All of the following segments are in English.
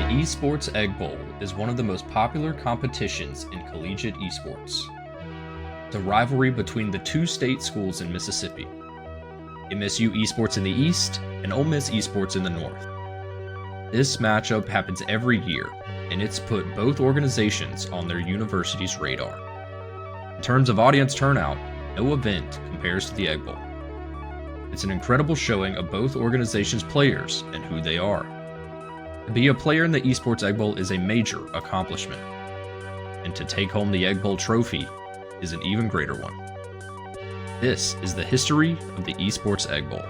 Esports Egg Bowl is one of the most popular competitions in collegiate esports. It's a rivalry between the two state schools in Mississippi, MSU Esports in the east and Ole Miss Esports in the north. This matchup happens every year, and it's put both organizations on their university's radar. In terms of audience turnout, no event compares to the Egg Bowl. It's an incredible showing of both organizations' players and who they are. To be a player in the Esports Egg Bowl is a major accomplishment, and to take home the Egg Bowl trophy is an even greater one. This is the history of the Esports Egg Bowl.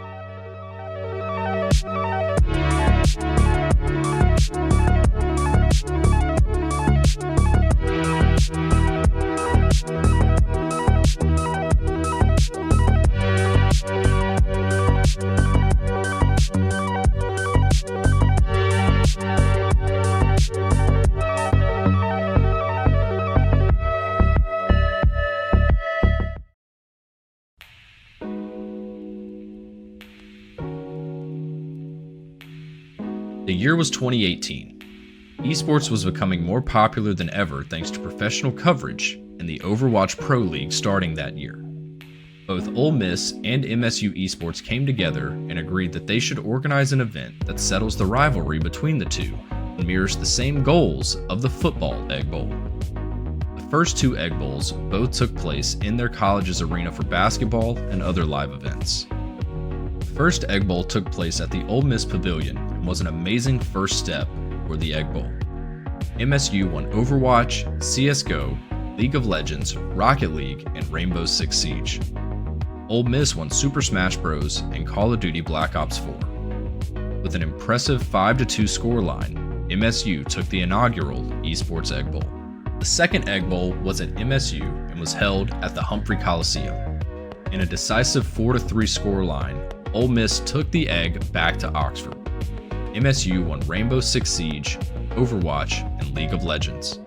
The year was 2018. Esports was becoming more popular than ever thanks to professional coverage and the Overwatch Pro League starting that year. Both Ole Miss and MSU Esports came together and agreed that they should organize an event that settles the rivalry between the two and mirrors the same goals of the football Egg Bowl. The first two Egg Bowls both took place in their college's arena for basketball and other live events. The first Egg Bowl took place at the Ole Miss Pavilion and was an amazing first step for the Egg Bowl. MSU won Overwatch, CSGO, League of Legends, Rocket League, and Rainbow Six Siege. Ole Miss won Super Smash Bros. And Call of Duty Black Ops 4. With an impressive 5-2 scoreline, MSU took the inaugural Esports Egg Bowl. The second Egg Bowl was at MSU and was held at the Humphrey Coliseum. In a decisive 4-3 scoreline, Ole Miss took the Egg back to Oxford. MSU won Rainbow Six Siege, Overwatch, and League of Legends.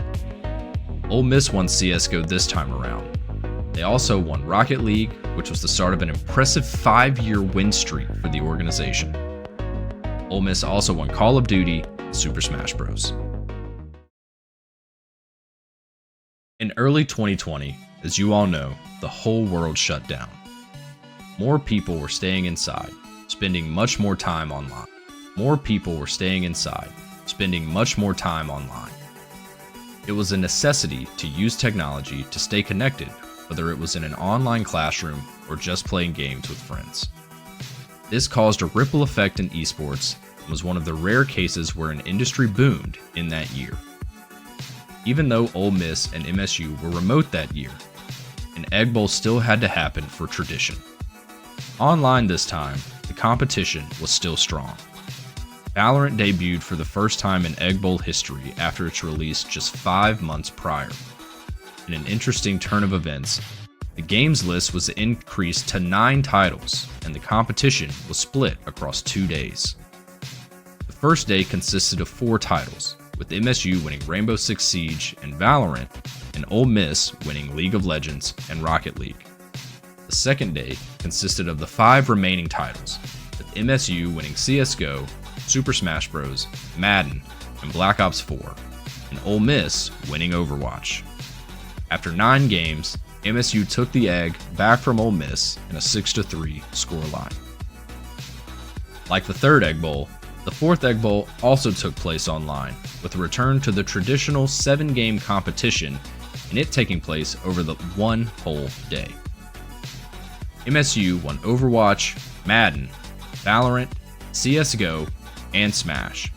Ole Miss won CSGO this time around. They also won Rocket League, which was the start of an impressive 5-year win streak for the organization. Ole Miss also won Call of Duty and Super Smash Bros. In early 2020, as you all know, the whole world shut down. More people were staying inside, spending much more time online. It was a necessity to use technology to stay connected, whether it was in an online classroom or just playing games with friends. This caused a ripple effect in esports and was one of the rare cases where an industry boomed in that year. Even though Ole Miss and MSU were remote that year, an Egg Bowl still had to happen for tradition. Online this time, the competition was still strong. VALORANT debuted for the first time in Egg Bowl history after its release just 5 months prior. In an interesting turn of events, the games list was increased to 9 titles, and the competition was split across 2 days. The first day consisted of 4 titles, with MSU winning Rainbow Six Siege and VALORANT, and Ole Miss winning League of Legends and Rocket League. The second day consisted of the 5 remaining titles, with MSU winning CSGO, Super Smash Bros., Madden, and Black Ops 4, and Ole Miss winning Overwatch. After 9 games, MSU took the Egg back from Ole Miss in a 6-3 scoreline. Like the third Egg Bowl, the fourth Egg Bowl also took place online, with a return to the traditional 7-game competition, and it taking place over the one whole day. MSU won Overwatch, Madden, VALORANT, CSGO, and Smash.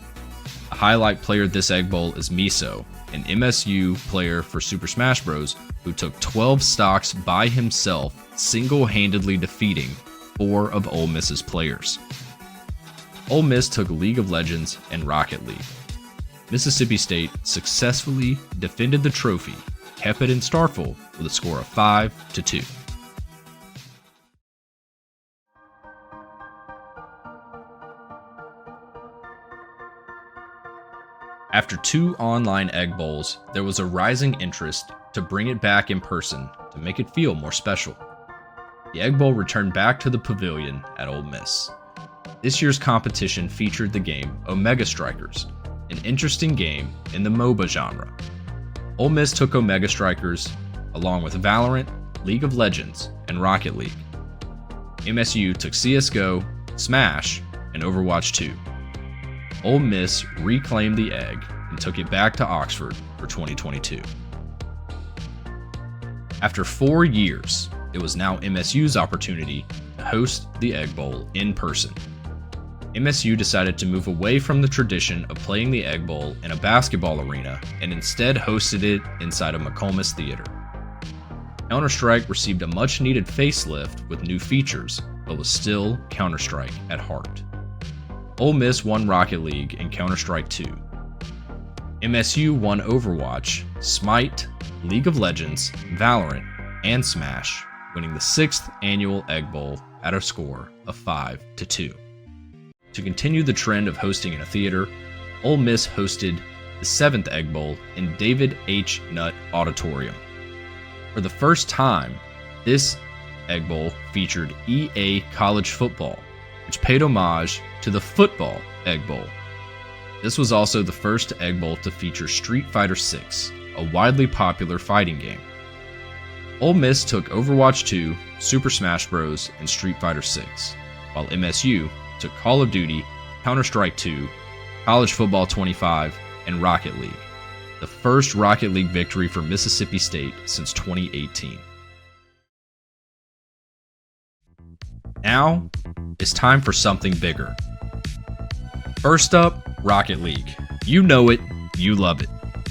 A highlight player this Egg Bowl is Miso, an MSU player for Super Smash Bros. Who took 12 stocks by himself, single-handedly defeating 4 of Ole Miss's players. Ole Miss took League of Legends and Rocket League. Mississippi State successfully defended the trophy, kept it in Starkville with a score of 5-2. After 2 online Egg Bowls, there was a rising interest to bring it back in person to make it feel more special. The Egg Bowl returned back to the pavilion at Ole Miss. This year's competition featured the game Omega Strikers, an interesting game in the MOBA genre. Ole Miss took Omega Strikers, along with VALORANT, League of Legends, and Rocket League. MSU took CSGO, Smash, and Overwatch 2. Ole Miss reclaimed the Egg and took it back to Oxford for 2022. After 4 years, it was now MSU's opportunity to host the Egg Bowl in person. MSU decided to move away from the tradition of playing the Egg Bowl in a basketball arena and instead hosted it inside of McComas Theater. Counter-Strike received a much-needed facelift with new features, but was still Counter-Strike at heart. Ole Miss won Rocket League and Counter-Strike 2. MSU won Overwatch, Smite, League of Legends, VALORANT, and Smash, winning the 6th annual Egg Bowl at a score of 5-2. To continue the trend of hosting in a theater, Ole Miss hosted the 7th Egg Bowl in David H. Nutt Auditorium. For the first time, this Egg Bowl featured EA College Football, which paid homage to the football Egg Bowl. This was also the first Egg Bowl to feature Street Fighter VI, a widely popular fighting game. Ole Miss took Overwatch 2, Super Smash Bros., and Street Fighter VI, while MSU took Call of Duty, Counter-Strike 2, College Football 25, and Rocket League, the first Rocket League victory for Mississippi State since 2018. Now, it's time for something bigger. First up, Rocket League. You know it, you love it.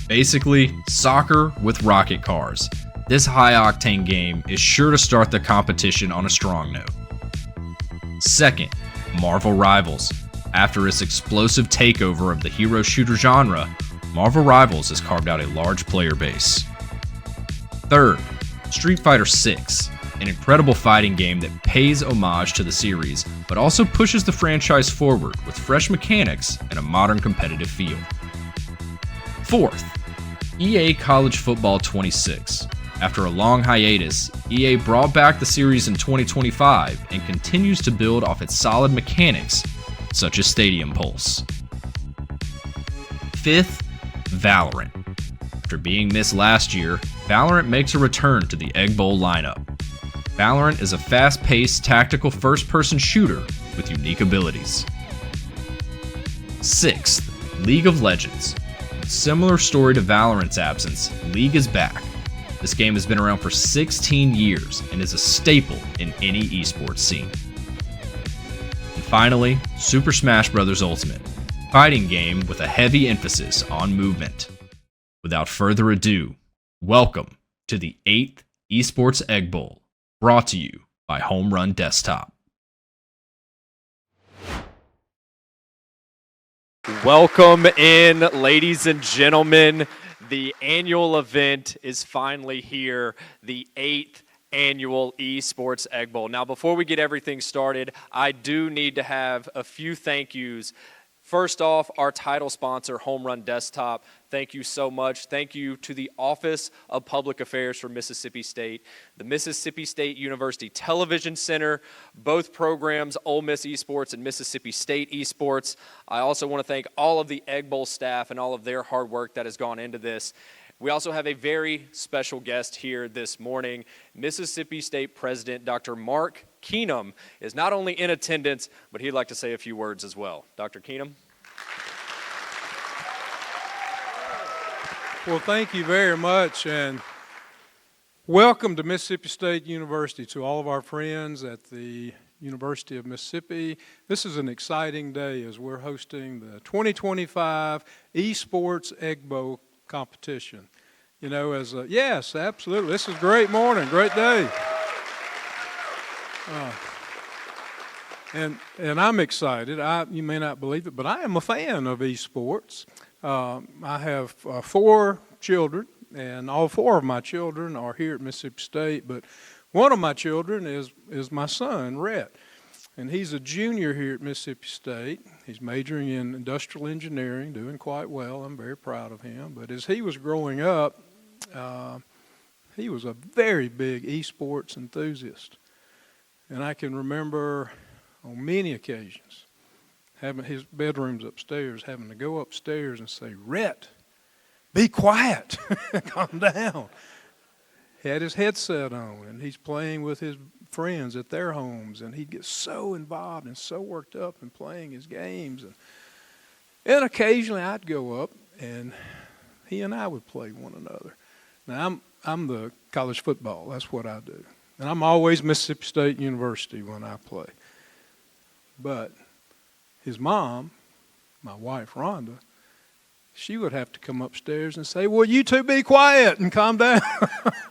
Basically, soccer with rocket cars. This high-octane game is sure to start the competition on a strong note. Second, Marvel Rivals. After its explosive takeover of the hero shooter genre, Marvel Rivals has carved out a large player base. Third, Street Fighter VI, an incredible fighting game that pays homage to the series, but also pushes the franchise forward with fresh mechanics and a modern competitive feel. Fourth, EA College Football 26. After a long hiatus, EA brought back the series in 2025 and continues to build off its solid mechanics, such as Stadium Pulse. Fifth, VALORANT. After being missed last year, VALORANT makes a return to the Egg Bowl lineup. VALORANT is a fast-paced, tactical first-person shooter with unique abilities. Sixth, League of Legends. Similar story to VALORANT's absence, League is back. This game has been around for 16 years and is a staple in any esports scene. And finally, Super Smash Bros. Ultimate, fighting game with a heavy emphasis on movement. Without further ado, welcome to the 8th Esports Egg Bowl, brought to you by Home Run Desktop. Welcome in, ladies and gentlemen. The annual event is finally here, the 8th Annual Esports Egg Bowl. Now, before we get everything started, I do need to have a few thank yous. First off, our title sponsor, Home Run Desktop. Thank you so much. Thank you to the Office of Public Affairs for Mississippi State, the Mississippi State University Television Center, both programs, Ole Miss Esports and Mississippi State Esports. I also want to thank all of the Egg Bowl staff and all of their hard work that has gone into this. We also have a very special guest here this morning. Mississippi State President Dr. Mark Keenum is not only in attendance, but he'd like to say a few words as well. Dr. Keenum. Well, thank you very much, and welcome to Mississippi State University, to all of our friends at the University of Mississippi. This is an exciting day as we're hosting the 2025 Esports Egg Bowl competition. You know, yes, absolutely. This is a great morning, great day. And I'm excited. You may not believe it, but I am a fan of esports. I have 4 children, and all 4 of my children are here at Mississippi State, but one of my children is my son, Rhett, and he's a junior here at Mississippi State. He's majoring in industrial engineering, doing quite well. I'm very proud of him, but as he was growing up, he was a very big esports enthusiast, and I can remember on many occasions having his bedroom's upstairs, having to go upstairs and say, Rhett, be quiet, calm down. He had his headset on, and he's playing with his friends at their homes, and he'd get so involved and so worked up in playing his games. And occasionally I'd go up, and he and I would play one another. Now, I'm the college football. That's what I do. And I'm always Mississippi State University when I play. But his mom, my wife, Rhonda, she would have to come upstairs and say, well, you two be quiet and calm down.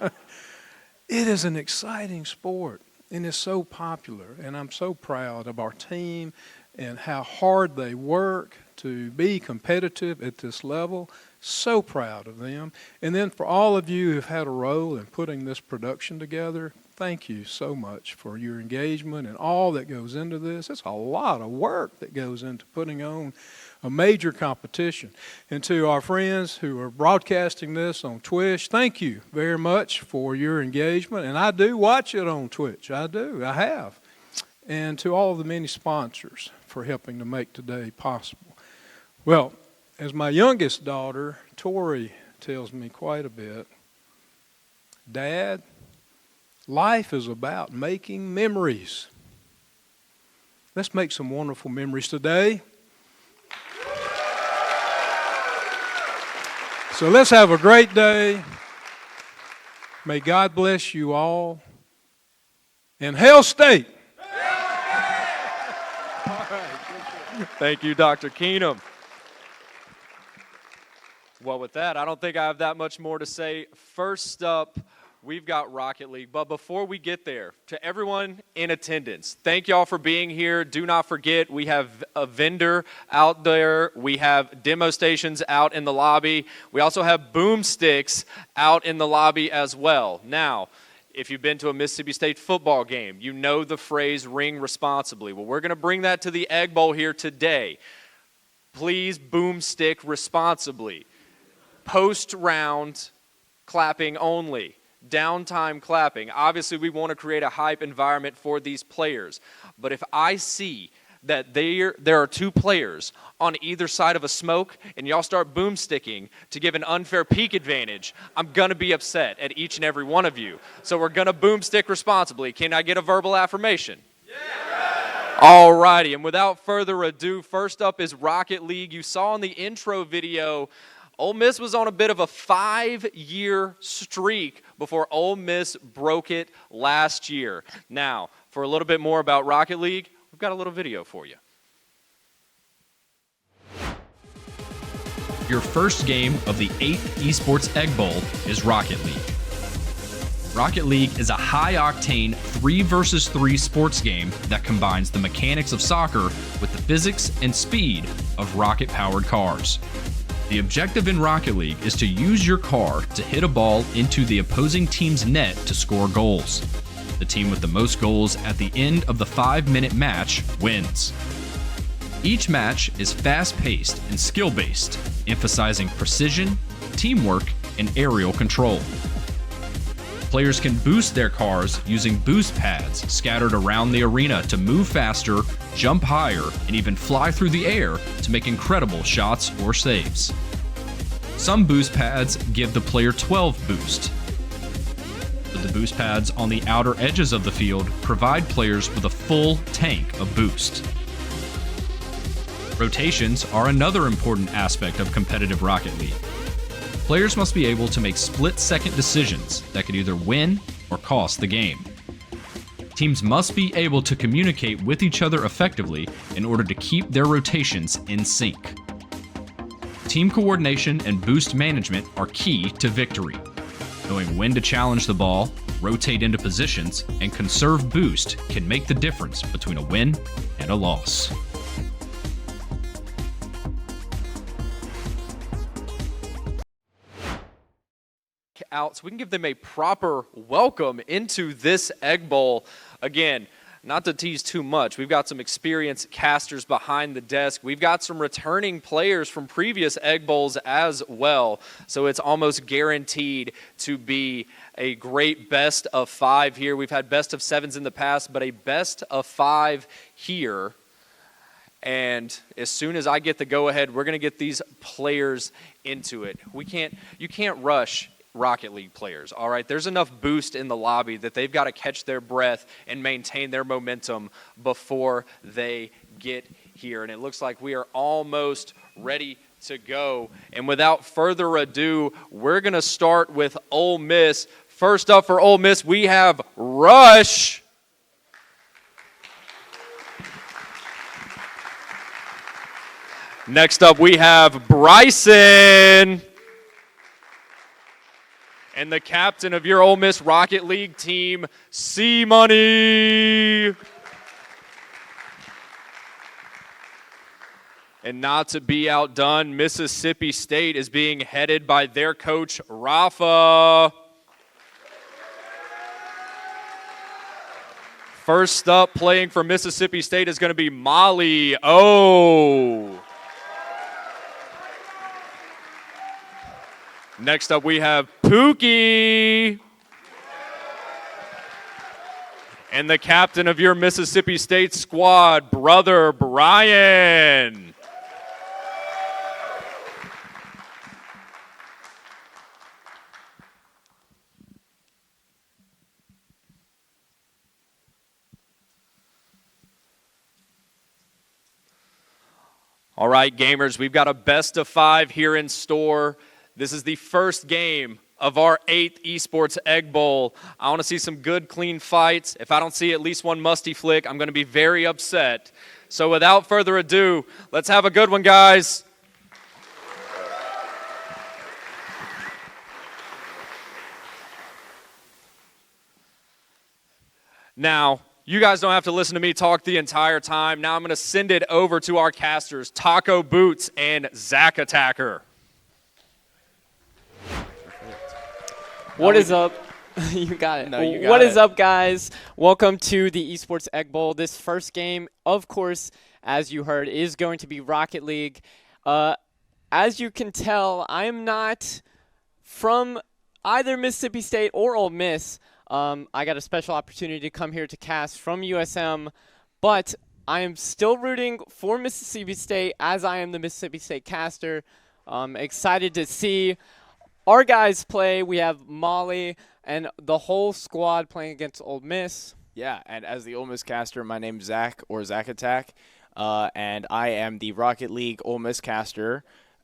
It is an exciting sport, and it's so popular. And I'm so proud of our team and how hard they work to be competitive at this level. So proud of them. And then for all of you who've had a role in putting this production together, thank you so much for your engagement and all that goes into this. It's a lot of work that goes into putting on a major competition. And to our friends who are broadcasting this on Twitch, thank you very much for your engagement. And I do watch it on Twitch. I do. I have. And to all of the many sponsors for helping to make today possible. Well, as my youngest daughter, Tori, tells me quite a bit, Dad, life is about making memories. Let's make some wonderful memories today. So let's have a great day. May God bless you all. And Hail State! Thank you, Dr. Keenum. Well, with that, I don't think I have that much more to say. First up, we've got Rocket League. But before we get there, to everyone in attendance, thank y'all for being here. Do not forget, we have a vendor out there. We have demo stations out in the lobby. We also have boomsticks out in the lobby as well. Now, if you've been to a Mississippi State football game, you know the phrase ring responsibly. Well, we're going to bring that to the Egg Bowl here today. Please boomstick responsibly. Post-round clapping only. Downtime clapping. Obviously, we want to create a hype environment for these players. But if I see that there are two players on either side of a smoke and y'all start boomsticking to give an unfair peak advantage, I'm going to be upset at each and every one of you. So we're going to boomstick responsibly. Can I get a verbal affirmation? Yeah. All righty. And without further ado, first up is Rocket League. You saw in the intro video, Ole Miss was on a bit of a 5-year streak before Ole Miss broke it last year. Now, for a little bit more about Rocket League, we've got a little video for you. Your first game of the 8th Esports Egg Bowl is Rocket League. Rocket League is a high-octane 3 versus 3 sports game that combines the mechanics of soccer with the physics and speed of rocket-powered cars. The objective in Rocket League is to use your car to hit a ball into the opposing team's net to score goals. The team with the most goals at the end of the 5-minute match wins. Each match is fast-paced and skill-based, emphasizing precision, teamwork, and aerial control. Players can boost their cars using boost pads scattered around the arena to move faster, jump higher, and even fly through the air to make incredible shots or saves. Some boost pads give the player 12 boost, but the boost pads on the outer edges of the field provide players with a full tank of boost. Rotations are another important aspect of competitive Rocket League. Players must be able to make split-second decisions that could either win or cost the game. Teams must be able to communicate with each other effectively in order to keep their rotations in sync. Team coordination and boost management are key to victory. Knowing when to challenge the ball, rotate into positions, and conserve boost can make the difference between a win and a loss. Out so we can give them a proper welcome into this Egg Bowl. Again, not to tease too much, we've got some experienced casters behind the desk. We've got some returning players from previous Egg Bowls as well. So it's almost guaranteed to be a great best of 5 here. We've had best of 7s in the past, but a best of 5 here. And as soon as I get the go-ahead, we're going to get these players into it. You can't rush Rocket League players, all right? There's enough boost in the lobby that they've got to catch their breath and maintain their momentum before they get here. And it looks like we are almost ready to go. And without further ado, we're going to start with Ole Miss. First up for Ole Miss, we have Rush. Next up, we have Bryson. And the captain of your Ole Miss Rocket League team, C-Money. And not to be outdone, Mississippi State is being headed by their coach, Rafa. First up, playing for Mississippi State is going to be Molly O. Next up, we have Pookie. And the captain of your Mississippi State squad, Brother Brian. All right, gamers, we've got a best of 5 here in store. This is the first game of our 8th Esports Egg Bowl. I want to see some good, clean fights. If I don't see at least one musty flick, I'm going to be very upset. So without further ado, let's have a good one, guys. Now, you guys don't have to listen to me talk the entire time. Now I'm going to send it over to our casters, Taco Boots and Zach Attacker. What is up? You got it. No, you got What is it. up, guys? Welcome to the Esports Egg Bowl. This first game, of course, as you heard, is going to be Rocket League. As you can tell, I am not from either Mississippi State or Ole Miss. I got a special opportunity to come here to cast from USM, but I am still rooting for Mississippi State as I am the Mississippi State caster. Excited to see our guys play. We have Molly and the whole squad playing against Ole Miss. Yeah, and as the Ole Miss caster, my name's Zach, or Zach Attack, and I am the Rocket League Ole Miss caster.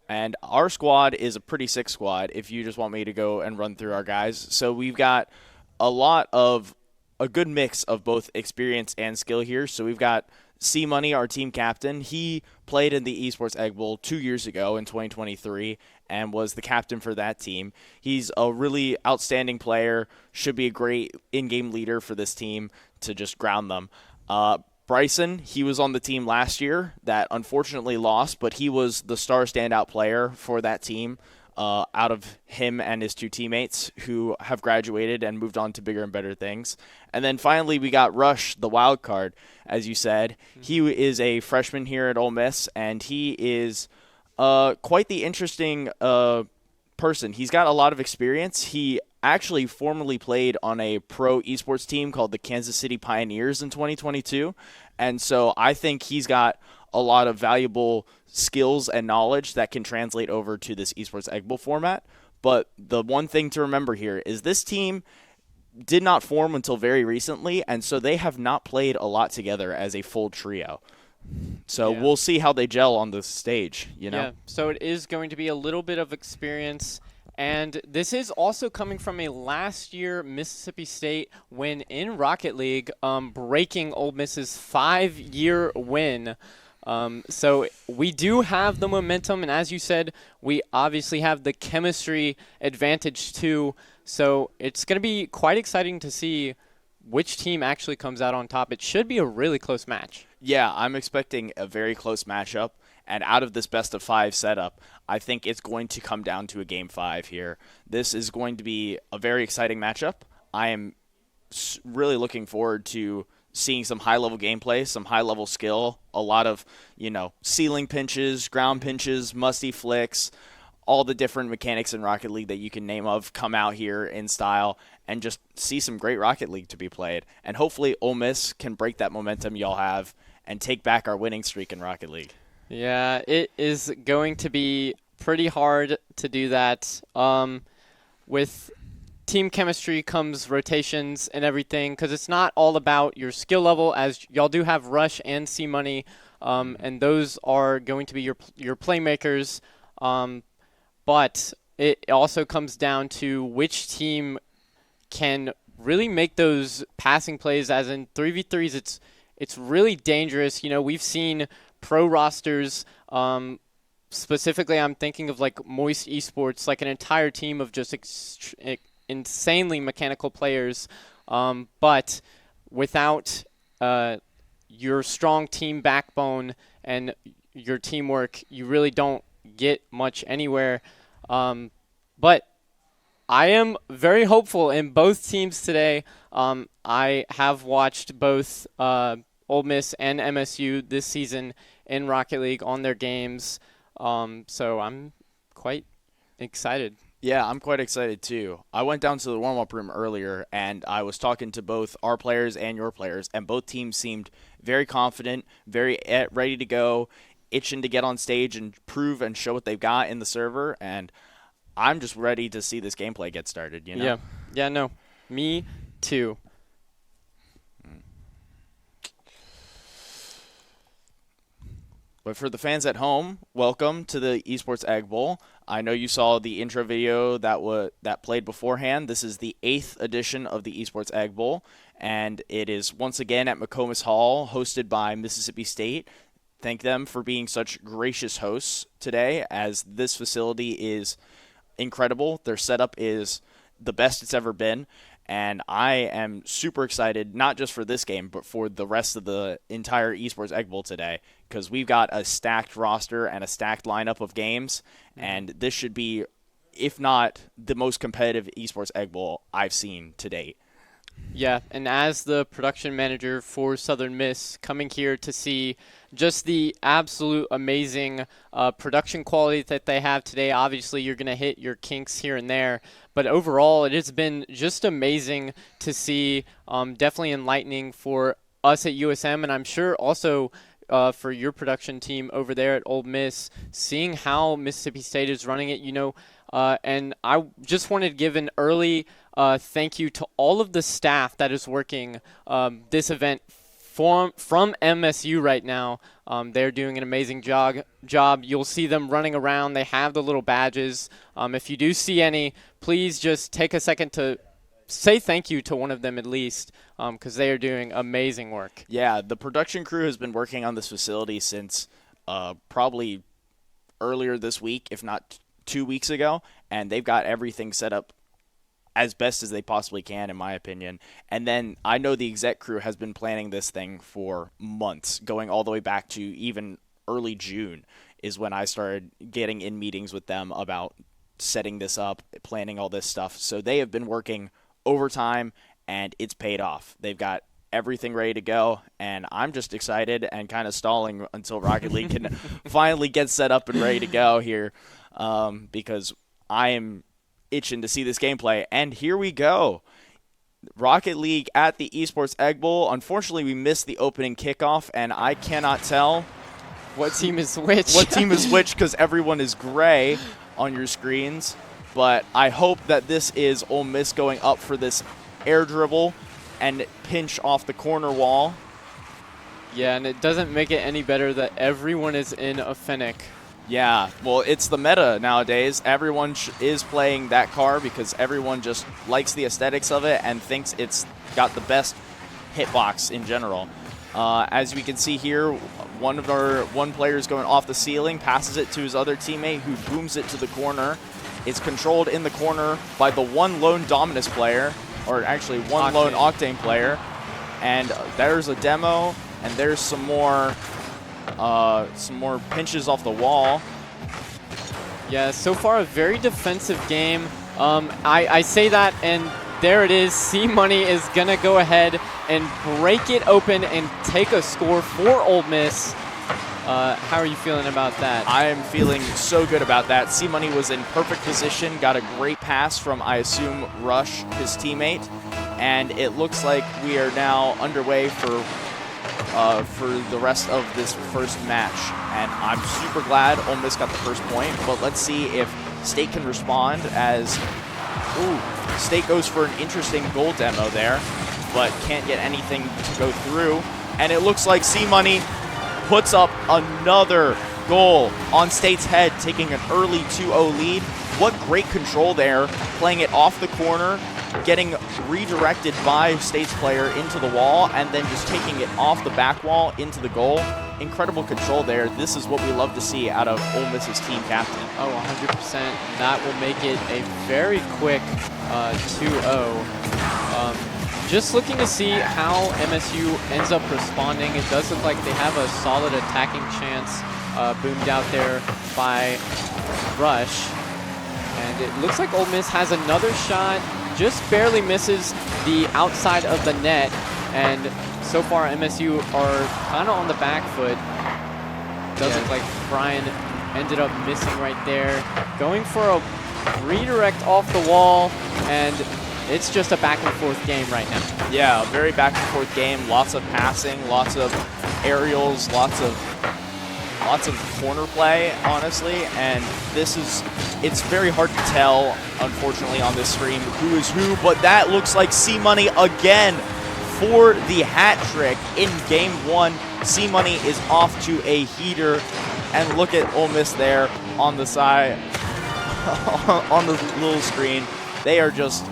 And our squad is a pretty sick squad if you just want me to go and run through our guys. So we've got a good mix of both experience and skill here. So we've got C-Money, our team captain. He played in the Esports Egg Bowl 2 years ago in 2023 and was the captain for that team. He's a really outstanding player, should be a great in-game leader for this team to just ground them. Bryson, he was on the team last year that unfortunately lost, but he was the star standout player for that team. Out of him and his 2 teammates who have graduated and moved on to bigger and better things. And then finally we got Rush, the wild card, as you said. He is a freshman here at Ole Miss, and he is quite the interesting person. He's got a lot of experience. He actually formerly played on a pro esports team called the Kansas City Pioneers in 2022, and so I think he's got a lot of valuable skills and knowledge that can translate over to this Esports Egg Bowl format. But the one thing to remember here is this team did not form until very recently, and so they have not played a lot together as a full trio. So we'll see how they gel on the stage, you know? Yeah, so it is going to be a little bit of experience. And this is also coming from a last year Mississippi State win in Rocket League, breaking Ole Miss's 5-year win. So we do have the momentum, and as you said, we obviously have the chemistry advantage too. So it's going to be quite exciting to see which team actually comes out on top. It should be a really close match. Yeah, I'm expecting a very close matchup. And out of this best of 5 setup, I think it's going to come down to a game 5 here. This is going to be a very exciting matchup. I am really looking forward to seeing some high-level gameplay, some high-level skill, a lot of, ceiling pinches, ground pinches, musty flicks, all the different mechanics in Rocket League that you can name of come out here in style and just see some great Rocket League to be played. And hopefully Ole Miss can break that momentum y'all have and take back our winning streak in Rocket League. Yeah, it is going to be pretty hard to do that. With team chemistry comes rotations and everything, because it's not all about your skill level, as y'all do have Rush and C-Money, and those are going to be your playmakers. But it also comes down to which team can really make those passing plays, as in 3v3s. It's really dangerous. You know, we've seen pro rosters, specifically I'm thinking of like Moist Esports, like an entire team of just insanely mechanical players, but without your strong team backbone and your teamwork, you really don't get much anywhere. But I am very hopeful in both teams today. I have watched both Ole Miss and MSU this season in Rocket League on their games, so I'm quite excited. Yeah, I'm quite excited too. I went down to the warm-up room earlier, and I was talking to both our players and your players, and both teams seemed very confident, very ready to go, itching to get on stage and prove and show what they've got in the server, and I'm just ready to see this gameplay get started, you know? Yeah, no, me too. But for the fans at home, welcome to the Esports Egg Bowl. I know you saw the intro video that played beforehand. This is the 8th edition of the Esports Egg Bowl, and it is once again at McComas Hall, hosted by Mississippi State. Thank them for being such gracious hosts today, as this facility is incredible. Their setup is the best it's ever been, and I am super excited, not just for this game, but for the rest of the entire Esports Egg Bowl today, because we've got a stacked roster and a stacked lineup of games, and this should be, if not the most competitive Esports Egg Bowl I've seen to date. Yeah, and as the production manager for Southern Miss, coming here to see just the absolute amazing production quality that they have today. Obviously, you're going to hit your kinks here and there, but overall, it has been just amazing to see, definitely enlightening for us at USM, and I'm sure also for your production team over there at Ole Miss, seeing how Mississippi State is running it, you know, and I just wanted to give an early thank you to all of the staff that is working this event from MSU right now. They're doing an amazing job. You'll see them running around. They have the little badges. If you do see any, please just take a second to say thank you to one of them at least, because they are doing amazing work. Yeah, the production crew has been working on this facility since probably earlier this week, if not 2 weeks ago, and they've got everything set up as best as they possibly can, in my opinion. And then I know the exec crew has been planning this thing for months, going all the way back to even early June is when I started getting in meetings with them about setting this up, planning all this stuff. So they have been working overtime, and it's paid off. They've got everything ready to go, and I'm just excited and kind of stalling until Rocket League can finally get set up and ready to go here, because I am itching to see this gameplay. And here we go. Rocket League at the Esports Egg Bowl. Unfortunately, we missed the opening kickoff, and I cannot tell what team is which. What team is which, because everyone is gray on your screens. But I hope that this is Ole Miss going up for this air dribble and pinch off the corner wall. Yeah, and it doesn't make it any better that everyone is in a Fennec. Yeah, well, it's the meta nowadays. Everyone is playing that car because everyone just likes the aesthetics of it and thinks it's got the best hitbox in general. As we can see here, one player is going off the ceiling, passes it to his other teammate who booms it to the corner. It's controlled in the corner by the one lone Dominus player, or actually one lone Octane player. And there's a demo, and there's some more pinches off the wall. Yeah, so far a very defensive game. I say that, and there it is. C-Money is going to go ahead and break it open and take a score for Ole Miss. How are you feeling about that? I am feeling so good about that. C-Money was in perfect position, got a great pass from, I assume, Rush, his teammate. And it looks like we are now underway for for the rest of this first match. And I'm super glad Ole Miss got the first point, but let's see if State can respond as, State goes for an interesting goal demo there, but can't get anything to go through. And it looks like C-Money puts up another goal on State's head, taking an early 2-0 lead. What great control there, playing it off the corner, getting redirected by State's player into the wall, and then just taking it off the back wall into the goal. Incredible control there. This is what we love to see out of Ole Miss's team captain. Oh, 100%. That will make it a very quick 2-0. Just looking to see how MSU ends up responding. It does look like they have a solid attacking chance boomed out there by Rush. And it looks like Ole Miss has another shot, just barely misses the outside of the net. And so far, MSU are kind of on the back foot. Does look like Brian ended up missing right there. Going for a redirect off the wall, and it's just a back and forth game right now. Yeah, a very back and forth game. Lots of passing, lots of aerials, lots of corner play, honestly. And it's very hard to tell, unfortunately, on this stream who is who, but that looks like C-Money again for the hat trick in game one. C-Money is off to a heater, and look at Ole Miss there on the side, on the little screen. They are just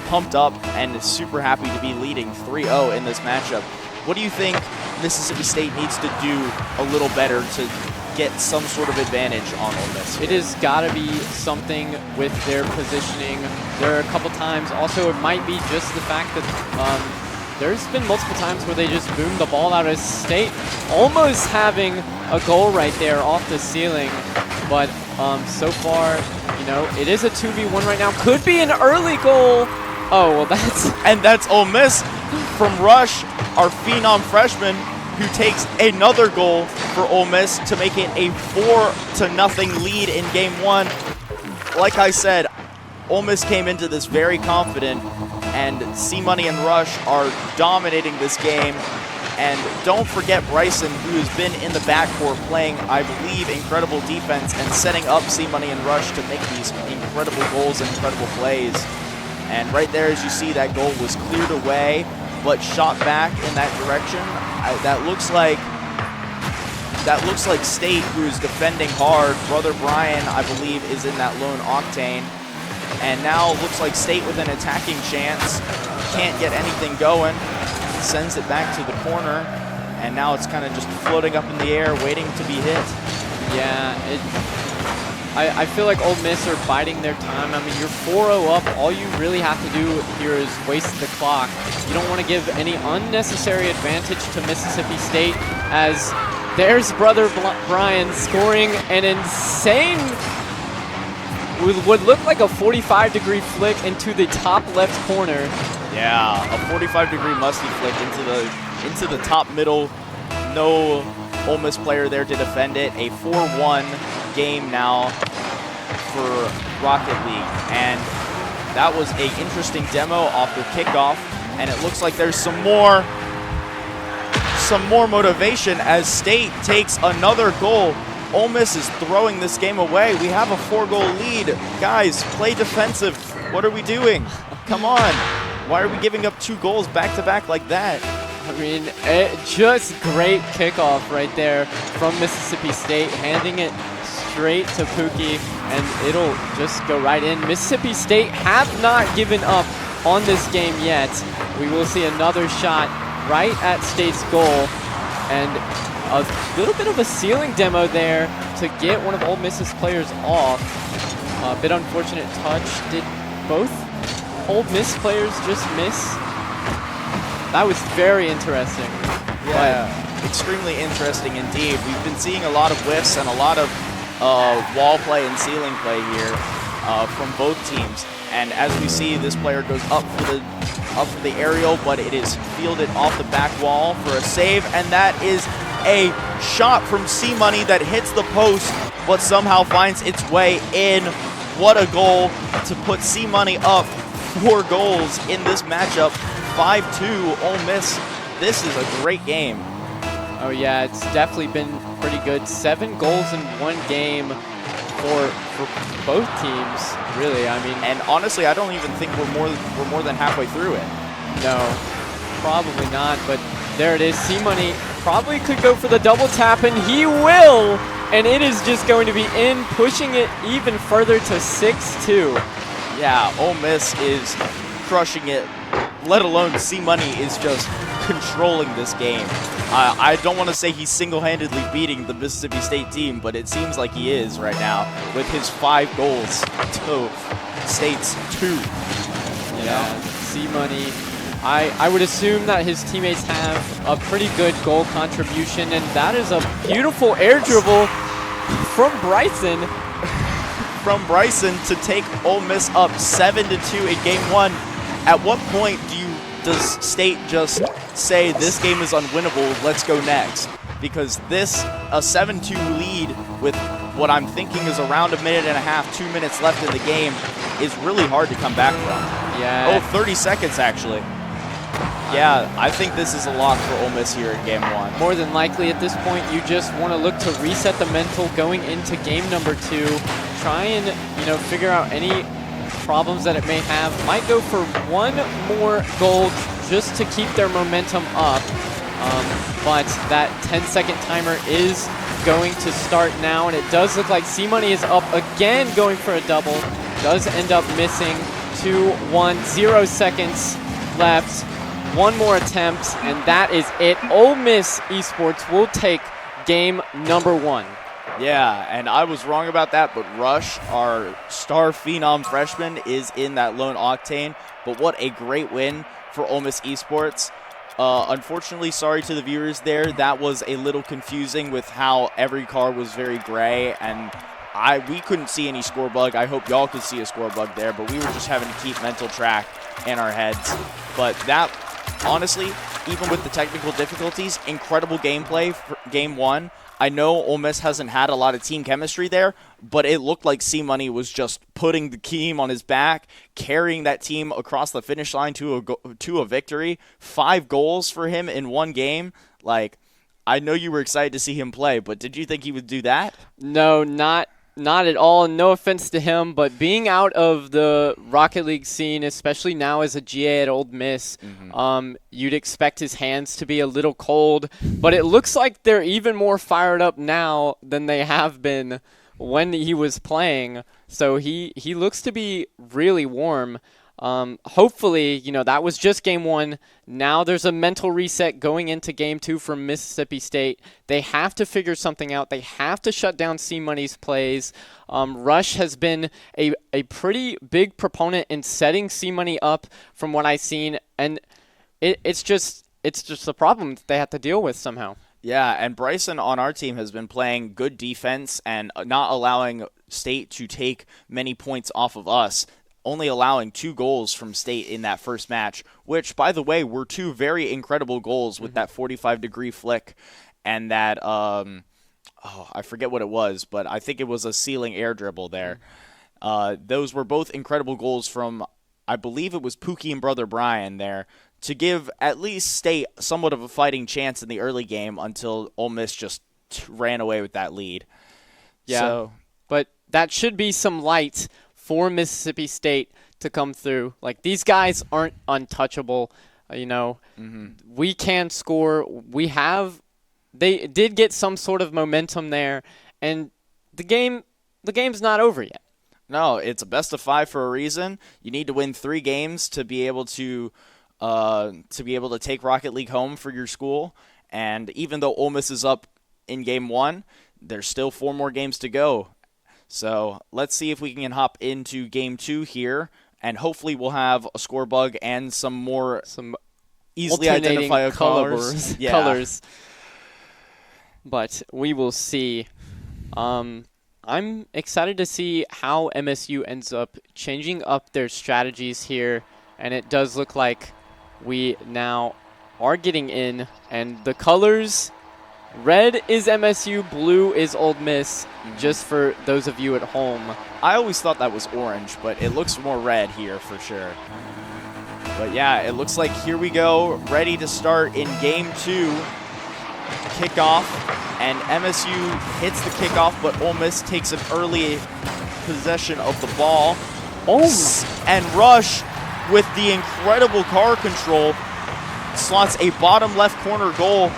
pumped up and super happy to be leading 3-0 in this matchup. What do you think Mississippi State needs to do a little better to get some sort of advantage on Ole Miss? It has got to be something with their positioning. There are a couple times, also it might be just the fact that there's been multiple times where they just boomed the ball out of State, almost having a goal right there off the ceiling. But so far, you know, it is a 2v1 right now. Could be an early goal. Oh, well, that's Ole Miss from Rush, our phenom freshman, who takes another goal for Ole Miss to make it a 4-0 lead in game one. Like I said, Ole Miss came into this very confident, and C-Money and Rush are dominating this game. And don't forget Bryson, who has been in the backcourt playing, I believe, incredible defense and setting up C-Money and Rush to make these incredible goals and incredible plays. And right there, as you see, that goal was cleared away, but shot back in that direction. That looks like State, who is defending hard. Brother Brian, I believe, is in that lone octane. And now it looks like State with an attacking chance. Can't get anything going. Sends it back to the corner. And now it's kind of just floating up in the air, waiting to be hit. Yeah, I feel like Ole Miss are biding their time. I mean, you're 4-0 up. All you really have to do here is waste the clock. You don't want to give any unnecessary advantage to Mississippi State, as there's brother Brian scoring an insane, would look like a 45-degree flick into the top left corner. Yeah, a 45-degree musty flick into the top middle. No Ole Miss player there to defend it. A 4-1 game now for Rocket League, and that was an interesting demo off the kickoff, and it looks like there's some more motivation as State takes another goal. Ole Miss is throwing this game away. We have a 4-goal lead. Guys, play defensive. What are we doing? Come on. Why are we giving up 2 goals back-to-back like that? I mean, just great kickoff right there from Mississippi State, handing it straight to Pookie, and it'll just go right in. Mississippi State have not given up on this game yet. We will see another shot right at State's goal, and a little bit of a ceiling demo there to get one of Ole Miss's players off. A bit unfortunate touch. Did both Ole Miss players just miss? That was very interesting. Yeah, extremely interesting indeed. We've been seeing a lot of whiffs and a lot of wall play and ceiling play here from both teams. And as we see, this player goes up for the aerial, but it is fielded off the back wall for a save, and that is a shot from C-Money that hits the post, but somehow finds its way in. What a goal to put C-Money up 4 goals in this matchup. 5-2 Ole Miss. This is a great game. Oh yeah, it's definitely been pretty good. 7 goals in one game for both teams, really. I mean, And honestly, I don't even think we're more than halfway through it. no, probably not. But there it is. C-Money probably could go for the double tap, and he will. And it is just going to be in, pushing it even further to 6-2. Yeah, Ole Miss is crushing it, let alone C-Money is just controlling this game. I don't want to say he's single-handedly beating the Mississippi State team, but it seems like he is right now with his 5 goals to State's 2. Yeah, C-Money. I would assume that his teammates have a pretty good goal contribution, and that is a beautiful air dribble from Bryson. From Bryson to take Ole Miss up 7-2 in game 1. At what point does State just say this game is unwinnable, let's go next? Because a 7-2 lead with what I'm thinking is around a minute and a half, 2 minutes left in the game is really hard to come back from. Yeah. Oh, 30 seconds actually. Yeah, I think this is a lock for Ole Miss here in game 1. More than likely at this point, you just want to look to reset the mental going into game number 2. Try and, figure out any problems that it may have. Might go for one more goal just to keep their momentum up. But that 10-second timer is going to start now, and it does look like C-Money is up again going for a double. Does end up missing. 2-1, 0 seconds left. One more attempt, and that is it. Ole Miss Esports will take game number 1. Yeah, and I was wrong about that, but Rush, our star phenom freshman, is in that lone octane. But what a great win for Ole Miss Esports. Unfortunately, sorry to the viewers there, that was a little confusing with how every car was very gray, and we couldn't see any score bug. I hope y'all could see a score bug there, but we were just having to keep mental track in our heads. But that, honestly, even with the technical difficulties, incredible gameplay for game 1. I know Ole Miss hasn't had a lot of team chemistry there, but it looked like C-Money was just putting the team on his back, carrying that team across the finish line to a victory. 5 goals for him in one game. Like, I know you were excited to see him play, but did you think he would do that? No, not at all. No offense to him, but being out of the Rocket League scene, especially now as a GA at Ole Miss, you'd expect his hands to be a little cold. But it looks like they're even more fired up now than they have been when he was playing. So he looks to be really warm. Hopefully, that was just game 1. Now there's a mental reset going into game 2 for Mississippi State. They have to figure something out. They have to shut down C-Money's plays. Rush has been a pretty big proponent in setting C-Money up from what I've seen, and it's just a problem that they have to deal with somehow. Yeah, and Bryson on our team has been playing good defense and not allowing State to take many points off of us. Only allowing 2 goals from State in that first match, which, by the way, were 2 very incredible goals with that 45-degree flick and that, I forget what it was, but I think it was a ceiling air dribble there. Those were both incredible goals from, I believe it was Pookie and brother Brian there, to give at least State somewhat of a fighting chance in the early game until Ole Miss just ran away with that lead. Yeah, but that should be some light for Mississippi State to come through. Like, these guys aren't untouchable. We can score. They did get some sort of momentum there, and the game's not over yet. No, it's a best of 5 for a reason. You need to win 3 games to be able to take Rocket League home for your school. And even though Ole Miss is up in game 1, there's still 4 more games to go. So let's see if we can hop into game 2 here, and hopefully we'll have a score bug and some easily identifiable colors. Yeah. colors. But we will see. I'm excited to see how MSU ends up changing up their strategies here, and it does look like we now are getting in, and the colors. Red is MSU, blue is Ole Miss, just for those of you at home. I always thought that was orange, but it looks more red here for sure. But yeah, it looks like here we go, ready to start in game 2. kickoff, and MSU hits the kickoff, but Ole Miss takes an early possession of the ball. And Rush, with the incredible car control, slots a bottom left corner goal,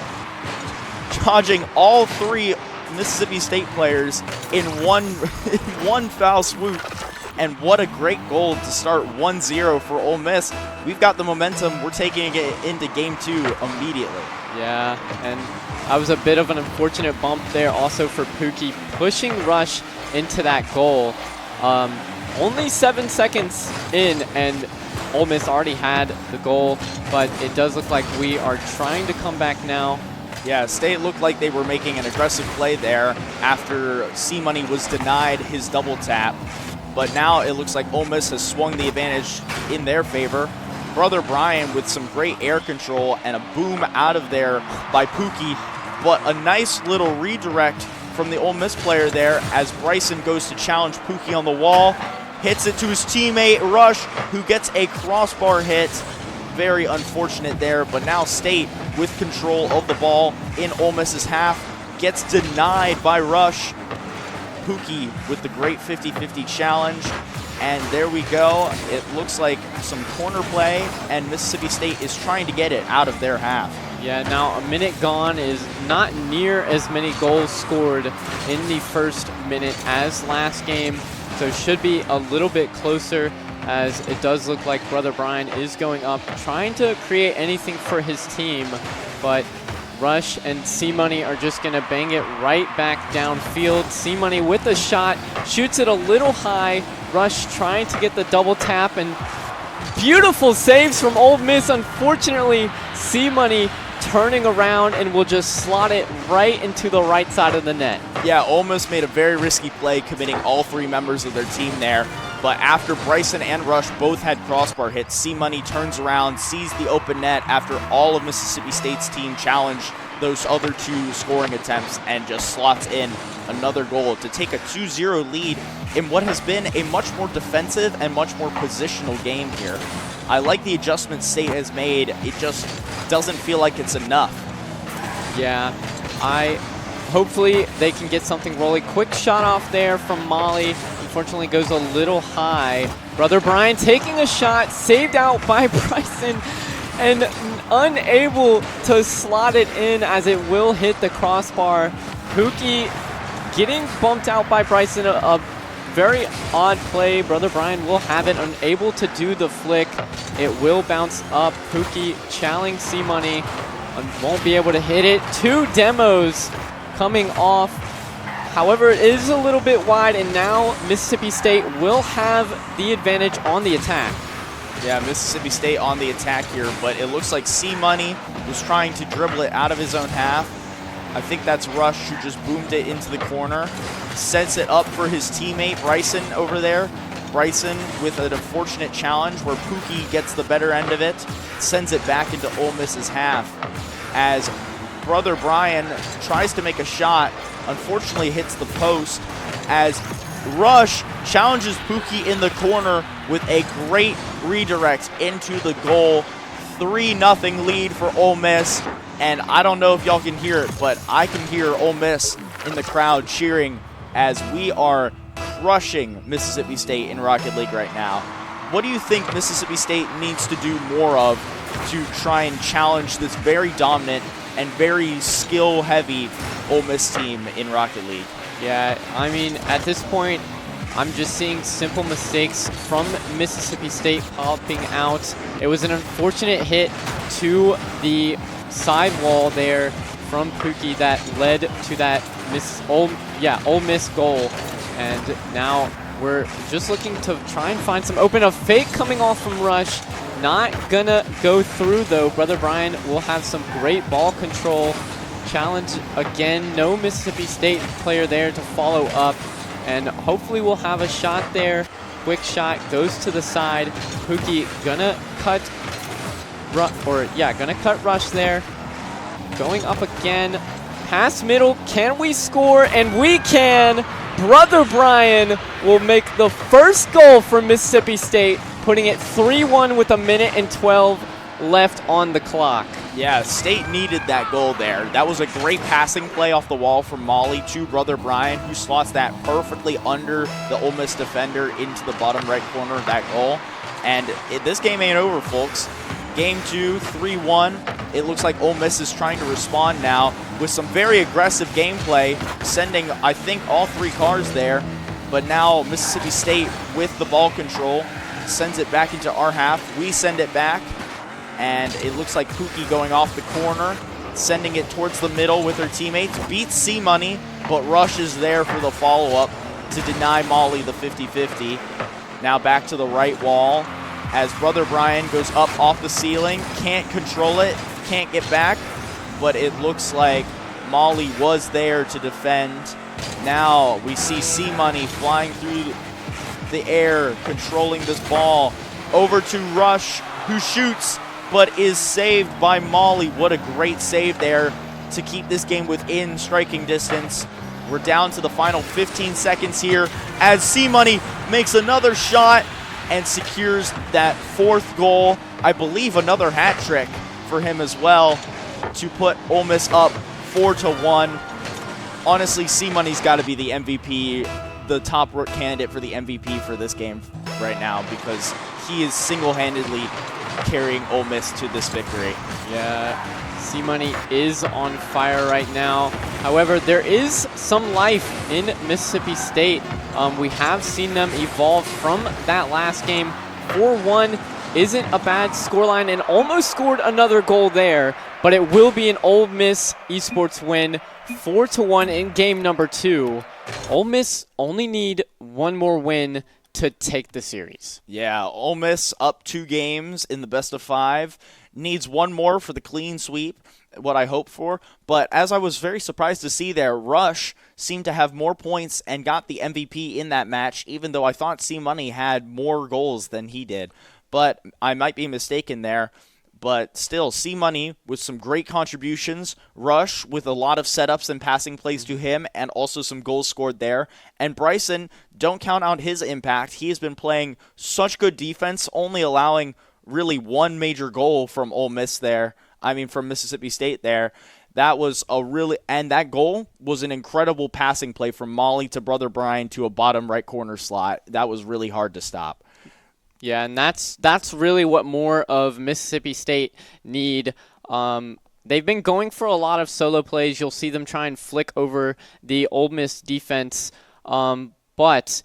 dodging all 3 Mississippi State players in one foul swoop. And what a great goal to start 1-0 for Ole Miss. We've got the momentum. We're taking it into game 2 immediately. Yeah, and that was a bit of an unfortunate bump there also for Pookie, pushing Rush into that goal. Only 7 seconds in, and Ole Miss already had the goal, but it does look like we are trying to come back now. Yeah, State looked like they were making an aggressive play there after C-Money was denied his double tap. But now it looks like Ole Miss has swung the advantage in their favor. Brother Brian with some great air control and a boom out of there by Pookie. But a nice little redirect from the Ole Miss player there as Bryson goes to challenge Pookie on the wall. Hits it to his teammate, Rush, who gets a crossbar hit. Very unfortunate there, but now State with control of the ball in Ole Miss's half gets denied by Rush. Pookie with the great 50-50 challenge, and there we go. It looks like some corner play, and Mississippi State is trying to get it out of their half. Yeah, now a minute gone is not near as many goals scored in the first minute as last game, so should be a little bit closer, as it does look like Brother Brian is going up, trying to create anything for his team, but Rush and C-Money are just going to bang it right back downfield. C-Money with a shot, shoots it a little high. Rush trying to get the double tap, and beautiful saves from Ole Miss. Unfortunately, C-Money turning around and will just slot it right into the right side of the net. Yeah, Ole Miss made a very risky play, committing all 3 members of their team there. But after Bryson and Rush both had crossbar hits, C-Money turns around, sees the open net after all of Mississippi State's team challenged those other 2 scoring attempts, and just slots in another goal to take a 2-0 lead in what has been a much more defensive and much more positional game here. I like the adjustments State has made. It just doesn't feel like it's enough. Yeah, hopefully they can get something rolling. Quick shot off there from Molly. Unfortunately goes a little high. Brother Brian taking a shot, saved out by Bryson, and unable to slot it in as it will hit the crossbar. Pookie getting bumped out by Bryson. A very odd play. Brother Brian will have it, unable to do the flick. It will bounce up. Pookie challenging C-Money, won't be able to hit it. 2 demos coming off. However, it is a little bit wide, and now Mississippi State will have the advantage on the attack. Yeah, Mississippi State on the attack here, but it looks like C-Money was trying to dribble it out of his own half. I think that's Rush, who just boomed it into the corner. Sets it up for his teammate, Bryson, over there. Bryson with an unfortunate challenge where Pookie gets the better end of it, sends it back into Ole Miss's half. As Brother Brian tries to make a shot, unfortunately hits the post, as Rush challenges Pookie in the corner with a great redirect into the goal. 3-0 lead for Ole Miss, and I don't know if y'all can hear it, but I can hear Ole Miss in the crowd cheering as we are crushing Mississippi State in Rocket League right now. What do you think Mississippi State needs to do more of to try and challenge this very dominant and very skill-heavy Ole Miss team in Rocket League? Yeah, I mean, at this point, I'm just seeing simple mistakes from Mississippi State popping out. It was an unfortunate hit to the sidewall there from Pookie that led to that Ole Miss goal. And now we're just looking to try and find some open. A fake coming off from Rush. Not gonna go through though. Brother Brian will have some great ball control. Challenge again. No Mississippi State player there to follow up. And hopefully we'll have a shot there. Quick shot goes to the side. Pookie gonna cut Rush there. Going up again. Pass middle. Can we score? And we can. Brother Brian will make the first goal for Mississippi State, putting it 3-1 with 1:12 left on the clock. Yeah, State needed that goal there. That was a great passing play off the wall from Molly to Brother Brian, who slots that perfectly under the Ole Miss defender into the bottom right corner of that goal. And this game ain't over, folks. Game 2, 3-1. It looks like Ole Miss is trying to respond now with some very aggressive gameplay, sending, I think, all 3 cars there. But now Mississippi State, with the ball control, sends it back into our half. We send it back. And it looks like Pookie going off the corner, sending it towards the middle with her teammates. Beats C-Money, but Rush is there for the follow-up to deny Molly the 50-50. Now back to the right wall as Brother Brian goes up off the ceiling. Can't control it, can't get back, but it looks like Molly was there to defend. Now we see C-Money flying through the air, controlling this ball. Over to Rush, who shoots, but is saved by Molly. What a great save there to keep this game within striking distance. We're down to the final 15 seconds here as C-Money makes another shot and secures that 4th goal. I believe another hat trick for him as well to put Ole Miss up 4-1. Honestly, C-Money's got to be the MVP, the top candidate for the MVP for this game right now, because he is single-handedly carrying Ole Miss to this victory. Yeah, C-Money is on fire right now. However, there is some life in Mississippi State. We have seen them evolve from that last game. 4-1 isn't a bad scoreline, and almost scored another goal there, but it will be an Ole Miss Esports win, 4-1 in game number 2. Ole Miss only need one more win to take the series. Yeah, Ole Miss up 2 games in the best of 5. Needs one more for the clean sweep, what I hope for. But as I was very surprised to see there, Rush seemed to have more points and got the MVP in that match, even though I thought C-Money had more goals than he did. But I might be mistaken there. But still, C-Money with some great contributions. Rush with a lot of setups and passing plays to him, and also some goals scored there. And Bryson, don't count out his impact. He has been playing such good defense, only allowing really 1 major goal from Ole Miss there. I mean, from Mississippi State there. That was and that goal was an incredible passing play from Molly to Brother Brian to a bottom right corner slot. That was really hard to stop. Yeah, and that's really what more of Mississippi State need. They've been going for a lot of solo plays. You'll see them try and flick over the Ole Miss defense. But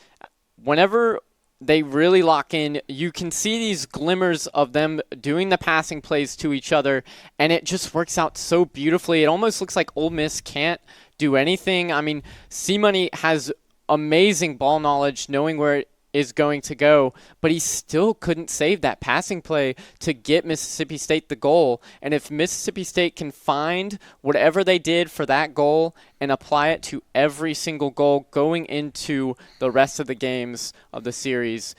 whenever they really lock in, you can see these glimmers of them doing the passing plays to each other, and it just works out so beautifully. It almost looks like Ole Miss can't do anything. I mean, C-Money has amazing ball knowledge, knowing where it is going to go, but he still couldn't save that passing play to get Mississippi State the goal. And if Mississippi State can find whatever they did for that goal and apply it to every single goal going into the rest of the games of the series,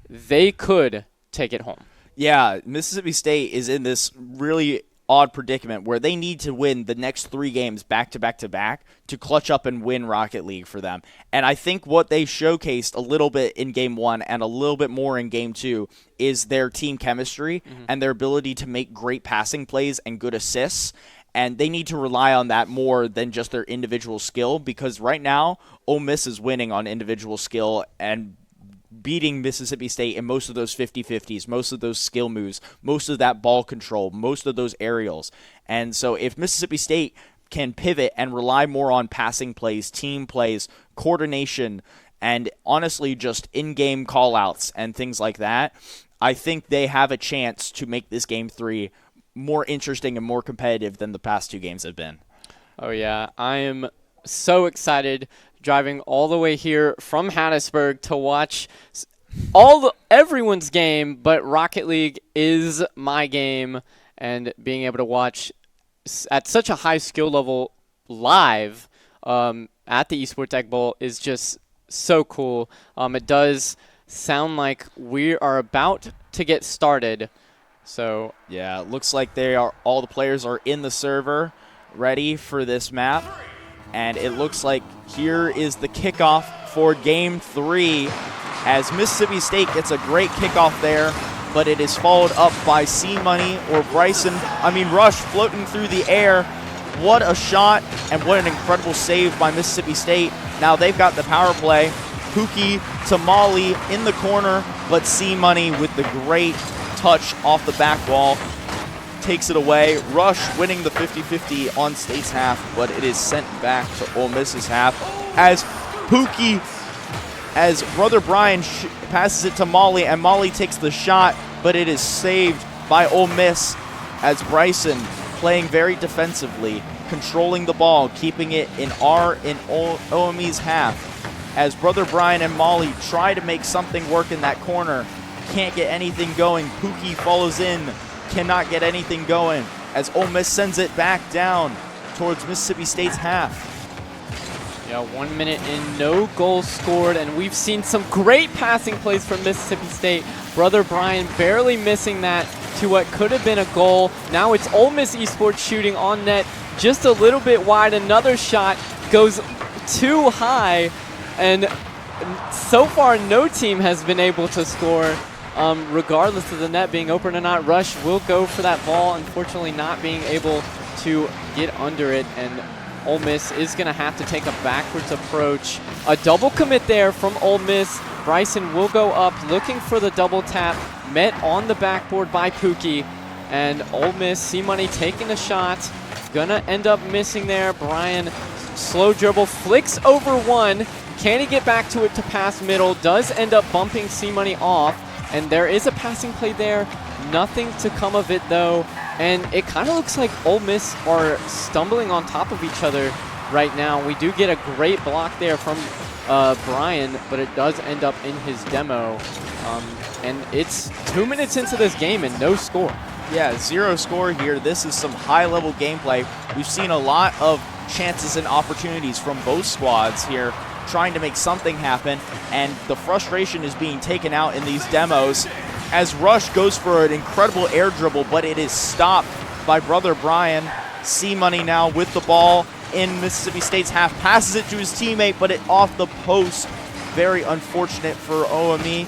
they could take it home. Yeah, Mississippi State is in this really odd predicament where they need to win the next 3 games back to back to back to clutch up and win Rocket League for them. And I think what they showcased a little bit in game 1 and a little bit more in game 2 is their team chemistry and their ability to make great passing plays and good assists. And they need to rely on that more than just their individual skill, because right now Ole Miss is winning on individual skill and beating Mississippi State in most of those 50-50s, most of those skill moves, most of that ball control, most of those aerials. And so if Mississippi State can pivot and rely more on passing plays, team plays, coordination, and honestly just in-game call-outs and things like that, I think they have a chance to make this game 3 more interesting and more competitive than the past 2 games have been. Oh yeah, I am so excited, driving all the way here from Hattiesburg to watch everyone's game, but Rocket League is my game, and being able to watch at such a high skill level live at the Esports Egg Bowl is just so cool. It does sound like we are about to get started. So yeah, it looks like all the players are in the server ready for this map. And it looks like here is the kickoff for Game 3 as Mississippi State gets a great kickoff there but it is followed up by C-Money or Rush floating through the air. What a shot, and what an incredible save by Mississippi State. Now they've got the power play. Pookie to Molly in the corner, but C-Money with the great touch off the back wall takes it away. Rush winning the 50-50 on State's half, but it is sent back to Ole Miss's half as Pookie, as Brother Brian passes it to Molly, and Molly takes the shot, but it is saved by Ole Miss as Bryson playing very defensively, controlling the ball, keeping it in OME's half. As Brother Brian and Molly try to make something work in that corner, can't get anything going. Pookie follows in, cannot get anything going, as Ole Miss sends it back down towards Mississippi State's half. Yeah, 1 minute in, no goals scored, and we've seen some great passing plays from Mississippi State. Brother Brian barely missing that to what could have been a goal. Now it's Ole Miss Esports shooting on net, just a little bit wide. Another shot goes too high, and so far no team has been able to score, regardless of the net being open or not. Rush will go for that ball, unfortunately not being able to get under it, and Ole Miss is going to have to take a backwards approach. A double commit there from Ole Miss. Bryson will go up looking for the double tap, met on the backboard by Pookie, and Ole Miss, C-Money taking a shot, gonna end up missing there. Brian, slow dribble, flicks over one. Can he get back to it to pass middle? Does end up bumping C-Money off, and there is a passing play there. Nothing to come of it though, and it kind of looks like Ole Miss are stumbling on top of each other right now. We do get a great block there from Brian, but it does end up in his demo, and it's 2 minutes into this game and no score. Yeah, 0 score here. This is some high-level gameplay. We've seen a lot of chances and opportunities from both squads here trying to make something happen, and the frustration is being taken out in these demos as Rush goes for an incredible air dribble, but it is stopped by Brother Brian. C-Money now with the ball in Mississippi State's half, passes it to his teammate, but it off the post. Very unfortunate for OME.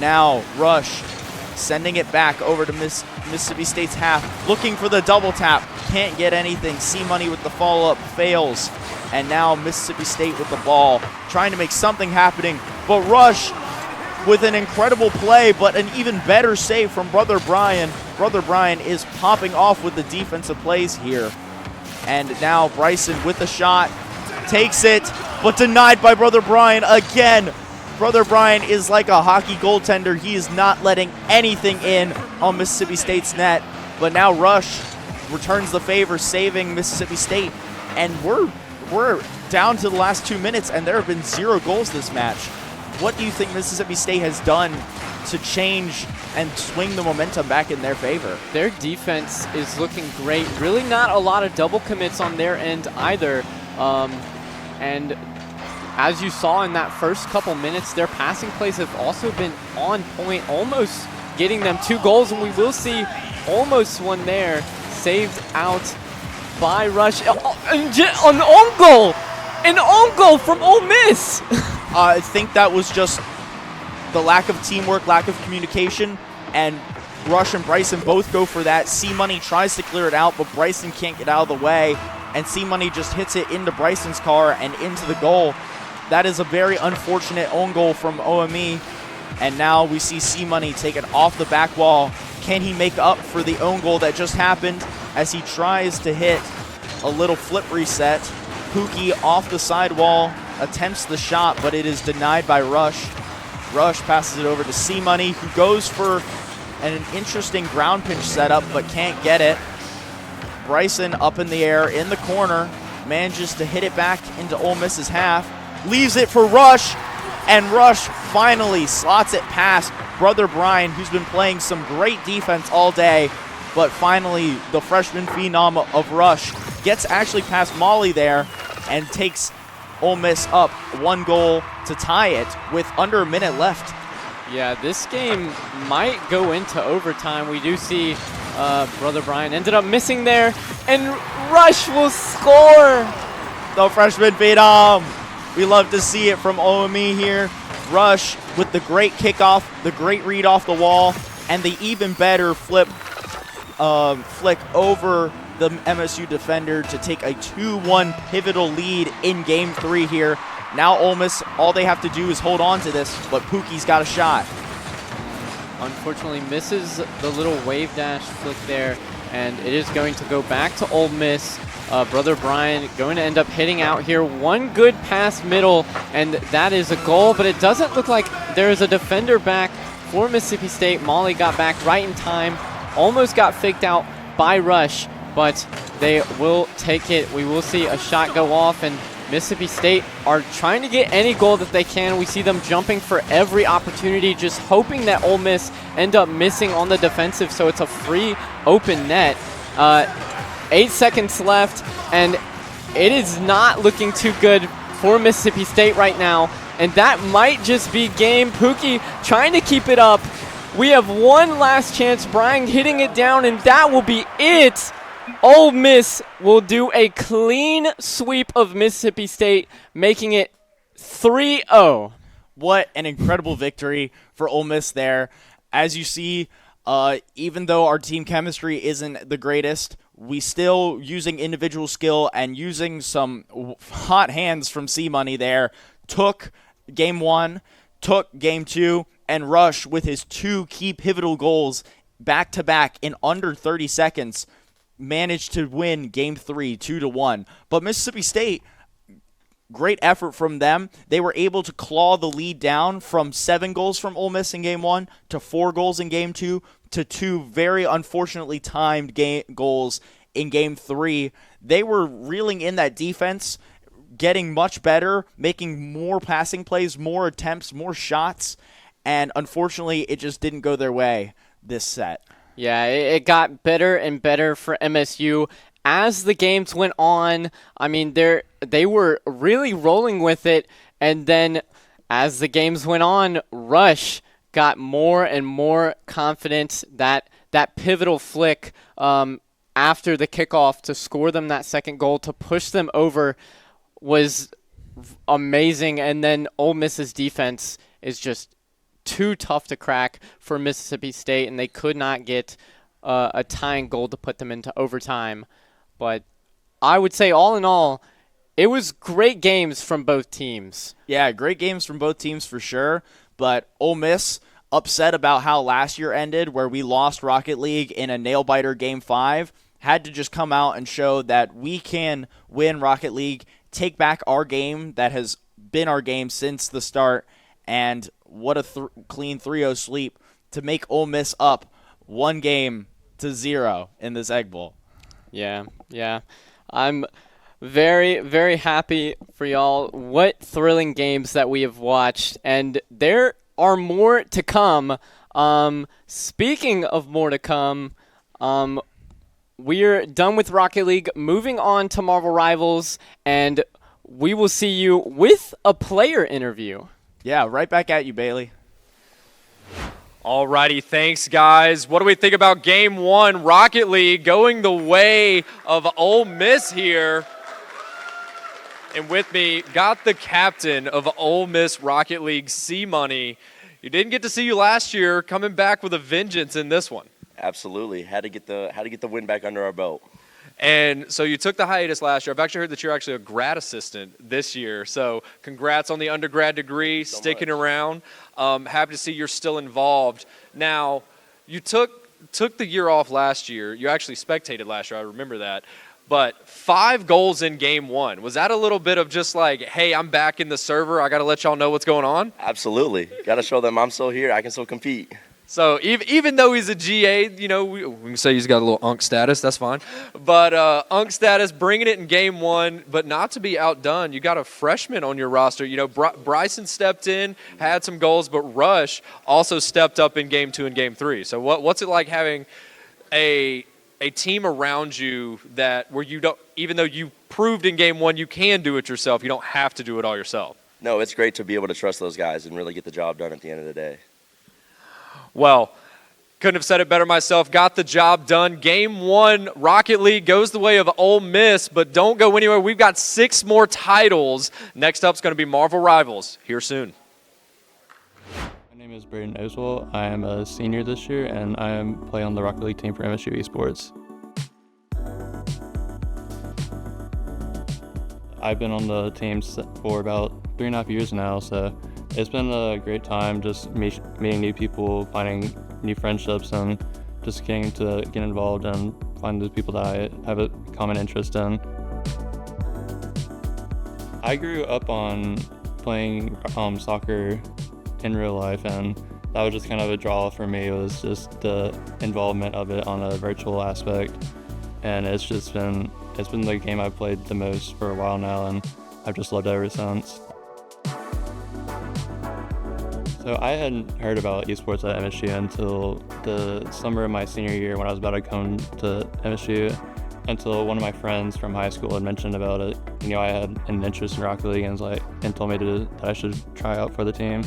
Now Rush sending it back over to Mississippi State's half, looking for the double tap, can't get anything. C-Money with the follow-up fails, and now Mississippi State with the ball, trying to make something happening, but Rush with an incredible play, but an even better save from Brother Brian. Brother Brian is popping off with the defensive plays here. And now Bryson with the shot, takes it, but denied by Brother Brian again. Brother Brian is like a hockey goaltender. He is not letting anything in on Mississippi State's net. But now Rush returns the favor, saving Mississippi State. And we're down to the last 2 minutes, and there have been 0 goals this match. What do you think Mississippi State has done to change and swing the momentum back in their favor? Their defense is looking great. Really not a lot of double commits on their end either. And as you saw in that first couple minutes, their passing plays have also been on point, almost getting them 2 goals, and we will see almost one there, saved out by Rush. An own goal! An own goal from Ole Miss! I think that was just the lack of teamwork, lack of communication, and Rush and Bryson both go for that. C-Money tries to clear it out, but Bryson can't get out of the way, and C-Money just hits it into Bryson's car and into the goal. That is a very unfortunate own goal from OME, and now we see C-Money take it off the back wall. Can he make up for the own goal that just happened as he tries to hit a little flip reset? Pookie off the sidewall, attempts the shot, but it is denied by Rush. Rush passes it over to C-Money, who goes for an interesting ground pinch setup, but can't get it. Bryson up in the air in the corner, manages to hit it back into Ole Miss's half, leaves it for Rush, and Rush finally slots it past Brother Brian, who's been playing some great defense all day, but finally the freshman phenom of Rush gets actually past Molly there and takes Ole Miss up 1 goal to tie it with under a minute left. Yeah, this game might go into overtime. We do see Brother Brian ended up missing there, and Rush will score. The freshman phenom. We love to see it from OME here. Rush with the great kickoff, the great read off the wall, and the even better flick over the MSU defender to take a 2-1 pivotal lead in Game 3 here. Now Ole Miss, all they have to do is hold on to this, but Pookie's got a shot. Unfortunately misses the little wave dash flick there, and it is going to go back to Ole Miss. Brother Brian going to end up hitting out here. One good pass middle, and that is a goal, but it doesn't look like there is a defender back for Mississippi State. Molly got back right in time, almost got faked out by Rush, but they will take it. We will see a shot go off, and Mississippi State are trying to get any goal that they can. We see them jumping for every opportunity, just hoping that Ole Miss end up missing on the defensive, so it's a free open net. 8 seconds left, and it is not looking too good for Mississippi State right now, and that might just be game. Pookie trying to keep it up. We have one last chance. Brian hitting it down, and that will be it. Ole Miss will do a clean sweep of Mississippi State, making it 3-0. What an incredible victory for Ole Miss there. As you see, even though our team chemistry isn't the greatest, we still, using individual skill and using some hot hands from C-Money there, took Game 1, took Game 2, and Rush with his 2 key pivotal goals back-to-back in under 30 seconds managed to win Game 3 2-1. But Mississippi State, great effort from them. They were able to claw the lead down from 7 goals from Ole Miss in Game 1 to 4 goals in Game 2 to 2 very unfortunately timed goals in Game 3. They were reeling in that defense, getting much better, making more passing plays, more attempts, more shots, and unfortunately it just didn't go their way this set. Yeah, it got better and better for MSU as the games went on. I mean, they were really rolling with it, and then as the games went on, Rush got more and more confident. That pivotal flick after the kickoff to score them that second goal, to push them over, was amazing. And then Ole Miss's defense is just too tough to crack for Mississippi State, and they could not get a tying goal to put them into overtime. But I would say, all in all, it was great games from both teams. Yeah, great games from both teams for sure. But Ole Miss upset about how last year ended, where we lost Rocket League in a nail-biter Game 5, had to just come out and show that we can win Rocket League, take back our game that has been our game since the start, and what a clean 3-0 sweep to make Ole Miss up 1-0 in this Egg Bowl. Yeah. I'm very, very happy for y'all. What thrilling games that we have watched, and there are more to come. Speaking of more to come, we're done with Rocket League, moving on to Marvel Rivals, and we will see you with a player interview. Yeah, right back at you, Bailey. Alrighty, thanks, guys. What do we think about Game 1, Rocket League, going the way of Ole Miss here? And with me, got the captain of Ole Miss Rocket League, C-Money. You didn't get to see you last year, coming back with a vengeance in this one. Absolutely, had to get the win back under our belt. And so you took the hiatus last year. I've actually heard that you're actually a grad assistant this year. So congrats on the undergrad degree, sticking around. Happy to see you're still involved. Now, you took the year off last year. You actually spectated last year. I remember that. But 5 goals in Game 1. Was that a little bit of just like, hey, I'm back in the server, I got to let y'all know what's going on? Absolutely. Got to show them I'm still here. I can still compete. So even though he's a GA, you know, we can say he's got a little UNC status. That's fine. But UNC status, bringing it in Game 1, but not to be outdone. You got a freshman on your roster. You know, Bryson stepped in, had some goals, but Rush also stepped up in Game 2 and Game 3. So what's it like having a team around you that where you don't, even though you proved in Game 1 you can do it yourself, you don't have to do it all yourself? No, it's great to be able to trust those guys and really get the job done at the end of the day. Well, couldn't have said it better myself. Got the job done. Game 1, Rocket League goes the way of Ole Miss, but don't go anywhere. We've got 6 more titles. Next up is going to be Marvel Rivals here soon. My name is Braden Oswald. I am a senior this year, and I am playing on the Rocket League team for MSU Esports. I've been on the team for about 3.5 years now, so it's been a great time just meeting new people, finding new friendships, and just getting to get involved and find the people that I have a common interest in. I grew up on playing soccer in real life, and that was just kind of a draw for me. It was just the involvement of it on a virtual aspect, and it's been the game I've played the most for a while now, and I've just loved it ever since. So I hadn't heard about esports at MSU until the summer of my senior year when I was about to come to MSU, until one of my friends from high school had mentioned about it. You know, I had an interest in Rocket League and told me that I should try out for the team.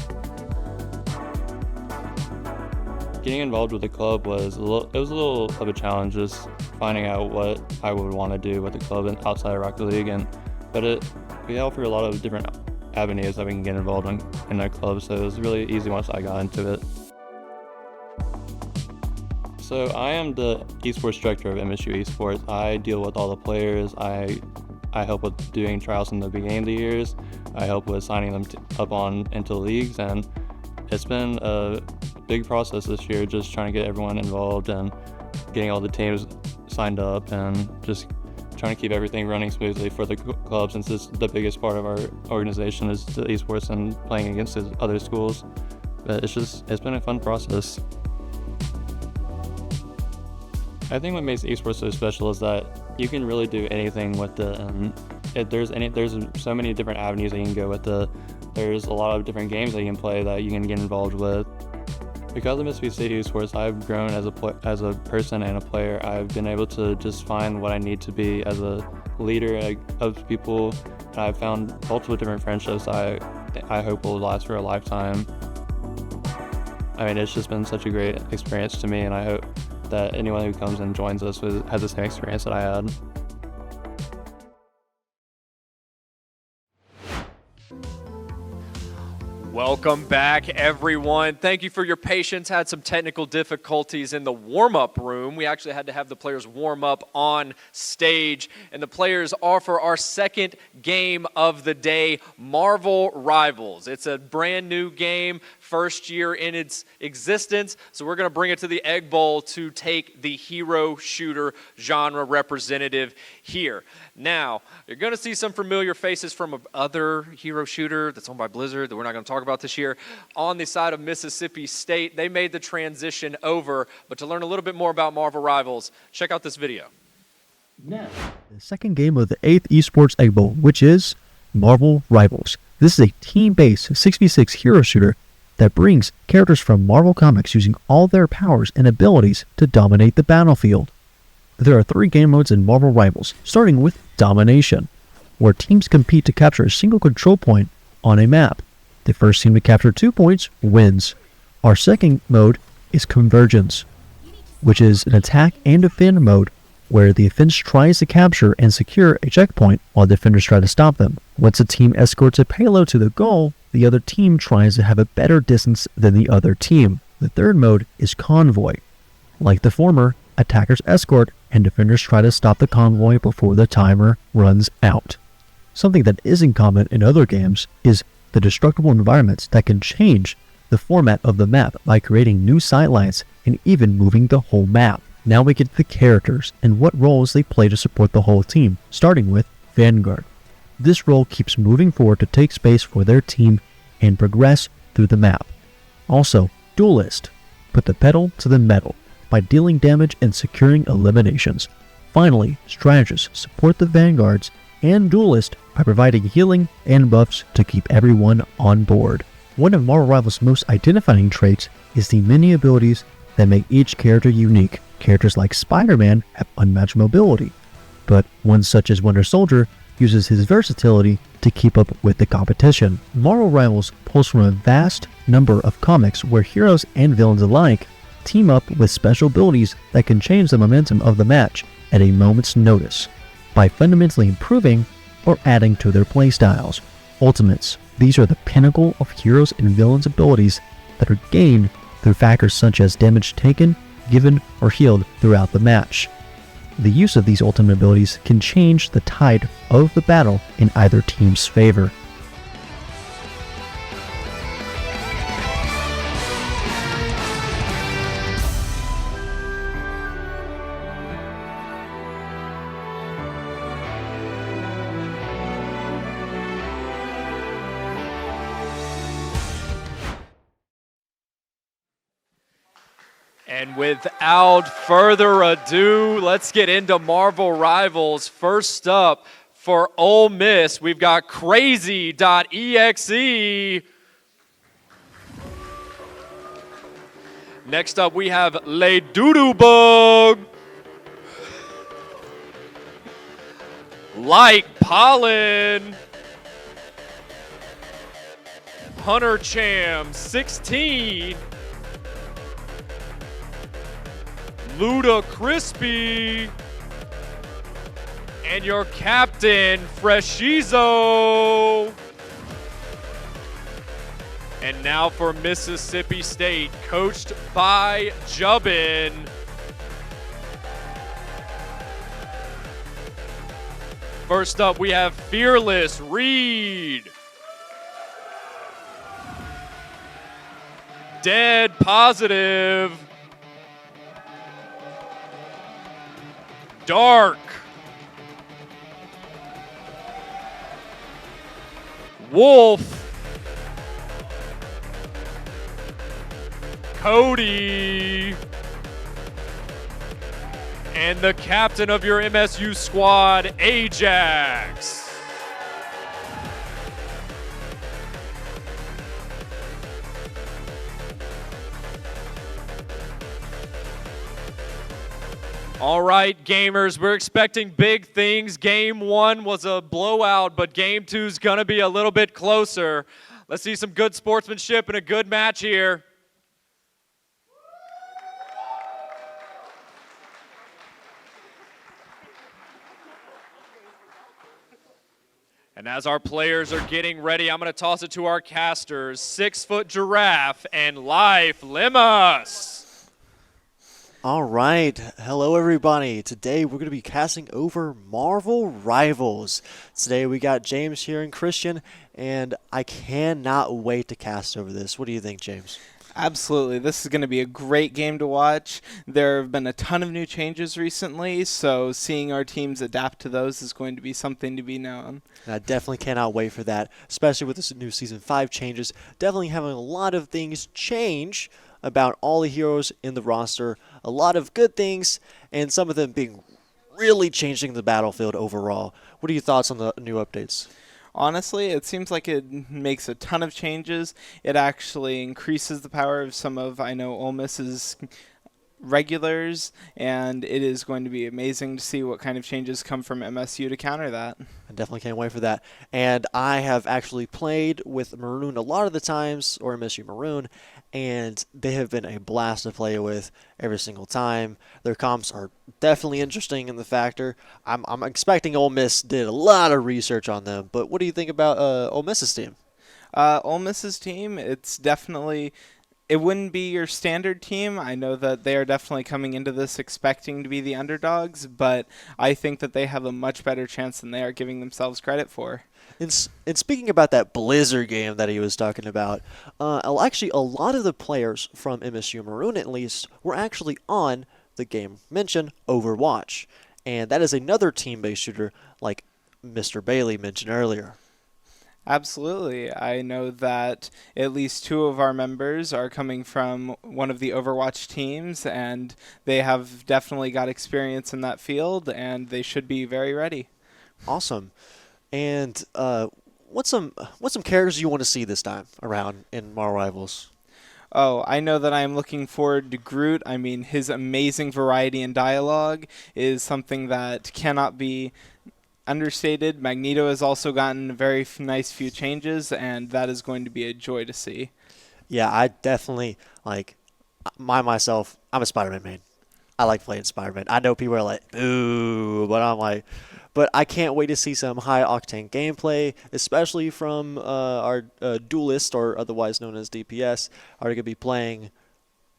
Getting involved with the club was a little of a challenge, just finding out what I would want to do with the club and outside of Rocket League, but we offer a lot of different avenues that we can get involved in our club, so it was really easy once I got into it. So I am the esports director of MSU Esports. I deal with all the players. I help with doing tryouts in the beginning of the years. I help with signing them up into leagues, and it's been a big process this year, just trying to get everyone involved and getting all the teams signed up and just trying to keep everything running smoothly for the club, since it's the biggest part of our organization is the esports and playing against the other schools. But it's been a fun process. I think what makes esports so special is that you can really do anything with it, and there's so many different avenues that you can go with it. There's a lot of different games that you can play that you can get involved with. Because of MSU Esports, I've grown as a person and a player. I've been able to just find what I need to be as a leader of people. And I've found multiple different friendships I hope will last for a lifetime. I mean, it's just been such a great experience to me, and I hope that anyone who comes and joins us has the same experience that I had. Welcome back, everyone. Thank you for your patience. Had some technical difficulties in the warm-up room. We actually had to have the players warm up on stage. And the players are for our second game of the day, Marvel Rivals. It's a brand new game, first year in its existence. So we're going to bring it to the Egg Bowl to take the hero shooter genre representative here. Now, you're going to see some familiar faces from other hero shooter that's owned by Blizzard that we're not going to talk about this year. On the side of Mississippi State, they made the transition over. But to learn a little bit more about Marvel Rivals, check out this video. Now, the second game of the 8th Esports Egg Bowl, which is Marvel Rivals. This is a team-based 6v6 hero shooter that brings characters from Marvel Comics using all their powers and abilities to dominate the battlefield. There are 3 game modes in Marvel Rivals, starting with Domination, where teams compete to capture a single control point on a map. The first team to capture 2 points wins. Our second mode is Convergence, which is an attack and defend mode, where the offense tries to capture and secure a checkpoint while defenders try to stop them. Once a team escorts a payload to the goal, the other team tries to have a better distance than the other team. The third mode is Convoy. Like the former, attackers escort and defenders try to stop the convoy before the timer runs out. Something that isn't common in other games is the destructible environments that can change the format of the map by creating new sightlines and even moving the whole map. Now we get to the characters and what roles they play to support the whole team, starting with Vanguard. This role keeps moving forward to take space for their team and progress through the map. Also, Duelist. Put the pedal to the metal by dealing damage and securing eliminations. Finally, Strategists support the Vanguards and Duelist by providing healing and buffs to keep everyone on board. One of Marvel Rivals' most identifying traits is the many abilities that make each character unique. Characters like Spider-Man have unmatched mobility, but one such as Winter Soldier uses his versatility to keep up with the competition. Marvel Rivals pulls from a vast number of comics where heroes and villains alike team up with special abilities that can change the momentum of the match at a moment's notice by fundamentally improving or adding to their playstyles. Ultimates. These are the pinnacle of heroes and villains' abilities that are gained through factors such as damage taken, given, or healed throughout the match. The use of these ultimate abilities can change the tide of the battle in either team's favor. And without further ado, let's get into Marvel Rivals. First up for Ole Miss, we've got Crazy.exe. Next up, we have Le Doodoo Bug. Like Pollen. Hunter Cham 16. Luda Crispy, and your captain, Freshizo. And now for Mississippi State, coached by Jubbin. First up, we have Fearless Reed. Dead Positive. Dark. Wolf. Cody. And the captain of your MSU squad, Ajax. All right, gamers, we're expecting big things. Game 1 was a blowout, but Game 2 is going to be a little bit closer. Let's see some good sportsmanship and a good match here. And as our players are getting ready, I'm going to toss it to our casters, 6-foot Giraffe and Life Limas. All right, hello everybody. Today we're going to be casting over Marvel Rivals. Today we got James here and Christian, and I cannot wait to cast over this. What do you think, James? Absolutely. This is going to be a great game to watch. There have been a ton of new changes recently, so seeing our teams adapt to those is going to be something to be known. I definitely cannot wait for that, especially with this new Season 5 changes. Definitely having a lot of things change about all the heroes in the roster. A lot of good things, and some of them being really changing the battlefield overall. What are your thoughts on the new updates? Honestly, it seems like it makes a ton of changes. It actually increases the power of some of, I know, Ole Miss's regulars, and it is going to be amazing to see what kind of changes come from MSU to counter that. I definitely can't wait for that. And I have actually played with Maroon a lot of the times, or MSU Maroon, and they have been a blast to play with every single time. Their comps are definitely interesting in the factor. I'm expecting Ole Miss did a lot of research on them, but what do you think about Ole Miss's team? Ole Miss's team, it's definitely... It wouldn't be your standard team. I know that they are definitely coming into this expecting to be the underdogs, but I think that they have a much better chance than they are giving themselves credit for. And speaking about that Blizzard game that he was talking about, actually a lot of the players from MSU Maroon, at least, were actually on the game mentioned, Overwatch. And that is another team-based shooter like Mr. Bailey mentioned earlier. Absolutely. I know that at least 2 of our members are coming from one of the Overwatch teams, and they have definitely got experience in that field, and they should be very ready. Awesome. And what's some characters you want to see this time around in Marvel Rivals? Oh, I know that I am looking forward to Groot. I mean, his amazing variety in dialogue is something that cannot be understated. Magneto has also gotten a very nice few changes, and that is going to be a joy to see. Yeah, I definitely, myself, I'm a Spider-Man main. I like playing Spider-Man. I know people are like, ooh, but I'm like, But I can't wait to see some high-octane gameplay, especially from our duelist, or otherwise known as DPS, are going to be playing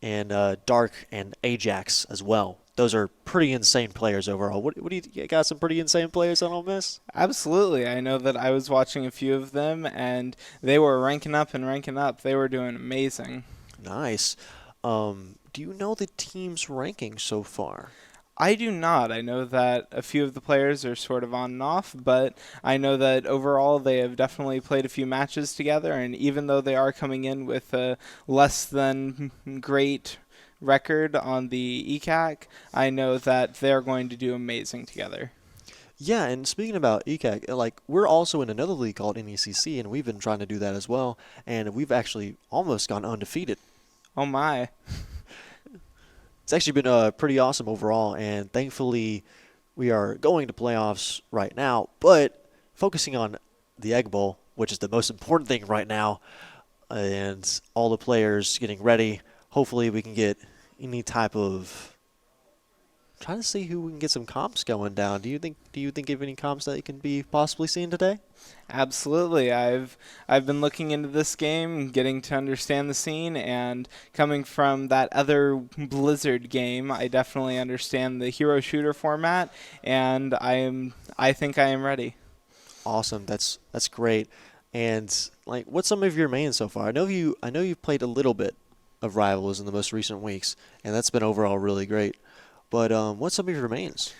in Dark and Ajax as well. Those are pretty insane players overall. What do you got? Some pretty insane players on Ole Miss? Absolutely. I know that I was watching a few of them, and they were ranking up and ranking up. They were doing amazing. Nice. Do you know the team's ranking so far? I do not. I know that a few of the players are sort of on and off, but I know that overall they have definitely played a few matches together, and even though they are coming in with a less than great record on the ECAC, I know that they're going to do amazing together. Yeah, and speaking about ECAC, like, we're also in another league called NECC, and we've been trying to do that as well, and we've actually almost gone undefeated. Oh my. It's actually been pretty awesome overall, and thankfully we are going to playoffs right now, but focusing on the Egg Bowl, which is the most important thing right now, and all the players getting ready. Hopefully we can get any type of... trying to see who we can get some comps going down. Do you think of any comps that you can be possibly seeing today? Absolutely. I've been looking into this game, getting to understand the scene, and coming from that other Blizzard game, I definitely understand the hero shooter format, and I think I am ready. Awesome. That's great. And like, what's some of your mains so far? I know you've played a little bit of Rivals in the most recent weeks, and that's been overall really great. But what's some of your mains?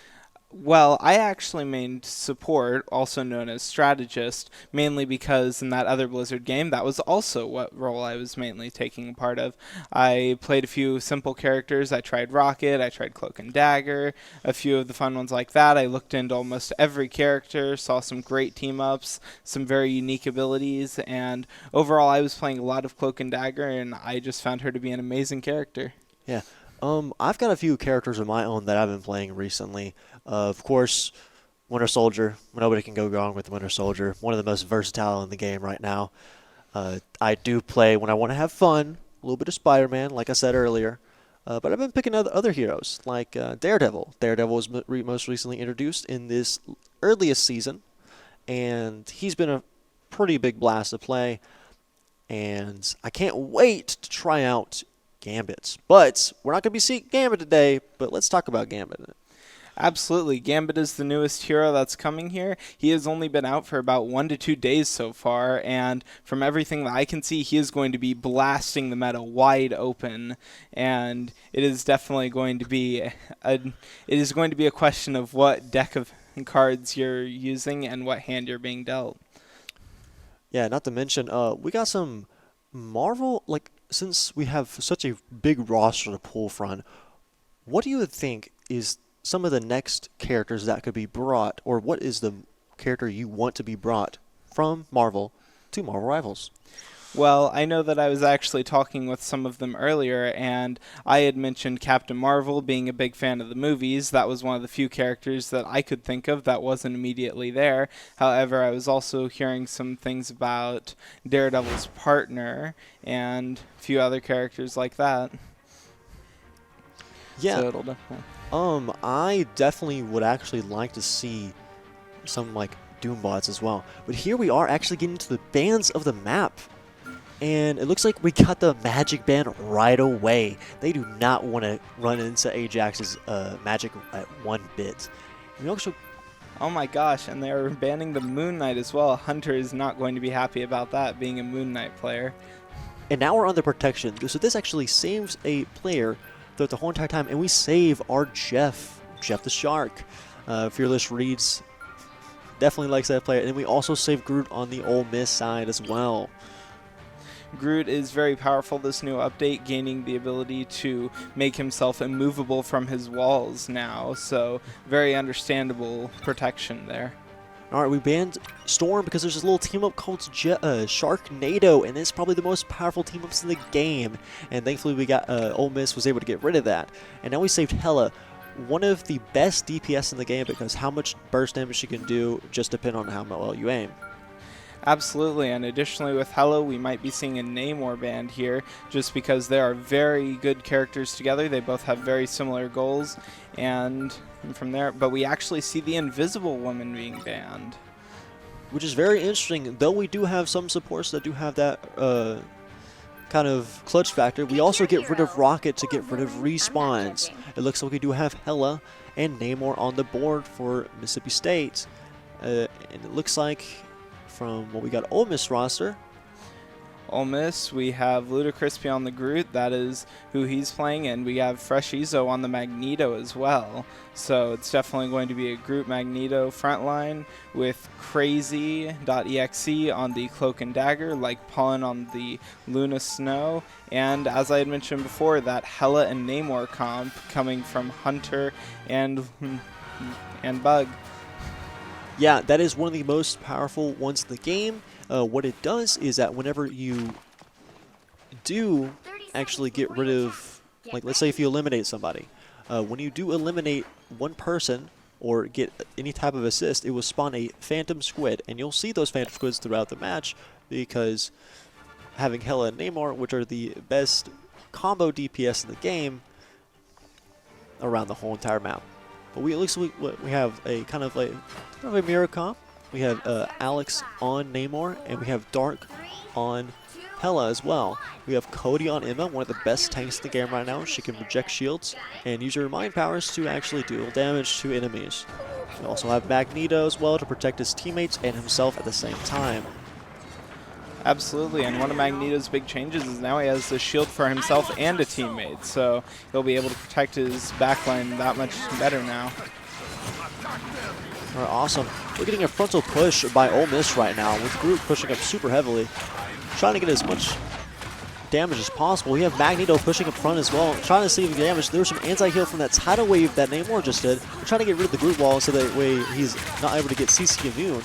Well, I actually mained support, also known as strategist, mainly because in that other Blizzard game, that was also what role I was mainly taking part of. I played a few simple characters. I tried Rocket, I tried Cloak and Dagger, a few of the fun ones like that. I looked into almost every character, saw some great team-ups, some very unique abilities, and overall I was playing a lot of Cloak and Dagger, and I just found her to be an amazing character. Yeah. I've got a few characters of my own that I've been playing recently. Of course, Winter Soldier. Nobody can go wrong with Winter Soldier. One of the most versatile in the game right now. I do play when I want to have fun. A little bit of Spider-Man, like I said earlier. But I've been picking other heroes, like Daredevil. Daredevil was most recently introduced in this earliest season. And he's been a pretty big blast to play. And I can't wait to try out Gambit. But we're not going to be seeing Gambit today, but let's talk about Gambit. Absolutely. Gambit is the newest hero that's coming here. He has only been out for about 1 to 2 days so far, and from everything that I can see, he is going to be blasting the meta wide open, and it is definitely going to be a question of what deck of cards you're using and what hand you're being dealt. Yeah, not to mention, we got some Marvel, like, since we have such a big roster to pull from, what do you think is some of the next characters that could be brought, or what is the character you want to be brought from Marvel to Marvel Rivals? Well, I know that I was actually talking with some of them earlier, and I had mentioned Captain Marvel being a big fan of the movies. That was one of the few characters that I could think of that wasn't immediately there. However, I was also hearing some things about Daredevil's partner and a few other characters like that. Yeah. So it'll definitely... I definitely would actually like to see some, like, Doombots as well. But here we are actually getting to the bands of the map. And it looks like we got the magic band right away. They do not want to run into Ajax's magic at one bit. We also... Oh my gosh, and they're banning the Moon Knight as well. Hunter is not going to be happy about that, being a Moon Knight player. And now we're under protection. So this actually saves a player throughout the whole entire time. And we save our Jeff the Shark. Fearless Reeds definitely likes that player. And we also save Groot on the Ole Miss side as well. Groot is very powerful this new update, gaining the ability to make himself immovable from his walls now, so very understandable protection there. Alright, we banned Storm because there's this little team-up called Sharknado, and it's probably the most powerful team-ups in the game, and thankfully we got Ole Miss was able to get rid of that. And now we saved Hela, one of the best DPS in the game, because how much burst damage she can do just depends on how well you aim. Absolutely, and additionally with Hello, we might be seeing a Namor band here, just because they are very good characters together. They both have very similar goals, and from there, but we actually see the Invisible Woman being banned. Which is very interesting, though we do have some supports that do have that kind of clutch factor. We also get rid of Rocket to get rid of respawns. It looks like we do have Hella and Namor on the board for Mississippi State. And it looks like from what we got Ole Miss roster, Ole Miss, we have Ludacris on the Groot, that is who he's playing, and we have Fresh Izo on the Magneto as well. So it's definitely going to be a Groot Magneto frontline with Crazy.exe on the Cloak and Dagger, like Pulliam on the Luna Snow, and as I had mentioned before, that Hella and Namor comp coming from Hunter and Bug. Yeah, that is one of the most powerful ones in the game. What it does is that whenever you do actually get rid of, like let's say if you eliminate somebody, when you do eliminate one person or get any type of assist, it will spawn a Phantom Squid, and you'll see those Phantom Squids throughout the match because having Hella and Namor, which are the best combo DPS in the game, around the whole entire map. But we at least we have a kind of a mirror comp. We have Alex on Namor, and we have Dark on Hella as well. We have Cody on Emma, one of the best tanks in the game right now. She can project shields and use her mind powers to actually deal damage to enemies. We also have Magneto as well to protect his teammates and himself at the same time. Absolutely, and one of Magneto's big changes is now he has a shield for himself and a teammate, so he'll be able to protect his backline that much better now. All right, awesome. We're getting a frontal push by Ole Miss right now, with Groot pushing up super heavily, trying to get as much damage as possible. We have Magneto pushing up front as well, trying to save the damage. There's some anti-heal from that tidal wave that Namor just did. We're trying to get rid of the Groot wall so that way he's not able to get CC immune.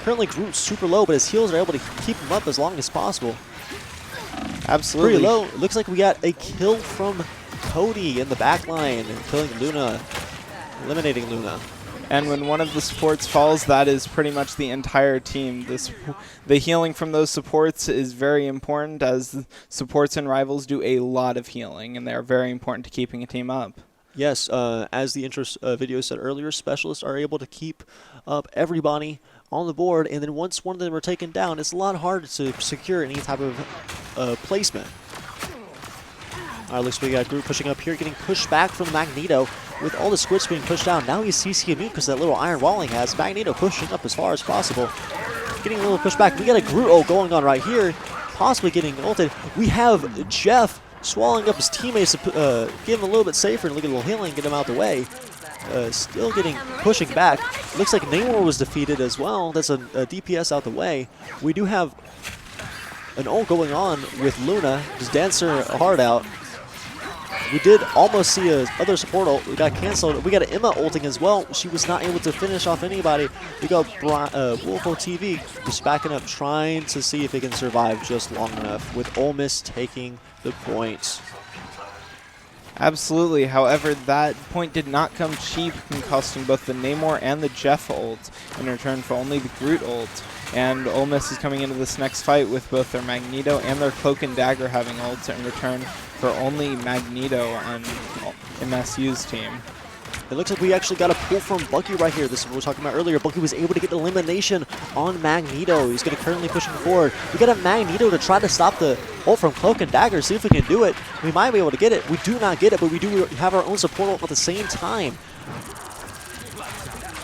Currently Groot's super low, but his heals are able to keep him up as long as possible. Absolutely. Pretty low. It looks like we got a kill from Cody in the back line, killing Luna, eliminating Luna. And when one of the supports falls, that is pretty much the entire team. The healing from those supports is very important, as supports and rivals do a lot of healing, and they're very important to keeping a team up. Yes, as the intro video said earlier, specialists are able to keep up everybody on the board, and then once one of them are taken down, it's a lot harder to secure any type of placement. All right, looks like we got Groot pushing up here, getting pushed back from Magneto with all the squids being pushed down. Now he's CC immune because that little iron wall he has. Magneto pushing up as far as possible, getting a little pushback. We got a Groot ult going on right here, possibly getting ulted. We have Jeff swallowing up his teammates to get him a little bit safer and look at a little healing, get him out the way. Still pushing back. Looks like Namor was defeated as well. That's a DPS out the way. We do have an ult going on with Luna, just dancing her heart out. We did almost see a other support ult. We got canceled. We got an Emma ulting as well. She was not able to finish off anybody. We got Wolfo TV just backing up, trying to see if he can survive just long enough, with Ole Miss taking the points. Absolutely. However, that point did not come cheap in costing both the Namor and the Jeff ult in return for only the Groot ult. And Ole Miss is coming into this next fight with both their Magneto and their Cloak and Dagger having ults in return for only Magneto on MSU's team. It looks like we actually got a pull from Bucky right here. This is what we were talking about earlier. Bucky was able to get elimination on Magneto. He's going to currently pushing forward. We got a Magneto to try to stop the ult from Cloak and Dagger, see if we can do it. We might be able to get it. We do not get it, but we do have our own support ult at the same time.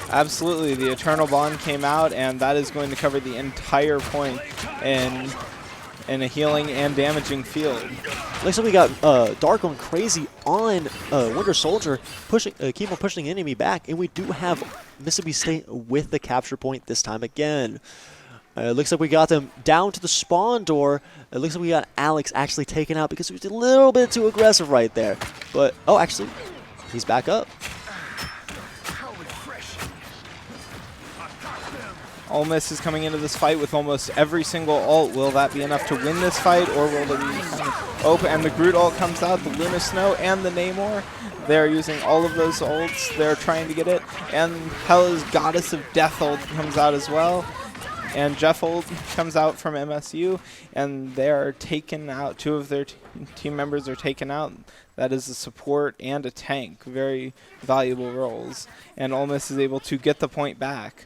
Absolutely. The Eternal Bond came out, and that is going to cover the entire point in a healing and damaging field. Looks like we got Dark on Crazy on Winter Soldier, keep on pushing the enemy back, and we do have Mississippi State with the capture point this time again. It looks like we got them down to the spawn door. It looks like we got Alex actually taken out because he was a little bit too aggressive right there. But, oh, actually, he's back up. Ole Miss is coming into this fight with almost every single ult. Will that be enough to win this fight, or will they be open? And the Groot ult comes out, the Luna Snow and the Namor. They're using all of those ults. They're trying to get it. And Hella's Goddess of Death ult comes out as well. And Jeff Old comes out from MSU, and they are taken out. Two of their team members are taken out. That is a support and a tank. Very valuable roles. And Ole Miss is able to get the point back.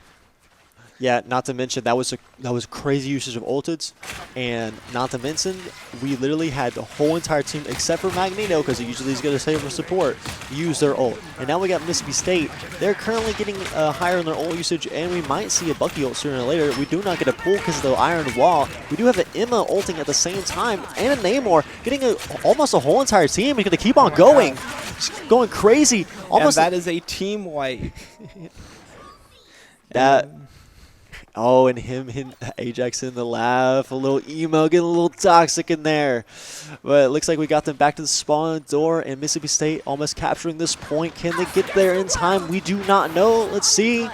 Yeah, not to mention that was crazy usage of ultids, and not to mention we literally had the whole entire team except for Magneto, because he usually is going to stay for support, use their ult. And now we got Mississippi State. They're currently getting higher in their ult usage, and we might see a Bucky ult sooner or later. We do not get a pull because of the Iron Wall. We do have an Emma ulting at the same time, and a Namor getting almost a whole entire team. We're going to keep on going, going crazy. Almost. And that is a team wipe. Oh, and him Ajax in the laugh, a little emo, getting a little toxic in there. But it looks like we got them back to the spawn door, and Mississippi State almost capturing this point. Can they get there in time? We do not know. Let's see.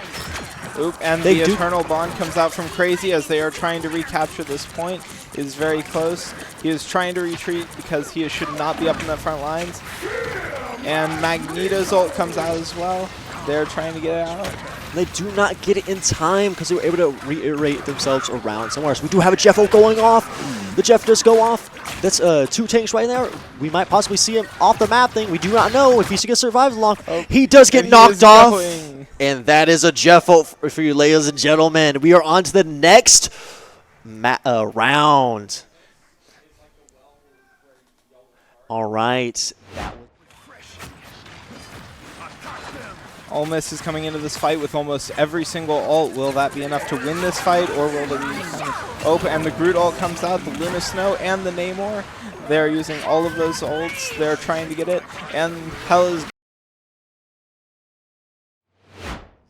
Oop, and the Eternal Bond comes out from Crazy as they are trying to recapture this point. It is very close. He is trying to retreat because he should not be up in the front lines. And Magneto's ult comes out as well. They're trying to get it out. They do not get it in time because they were able to reiterate themselves around somewhere. So we do have a Jeff ult going off. The Jeff does go off. That's 2 tanks right there. We might possibly see him off the map thing. We do not know if he survives long. Oh, he does get knocked off. And that is a Jeff ult for you, ladies and gentlemen. We are on to the next round. All right. Ole Miss is coming into this fight with almost every single ult. Will that be enough to win this fight, or will they be open? And the Groot ult comes out, the Luna Snow, and the Namor. They're using all of those ults. They're trying to get it. And Hell is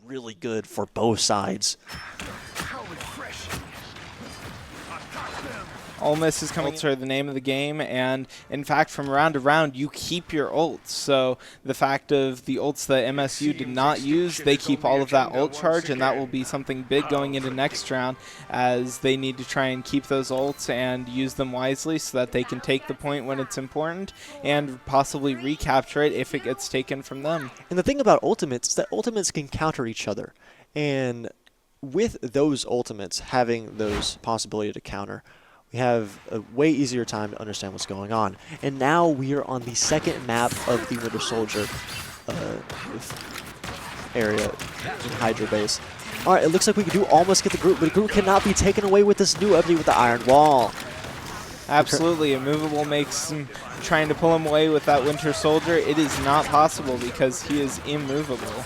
really good for both sides. Ole Miss is coming to the name of the game, and in fact, from round to round, you keep your ults. So the fact of the ults that MSU did not use, they keep all of that ult charge, and that will be something big going into next round, as they need to try and keep those ults and use them wisely so that they can take the point when it's important and possibly recapture it if it gets taken from them. And the thing about ultimates is that ultimates can counter each other, and with those ultimates having those possibility to counter, we have a way easier time to understand what's going on. And now we are on the second map of the Winter Soldier area in Hydra base. All right, it looks like we do almost get the group, but the group cannot be taken away with this new ability with the Iron Wall. Absolutely. Immovable makes him trying to pull him away with that Winter Soldier. It is not possible because he is immovable.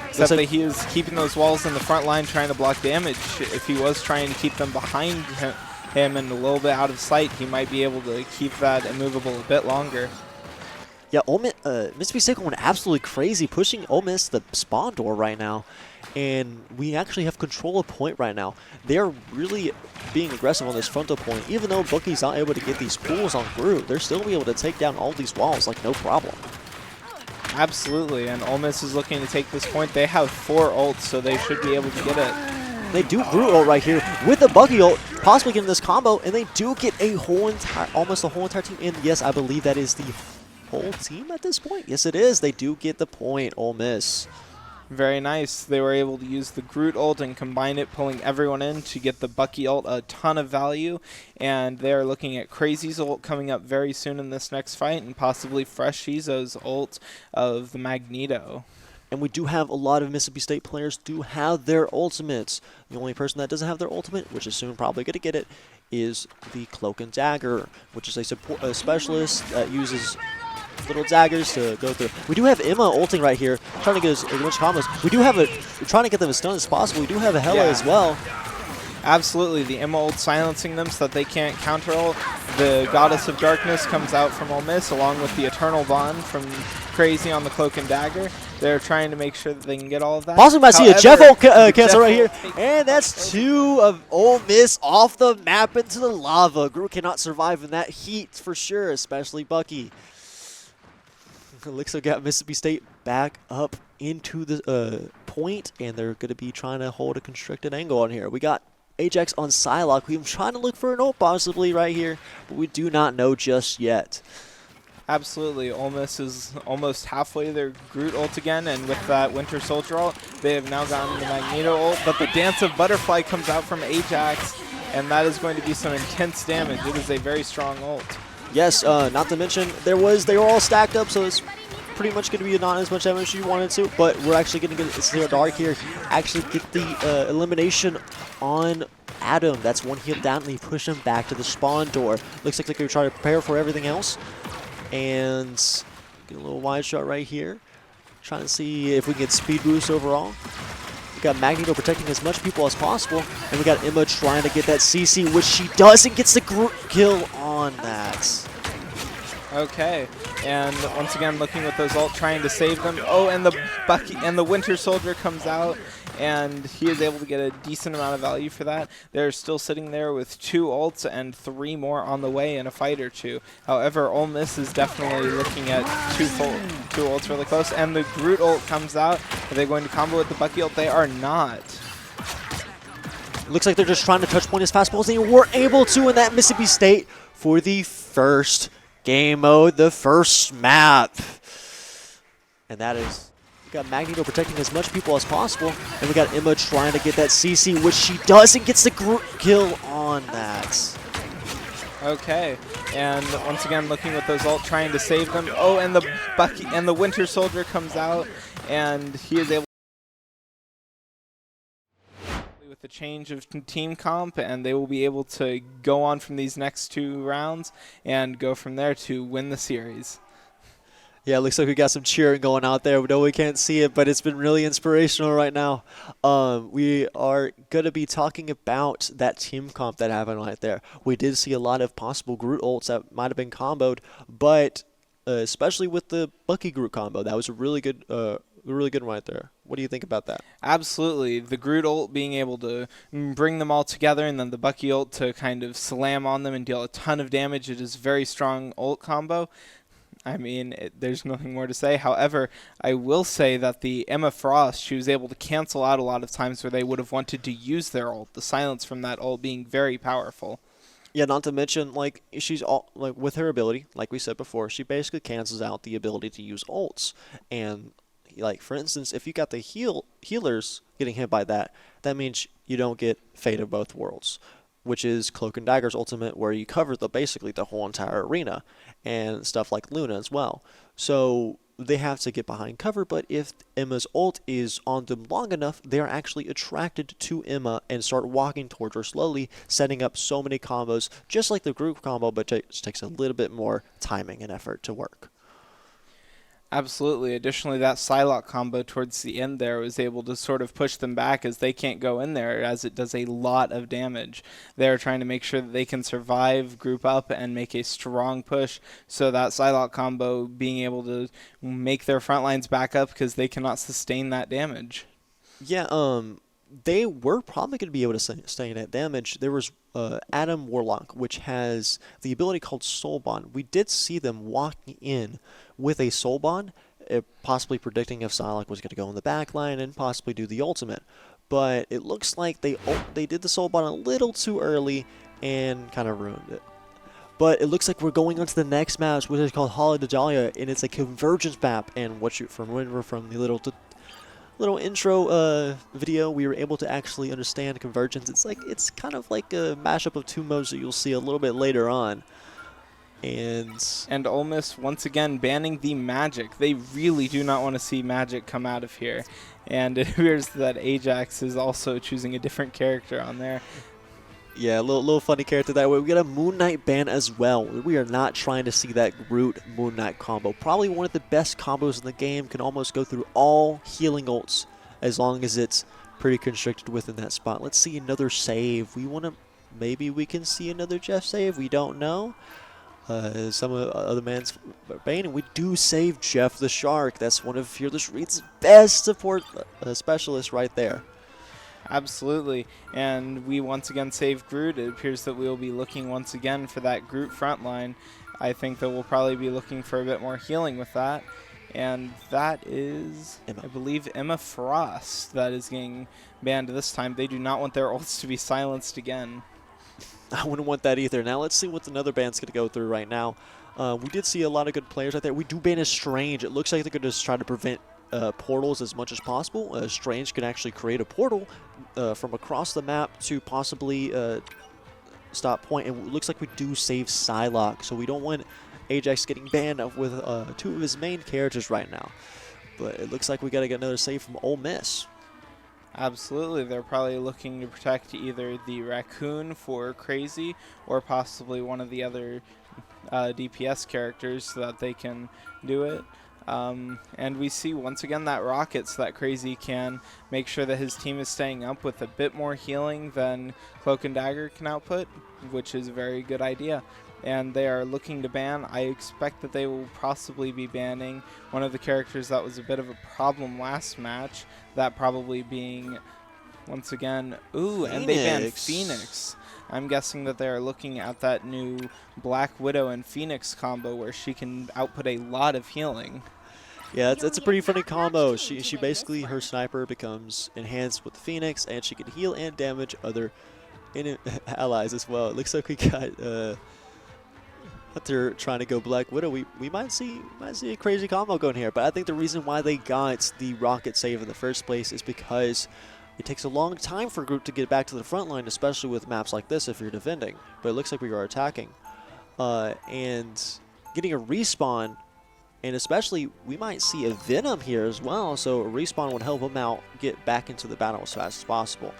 Except that he is keeping those walls in the front line trying to block damage. If he was trying to keep them behind him and a little bit out of sight, he might be able to keep that immovable a bit longer. Yeah, Mississippi State going absolutely crazy, pushing Ole Miss the spawn door right now. And we actually have control of point right now. They're really being aggressive on this frontal point. Even though Bucky's not able to get these pools on Groot, they're still able to take down all these walls like no problem. Absolutely, and Ole Miss is looking to take this point. They have 4 ults, so they should be able to get it. They do Groot ult right here with the Bucky ult, possibly getting this combo, and they do get almost the whole entire team. And yes, I believe that is the whole team at this point. Yes, it is. They do get the point, Ole Miss. Very nice. They were able to use the Groot ult and combine it, pulling everyone in to get the Bucky ult a ton of value. And they're looking at Crazy's ult coming up very soon in this next fight, and possibly Fresh Shizo's ult of the Magneto. And we do have a lot of Mississippi State players do have their ultimates. The only person that doesn't have their ultimate, which is soon probably going to get it, is the Cloak and Dagger, which is a specialist that uses little daggers to go through. We do have Emma ulting right here, trying to get as much combos. We do have we're trying to get them as stunned as possible. We do have a Hela as well. Absolutely, the Emma ult silencing them so that they can't counter ult. The Goddess of Darkness comes out from Ole Miss along with the Eternal Bond from Crazy on the Cloak and Dagger. They're trying to make sure that they can get all of that. Possibly might see a Jeff ult cancel right here. And that's 2 of Ole Miss off the map into the lava. Groot cannot survive in that heat for sure, especially Bucky. Looks like we got Mississippi State back up into the point, and they're going to be trying to hold a constricted angle on here. We got Ajax on Psylocke. We're trying to look for an ult possibly right here, but we do not know just yet. Absolutely. Ole Miss is almost halfway their Groot ult again, and with that Winter Soldier ult, they have now gotten the Magneto ult, but the Dance of Butterfly comes out from Ajax, and that is going to be some intense damage. It is a very strong ult. Yes, not to mention, they were all stacked up, so it's pretty much going to be not as much damage as you wanted to, but we're actually going to get Zero Dark here, actually get the elimination on Adam. That's one heal down, and he pushed him back to the spawn door. Looks like they're going to try to prepare for everything else. And get a little wide shot right here. Trying to see if we can get speed boost overall. We got Magneto protecting as much people as possible. And we got Emma trying to get that CC, which she does, and gets the kill on that. Okay, and once again looking with those ult, trying to save them. Oh, and the Winter Soldier comes out, and he is able to get a decent amount of value for that. They're still sitting there with 2 ults and 3 more on the way in a fight or 2. However, Ole Miss is definitely looking at 2 ults really close, and the Groot ult comes out. Are they going to combo with the Bucky ult? They are not. Looks like they're just trying to touch point as fast as they were able to in that Mississippi State for the first game mode, the first map. And that is, we got Magneto protecting as much people as possible, and we got Emma trying to get that CC, which she does, and gets the kill on that. Okay, and once again looking with those ult, trying to save them. Oh, and the Winter Soldier comes out, and he is able with the change of team comp, and they will be able to go on from these next 2 rounds and go from there to win the series. Yeah, it looks like we got some cheering going out there. We know we can't see it, but it's been really inspirational right now. We are going to be talking about that team comp that happened right there. We did see a lot of possible Groot ults that might have been comboed, but especially with the Bucky Groot combo, that was a really good one right there. What do you think about that? Absolutely. The Groot ult being able to bring them all together, and then the Bucky ult to kind of slam on them and deal a ton of damage. It is a very strong ult combo. I mean, there's nothing more to say. However, I will say that the Emma Frost, she was able to cancel out a lot of times where they would have wanted to use their ult. The silence from that ult being very powerful. Yeah, not to mention, like, she's all, like, with her ability, like we said before, she basically cancels out the ability to use ults. And like, for instance, if you got the healers getting hit by that, that means you don't get Fate of Both Worlds, which is Cloak and Dagger's ultimate, where you cover basically the whole entire arena, and stuff like Luna as well. So they have to get behind cover, but if Emma's ult is on them long enough, they are actually attracted to Emma and start walking towards her slowly, setting up so many combos, just like the group combo, but it just takes a little bit more timing and effort to work. Absolutely. Additionally, that Psylocke combo towards the end there was able to sort of push them back, as they can't go in there, as it does a lot of damage. They're trying to make sure that they can survive, group up, and make a strong push, so that Psylocke combo being able to make their front lines back up, because they cannot sustain that damage. Yeah, they were probably going to be able to sustain that damage. There was Adam Warlock, which has the ability called Soul Bond. We did see them walking in with a Soul Bond, possibly predicting if Psylocke was going to go in the back line and possibly do the ultimate. But it looks like they did the Soul Bond a little too early and kind of ruined it. But it looks like we're going on to the next match, which is called Hollow Dahlia, and it's a convergence map. And what you remember from the little intro video, we were able to actually understand convergence. It's kind of like a mashup of 2 modes that you'll see a little bit later on. And Ole Miss once again banning the magic. They really do not want to see magic come out of here. And it appears that Ajax is also choosing a different character on there. Yeah, a little funny character that way. We got a Moon Knight ban as well. We are not trying to see that Groot Moon Knight combo. Probably one of the best combos in the game. Can almost go through all healing ults as long as it's pretty constricted within that spot. Let's see another save. Maybe we can see another Jeff save. We don't know. Some of the other man's bane, and we do save Jeff the Shark. That's one of Fearless Reed's best support specialists right there. Absolutely, and we once again save Groot. It appears that we will be looking once again for that Groot front line. I think that we'll probably be looking for a bit more healing with that. And that is, Emma. I believe, Emma Frost that is getting banned this time. They do not want their ults to be silenced again. I wouldn't want that either. Now let's see what another band's going to go through right now. We did see a lot of good players right there. We do ban a Strange. It looks like they're going to just try to prevent portals as much as possible. Strange can actually create a portal from across the map to possibly stop point. And it looks like we do save Psylocke, so we don't want Ajax getting banned with 2 of his main characters right now. But it looks like we got to get another save from Ole Miss. Absolutely. They're probably looking to protect either the Raccoon for Crazy or possibly one of the other DPS characters so that they can do it. And we see once again that Rocket, so that Crazy can make sure that his team is staying up with a bit more healing than Cloak and Dagger can output, which is a very good idea. And they are looking to ban. I expect that they will possibly be banning one of the characters that was a bit of a problem last match, that probably being, once again, and they banned Phoenix. I'm guessing that they are looking at that new Black Widow and Phoenix combo where she can output a lot of healing. Yeah, it's a pretty funny combo. She basically, her sniper becomes enhanced with Phoenix, and she can heal and damage other allies as well. It looks like we got they're trying to go Black Widow. We might see a crazy combo going here, but I think the reason why they got the Rocket save in the first place is because it takes a long time for a group to get back to the front line, especially with maps like this if you're defending. But it looks like we are attacking. And getting a respawn, and especially we might see a Venom here as well, so a respawn would help them out get back into the battle as fast as possible.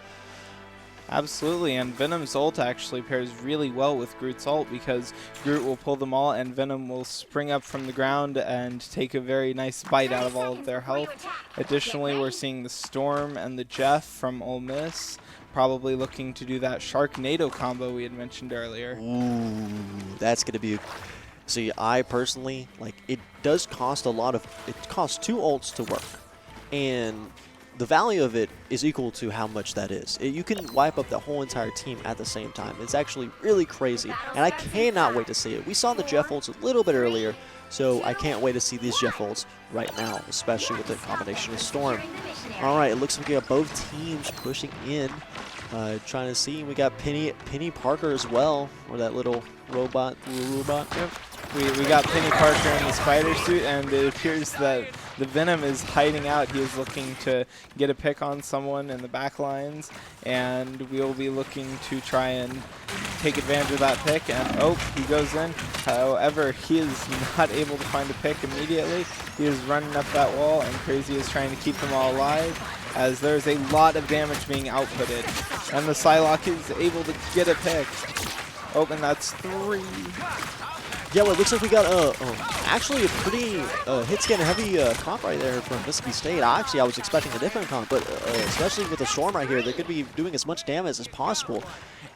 Absolutely, and Venom's ult actually pairs really well with Groot's ult because Groot will pull them all and Venom will spring up from the ground and take a very nice bite out of all of their health. Additionally, we're seeing the Storm and the Jeff from Ole Miss probably looking to do that Sharknado combo we had mentioned earlier. Ooh, that's going to be... See, I personally, it does cost a lot of... It costs 2 ults to work, and the value of it is equal to how much that is. You can wipe up the whole entire team at the same time. It's actually really crazy, and I cannot wait to see it. We saw the Jeff ults a little bit earlier, so I can't wait to see these Jeff ults right now, especially with the combination of Storm. All right, it looks like we got both teams pushing in, trying to see. We got Penny Parker as well, or that little robot. Yep. We got Penny Parker in the spider suit, and it appears that the Venom is hiding out. He is looking to get a pick on someone in the back lines, and we'll be looking to try and take advantage of that pick. And he goes in. However, he is not able to find a pick immediately. He is running up that wall, and Crazy is trying to keep them all alive, as there's a lot of damage being outputted. And the Psylocke is able to get a pick. And that's 3. Yeah, well, it looks like we got actually a pretty hit-scan heavy comp right there from Mississippi State. I was expecting a different comp, but especially with the Storm right here, they could be doing as much damage as possible.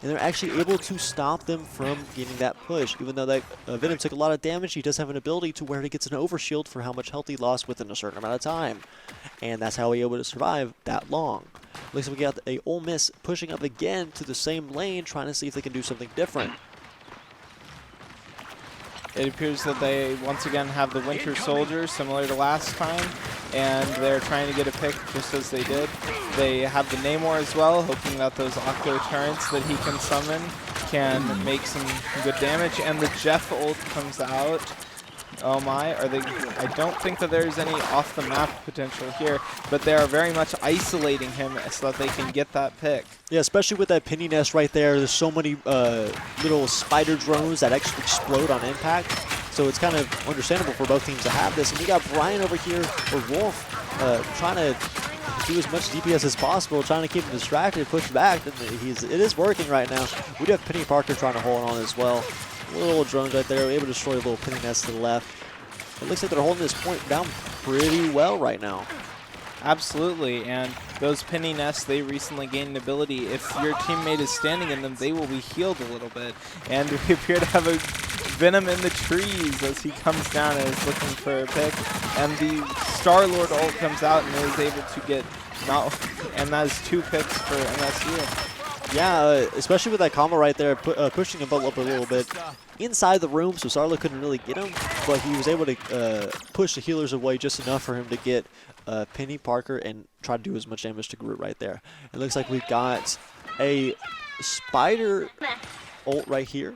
And they're actually able to stop them from getting that push. Even though that Venom took a lot of damage, he does have an ability to where he gets an overshield for how much health he lost within a certain amount of time. And that's how he was able to survive that long. Looks like we got a Ole Miss pushing up again to the same lane, trying to see if they can do something different. It appears that they once again have the Winter Soldier, similar to last time, and they're trying to get a pick just as they did. They have the Namor as well, hoping that those Octo turrets that he can summon can make some good damage, and the Jeff ult comes out. Oh my, I don't think that there's any off the map potential here, but they are very much isolating him so that they can get that pick. Yeah, especially with that Penny Nest right there. There's so many little spider drones that actually explode on impact, so it's kind of understandable for both teams to have this. And we got Brian over here, or Wolf, trying to do as much DPS as possible, trying to keep him distracted, push back, and it is working right now. We do have Penny Parker trying to hold on as well. Little drones right there, able to destroy a little Penny Nest to the left. It looks like they're holding this point down pretty well right now. Absolutely, and those Penny Nests, they recently gained an ability. If your teammate is standing in them, they will be healed a little bit. And we appear to have a Venom in the trees as he comes down and is looking for a pick. And the Star-Lord ult comes out and is able to get, and that is 2 picks for MSU. Yeah, especially with that combo right there, pushing him up a little bit inside the room, so Sarla couldn't really get him, but he was able to push the healers away just enough for him to get Penny Parker and try to do as much damage to Groot right there. It looks like we've got a spider ult right here.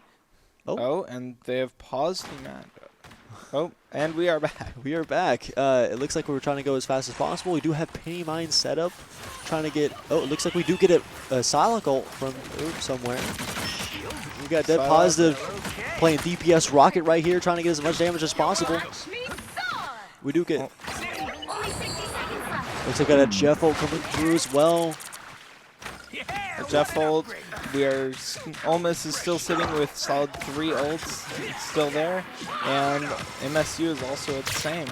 Oh, and they have paused the match. Oh, and we are back. We are back. It looks like we were trying to go as fast as possible. We do have Penny Mine set up. Trying to get... Oh, it looks like we do get a Silent ult from somewhere. We got Dead Positive playing DPS Rocket right here, trying to get as much damage as possible. We do get... Looks like we got a Jeff ult coming through as well. Jeff ult. Ole Miss is still sitting with solid 3 ults still there, and MSU is also at the same.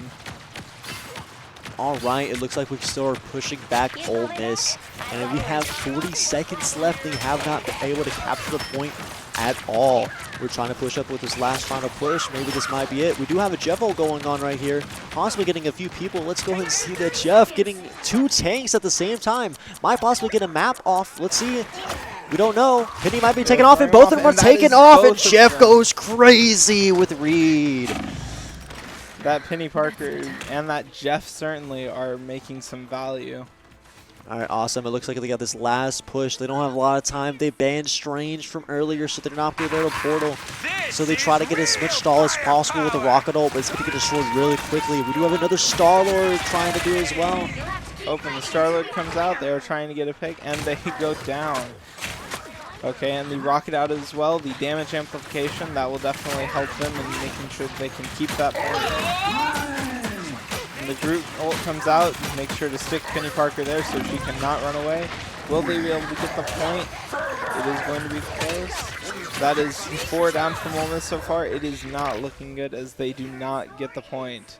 All right, it looks like we still are pushing back Ole Miss, and we have 40 seconds left. They have not been able to capture the point at all. We're trying to push up with this last final push. Maybe this might be it. We do have a Jeff ult going on right here, possibly getting a few people. Let's go ahead and see that Jeff getting 2 tanks at the same time. Might possibly get a map off. Let's see. We don't know. Penny might be taken off, and both of them are taken off, and Jeff goes crazy with Reed. That Penny Parker and that Jeff certainly are making some value. All right, awesome. It looks like they got this last push. They don't have a lot of time. They banned Strange from earlier, so they're not going to be able to portal. So they try to get as much stall as possible with the Rocket ult, but it's going to get destroyed really quickly. We do have another Star-Lord trying to do as well. Oh, and the Star-Lord comes out. They are trying to get a pick, and they go down. Okay, and the Rocket out as well. The damage amplification, that will definitely help them in making sure they can keep that point. And the Groot ult comes out. Make sure to stick Penny Parker there so she cannot run away. Will they be able to get the point? It is going to be close. That is 4 down from Ole Miss so far. It is not looking good as they do not get the point.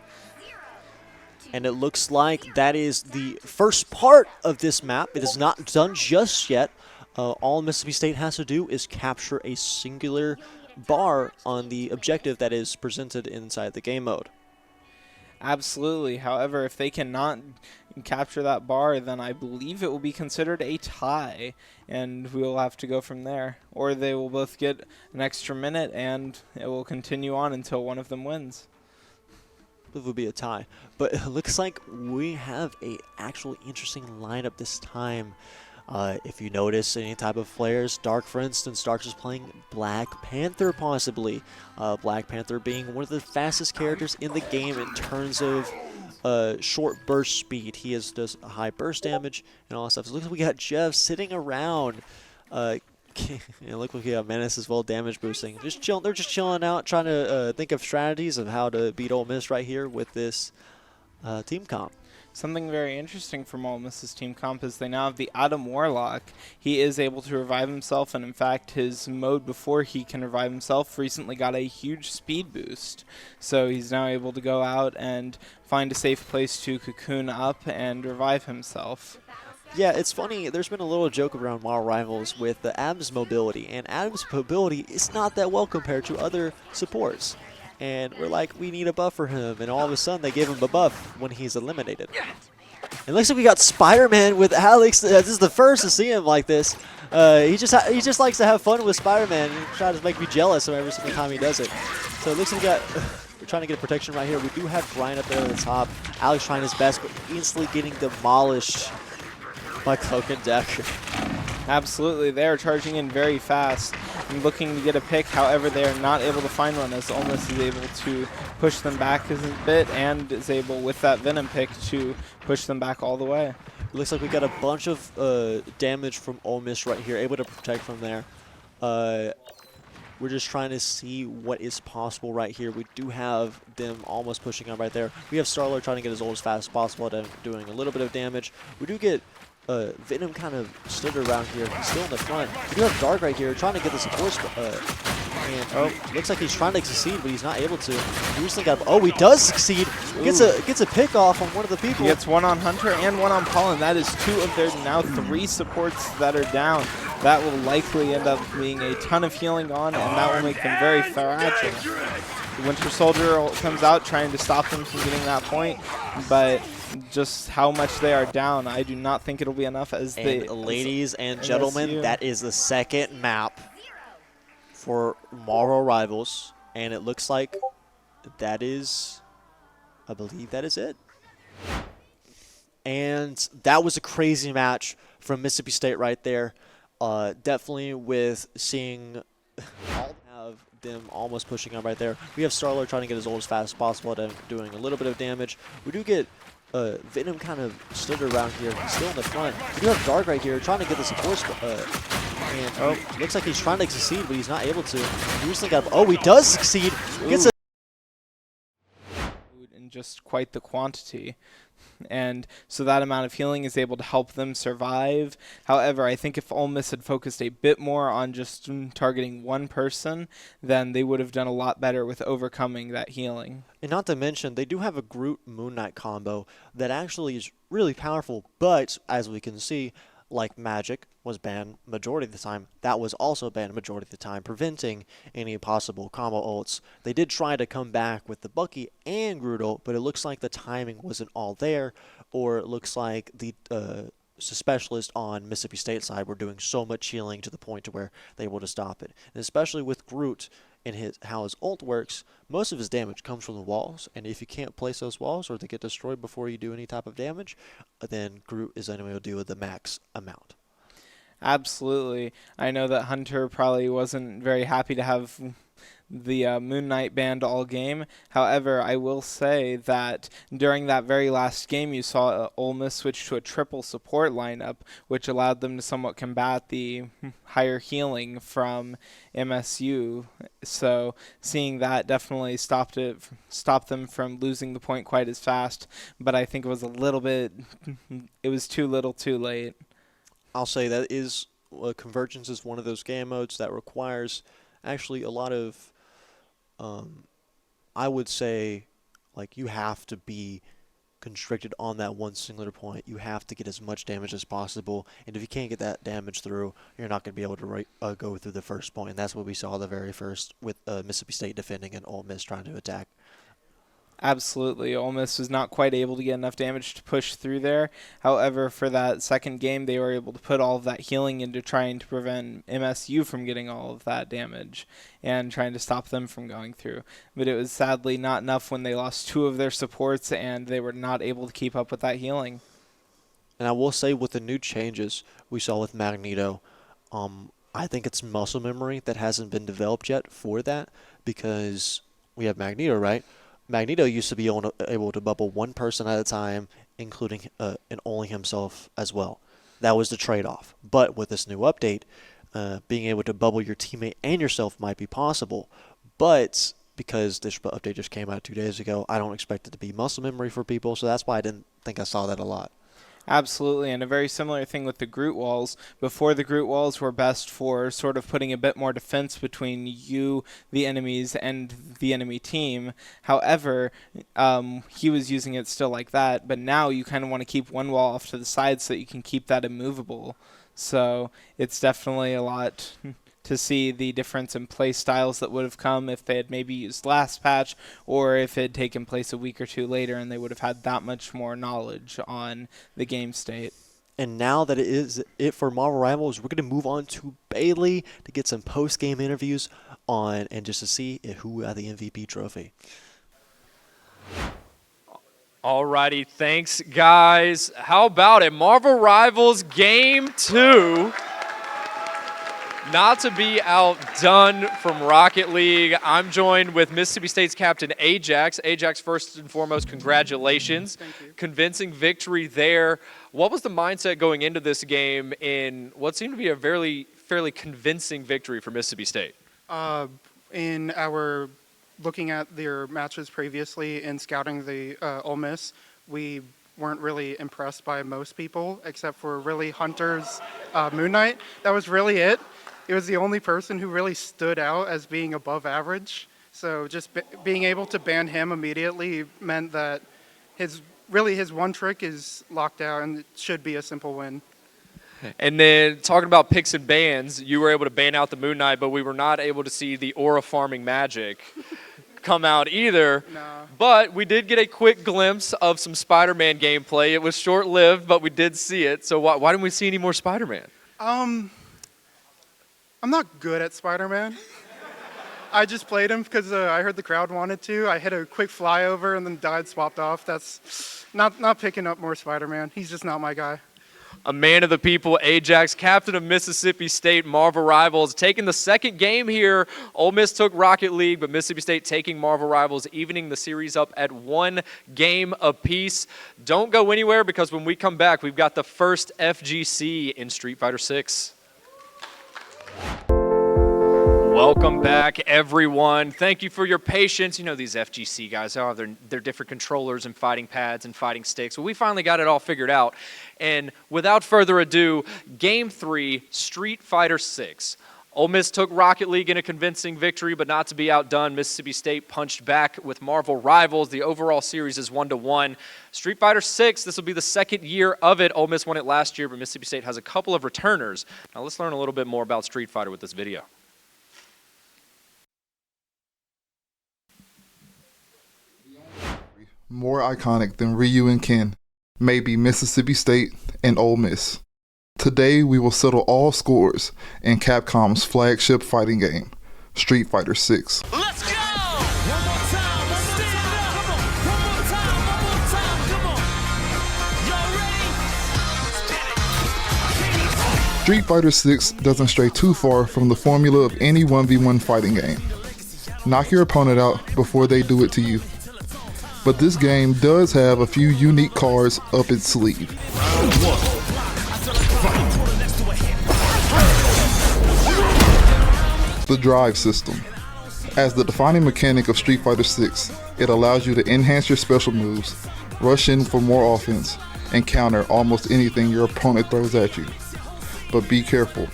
And it looks like that is the first part of this map. It is not done just yet. All Mississippi State has to do is capture a singular bar on the objective that is presented inside the game mode. Absolutely. However, if they cannot capture that bar, then I believe it will be considered a tie, and we will have to go from there. Or they will both get an extra minute, and it will continue on until one of them wins. It would be a tie. But it looks like we have a actually interesting lineup this time. If you notice any type of flares, Dark, for instance, Dark is playing Black Panther possibly. Black Panther being one of the fastest characters in the game in terms of short burst speed. He does a high burst damage and all that stuff. So it looks like we got Jeff sitting around. Look like we got Menace as well, damage boosting. Just chill. They're just chilling out, trying to think of strategies of how to beat Ole Miss right here with this team comp. Something very interesting from Ole Miss's team comp is they now have the Adam Warlock. He is able to revive himself, and in fact, his mode before he can revive himself recently got a huge speed boost. So he's now able to go out and find a safe place to cocoon up and revive himself. Yeah, it's funny. There's been a little joke around Marvel Rivals with the Adam's mobility, and Adam's mobility is not that well compared to other supports. And we're like, we need a buff for him, and all of a sudden they give him a buff when he's eliminated. It looks like we got Spider-Man with Alex. This is the first to see him like this. He just likes to have fun with Spider-Man and tries to make me jealous every single time he does it. So it looks like we're trying to get a protection right here. We do have Brian up there at the top. Alex trying his best, but instantly getting demolished by Cloak and Decker. Absolutely, they are charging in very fast and looking to get a pick. However, they are not able to find one as Ole Miss is able to push them back a bit and is able, with that Venom pick, to push them back all the way. It looks like we got a bunch of damage from Ole Miss right here, able to protect from there. We're just trying to see what is possible right here. We do have them almost pushing up right there. We have Star-Lord trying to get as old as fast as possible, doing a little bit of damage. We do get Venom kind of stood around here, still in the front. We do have Dark right here trying to get the support. Looks like he's trying to succeed, but he's not able to. He recently got. Oh, he does succeed. Gets a pick off on one of the people. He gets one on Hunter and one on Paul, and that is 2 of their now 3 supports that are down. That will likely end up being a ton of healing on, and that will make them very fragile. The Winter Soldier comes out trying to stop them from getting that point, but just how much they are down, I do not think it'll be enough. Ladies and gentlemen, that is the second map for Marvel Rivals, and it looks like that is, I believe that is it. And that was a crazy match from Mississippi State right there. Definitely with seeing all have them almost pushing on right there. We have Starler trying to get his ult as fast as possible, doing a little bit of damage. We do get Venom kind of stood around here. He's still in the front. We do have Dark right here trying to get the support and looks like he's trying to succeed, but he's not able to. He recently got, he does succeed. Gets and just quite the quantity. And so that amount of healing is able to help them survive. However, I think if Ole Miss had focused a bit more on just targeting one person, then they would have done a lot better with overcoming that healing. And not to mention, they do have a Groot Moon Knight combo that actually is really powerful, but as we can see, like Magic was banned majority of the time, that was also banned majority of the time, preventing any possible combo ults. They did try to come back with the Bucky and Groot ult, but it looks like the timing wasn't all there, or it looks like the specialists on Mississippi State side were doing so much healing to the point to where they were able to stop it. And especially with Groot and how his ult works, most of his damage comes from the walls, and if you can't place those walls or they get destroyed before you do any type of damage, then Groot is unable to do the max amount. Absolutely. I know that Hunter probably wasn't very happy to have the Moon Knight banned all game. However, I will say that during that very last game, you saw Ole Miss switch to a triple support lineup, which allowed them to somewhat combat the higher healing from MSU. So seeing that definitely stopped them from losing the point quite as fast. But I think it was too little too late. I'll say that is Convergence is one of those game modes that requires actually a lot of I would say, like, you have to be constricted on that one singular point. You have to get as much damage as possible, and if you can't get that damage through, you're not going to be able to go through the first point, and that's what we saw the very first with Mississippi State defending and Ole Miss trying to attack. Absolutely. Ole Miss was not quite able to get enough damage to push through there. However, for that second game, they were able to put all of that healing into trying to prevent MSU from getting all of that damage and trying to stop them from going through. But it was sadly not enough when they lost two of their supports and they were not able to keep up with that healing. And I will say with the new changes we saw with Magneto, I think it's muscle memory that hasn't been developed yet for that, because we have Magneto, right? Magneto used to be able to bubble one person at a time, including and only himself as well. That was the trade-off. But with this new update, being able to bubble your teammate and yourself might be possible. But because this update just came out 2 days ago, I don't expect it to be muscle memory for people, so that's why I didn't think I saw that a lot. Absolutely, and a very similar thing with the Groot walls. Before, the Groot walls were best for sort of putting a bit more defense between you, the enemies, and the enemy team. However, he was using it still like that, but now you kind of want to keep one wall off to the side so that you can keep that immovable. So it's definitely a lot to see the difference in play styles that would have come if they had maybe used last patch, or if it had taken place a week or two later and they would have had that much more knowledge on the game state. And now that it is it for Marvel Rivals, we're going to move on to Bailey to get some post-game interviews on and just to see who had the MVP trophy. Alrighty, thanks guys. How about it? Marvel Rivals Game 2. Not to be outdone from Rocket League, I'm joined with Mississippi State's captain Ajax. Ajax, first and foremost, congratulations. Thank you. Convincing victory there. What was the mindset going into this game in what seemed to be a fairly convincing victory for Mississippi State? In our looking at their matches previously and scouting the Ole Miss, we weren't really impressed by most people, except for really Hunter's Moon Knight. That was really it. It was the only person who really stood out as being above average. So just being able to ban him immediately meant that his one trick is locked out, and it should be a simple win. And then talking about picks and bans, you were able to ban out the Moon Knight, but we were not able to see the aura farming magic come out either. No. But we did get a quick glimpse of some Spider-Man gameplay. It was short-lived, but we did see it. So why didn't we see any more Spider-Man? I'm not good at Spider-Man. I just played him because I heard the crowd wanted to. I hit a quick flyover and then died, swapped off. That's not picking up more Spider-Man. He's just not my guy. a man of the people, Ajax, captain of Mississippi State, Marvel Rivals, taking the second game here. Ole Miss took Rocket League, but Mississippi State taking Marvel Rivals, evening the series up at 1 game apiece. Don't go anywhere, because when we come back, we've got the first FGC in Street Fighter 6. Welcome back, everyone. Thank you for your patience. You know, these FGC guys, they're different controllers and fighting pads and fighting sticks. Well, we finally got it all figured out. And without further ado, Game 3, Street Fighter 6. Ole Miss took Rocket League in a convincing victory, but not to be outdone. Mississippi State punched back with Marvel Rivals. The overall series is 1-1. Street Fighter 6, this will be the second year of it. Ole Miss won it last year, but Mississippi State has a couple of returners. Now let's learn a little bit more about Street Fighter with this video. More iconic than Ryu and Ken may be Mississippi State and Ole Miss. Today we will settle all scores in Capcom's flagship fighting game, Street Fighter 6. Let's go! One more time, let's stand up. Come on. One more time, come on. Y'all ready? Street Fighter 6 doesn't stray too far from the formula of any 1v1 fighting game. Knock your opponent out before they do it to you. But this game does have a few unique cards up its sleeve. The drive system. As the defining mechanic of Street Fighter 6, it allows you to enhance your special moves, rush in for more offense, and counter almost anything your opponent throws at you. But be careful.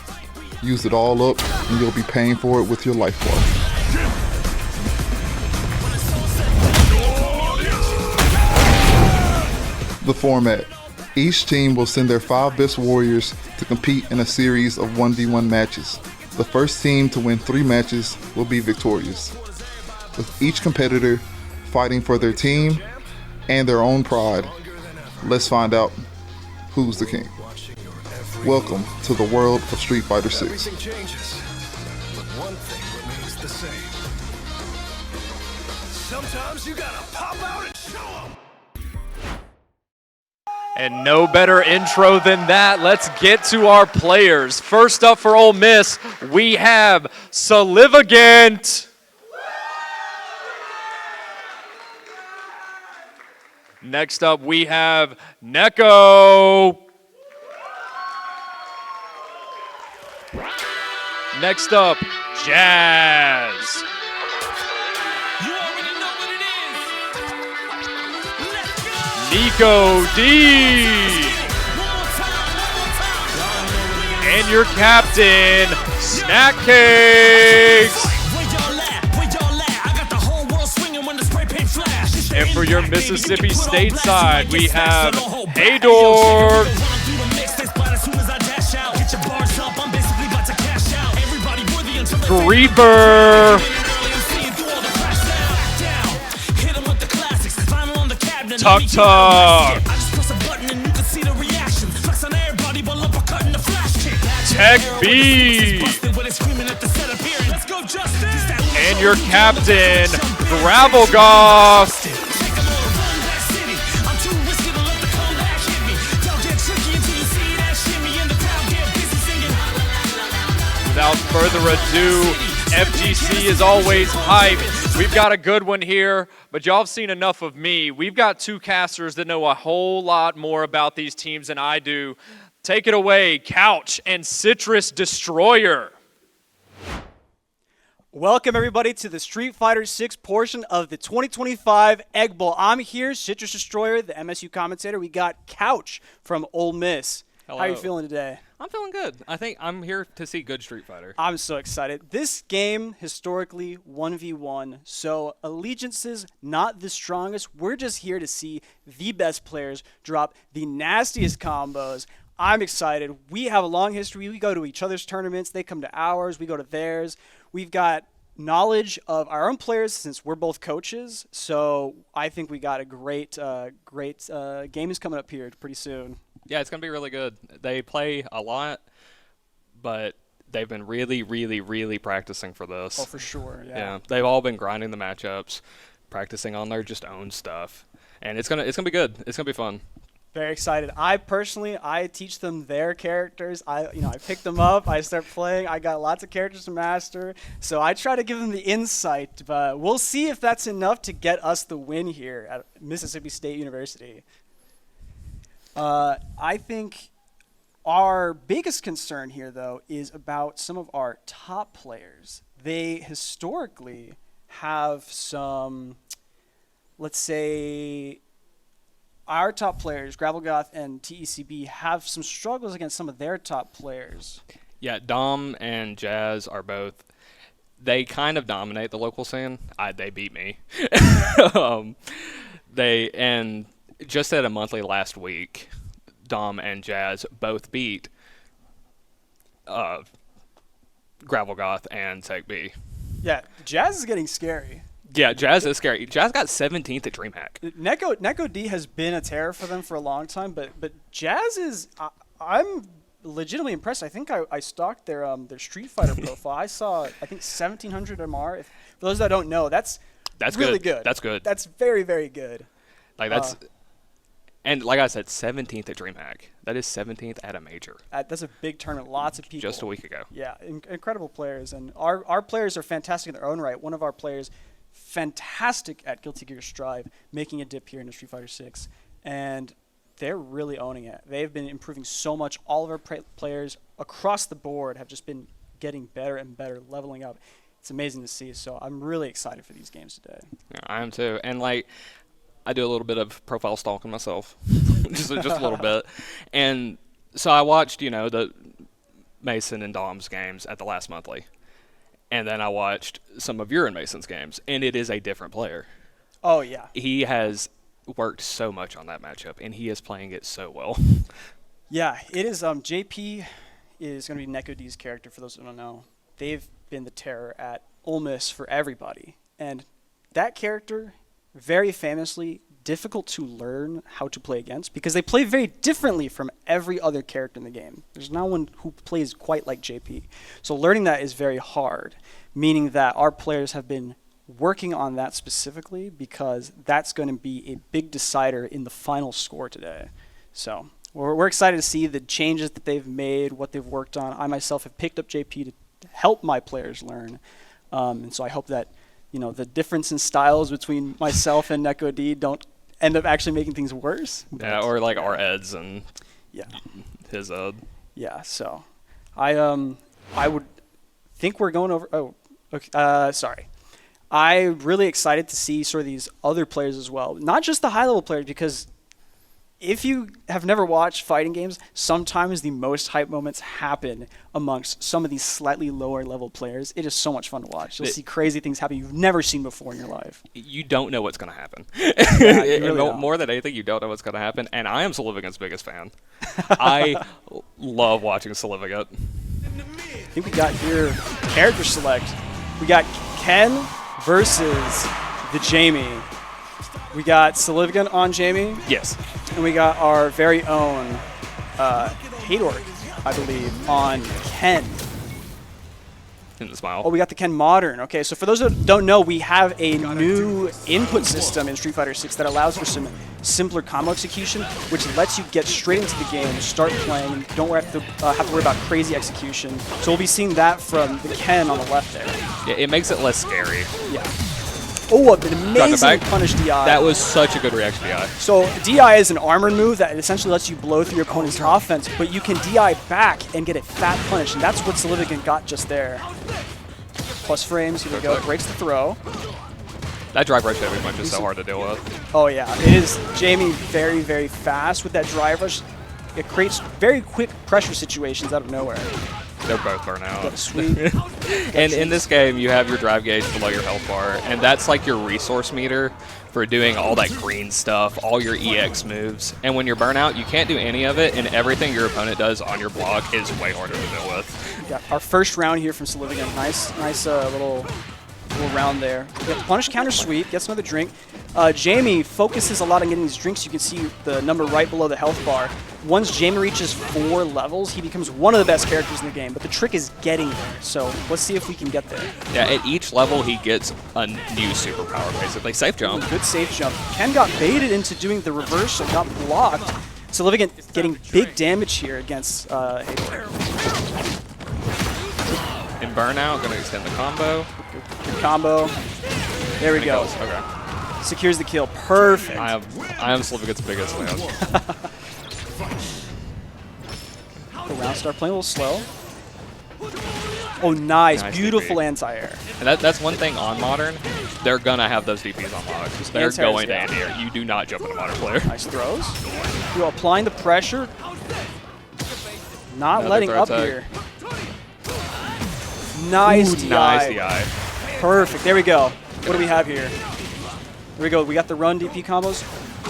Use it all up and you'll be paying for it with your life bar. The format. Each team will send their 5 best warriors to compete in a series of 1v1 matches. The first team to win 3 matches will be victorious, with each competitor fighting for their team and their own pride. Let's find out who's the king. Welcome to the world of Street Fighter 6. Everything changes, but one thing remains the same. Sometimes you gotta pop out and show 'em. And no better intro than that. Let's get to our players. First up for Ole Miss, we have Salivagant. Next up, we have Neko. Next up, Jazz. Nico D. And your captain, Snack Cakes. And for your Mississippi State side, we have Haydor. Griefer. Tuck Tuck. Tech B. And your captain, Gravelgoff. Without further ado, FGC is always hype. We've got a good one here, but y'all have seen enough of me. We've got 2 casters that know a whole lot more about these teams than I do. Take it away, Couch and Citrus Destroyer. Welcome, everybody, to the Street Fighter 6 portion of the 2025 Egg Bowl. I'm here, Citrus Destroyer, the MSU commentator. We got Couch from Ole Miss. Hello. How are you feeling today? I'm feeling good. I think I'm here to see good Street Fighter. I'm so excited. This game, historically, 1v1, so allegiances not the strongest. We're just here to see the best players drop the nastiest combos. I'm excited. We have a long history. We go to each other's tournaments. They come to ours. We go to theirs. We've got knowledge of our own players since we're both coaches. So I think we got a great game is coming up here pretty soon. Yeah, it's going to be really good. They play a lot, but they've been really, really, really practicing for this. Oh, for sure, yeah. They've all been grinding the matchups, practicing on their just own stuff. And it's gonna be good. It's going to be fun. Very excited. I teach them their characters. I pick them up. I start playing. I got lots of characters to master. So I try to give them the insight, but we'll see if that's enough to get us the win here at Mississippi State University. I think our biggest concern here, though, is about some of our top players. They historically have some, let's say, our top players, Gravelgoth and TECB, have some struggles against some of their top players. Yeah, Dom and Jazz are both. They kind of dominate the local scene. They beat me. And just at a monthly last week, Dom and Jazz both beat Gravelgoth and TechB. Yeah, Jazz is getting scary. Yeah, Jazz is scary. Jazz got 17th at DreamHack. Neko D has been a terror for them for a long time, but Jazz is. I'm legitimately impressed. I think I stalked their Street Fighter profile. I saw 1700 MR. For those that don't know, that's really good. That's good. That's very, very good. And like I said, 17th at DreamHack. That is 17th at a major. That's a big tournament. Lots of people. Just a week ago. Yeah, incredible players, and our players are fantastic in their own right. One of our players, fantastic at Guilty Gear Strive, making a dip here in Street Fighter 6, and they're really owning it. They've been improving so much. All of our players across the board have just been getting better and better, leveling up. It's amazing to see. So I'm really excited for these games today. Yeah, I am too. And I do a little bit of profile stalking myself, just a little bit. And so I watched, the Mason and Dom's games at the last monthly. And then I watched some of your and Mason's games, and it is a different player. Oh, yeah. He has worked so much on that matchup, and he is playing it so well. Yeah, it is. JP is going to be Neko D's character, for those who don't know. They've been the terror at Ole Miss for everybody. And that character, very famously, difficult to learn how to play against because they play very differently from every other character in the game. There's no one who plays quite like JP. So learning that is very hard, meaning that our players have been working on that specifically because that's going to be a big decider in the final score today. So we're excited to see the changes that they've made, what they've worked on. I myself have picked up JP to help my players learn. And so I hope that the difference in styles between myself and Neko D don't end up actually making things worse. Yeah, or like our Eds and his Ed. Yeah, so I would think we're going over. Oh, okay, sorry. I'm really excited to see sort of these other players as well, not just the high level players, because if you have never watched fighting games, sometimes the most hype moments happen amongst some of these slightly lower level players. It is so much fun to watch. You'll see crazy things happen you've never seen before in your life. You don't know what's going to happen. Yeah, you really don't. More than anything, you don't know what's going to happen. And I am Solivigan's biggest fan. I love watching Solivigan. I think we got here character select. We got Ken versus the Jamie. We got Solivigan on Jamie. Yes. And we got our very own Haydork, I believe, on Ken. In the smile. Oh, we got the Ken Modern. Okay, so for those that don't know, we have a new input system in Street Fighter 6 that allows for some simpler combo execution, which lets you get straight into the game, start playing, don't have to worry about crazy execution. So we'll be seeing that from the Ken on the left there. Yeah, it makes it less scary. Yeah. Oh, an amazing punish DI. That was such a good reaction DI. So DI is an armor move that essentially lets you blow through your opponent's offense, but you can DI back and get a fat punish, and that's what Solivigan got just there. Plus frames, here we go, breaks the throw. That drive rush heavy punch is so hard to deal with. Oh yeah, it is. Jamie very, very fast with that drive rush. It creates very quick pressure situations out of nowhere. They're both burnout. Sweet. And in this game, you have your drive gauge below your health bar, and that's like your resource meter for doing all that green stuff, all your EX moves. And when you're burnout, you can't do any of it, and everything your opponent does on your block is way harder to deal with. Yeah, our first round here from Solivigan. Nice little round there. Yeah, punish counter sweep, gets another drink. Jamie focuses a lot on getting these drinks. You can see the number right below the health bar. Once Jamie reaches 4 levels, he becomes one of the best characters in the game, but the trick is getting there. So let's see if we can get there. Yeah, at each level, he gets a new superpower, basically. Safe jump. Good safe jump. Ken got baited into doing the reversal, got blocked. Significant getting big damage here against Hayward. In burnout, gonna extend the combo. Good combo. There we And it go. goes, okay. Secures the kill. Perfect. I am Slivica's biggest fan. The round start playing a little slow. Oh, nice. Nice Beautiful DP. anti-air. And that's one thing on Modern. They're gonna have those DPs on Modern. They're Anti-airs, going to yeah. anti-air. You do not jump in a Modern player. Nice throws. You're applying the pressure. Not Another letting throw up tag. here. Nice DI. Nice DI. Perfect. There we go. What do we have here? There we go. We got the run DP combos.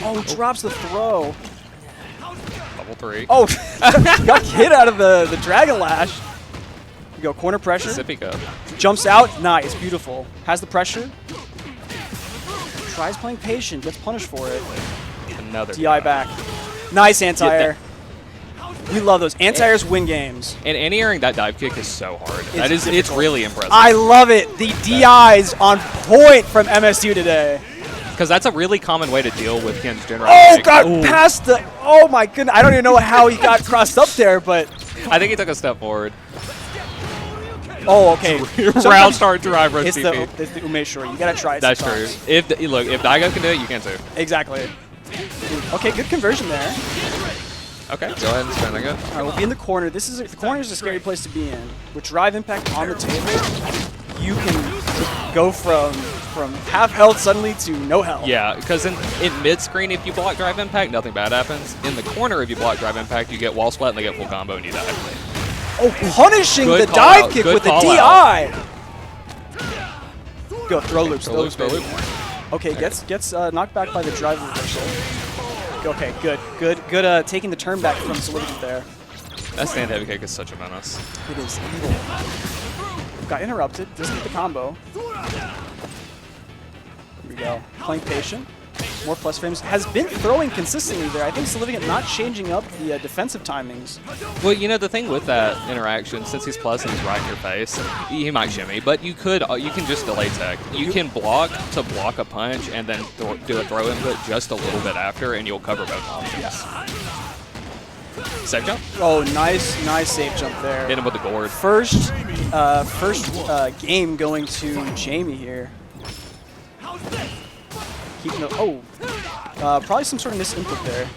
Oh, drops the throw. Level 3. Oh, got hit out of the Dragon Lash. We go corner pressure. Sippy cup. Jumps out. Nice. Beautiful. Has the pressure. Tries playing patient. Gets punished for it. Another DI back. Nice anti-air. We love those. Anti-airs win games. And anti-airing that dive kick is so hard. It's It's really impressive. I love it. The DIs on point from MSU today. Because that's a really common way to deal with Ken's general. Oh, kick. got Ooh. past the. Oh my goodness. I don't even know how he got crossed up there, but. I think he took a step forward. Oh, okay. Round start drive rush It's DP. the Ume Shore. You gotta try it. That's sometimes. true. If Daigo can do it, you can too. Exactly. Okay, good conversion there. Okay, go ahead and spend it. All right, we'll be in the corner. The corner is a scary place to be in. With drive impact on the table, you can go from half health suddenly to no health. Yeah, because in mid screen, if you block drive impact, nothing bad happens. In the corner, if you block drive impact, you get wall splat and they get full combo and you die. Oh, punishing Good the call dive out. kick Good with the call DI. Go throw loops. Throw loop, throw loop. Okay, gets knocked back by the drive reversal. Okay, good. Taking the turn back from Solidity there. That stand heavy kick is such a menace. It is evil. Got interrupted. Doesn't get the combo. Here we go. Playing patient. More plus frames. Has been throwing consistently there. I think Solidity not changing up the defensive timings. Well, you know, the thing with that interaction, since he's plus and he's right in your face, he might shimmy, but you can just delay tech. You can block to block a punch and then do a throw input just a little bit after, and you'll cover both options. Yeah. Safe jump? Oh, nice safe jump there. Hit him with the gourd. First game going to Jamie here. Keeping probably some sort of misinput there.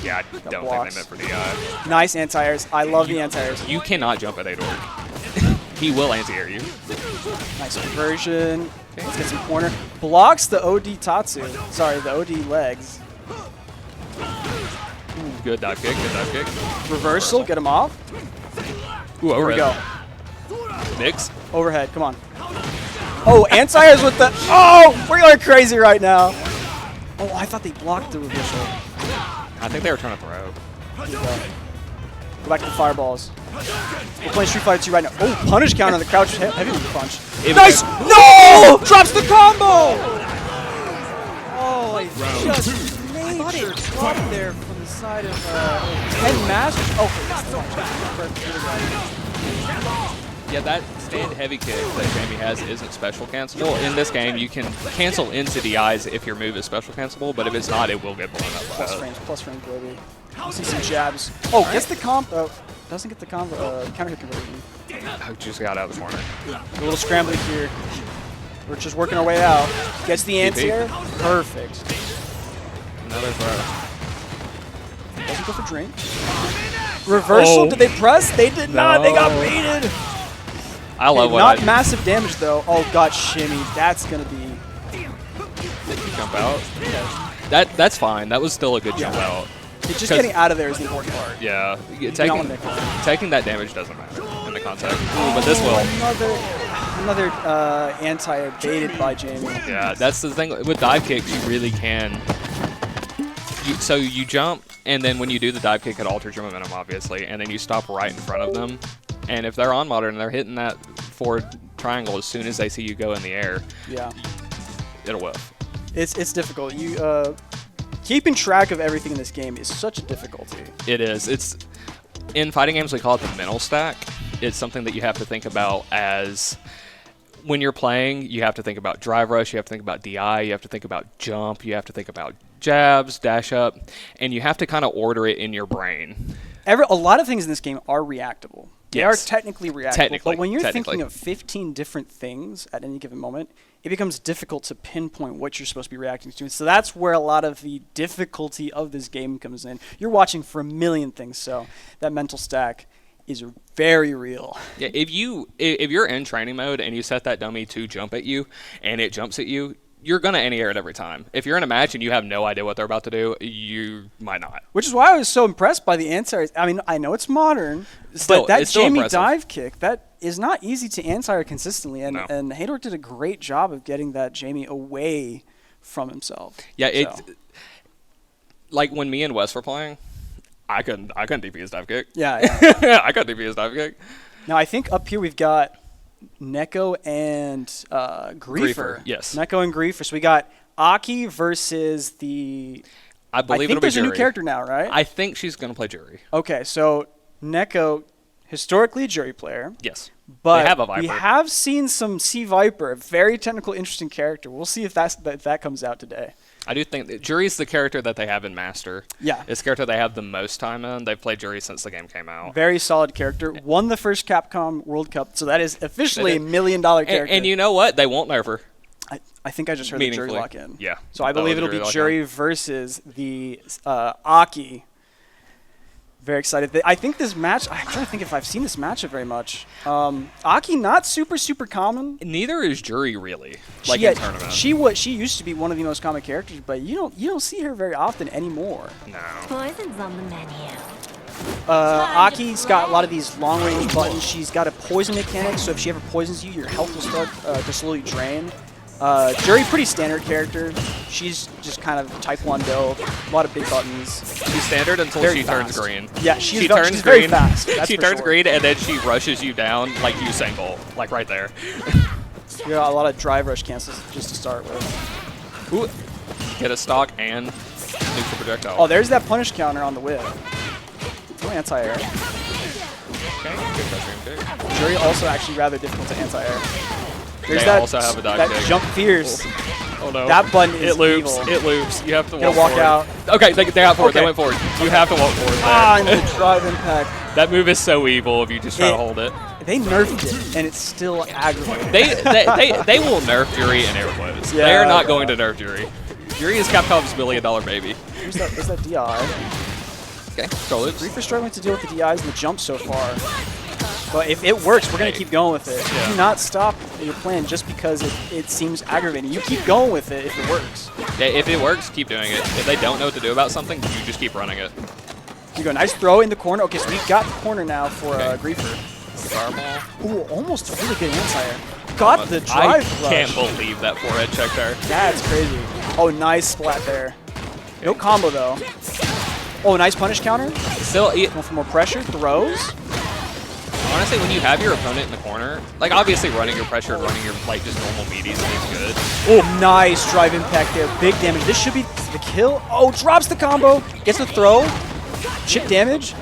Yeah, I don't think they meant for DI. Nice anti-airs. I love the anti-airs. You cannot jump at A-Dork. He will anti-air you. Nice conversion. Let's get some corner. Blocks the OD Tatsu. Sorry, the OD legs. Good dive kick, good dive kick. Reversal, get him off. Ooh, Here we overhead. go. Mix. Overhead, come on. Oh, anti-airs with the. Oh, we're going crazy right now. Oh, I thought they blocked the reversal. I think they were trying to throw. Go back to the fireballs. We're playing Street Fighter 2 right now. Oh, punish counter on the crouch heavy punch. Nice! No! Drops the combo! Oh, I just made it drop there from the side of 10 Masters. Oh, Yeah, that stand heavy kick that Jamie has isn't special cancelable. In this game, you can cancel into DIs if your move is special cancelable, but if it's not, it will get blown up. Plus frames, baby. I see some jabs. Oh, gets the combo. Doesn't get the combo. Counter hit conversion. Oh, just got out of the corner. A little scrambling here. We're just working our way out. Gets the anti-air. Perfect. Another throw. Doesn't go for drink. Reversal. Oh. Did they press? They did not. They got baited. I love what Not massive damage though. Oh, got shimmy. That's gonna be. Jump out. That's fine. That was still a good jump out. It's just getting out of there is the important part. Yeah, don't taking that damage doesn't matter in the contact. Ooh, but this will. Another anti-air baited by Jamie. Yeah, that's the thing with dive kicks. You really can. So you jump, and then when you do the dive kick, it alters your momentum, obviously, and then you stop right in front of them. And if they're on modern and they're hitting that forward triangle as soon as they see you go in the air, yeah, it'll whiff. It's difficult. You keeping track of everything in this game is such a difficulty. It is. It's in fighting games we call it the mental stack. It's something that you have to think about as when you're playing. You have to think about drive rush. You have to think about DI. You have to think about jump. You have to think about jabs, dash up, and you have to kind of order it in your brain. A lot of things in this game are reactable. They Yes. are technically reactable. Technically, but when you're technically. thinking of 15 different things at any given moment, it becomes difficult to pinpoint what you're supposed to be reacting to. So that's where a lot of the difficulty of this game comes in. You're watching for a million things, so that mental stack is very real. Yeah, if you're in training mode and you set that dummy to jump at you and it jumps at you, you're going to anti-air it every time. If you're in a match and you have no idea what they're about to do, you might not. Which is why I was so impressed by the anti-air. I mean, I know it's modern, Still, but that it's still Jamie impressive. dive kick, that is not easy to anti-air consistently. And, No. and Haydork did a great job of getting that Jamie away from himself. Yeah, So. it's like when me and Wes were playing, I couldn't DP his dive kick. Yeah. I couldn't DP his dive kick. Now, I think up here we've got Neko and Griefer. Griefer, yes. Neko and Griefer. So we got Aki versus the... I believe think it'll be there's a new Jury. character now, right? I think she's going to play Jury. Okay, so Neko, historically a Jury player. Yes. But They have a Viper. we have seen some Sea Viper, a very technical, interesting character. We'll see if that comes out today. I do think that Jury's the character that they have in Master. Yeah. It's the character they have the most time in. They've played Jury since the game came out. Very solid character. Won the first Capcom World Cup, so that is officially a $1 million character. And you know what? They won't nerf her. I think I just heard the Jury Meaningfully. lock in. Yeah. So I That believe was a it'll be lock-in. Jury versus the Aki. Very excited. I think this match, I'm trying to think if I've seen this matchup very much. Aki, not super common. Neither is Jury really. Like She in had- tournament. She used to be one of the most common characters, but you don't see her very often anymore. No. Poison's on the menu. Aki's got a lot of these long-range buttons. She's got a poison mechanic, so if she ever poisons you, your health will start to slowly drain. Jury, pretty standard character. She's just kind of Type 1 build, a lot of big buttons. She's standard until Very she turns fast. green. Yeah, she turns she's green. very fast. That's She for turns sure. green and then she rushes you down like Usain Bolt, like right there. You got a lot of drive rush cancels just to start with. Ooh, get a stock and neutral projectile. Oh, there's that punish counter on the whip. No anti-air. Okay, good pressure kick. Jury also actually rather difficult to anti-air. There's They that, also have a dodge that kick. jump fierce. Oh no. That button is It loops. evil. It loops. You have to Gotta walk walk out. Okay, they got forward. They Okay. went forward. You have to walk forward there. And the drive impact. That move is so evil if you just try to hold it. They nerfed it, and it's still aggravating. They will nerf Jury and airflows. Yeah, they are not yeah. going to nerf Jury. Jury is Capcom's $1 million baby. There's that DI. Okay, so loops. Reaper's struggling to deal with the DIs and the jumps so far. But if it works, we're going to keep going with it. Do not stop your plan just because it seems aggravating. You keep going with it if it works. Yeah, if it works, keep doing it. If they don't know what to do about something, you just keep running it. You go, nice throw in the corner. Okay, so we've got the corner now for Griefer. Fireball. Ooh, almost a really good anti-air. Got the I drive rush. can't believe that forehead check there. That's crazy. Oh, nice splat there. No combo, though. Oh, nice punish counter. Still, Going for more pressure. Throws. honestly, when you have your opponent in the corner, like obviously running your pressure, running your like just normal meaties is good. Oh, nice drive impact there. Big damage. This should be the kill. Oh, drops the combo. Gets the throw. Chip damage.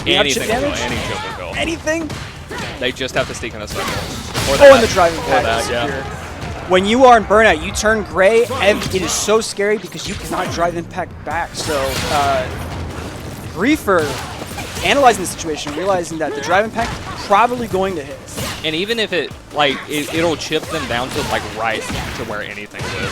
We have chip Anything will damage? kill, any chip will kill. Anything? They just have to sneak in a circle. Oh, and the drive impact that, is yeah. secure. When you are in burnout, you turn gray, and it is so scary because you cannot drive impact back. So, Griefer analyzing the situation, realizing that the drive impact probably going to hit. And even if it like it'll chip them down to like right to where anything would.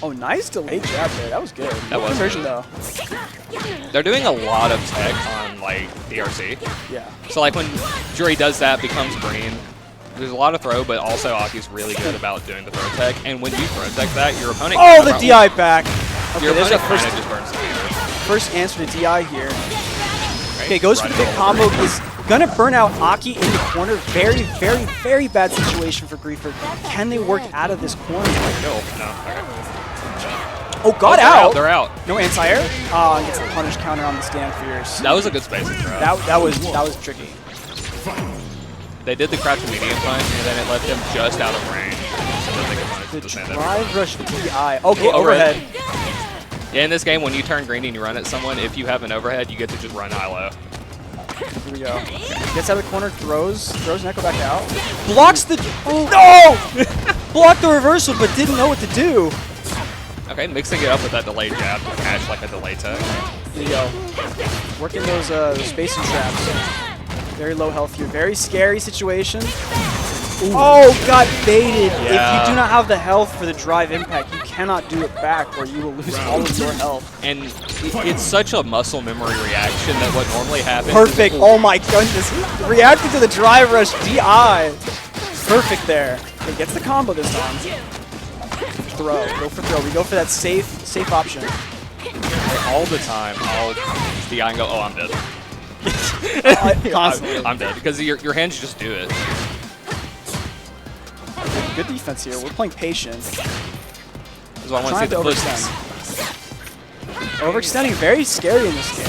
Oh, nice delayed jab there. That was good. That was conversion good. though. They're doing a lot of tech on like DRC. Yeah. So like when Jury does that, becomes green. There's a lot of throw, but also Aki's really good about doing the throw tech. And when you throw tech that, your opponent. Oh, the DI back. Okay, Your there's opponent that kind first, of just burns the meter. first answer to DI here. Right? Okay, goes for the Right. big combo. Is gonna burn out Aki in the corner. Very, very, very bad situation for Griefer. Can they work out of this corner? No. Okay. Oh, got they're out. They're out. No anti-air. Oh, and gets the punish counter on the stand fierce. That was a good spacing throw. That was tricky. They did the crouch medium punch, and then it left them just out of range. So that they could punish The the stand-up. drive rush DI. Okay, Ooh, overhead. Yeah, in this game, when you turn green and you run at someone, if you have an overhead, you get to just run high-low. Here we go. Gets out of the corner, throws Neko back out. Blocks the... No! Blocked the reversal, but didn't know what to do. Okay, mixing it up with that delayed jab to catch like a delay tech. There you go. Working those spacing traps. Very low health here. Very scary situation. Ooh. Oh, got baited. Yeah. If you do not have the health for the drive impact, you cannot do it back or you will lose all of your health. And it's such a muscle memory reaction that what normally happens. Perfect. Oh my goodness. Reacting to the drive rush DI. Perfect there. He gets the combo this time. Throw. Go for throw. We go for that safe option. All the time, I'll DI and go, oh, I'm dead. Constantly. I'm dead because your hands just do it. Good defense here. We're playing patience. That's why I want to see the footsies. Overextending, very scary in this game.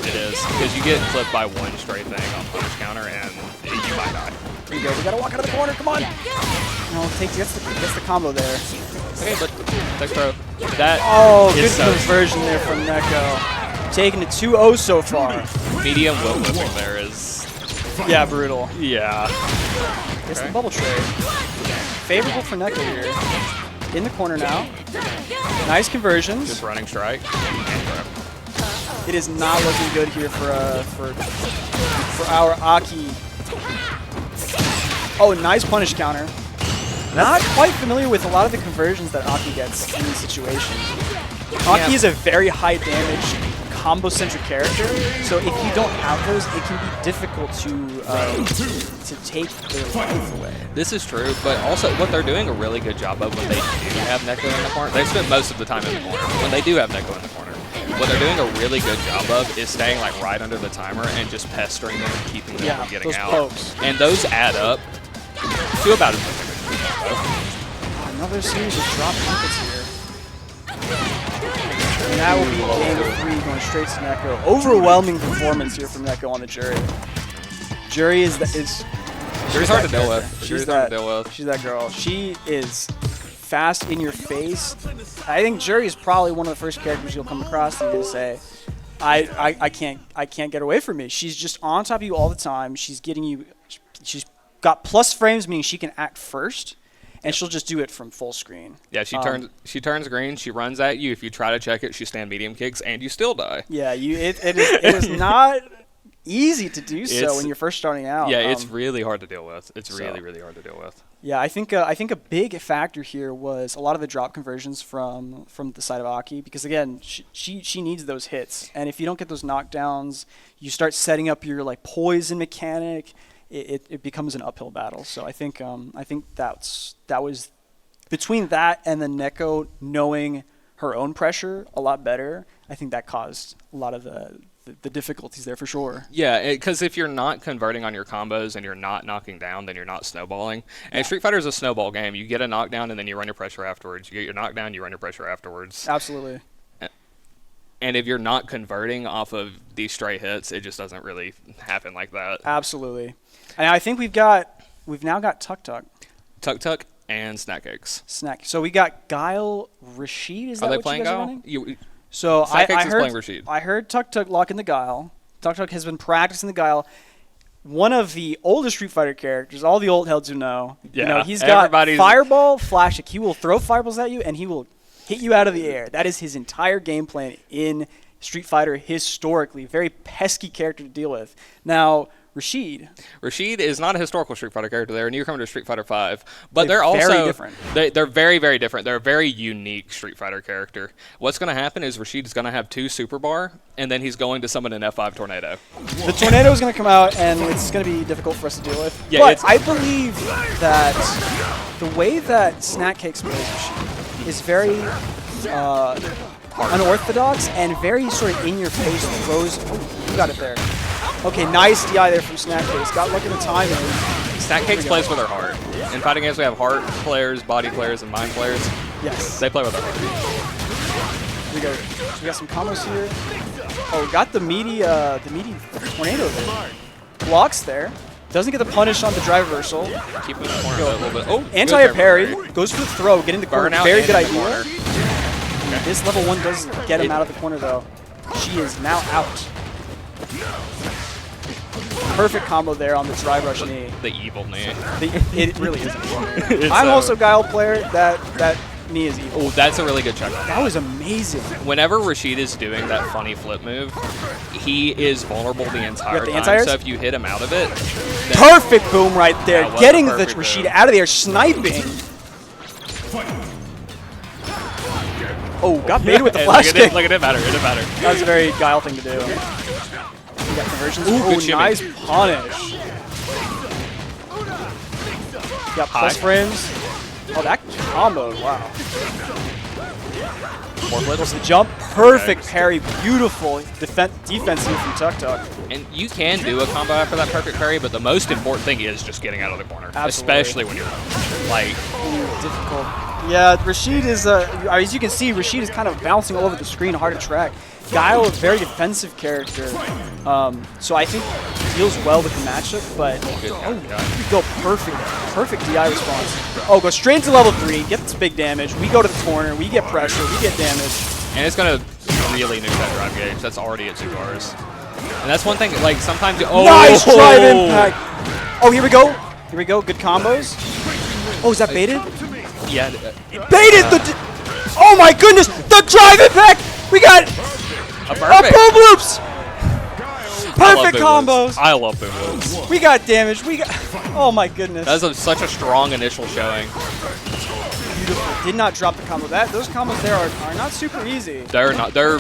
It is, because you get clipped by one straight thing on punish counter and you might die. Here we go. We gotta walk out of the corner. Come on. No, gets the combo there. Okay, but thanks, bro. That good conversion there from Neko. Taking it 2-0 so far. Medium will whipping there is... Yeah, brutal. Yeah. Gets the bubble trade. Favorable for Neko here. In the corner now. Nice conversions. Just running strike. It is not looking good here for our Aki. Oh, nice punish counter. Not quite familiar with a lot of the conversions that Aki gets in these situations. Aki is a very high damage combo-centric character, so if you don't have those, it can be difficult to take their life away. This is true, but also what they're doing a really good job of when they do have Neko in the corner, they spend most of the time in the corner, but when they do have Neko in the corner, what they're doing a really good job of is staying like right under the timer and just pestering them and keeping them from getting out. Pokes. And those add up to about as much as they can. Another series of drop pockets here. And that will be game 3 going straight to Neko. Overwhelming performance here from Neko on the jury. Jury is Jury's hard to deal with. She's that girl. She is fast in your face. I think Jury is probably one of the first characters you'll come across and you're gonna say, I can't get away from me. She's just on top of you all the time. She's got plus frames, meaning she can act first. And she'll just do it from full screen. Yeah, she turns green, she runs at you. If you try to check it, she stand medium kicks, and you still die. Yeah, it is not easy to do so when you're first starting out. Yeah, it's really hard to deal with. It's really hard to deal with. Yeah, I think a big factor here was a lot of the drop conversions from the side of Aki, because again, she needs those hits, and if you don't get those knockdowns, you start setting up your like poison mechanic. It becomes an uphill battle. So I think that was between that and the Neko knowing her own pressure a lot better. I think that caused a lot of the difficulties there for sure. Yeah, because if you're not converting on your combos and you're not knocking down, then you're not snowballing. And Street Fighter is a snowball game. You get a knockdown and then you run your pressure afterwards. You get your knockdown, you run your pressure afterwards. Absolutely. And if you're not converting off of these stray hits, it just doesn't really happen like that. Absolutely. And I think we've now got Tuk Tuk. Tuk Tuk and Snack Cakes. So we got Guile Rashid. Is that what you guys are running? So Snack Cakes is playing Rashid. I heard Tuk Tuk lock in the Guile. Tuk Tuk has been practicing the Guile. One of the oldest Street Fighter characters, all the old heads who know. Yeah, he's got Fireball, Flash Kick. He will throw fireballs at you, and he will hit you out of the air. That is his entire game plan in Street Fighter historically. Very pesky character to deal with. Now, Rashid is not a historical Street Fighter character. They're a newcomer to Street Fighter V, but they're very also different. They're very, very different. They're a very unique Street Fighter character. What's going to happen is Rashid is going to have 2 Super Bar, and then he's going to summon an F5 Tornado. The Tornado is going to come out, and it's going to be difficult for us to deal with. Yeah, but I believe that the way that Snack Cakes plays Rashid is very unorthodox and very sort of in-your-face throws. Oh, you got it there. Okay, nice DI there from Snack Cakes. Got lucky at the timing. Snack Cakes plays with her heart. In fighting games, we have heart players, body players, and mind players. Yes. They play with their heart. Here we go. So we got some combos here. Oh, got the meaty tornado there. Blocks there. Doesn't get the punish on the drive reversal. Keep him in the corner a little bit. Oh, anti-air parry. Goes for the throw. Getting the corner. Very good idea. Okay. This level 1 does get him out of the corner, though. She is now out. Perfect combo there on the drive rush knee. The evil knee. It really is evil. I'm also a Guile player that knee is evil. Oh, that's a really good check. That was amazing. Whenever Rashid is doing that funny flip move, he is vulnerable the entire time. anti-airs? So if you hit him out of it, Perfect boom right there. That was Getting a the perfect Rashid boom. out of there, sniping. Oh, got baited with the Hey, flash look at kick. it, look at it matter. It didn't matter. That was a very guile thing to do. We got conversions. Ooh, Ooh, good shimmy. nice punish. Got plus High. frames. Oh, that combo, wow. More flips. The jump, perfect parry, beautiful defensive from Tuk Tuk. And you can do a combo after that perfect parry, but the most important thing is just getting out of the corner, Absolutely. especially when you're like. Difficult. Yeah, Rashid is, as you can see, Rashid is kind of bouncing all over the screen, hard to track. Guile, a very defensive character, so I think he deals well with the matchup, but go perfect DI response. Oh, go straight into level 3, gets big damage, we go to the corner, we get pressure, we get damage. And it's going to really nuke that drive gauge. That's already at 2 bars. And that's one thing, like, sometimes oh! Nice drive impact! Oh, here we go. Here we go, good combos. Oh, is that baited? Yeah. Baited the... Oh my goodness, the drive impact! We got... A perfect. boom loops! Perfect I combos! I love boom loops. We got damage, we got... Oh my goodness. That's such a strong initial showing. Beautiful. Did not drop the combo. Those combos there are not super easy. They're not. They're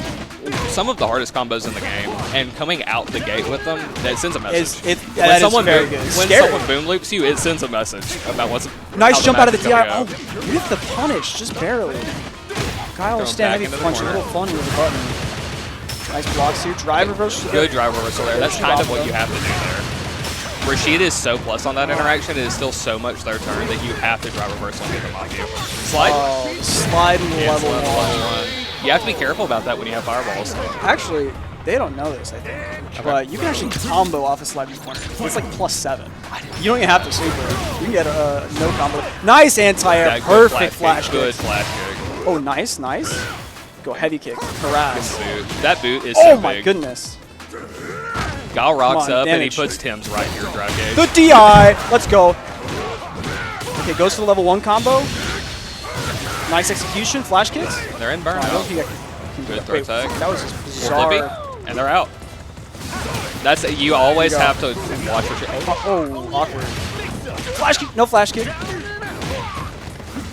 some of the hardest combos in the game, and coming out the gate with them, that sends a message. That is very good. When Scary. someone boom loops you, it sends a message about what's. Nice jump out of the DI. DI. Oh, with the punish, just barely. Guile will stand heavy punch, a little funny with the button. Nice blocks here. Drive reversal. Good drive reversal there. That's kind of what you have to do there. Rashid is so plus on that interaction. It is still so much their turn that you have to drive reversal and get them off you. Slide. Oh, slide in Yeah, level slide one. 1. You have to be careful about that when you have fireballs. Actually, they don't know this, I think. But you can actually combo off a slide in the corner. It's like +7. You don't even have to super. You can get a no combo. Nice anti-air. Yeah, good Perfect flash kick. Good flash kick. Oh, nice, nice. Go heavy kick. Harass. Good boot. That boot is Oh so my big. goodness. Gal rocks Come on, up and he damage. puts Tim's right here, drive gauge. The DI. Let's go. Okay, goes to the level 1 combo. Nice execution. Flash kicks. They're in Oh, I don't burnout. think I can Good throw wait, tag. that was just Or bizarre. flippy, and they're out. That's you always There you have go. to watch your shit. Oh, awkward. Flash kick. No flash kick.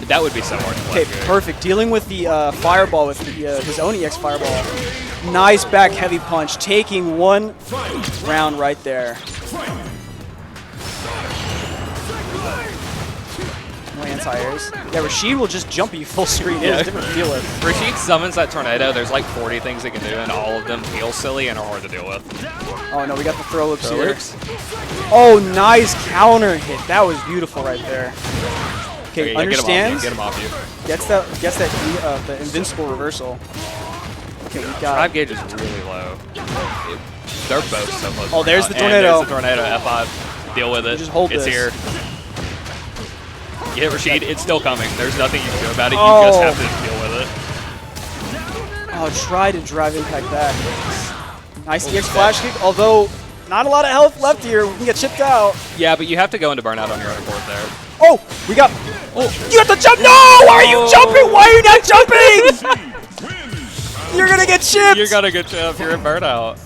That would be so hard to play. Okay, perfect. Dealing with the fireball with the, his own EX fireball. Nice back heavy punch, taking one round right there. No anti-airs. Yeah, Rashid will just jump you full screen. Yeah. It's a different feel with. Rashid summons that tornado. There's like 40 things he can do, and all of them feel silly and are hard to deal with. Oh no, we got the throw loops Throw here. loops. Oh, nice counter hit. That was beautiful right there. Okay, yeah, understands. Get him off you. Gets that the invincible reversal. Okay, we got. Drive gauge is really low. They're both so close. Oh, there's the And tornado. there's the tornado. F5. Deal with it. Just hold it's this. here. You hit Rashid. It's still coming. There's nothing you can do about it. Oh. You just have to deal with it. Oh, try to drive impact back. Nice EX flash kick, although not a lot of health left here. We can get chipped out. Yeah, but you have to go into burnout on your own accord there. Oh, we got. Oh, you have to jump. No, why are you jumping? Why are you not jumping? You're gonna get chipped. You're gonna get chipped. You're in burnout.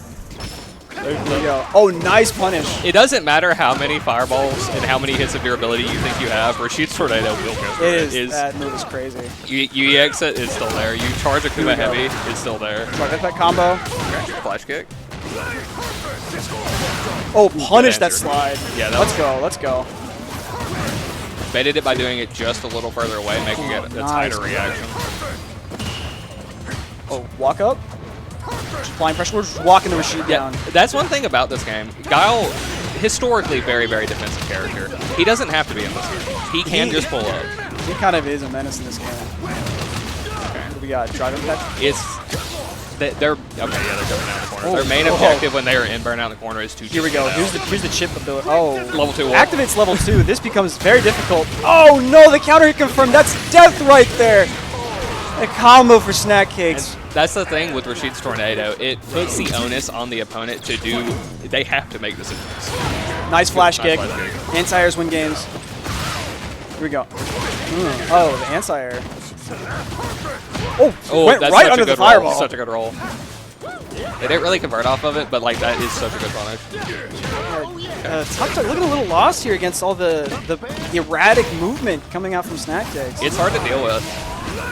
There you go. Oh, nice punish. It doesn't matter how many fireballs and how many hits of durability you think you have. Rashid's tornado will go through It is. That move is crazy. You EX it, it's still there. You charge a Kuma heavy, it's still there. Drive impact combo. Flash kick. Oh, punish that answer. slide. Yeah, that let's was- go. Let's go. Baited it by doing it just a little further away, making it a Nice. tighter reaction. Oh, walk up. Just applying pressure. We're just walking the Rashid down. That's one thing about this game. Guile, historically very, very defensive character. He doesn't have to be in this game. He can just pull up. He kind of is a menace in this game. Okay. What do we got? Drive impact? It's they're okay. Yeah, they're coming down the corner. Oh, Their main oh. objective when they are in burnout in the corner is to. Here we just go. get out. Here's the chip ability. Oh, Level 2 wall. Activates level 2. This becomes very difficult. Oh no, the counter hit confirmed. That's death right there. A combo for snack cakes. And that's the thing with Rashid's tornado. It puts the onus on the opponent to do. They have to make decisions. Nice flash kick. flash kick. Anti-airs win games. Here we go. Oh, the anti-air. Oh, went that's right such under a the good fireball. roll. Such a good roll. They didn't really convert off of it, but like that is such a good punish. Tuck looking a little lost here against all the erratic movement coming out from Snack Cakes. It's hard to deal with.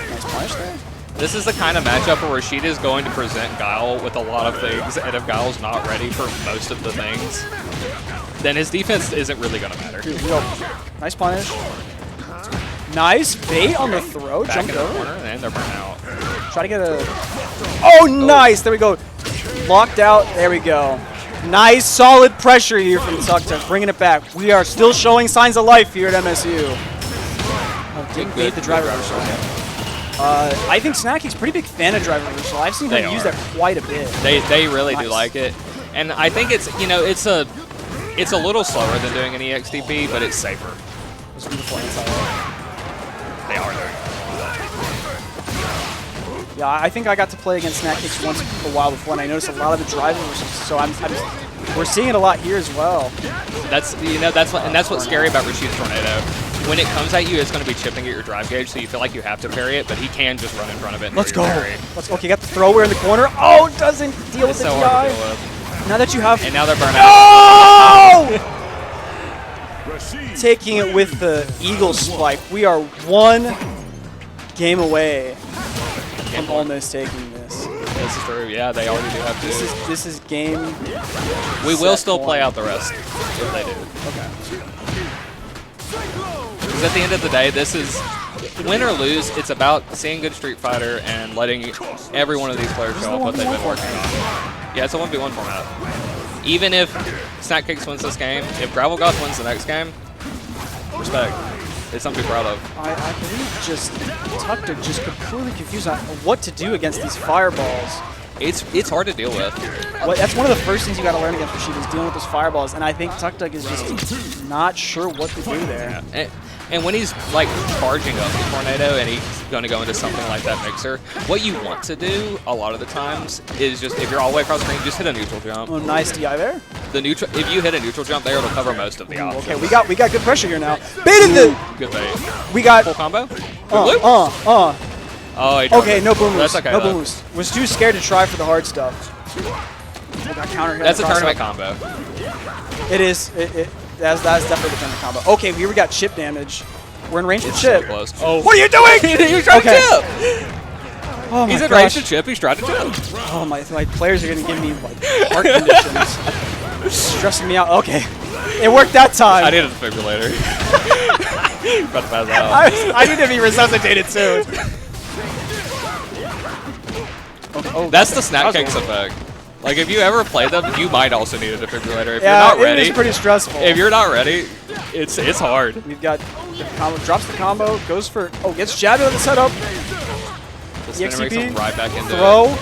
Nice punish there. This is the kind of matchup where Rashid is going to present Guile with a lot of things, and if Guile's not ready for most of the things, then his defense isn't really going to matter. Here we go. Nice punish. Nice bait on the throw. Back Jumped in the over. corner, and they're burnt out. Try to get a... Oh, nice. There we go. Locked out. There we go. Nice, solid pressure here from Tuck, bringing it back. We are still showing signs of life here at MSU. Oh, didn't beat the driver reversal. I think Snacky's a pretty big fan of driver reversal. I've seen him use that quite a bit. They really do like it, and I think it's it's a little slower than doing an EXTP, but it's safer. It's beautiful inside. They are there. Yeah, I think I got to play against Snack Cakes once a while before, and I noticed a lot of the driving reversals. So we're seeing it a lot here as well. That's what's scary about Rashid's Tornado. When it comes at you, it's going to be chipping at your drive gauge, so you feel like you have to parry it, but he can just run in front of it. Let's go. Okay, got the thrower in the corner. Oh, doesn't deal with the DI. Now that you have... And now they're burnt out. No! Taking it with the Eagle Spike. We are one game away from almost taking this. This is true. Yeah, they already do have to. This is game... We will still play out the rest if they do. Okay. Because at the end of the day, this is, win or lose, it's about seeing good Street Fighter and letting every one of these players show off what they've been working on. Yeah, it's a 1v1 format. Even if Snack Cakes wins this game, if Gravel Goth wins the next game, respect. It's something to be proud of. I believe Tuck just completely confused on what to do against these fireballs. It's hard to deal with. Well, that's one of the first things you got to learn against Rashid is dealing with those fireballs, and I think Tuck is just not sure what to do there. Yeah. And when he's like charging up the Tornado and he's going to go into something like that mixer, what you want to do a lot of the times is just, if you're all the way across the screen, just hit a neutral jump. Oh, nice DI there. If you hit a neutral jump there, it'll cover most of the options. Okay, we got good pressure here now. Baited the... Good bait. We got... Full combo? Oh, he okay, no boom That's boost. okay, No boom boost. Was too scared to try for the hard stuff. Got counter hit. That's a tournament combo. It is. That's definitely the tournament combo. Okay, here we got chip damage. We're in range for chip. So close. Oh. What are you doing? He's trying to chip. Oh my He's in gosh. range to chip. He's trying to chip. Oh my players are gonna give me like heart conditions. Stressing me out. Okay, it worked that time. I need a defibrillator. About to pass out. I need to be resuscitated too. That's the Snack Cakes effect. Like, if you ever play them, you might also need a defibrillator. If Yeah, you're not ready, it is pretty stressful. If you're not ready, it's hard. We've got the combo, drops the combo, goes for, gets jabbed out of the setup. The spinner makes him right back into throw. it.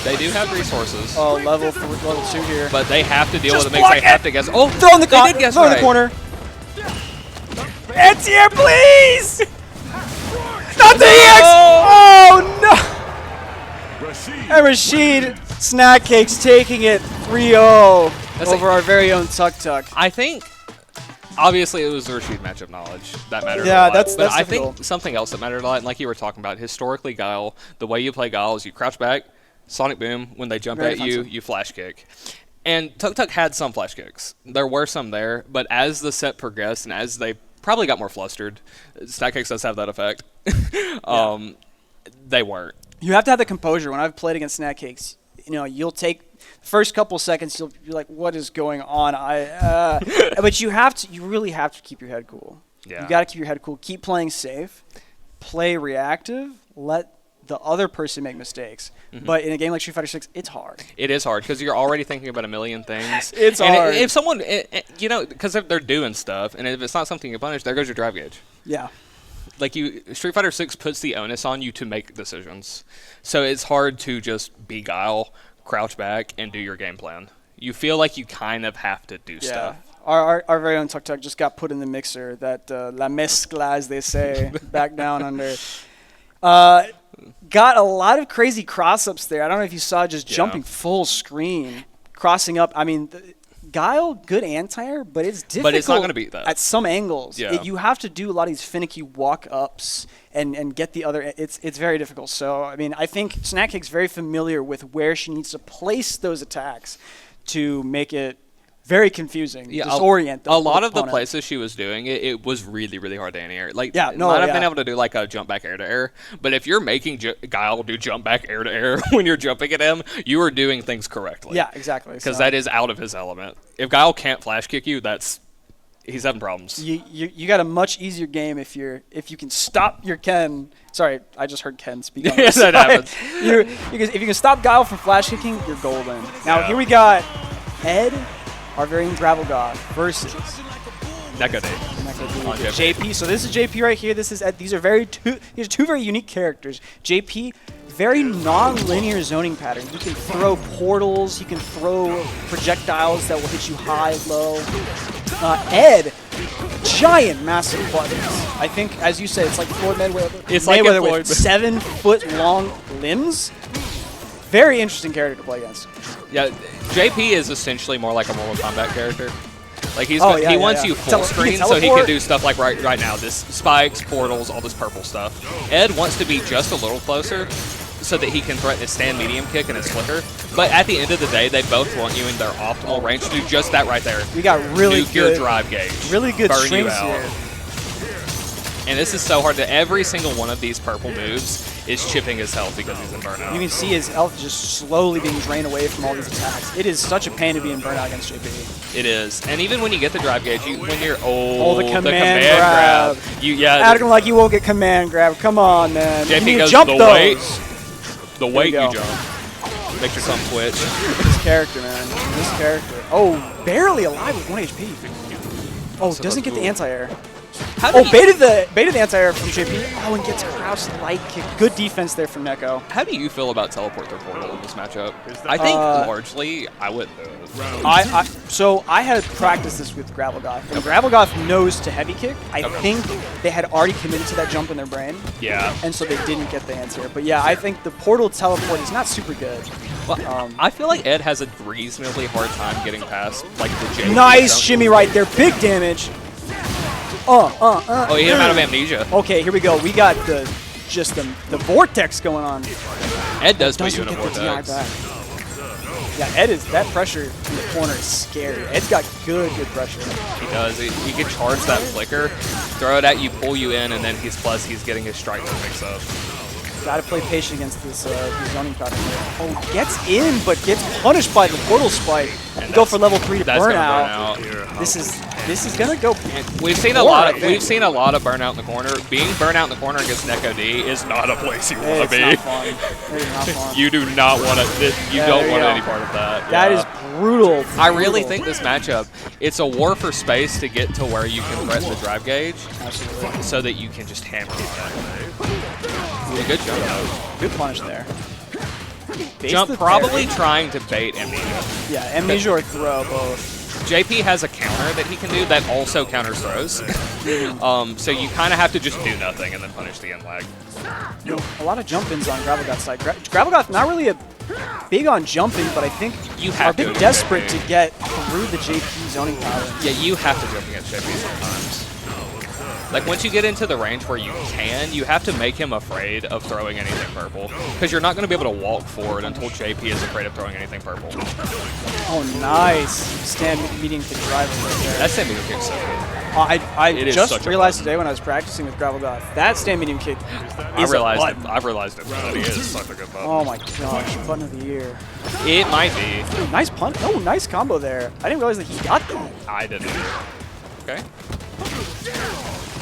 They do have resources. Oh, level 2 here. But they have to deal Just with the mix. They block have it. to guess. Oh, Throw in the they did guess throw in right. the corner. Anti-air, please! Not the EX! Oh, no! And Rashid Snack Cakes taking it 3-0 over our very own Tuck. I think, obviously, it was the Rashid matchup knowledge that mattered a Yeah, lot. that's But I difficult. think something else that mattered a lot, and like you were talking about, historically, Guile, the way you play Guile is you crouch back, Sonic Boom, when they jump Very at you, offensive. you flash kick. And Tuck had some flash kicks. There were some there, but as the set progressed and as they probably got more flustered, Snack Cakes does have that effect. They weren't. You have to have the composure. When I've played against Snack Cakes, you'll take the first couple seconds, you'll be like, what is going on? But you really have to keep your head cool. Yeah. You got to keep your head cool. Keep playing safe. Play reactive. Let the other person make mistakes. But in a game like Street Fighter 6, it's hard. It is hard because you're already thinking about a million things. It's and hard. If someone, because if they're doing stuff, and if it's not something you punish, there goes your drive gauge. Yeah. Like Street Fighter 6 puts the onus on you to make decisions. So it's hard to just be Guile, crouch back, and do your game plan. You feel like you kind of have to do stuff. Our very own Tuck just got put in the mixer. That la mezcla, as they say, back down under. Got a lot of crazy cross-ups there. I don't know if you saw just jumping full screen, crossing up. I mean, Guile, good anti-air, but it's difficult. But it's not going to beat that. At some angles. Yeah. You have to do a lot of these finicky walk-ups and get the other. It's very difficult. So, I mean, I think Snack Cake's very familiar with where she needs to place those attacks to make it very confusing, disorient. A lot of the places she was doing it, it was really, really hard to anti-air. Like, yeah, no, might have been able to do like a jump back air to air, but if you're making Guile do jump back air to air when you're jumping at him, you are doing things correctly. Yeah, exactly. Because that is out of his element. If Guile can't flash kick you, he's having problems. You got a much easier game if you can stop your Ken. Sorry, I just heard Ken speak. On Yes, that happens. If you can stop Guile from flash kicking, you're golden. Now here we got Ed, our very own Gravelgoth versus Neko D. JP. So this is JP right here. This is Ed. These are two very unique characters. JP, very non-linear zoning pattern. He can throw portals. He can throw projectiles that will hit you high, low. Ed, giant, massive buttons. I think, as you said, it's like Floyd Mayweather. It's like Mayweather with 7-foot-long limbs. Very interesting character to play against. Yeah, JP is essentially more like a Mortal Kombat character. Like he wants you full screen so he can do stuff like right now, this spikes, portals, all this purple stuff. Ed wants to be just a little closer so that he can threaten his stand medium kick and his flicker. But at the end of the day, they both want you in their optimal range to do just that right there. We got really nuclear good drive gauge. Really good burn you strings out. here. And this is so hard to every single one of these purple moves is chipping his health because he's in burnout. You can see his health just slowly being drained away from all these attacks. It is such a pain to be in burnout against JP. It is. And even when you get the drive gauge, when you're the command grab. Acting like you won't get command grab. Come on, man. JP you goes jump the those. weight. The weight you jump. Makes your thumb twitch. This character, man. This character. Oh, barely alive with 1 HP. Oh, doesn't get the anti-air. Baited the anti-air from JP. Oh, and gets crouched light kick. Good defense there from Neko. How do you feel about teleport through portal in this matchup? I think largely I wouldn't. So I had practiced this with Gravelgoth. And Gravelgoth knows to heavy kick. I think they had already committed to that jump in their brain. Yeah. And so they didn't get the anti-air. But yeah, I think the portal teleport is not super good. Well, I feel like Ed has a reasonably hard time getting past like the JP. Nice shimmy right there. Big damage. Oh, he hit him out of amnesia. Okay, here we go. We got the vortex going on. Ed does put you in a vortex. Yeah, Ed is that pressure in the corner is scary. Ed's got good pressure. He does. He can charge that flicker, throw it at you, pull you in, and then he's getting his strike to mix up. Gotta play patient against this zoning pattern here. Oh, gets in, but gets punished by the portal spike. Go for level 3 to burnout. This is gonna go. We've seen a lot of burnout in the corner. Being burnout in the corner against Neko D is not a place you want to be. It's not fun. It is not fun. You do not want to. You don't want any part of that. That is brutal. I really think this matchup, it's a war for space to get to where you can threaten the drive gauge. Absolutely. So that you can just hammer it. Good jump. Good punish there. Jump probably trying to bait Amnesia. Yeah, Amnesia or throw both. JP has a counter that he can do that also counters throws. So you kind of have to just do nothing and then punish the end lag. A lot of jump-ins on Gravelgoth's side. Gravelgoth not really big on jumping, but I think you have a bit desperate to get through the JP zoning pattern. Yeah, you have to jump against JP sometimes. Like, once you get into the range where you can, you have to make him afraid of throwing anything purple. Because you're not going to be able to walk forward until JP is afraid of throwing anything purple. Oh, nice. Stand medium kick drive right there. That stand medium kick's so good. I just realized today when I was practicing with Gravelgoth, that stand medium kick is I've realized it, but he is such a good button. Oh my gosh, button of the year. It might be. Ooh, nice punt. Oh, nice combo there. I didn't realize that he got that. I didn't either. Okay.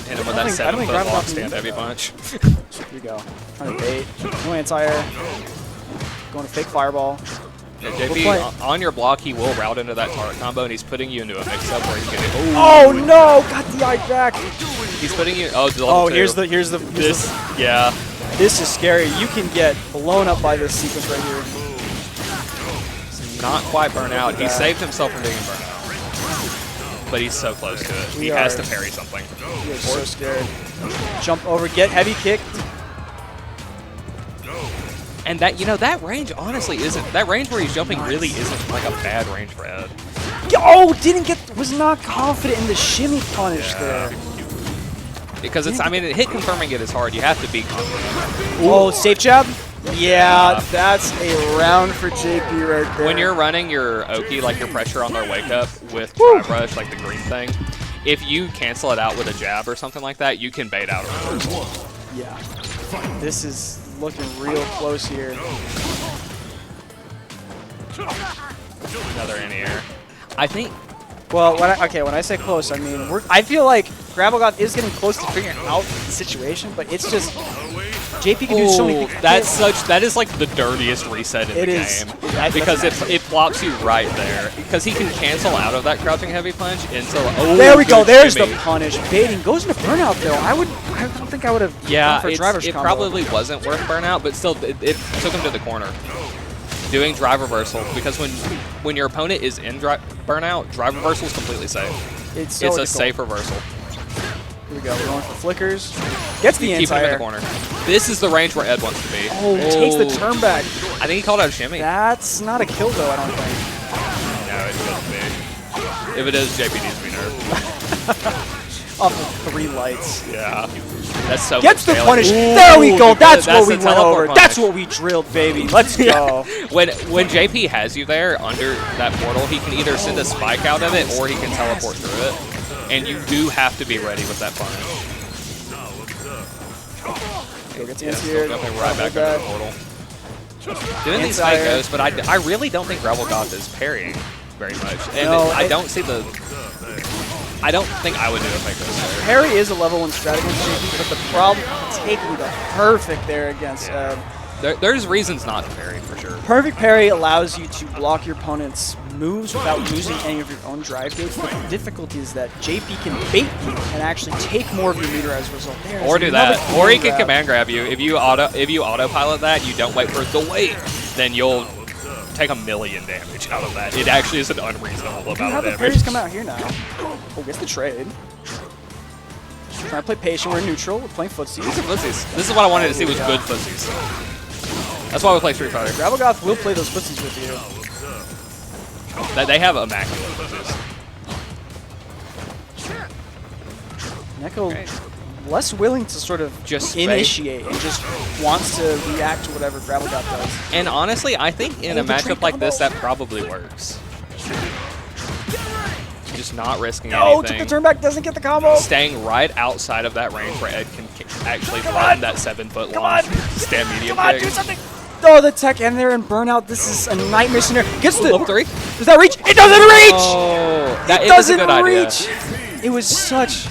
Hit him with that 7-foot long stand heavy punch. Here you go. Trying to bait. No anti-air. Going to fake fireball. Yeah, JP, on your block, he will route into that target combo, and he's putting you into a mix-up where you get it. Oh no! Got the eye back. He's putting you. Oh, here's the. Yeah. This is scary. You can get blown up by this sequence right here. Not quite burnout. He saved himself from being burnout. But he's so close to it. He has to parry something. He is so scared. Jump over, get heavy kicked. And that, that range honestly isn't, that range where he's jumping really isn't like a bad range for Ed. Oh, was not confident in the shimmy punish there. Because it's, I mean, hit confirming it is hard. You have to be confident. Oh, safe jab? Yeah, that's a round for JP right there. When you're running your Oki, like your pressure on their wake up with drive rush, like the green thing, if you cancel it out with a jab or something like that, you can bait out a reversal. Yeah. This is looking real close here. Another in-air. I think. Well, when I say close, I mean I feel like Gravelgoth is getting close to figuring out the situation, but it's just JP can do so many things. That is like the dirtiest reset in the game because it flops you right there because he can cancel out of that crouching heavy punch into. Oh, there we go. There's the punish. Baiting goes into burnout though. I don't think I would have. Yeah, gone for driver's it combo. probably wasn't worth burnout, but still, it took him to the corner. Doing drive reversal because when your opponent is in burnout, drive reversal is completely safe. It's a safe reversal. Here we go. We're going for flickers. Gets the Keep him in anti-air. the corner. This is the range where Ed wants to be. Oh, takes the turn back. I think he called out a shimmy. That's not a kill though, I don't think. No, it shouldn't be. If it is, JP needs to be nerfed. Off of 3 lights. Yeah. That's so Gets the much punish. Ooh, There we go. That's what we the went teleport over. punish. That's what we drilled, baby. Let's go. When JP has you there under that portal, he can either send a spike out of it or he can teleport through it. And you do have to be ready with that punish. Go get the anti-air. Jumping right back under the portal. Doing these fake ghosts, but I really don't think Gravelgoth is parrying very much. And No, I don't see the... I don't think I would do a fake ghost there. Parry is a level 1 strat against JP, but the problem taking the perfect there against There's reasons not to parry, for sure. perfect parry allows you to block your opponent's moves without losing any of your own drive gates, but the difficulty is that JP can bait you and actually take more of your meter as a result. There's Or do another that. Or he can grab. command grab you. If you autopilot that, you don't wait for it to wait, then you'll take 1,000,000 damage out of that. It actually is an unreasonable You amount have of the damage. parries come out here now. Oh, gets the trade. Trying to play patient. We're neutral. We're playing footsies. These are footsies. This is what I wanted to see was good footsies. That's why we play Street Fighter. Gravelgoth will play those footsies with you. They have immaculate footsies. Neko less willing to sort of Just initiate and just wants to react to whatever Gravelgoth does. And honestly, I think in a the matchup trade like this, combo. that probably works. Just not risking No, took anything. the turn back, doesn't get the combo. Staying right outside of that range where Ed can actually run that 7-foot long stand medium Come on, kick. do something. Oh, the tech in there and burnout. This is a nightmare scenario. Gets the Level 3? Does that reach? It doesn't reach. Oh, It was a doesn't good idea. reach. It was such.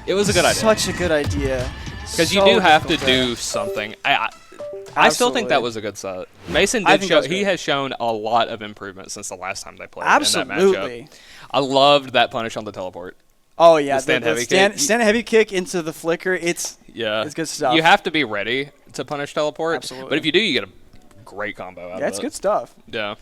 It was a good idea. Such a good idea. Because you do have to do something. I still think that was a good set. Mason I did think show that was he good. has shown a lot of improvement since the last time they played in Absolutely. that matchup. I loved that punish on the teleport. Oh yeah, The stand heavy stand kick. heavy kick into the flicker. It's good stuff. You have to be ready to punish teleport. Absolutely. But if you do, you get a great combo out of it. Yeah, it's good stuff. Yeah.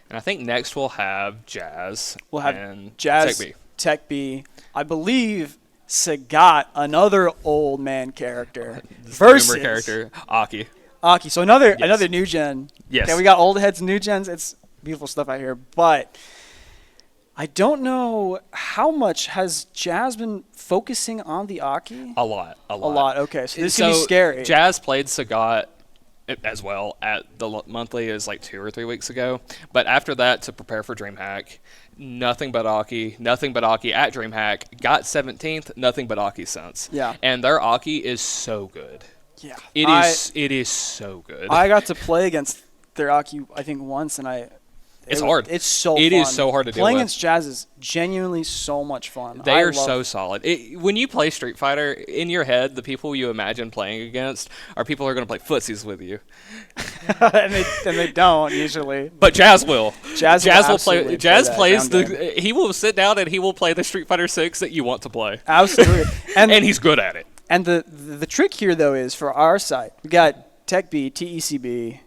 And I think next we'll have Jazz. We'll have and Jazz, Tech B. Tech B. I believe Sagat, another old man character, versus character, Aki. Aki. So another new gen. Yes. Okay, we got old heads, new gens. It's beautiful stuff out here, but I don't know how much has Jazz been focusing on the Aki. A lot. Okay, so this can be scary. Jazz played Sagat as well at the monthly is like 2 or 3 weeks ago. But after that, to prepare for DreamHack, nothing but Aki at DreamHack. Got 17th, nothing but Aki since. Yeah. And their Aki is so good. Yeah. It is so good. I got to play against their Aki, I think, once, and it's hard. It's so It fun. is so hard to deal Playing with. against Jazz is genuinely so much fun. They are so solid. When you play Street Fighter, in your head, the people you imagine playing against are people who are going to play footsies with you. and they don't usually. But Jazz will. Jazz will play. Jazz plays the. He will sit down and he will play the Street Fighter 6 that you want to play. Absolutely. And he's good at it. And the trick here though is for our side, we got Tech B, TECB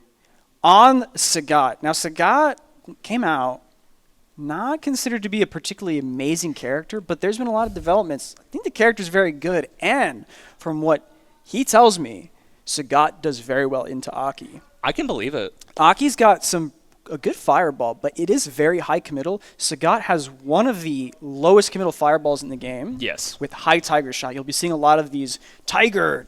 on Sagat. Now Sagat came out not considered to be a particularly amazing character, but there's been a lot of developments. I think the character's very good, and from what he tells me, Sagat does very well into Aki. I can believe it. Aki's got some a good fireball, but it is very high committal. Sagat has one of the lowest committal fireballs in the game. Yes. With high Tiger shot. You'll be seeing a lot of these Tiger,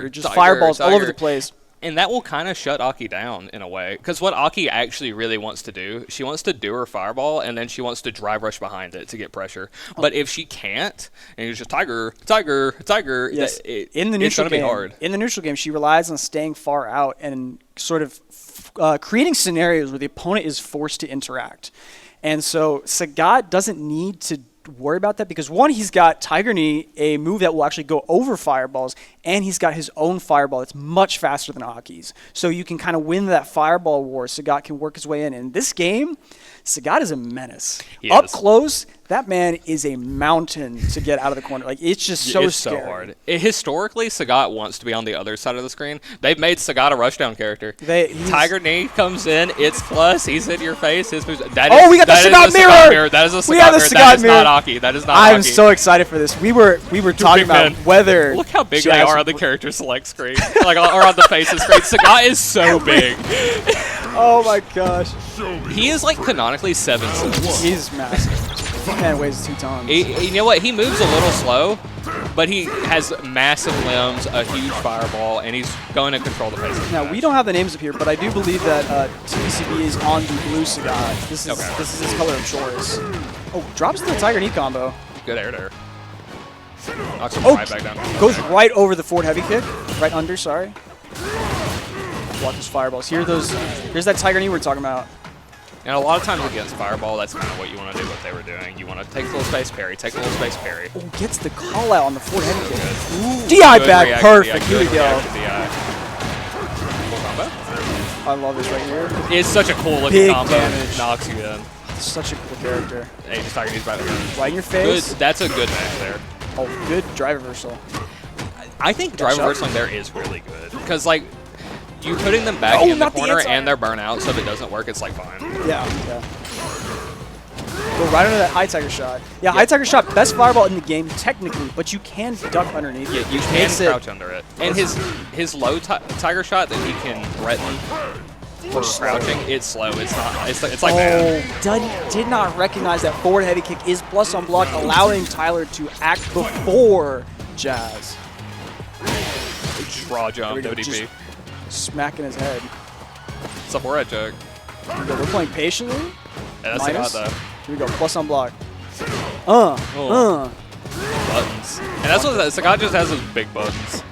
just fireballs all over the place. And that will kind of shut Aki down in a way. Because what Aki actually really wants to do, she wants to do her fireball, and then she wants to drive rush behind it to get pressure. But if she can't, and it's just Tiger, Yes. in the neutral game, be hard. In the neutral game, she relies on staying far out and sort of creating scenarios where the opponent is forced to interact. And so Sagat doesn't need to worry about that because, one, he's got Tiger Knee, a move that will actually go over fireballs, and he's got his own fireball that's much faster than Aki's. So you can kind of win that fireball war. Sagat can work his way in. In this game, Sagat is a menace. Up close, that man is a mountain to get out of the corner. Like, it's just so scary. So hard. Historically, Sagat wants to be on the other side of the screen. They've made Sagat a rushdown character. Tiger Knee comes in, it's plus, he's in your face. His moves, we got the Sagat mirror! That is a Sagat We have the mirror. Sagat That is mirror. not Aki. That is not I'm Aki. so excited for this. We were talking about whether... Look how big they are on the character select screen. Like, or on the faces screen. Sagat is so big. Oh my gosh. He is like canonically 7'6". He's massive. Man weighs 2 tons. You know what? He moves a little slow, but he has massive limbs, a huge fireball, and he's going to control the faces. Now, we don't have the names up here, but I do believe that TCB is on the blue Sagat. This is his color of choice. Oh, drops the Tiger Knee combo. Good air there. Knocks him right back down. Goes right over the forward heavy kick. Right under, sorry. Block his fireballs. Here's that Tiger Knee we're talking about. And a lot of times against Fireball, that's kind of what you want to do, what they were doing. You want to take a little space parry, take a little space parry. Oh, gets the call out on the forward heavy kick. DI back, perfect. Here we go. Full combo. I love this right here. It's such a cool looking combo. Damage. Knocks you in. Such a cool character. Hey, just Tiger Knee's right there. Right in your face. Good. That's a good match there. Oh, good drive reversal. I think drive reversal there is really good. Because, like, you putting them back in the corner and they're burnout, so if it doesn't work, it's like fine. Yeah. Go right under that high Tiger shot. Yeah, high Tiger shot, best fireball in the game technically, but you can duck underneath it. Yeah, you can crouch under it. And his low Tiger shot that he can threaten for crouching, it's slow. It's not. It's like that. Did not recognize that forward heavy kick is plus on block, allowing Tyler to act before Jazz. Raw jump, ODP. Smacking his head. It's a forehead choke. We're playing patiently. Yeah, that's Minus. though. Here we go, plus on block. Buttons. And that's what Sagat just has those big buttons.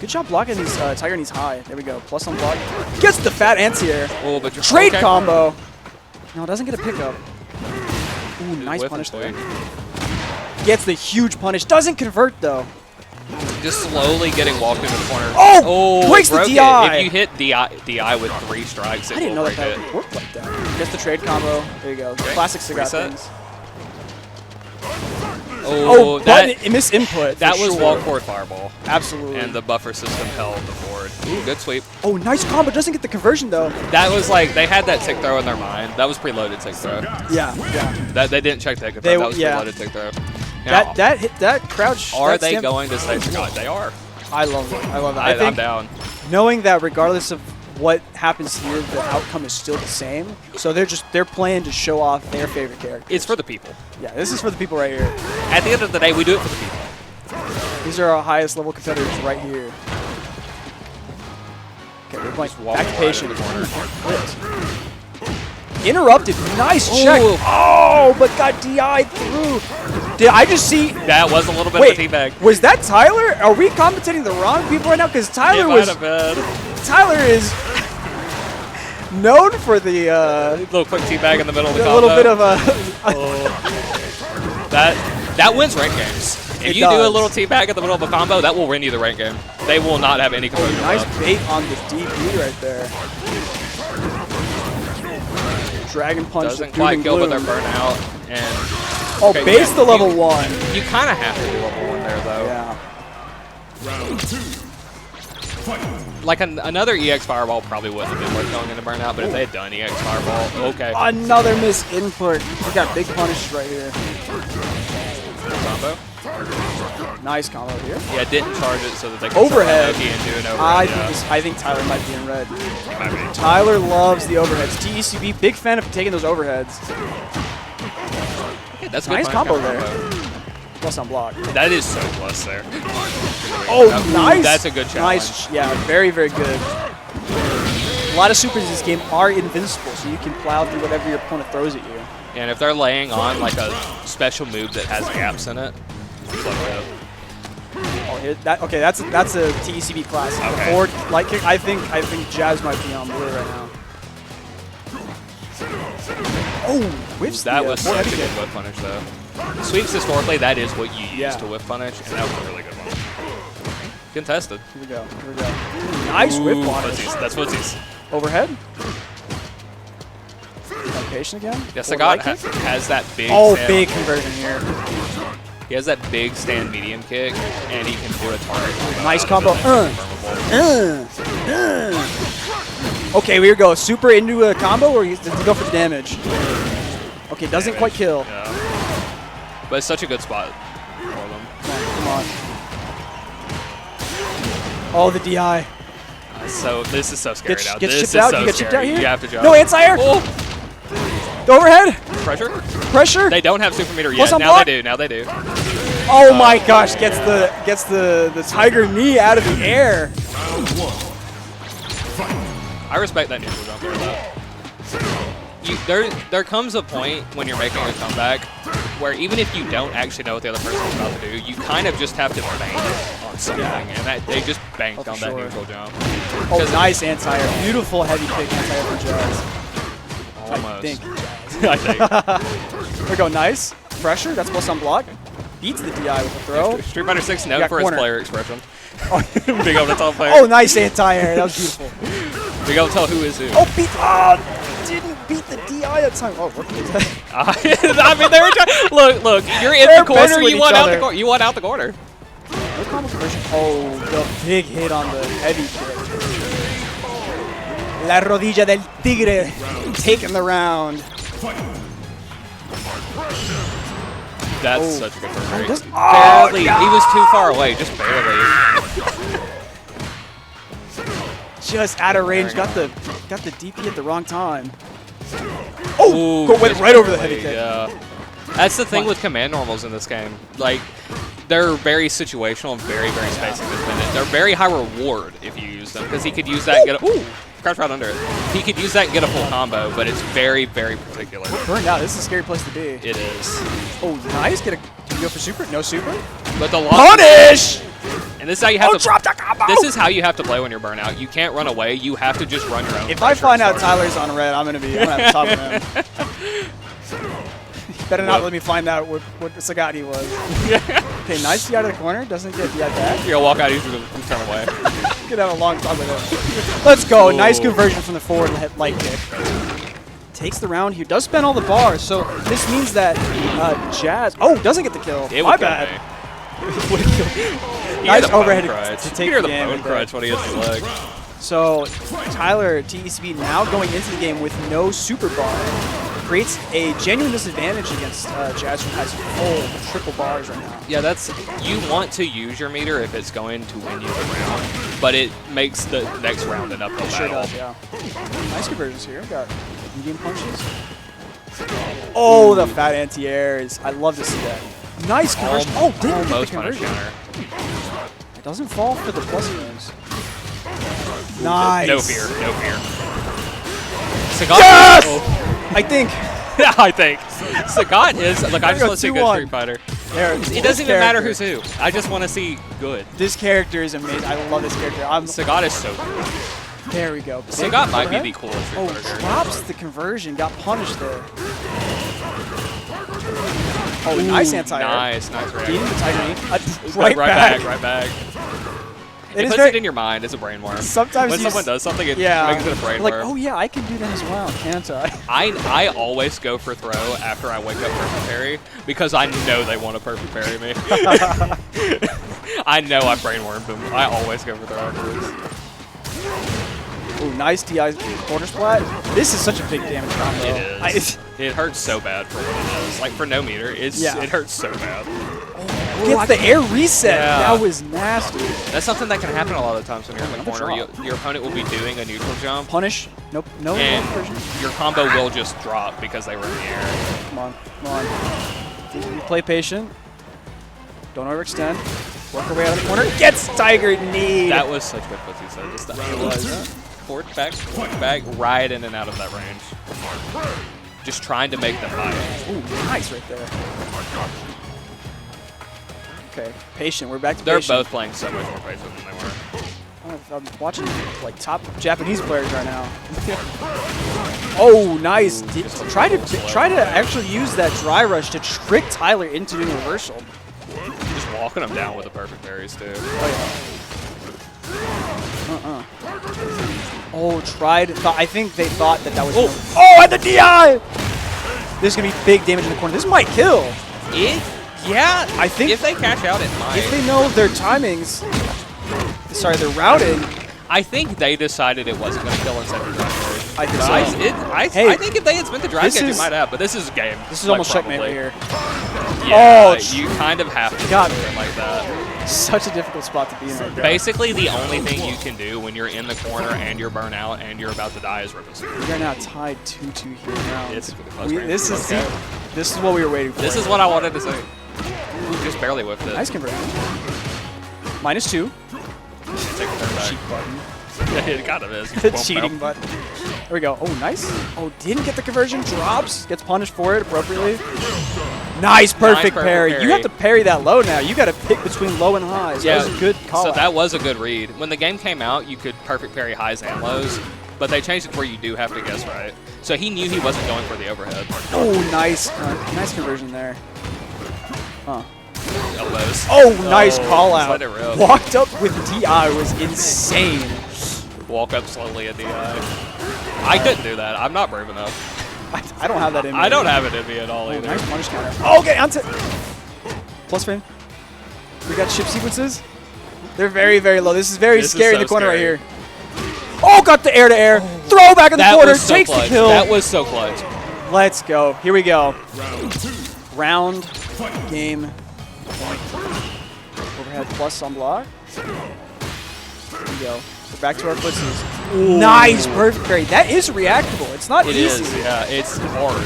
Good job blocking these Tiger Knees high. There we go, plus on block. Gets the fat anti-air. Oh, but trade combo. No, doesn't get a pickup. Ooh, nice punish there. Gets the huge punish. Doesn't convert though. Just slowly getting walked into the corner. Oh, breaks the DI. If you hit DI with 3 strikes, it I didn't will know break that would work like that. Gets the trade combo. There you go. Okay. Classic Sagat Reset. things. Oh, that misinput. That was walk forward fireball. Absolutely. And the buffer system held the forward. Ooh, good sweep. Oh, nice combo. Doesn't get the conversion though. That was like they had that tick throw in their mind. That was preloaded tick throw. Yeah. That they didn't check that. That was preloaded tick throw. Now, that crouch. Are they going to say Sagat? They are. I love it. I'm down. Knowing that regardless of what happens here, the outcome is still the same. So they're playing to show off their favorite character. It's for the people. Yeah, this is for the people right here. At the end of the day, we do it for the people. These are our highest level competitors right here. Okay, we're playing back to patient. Interrupted. Nice check. Oh, but got DI'd through. Did I just see? That was a little bit of a teabag. Was that Tyler? Are we commentating the wrong people right now? Because Tyler Tyler is known for the little quick teabag in the middle of the combo. A little bit of a. That wins rank games. If you do a little teabag in the middle of a combo, that will win you the rank game. They will not have any composure. Nice bait on the DP right there. Dragon punch. Doesn't quite go, but they're burnout. And base the level 1. You kind of have to do level 1 there, though. Yeah. Round 2. Like another EX Fireball probably wouldn't have been worth going into burnout, but if they had done EX Fireball, okay. Another misinput. We got big punishes right here. combo. Nice combo here. Yeah, didn't charge it so that they could Overhead. and do an overhead. I think Tyler might be in red. He might be. Tyler loves the overheads. TECB, big fan of taking those overheads. Okay, that's a nice good combo counter there. Plus on block. That is so plus there. Oh, Ooh, nice. That's a good challenge. Nice. Yeah, very, very good. A lot of supers in this game are invincible, so you can plow through whatever your opponent throws at you. And if they're laying on like a special move that has gaps in it, it's like that. Oh, okay, that's a TECB class. Okay. The forward light kick. I think Jazz might be on blue right now. Oh, whiffs. That the, was forward such a heavy good kick. whip punish though. Sweeps historically, that is what you use to whip punish, and that was a really good one. Contested. Here we go. Nice whip punish. That's footsies. Overhead. Patient again. Yeah, Sagat has that big. Big conversion here. He has that big stand medium kick, and he can do a target. Nice combo. Okay, we go super into a combo, or does he go for the damage? Okay, doesn't quite kill. Yeah. But it's such a good spot for them. Come on. Oh, the DI. So this is so scary now. Get This chipped is out. so You get chipped scary. out here. You have to jump. No anti-air. Oh. The overhead. Pressure. They don't have super meter Plus yet. on Now block. they do. Now they do. Oh my gosh! Gets the tiger knee out of the air. I respect that neutral jump there, though. There comes a point when you're making a comeback where even if you don't actually know what the other person is about to do, you kind of just have to bank on something, and they just banked on that neutral jump. Oh, nice anti-air. Beautiful heavy kick anti-air for Jazz. Almost. I think. I think. There we go. Nice pressure. That's plus on block. Beats the DI with a throw. Street Fighter 6 known Got for corner. his player expression. Big up to top player. Oh, nice anti-air. That was beautiful. Big up to tell who is who. Oh, didn't beat the DI that time. Oh, what was that? I mean, they were trying. Look, you're in the corner. You want out the corner. You want out the corner. No combo conversion. Oh, the big hit on the heavy kick. La rodilla del tigre taking the round. That's such a good first break. Barely. He was too far away, just barely. Just out of range. Got the DP at the wrong time. Oh, went right over the heavy kick. Yeah. That's the thing with command normals in this game. Like, they're very situational and very, very spacing dependent. They're very high reward if you use them, because he could use that and get a... Ooh! Crouch right under it. He could use that and get a full combo, but it's very, very particular. Burned out. This is a scary place to be. It is. Oh, nice. Do you go for super? No super? But the Punish! And this is how you have to... Drop the combo! This is how you have to play when you're burnout. You can't run away. You have to just run your own. If I find out Tyler's on red, I'm gonna have to talk with him. Better not let me find out what Sagati was. Okay, nice DI out of the corner. Doesn't get DI back. You're gonna walk out, he's gonna turn away. Could have a long talk with him. Let's go. Ooh. Nice conversion from the forward light kick. Takes the round here. Does spend all the bars, so this means that Jazz... Oh, doesn't get the kill. My bad. Nice overhead to take the game. Bone crunch when he hits his leg. So Tyler, TECB, now going into the game with no super bar. Creates a genuine disadvantage against Jazz, who has full triple bars right now. Yeah, you want to use your meter if it's going to win you the round, but it makes the next round an uphill Sure battle. does, yeah. Nice conversions here. Got medium punches. Oh, the fat anti-airs. I love to see that. Nice conversion. Oh, didn't get the conversion. It doesn't fall for the plus games. Nice. No fear. No fear. Sagat, yes! I think. Yeah, I think. Sagat is, like, I just want to see good Street Fighter. It doesn't even matter who's who. I just want to see good. This character is amazing. I love this character. Sagat is so good. There we go. Sagat might be the coolest Street Fighter. Drops the conversion. Got punished there. Oh, nice anti-air. Nice reaction. Beating the Tiger knee. Right back. Right back. It puts it in your mind. It's a brain worm. Sometimes when someone does something, it makes it a brain like, worm. oh yeah, I can do that as well, can't I? I always go for throw after I wake up perfect parry because I know they want to perfect parry me. I know I brain wormed them. I always go for throw afterwards. Ooh, nice DI corner splat. This is such a big damage combo. It is. It hurts so bad for what it is. Like for no meter, it hurts so bad. Oh gets the air reset. Yeah. That was nasty. That's something that can happen a lot of times when you're in the corner. Your opponent will be doing a neutral jump. Punish. Nope. No. And version. your combo will just drop because they were in the air. Come on. Come on. Play patient. Don't overextend. Work our way out of the corner. Gets Tiger knee. That was such good pussy, so just that. It was. Forward back, right in and out of that range. Just trying to make them fight. Ooh, nice right there. Okay, patient. We're back to They're patient. both playing so much more patient than they were. I'm watching like top Japanese players right now. Oh, nice. Try to actually use that dry rush to trick Tyler into doing reversal. Just walking them down with the perfect parries too. Oh, tried. I think they thought that was. Oh, and the DI! This is gonna be big damage in the corner. This might kill. Yeah, I think if they catch out, it might. If they know their timings, sorry, their routing. I think they decided it wasn't going to kill instead of drive. I think so. I think if they had spent the drive catch, it might have. But this is a game. This is almost checkmate right here. Yeah, you kind of have to do it like that. Such a difficult spot to be in right there. Basically, the only thing you can do when you're in the corner and you're burnt out and you're about to die is rip a super. We are now tied 2-2 here now. It's close range. This is what we were waiting for. This is what I wanted to say. Just barely whiffed it. Nice conversion. -2. Take the turn back. Cheat button. Yeah, it kind of is. The cheating button. There we go. Oh, nice. Oh, didn't get the conversion. Drops. Gets punished for it appropriately. Nice, perfect parry. You have to parry that low now. You got to pick between low and highs. Yeah, that was a good call so out. that was a good read. When the game came out, you could perfect parry highs and lows, but they changed it where you do have to guess right. So he knew he wasn't going for the overhead. Oh, nice. Nice conversion there. Huh. Elbows. Oh, nice call out. Let it rip. Walked up with DI was insane. Walk up slowly at DI. I couldn't do that. I'm not brave enough. I don't have that in me. I don't have it in me at all either. Nice punish counter. Oh, okay, onto plus frame. We got chip sequences. They're very, very low. This is very scary in the corner right here. Oh, got the air-to-air. Throw back in the corner. Takes the kill. That was so clutch. Let's go. Here we go. Round game. Overhead plus on block. Here we go. We're back to our footsies. Nice, perfect parry. That is reactable. It's not easy. It is, yeah. It's hard.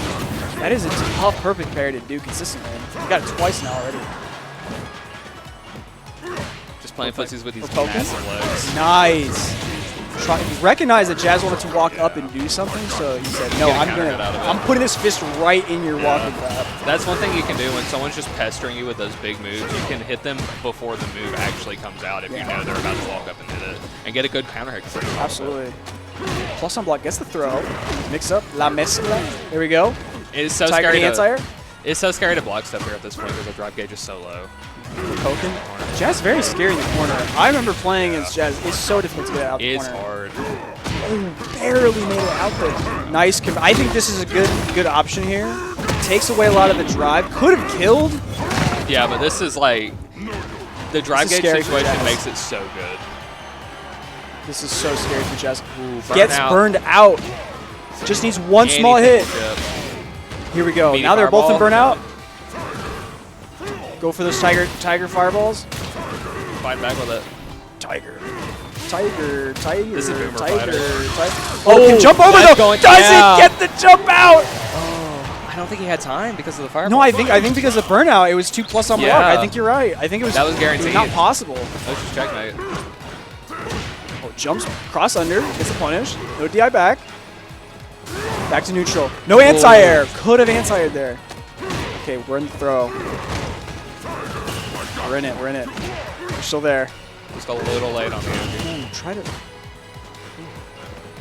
That is a tough perfect parry to do consistently. We got it twice now already. Just playing footsies with these massive legs. Nice. He recognized that Jazz wanted to walk up and do something, so he said, "No, I'm putting this fist right in your walking path." That's one thing you can do when someone's just pestering you with those big moves. You can hit them before the move actually comes out if you know they're about to walk up and hit it, and get a good counter hit. Absolutely. Plus on block gets the throw. Mix up la mezcla. There we go. It's so Tiger scary. anti-air. It's so scary to block stuff here at this point because the drive gauge is so low. Poking. Jazz very scary in the corner. I remember playing as Jazz. It's so difficult to get out the corner. It's hard. Oh, barely made it out there. Nice. I think this is a good option here. Takes away a lot of the drive. Could have killed. Yeah, but this is like the drive gauge scary situation makes it so good. This is so scary for Jazz. Gets burned out. Just needs one small hit. Here we go. Meaty now they're both in fireball. burnout. Go for those tiger fireballs. Fight back with it. Tiger. This is a boomer Tiger. fighter. Oh, can jump over though. Going, Doesn't get the jump out. Oh, I don't think he had time because of the fireball. No, I think because of burnout, it was 2+ on block. Yeah. I think you're right. I think it was. That was guaranteed. It was not possible. That was just checkmate. Oh, jumps cross under, gets the punish. No DI back. Back to neutral. No anti-air. Could have anti-aired there. Okay, we're in the throw. We're in it. We're still there. Just a little late on the energy. Try to.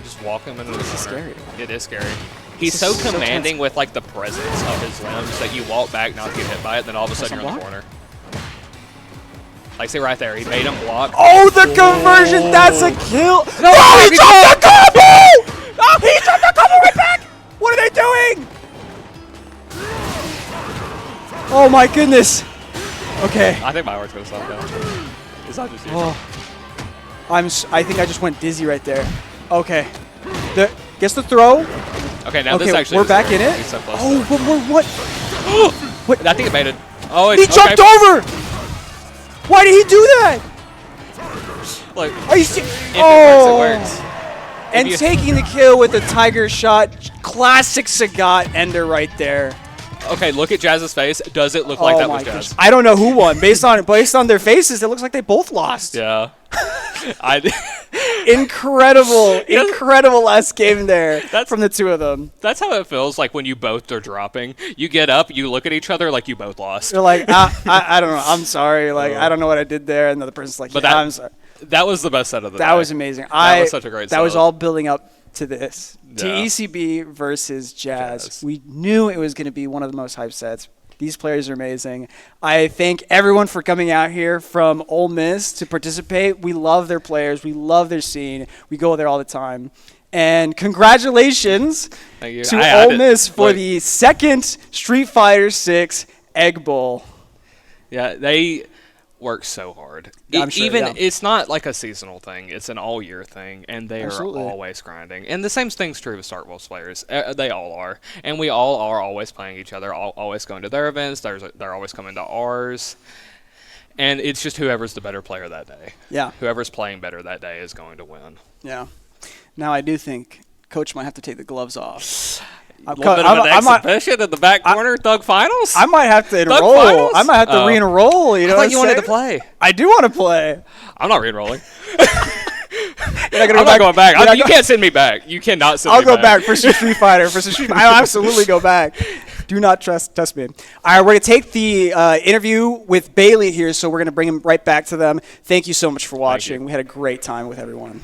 Just walk him into the This is corner. scary. It is scary. He's so commanding with like the presence of his limbs that you walk back not to get hit by it, then all of a sudden you're in the corner. Like, see right there, he made him block. Oh, the conversion! That's a kill! No, he dropped the combo! Oh, he dropped the combo right back! What are they doing? Oh my goodness! Okay. I think my heart's gonna stop now. It's not just you. Oh. I think I just went dizzy right there. Okay. Gets the throw. Okay, now this actually we're is back scary. in it. He's so close. Oh, what? What? I think it made it. Oh, He jumped over! Why did he do that? Like, Are you if it works. And taking the kill with a tiger shot. Classic Sagat ender right there. Okay, look at Jazz's face. Does it look like that was Jazz? I don't know who won. Based on their faces, it looks like they both lost. Yeah. Incredible last game there from the two of them. That's how it feels like when you both are dropping. You get up, you look at each other like you both lost. They're like, I don't know. I'm sorry. Like, I don't know what I did there. And the other person's like, but I'm sorry. That was the best set of the day. That was amazing. That was such a great set. That was all building up to this. Yeah. To ECB versus Jazz. We knew it was going to be one of the most hyped sets. These players are amazing. I thank everyone for coming out here from Ole Miss to participate. We love their players. We love their scene. We go there all the time. And congratulations to Ole Miss for the second Street Fighter 6 Egg Bowl. Yeah, they work so hard. I'm sure, It's not like a seasonal thing. It's an all-year thing, and they Absolutely. are always grinding. And the same thing's true with Starkville's players. They all are. And we all are always playing each other, always going to their events. They're always coming to ours. And it's just whoever's the better player that day. Yeah. Whoever's playing better that day is going to win. Yeah. Now, I do think Coach might have to take the gloves off. A little bit of an exhibition in the back corner, Thug Finals? I might have to Thug enroll. Finals? I might have to re-enroll. You know I what thought you I'm wanted to saying? play. I do want to play. I'm not re-enrolling. I'm not going back. You can't send me back. You cannot send me back. I'll go back for some Street Fighter. I'll absolutely go back. Do not test me. All right, we're going to take the interview with Bailey here, so we're going to bring him right back to them. Thank you so much for watching. We had a great time with everyone.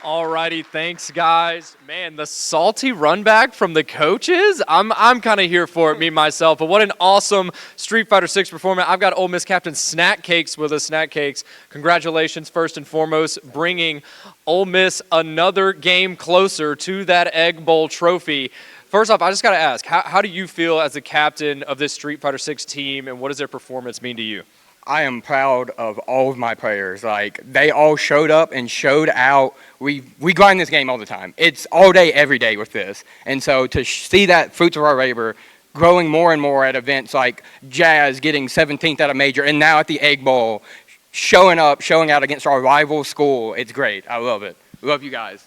Alrighty, thanks guys. Man, the salty run back from the coaches. I'm kind of here for it, me myself. But what an awesome Street Fighter 6 performance. I've got Ole Miss captain Snack Cakes with us. Snack Cakes, congratulations first and foremost, bringing Ole Miss another game closer to that Egg Bowl trophy. First off, I just got to ask, how do you feel as the captain of this Street Fighter 6 team, and what does their performance mean to you? I am proud of all of my players. Like, they all showed up and showed out. We grind this game all the time. It's all day, every day with this. And so to see that fruits of our labor growing more and more at events like Jazz getting 17th at a major, and now at the Egg Bowl, showing up, showing out against our rival school, it's great. I love it. Love you guys.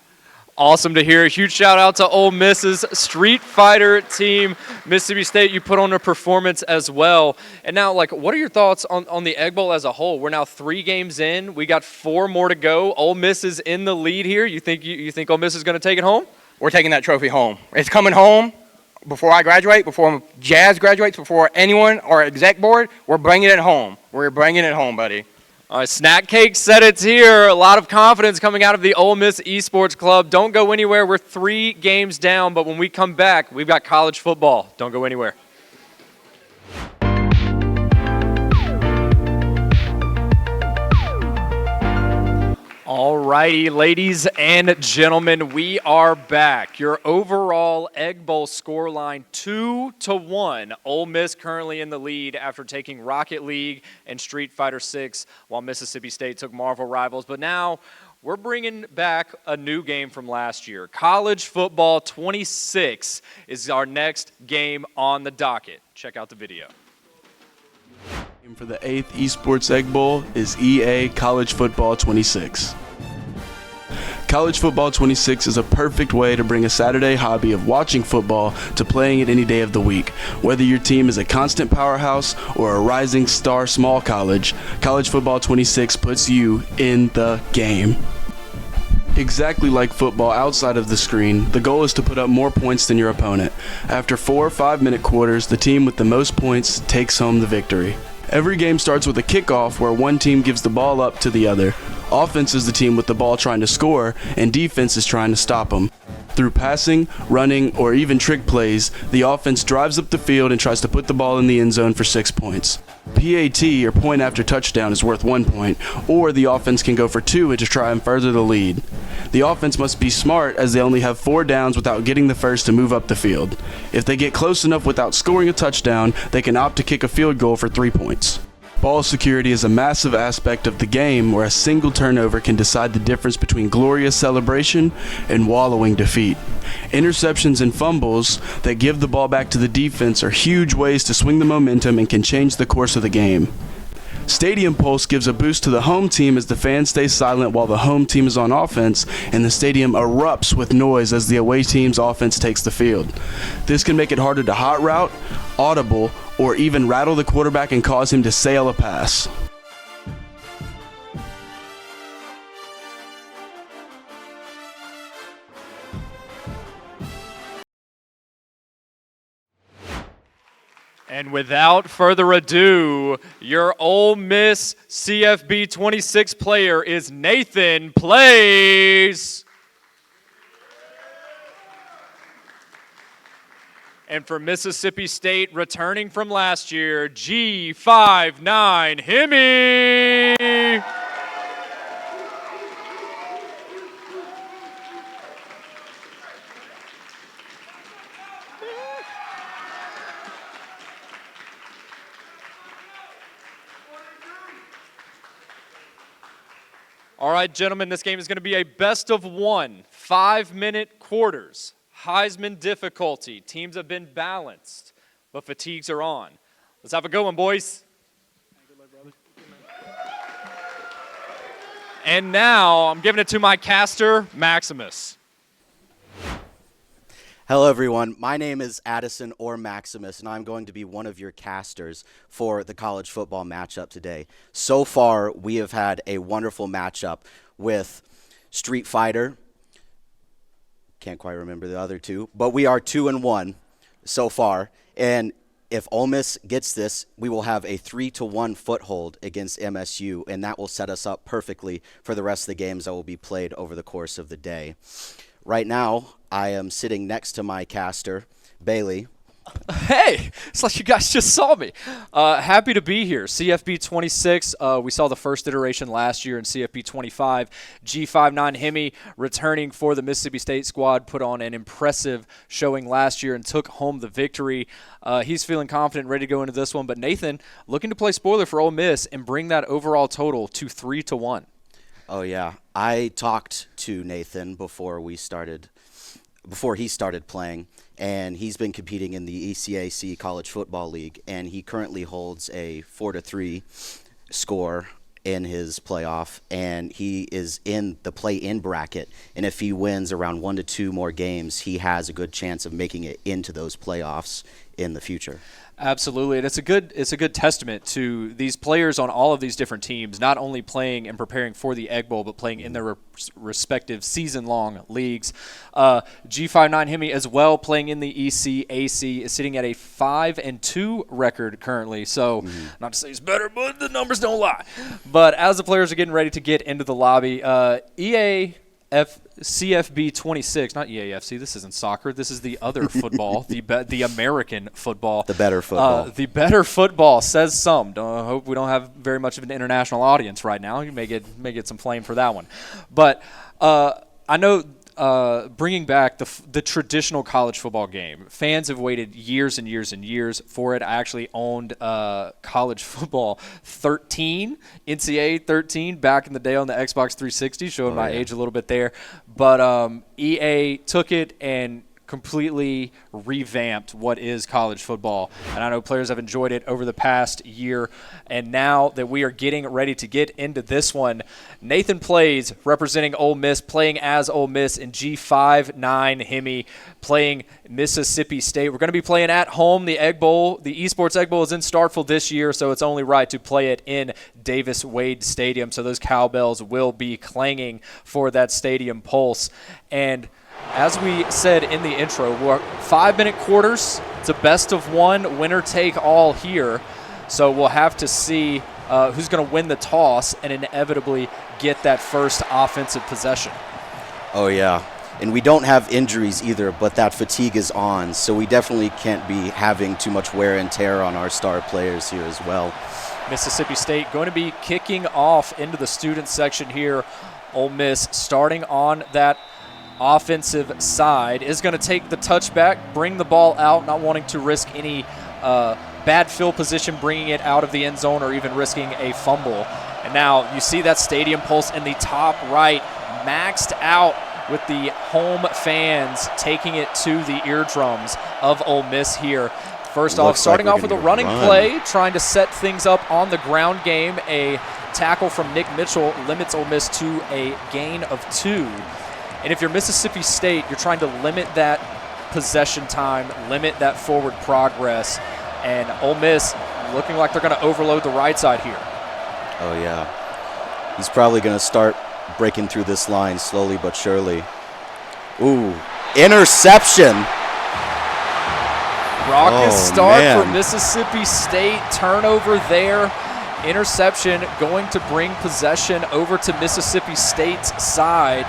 Awesome to hear. A huge shout out to Ole Miss's Street Fighter team. Mississippi State, you put on a performance as well. And now, what are your thoughts on the Egg Bowl as a whole? We're now 3 games in. We got 4 more to go. Ole Miss is in the lead here. You think Ole Miss is going to take it home? We're taking that trophy home. It's coming home before I graduate, before Jazz graduates, before anyone or exec board. We're bringing it home. We're bringing it home, buddy. All right, Snack Cake said it's here. A lot of confidence coming out of the Ole Miss Esports Club. Don't go anywhere. We're 3 games down, but when we come back, we've got college football. Don't go anywhere. All righty, ladies and gentlemen, we are back. Your overall Egg Bowl scoreline 2-1. Ole Miss currently in the lead after taking Rocket League and Street Fighter 6, while Mississippi State took Marvel Rivals. But now we're bringing back a new game from last year. College Football 26 is our next game on the docket. Check out the video. For the 8th Esports Egg Bowl is EA College Football 26. College Football 26 is a perfect way to bring a Saturday hobby of watching football to playing it any day of the week. Whether your team is a constant powerhouse or a rising star small college, College Football 26 puts you in the game. Exactly like football outside of the screen, the goal is to put up more points than your opponent. After 4 5-minute quarters, the team with the most points takes home the victory. Every game starts with a kickoff where one team gives the ball up to the other. Offense is the team with the ball trying to score, and defense is trying to stop them. Through passing, running, or even trick plays, the offense drives up the field and tries to put the ball in the end zone for 6 points. PAT, or point after touchdown, is worth 1 point, or the offense can go for 2 to try and further the lead. The offense must be smart as they only have 4 downs without getting the first to move up the field. If they get close enough without scoring a touchdown, they can opt to kick a field goal for 3 points. Ball security is a massive aspect of the game where a single turnover can decide the difference between glorious celebration and wallowing defeat. Interceptions and fumbles that give the ball back to the defense are huge ways to swing the momentum and can change the course of the game. Stadium pulse gives a boost to the home team as the fans stay silent while the home team is on offense, and the stadium erupts with noise as the away team's offense takes the field. This can make it harder to hot route, audible, or even rattle the quarterback and cause him to sail a pass. And without further ado, your Ole Miss CFB 26 player is Nathan Plays. And for Mississippi State, returning from last year, G59 Hemi. All right, gentlemen, this game is going to be a best of one, 5-minute quarters. Heisman difficulty. Teams have been balanced, but fatigues are on. Let's have a good one, boys. And now I'm giving it to my caster, Maximus. Hello, everyone. My name is Addison or Maximus, and I'm going to be one of your casters for the college football matchup today. So far, we have had a wonderful matchup with Street Fighter. Can't quite remember the other two, but we are 2-1 so far. And if Ole Miss gets this, we will have a 3-1 foothold against MSU, and that will set us up perfectly for the rest of the games that will be played over the course of the day. Right now, I am sitting next to my caster, Bailey. Hey, it's like you guys just saw me. Happy to be here. CFB 26, we saw the first iteration last year in CFB 25. G59 Hemi returning for the Mississippi State squad, put on an impressive showing last year and took home the victory. He's feeling confident, ready to go into this one. But Nathan, looking to play spoiler for Ole Miss and bring that overall total to 3-1. Oh, yeah. I talked to Nathan before he started playing, and he's been competing in the ECAC College Football League, and he currently holds a 4-3 score in his playoff, and he is in the play-in bracket, and if he wins around 1 to 2 more games, he has a good chance of making it into those playoffs in the future. Absolutely, and it's a good testament to these players on all of these different teams, not only playing and preparing for the Egg Bowl, but playing in their respective season-long leagues. G59 Hemi as well, playing in the ECAC, is sitting at a 5-2 record currently. So, not to say it's better, but the numbers don't lie. But as the players are getting ready to get into the lobby, CFB 26, not EAFC. This isn't soccer. This is the other football, the American football. The better football. The better football, says some. I hope we don't have very much of an international audience right now. You may get some flame for that one. But I know bringing back the traditional college football game, fans have waited years and years and years for it. I actually owned college football 13, NCAA 13, back in the day on the Xbox 360, showing my age a little bit there. But EA took it and completely revamped what is college football. And I know players have enjoyed it over the past year. And now that we are getting ready to get into this one, Nathan Plays, representing Ole Miss, playing as Ole Miss in G59 Hemi, playing Mississippi State. We're going to be playing at home. The Egg Bowl, the Esports Egg Bowl is in Starkville this year, so it's only right to play it in Davis Wade Stadium. So those cowbells will be clanging for that stadium pulse. And as we said in the intro, we're 5-minute quarters. It's a best of one, winner take all here. So we'll have to see who's going to win the toss and inevitably get that first offensive possession. Oh, yeah. And we don't have injuries either, but that fatigue is on. So we definitely can't be having too much wear and tear on our star players here as well. Mississippi State going to be kicking off into the student section here. Ole Miss starting on that offensive side is going to take the touchback, bring the ball out, not wanting to risk any bad field position, bringing it out of the end zone, or even risking a fumble. And now you see that stadium pulse in the top right, maxed out with the home fans taking it to the eardrums of Ole Miss here. First off, starting off with a running play, trying to set things up on the ground game. A tackle from Nick Mitchell limits Ole Miss to a gain of 2. And if you're Mississippi State, you're trying to limit that possession time, limit that forward progress. And Ole Miss looking like they're going to overload the right side here. Oh, yeah. He's probably going to start breaking through this line slowly but surely. Ooh, interception. Raucous start for Mississippi State. Turnover there. Interception going to bring possession over to Mississippi State's side.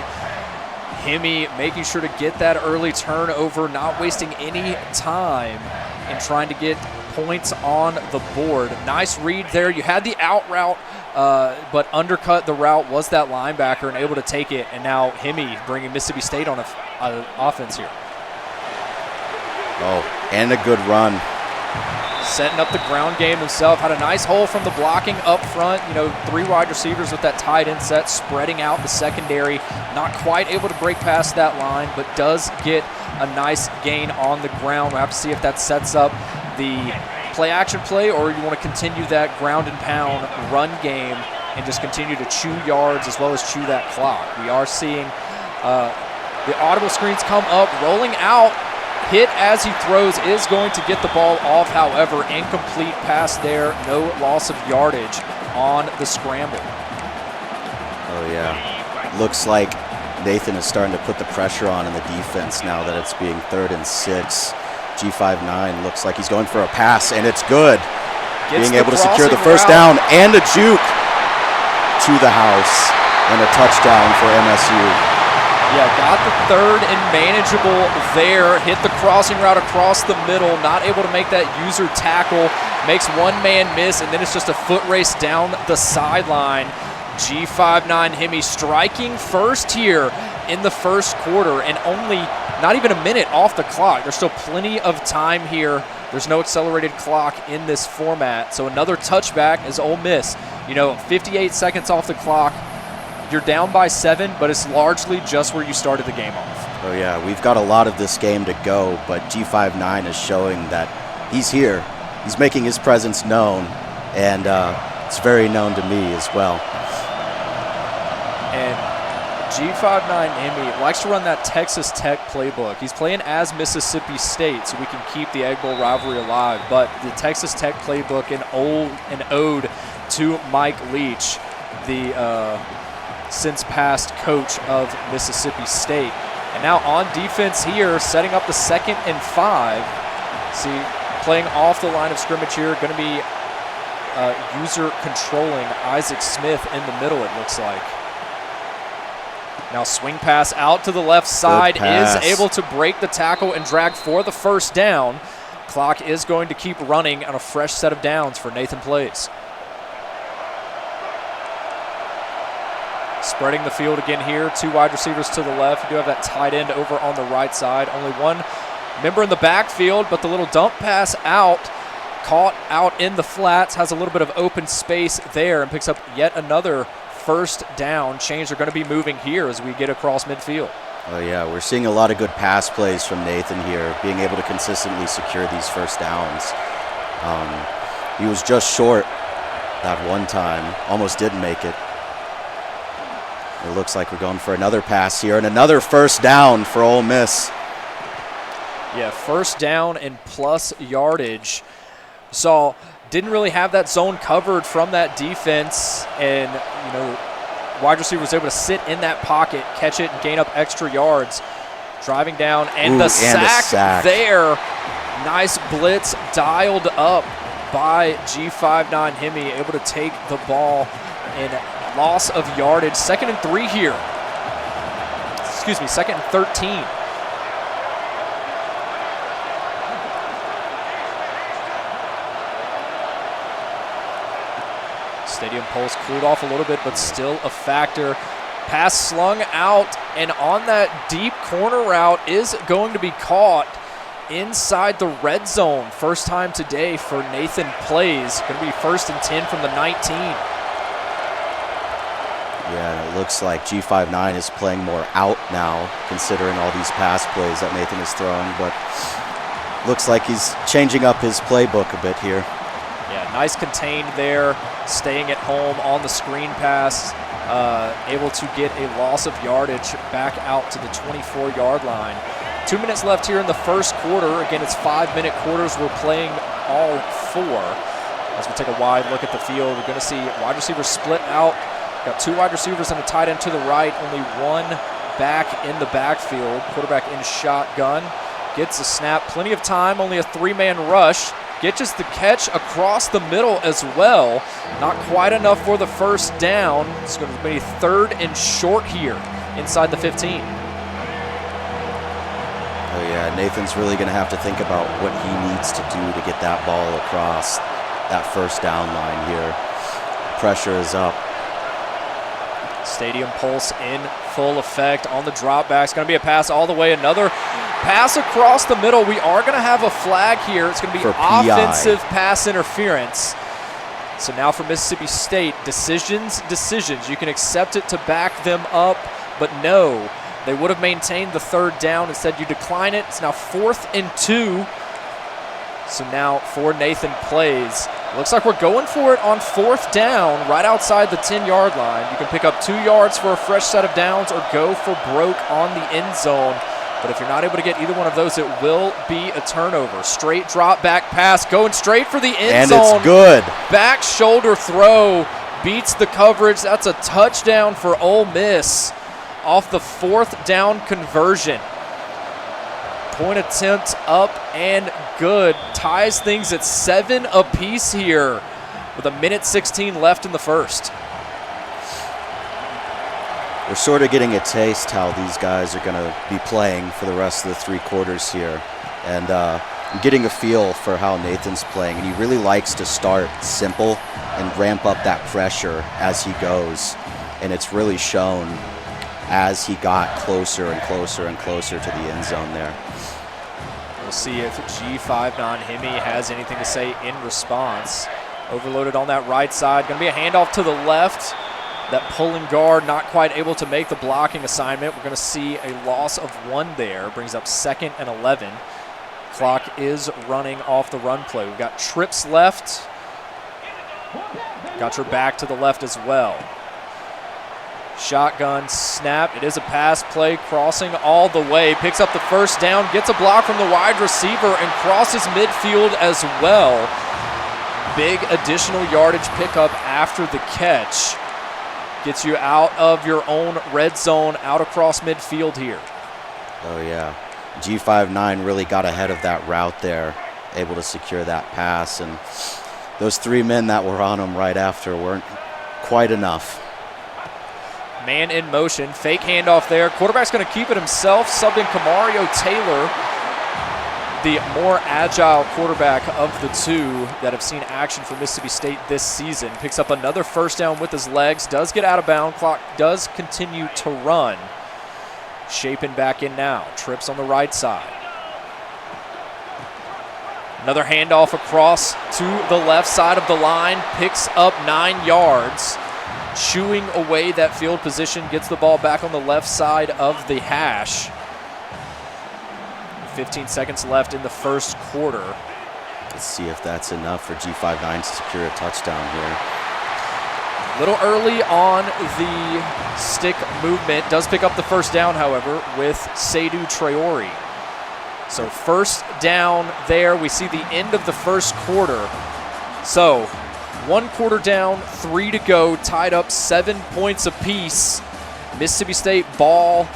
Hemi making sure to get that early turnover, not wasting any time and trying to get points on the board. Nice read there. You had the out route, but undercut the route was that linebacker and able to take it. And now Hemi bringing Mississippi State on an offense here. Oh, and a good run. Setting up the ground game himself. Had a nice hole from the blocking up front. 3 wide receivers with that tight end set, spreading out the secondary. Not quite able to break past that line, but does get a nice gain on the ground. We'll have to see if that sets up the play-action play, or you want to continue that ground and pound run game and just continue to chew yards as well as chew that clock. We are seeing the audible screens come up, rolling out. Hit as he throws, is going to get the ball off, however, incomplete pass there, no loss of yardage on the scramble. Oh, yeah. Looks like Nathan is starting to put the pressure on in the defense now that it's being 3rd and 6. G59 looks like he's going for a pass, and it's good. Being able to secure the first down and a juke to the house, and a touchdown for MSU. Yeah, got the 3rd and manageable there. Hit the crossing route across the middle. Not able to make that user tackle. Makes one man miss, and then it's just a foot race down the sideline. G59 Hemi striking first here in the first quarter, and only not even a minute off the clock. There's still plenty of time here. There's no accelerated clock in this format. So another touchback is Ole Miss. 58 seconds off the clock. You're down by 7, but it's largely just where you started the game off. Oh, yeah, we've got a lot of this game to go, but G59 is showing that he's here. He's making his presence known, and it's very known to me as well. And G59 Hemi likes to run that Texas Tech playbook. He's playing as Mississippi State, so we can keep the Egg Bowl rivalry alive. But the Texas Tech playbook, an ode to Mike Leach, the since past coach of Mississippi State. And now on defense here, setting up the 2nd and 5. See, playing off the line of scrimmage here, going to be user controlling Isaac Smith in the middle, it looks like. Now swing pass out to the left side, is able to break the tackle and drag for the first down. Clock is going to keep running on a fresh set of downs for Nathan Plays. Spreading the field again here, 2 wide receivers to the left. You do have that tight end over on the right side. Only one member in the backfield, but the little dump pass out, caught out in the flats, has a little bit of open space there and picks up yet another first down. Chains are going to be moving here as we get across midfield. Oh, yeah, we're seeing a lot of good pass plays from Nathan here, being able to consistently secure these first downs. He was just short that one time, almost didn't make it. It looks like we're going for another pass here and another first down for Ole Miss. Yeah, first down and plus yardage. So didn't really have that zone covered from that defense, and wide receiver was able to sit in that pocket, catch it, and gain up extra yards. Driving down, and the sack there. Nice blitz dialed up by G59 Hemi, able to take the ball in loss of yardage. 2nd and 3 here. Excuse me, 2nd and 13. Stadium pulse cooled off a little bit, but still a factor. Pass slung out, and on that deep corner route is going to be caught inside the red zone. First time today for Nathan Plays. Going to be 1st and 10 from the 19. Yeah, and it looks like G59 is playing more out now, considering all these pass plays that Nathan is throwing, but looks like he's changing up his playbook a bit here. Yeah, nice contained there, staying at home on the screen pass, able to get a loss of yardage back out to the 24-yard line. 2 minutes left here in the first quarter. Again, it's 5-minute quarters. We're playing all 4. As we take a wide look at the field, we're going to see wide receivers split out. Got 2 wide receivers and a tight end to the right, only 1 back in the backfield. Quarterback in shotgun, gets a snap, plenty of time, only a 3-man rush. Gets the catch across the middle as well. Not quite enough for the first down. It's going to be 3rd and short here inside the 15. Oh yeah, Nathan's really going to have to think about what he needs to do to get that ball across that first down line here. Pressure is up. Stadium pulse in full effect on the drop back. It's going to be a pass all the way. Another pass across the middle. We are going to have a flag here. It's going to be offensive pass interference. So now for Mississippi State, decisions. You can accept it to back them up, but no. They would have maintained the 3rd down. Instead, you decline it. It's now 4th and 2. So now for Nathan Plays. Looks like we're going for it on 4th down, right outside the 10-yard line. You can pick up 2 yards for a fresh set of downs or go for broke on the end zone. But if you're not able to get either one of those, it will be a turnover. Straight drop back pass, going straight for the end zone. And it's good. Back shoulder throw, beats the coverage. That's a touchdown for Ole Miss off the 4th down conversion. Point attempt up and good. Ties things at 7 apiece here with 1:16 left in the first. We're sort of getting a taste how these guys are going to be playing for the rest of the 3 quarters here. And I'm getting a feel for how Nathan's playing. And he really likes to start simple and ramp up that pressure as he goes. And it's really shown as he got closer and closer and closer to the end zone there. We'll see if G59 Hemi has anything to say in response. Overloaded on that right side. Going to be a handoff to the left. That pulling guard not quite able to make the blocking assignment. We're going to see a loss of 1 there. Brings up 2nd and 11. Clock is running off the run play. We've got trips left. Got your back to the left as well. Shotgun snap. It is a pass play, crossing all the way. Picks up the first down, gets a block from the wide receiver, and crosses midfield as well. Big additional yardage pickup after the catch. Gets you out of your own red zone, out across midfield here. Oh, yeah. G59 really got ahead of that route there, able to secure that pass. And those 3 men that were on him right after weren't quite enough. Man in motion, fake handoff there. Quarterback's going to keep it himself, subbed in Camario Taylor, the more agile quarterback of the 2 that have seen action for Mississippi State this season. Picks up another first down with his legs, does get out of bounds, clock does continue to run. Shaping back in now, trips on the right side. Another handoff across to the left side of the line, picks up 9 yards. Chewing away that field position, gets the ball back on the left side of the hash. 15 seconds left in the first quarter. Let's see if that's enough for G59 to secure a touchdown here. A little early on the stick movement. Does pick up the first down, however, with Seydou Traore. So first down there. We see the end of the first quarter. So 1 quarter down, 3 to go, tied up 7 points apiece. Mississippi State ball,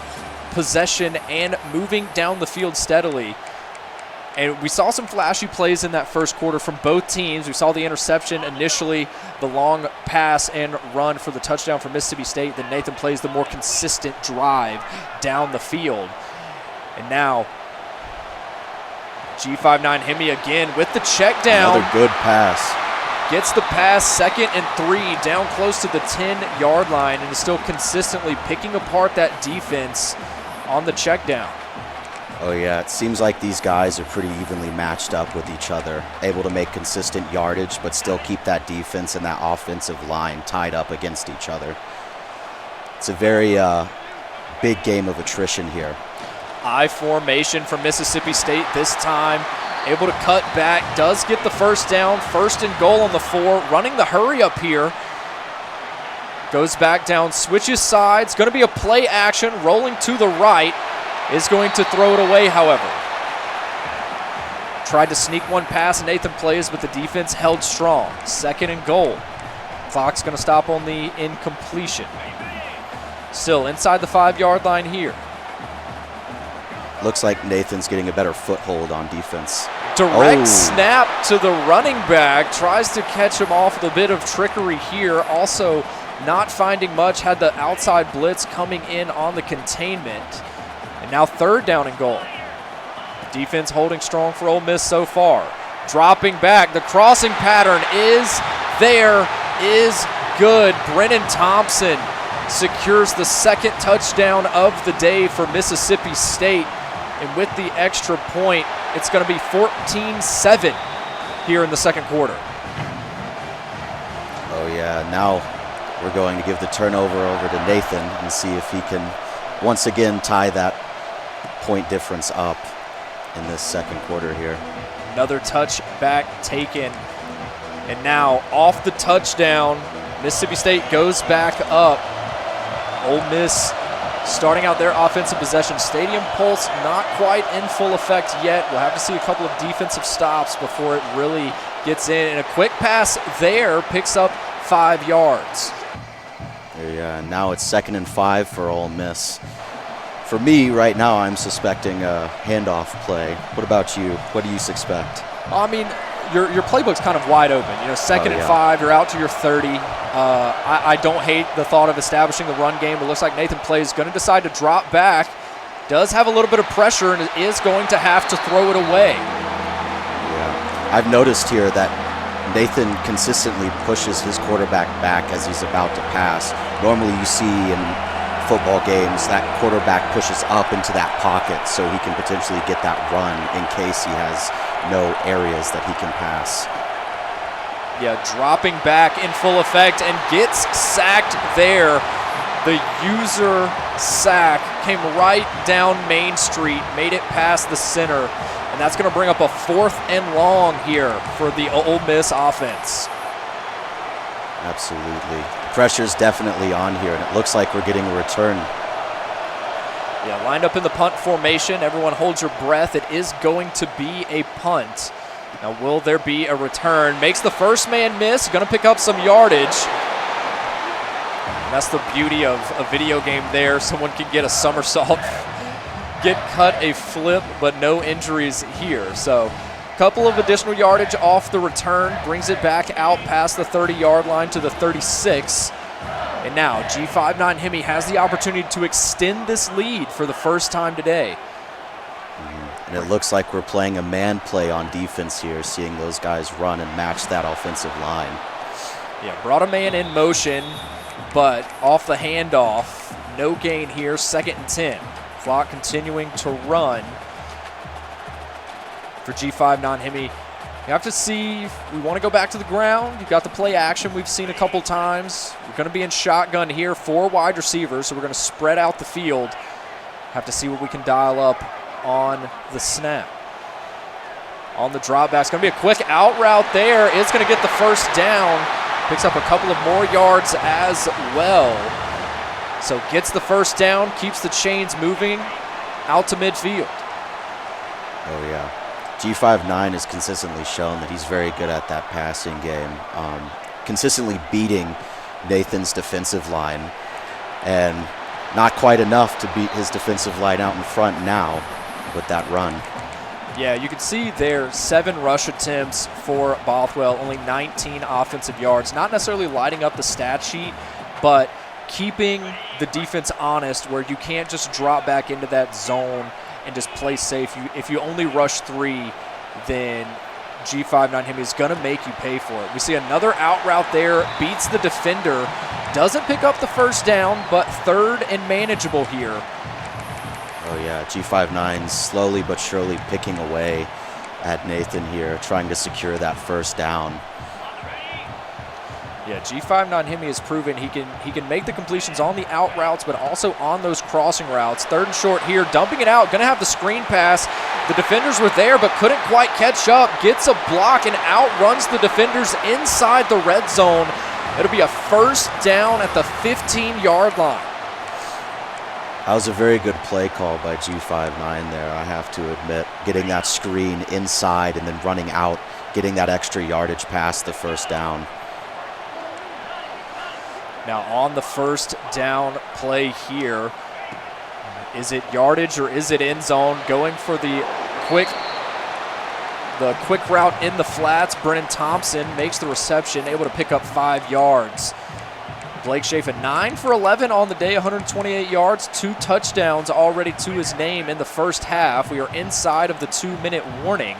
possession, and moving down the field steadily. And we saw some flashy plays in that first quarter from both teams. We saw the interception initially, the long pass and run for the touchdown for Mississippi State. Then Nathan plays the more consistent drive down the field. And now G59 Hemi again with the check down. Another good pass. Gets the pass, 2nd and 3, down close to the 10-yard line, and is still consistently picking apart that defense on the check down. Oh yeah, it seems like these guys are pretty evenly matched up with each other, able to make consistent yardage, but still keep that defense and that offensive line tied up against each other. It's a very big game of attrition here. I formation from Mississippi State this time. Able to cut back, does get the first down, 1st and goal on the 4, running the hurry up here. Goes back down, switches sides, going to be a play action, rolling to the right. Is going to throw it away, however. Tried to sneak one past Nathan Plays, but the defense held strong. 2nd and goal. Clock's going to stop on the incompletion. Still inside the 5-yard line here. Looks like Nathan's getting a better foothold on defense. Direct snap to the running back. Tries to catch him off with a bit of trickery here. Also not finding much. Had the outside blitz coming in on the containment. And now 3rd down and goal. Defense holding strong for Ole Miss so far. Dropping back. The crossing pattern is there, is good. Brennan Thompson secures the 2nd touchdown of the day for Mississippi State. And with the extra point, it's going to be 14-7 here in the 2nd quarter. Oh yeah, now we're going to give the turnover over to Nathan and see if he can once again tie that point difference up in this 2nd quarter here. Another touchback taken. And now off the touchdown, Mississippi State goes back up. Ole Miss starting out their offensive possession. Stadium pulse not quite in full effect yet. We'll have to see a couple of defensive stops before it really gets in. And a quick pass there picks up 5 yards. Yeah, now it's 2nd and 5 for Ole Miss. For me, right now, I'm suspecting a handoff play. What about you? What do you suspect? I mean, your playbook's kind of wide open. 2nd and 5, you're out to your 30. I don't hate the thought of establishing the run game. It looks like Nathan Plays going to decide to drop back. Does have a little bit of pressure and is going to have to throw it away. Yeah, I've noticed here that Nathan consistently pushes his quarterback back as he's about to pass. Normally you see in football games that quarterback pushes up into that pocket so he can potentially get that run in case he has no areas that he can pass. Yeah, dropping back in full effect and gets sacked there. The user sack came right down Main Street, made it past the center, and that's going to bring up a 4th and long here for the Ole Miss offense. Absolutely. The pressure's definitely on here, and it looks like we're getting a return. Yeah, lined up in the punt formation. Everyone holds your breath. It is going to be a punt. Now, will there be a return? Makes the first man miss. Going to pick up some yardage. And that's the beauty of a video game there. Someone can get a somersault, get cut a flip, but no injuries here. So a couple of additional yardage off the return. Brings it back out past the 30-yard line to the 36. And now G59 Hemi has the opportunity to extend this lead for the first time today. And it looks like we're playing a man play on defense here, seeing those guys run and match that offensive line. Yeah, brought a man in motion, but off the handoff, no gain here, 2nd and 10. Clock continuing to run for G59 Hemi. You have to see if we want to go back to the ground. You've got the play action we've seen a couple times. We're going to be in shotgun here, 4 wide receivers, so we're going to spread out the field. Have to see what we can dial up on the snap. On the drop back, it's going to be a quick out route there. It's going to get the first down. Picks up a couple of more yards as well. So gets the first down, keeps the chains moving out to midfield. Oh, yeah. G59 has consistently shown that he's very good at that passing game, consistently beating Nathan's defensive line, and not quite enough to beat his defensive line out in front now with that run. Yeah, you can see there 7 rush attempts for Bothwell, only 19 offensive yards. Not necessarily lighting up the stat sheet, but keeping the defense honest where you can't just drop back into that zone and just play safe. If you only rush 3, then G59 Hemi is going to make you pay for it. We see another out route there, beats the defender, doesn't pick up the first down, but 3rd and manageable here. Oh yeah, G59 slowly but surely picking away at Nathan here, trying to secure that first down. Yeah, G59 Hemi has proven he can make the completions on the out routes, but also on those crossing routes. 3rd and short here, dumping it out, going to have the screen pass. The defenders were there, but couldn't quite catch up. Gets a block and outruns the defenders inside the red zone. It'll be a first down at the 15-yard line. That was a very good play call by G59 there, I have to admit. Getting that screen inside and then running out, getting that extra yardage past the first down. Now on the first down play here, is it yardage or is it end zone? Going for the quick route in the flats. Brennan Thompson makes the reception, able to pick up 5 yards. Blake Chafin 9 for 11 on the day, 128 yards, 2 touchdowns already to his name in the first half. We are inside of the 2-minute warning.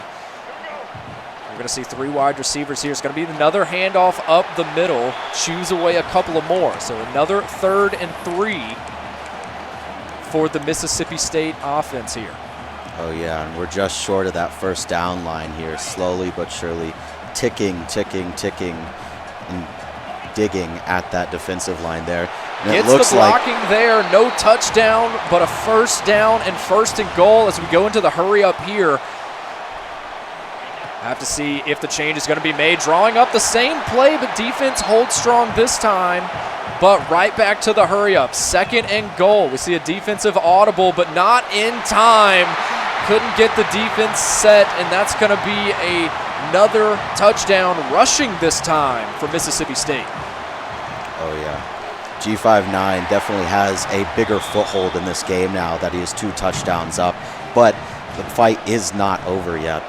We're going to see 3 wide receivers here. It's going to be another handoff up the middle, chews away a couple of more. So another 3rd and 3 for the Mississippi State offense here. Oh yeah, and we're just short of that first down line here, slowly but surely ticking, and digging at that defensive line there. And Gets it looks the blocking there, no touchdown, but a first down and 1st and goal as we go into the hurry up here. Have to see if the change is going to be made. Drawing up the same play, but defense holds strong this time. But right back to the hurry up. 2nd and goal. We see a defensive audible, but not in time. Couldn't get the defense set, and that's going to be another touchdown rushing this time for Mississippi State. Oh yeah. G59 definitely has a bigger foothold in this game now that he has 2 touchdowns up, but the fight is not over yet.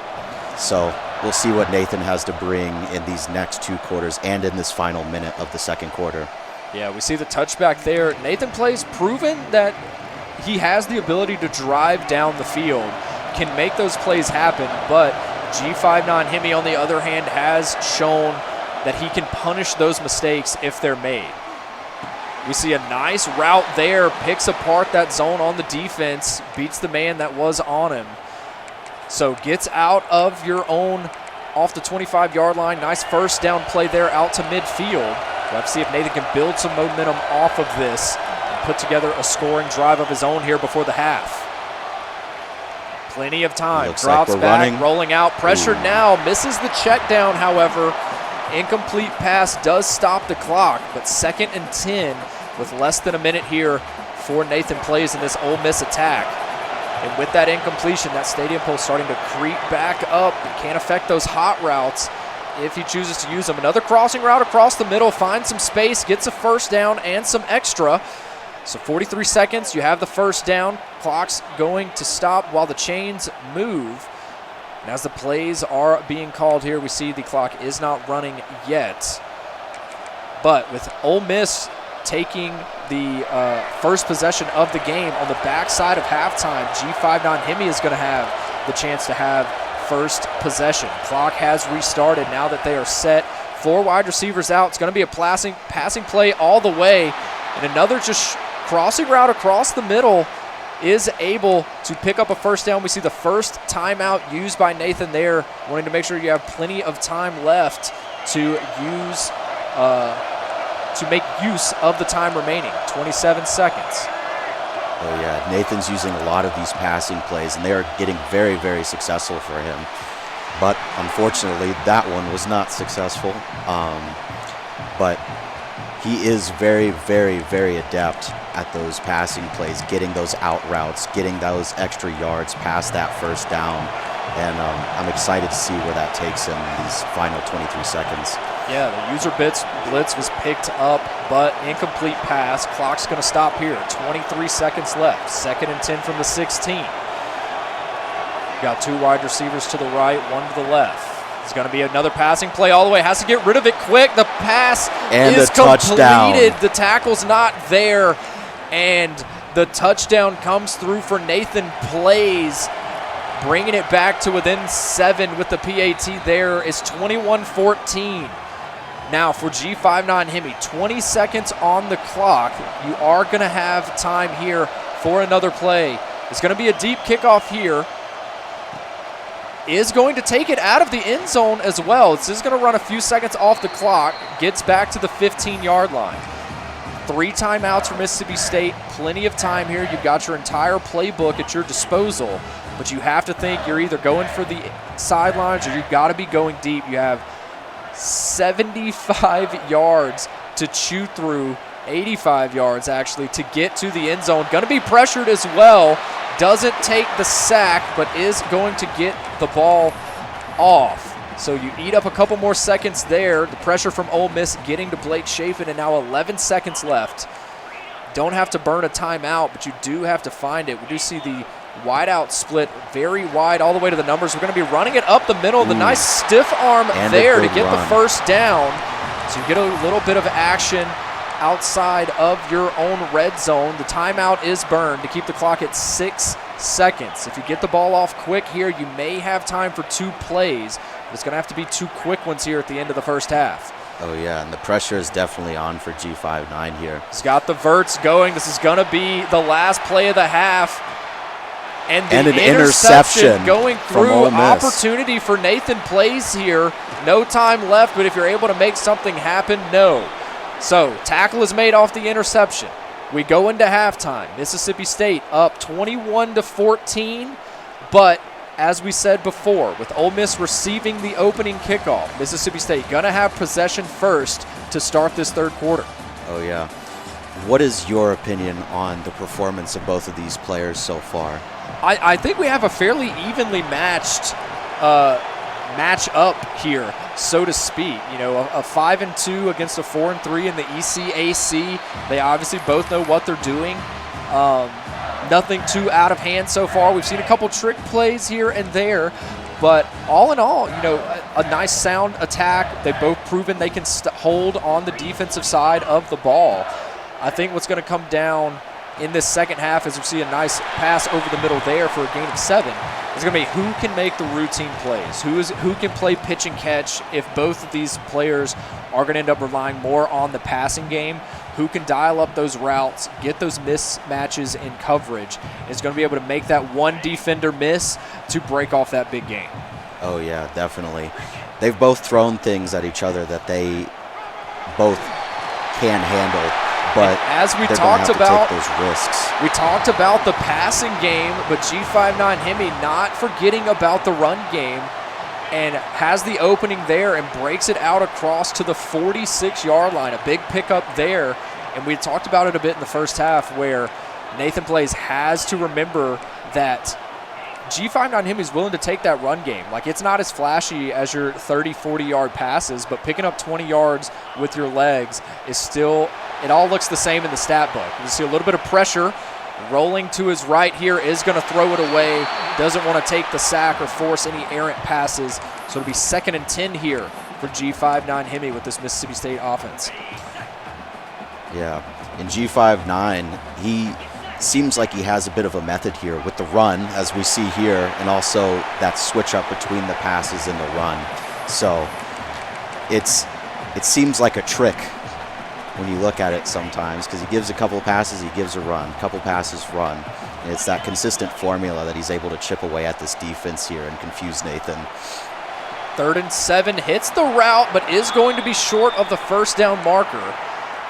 So we'll see what Nathan has to bring in these next 2 quarters and in this final minute of the 2nd quarter. Yeah, we see the touchback there. Nathan Play's proven that he has the ability to drive down the field, can make those plays happen, but G59 Hemi, on the other hand, has shown that he can punish those mistakes if they're made. We see a nice route there, picks apart that zone on the defense, beats the man that was on him. So gets out of your own off the 25-yard line. Nice first down play there out to midfield. We'll have to see if Nathan can build some momentum off of this and put together a scoring drive of his own here before the half. Plenty of time. Looks Drops like back, running. rolling out. Pressured now. Misses the check down, however. Incomplete pass does stop the clock, but 2nd and 10 with less than a minute here for Nathan Plays in this Ole Miss attack. And with that incompletion, that stadium pole starting to creep back up. Can't affect those hot routes if he chooses to use them. Another crossing route across the middle, finds some space, gets a first down and some extra. So 43 seconds, you have the first down. Clock's going to stop while the chains move. And as the plays are being called here, we see the clock is not running yet. But with Ole Miss taking the first possession of the game on the backside of halftime, G59 Hemi is going to have the chance to have first possession. Clock has restarted now that they are set. 4 wide receivers out. It's going to be a passing play all the way. And another just crossing route across the middle is able to pick up a first down. We see the first timeout used by Nathan there, wanting to make sure you have plenty of time left to use to make use of the time remaining. 27 seconds. Oh yeah, Nathan's using a lot of these passing plays, and they are getting very, very successful for him. But unfortunately, that one was not successful. But he is very, very, very adept at those passing plays, getting those out routes, getting those extra yards past that first down. And I'm excited to see where that takes him in these final 23 seconds. Yeah, the user blitz was picked up, but incomplete pass. Clock's going to stop here. 23 seconds left. 2nd and 10 from the 16. Got 2 wide receivers to the right, 1 to the left. It's going to be another passing play all the way. Has to get rid of it quick. The pass and is the touchdown. completed. The tackle's not there, and the touchdown comes through for Nathan Plays, bringing it back to within 7 with the PAT there. Is 21-14. Now for G59 Hemi, 20 seconds on the clock. You are going to have time here for another play. It's going to be a deep kickoff here. Is going to take it out of the end zone as well. This is going to run a few seconds off the clock. Gets back to the 15-yard line. 3 timeouts for Mississippi State. Plenty of time here. You've got your entire playbook at your disposal, but you have to think you're either going for the sidelines or you've got to be going deep. You have 75 yards to chew through, 85 yards actually, to get to the end zone. Going to be pressured as well. Doesn't take the sack, but is going to get the ball off. So you eat up a couple more seconds there. The pressure from Ole Miss getting to Blake Chafin, and now 11 seconds left. Don't have to burn a timeout, but you do have to find it. We do see the wideout split very wide all the way to the numbers. We're going to be running it up the middle. The nice stiff arm there to get the first down. So you get a little bit of action outside of your own red zone. The timeout is burned to keep the clock at 6 seconds. If you get the ball off quick here, you may have time for 2 plays. But it's going to have to be 2 quick ones here at the end of the first half. Oh, yeah, and the pressure is definitely on for G59 here. He's got the verts going. This is going to be the last play of the half. And an interception going through. Opportunity for Nathan Plays here. No time left, but if you're able to make something happen, no. So tackle is made off the interception. We go into halftime. Mississippi State up 21-14, but as we said before, with Ole Miss receiving the opening kickoff, Mississippi State gonna have possession first to start this third quarter. Oh, yeah. What is your opinion on the performance of both of these players so far? I think we have a fairly evenly matched match up here, so to speak. You know, a 5-2 against a 4-3 in the ECAC. They obviously both know what they're doing. Nothing too out of hand so far. We've seen a couple trick plays here and there, but all in all, you know, a nice sound attack. They've both proven they can hold on the defensive side of the ball. I think what's going to come down in this second half, as we see a nice pass over the middle there for a gain of 7, is going to be who can make the routine plays, who can play pitch and catch. If both of these players are going to end up relying more on the passing game, who can dial up those routes, get those mismatches in coverage, is going to be able to make that one defender miss to break off that big game. Oh, yeah, definitely. They've both thrown things at each other that they both can handle. But as we talked about, we talked about the passing game, but G59 Hemi not forgetting about the run game, and has the opening there and breaks it out across to the 46-yard line. A big pickup there, and we talked about it a bit in the first half, where Nathan Plays has to remember that G59 Hemi is willing to take that run game. Like, it's not as flashy as your 30, 40-yard passes, but picking up 20 yards with your legs is still, it all looks the same in the stat book. You see a little bit of pressure. Rolling to his right here is going to throw it away. Doesn't want to take the sack or force any errant passes. So it'll be 2nd and 10 here for G59 Hemi with this Mississippi State offense. Yeah, in G59, he seems like he has a bit of a method here with the run, as we see here, and also that switch up between the passes and the run. So it seems like a trick when you look at it sometimes, because he gives a couple passes, he gives a run, couple passes, run. And it's that consistent formula that he's able to chip away at this defense here and confuse Nathan. 3rd and 7, hits the route, but is going to be short of the first down marker.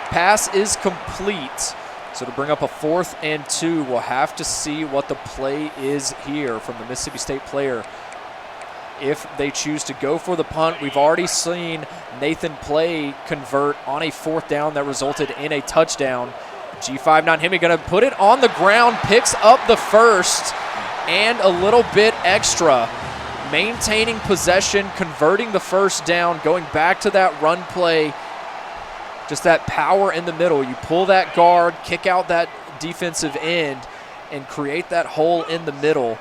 Pass is complete. So to bring up a 4th and 2, we'll have to see what the play is here from the Mississippi State player. If they choose to go for the punt, we've already seen Nathan Play convert on a 4th down that resulted in a touchdown. G59 Hemi going to put it on the ground, picks up the first and a little bit extra. Maintaining possession, converting the first down, going back to that run play. Just that power in the middle. You pull that guard, kick out that defensive end, and create that hole in the middle.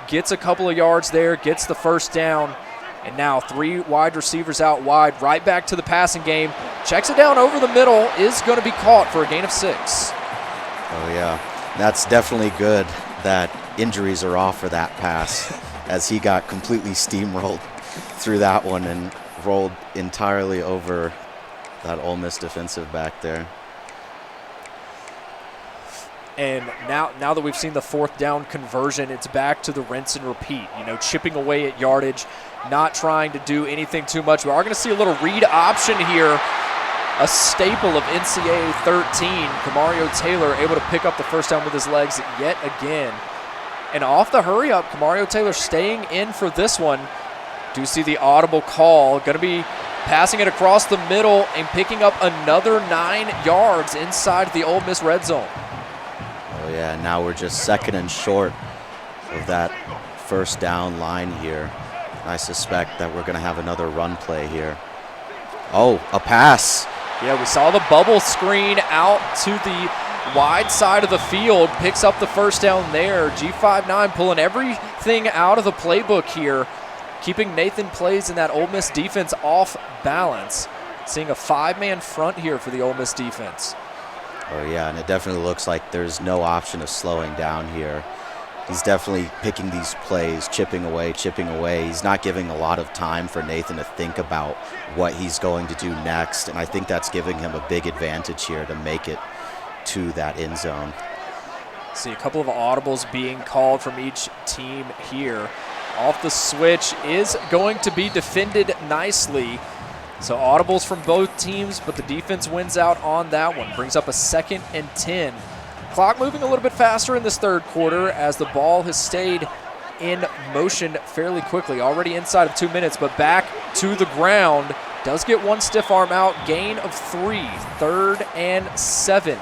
Gets a couple of yards there, gets the first down, and now 3 wide receivers out wide, right back to the passing game. Checks it down over the middle, is going to be caught for a gain of 6. Oh, yeah. That's definitely good that injuries are off for that pass, as he got completely steamrolled through that one and rolled entirely over that Ole Miss defensive back there. And now that we've seen the 4th down conversion, it's back to the rinse and repeat. Chipping away at yardage, not trying to do anything too much. We are going to see a little read option here. A staple of NCAA 13. Kamario Taylor able to pick up the first down with his legs yet again. And off the hurry up, Kamario Taylor staying in for this one. Do see the audible call. Going to be passing it across the middle and picking up another 9 yards inside the Ole Miss red zone. Oh yeah, now we're just 2nd and short of that first down line here. I suspect that we're going to have another run play here. Oh, a pass. Yeah, we saw the bubble screen out to the wide side of the field. Picks up the first down there. G59 pulling everything out of the playbook here, keeping Nathan Plays in that Ole Miss defense off balance. Seeing a 5-man front here for the Ole Miss defense. Oh yeah, and it definitely looks like there's no option of slowing down here. He's definitely picking these plays, chipping away. He's not giving a lot of time for Nathan to think about what he's going to do next, and I think that's giving him a big advantage here to make it to that end zone. See a couple of audibles being called from each team here. Off the switch is going to be defended nicely. So audibles from both teams, but the defense wins out on that one. Brings up a 2nd and 10. Clock moving a little bit faster in this 3rd quarter as the ball has stayed in motion fairly quickly. Already inside of 2 minutes, but back to the ground. Does get one stiff arm out. Gain of 3. 3rd and 7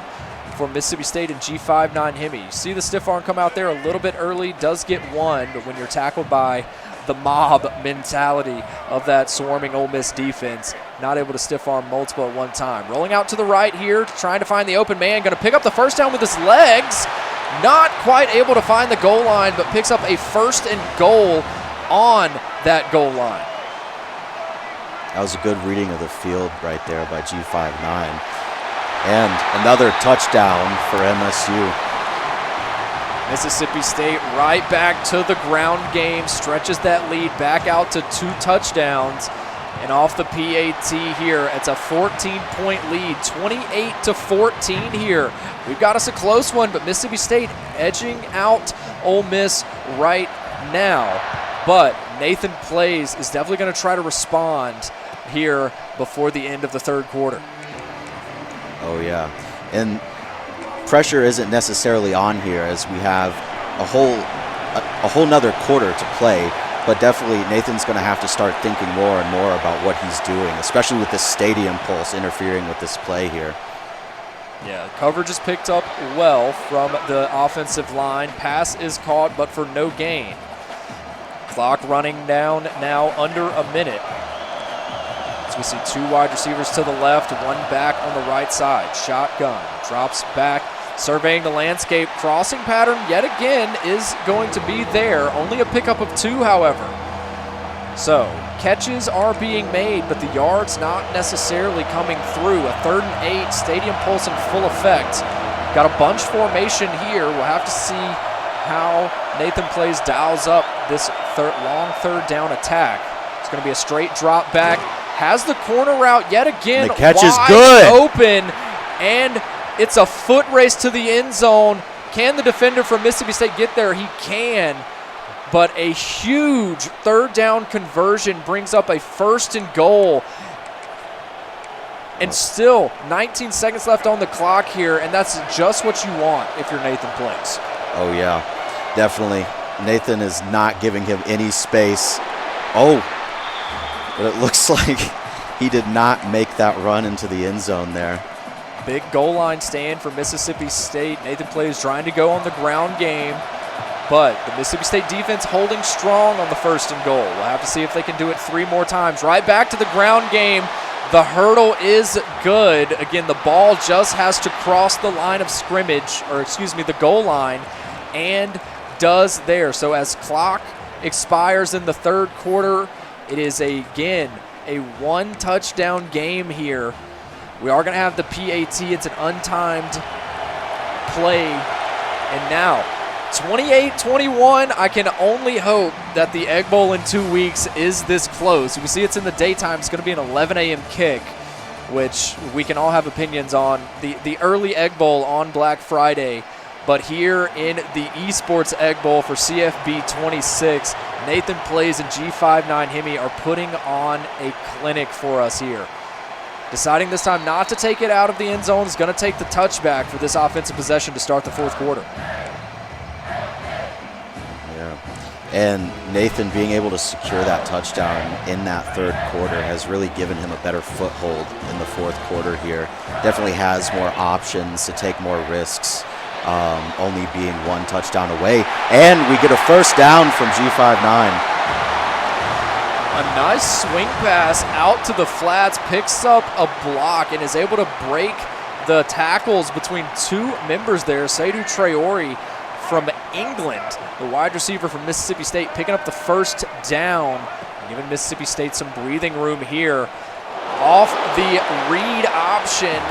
for Mississippi State and G59 Hemi. You see the stiff arm come out there a little bit early. Does get one, but when you're tackled by the mob mentality of that swarming Ole Miss defense, not able to stiff arm multiple at one time. Rolling out to the right here, trying to find the open man, going to pick up the first down with his legs. Not quite able to find the goal line, but picks up a 1st and goal on that goal line. That was a good reading of the field right there by G59. And another touchdown for MSU. Mississippi State right back to the ground game, stretches that lead back out to 2 touchdowns. And off the PAT here, it's a 14-point lead, 28-14 here. We've got us a close one, but Mississippi State edging out Ole Miss right now. But Nathan Plays is definitely going to try to respond here before the end of the 3rd quarter. Oh yeah, and pressure isn't necessarily on here as we have a whole nother quarter to play, but definitely Nathan's going to have to start thinking more and more about what he's doing, especially with this stadium pulse interfering with this play here. Yeah, coverage is picked up well from the offensive line. Pass is caught, but for no gain. Clock running down now under a minute. As we see 2 wide receivers to the left, 1 back on the right side. Shotgun, drops back, surveying the landscape. Crossing pattern yet again is going to be there. Only a pickup of 2, however. So catches are being made, but the yards not necessarily coming through. A 3rd and 8, stadium pulse in full effect. Got a bunch formation here. We'll have to see how Nathan Plays dials up this long 3rd down attack. It's going to be a straight drop back. Has the corner route yet again. The catch wide is good. Open, and it's a foot race to the end zone. Can the defender from Mississippi State get there? He can, but a huge 3rd down conversion brings up a 1st and goal. And still 19 seconds left on the clock here, and that's just what you want if you're Nathan Plays. Oh yeah, definitely. Nathan is not giving him any space. Oh, but it looks like he did not make that run into the end zone there. Big goal line stand for Mississippi State. Nathan Plays trying to go on the ground game, but the Mississippi State defense holding strong on the 1st and goal. We'll have to see if they can do it 3 more times. Right back to the ground game. The hurdle is good. Again, the ball just has to cross the line of scrimmage, or excuse me, the goal line, and does there. So as clock expires in the 3rd quarter, it is again a 1 touchdown game here. We are going to have the PAT. It's an untimed play. And now 28-21. I can only hope that the Egg Bowl in 2 weeks is this close. We see it's in the daytime. It's going to be an 11 a.m. kick, which we can all have opinions on. The early Egg Bowl on Black Friday But here in the Esports Egg Bowl for CFB 26, Nathan Plays and G59 Hemi are putting on a clinic for us here. Deciding this time not to take it out of the end zone, is going to take the touchback for this offensive possession to start the fourth quarter. Yeah. And Nathan being able to secure that touchdown in that third quarter has really given him a better foothold in the fourth quarter here. Definitely has more options to take more risks. Only being one touchdown away. And we get a first down from G59. A nice swing pass out to the flats, picks up a block, and is able to break the tackles between two members there. Seydou Traore from England, the wide receiver from Mississippi State, picking up the first down, giving Mississippi State some breathing room here. Off the read option,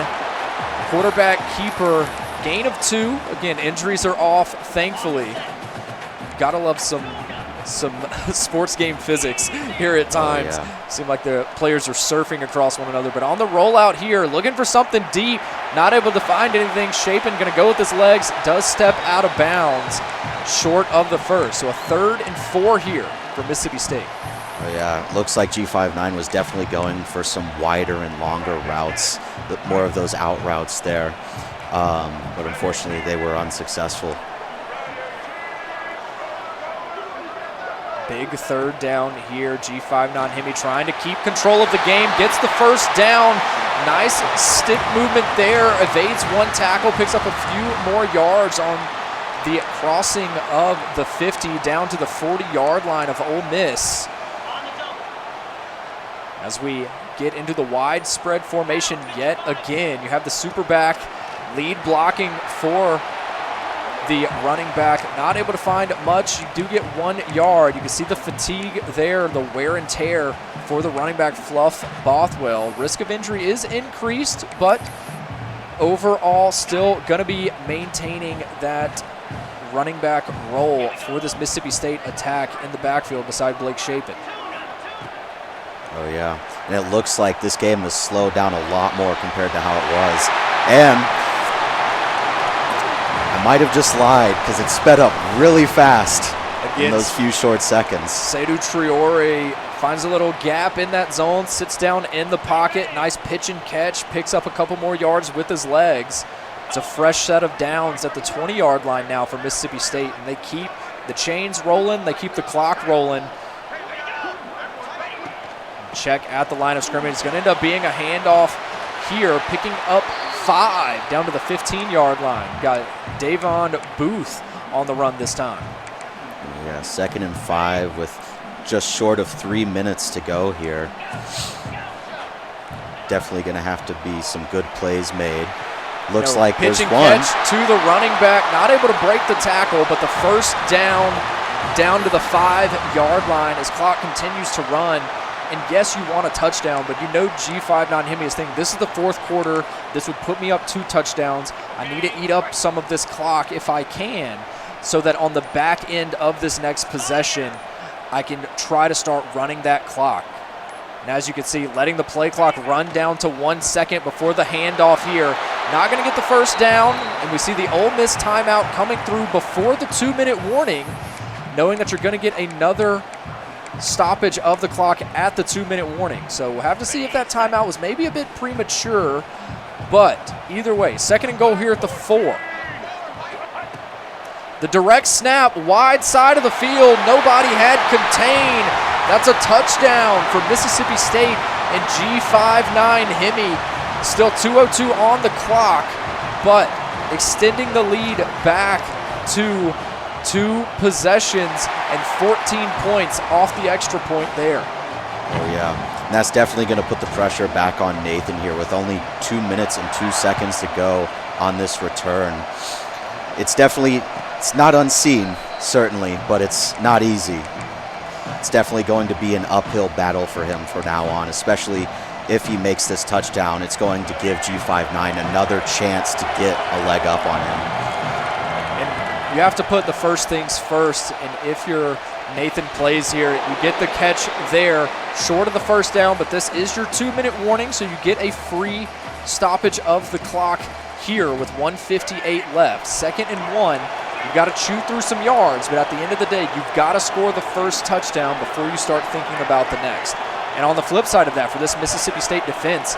quarterback keeper, gain of 2. Again, injuries are off, thankfully. Gotta love some sports game physics here at times. Oh, yeah. Seem like the players are surfing across one another. But on the rollout here, looking for something deep, not able to find anything. Shapen going to go with his legs, does step out of bounds, short of the first. So a 3rd and 4 here for Mississippi State. Oh, yeah, looks like G59 was definitely going for some wider and longer routes, more of those out routes there. But unfortunately, they were unsuccessful. Big 3rd down here. G59 Hemi trying to keep control of the game. Gets the first down. Nice stick movement there. Evades one tackle. Picks up a few more yards on the crossing of the 50 down to the 40-yard line of Ole Miss. As we get into the widespread formation yet again, you have the super back lead blocking for the running back. Not able to find much. You do get 1 yard. You can see the fatigue there, the wear and tear for the running back, Fluff Bothwell. Risk of injury is increased, but overall still going to be maintaining that running back role for this Mississippi State attack in the backfield beside Blake Shapen. Oh, yeah. And it looks like this game has slowed down a lot more compared to how it was. And I might have just lied because it sped up really fast in those few short seconds. Seydou Traore finds a little gap in that zone, sits down in the pocket. Nice pitch and catch, picks up a couple more yards with his legs. It's a fresh set of downs at the 20-yard line now for Mississippi State, and they keep the chains rolling, they keep the clock rolling. Check at the line of scrimmage. It's going to end up being a handoff here, picking up 5 down to the 15-yard line. Got Davon Booth on the run this time. Yeah, 2nd and 5 with just short of 3 minutes to go here. Definitely going to have to be some good plays made. Looks like there's pitch one. and catch to the running back. Not able to break the tackle, but the first down to the 5-yard line as clock continues to run. And yes, you want a touchdown, but you know G59 Hemi is thinking, this is the fourth quarter. This would put me up 2 touchdowns. I need to eat up some of this clock if I can, so that on the back end of this next possession, I can try to start running that clock. And as you can see, letting the play clock run down to 1 second before the handoff here. Not going to get the first down, and we see the Ole Miss timeout coming through before the 2-minute warning, knowing that you're going to get another stoppage of the clock at the 2-minute warning. So we'll have to see if that timeout was maybe a bit premature, but either way, 2nd and goal here at the 4. The direct snap, wide side of the field, nobody had contained. That's a touchdown for Mississippi State and G59 Hemi. Still 2:02 on the clock, but extending the lead back to 2 possessions and 14 points off the extra point there. Oh, yeah. And that's definitely going to put the pressure back on Nathan here with only 2 minutes and 2 seconds to go on this return. It's not unseen, certainly, but it's not easy. It's definitely going to be an uphill battle for him from now on, especially if he makes this touchdown. It's going to give G59 another chance to get a leg up on him. And you have to put the first things first, and if you're Nathan Plays here, you get the catch there, short of the first down, but this is your 2-minute warning, so you get a free stoppage of the clock here with 1:58 left. 2nd and 1. You've got to chew through some yards, but at the end of the day, you've got to score the first touchdown before you start thinking about the next. And on the flip side of that, for this Mississippi State defense,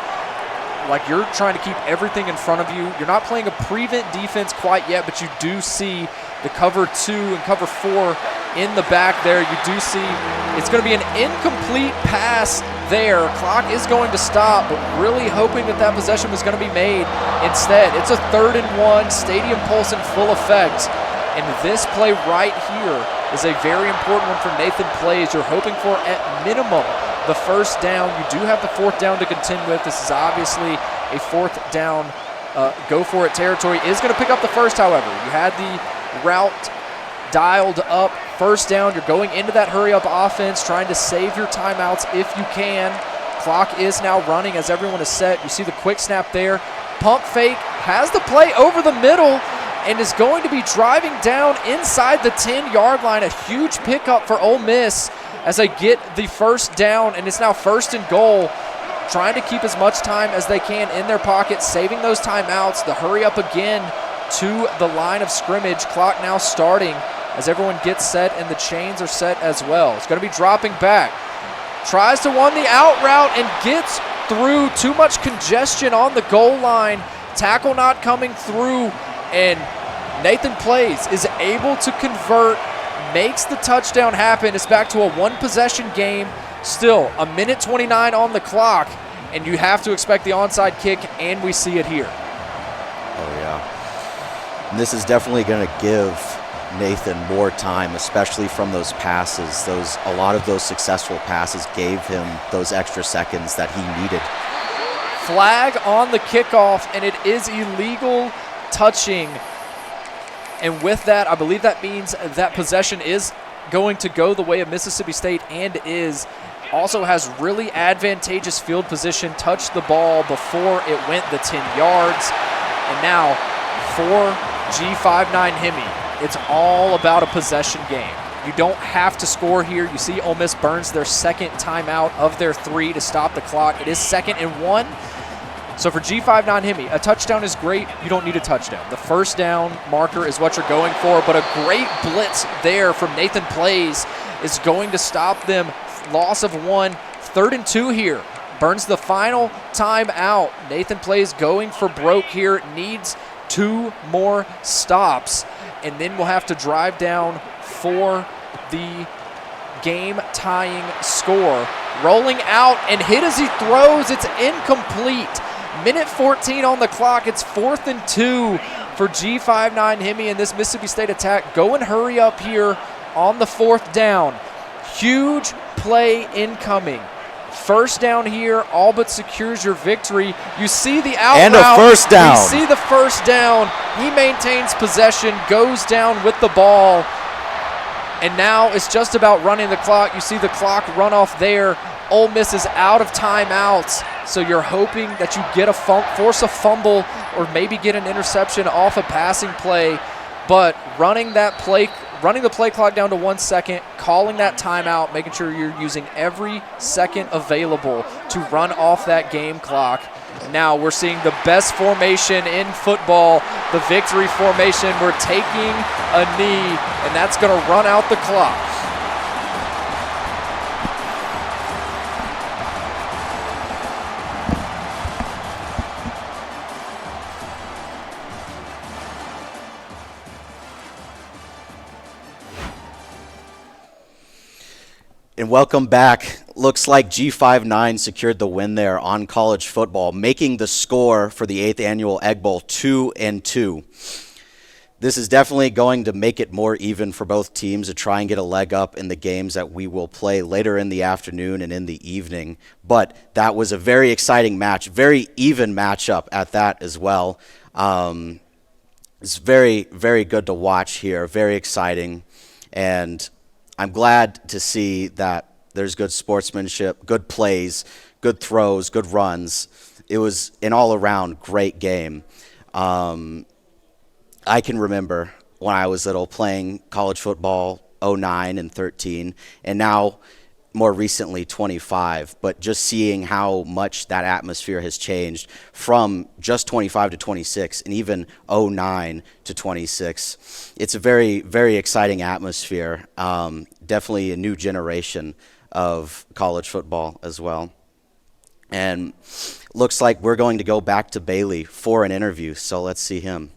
like you're trying to keep everything in front of you. You're not playing a prevent defense quite yet, but you do see the cover 2 and cover 4 in the back there. You do see it's going to be an incomplete pass there. Clock is going to stop, but really hoping that that possession was going to be made instead. It's a 3rd and 1, stadium pulse in full effect. And this play right here is a very important one for Nathan Plays. You're hoping for, at minimum, the first down. You do have the 4th down to contend with. This is obviously a 4th down go-for-it territory. Is going to pick up the first, however. You had the route dialed up. First down, you're going into that hurry-up offense, trying to save your timeouts if you can. Clock is now running as everyone is set. You see the quick snap there. Pump fake, has the play over the middle, and is going to be driving down inside the 10-yard line. A huge pickup for Ole Miss as they get the first down, and it's now 1st and goal. Trying to keep as much time as they can in their pocket, saving those timeouts. The hurry up again to the line of scrimmage. Clock now starting as everyone gets set, and the chains are set as well. It's going to be dropping back. Tries to run the out route and gets through. Too much congestion on the goal line. Tackle not coming through, and Nathan Plays is able to convert, makes the touchdown happen. It's back to a 1-possession game. Still, 1:29 on the clock, and you have to expect the onside kick, and we see it here. Oh, yeah. And this is definitely going to give Nathan more time, especially from those passes. A lot of those successful passes gave him those extra seconds that he needed. Flag on the kickoff, and it is illegal touching. And with that, I believe that means that possession is going to go the way of Mississippi State, and also has really advantageous field position. Touched the ball before it went the 10 yards. And now for G59 Hemi, it's all about a possession game. You don't have to score here. You see Ole Miss burns their 2nd timeout of their 3 to stop the clock. It is 2nd and 1. So for G59 Hemi, a touchdown is great. You don't need a touchdown. The first down marker is what you're going for, but a great blitz there from Nathan Plays is going to stop them. Loss of 1, 3rd and 2 here. Burns the final time out. Nathan Plays going for broke here. Needs 2 more stops, and then we'll have to drive down for the game-tying score. Rolling out and hit as he throws. It's incomplete. 1:14 on the clock. It's 4th and 2 for G59 Hemi, and this Mississippi State attack. Go and hurry up here on the 4th down. Huge play incoming. First down here, all but secures your victory. You see the out and route. A first down. We see the first down. He maintains possession, goes down with the ball, and now it's just about running the clock. You see the clock run off there. Ole Miss is out of timeouts, so you're hoping that you get force a fumble or maybe get an interception off a passing play, but running the play clock down to 1 second, calling that timeout, making sure you're using every second available to run off that game clock. Now we're seeing the best formation in football, the victory formation. We're taking a knee, and that's going to run out the clock. And welcome back. Looks like G59 secured the win there on college football, making the score for the 8th Annual Egg Bowl 2-2. This is definitely going to make it more even for both teams to try and get a leg up in the games that we will play later in the afternoon and in the evening. But that was a very exciting match, very even matchup at that as well. It's very, very good to watch here, very exciting. And I'm glad to see that there's good sportsmanship, good plays, good throws, good runs. It was an all-around great game. I can remember when I was little playing college football 09 and 13, and now more recently 25, but just seeing how much that atmosphere has changed from just 25 to 26 and even 09 to 26. It's a very, very exciting atmosphere. Definitely a new generation of college football as well. And looks like we're going to go back to Bailey for an interview, so let's see him.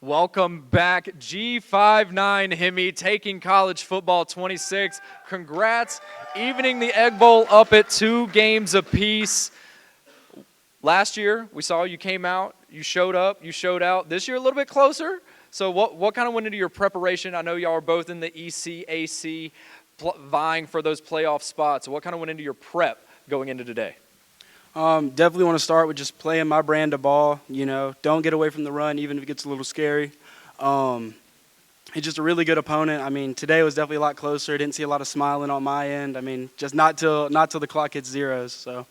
Welcome back, G59 Hemi, taking college football 26. Congrats, evening the Egg Bowl up at 2 games apiece. Last year, we saw you came out, you showed up, you showed out. This year, a little bit closer. So what kind of went into your preparation? I know y'all are both in the ECAC vying for those playoff spots. So what kind of went into your prep going into today? Definitely want to start with just playing my brand of ball. Don't get away from the run, even if it gets a little scary. It's just a really good opponent. I mean, today was definitely a lot closer. Didn't see a lot of smiling on my end. I mean, just not till the clock hits zeros. So.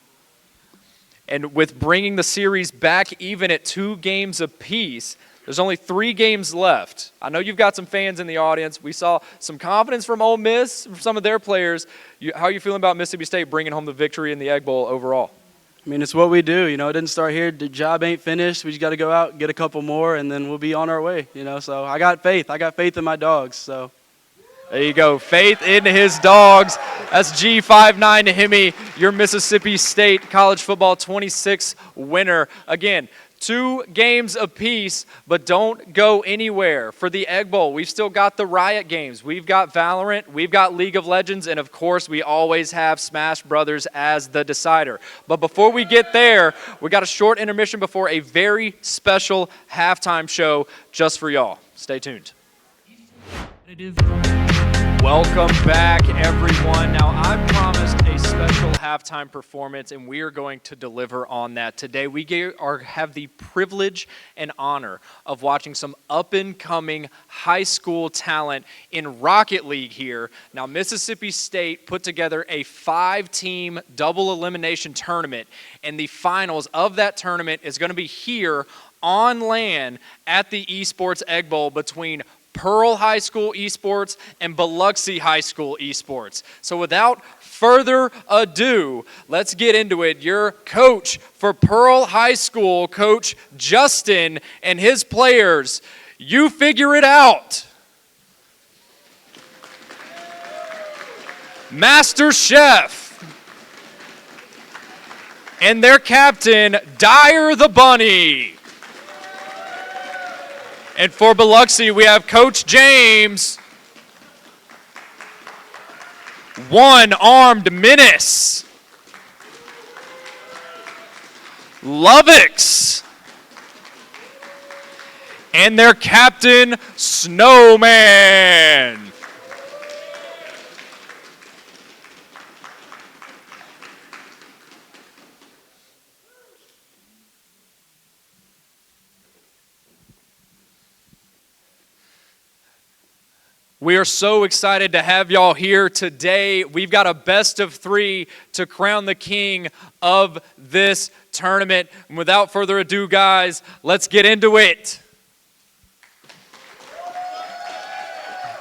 And with bringing the series back even at 2 games apiece, there's only 3 games left. I know you've got some fans in the audience. We saw some confidence from Ole Miss, from some of their players. How are you feeling about Mississippi State bringing home the victory in the Egg Bowl overall? I mean, it's what we do. It didn't start here. The job ain't finished. We just got to go out, get a couple more, and then we'll be on our way. So I got faith. I got faith in my dogs. So there you go. Faith in his dogs. That's G59 Hemi, your Mississippi State college football 26 winner. Again, 2 games apiece, but don't go anywhere. For the Egg Bowl, we've still got the Riot games. We've got VALORANT, we've got League of Legends, and of course, we always have Smash Brothers as the decider. But before we get there, we got a short intermission before a very special halftime show just for y'all. Stay tuned. Welcome back, everyone. Now, I promised a special halftime performance, and we are going to deliver on that today. We have the privilege and honor of watching some up-and-coming high school talent in Rocket League here. Now, Mississippi State put together a 5-team double elimination tournament, and the finals of that tournament is going to be here on land at the Esports Egg Bowl between Pearl High School Esports and Biloxi High School Esports. So without further ado, let's get into it. Your coach for Pearl High School, Coach Justin, and his players, you figure it out. Master Chef and their captain, Dyer the Bunny. And for Biloxi, we have Coach James, one-armed menace, Lovick's, and their captain, Snowman. We are so excited to have y'all here today. We've got a best of 3 to crown the king of this tournament. And without further ado, guys, let's get into it.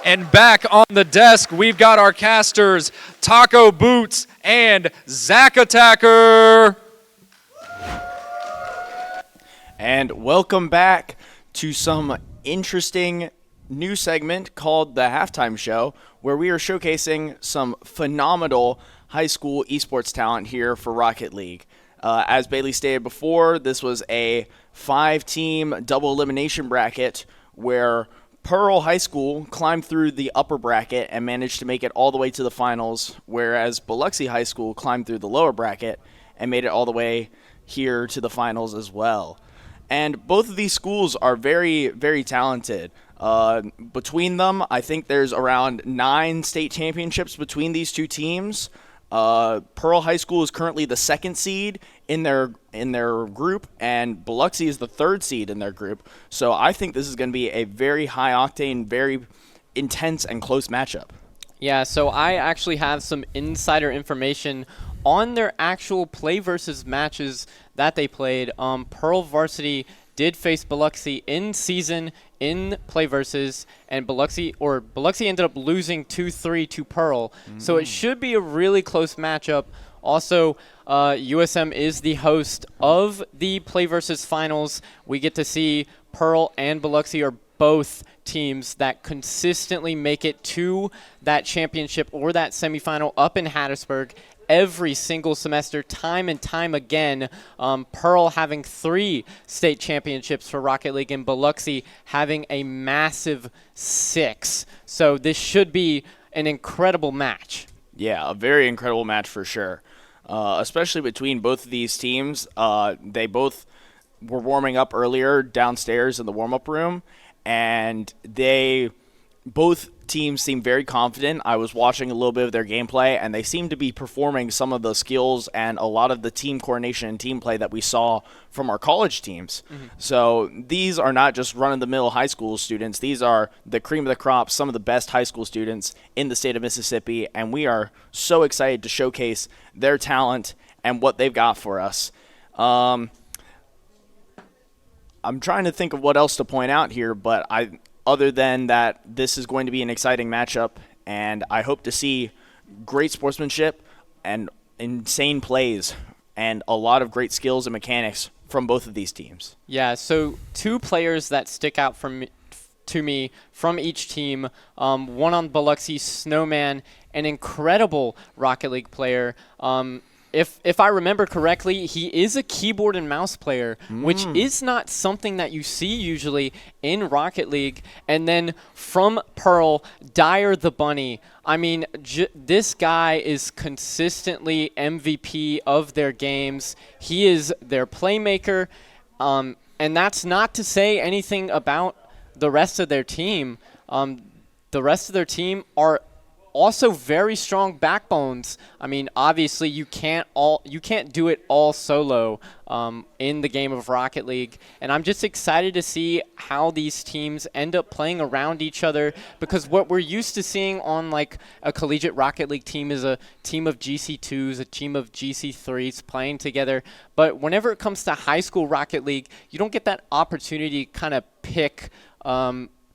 And back on the desk, we've got our casters, Taco Boots and Zach Attacker. And welcome back to some interesting new segment called the Halftime Show, where we are showcasing some phenomenal high school esports talent here for Rocket League. As Bailey stated before, this was a 5-team double elimination bracket where Pearl High School climbed through the upper bracket and managed to make it all the way to the finals, whereas Biloxi High School climbed through the lower bracket and made it all the way here to the finals as well. And both of these schools are very, very talented. Between them, I think there's around 9 state championships between these 2 teams. Pearl High School is currently the 2nd seed in their group, and Biloxi is the 3rd seed in their group. So I think this is going to be a very high-octane, very intense and close matchup. Yeah, so I actually have some insider information on their actual play versus matches that they played. Pearl Varsity did face Biloxi in season in play versus, and Biloxi ended up losing 2-3 to Pearl. So it should be a really close matchup. Also, USM is the host of the play versus finals. We get to see Pearl and Biloxi are both teams that consistently make it to that championship or that semifinal up in Hattiesburg every single semester, time and time again. Pearl having 3 state championships for Rocket League, and Biloxi having a massive 6. So this should be an incredible match. Yeah, a very incredible match for sure. Especially between both of these teams. They both were warming up earlier downstairs in the warm-up room, and both teams seem very confident. I was watching a little bit of their gameplay, and they seem to be performing some of the skills and a lot of the team coordination and team play that we saw from our college teams. So these are not just run-of-the-mill high school students. These are the cream of the crop, some of the best high school students in the state of Mississippi, and we are so excited to showcase their talent and what they've got for us. I'm trying to think of what else to point out here, but other than that, this is going to be an exciting matchup, and I hope to see great sportsmanship and insane plays and a lot of great skills and mechanics from both of these teams. Yeah, so 2 players that stick out to me from each team. One on Biloxi, Snowman, an incredible Rocket League player. If I remember correctly, he is a keyboard and mouse player, which is not something that you see usually in Rocket League. And then from Pearl, Dyer the Bunny. I mean, this guy is consistently MVP of their games. He is their playmaker, and that's not to say anything about the rest of their team. The rest of their team are also very strong backbones. I mean, obviously you can't do it all solo in the game of Rocket League, and I'm just excited to see how these teams end up playing around each other, because what we're used to seeing on like a collegiate Rocket League team is a team of GC2s, a team of GC3s playing together. But whenever it comes to high school Rocket League, you don't get that opportunity to kind of pick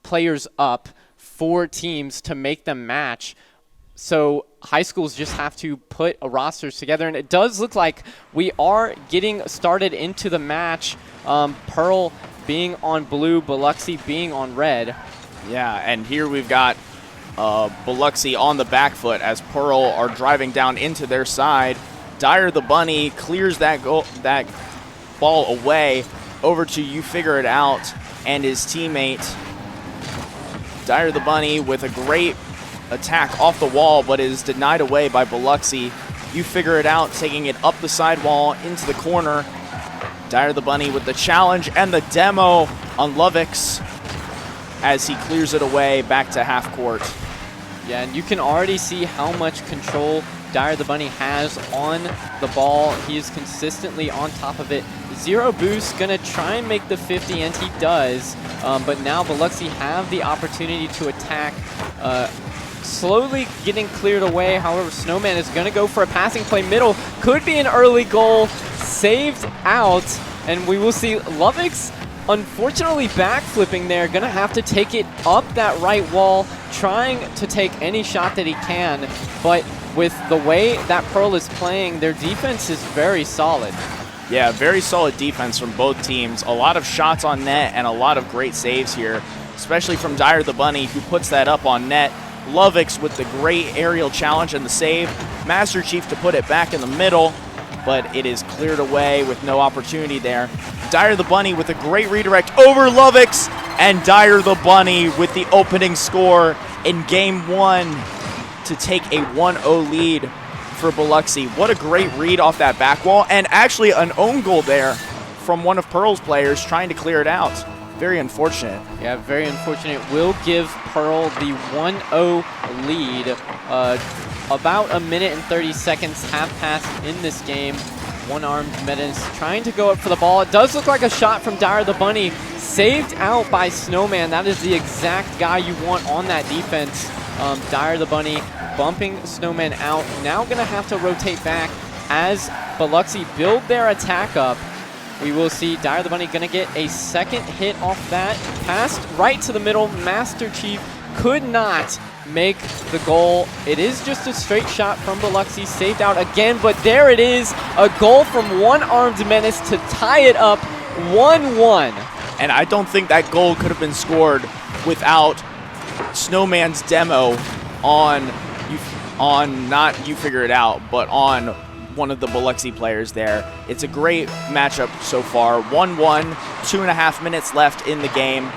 players up for teams to make them match. So high schools just have to put a rosters together, and it does look like we are getting started into the match. Pearl being on blue, Biloxi being on red. Yeah, and here we've got Biloxi on the back foot as Pearl are driving down into their side. Dyer the Bunny clears that ball away over to You Figure It Out and his teammate. Dyer the Bunny with a great attack off the wall, but is denied away by Biloxi. You Figure It Out taking it up the sidewall into the corner. Dyer the Bunny with the challenge and the demo on Lovix as he clears it away back to half court. Yeah, and you can already see how much control Dyer the Bunny has on the ball. He is consistently on top of it. Zero boost, gonna try and make the 50, and he does. But now Biloxi have the opportunity to attack. Slowly getting cleared away. However, Snowman is going to go for a passing play middle. Could be an early goal. Saved out. And we will see Lovix, unfortunately, backflipping there. Going to have to take it up that right wall, trying to take any shot that he can. But with the way that Pearl is playing, their defense is very solid. Yeah, very solid defense from both teams. A lot of shots on net and a lot of great saves here, especially from Dyer the Bunny, who puts that up on net. Lovix with the great aerial challenge and the save. Master Chief to put it back in the middle, but it is cleared away with no opportunity there. Dyer the Bunny with a great redirect over Lovix, and Dyer the Bunny with the opening score in Game 1 to take a 1-0 lead for Biloxi. What a great read off that back wall, and actually an own goal there from one of Pearl's players trying to clear it out. Very unfortunate. Yeah, very unfortunate. Will give Pearl the 1-0 lead. About a minute and 30 seconds have passed in this game. One-armed Menace trying to go up for the ball. It does look like a shot from Dyer the Bunny. Saved out by Snowman. That is the exact guy you want on that defense. Dyer the Bunny bumping Snowman out. Now going to have to rotate back as Biloxi build their attack up. we will see Dyer the Bunny going to get a second hit off that. Passed right to the middle. Master Chief could not make the goal. It is just a straight shot from Biloxi, saved out again, but there it is, a goal from one-armed menace to tie it up 1-1. And I don't think that goal could have been scored without Snowman's demo on not You Figure It Out, but on one of the Biloxi players there. It's a great matchup so far. 1-1, 2.5 minutes left in the game.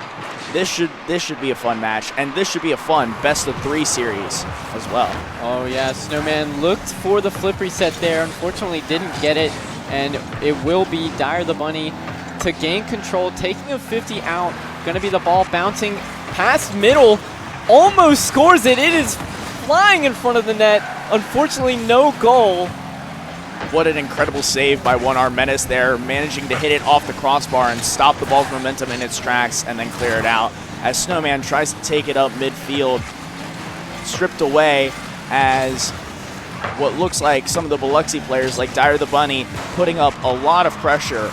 This should be a fun match, and this should be a fun best-of-3 series as well. Oh yeah, Snowman looked for the flip reset there, unfortunately didn't get it, and it will be Dyer the Bunny to gain control, taking a 50 out. Gonna be the ball bouncing past middle, almost scores it. It is flying in front of the net. Unfortunately, no goal. What an incredible save by One Arm Menace there, managing to hit it off the crossbar and stop the ball's momentum in its tracks and then clear it out. As Snowman tries to take it up midfield, stripped away as what looks like some of the Biloxi players like Dyer the Bunny putting up a lot of pressure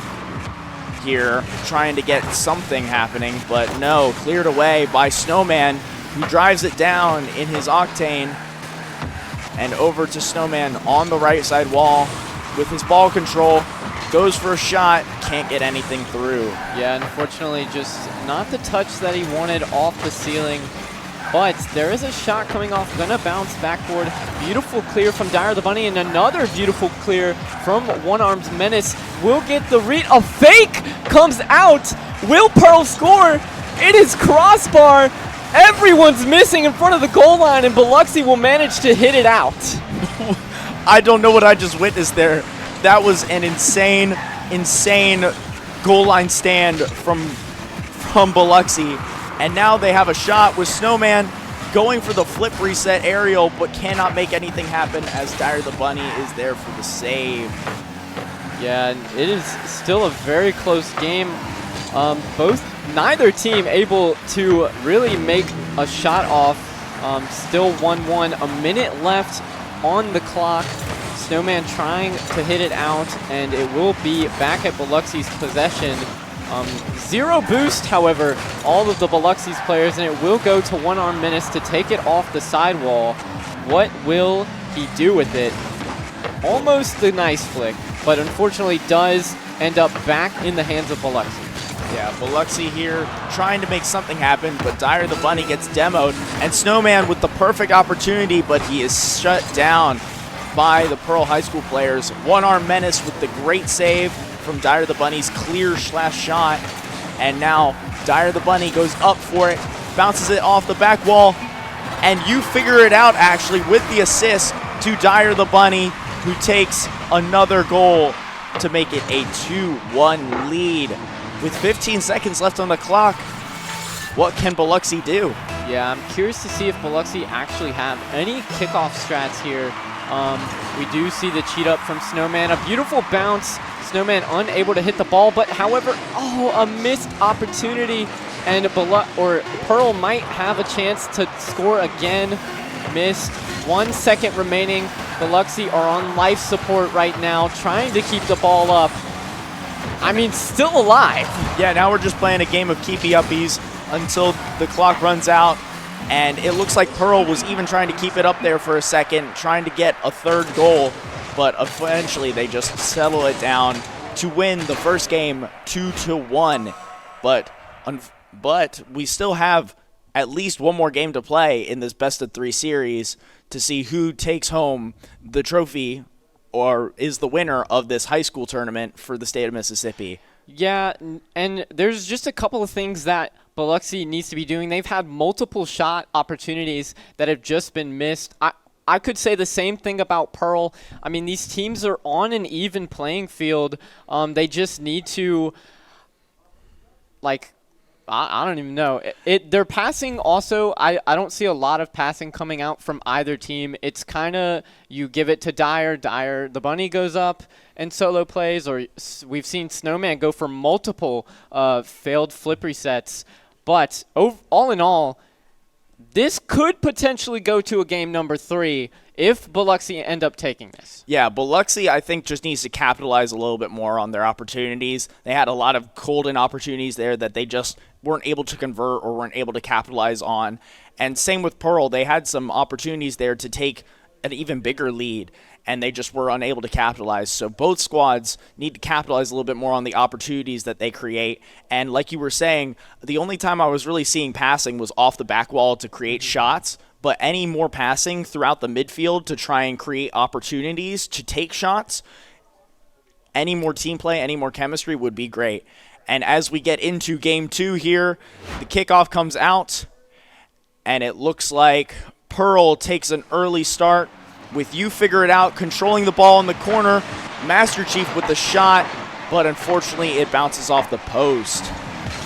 here, trying to get something happening, but no, cleared away by Snowman, who drives it down in his Octane and over to Snowman on the right side wall with his ball control, goes for a shot, can't get anything through. Yeah, unfortunately just not the touch that he wanted off the ceiling, but there is a shot coming off, gonna bounce backboard. Beautiful clear from Dyer the Bunny, and another beautiful clear from One-Armed Menace. Will get the read, a fake comes out. Will Pearl score? It is crossbar. Everyone's missing in front of the goal line, and Biloxi will manage to hit it out. I don't know what I just witnessed there. That was an insane goal line stand from Biloxi. And now they have a shot with Snowman going for the flip reset aerial, but cannot make anything happen as Dyer the Bunny is there for the save. Yeah, it is still a very close game. Neither team able to really make a shot off. Still 1-1, a minute left on the clock. Snowman trying to hit it out, and it will be back at Biloxi's possession. Zero boost, however, all of the Biloxi's players, and it will go to One-Armed Menace to take it off the sidewall. What will he do with it? Almost a nice flick, but unfortunately does end up back in the hands of Biloxi. Yeah, Biloxi here trying to make something happen, but Dyer the Bunny gets demoed, and Snowman with the perfect opportunity, but he is shut down by the Pearl High School players. One-Armed Menace with the great save from Dyer the Bunny's clear slash shot, and now Dyer the Bunny goes up for it, bounces it off the back wall, and You Figure It Out actually with the assist to Dyer the Bunny, who takes another goal to make it a 2-1 lead. With 15 seconds left on the clock, what can Biloxi do? Yeah, I'm curious to see if Biloxi actually have any kickoff strats here. We do see the cheat up from Snowman. A beautiful bounce. Snowman unable to hit the ball, but however, a missed opportunity. And Pearl might have a chance to score again. Missed. 1 second remaining. Biloxi are on life support right now, trying to keep the ball up. I mean, still alive. Yeah, now we're just playing a game of keepy-uppies until the clock runs out. And it looks like Pearl was even trying to keep it up there for a second, trying to get a third goal. But eventually they just settle it down to win the first game 2-1. But we still have at least one more game to play in this best-of-3 series to see who takes home the trophy or is the winner of this high school tournament for the state of Mississippi. Yeah, and there's just a couple of things that Biloxi needs to be doing. They've had multiple shot opportunities that have just been missed. I could say the same thing about Pearl. I mean, these teams are on an even playing field. They just need to, I don't even know. They're passing also. I don't see a lot of passing coming out from either team. It's kind of you give it to Dyer. The Bunny goes up and solo plays, or we've seen Snowman go for multiple failed flip resets. But all in all, this could potentially go to a game number 3 if Biloxi end up taking this? Yeah, Biloxi, I think, just needs to capitalize a little bit more on their opportunities. They had a lot of golden opportunities there that they just weren't able to convert or weren't able to capitalize on. And same with Pearl. They had some opportunities there to take an even bigger lead, and they just were unable to capitalize. So both squads need to capitalize a little bit more on the opportunities that they create. And like you were saying, the only time I was really seeing passing was off the back wall to create shots. But any more passing throughout the midfield to try and create opportunities to take shots, any more team play, any more chemistry would be great. And as we get into game 2 here, the kickoff comes out, and it looks like Pearl takes an early start with You Figure It Out controlling the ball in the corner. Master Chief with the shot, but unfortunately it bounces off the post.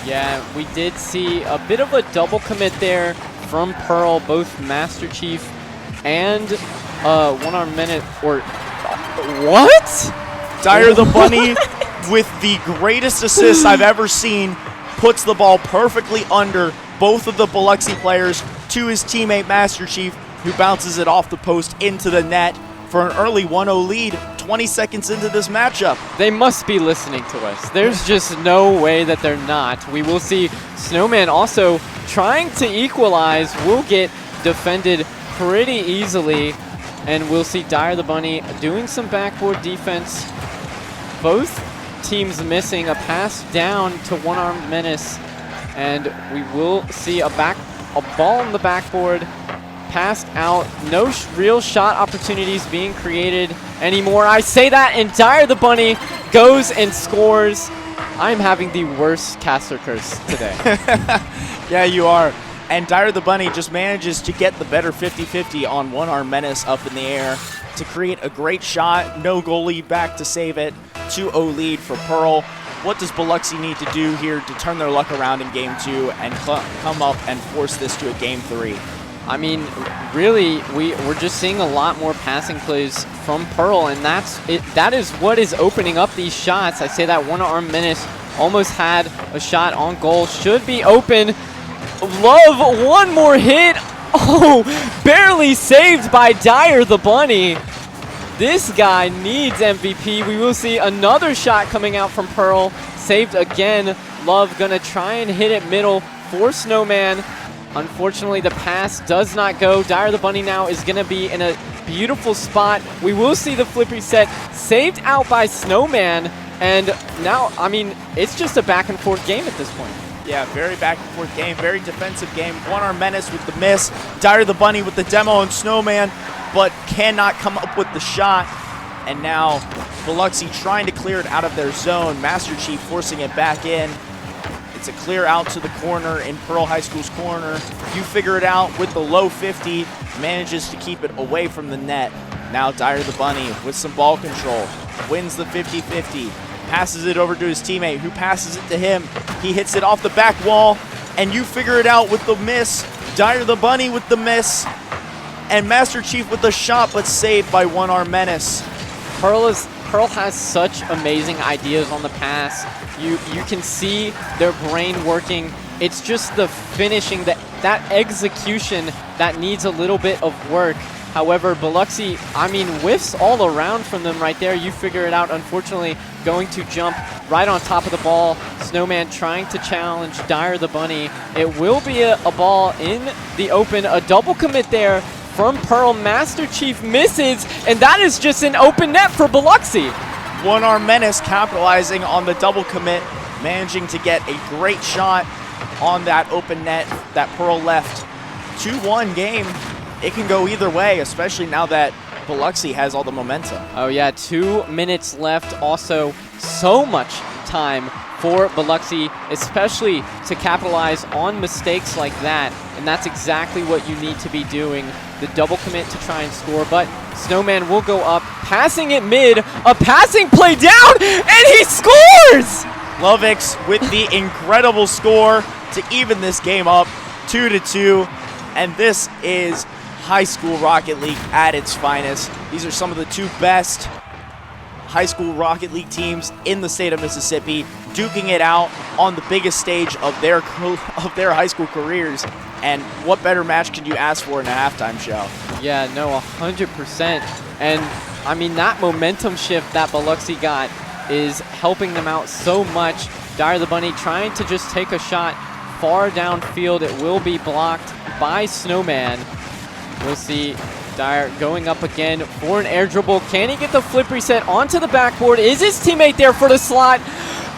Yeah, we did see a bit of a double commit there from Pearl, both Master Chief and 1 arm minute, or what? Dyer the Bunny with the greatest assist I've ever seen, puts the ball perfectly under both of the Biloxi players to his teammate Master Chief, who bounces it off the post into the net for an early 1-0 lead 20 seconds into this matchup. They must be listening to us. There's just no way that they're not. We will see Snowman also trying to equalize, will get defended pretty easily, and we'll see Dyer the Bunny doing some backboard defense. Both teams missing a pass down to one-armed Menace, and we will see a ball on the backboard, passed out. No real shot opportunities being created anymore. I say that, and Dyer the Bunny goes and scores. I'm having the worst caster curse today. Yeah, you are. And Dyer the Bunny just manages to get the better 50-50 on one-arm Menace up in the air to create a great shot. No goalie back to save it. 2-0 lead for Pearl. What does Biloxi need to do here to turn their luck around in Game 2 and come up and force this to a Game 3? I mean, really, we're just seeing a lot more passing plays from Pearl, and that is what is opening up these shots. I say that one-arm Menace almost had a shot on goal. Should be open. Love, one more hit. Oh, barely saved by Dyer the Bunny. This guy needs MVP. We will see another shot coming out from Pearl. Saved again. Love gonna try and hit it middle for Snowman. Unfortunately, the pass does not go. Dyer the Bunny now is gonna be in a beautiful spot. We will see the flip reset saved out by Snowman. And now, I mean, it's just a back and forth game at this point. Yeah, very back and forth game, very defensive game. One-arm Menace with the miss. Dyer the Bunny with the demo and Snowman, but cannot come up with the shot. And now Biloxi trying to clear it out of their zone. Master Chief forcing it back in. It's a clear out to the corner in Pearl High School's corner. You Figure It Out with the low 50, manages to keep it away from the net. Now Dyer the Bunny with some ball control, wins the 50-50. Passes it over to his teammate, who passes it to him. He hits it off the back wall, and You Figure It Out with the miss. Dyer the Bunny with the miss, and Master Chief with the shot, but saved by one-arm Menace. Pearl has such amazing ideas on the pass. You can see their brain working. It's just the finishing, that execution that needs a little bit of work. However, Biloxi, I mean, whiffs all around from them right there. You Figure It Out, unfortunately, going to jump right on top of the ball. Snowman trying to challenge Dyer the Bunny. It will be a ball in the open. A double commit there from Pearl. Master Chief misses, and that is just an open net for Biloxi. One-arm Menace capitalizing on the double commit, managing to get a great shot on that open net that Pearl left. 2-1 game. It can go either way, especially now that Biloxi has all the momentum. Oh yeah, 2 minutes left. Also, so much time for Biloxi, especially to capitalize on mistakes like that. And that's exactly what you need to be doing. The double commit to try and score, but Snowman will go up, passing it mid, a passing play down, and he scores! Lovix with the incredible score to even this game up 2-2. And this is High School Rocket League at its finest. These are some of the 2 best high school Rocket League teams in the state of Mississippi, duking it out on the biggest stage of their high school careers. And what better match could you ask for in a halftime show? Yeah, no, 100%. And I mean, that momentum shift that Biloxi got is helping them out so much. Dyer the Bunny trying to just take a shot far downfield. It will be blocked by Snowman. We'll see Dyer going up again for an air dribble. Can he get the flip reset onto the backboard? Is his teammate there for the slot?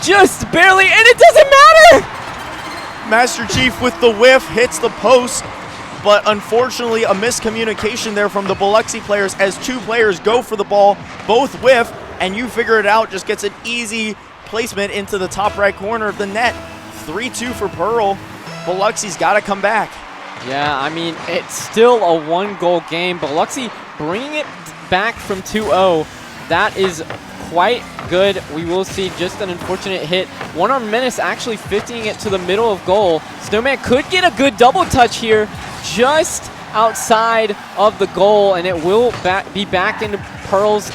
Just barely, and it doesn't matter! Master Chief with the whiff hits the post, but unfortunately a miscommunication there from the Biloxi players as two players go for the ball, both whiff, and you figure it out, just gets an easy placement into the top right corner of the net. 3-2 for Pearl. Biloxi's got to come back. Yeah, I mean, it's still a one-goal game. Biloxi bringing it back from 2-0. That is quite good. We will see just an unfortunate hit. One-arm menace actually 50ing it to the middle of goal. Snowman could get a good double touch here just outside of the goal, and it will be back into Pearl's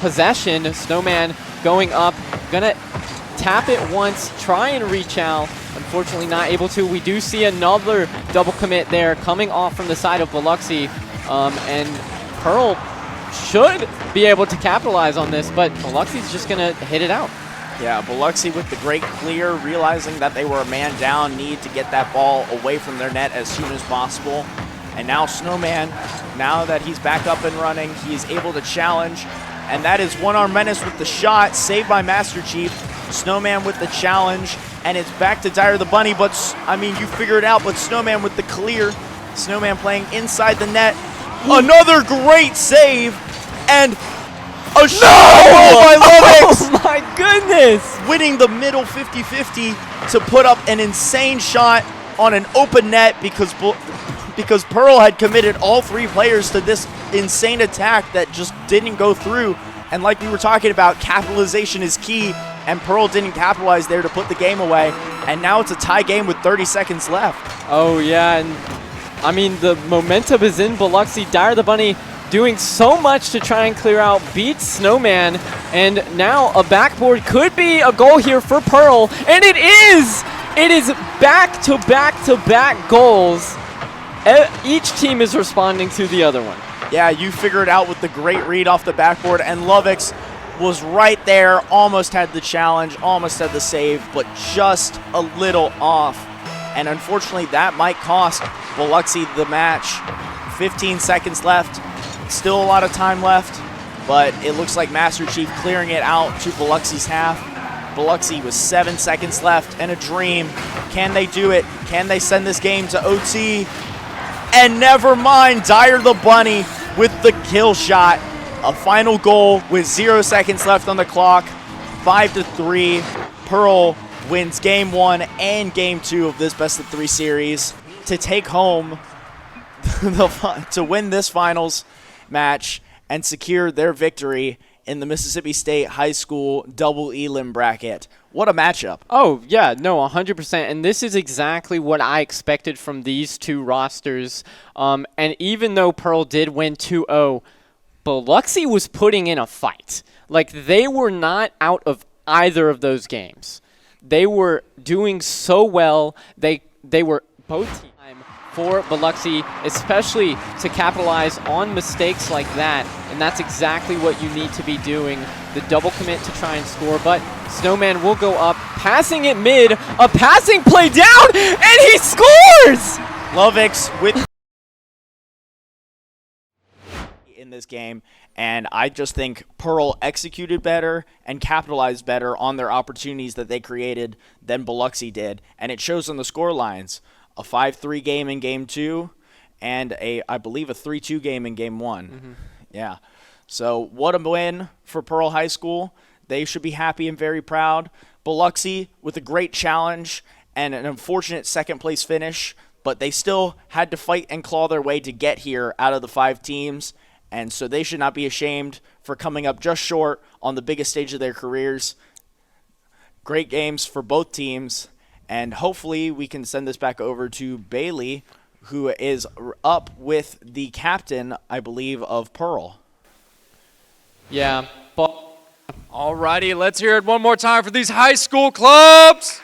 possession. Snowman going up, gonna tap it once, try and reach out. Unfortunately not able to. We do see another double commit there coming off from the side of Biloxi, and Pearl should be able to capitalize on this, but Biloxi's just gonna hit it out. Yeah, Biloxi with the great clear, realizing that they were a man down, need to get that ball away from their net as soon as possible. And now Snowman, now that he's back up and running, he is able to challenge, and that is one-arm menace with the shot, saved by Master Chief. Snowman with the challenge, and it's back to Dyer the Bunny, but I mean, you figure it out, but Snowman with the clear. Snowman playing inside the net. Another great save, and a shot by Lovex. Oh my goodness! Winning the middle 50-50 to put up an insane shot on an open net because Pearl had committed all three players to this insane attack that just didn't go through. And like we were talking about, capitalization is key, and Pearl didn't capitalize there to put the game away. And now it's a tie game with 30 seconds left. Oh yeah, and I mean, the momentum is in Biloxi. Dyer the Bunny doing so much to try and clear out, beats Snowman, and now a backboard could be a goal here for Pearl, and it is! It is back-to-back-to-back goals. Each team is responding to the other one. Yeah, you figure it out with the great read off the backboard, and Lovex was right there, almost had the challenge, almost had the save, but just a little off. And unfortunately, that might cost Biloxi the match. 15 seconds left, still a lot of time left, but it looks like Master Chief clearing it out to Biloxi's half. Biloxi with 7 seconds left and a dream. Can they do it? Can they send this game to OT? And never mind, Dyer the Bunny with the kill shot. A final goal with 0 seconds left on the clock. 5-3. Pearl wins game 1 and game 2 of this best-of-3 series to take home to win this finals match and secure their victory in the Mississippi State High School double elim bracket. What a matchup. Oh, yeah, no, 100%. And this is exactly what I expected from these two rosters. And even though Pearl did win 2-0, Biloxi was putting in a fight. Like, they were not out of either of those games. They were doing so well. They were both teams for Biloxi, especially to capitalize on mistakes like that. And that's exactly what you need to be doing. The double commit to try and score, but Snowman will go up, passing it mid, a passing play down, and he scores! Lovex with in this game, and I just think Pearl executed better and capitalized better on their opportunities that they created than Biloxi did, and it shows on the score lines. A 5-3 game in game 2 and I believe a 3-2 game in game 1. Mm-hmm. Yeah. So what a win for Pearl High School. They should be happy and very proud. Biloxi with a great challenge and an unfortunate second place finish, but they still had to fight and claw their way to get here out of the 5 teams. And so they should not be ashamed for coming up just short on the biggest stage of their careers. Great games for both teams. And hopefully we can send this back over to Bailey, who is up with the captain, I believe, of Pearl. Yeah. Alrighty, let's hear it one more time for these high school clubs.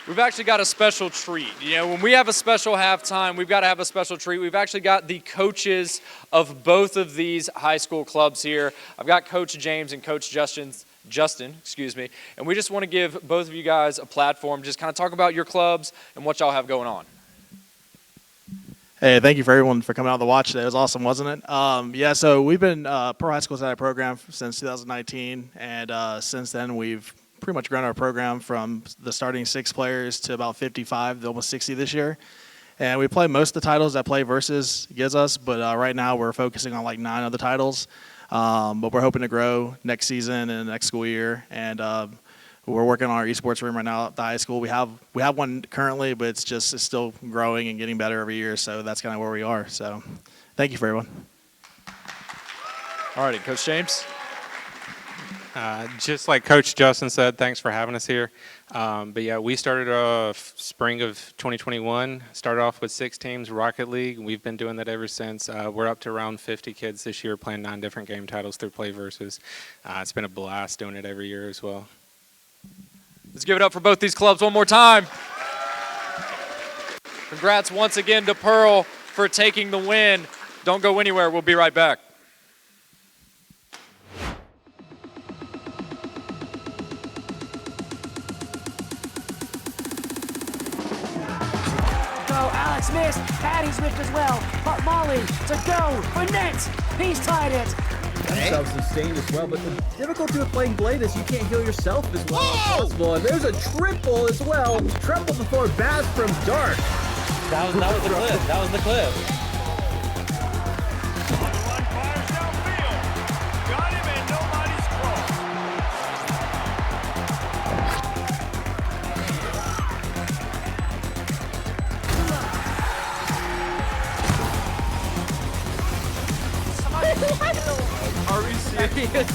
we've actually got a special treat. You know, when we have a special halftime, we've got to have a special treat. We've actually got the coaches of both of these high school clubs here. I've got Coach James and Coach Justin, and we just want to give both of you guys a platform, just kind of talk about your clubs and what y'all have going on. Hey, thank you for everyone for coming out to watch today. It was awesome, wasn't it? Yeah, so we've been Pro High School Saturday program since 2019, and since then we've pretty much grown our program from the starting 6 players to about 55, to almost 60 this year. And we play most of the titles that Play Versus gives us, but right now we're focusing on like 9 other titles. But we're hoping to grow next season and the next school year. And we're working on our esports room right now at the high school. We have one currently, but it's still growing and getting better every year. So that's kind of where we are. So thank you for everyone. All righty, Coach James. Just like Coach Justin said, thanks for having us here. But yeah, we started spring of 2021, started off with 6 teams, Rocket League. We've been doing that ever since. We're up to around 50 kids this year playing 9 different game titles through Play Versus. It's been a blast doing it every year as well. Let's give it up for both these clubs one more time. Congrats once again to Pearl for taking the win. Don't go anywhere. We'll be right back. Alex missed. Patty's missed as well. But Molly to go for net. He's tied it. Self-sustained as well, but the difficulty with playing Blade is you can't heal yourself as well as possible. And there's a triple as well. Triple before Baz from Dark. That was the clip. That was the clip. Are we serious?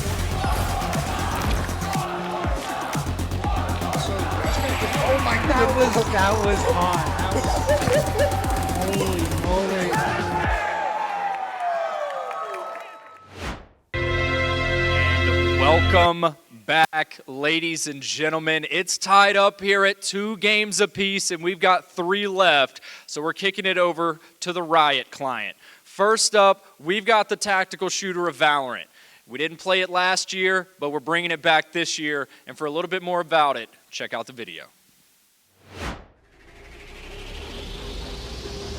Oh my God, that was hot. Holy moly. And welcome back, ladies and gentlemen. It's tied up here at 2 games apiece, and we've got 3 left. So we're kicking it over to the Riot client. First up, we've got the tactical shooter of VALORANT. We didn't play it last year, but we're bringing it back this year. And for a little bit more about it, check out the video.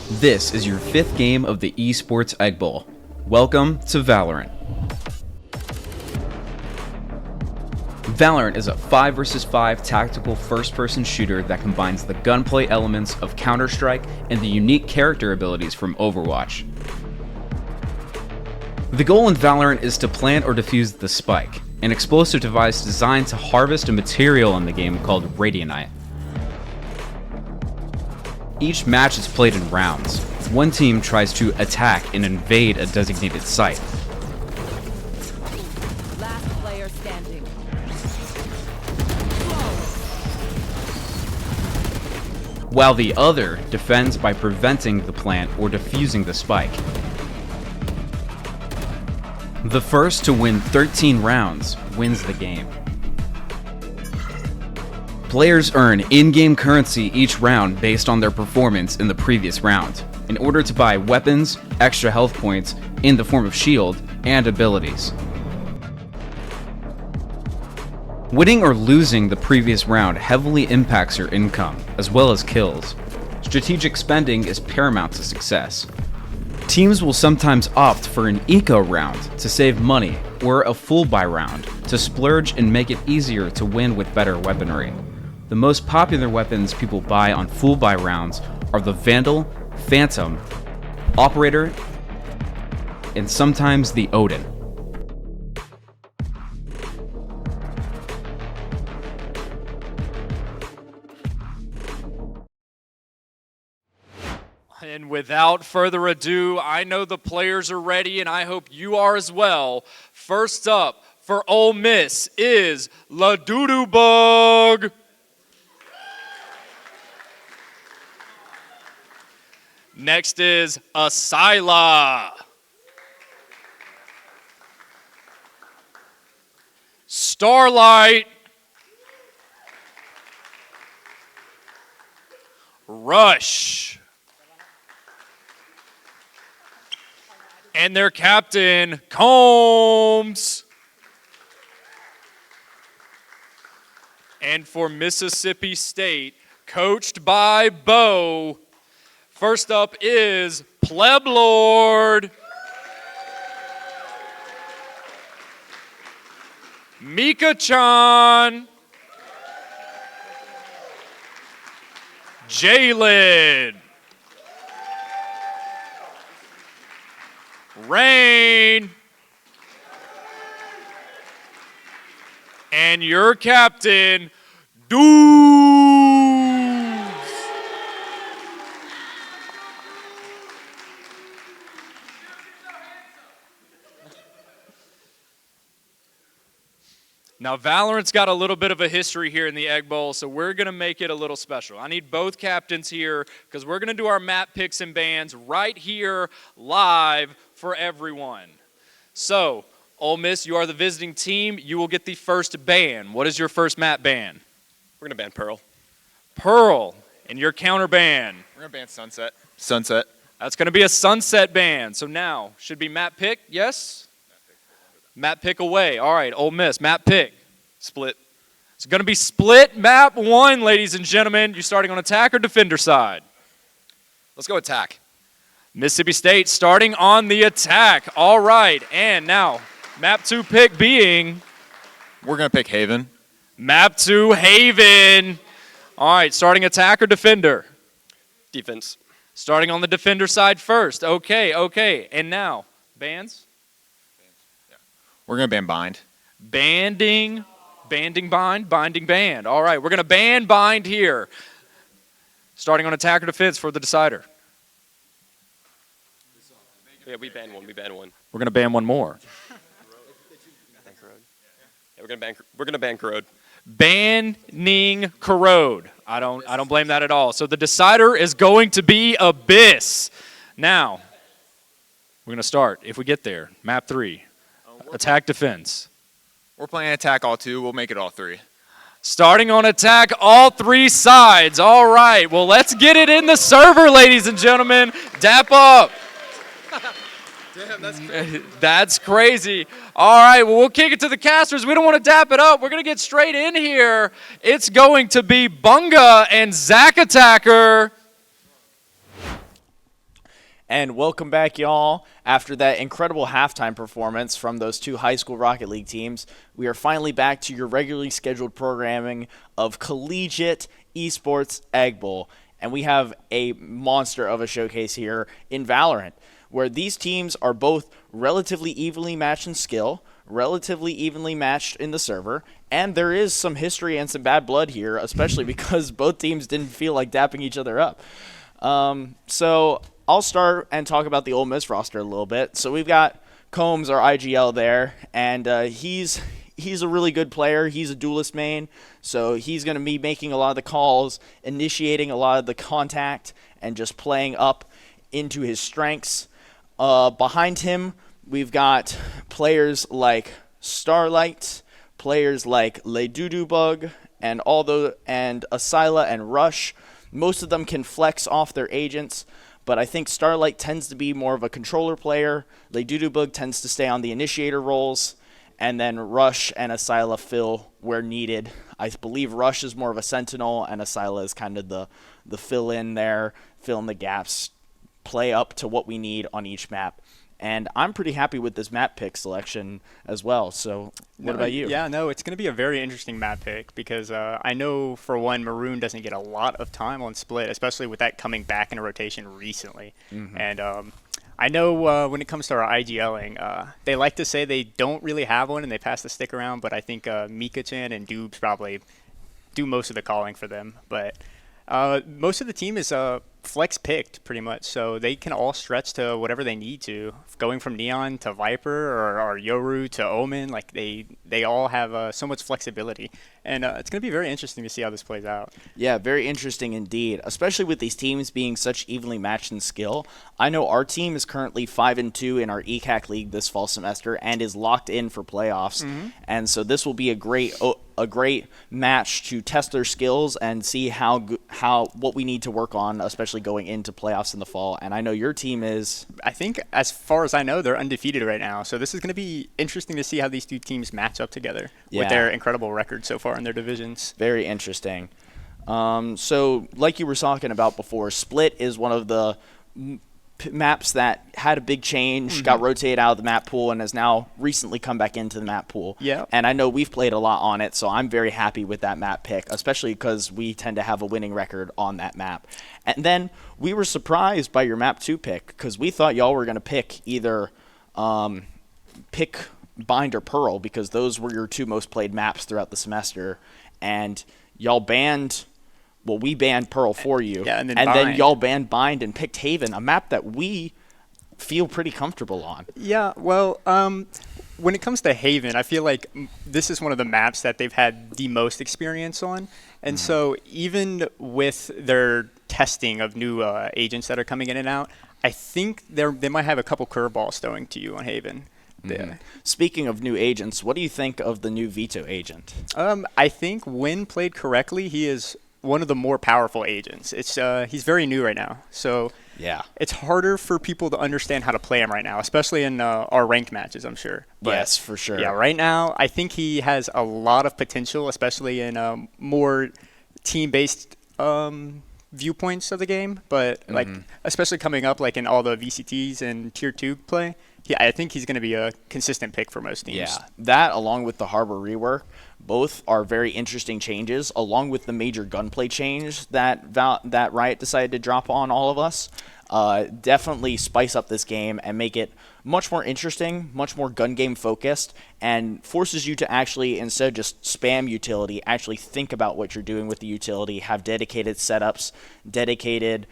This is your 5th game of the Esports Egg Bowl. Welcome to VALORANT. VALORANT is a 5 vs 5 tactical first-person shooter that combines the gunplay elements of Counter-Strike and the unique character abilities from Overwatch. The goal in VALORANT is to plant or defuse the Spike, an explosive device designed to harvest a material in the game called Radianite. Each match is played in rounds. One team tries to attack and invade a designated site. Last player standing. While the other defends by preventing the plant or defusing the Spike. The first to win 13 rounds wins the game. Players earn in-game currency each round based on their performance in the previous round, in order to buy weapons, extra health points in the form of shield, and abilities. Winning or losing the previous round heavily impacts your income, as well as kills. Strategic spending is paramount to success. Teams will sometimes opt for an eco round to save money, or a full buy round to splurge and make it easier to win with better weaponry. The most popular weapons people buy on full buy rounds are the Vandal, Phantom, Operator, and sometimes the Odin. And without further ado, I know the players are ready, and I hope you are as well. First up for Ole Miss is La Doodoo Bug. Next is Asila. Starlight. Rush. And their captain, Combs. And for Mississippi State, coached by Bo, first up is Pleb Lord. Mika-chan. Jalen. Rain. And your captain, Dudes. Now, Valorant's got a little bit of a history here in the Egg Bowl, so we're going to make it a little special. I need both captains here because we're going to do our map picks and bans right here live for everyone. So, Ole Miss, you are the visiting team. You will get the first ban. What is your first map ban? We're going to ban Pearl. Pearl. And your counter ban? We're going to ban Sunset. Sunset. That's going to be a Sunset ban. So now, should be map pick, yes? Map pick away. All right, Ole Miss, map pick. Split. It's going to be split map 1, ladies and gentlemen. You starting on attack or defender side? Let's go attack. Mississippi State starting on the attack. All right, and now map 2 pick being? We're going to pick Haven. Map 2, Haven. All right, starting attack or defender? Defense. Starting on the defender side first. Okay. And now, bans? We're going to ban Bind. Banding bind, binding band. All right, we're going to ban bind here. Starting on attack or defense for the decider. Yeah, we ban one. We're going to ban one more. Yeah, we're going to ban Corrode. Banning corrode. I don't blame that at all. So the decider is going to be Abyss. Now, we're going to start if we get there. Map 3. Attack, defense. We're playing attack all 2. We'll make it all 3. Starting on attack, all 3 sides. All right. Well, let's get it in the server, ladies and gentlemen. Dap up. Damn, that's crazy. That's crazy. All right. Well, we'll kick it to the casters. We don't want to dap it up. We're going to get straight in here. It's going to be Bunga and Zach Attacker. And welcome back, y'all. After that incredible halftime performance from those 2 high school Rocket League teams, we are finally back to your regularly scheduled programming of Collegiate Esports Egg Bowl. And we have a monster of a showcase here in Valorant, where these teams are both relatively evenly matched in skill, relatively evenly matched in the server, and there is some history and some bad blood here, especially because both teams didn't feel like dapping each other up. So I'll start and talk about the Ole Miss roster a little bit. So we've got Combs, our IGL there, and he's a really good player. He's a duelist main, so he's going to be making a lot of the calls, initiating a lot of the contact, and just playing up into his strengths. Behind him, we've got players like Starlight, players like Ledudubug, and Asila and Rush. Most of them can flex off their agents, but I think Starlight tends to be more of a controller player. Ledudubug tends to stay on the initiator roles, and then Rush and Asila fill where needed. I believe Rush is more of a sentinel, and Asila is kind of the fill-in there, fill in the gaps, play up to what we need on each map. And I'm pretty happy with this map pick selection as well. So what about you? Yeah, no, it's going to be a very interesting map pick because I know, for one, Maroon doesn't get a lot of time on Split, especially with that coming back in a rotation recently. Mm-hmm. And I know when it comes to our IGLing, they like to say they don't really have one and they pass the stick around, but I think Mika-chan and Dubes probably do most of the calling for them. But most of the team is flex picked pretty much, so they can all stretch to whatever they need to, going from Neon to Viper or Yoru to Omen. Like they all have so much flexibility, and it's going to be very interesting to see how this plays out. Yeah, very interesting indeed, especially with these teams being such evenly matched in skill. I know our team is currently 5-2 in our ECAC league this fall semester and is locked in for playoffs, and so this will be a great a great match to test their skills and see what we need to work on, especially going into playoffs in the fall. And I know your team is. I think, as far as I know, they're undefeated right now. So this is going to be interesting to see how these two teams match up together with their incredible record so far in their divisions. Very interesting. So like you were talking about before, Split is one of the maps that had a big change, got rotated out of the map pool, and has now recently come back into the map pool. Yeah. And I know we've played a lot on it, so I'm very happy with that map pick, especially because we tend to have a winning record on that map. And then we were surprised by your map 2 pick, because we thought y'all were going to pick either pick Bind or Pearl, because those were your 2 most played maps throughout the semester. And y'all banned. Well, we banned Pearl for you, and then y'all banned Bind and picked Haven, a map that we feel pretty comfortable on. Yeah, well, when it comes to Haven, I feel like this is one of the maps that they've had the most experience on. And so even with their testing of new agents that are coming in and out, I think they might have a couple curveballs throwing to you on Haven. Yeah. Speaking of new agents, what do you think of the new Veto agent? I think when played correctly, he is one of the more powerful agents. He's very new right now, so yeah, it's harder for people to understand how to play him right now, especially in our ranked matches, I'm sure. But yes, for sure. Yeah, right now I think he has a lot of potential, especially in more team-based viewpoints of the game. But like, especially coming up like in all the VCTs and Tier 2 play, I think he's going to be a consistent pick for most teams. Yeah, that along with the Harbor rework, both are very interesting changes, along with the major gunplay change that Riot decided to drop on all of us. Definitely spice up this game and make it much more interesting, much more gun game focused, and forces you to actually, instead of just spam utility, actually think about what you're doing with the utility, have dedicated setups, dedicated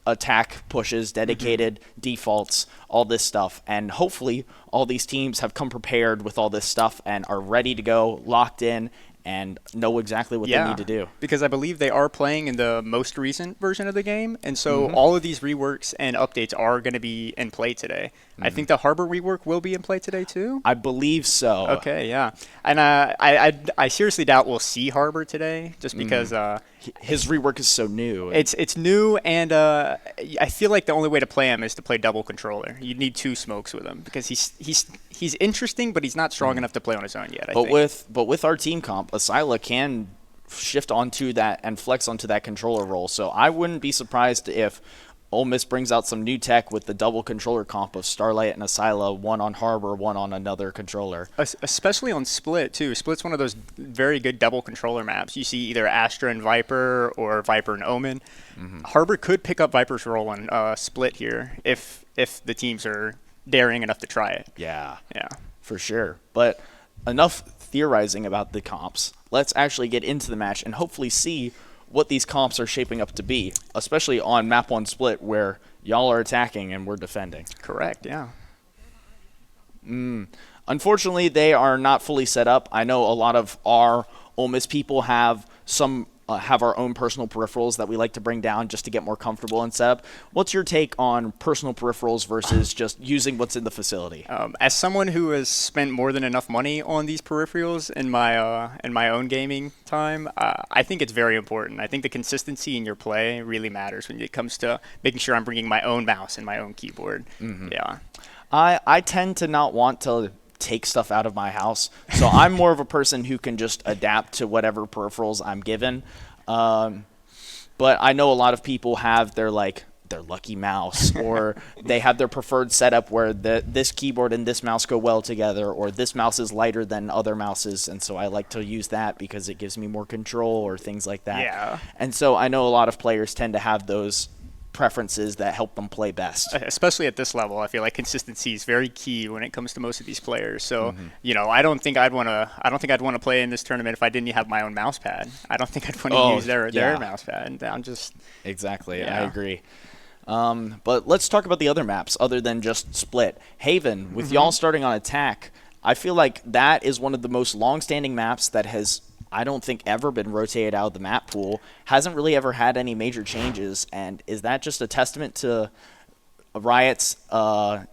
attack pushes, dedicated defaults, all this stuff. And hopefully all these teams have come prepared with all this stuff and are ready to go, locked in, and know exactly what they need to do. Because I believe they are playing in the most recent version of the game, and so all of these reworks and updates are going to be in play today. I think the Harbor rework will be in play today too? I believe so. Okay, yeah. And I seriously doubt we'll see Harbor today, just because his rework is so new. It's new, and I feel like the only way to play him is to play double controller. You need 2 smokes with him, because he's interesting, but he's not strong enough to play on his own yet, I think. But with our team comp, Asila can shift onto that and flex onto that controller role. So I wouldn't be surprised if Ole Miss brings out some new tech with the double controller comp of Starlight and Asila, one on Harbor, one on another controller. Especially on Split, too. Split's one of those very good double controller maps. You see either Astra and Viper or Viper and Omen. Harbor could pick up Viper's role on Split here if the teams are daring enough to try it. Yeah, for sure. But enough theorizing about the comps. Let's actually get into the match and hopefully see what these comps are shaping up to be, especially on map 1 Split, where y'all are attacking and we're defending. Correct, yeah. Unfortunately, they are not fully set up. I know a lot of our Ole Miss people have our own personal peripherals that we like to bring down just to get more comfortable and set up. What's your take on personal peripherals versus just using what's in the facility? As someone who has spent more than enough money on these peripherals in my own gaming time, I think it's very important. I think the consistency in your play really matters when it comes to making sure I'm bringing my own mouse and my own keyboard. Yeah. I tend to not want to take stuff out of my house, so I'm more of a person who can just adapt to whatever peripherals I'm given. But I know a lot of people have their lucky mouse, or they have their preferred setup where this keyboard and this mouse go well together, or this mouse is lighter than other mouses, and so I like to use that because it gives me more control or things like that. Yeah. And so I know a lot of players tend to have those preferences that help them play best. Especially at this level, I feel like consistency is very key when it comes to most of these players. So, I don't think I'd want to play in this tournament if I didn't have my own mouse pad. I don't think I'd want to use their mouse pad. I'm just exactly. I agree. But let's talk about the other maps other than just Split. Haven, with y'all starting on attack, I feel like that is one of the most long-standing maps that has, I don't think, ever been rotated out of the map pool. Hasn't really ever had any major changes. And is that just a testament to Riot's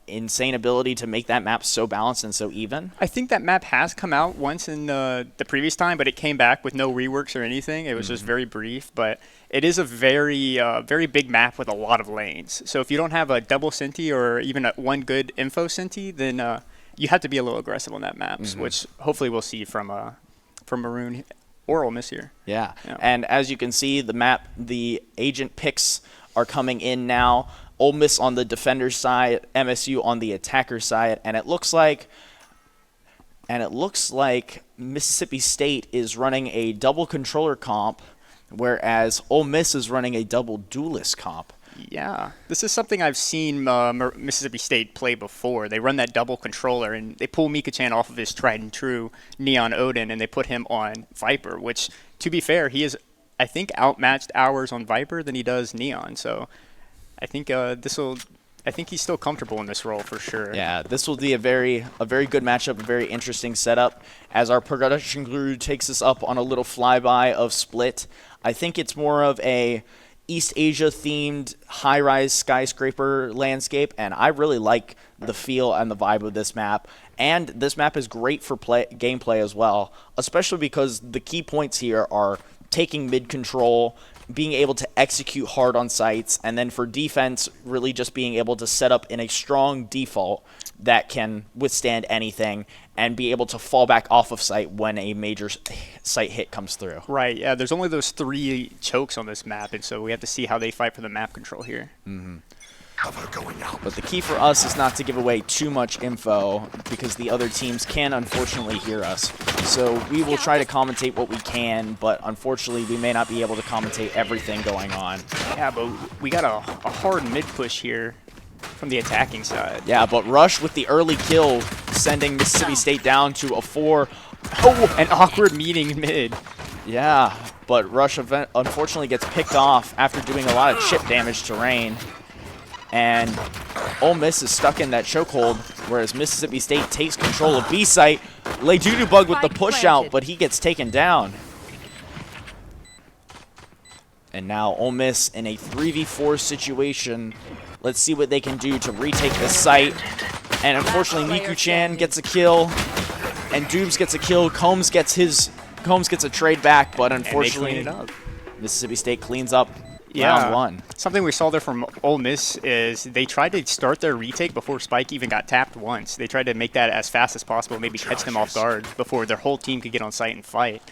insane ability to make that map so balanced and so even? I think that map has come out once in the previous time, but it came back with no reworks or anything. It was just very brief, but it is a very big map with a lot of lanes. So if you don't have a double Senti or even one good info Senti, then you have to be a little aggressive on that map, which hopefully we'll see from Maroon or Ole Miss here. Yeah, and as you can see, the agent picks are coming in now. Ole Miss on the defender side, MSU on the attacker side, and it looks like Mississippi State is running a double controller comp, whereas Ole Miss is running a double duelist comp. Yeah, this is something I've seen Mississippi State play before. They run that double controller, and they pull Mika-chan off of his tried and true Neon Odin, and they put him on Viper, which, to be fair, he is, I think, outmatched hours on Viper than he does Neon. So I think I think he's still comfortable in this role for sure. Yeah, this will be a very good matchup, a very interesting setup. As our production crew takes us up on a little flyby of Split, I think it's more of a East Asia-themed high-rise skyscraper landscape, and I really like the feel and the vibe of this map. And this map is great for gameplay as well, especially because the key points here are taking mid-control, being able to execute hard on sites, and then for defense, really just being able to set up in a strong default that can withstand anything and be able to fall back off of site when a major site hit comes through. Right, yeah, there's only those 3 chokes on this map, and so we have to see how they fight for the map control here. Cover going out. But the key for us is not to give away too much info because the other teams can unfortunately hear us. So we will try to commentate what we can, but unfortunately we may not be able to commentate everything going on. Yeah, but we got a hard mid push here from the attacking side. Yeah, but Rush with the early kill, sending Mississippi State down to a 4. Oh, an awkward meeting mid. Yeah, but Rush unfortunately gets picked off after doing a lot of chip damage to Rain. And Ole Miss is stuck in that chokehold, whereas Mississippi State takes control of B site. Bug with the push out, but he gets taken down. And now Ole Miss in a 3v4 situation. Let's see what they can do to retake this site. And unfortunately, Miku-chan gets a kill, and Doobs gets a kill. Combs gets a trade back, but unfortunately, Mississippi State cleans up. Round 1. Something we saw there from Ole Miss is they tried to start their retake before Spike even got tapped once. They tried to make that as fast as possible, maybe catch them off guard before their whole team could get on site and fight.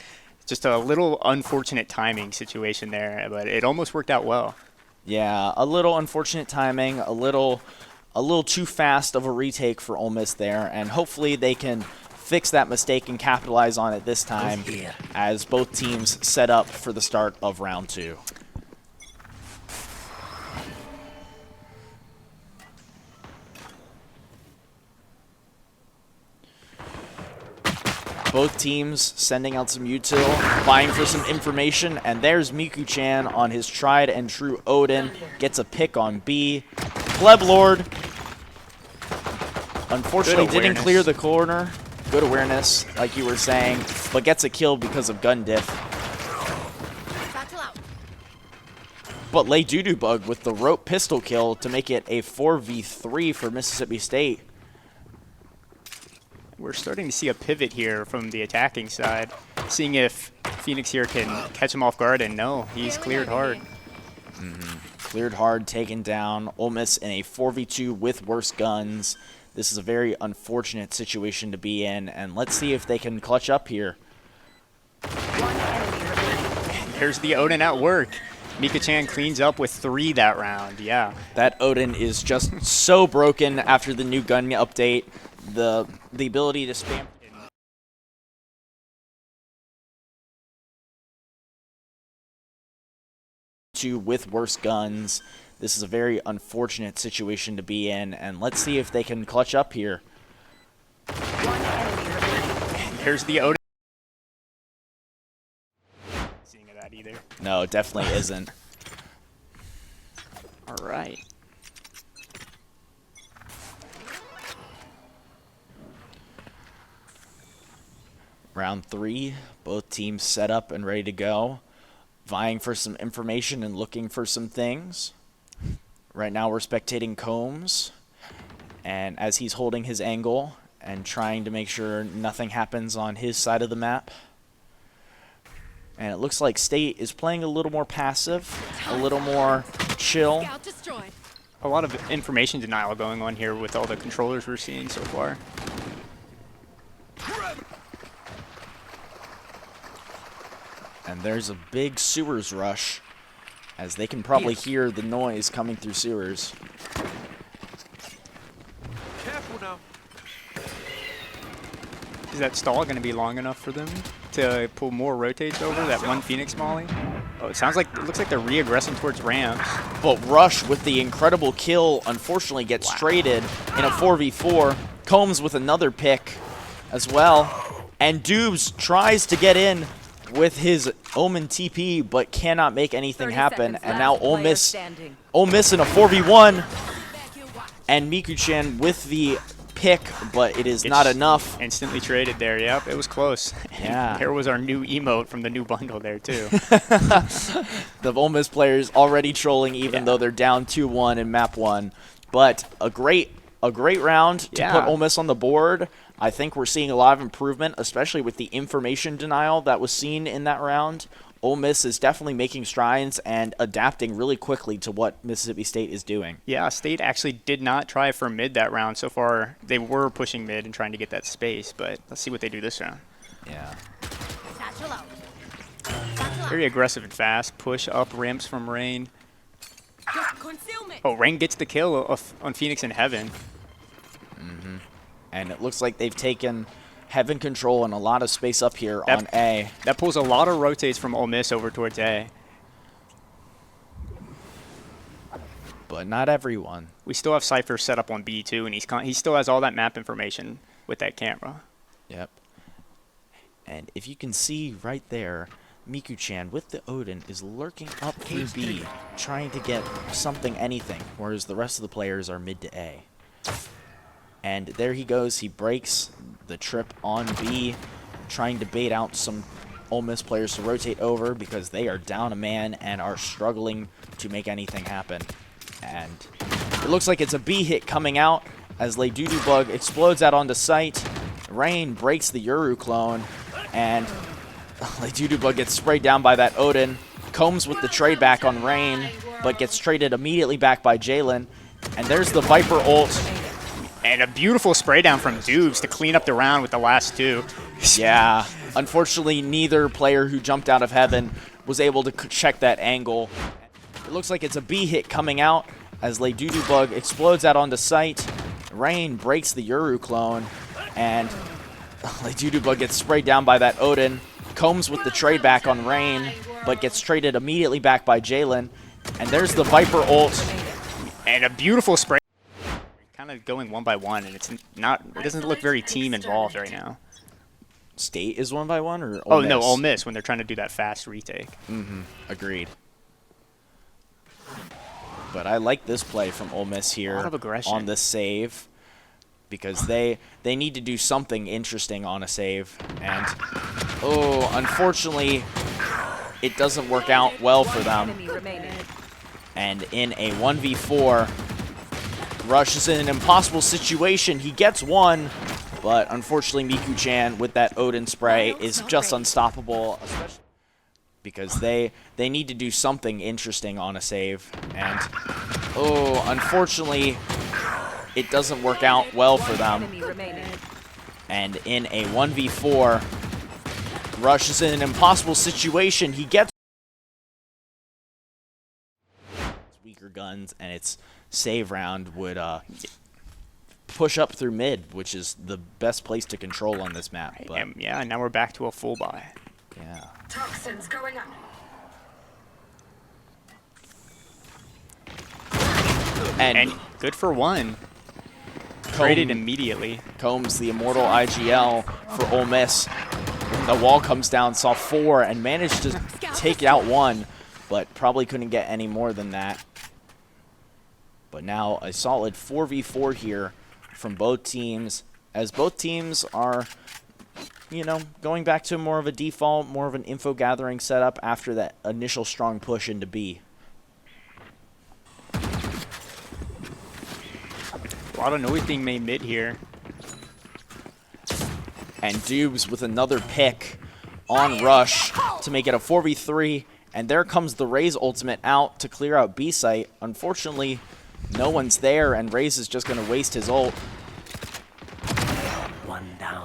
Just a little unfortunate timing situation there, but it almost worked out well. Yeah, a little unfortunate timing, a little too fast of a retake for Ole Miss there, and hopefully they can fix that mistake and capitalize on it this time as both teams set up for the start of round 2. Both teams sending out some util, vying for some information, and there's Miku-chan on his tried and true Odin. Gets a pick on B. Pleb Lord, unfortunately didn't clear the corner. Good awareness, like you were saying, but gets a kill because of gun diff. But Bug with the rope pistol kill to make it a 4v3 for Mississippi State. We're starting to see a pivot here from the attacking side, seeing if Phoenix here can catch him off guard, and no, he's cleared hard. Cleared hard, taken down. Ole Miss in a 4v2 with worse guns. This is a very unfortunate situation to be in, and let's see if they can clutch up here. There's the Odin at work. Mika-chan cleans up with 3 that round, yeah. That Odin is just so broken after the new gun update. The ability to spam with worse guns. This is a very unfortunate situation to be in, and let's see if they can clutch up here. There's the Odin. Seeing that either. No, it definitely isn't. All right. Round 3, both teams set up and ready to go, vying for some information and looking for some things. Right now we're spectating Combs, and as he's holding his angle and trying to make sure nothing happens on his side of the map. And it looks like State is playing a little more passive, a little more chill. A lot of information denial going on here with all the controllers we're seeing so far. And there's a big sewers rush, as they can probably hear the noise coming through sewers. Careful now. Is that stall going to be long enough for them to pull more rotates over that one Phoenix Molly? Oh, it looks like they're re-aggressing towards ramps. But Rush with the incredible kill unfortunately gets traded in a 4v4. Combs with another pick as well. And Dubes tries to get in with his Omen TP, but cannot make anything happen. And now Ole Miss in a 4v1. And Miku-chan with the pick, but it is not enough. Instantly traded there, yep, it was close. Yeah. There was our new emote from the new bundle there, too. The Ole Miss players already trolling, even though they're down 2-1 in map 1. But a great round to put Ole Miss on the board. I think we're seeing a lot of improvement, especially with the information denial that was seen in that round. Ole Miss is definitely making strides and adapting really quickly to what Mississippi State is doing. Yeah, State actually did not try for mid that round. So far, they were pushing mid and trying to get that space, but let's see what they do this round. Yeah. Very aggressive and fast. Push up ramps from Rain. Oh, Rain gets the kill on Phoenix in Heaven. Mm-hmm. And it looks like they've taken Heaven control and a lot of space up here on A. That pulls a lot of rotates from Ole Miss over towards A. But not everyone. We still have Cypher set up on B too, and he still has all that map information with that camera. Yep. And if you can see right there, Miku-chan with the Odin is lurking up through B, trying to get something, anything, whereas the rest of the players are mid to A. And there he goes. He breaks the trip on B, trying to bait out some Ole Miss players to rotate over because they are down a man and are struggling to make anything happen. And it looks like it's a B hit coming out as Lay Doo Doo Bug explodes out onto site. Rain breaks the Yuru clone, and Lay Doo Doo Bug gets sprayed down by that Odin. Combs with the trade back on Rain, but gets traded immediately back by Jalen. And there's the Viper ult. And a beautiful spray down from Dubes to clean up the round with the last two. Yeah. Unfortunately, neither player who jumped out of Heaven was able to check that angle. It looks like it's a B hit coming out as Lay Doo Doo Bug explodes out onto site. Rain breaks the Yuru clone, and Lay Doo Doo Bug gets sprayed down by that Odin. Combs with the trade back on Rain, but gets traded immediately back by Jalen. And there's the Viper ult. And a beautiful spray. Kind of going one by one, and it doesn't look very team involved right now. State is 1v1 or Ole Miss? No, Ole Miss when they're trying to do that fast retake. Mm-hmm. Agreed. But I like this play from Ole Miss here A lot of aggression on this save because they need to do something interesting on a save. And, oh, unfortunately, it doesn't work out well for them. And in a 1v4, Rush is in an impossible situation. He gets one, but unfortunately Miku-chan with that Odin spray is just unstoppable, especially because they need to do something interesting on a save. And, oh, unfortunately, it doesn't work out well for them. And in a 1v4, Rush is in an impossible situation. He gets weaker guns, and its save round would push up through mid, which is the best place to control on this map. But yeah, now we're back to a full buy. Yeah. Toxins going up. And good for one. Traded immediately. Combs, the immortal IGL for Ole Miss. The wall comes down, saw 4, and managed to take out 1, but probably couldn't get any more than that. But now a solid 4v4 here from both teams, as both teams are, you know, going back to more of a default, more of an info gathering setup after that initial strong push into B. A lot of noise being made mid here. And Dubes with another pick on Rush to make it a 4v3. And there comes the Raze ultimate out to clear out B site. Unfortunately, no one's there, and Raze is just going to waste his ult.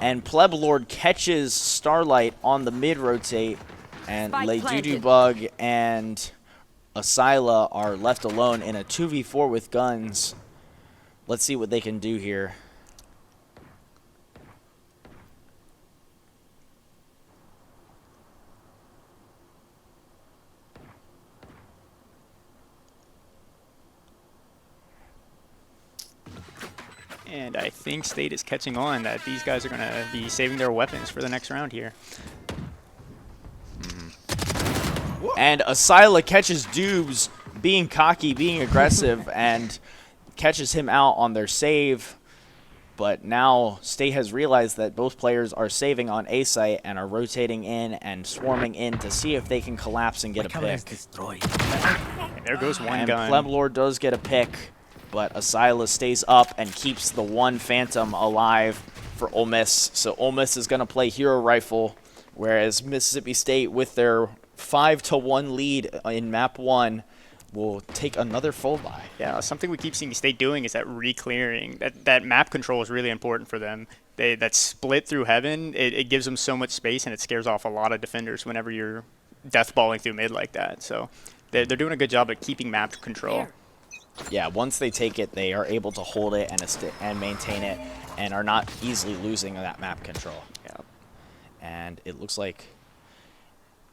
And Pleb Lord catches Starlight on the mid rotate, and Bug and Asyla are left alone in a 2v4 with guns. Let's see what they can do here. And I think State is catching on that these guys are going to be saving their weapons for the next round here. And Asyla catches Dubes being cocky, being aggressive, and catches him out on their save. But now State has realized that both players are saving on A site and are rotating in and swarming in to see if they can collapse and get a pick. And there goes one and gun. Pleb Lord does get a pick, but Asyla stays up and keeps the one Phantom alive for Ole Miss. So Ole Miss is going to play Hero Rifle, whereas Mississippi State, with their 5-1 lead in map 1, will take another full buy. Yeah, something we keep seeing State doing is that re-clearing. That map control is really important for them. That split through heaven, it gives them so much space, and it scares off a lot of defenders whenever you're deathballing through mid like that. So they're doing a good job at keeping map control. Yeah, once they take it, they are able to hold it and maintain it, and are not easily losing that map control. Yeah. And it looks like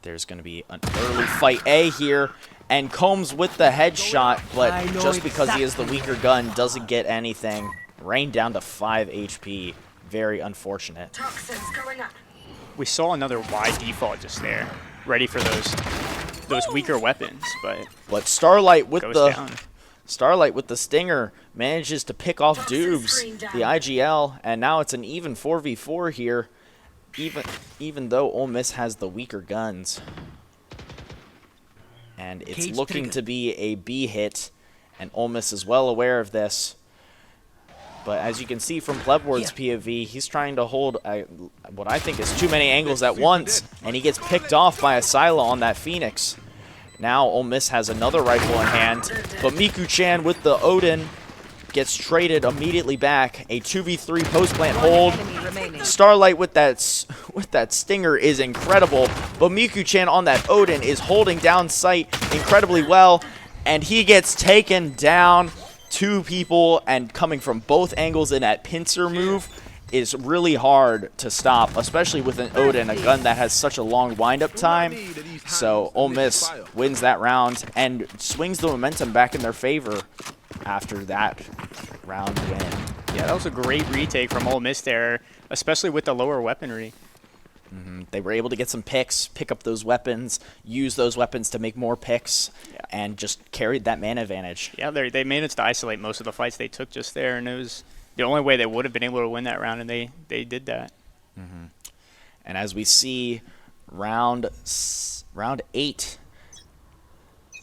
there's going to be an early fight A here, and Combs with the headshot, but just because he is the weaker gun, doesn't get anything. Rained down to 5 HP. Very unfortunate. We saw another wide default just there, ready for those weaker weapons, but Starlight with down. Starlight with the stinger manages to pick off Dubes, the IGL, and now it's an even 4v4 here, even though Ole Miss has the weaker guns. And it's looking to be a B hit, and Ole Miss is well aware of this. But as you can see from Plebward's POV, he's trying to hold what I think is too many angles at once, and he gets picked off by Asyla on that Phoenix. Now Ole Miss has another rifle in hand, but Miku-chan with the Odin gets traded immediately back. A 2v3 post-plant hold. Starlight with that stinger is incredible, but Miku-chan on that Odin is holding down sight incredibly well, and he gets taken down. 2 people, and coming from both angles in that pincer move is really hard to stop, especially with an Odin, a gun that has such a long wind-up time. So Ole Miss wins that round and swings the momentum back in their favor after that round win. Yeah, that was a great retake from Ole Miss there, especially with the lower weaponry. They were able to get some picks, pick up those weapons, use those weapons to make more picks, and just carried that man advantage. Yeah, they managed to isolate most of the fights they took just there, and it was the only way they would have been able to win that round, and they did that. And as we see round 8,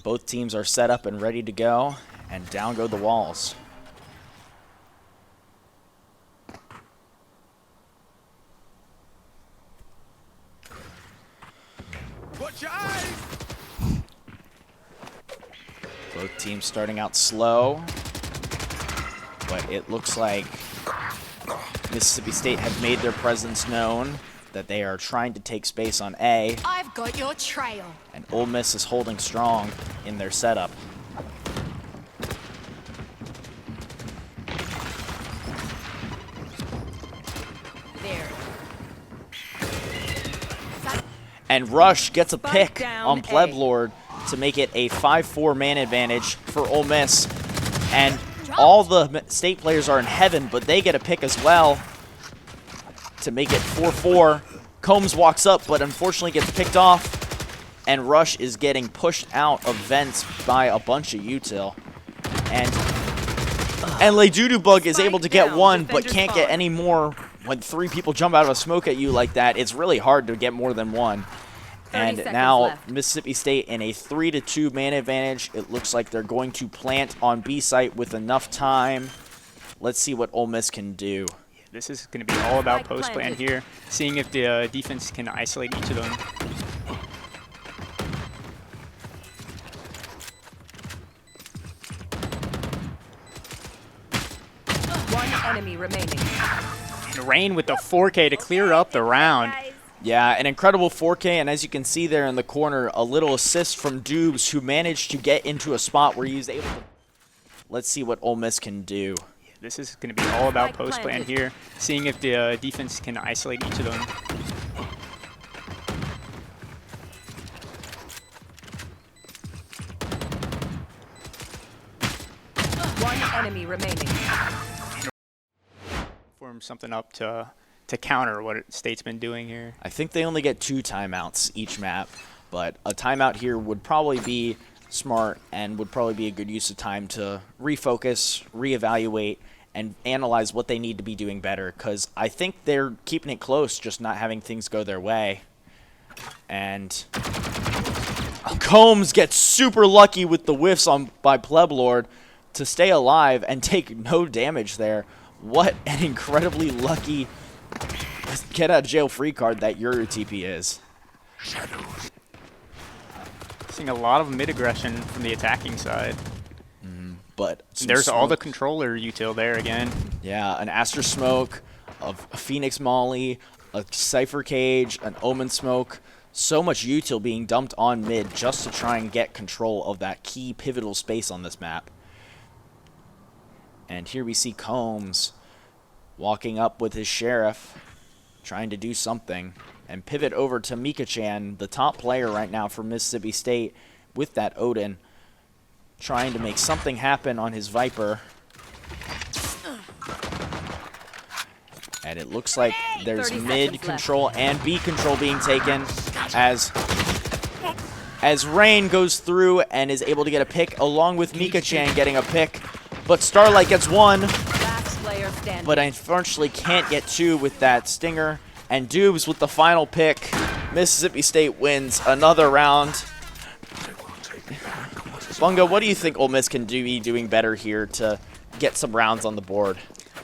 both teams are set up and ready to go, and down go the walls. Both teams starting out slow, but it looks like Mississippi State have made their presence known, that they are trying to take space on A, I've got your trail. and Ole Miss is holding strong in their setup. There. And Rush gets a pick down on Pleb A. Lord to make it a 5-4 man advantage for Ole Miss. And all the State players are in heaven, but they get a pick as well to make it 4-4. Combs walks up, but unfortunately gets picked off. And Rush is getting pushed out of vents by a bunch of util. And Bug is able to get one, but can't get any more. When 3 people jump out of a smoke at you like that, it's really hard to get more than one. And now left. Mississippi State in a 3-2 man advantage. It looks like they're going to plant on B site with enough time. Let's see what Ole Miss can do. This is going to be all about post plan here, seeing if the defense can isolate each of them. One enemy remaining. And Rain with the 4K to clear up the round. Yeah, an incredible 4K, and as you can see there in the corner, a little assist from Dubes, who managed to get into a spot where he was able to... Let's see what Ole Miss can do. This is going to be all about post plan here, seeing if the defense can isolate each of them. One enemy remaining. Form something up to counter what State's been doing here. I think they only get 2 timeouts each map, but a timeout here would probably be smart and would probably be a good use of time to refocus, reevaluate, and analyze what they need to be doing better, because I think they're keeping it close, just not having things go their way. And Combs gets super lucky with the whiffs by Pleblord to stay alive and take no damage there. What an incredibly lucky get out of jail free card that Euro TP is. Seeing a lot of mid aggression from the attacking side. But there's all the controller util there again. Yeah, an Aster Smoke, a Phoenix Molly, a Cypher Cage, an Omen Smoke. So much util being dumped on mid just to try and get control of that key pivotal space on this map. And here we see Combs walking up with his Sheriff, trying to do something. And pivot over to Mika-chan, the top player right now for Mississippi State, with that Odin, trying to make something happen on his Viper. And it looks like there's mid control and B control being taken as Rain goes through and is able to get a pick along with Mika-chan getting a pick. But Starlight gets 1, but unfortunately can't get 2 with that Stinger. And Dubes with the final pick. Mississippi State wins another round. Bunga, what do you think Ole Miss can be doing better here to get some rounds on the board?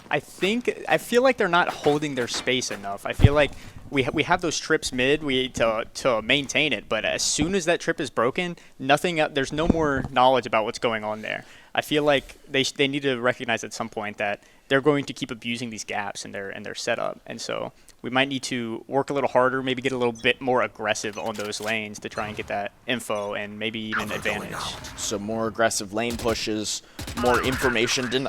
I feel like they're not holding their space enough. I feel like we have those trips mid to maintain it, but as soon as that trip is broken, there's no more knowledge about what's going on there. I feel like they need to recognize at some point that they're going to keep abusing these gaps in their setup, and so we might need to work a little harder, maybe get a little bit more aggressive on those lanes to try and get that info and maybe even advantage. So more aggressive lane pushes, more information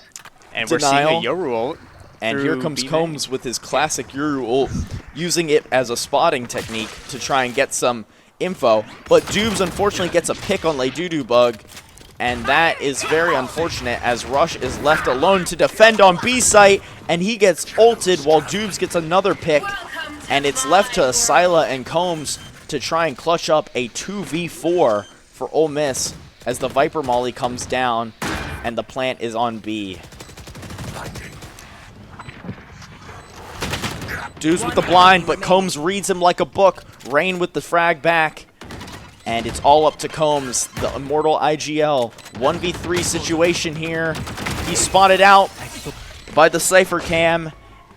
and we're seeing a Yoru ult. And here comes Combs with his classic Yoru ult, using it as a spotting technique to try and get some info. But Dubes unfortunately gets a pick on Ladudubug, and that is very unfortunate as Rush is left alone to defend on B site, and he gets ulted while Dubes gets another pick, and it's left to Asila and Combs to try and clutch up a 2v4 for Ole Miss as the Viper Molly comes down and the plant is on B. Dubes with the blind, but Combs reads him like a book. Rain with the frag back. And it's all up to Combs, the immortal IGL. 1v3 situation here. He's spotted out by the Cypher Cam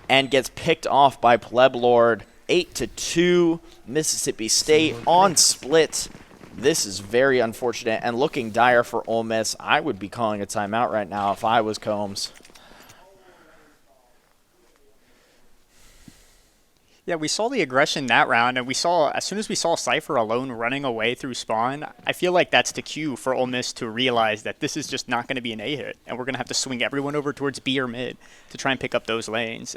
and gets picked off by Pleblord. 8-2, Mississippi State on split. This is very unfortunate and looking dire for Ole Miss. I would be calling a timeout right now if I was Combs. Yeah, we saw the aggression that round, and as soon as we saw Cypher alone running away through spawn, I feel like that's the cue for Ole Miss to realize that this is just not going to be an A hit, and we're going to have to swing everyone over towards B or mid to try and pick up those lanes.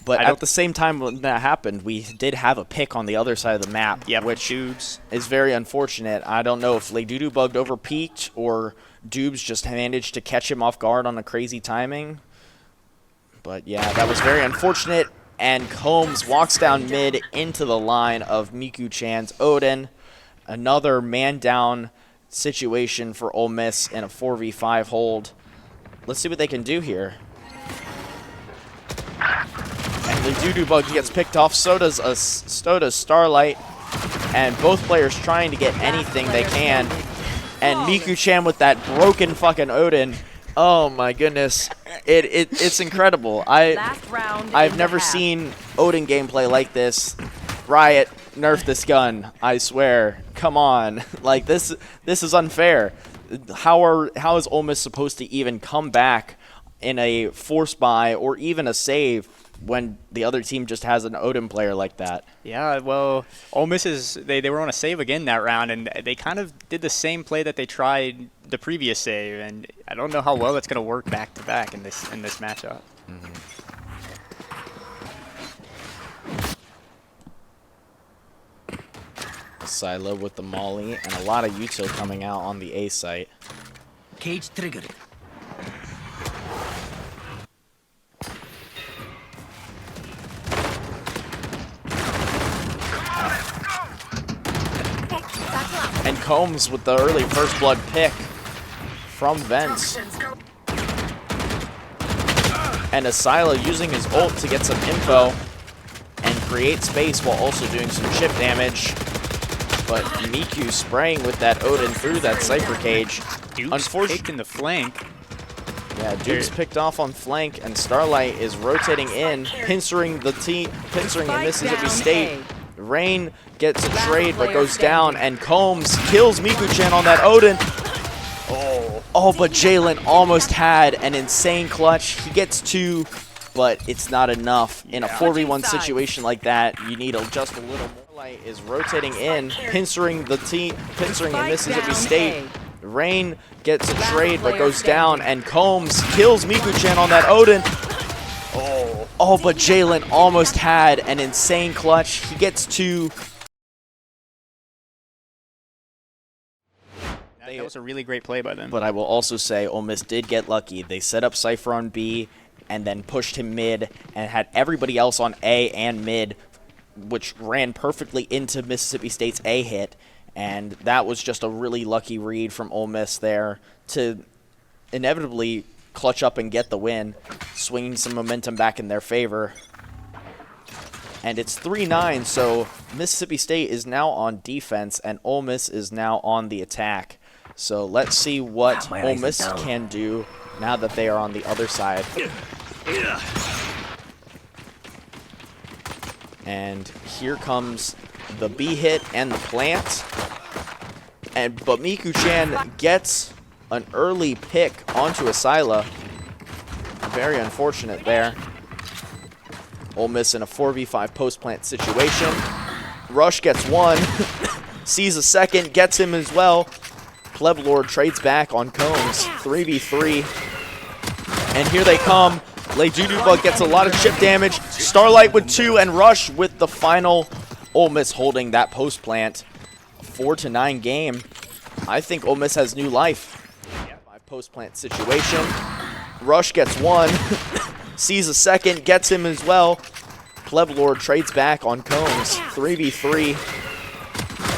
But at the same time when that happened, we did have a pick on the other side of the map, which Dubes is very unfortunate. I don't know if Laydudu bugged over peaked or Dubes just managed to catch him off guard on a crazy timing. But yeah, that was very unfortunate. And Combs walks down mid into the line of Miku-chan's Odin. Another man-down situation for Ole Miss in a 4v5 hold. Let's see what they can do here. And the Dudu Bug gets picked off. So does Starlight. And both players trying to get anything they can. And Miku-chan with that broken fucking Odin. Oh my goodness. It's incredible. Last round I've in never the half. seen Odin gameplay like this. Riot, nerf this gun. I swear. Come on. Like this is unfair. How is Ole Miss supposed to even come back in a force buy or even a save when the other team just has an Odin player like that? Yeah, well, Ole Miss they were on a save again that round, and they kind of did the same play that they tried the previous save, and I don't know how well that's going to work back to back in this matchup. Silo with the molly and a lot of util coming out on the A site. Cage triggered. And Combs with the early first blood pick from Vents. And Asila using his ult to get some info and create space while also doing some chip damage. But Miku spraying with that Odin through that Cypher cage. Duke's picked in the flank. Yeah, Duke's picked off on flank, and Starlight is rotating in, pincering in Mississippi State. Rain gets a trade but goes down, and Combs kills Miku-chan on that Odin. Oh, but Jalen almost had an insane clutch. He gets 2, but it's not enough. In a 4v1 situation like that, you need just a little more. Starlight is rotating in, pincering in Mississippi State. Rain gets a trade but goes down, and Combs kills Miku-chan on that Odin. Oh, but Jalen almost had an insane clutch. He gets 2. That was a really great play by them. But I will also say Ole Miss did get lucky. They set up Cypher on B and then pushed him mid and had everybody else on A and mid, which ran perfectly into Mississippi State's A hit. And that was just a really lucky read from Ole Miss there to inevitably clutch up and get the win, swinging some momentum back in their favor. And it's 3-9, so Mississippi State is now on defense and Ole Miss is now on the attack. So let's see what Ole Miss can do now that they are on the other side. And here comes the B hit and the plant. But Miku-chan gets an early pick onto Asila. Very unfortunate there. Ole Miss in a 4v5 post-plant situation. Rush gets 1, sees a second, gets him as well. Pleb Lord trades back on Combs, 3v3. And here they come. Leduduba gets a lot of chip damage. Starlight with 2, and Rush with the final. Ole Miss holding that post-plant. 4-9 game. I think Ole Miss has new life. Post-plant situation. Rush gets 1, sees a second, gets him as well. Pleb Lord trades back on Combs, 3v3.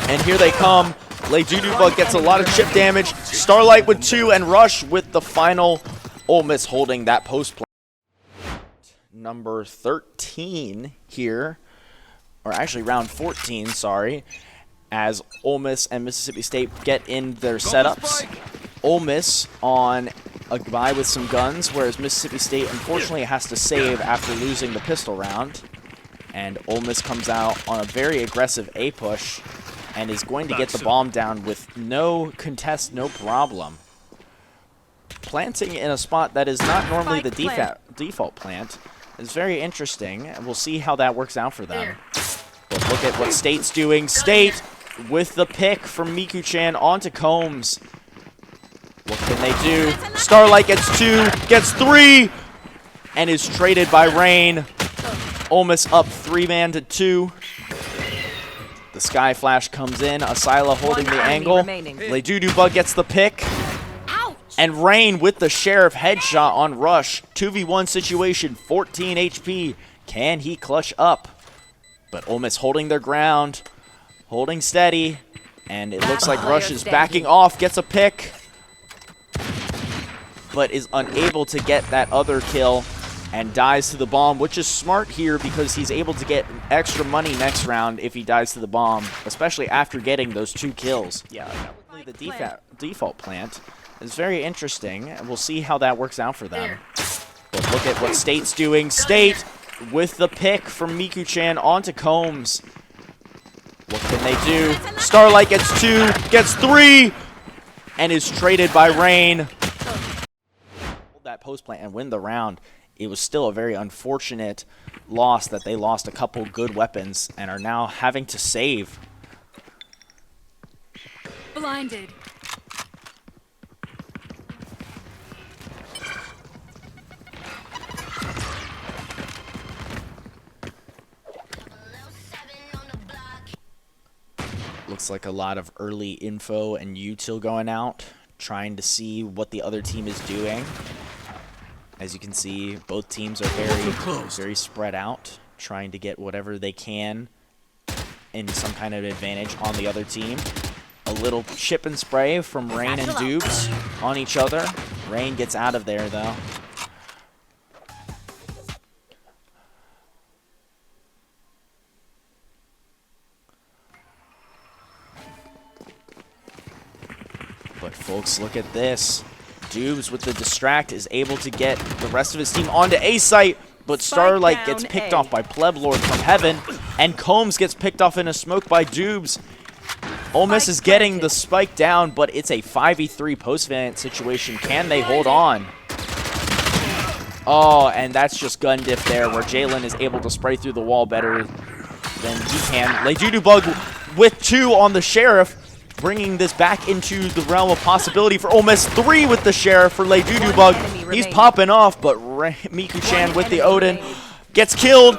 And here they come. Leduduba gets a lot of chip damage. Starlight with 2, and Rush with the final. Ole Miss holding that post-plant. Number 13 here, or actually round 14, sorry, as Ole Miss and Mississippi State get in their setups. Ole Miss on a bye with some guns, whereas Mississippi State unfortunately has to save after losing the pistol round. And Ole Miss comes out on a very aggressive A push and is going to get the bomb down with no contest, no problem. Planting in a spot that is not normally the default plant is very interesting, and we'll see how that works out for them. But look at what State's doing. State with the pick from Miku-chan onto Combs. What can they do? Starlight gets 2, gets 3, and is traded by Rain. Ole Miss up 3-man to 2. The Sky Flash comes in. Asila holding the angle. Leduduba gets the pick. And Rain with the Sheriff headshot on Rush. 2v1 situation, 14 HP. Can he clutch up? But Ole Miss holding their ground, holding steady. And it looks like Rush is backing off, gets a pick, but is unable to get that other kill and dies to the bomb, which is smart here because he's able to get extra money next round if he dies to the bomb, especially after getting those 2 kills. Yeah, the default plant is very interesting, and we'll see how that works out for them. But look at what State's doing. State with the pick from Miku-chan onto Combs. What can they do? Starlight gets 2, gets 3, and is traded by Rain. Hold that post plant and win the round. It was still a very unfortunate loss that they lost a couple good weapons and are now having to save. Blinded. Looks like a lot of early info and util going out, trying to see what the other team is doing. As you can see, both teams are very spread out, trying to get whatever they can in some kind of advantage on the other team. A little chip and spray from Rain and Dupes on each other. Rain gets out of there, though. But folks, look at this. Dubes with the distract is able to get the rest of his team onto A site, but Starlight gets picked off by Pleb Lord from Heaven, and Combs gets picked off in a smoke by Dubes. Ole Miss is getting the spike down, but it's a 5v3 post-vant situation. Can they hold on? Oh, and that's just gun diff there, where Jalen is able to spray through the wall better than he can. LeDudubug with 2 on the Sheriff, bringing this back into the realm of possibility for Ole Miss. 3 with the Sheriff for LeDudubug. He's popping off, but Miku-chan with the Odin gets killed.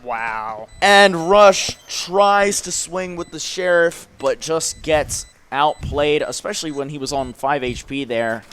Wow. And Rush tries to swing with the Sheriff, but just gets outplayed, especially when he was on 5 HP there.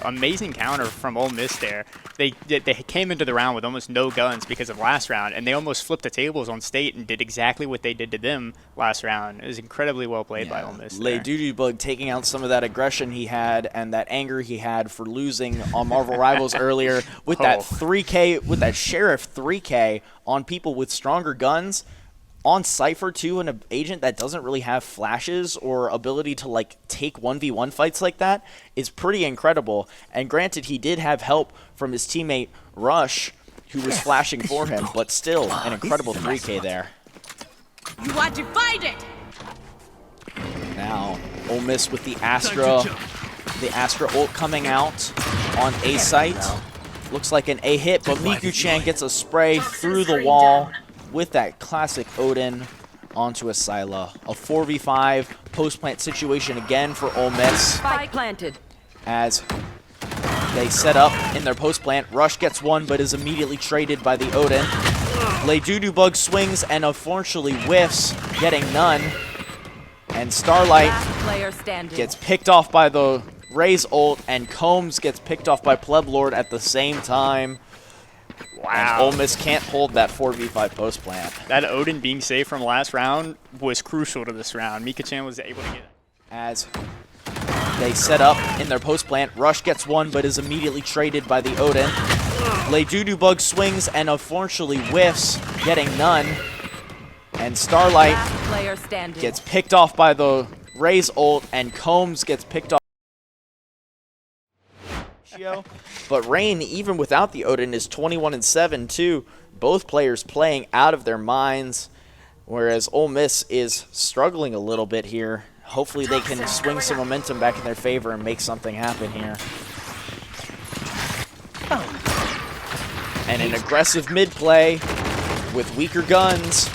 Amazing counter from Ole Miss there. They came into the round with almost no guns because of last round, and they almost flipped the tables on State and did exactly what they did to them last round. It was incredibly well played by Ole Miss. LeDudubug taking out some of that aggression he had and that anger he had for losing on Marvel Rivals earlier with that 3K, with that Sheriff 3K on people with stronger guns. On Cypher, too, an agent that doesn't really have flashes or ability to, like, take 1v1 fights like that is pretty incredible. And granted, he did have help from his teammate Rush, who was flashing for him, but still an incredible 3K there. You are divided. Now, Ole Miss with the Astra ult coming out on A site. Looks like an A hit, but Miku-chan gets a spray through the wall with that classic Odin onto a Scylla. A 4v5 post-plant situation again for Ole Miss. Spike planted. As they set up in their post-plant, Rush gets 1 but is immediately traded by the Odin. LeDudubug swings and unfortunately whiffs, getting none. And Starlight gets picked off by the Raze ult, and Combs gets picked off by Pleb Lord at the same time. Wow. And Ole Miss can't hold that 4v5 post plant. That Odin being saved from last round was crucial to this round. Miku-chan was able to get it. As they set up in their post plant, Rush gets 1 but is immediately traded by the Odin. LeDudubug swings and unfortunately whiffs, getting none. And Starlight gets picked off by the Raze ult, and Combs gets picked off. But Rain, even without the Odin, is 21-7 too. Both players playing out of their minds, whereas Ole Miss is struggling a little bit here. Hopefully they can swing some momentum back in their favor and make something happen here. And an aggressive mid play with weaker guns.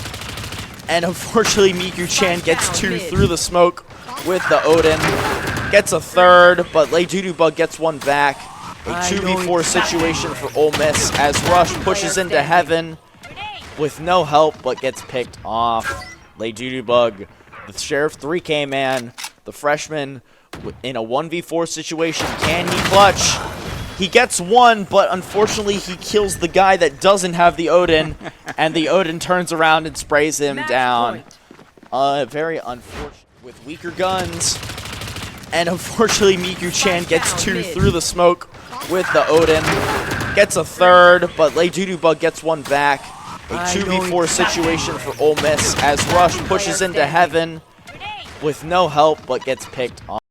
And unfortunately Miku-chan gets 2 through the smoke with the Odin. Gets a 3rd, but LeDudubug gets 1 back. A 2v4 situation for Ole Miss as Rush pushes into Heaven with no help but gets picked off. LeDudubug, the Sheriff 3K man, the freshman in a 1v4 situation. Can he clutch? He gets 1, but unfortunately he kills the guy that doesn't have the Odin, and the Odin turns around and sprays him down. Very unfortunate with weaker guns. And unfortunately Miku-chan gets 2 through the smoke with the Odin. Gets a 3rd, but LeDudubug gets 1 back. A 2v4 situation for Ole Miss as Rush pushes into Heaven with no help but gets picked off.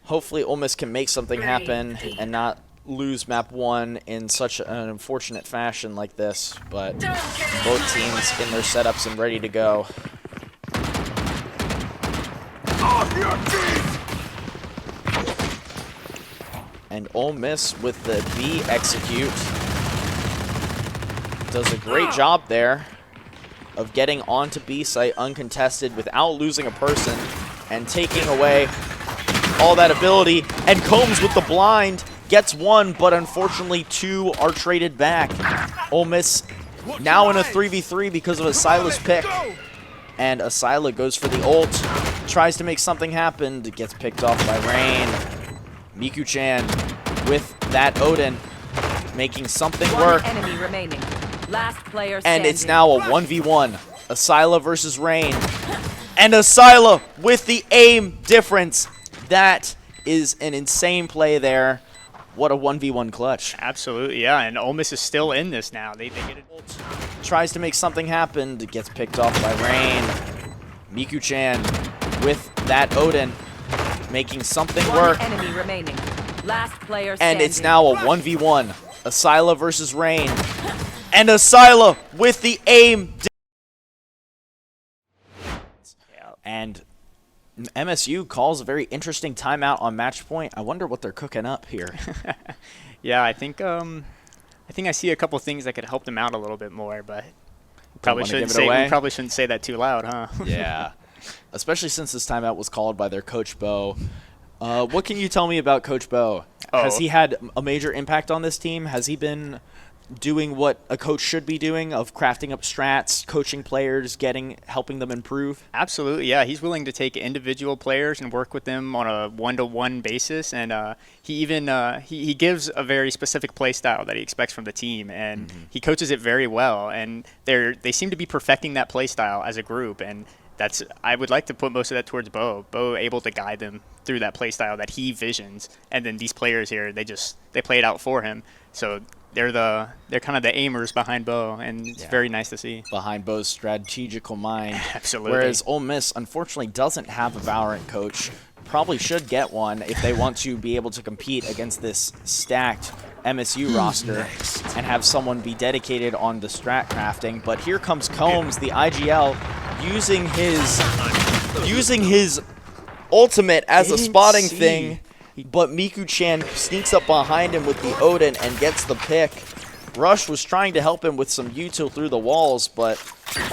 Hopefully Ole Miss can make something happen and not lose map 1 in such an unfortunate fashion like this, but both teams in their setups and ready to go. And Ole Miss with the B execute does a great job there of getting onto B site uncontested without losing a person and taking away all that ability. And Combs with the blind gets 1, but unfortunately 2 are traded back. Ole Miss now in a 3v3 because of Asyla's pick. And Asyla goes for the ult, tries to make something happen, gets picked off by Rain. Miku-chan with that Odin, making something work. One enemy remaining. Last player And standing. it's now a 1v1. Asyla versus Rain. And Asyla with the aim difference. That is an insane play there. What a 1v1 clutch. Absolutely, yeah, and Ole Miss is still in this now. They get it. Tries to make something happen, gets picked off by Rain. Miku-chan with that Odin, making something work. One enemy remaining. Last player And standing. it's now a 1v1. Asyla versus Rain. And Asyla with the aim. And MSU calls a very interesting timeout on match point. I wonder what they're cooking up here. Yeah, I think I see a couple things that could help them out a little bit more, but we probably shouldn't say that too loud, huh? Yeah, especially since this timeout was called by their coach Bo. What can you tell me about Coach Bo? Has he had a major impact on this team? Has he been doing what a coach should be doing of crafting up strats, coaching players, helping them improve? Absolutely, yeah. He's willing to take individual players and work with them on a one-to-one basis, and he even he gives a very specific play style that he expects from the team, and he coaches it very well. And they seem to be perfecting that play style as a group, and I would like to put most of that towards Bo. Bo able to guide them through that play style that he visions, and then these players here, they play it out for him. So they're kind of the aimers behind Bo, and it's very nice to see. Behind Bo's strategical mind. Absolutely. Whereas Ole Miss, unfortunately, doesn't have a VALORANT coach. Probably should get one if they want to be able to compete against this stacked MSU roster and have someone be dedicated on the strat crafting. But here comes Combs, the IGL, using his ultimate as a spotting thing. But Miku-chan sneaks up behind him with the Odin and gets the pick. Rush was trying to help him with some util through the walls, but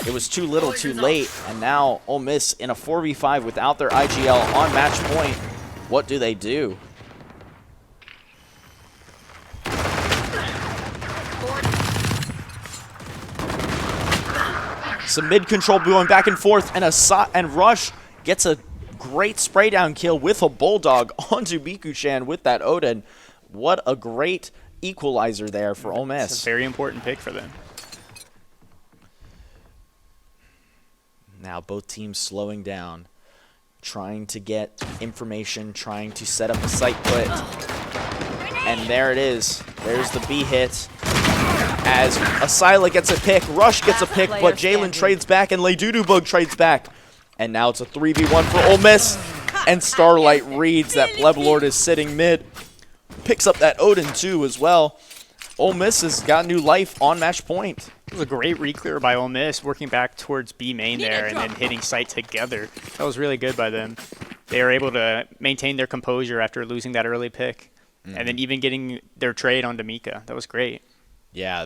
it was too little too late. And now Ole Miss in a 4v5 without their IGL on match point. What do they do? Some mid-control going back and forth, and Rush gets a great spray down kill with a Bulldog onto Miku-chan with that Odin. What a great equalizer there for Ole Miss. It's a very important pick for them. Now both teams slowing down, trying to get information, trying to set up a site put. And there it is. There's the B hit. As Asyla gets a pick, Rush gets a pick, but Jalen trades back and Leydudubug trades back. And now it's a 3v1 for Ole Miss. And Starlight reads that Pleblord is sitting mid. Picks up that Odin too as well. Ole Miss has got new life on match point. It was a great reclear by Ole Miss, working back towards B main there and then hitting site together. That was really good by them. They were able to maintain their composure after losing that early pick. And then even getting their trade on D'Amica. That was great. Yeah,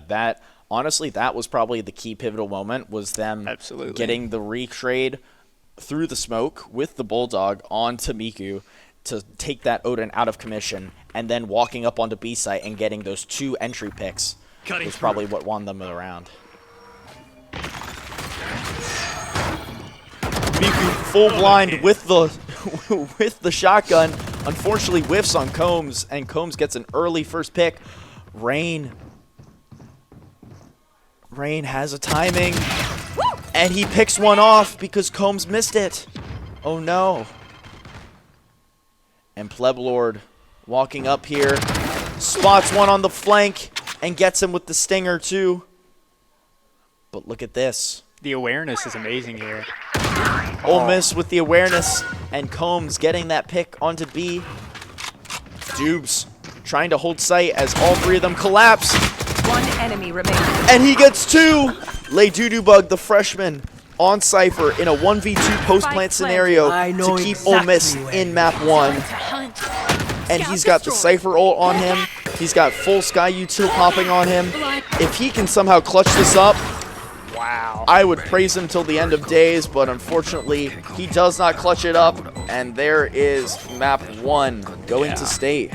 honestly, that was probably the key pivotal moment, was them getting the retrade through the smoke with the Bulldog onto Miku to take that Odin out of commission, and then walking up onto B site and getting those 2 entry picks was probably what won them around. Miku full blind with the shotgun, unfortunately whiffs on Combs, and Combs gets an early first pick. Rain has a timing, and he picks one off because Combs missed it. Oh no. And Pleblord walking up here, spots one on the flank, and gets him with the stinger too. But look at this. The awareness is amazing here. Ole Miss with the awareness, and Combs getting that pick onto B. Dubes trying to hold sight as all three of them collapse. One enemy remaining. And he gets 2. Lay Bug, the freshman, on Cypher in a 1v2 post-plant scenario to keep Ole Miss in map 1. And he's got the Cypher ult on him. He's got full Sky Util popping on him. If he can somehow clutch this up, wow, I would praise him till the end of days, but unfortunately, he does not clutch it up. And there is map 1 going to state.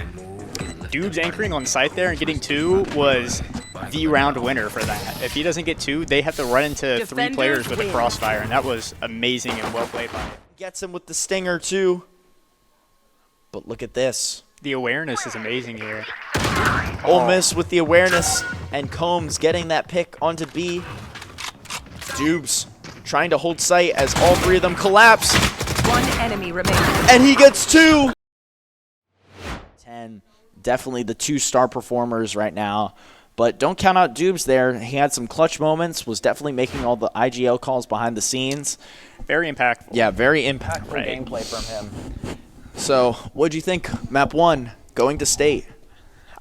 Dubes anchoring on site there and getting 2 was the round winner for that. If he doesn't get 2, they have to run into 3 players with a crossfire, and that was amazing and well played by him. Gets him with the stinger too. But look at this. The awareness is amazing here. Ole Miss with the awareness, and Combs getting that pick onto B. Dubes trying to hold sight as all three of them collapse. One enemy remaining. And he gets 2. 10. Definitely the 2 star performers right now. But don't count out Dubes there. He had some clutch moments, was definitely making all the IGL calls behind the scenes. Very impactful. Yeah, very impactful gameplay from him. So, what'd you think, map 1, going to state?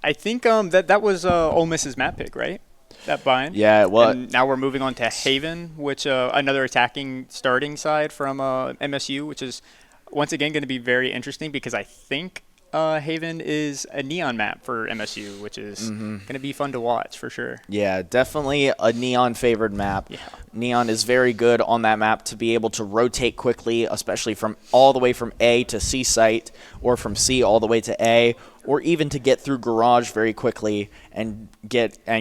I think that was Ole Miss's map pick, right? That bind. Yeah, it was. And now we're moving on to Haven, which another attacking starting side from MSU, which is once again going to be very interesting because I think Haven is a neon map for MSU, which is going to be fun to watch for sure. Yeah, definitely a neon favored map. Yeah. Neon is very good on that map to be able to rotate quickly, especially from all the way from A to C site, or from C all the way to A, or even to get through garage very quickly and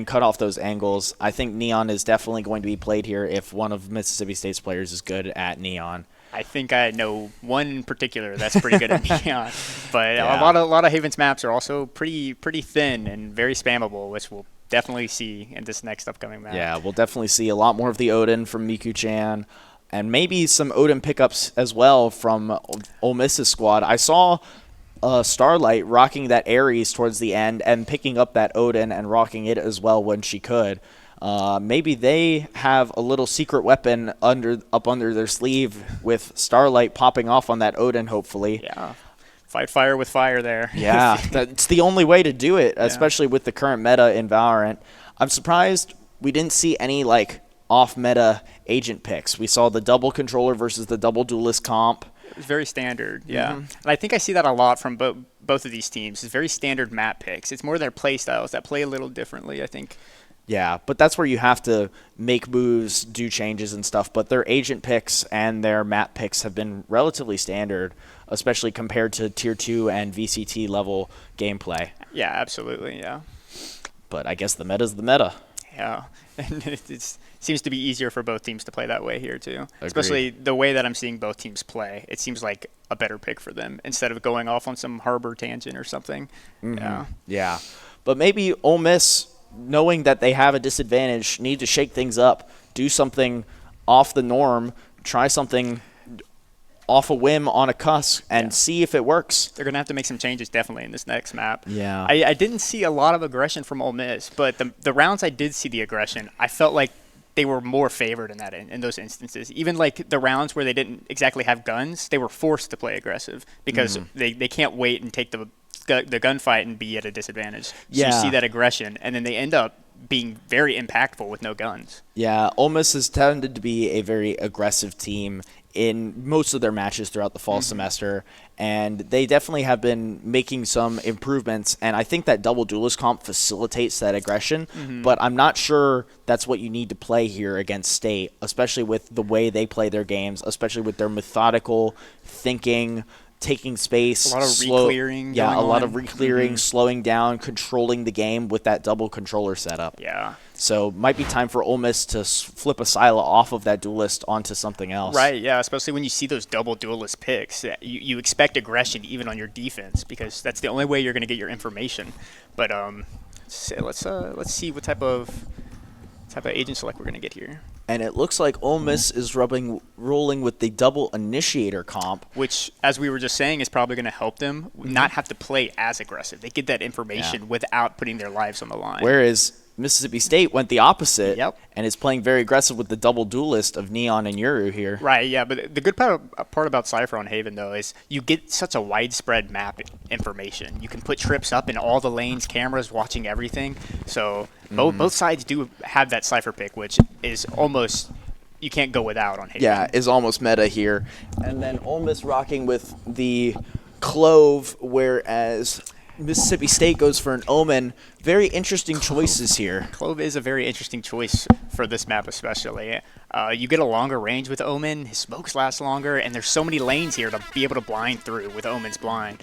cut off those angles. I think neon is definitely going to be played here if one of Mississippi State's players is good at neon. I think I know one in particular that's pretty good at neon, but Yeah. a lot of Haven's maps are also pretty thin and very spammable, which we'll definitely see in this next upcoming map. Yeah, we'll definitely see a lot more of the Odin from Miku-chan, and maybe some Odin pickups as well from Ole Miss's squad. I saw Starlight rocking that Ares towards the end and picking up that Odin and rocking it as well when she could. Maybe they have a little secret weapon up under their sleeve with Starlight popping off on that Odin, hopefully. Yeah. Fight fire with fire there. Yeah, that's the only way to do it, especially with the current meta in Valorant. I'm surprised we didn't see any off-meta agent picks. We saw the double controller versus the double duelist comp. It was very standard, yeah. And I think I see that a lot from both of these teams. It's very standard map picks. It's more their play styles that play a little differently, I think. Yeah, but that's where you have to make moves, do changes and stuff. But their agent picks and their map picks have been relatively standard, especially compared to Tier 2 and VCT level gameplay. Yeah, absolutely, yeah. But I guess the meta's the meta. Yeah, and it seems to be easier for both teams to play that way here too. Agreed. Especially the way that I'm seeing both teams play. It seems like a better pick for them instead of going off on some harbor tangent or something. Yeah. Yeah, but maybe Ole Miss, knowing that they have a disadvantage, need to shake things up, do something off the norm, try something off a whim on a cuss, and see if it works. They're going to have to make some changes definitely in this next map. Yeah. I didn't see a lot of aggression from Ole Miss, but the rounds I did see the aggression, I felt like they were more favored in those instances. Even the rounds where they didn't exactly have guns, they were forced to play aggressive because they can't wait and take the gunfight and be at a disadvantage. So you see that aggression, and then they end up being very impactful with no guns. Yeah, Ole Miss has tended to be a very aggressive team in most of their matches throughout the fall semester, and they definitely have been making some improvements, and I think that double duelist comp facilitates that aggression, but I'm not sure that's what you need to play here against State, especially with the way they play their games, especially with their methodical thinking, taking space, a lot of re-clearing. Yeah, a lot of re-clearing, slowing down, controlling the game with that double controller setup. Yeah. So might be time for Ole Miss to flip a silo off of that duelist onto something else. Right, yeah, especially when you see those double duelist picks. You expect aggression even on your defense because that's the only way you're going to get your information. But let's see what type of agent select we're going to get here. And it looks like Ole Miss is rolling with the double initiator comp. Which, as we were just saying, is probably going to help them not have to play as aggressive. They get that information without putting their lives on the line. Whereas Mississippi State went the opposite Yep. and is playing very aggressive with the double duelist of Neon and Yuru here. Right, yeah, but the good part about Cypher on Haven, though, is you get such a widespread map information. You can put trips up in all the lanes, cameras watching everything. So both sides do have that Cypher pick, which is almost, you can't go without on Haven. Yeah, is almost meta here. And then Ole Miss rocking with the Clove, whereas Mississippi State goes for an Omen. Very interesting choices here. Clove is a very interesting choice for this map especially. You get a longer range with Omen, his smokes last longer, and there's so many lanes here to be able to blind through with Omen's blind.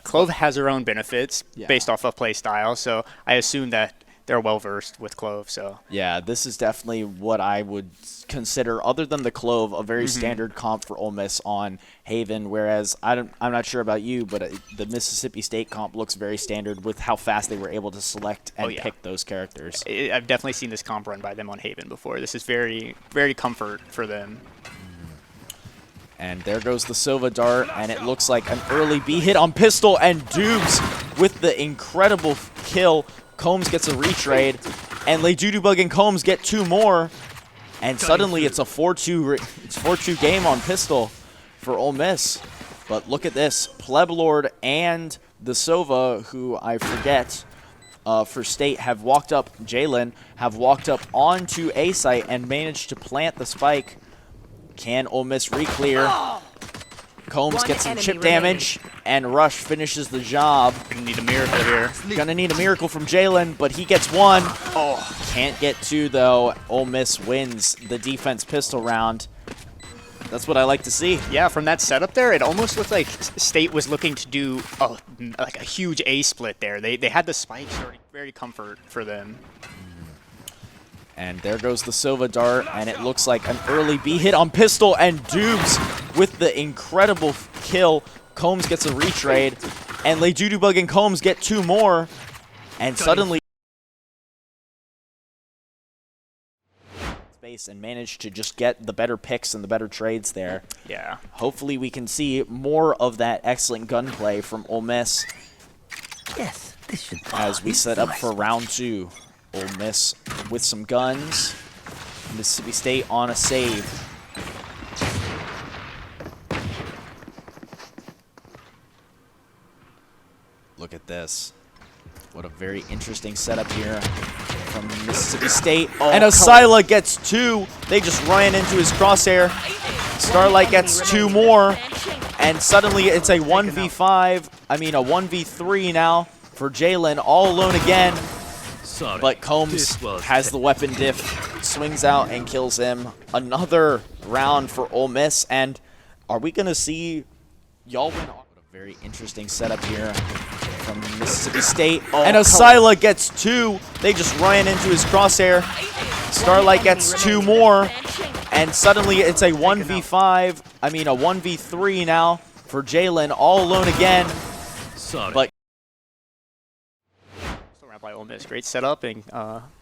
Clove has her own benefits based off of play style, so I assume that they're well-versed with Clove. So Yeah, this is definitely what I would consider, other than the Clove, a very standard comp for Ole Miss on Haven, whereas I'm not sure about you, but the Mississippi State comp looks very standard with how fast they were able to select and pick those characters. I've definitely seen this comp run by them on Haven before. This is very, very comfort for them. And there goes the Silva Dart, and it looks like an early B hit on Pistol, and Dubes with the incredible kill. Combs gets a retrade, and Ledudubug and Combs get 2 more, and suddenly it's a 4-2 game on Pistol for Ole Miss. But look at this, Pleblord and the Sova, who I forget for State, have walked up, Jalen, have walked up onto A site and managed to plant the spike. Can Ole Miss re-clear? Combs gets some chip damage, and Rush finishes the job. Gonna need a miracle here. Gonna need a miracle from Jalen, but he gets 1. Oh, can't get 2 though. Ole Miss wins the defense pistol round. That's what I like to see. Yeah, from that setup there, it almost looked like State was looking to do like a huge A split there. They had the spikes already, very comfort for them. And there goes the Silva Dart, and it looks like an early B hit on Pistol, and Dubes with the incredible kill. Combs gets a retrade, and Ledudubug and Combs get 2 more, and suddenly space and manage to just get the better picks and the better trades there. Yeah. Hopefully we can see more of that excellent gunplay from Ole Miss. Yes, this should as we set up for round 2. Ole Miss with some guns. Mississippi State on a save. Look at this. What a very interesting setup here from Mississippi State. And Asila gets 2. They just ran into his crosshair. Starlight gets 2 more. And suddenly it's a 1v5. I mean a 1v3 now for Jalen, all alone again. But Combs has the weapon diff, swings out and kills him. Another round for Ole Miss, and are we going to see y'all win? What a very interesting setup here from Mississippi State. And Asila gets 2. They just ran into his crosshair. Starlight gets 2 more, and suddenly it's a 1v5. I mean a 1v3 now for Jalen, all alone again. But by Ole Miss. Great setup and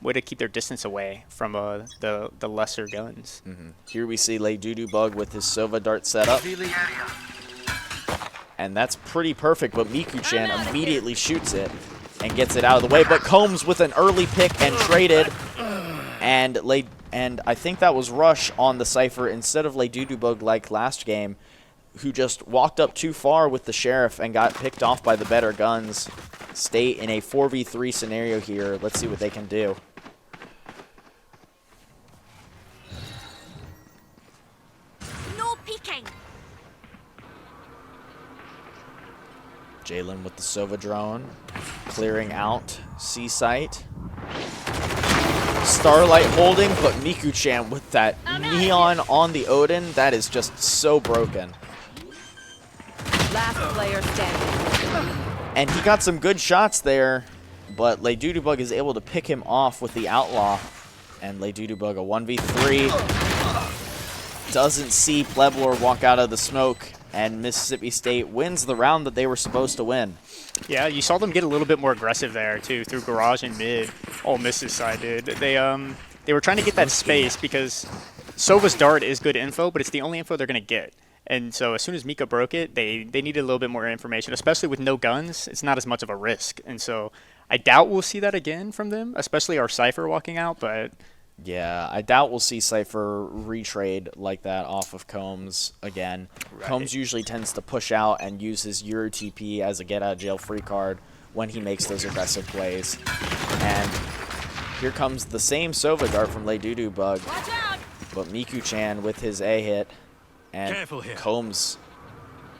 way to keep their distance away from the lesser guns. Here we see Ledudubug with his Sova Dart setup. And that's pretty perfect, but Miku-chan immediately shoots it and gets it out of the way. But Combs with an early pick and traded. And I think that was Rush on the Cypher instead of Ledudubug like last game, who just walked up too far with the Sheriff and got picked off by the better guns. State in a 4v3 scenario here. Let's see what they can do. No peeking. Jalen with the Sova drone, clearing out C site. Starlight holding, but Miku-chan with that neon on the Odin. That is just so broken. Last player standing. And he got some good shots there, but Ledudubug is able to pick him off with the Outlaw. And Ledudubug, a 1v3. Doesn't see Pleblor walk out of the smoke, and Mississippi State wins the round that they were supposed to win. Yeah, you saw them get a little bit more aggressive there, too, through garage and mid. Ole Miss's side did. They were trying to get that space because Sova's Dart is good info, but it's the only info they're going to get. And so as soon as Mika broke it, they needed a little bit more information, especially with no guns. It's not as much of a risk. And so I doubt we'll see that again from them, especially our Cypher walking out. But yeah, I doubt we'll see Cypher retrade like that off of Combs again. Right. Combs usually tends to push out and use his Euro TP as a get-out-of-jail-free card when he makes those aggressive plays. And here comes the same Sova dart from Bug, but Miku-chan with his A hit. And Combs,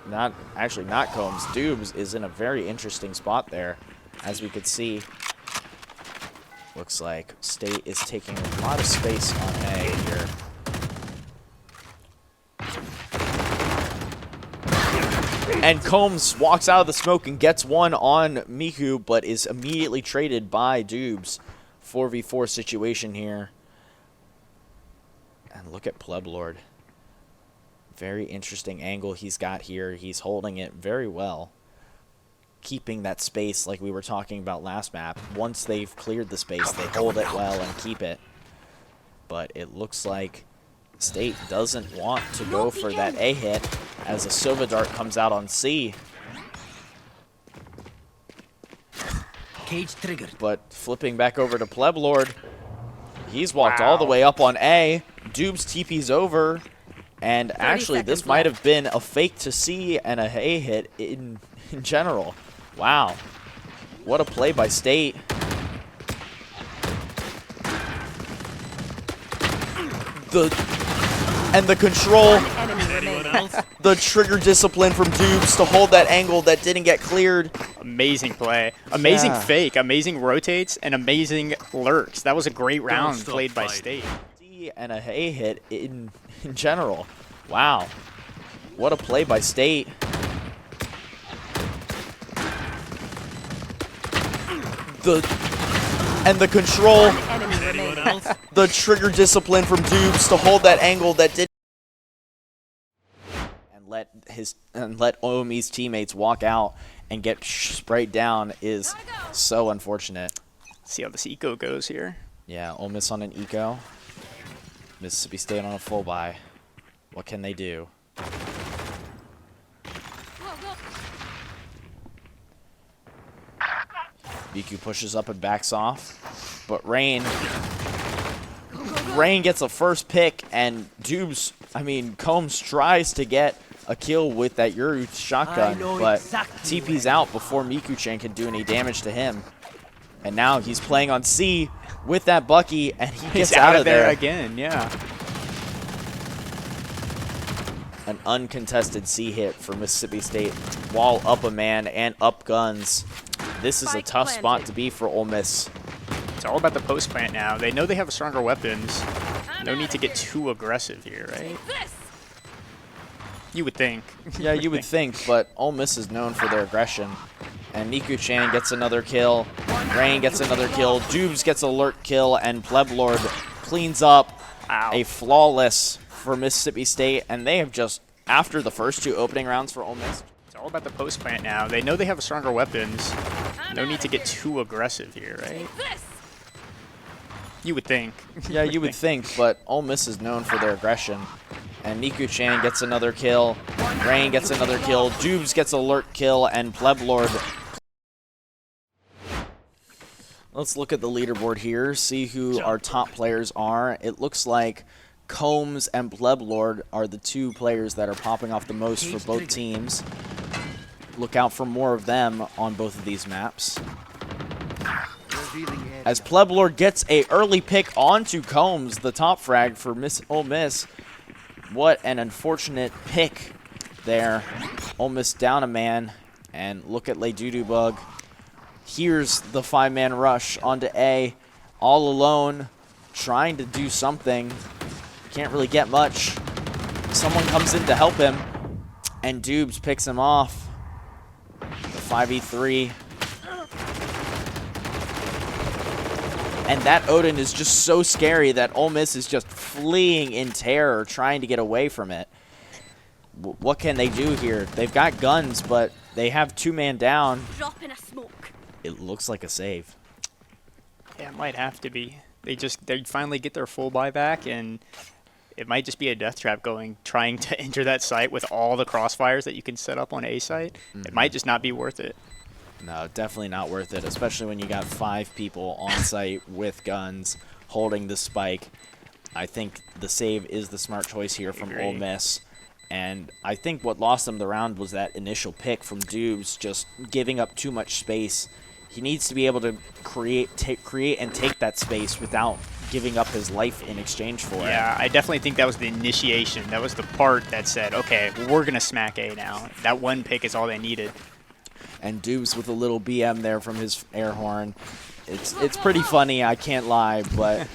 not Combs, Dubes is in a very interesting spot there, as we could see. Looks like State is taking a lot of space on A here. And Combs walks out of the smoke and gets one on Miku, but is immediately traded by Dubes. 4v4 situation here. And look at Pleblord. Very interesting angle he's got here. He's holding it very well. Keeping that space like we were talking about last map. Once they've cleared the space, they hold it well and keep it. But it looks like State doesn't want to go for that A hit as a Sova dart comes out on C. Cage triggered. But flipping back over to Pleblord, he's walked all the way up on A. Dubes TP's over. And actually, this might have been a fake to C and a A hit in general. Wow. What a play by State. The control, the trigger discipline from Dubes to hold that angle that didn't get cleared. Amazing play. Amazing fake. Amazing rotates and amazing lurks. That was a great round played by State. And a A hit in general. Wow. What a play by State. The control, the trigger discipline from Dubes to hold that angle that didn't and let Omi's teammates walk out and get sprayed down is so unfortunate. See how this eco goes here. Yeah, Ole Miss on an eco. Mississippi State on a full buy. What can they do? BQ pushes up and backs off, but Rain gets a first pick, and Combs tries to get a kill with that Yuru shotgun, but TP's out before Miku-chan can do any damage to him. And now he's playing on C with that Bucky, and he gets out of there again. Yeah. An uncontested C hit for Mississippi State while up a man and up guns. This is a tough spot to be for Ole Miss. It's all about the post plant now. They know they have stronger weapons. No need to get too aggressive here, right? You would think. Yeah, you would think, but Ole Miss is known for their aggression. And Miku-chan gets another kill. Rain gets another kill. Dubes gets a lurk kill, and Pleblord cleans up a flawless for Mississippi State. And they have just, after the first two opening rounds for Ole Miss. It's all about the post plant now. They know they have stronger weapons. No need to get too aggressive here, right? You would think. Yeah, you would think, but Ole Miss is known for their aggression. And Miku-chan gets another kill. Rain gets another kill. Dubes gets a lurk kill, and Pleblord. Let's look at the leaderboard here, see who our top players are. It looks like Combs and Pleblord are the two players that are popping off the most for both teams. Look out for more of them on both of these maps. As Pleblord gets an early pick onto Combs, the top frag for Ole Miss. What an unfortunate pick there. Ole Miss down a man, and look at Bug. Here's the 5-man rush onto A, all alone, trying to do something. Can't really get much. Someone comes in to help him, and Dubes picks him off. 5v3. And that Odin is just so scary that Ole Miss is just fleeing in terror, trying to get away from it. What can they do here? They've got guns, but they have 2-man down. Drop in a smoke. It looks like a save. Yeah, it might have to be. They finally get their full buy back, and it might just be a death trap trying to enter that site with all the crossfires that you can set up on A site. It might just not be worth it. No, definitely not worth it, especially when you got 5 people on site with guns holding the spike. I think the save is the smart choice here from Ole Miss. And I think what lost them the round was that initial pick from Dubes, just giving up too much space. He needs to be able to create and take that space without giving up his life in exchange for it. Yeah, I definitely think that was the initiation. That was the part that said, okay, we're going to smack A now. That one pick is all they needed. And Dubes with a little BM there from his air horn. It's pretty funny, I can't lie, but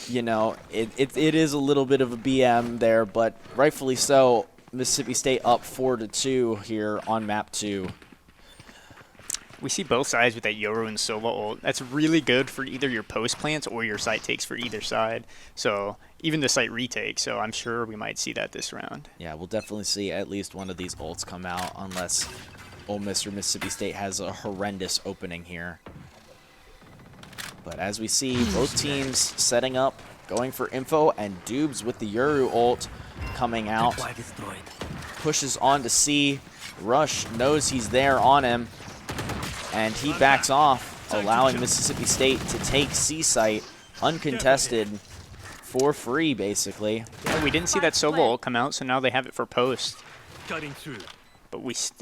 you know, it is a little bit of a BM there, but rightfully so. Mississippi State up 4-2 here on map 2. We see both sides with that Yoru and Silva ult. That's really good for either your post plants or your site takes for either side. So even the site retake. So I'm sure we might see that this round. Yeah, we'll definitely see at least one of these ults come out unless Ole Miss or Mississippi State has a horrendous opening here. But as we see, both teams setting up, going for info, and Dubes with the Yoru ult coming out. Pushes on to C. Rush knows he's there on him. And he backs off, allowing Mississippi State to take C site uncontested for free, basically. Yeah, we didn't see that Silva ult come out, so now they have it for post. But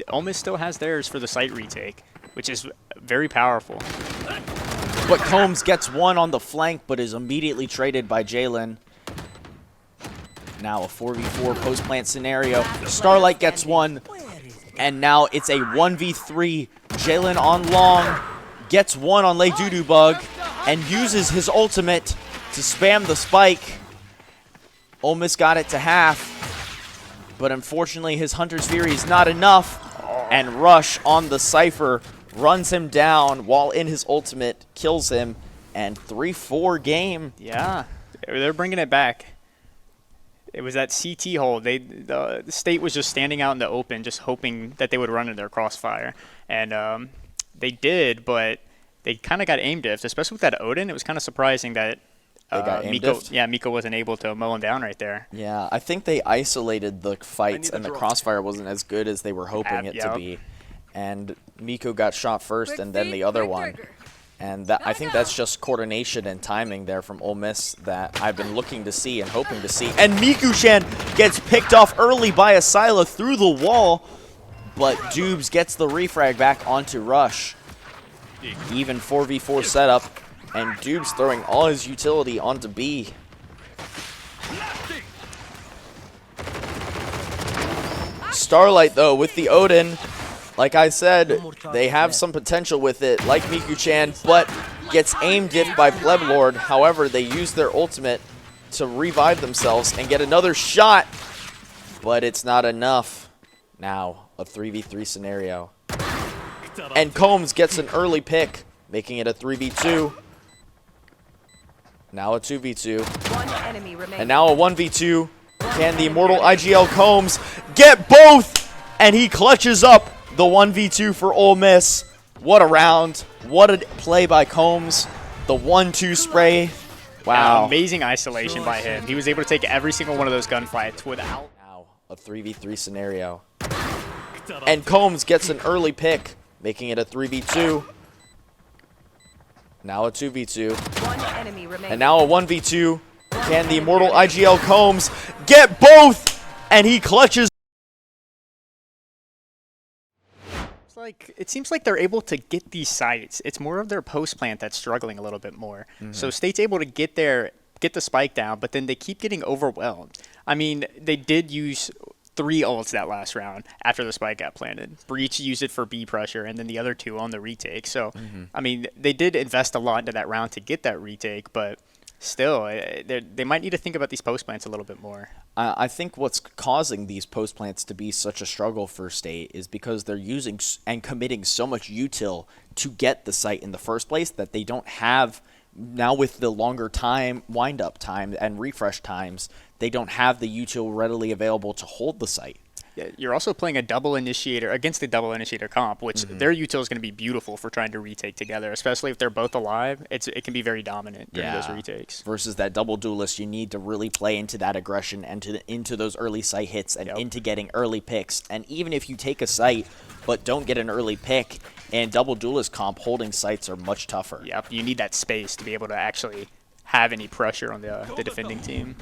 Ole Miss still has theirs for the site retake, which is very powerful. But Combs gets one on the flank, but is immediately traded by Jalen. Now a 4v4 post plant scenario. Starlight gets one, and now it's a 1v3. Jalen on long, gets one on Lay Doodoo Bug, and uses his ultimate to spam the spike. Ole Miss got it to half, but unfortunately his Hunter's Fury is not enough, and Rush on the Cypher runs him down while in his ultimate, kills him, and 3-4 game. Yeah, they're bringing it back. It was that CT hold. The State was just standing out in the open, just hoping that they would run into their crossfire. And they did, but they kind of got aim diffed, especially with that Odin. It was kind of surprising that Miko wasn't able to mow him down right there. Yeah, I think they isolated the fights, and the crossfire wasn't as good as they were hoping it to be. And Miko got shot first, and then the other one. And I think that's just coordination and timing there from Ole Miss that I've been looking to see and hoping to see. And Miku-chan gets picked off early by Asila through the wall, but Dubes gets the refrag back onto Rush. Even 4v4 setup, and Dubes throwing all his utility onto B. Starlight, though, with the Odin. Like I said, they have some potential with it, like Miku-chan, but gets aim diffed by Pleblord. However, they use their ultimate to revive themselves and get another shot, but it's not enough. Now, a 3v3 scenario. And Combs gets an early pick, making it a 3v2. Now a 2v2. And now a 1v2. Can the immortal IGL Combs get both? And he clutches up the 1v2 for Ole Miss. What a round. What a play by Combs. The 1-2 spray. Wow. Amazing isolation by him. He was able to take every single one of those gunfights without. Now a 3v3 scenario. And Combs gets an early pick, making it a 3v2. Now a 2v2. And now a 1v2. Can the immortal IGL Combs get both? And he clutches. It seems like they're able to get these sites. It's more of their post plant that's struggling a little bit more. So State's able to get the spike down, but then they keep getting overwhelmed. I mean, they did use 3 ults that last round after the spike got planted. Breach used it for B pressure, and then the other 2 on the retake. So, I mean, they did invest a lot into that round to get that retake, but still, they might need to think about these post plants a little bit more. I think what's causing these post plants to be such a struggle for State is because they're using and committing so much util to get the site in the first place that they don't have now. With the longer time, wind up time and refresh times, they don't have the util readily available to hold the site. Yeah, you're also playing a double initiator against the double initiator comp, which their util is going to be beautiful for trying to retake together, especially if they're both alive. It can be very dominant during those retakes. Versus that double duelist, you need to really play into that aggression and into those early site hits and into getting early picks. And even if you take a site but don't get an early pick, and double duelist comp, holding sites are much tougher. Yep, you need that space to be able to actually have any pressure on the defending team.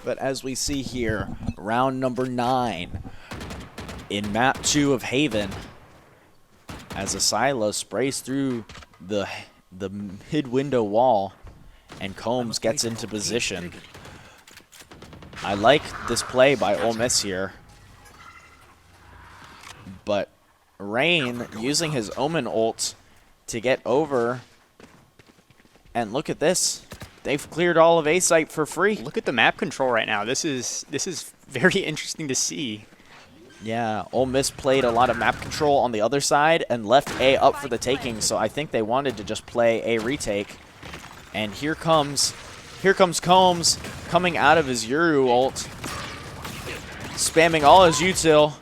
But as we see here, round number 9 in map 2 of Haven, as Asila sprays through the mid-window wall and Combs gets into position. I like this play by Ole Miss here, but Rain using his Omen ult to get over, and look at this. They've cleared all of A-site for free. Look at the map control right now. This is very interesting to see. Yeah, Ole Miss played a lot of map control on the other side and left A up for the taking, so I think they wanted to just play a retake. And here comes Combs coming out of his Yuru ult, spamming all his util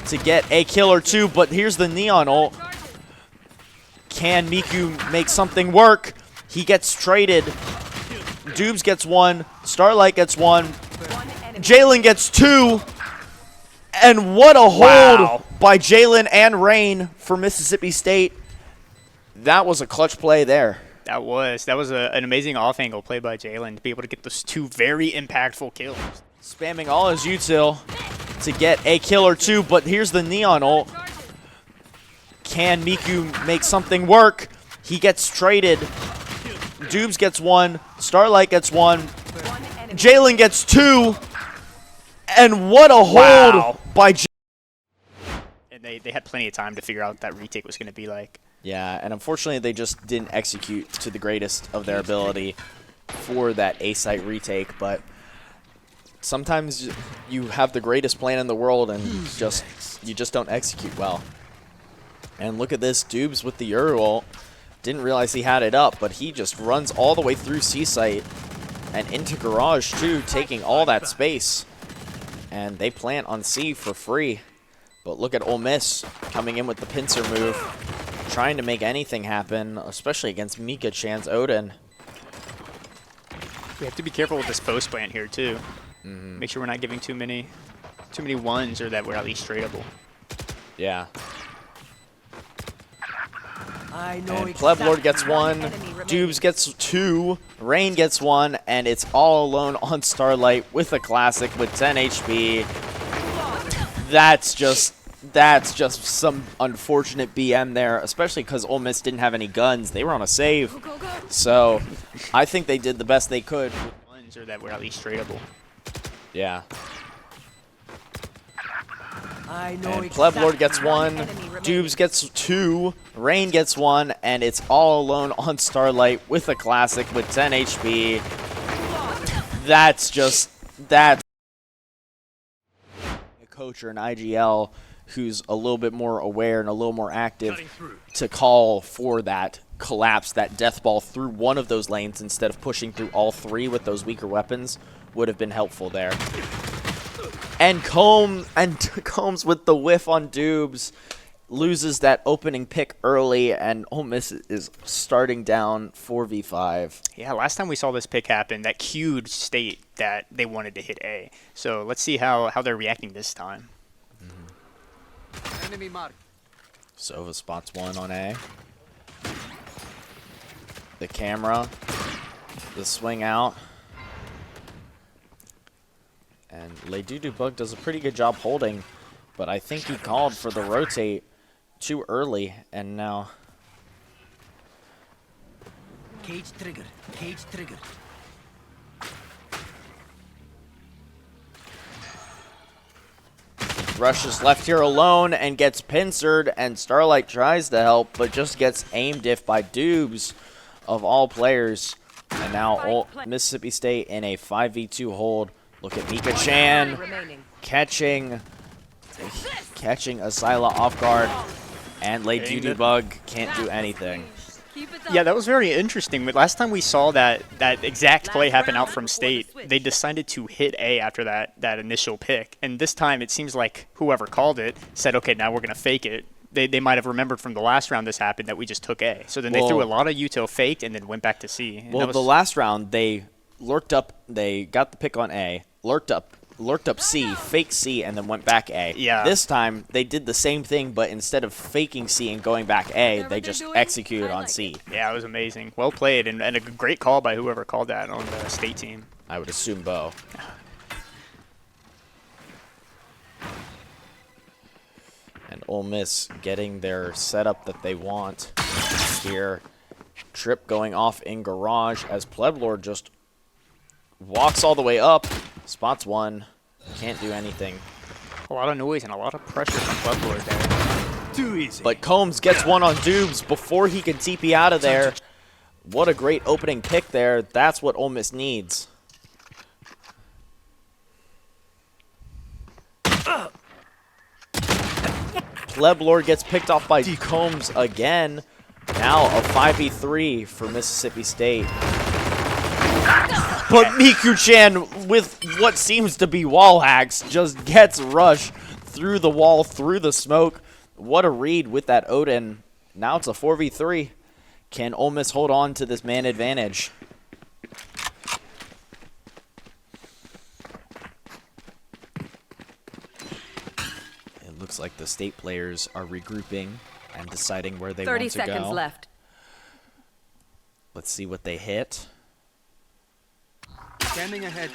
to get a kill or two, but here's the Neon ult. Can Miku make something work? He gets traded. Dubes gets 1, Starlight gets 1, Jalen gets 2, and what a hold by Jalen and Rain for Mississippi State. That was a clutch play there. That was an amazing off-angle play by Jalen to be able to get those 2 very impactful kills. Spamming all his util to get a kill or two, but here's the Neon ult. Can Miku make something work? He gets traded. Dubes gets 1, Starlight gets 1, Jalen gets 2, and what a hold by Jalen. And they had plenty of time to figure out what that retake was going to be like. Yeah, and unfortunately they just didn't execute to the greatest of their ability for that A-site retake, but sometimes you have the greatest plan in the world and you just don't execute well. And look at this, Dubes with the Euro ult. Didn't realize he had it up, but he just runs all the way through C-site and into garage too, taking all that space. And they plant on C for free. But look at Ole Miss coming in with the pincer move, trying to make anything happen, especially against Mika Chan's Odin. We have to be careful with this post plant here too. Make sure we're not giving too many ones, or that we're at least tradable. Yeah. I know And Pleblord gets 1, Dubes gets 2, Rain gets 1, and it's all alone on Starlight with a classic with 10 HP. That's just some unfortunate BM there, especially because Ole Miss didn't have any guns. They were on a save. So I think they did the best they could. Ones, or that we're at least tradable. Yeah. I know And Pleblord gets 1, Dubes gets 2, Rain gets 1, and it's all alone on Starlight with a classic with 10 HP. That's a coach or an IGL who's a little bit more aware and a little more active to call for that collapse, that death ball through one of those lanes instead of pushing through all 3 with those weaker weapons would have been helpful there. And Combs with the whiff on Dubes loses that opening pick early, and Ole Miss is starting down 4v5. Yeah, last time we saw this pick happen, that cued state that they wanted to hit A. So let's see how they're reacting this time. Enemy mark. Sova spots 1 on A. The camera, the swing out. And Bug does a pretty good job holding, but I think he called for the rotate too early, and now... Cage trigger. Cage trigger. Rush is left here alone and gets pincered, and Starlight tries to help, but just gets aim diff by Dubes, of all players. And now Mississippi State in a 5v2 hold. Look at Mika Chan catching Asila off guard, and Bug can't do anything. Keep it Yeah, that was very interesting. But last time we saw that exact play happen out from State, they decided to hit A after that initial pick. And this time it seems like whoever called it said, okay, now we're going to fake it. They might have remembered from the last round this happened that we just took A. So then they threw a lot of util faked and then went back to C. And well, the last round they lurked up, they got the pick on A, lurked up C, faked C, and then went back A. Yeah. This time they did the same thing, but instead of faking C and going back A, they just executed on C. Yeah, it was amazing. Well played, and a great call by whoever called that on the State team. I would assume Bo. And Ole Miss getting their setup that they want here. Trip going off in garage as Pleblord just walks all the way up. Spots one. Can't do anything. A lot of noise and a lot of pressure from Pleblord there. Too easy. But Combs gets one on Dubes before he can TP out of there. What a great opening pick there. That's what Ole Miss needs. Pleblord gets picked off by Combs again. Now a 5v3 for Mississippi State. But Miku-chan, with what seems to be wall hacks, just gets rushed through the wall, through the smoke. What a read with that Odin. Now it's a 4v3. Can Ole Miss hold on to this man advantage? It looks like the State players are regrouping and deciding where they want to go. 30 seconds left. Let's see what they hit. Standing ahead.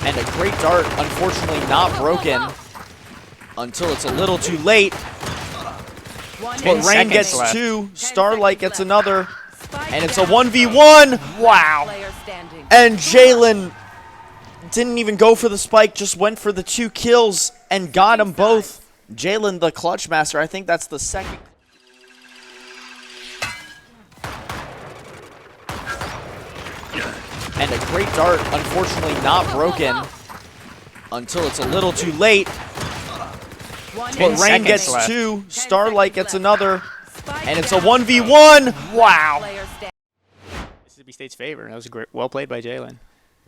And a great dart, unfortunately not broken until it's a little too late. But Rain gets left. two, Starlight gets another, and it's a 1v1. Wow. And Jalen didn't even go for the spike, just went for the 2 kills and got them both. Jalen, the clutch master, I think that's the second. And a great dart, unfortunately not broken until it's a little too late. But Rain gets left. two, Starlight gets another, and it's a 1v1. Wow. Mississippi State's favor. That was great. Well played by Jalen.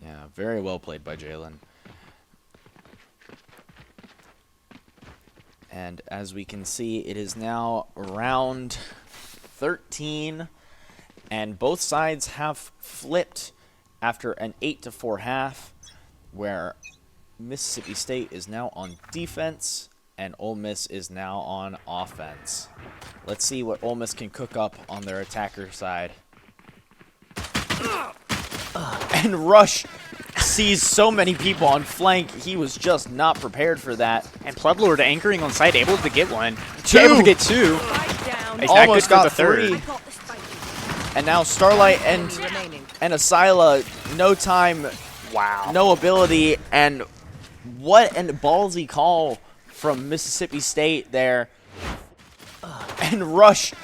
Yeah, very well played by Jalen. And as we can see, it is now round 13, and both sides have flipped after an 8-4 half, where Mississippi State is now on defense and Ole Miss is now on offense. Let's see what Ole Miss can cook up on their attacker side. And Rush sees so many people on flank. He was just not prepared for that. And Pleblord anchoring on site, able to get one. Two. Able to get two. Almost got the third. 3. And now Starlight and Asila, no time, wow, no ability, and what a ballsy call from Mississippi State there. And Rush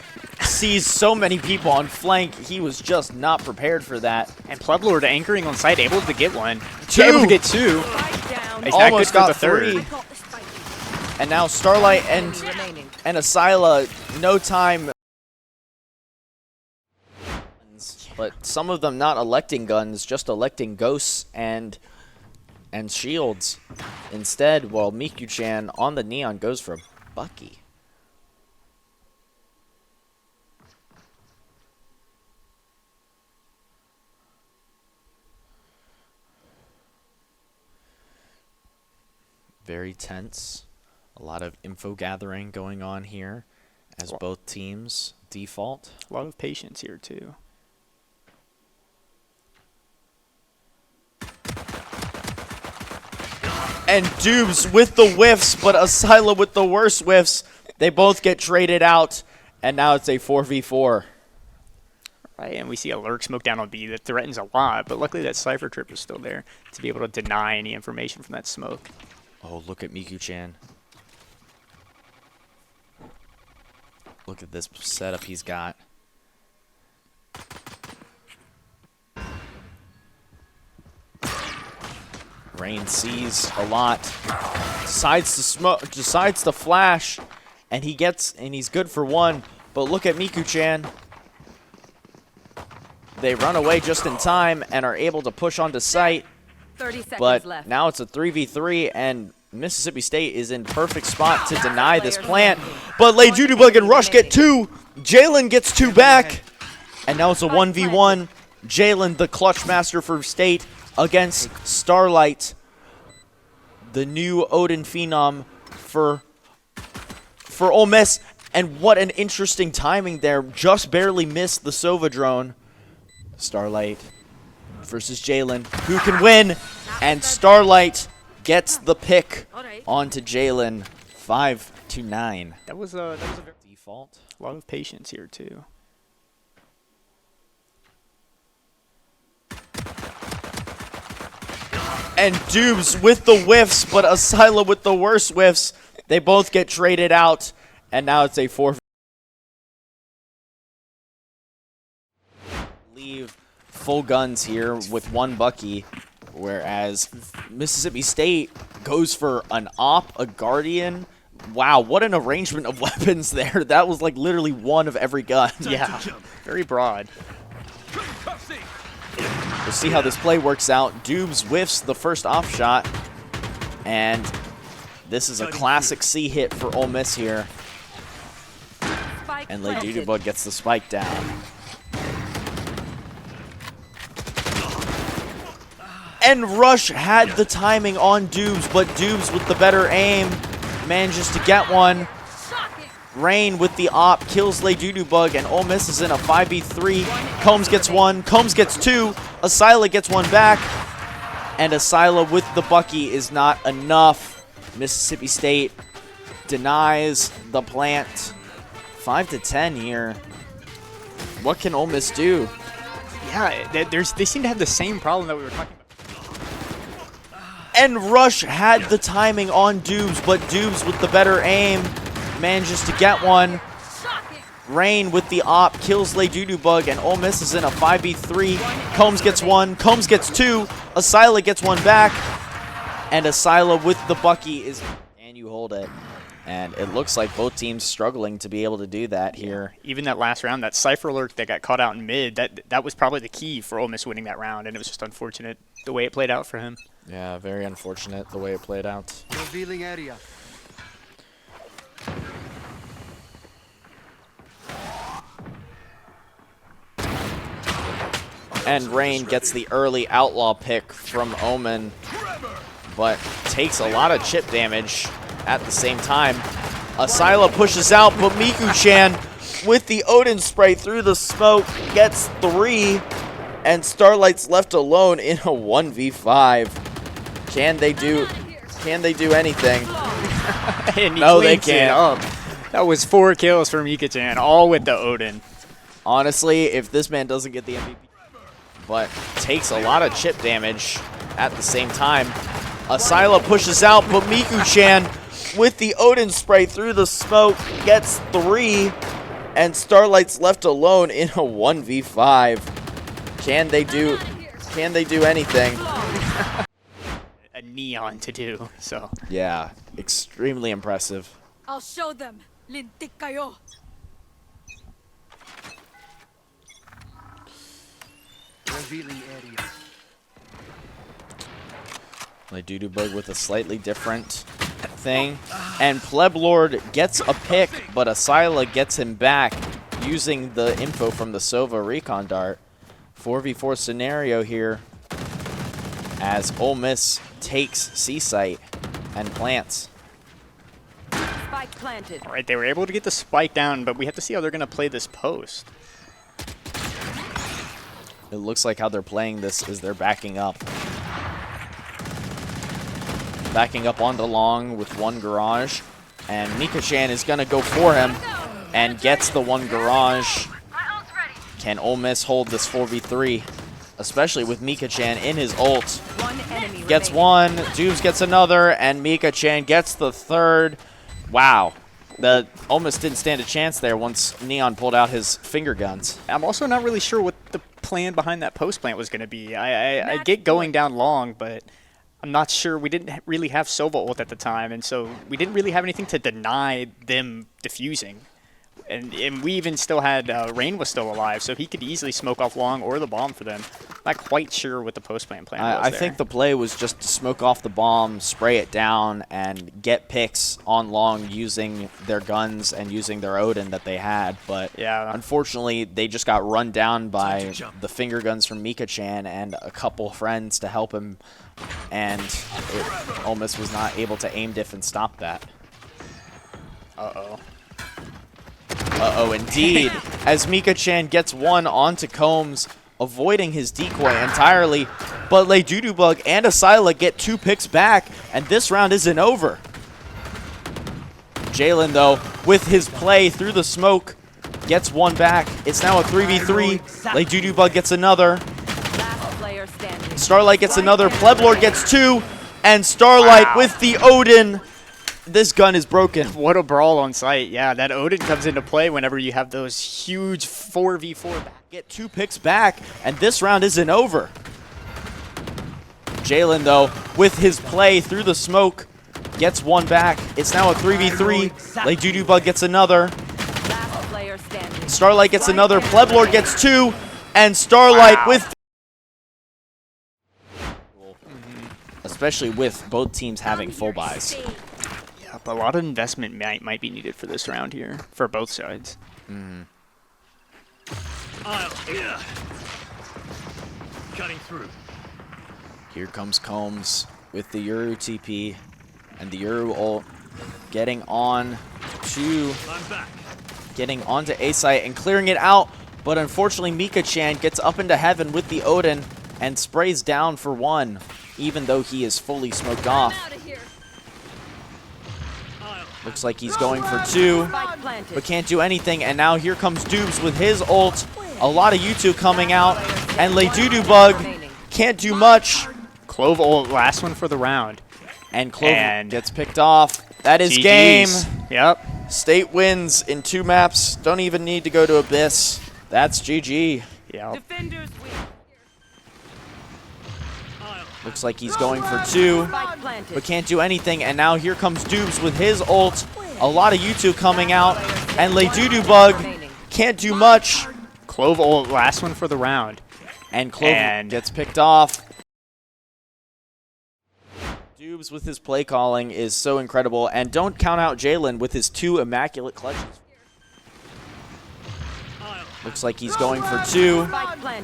sees so many people on flank. He was just not prepared for that. And Pleblord anchoring on site, able to get one. Two. Able to get two. Almost got the third. 3. And now Starlight and Asila, no time. But some of them not electing guns, just electing ghosts and shields. Instead, while Miku-chan on the neon goes for Bucky. Very tense. A lot of info gathering going on here as both teams default. A lot of patience here, too. And Dubes with the whiffs, but Asila with the worst whiffs. They both get traded out, and now it's a 4v4. Right, and we see a lurk smoke down on B that threatens a lot, but luckily that Cypher Trip is still there to be able to deny any information from that smoke. Oh, look at Miku-chan. Look at this setup he's got. Rain sees a lot, decides to flash, and he's good for one. But look at Miku-chan. They run away just in time and are able to push onto site. 30 seconds But left. now it's a 3v3, and Mississippi State is in perfect spot to deny this plant. But Leijudubug and Rush get 2. Jalen gets 2 back. And now it's a 1v1. Jalen, the clutch master for State, against Starlight, the new Odin Phenom for Ole Miss. And what an interesting timing there. Just barely missed the Sova drone. Starlight versus Jalen. Who can win? And Starlight gets the pick onto Jalen. 5-9. That was a very default. A lot of patience here too. And Dubes with the whiffs, but Asila with the worst whiffs. They both get traded out, and now it's a 4. Leave full guns here with one Bucky, whereas Mississippi State goes for an op, a Guardian. Wow, what an arrangement of weapons there. That was like literally one of every gun. Yeah, very broad. We'll see how this play works out. Dubes whiffs the first off shot, and this is a classic C hit for Ole Miss here. And Leijudubug gets the spike down. And Rush had the timing on Dubes, but Dubes with the better aim manages to get one. Rain with the op kills Leijudubug, and Ole Miss is in a 5v3. Combs gets 1, Combs gets 2, Asila gets 1 back, and Asila with the Bucky is not enough. Mississippi State denies the plant. 5-10 here. What can Ole Miss do? Yeah, they seem to have the same problem that we were talking about. And Rush had the timing on Dubes, but Dubes with the better aim manages to get one. Rain with the op kills Leijudubug, and Ole Miss is in a 5v3. Combs gets 1, Combs gets 2, Asila gets 1 back, and Asila with the Bucky is... Can you hold it? And it looks like both teams struggling to be able to do that here. Even that last round, that Cypher Lurk that got caught out in mid, that was probably the key for Ole Miss winning that round, and it was just unfortunate the way it played out for him. Yeah, very unfortunate the way it played out. Revealing area. And Rain gets the early outlaw pick from Omen, but takes a lot of chip damage at the same time. Asila pushes out, but Miku-chan with the Odin spray through the smoke gets 3, and Starlight's left alone in a 1v5. Can they do anything? And no, they can't. That was 4 kills for Miku-chan, all with the Odin. Honestly, if this man doesn't get the MVP, but takes a lot of chip damage at the same time. Asila pushes out, but Miku-chan with the Odin spray through the smoke gets 3, and Starlight's left alone in a 1v5. Can they do anything? A neon to do, so. Yeah, extremely impressive. I'll show them. Lintik kayo. Revealing area. Leijudubug with a slightly different thing. And Pleblord gets a pick, but Asila gets him back using the info from the Sova recon dart. 4v4 scenario here as Ole Miss takes C-Site and plants. Spike planted. All right, they were able to get the spike down, but we have to see how they're going to play this post. It looks like how they're playing this is they're backing up. Backing up onto long with one garage. And Miku-chan is going to go for him and gets the one garage. Can Ole Miss hold this 4v3? Especially with Miku-chan in his ult. One enemy Gets remaining. one, Dubes gets another, and Miku-chan gets the third. Wow. The Ole Miss didn't stand a chance there once Neon pulled out his finger guns. I'm also not really sure what the plan behind that post plant was going to be. I get going down long, but I'm not sure. We didn't really have Sova ult at the time, and so we didn't really have anything to deny them defusing. And we even still had Rain was still alive, so he could easily smoke off long or the bomb for them. Not quite sure what the post-plant plan was I think the play was just to smoke off the bomb, spray it down, and get picks on long using their guns and using their Odin that they had. But yeah, unfortunately, they just got run down by the finger guns from Mika-chan and a couple friends to help him, and it almost was not able to aim diff and stop that. Uh-oh. Uh-oh, indeed. As Mika-chan gets one onto Combs, avoiding his decoy entirely, but Leydudubug and Asila get 2 picks back, and this round isn't over. Jalen, though, with his play through the smoke, gets one back. It's now a 3v3. Leydudubug gets another. Starlight gets another. Pleblord gets 2, and Starlight with the Odin. This gun is broken. What a brawl on site. Yeah, that Odin comes into play whenever you have those huge 4v4 back. Get 2 picks back, and this round isn't over. Jalen, though, with his play through the smoke, gets one back. It's now a 3v3. Leydudubug gets another. Starlight gets another. Pleblord gets 2, and Starlight with... Especially with both teams having full buys. A lot of investment might be needed for this round here, for both sides. Cutting through. Here comes Combs with the Uru TP, and the Uru ult getting on to... Getting onto A site and clearing it out, but unfortunately Mika-chan gets up into heaven with the Odin and sprays down for 1, even though he is fully smoked off. Looks like he's going for 2, but can't do anything. And now here comes Dubes with his ult. A lot of U2 coming out, and Leydudubug can't do much. Clove ult, last one for the round. And Clove gets picked off. That is game. Yep. State wins in 2 maps. Don't even need to go to Abyss. That's GG. Yep. Looks like he's going for 2, but can't do anything. And now here comes Dubes with his ult. A lot of U2 coming out, and Leydudubug can't do much. Clove ult, last one for the round. And Clove gets picked off. Dubes with his play calling is so incredible. And don't count out Jalen with his 2 immaculate clutches. Looks like he's going for 2,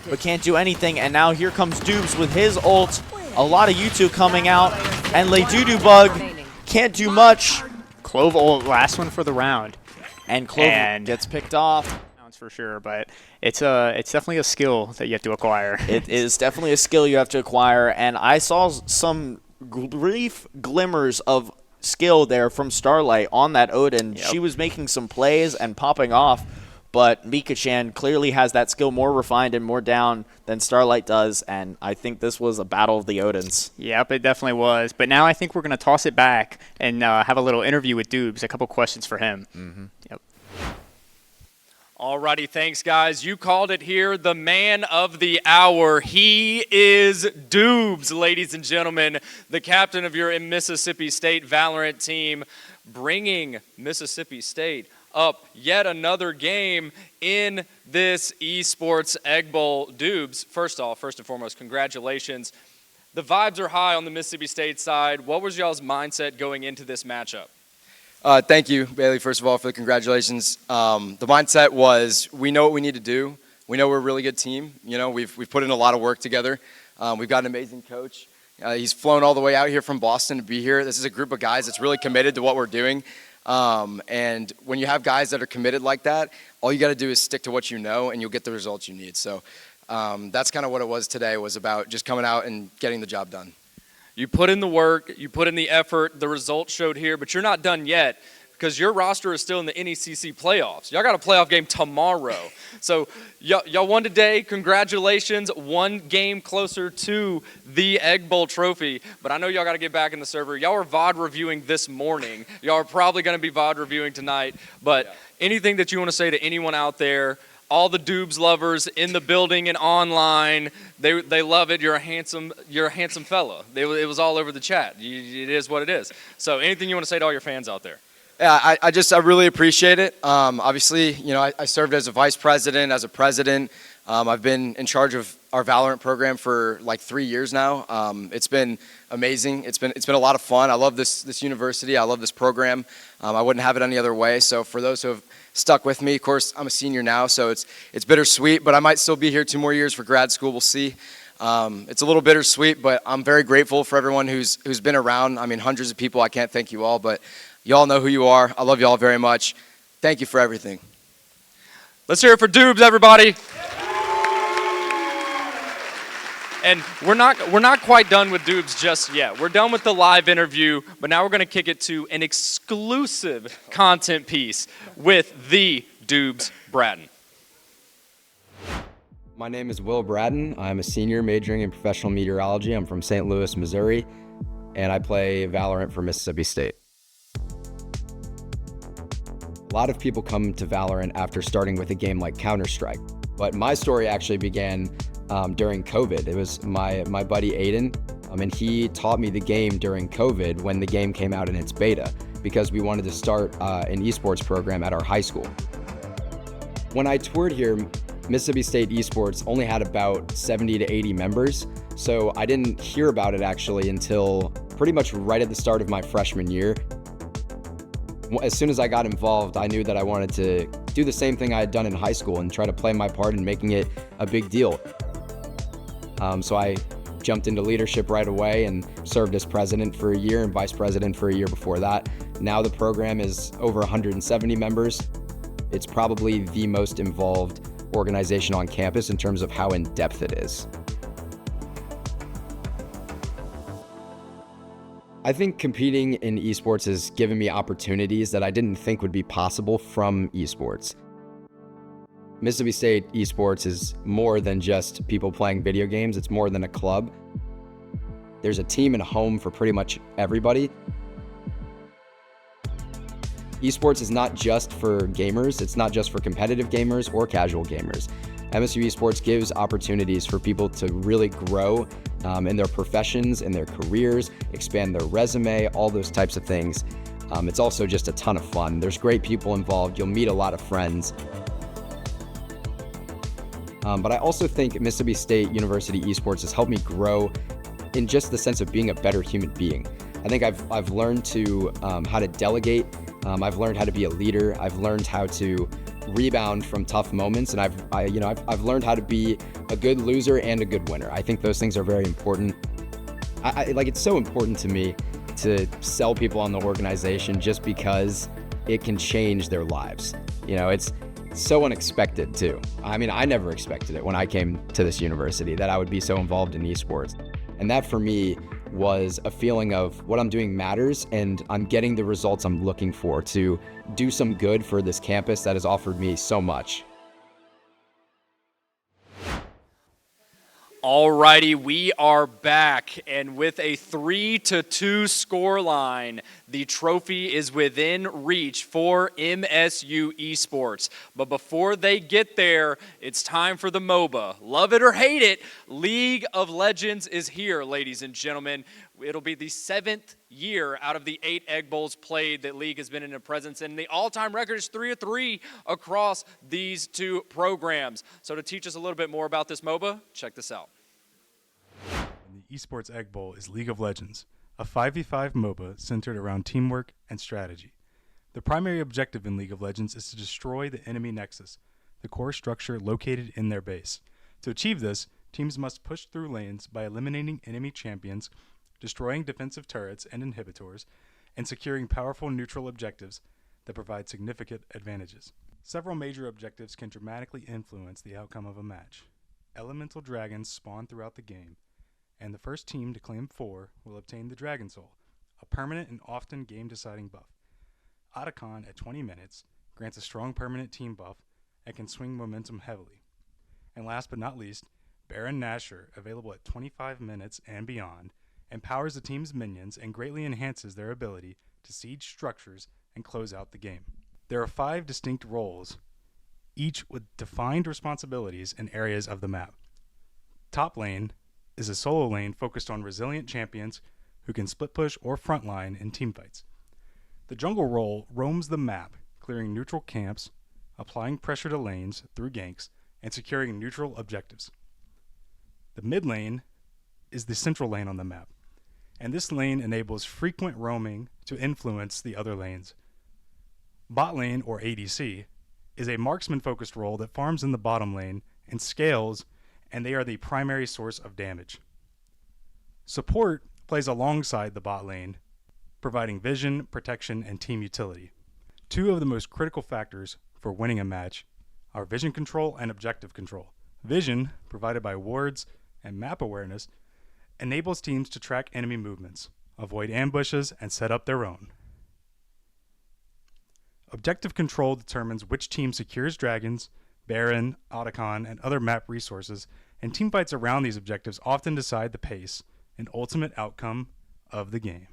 but can't do anything. And now here comes Dubes with his ult. A lot of U2 coming out, and Leydudubug can't do much. Clove ult, last one for the round. And Clove gets picked off. For sure, but it's definitely a skill that you have to acquire. It is definitely a skill you have to acquire, and I saw some brief glimmers of skill there from Starlight on that Odin. Yep. She was making some plays and popping off, but Mika-chan clearly has that skill more refined and more down than Starlight does, and I think this was a battle of the Odins. Yep, it definitely was. But now I think we're going to toss it back and have a little interview with Dubes, a couple questions for him. Yep. Alrighty, thanks guys. You called it here, the man of the hour. He is Dubes, ladies and gentlemen, the captain of your Mississippi State VALORANT team, bringing Mississippi State up yet another game in this Esports Egg Bowl. Dubes, first and foremost, congratulations. The vibes are high on the Mississippi State side. What was y'all's mindset going into this matchup? Thank you, Bailey, first of all, for the congratulations. The mindset was we know what we need to do. We know we're a really good team. You know, we've put in a lot of work together. We've got an amazing coach. He's flown all the way out here from Boston to be here. This is a group of guys that's really committed to what we're doing. And when you have guys that are committed like that, all you got to do is stick to what you know, and you'll get the results you need. So that's kind of what it was today, was about just coming out and getting the job done. You put in the work, you put in the effort, the results showed here, but you're not done yet because your roster is still in the NECC playoffs. Y'all got a playoff game tomorrow. So y'all won today. Congratulations. 1 game closer to the Egg Bowl trophy. But I know y'all got to get back in the server. Y'all were VOD reviewing this morning. Y'all are probably going to be VOD reviewing tonight. But anything that you want to say to anyone out there all the Doobs lovers in the building and online. They love it. You're a handsome fella. It was all over the chat. It is what it is. So anything you want to say to all your fans out there? Yeah, I really appreciate it. Obviously, I served as a vice president, as a president. I've been in charge of our VALORANT program for like 3 years now. It's been amazing. It's been a lot of fun. I love this university. I love this program. I wouldn't have it any other way. So for those who have stuck with me, of course, I'm a senior now, so it's bittersweet. But I might still be here 2 more years for grad school. We'll see. It's a little bittersweet, but I'm very grateful for everyone who's been around. I mean, hundreds of people. I can't thank you all, but y'all know who you are. I love y'all very much. Thank you for everything. Let's hear it for Doobs, everybody. And we're not quite done with Doobs just yet. We're done with the live interview, but now we're going to kick it to an exclusive content piece with the Doobs Bratton. My name is Will Bratton. I'm a senior majoring in professional meteorology. I'm from St. Louis, Missouri, and I play VALORANT for Mississippi State. A lot of people come to VALORANT after starting with a game like Counter-Strike, but my story actually began during COVID. It was my buddy Aiden, and he taught me the game during COVID when the game came out in its beta, because we wanted to start an esports program at our high school. When I toured here, Mississippi State Esports only had about 70 to 80 members, so I didn't hear about it actually until pretty much right at the start of my freshman year. As soon as I got involved, I knew that I wanted to do the same thing I had done in high school and try to play my part in making it a big deal. So I jumped into leadership right away and served as president for a year and vice president for a year before that. Now the program is over 170 members. It's probably the most involved organization on campus in terms of how in-depth it is. I think competing in esports has given me opportunities that I didn't think would be possible from esports. Mississippi State Esports is more than just people playing video games. It's more than a club. There's a team and a home for pretty much everybody. Esports is not just for gamers. It's not just for competitive gamers or casual gamers. MSU Esports gives opportunities for people to really grow in their professions, in their careers, expand their resume, all those types of things. It's also just a ton of fun. There's great people involved. You'll meet a lot of friends. But I also think Mississippi State University Esports has helped me grow in just the sense of being a better human being. I think I've learned to how to delegate. I've learned how to be a leader. I've learned how to rebound from tough moments, and I've learned how to be a good loser and a good winner. I think those things are very important. It's so important to me to sell people on the organization just because it can change their lives. It's so unexpected too. I mean, I never expected it when I came to this university that I would be so involved in esports. And that for me was a feeling of what I'm doing matters and I'm getting the results I'm looking for to do some good for this campus that has offered me so much. Alrighty, we are back, and with a 3-2 scoreline, the trophy is within reach for MSU Esports. But before they get there, it's time for the MOBA. Love it or hate it, League of Legends is here, ladies and gentlemen. It'll be the 7th year out of the 8 Egg Bowls played that League has been in a presence, and the all-time record is 3-3 across these 2 programs. So to teach us a little bit more about this MOBA, check this out. The Esports Egg Bowl is League of Legends, a 5v5 MOBA centered around teamwork and strategy. The primary objective in League of Legends is to destroy the enemy nexus, the core structure located in their base. To achieve this, teams must push through lanes by eliminating enemy champions, destroying defensive turrets and inhibitors, and securing powerful neutral objectives that provide significant advantages. Several major objectives can dramatically influence the outcome of a match. Elemental dragons spawn throughout the game, and the first team to claim 4 will obtain the Dragon Soul, a permanent and often game-deciding buff. Otacon at 20 minutes grants a strong permanent team buff and can swing momentum heavily. And last but not least, Baron Nashor, available at 25 minutes and beyond, empowers the team's minions and greatly enhances their ability to siege structures and close out the game. There are 5 distinct roles each with defined responsibilities in areas of the map. Top lane is a solo lane focused on resilient champions who can split push or frontline in teamfights. The jungle role roams the map, clearing neutral camps, applying pressure to lanes through ganks, and securing neutral objectives. The mid lane is the central lane on the map, and this lane enables frequent roaming to influence the other lanes. Bot lane, or ADC, is a marksman-focused role that farms in the bottom lane and scales, and they are the primary source of damage. Support plays alongside the bot lane, providing vision, protection, and team utility. Two of the most critical factors for winning a match are vision control and objective control. Vision, provided by wards and map awareness, enables teams to track enemy movements, avoid ambushes, and set up their own. Objective control determines which team secures dragons, Baron, Otacon, and other map resources, and teamfights around these objectives often decide the pace and ultimate outcome of the game.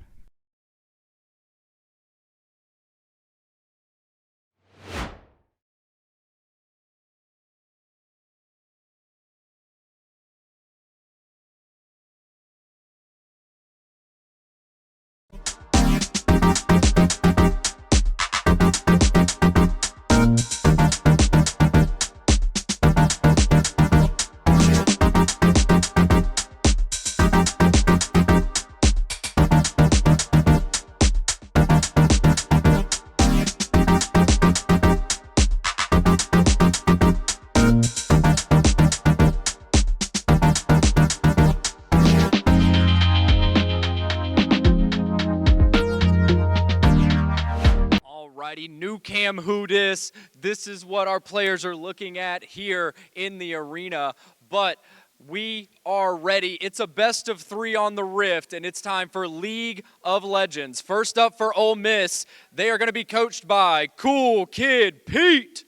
New Cam Who Dis. This is what our players are looking at here in the arena. But we are ready. It's a best of 3 on the Rift, and it's time for League of Legends. First up for Ole Miss, they are going to be coached by Cool Kid Pete.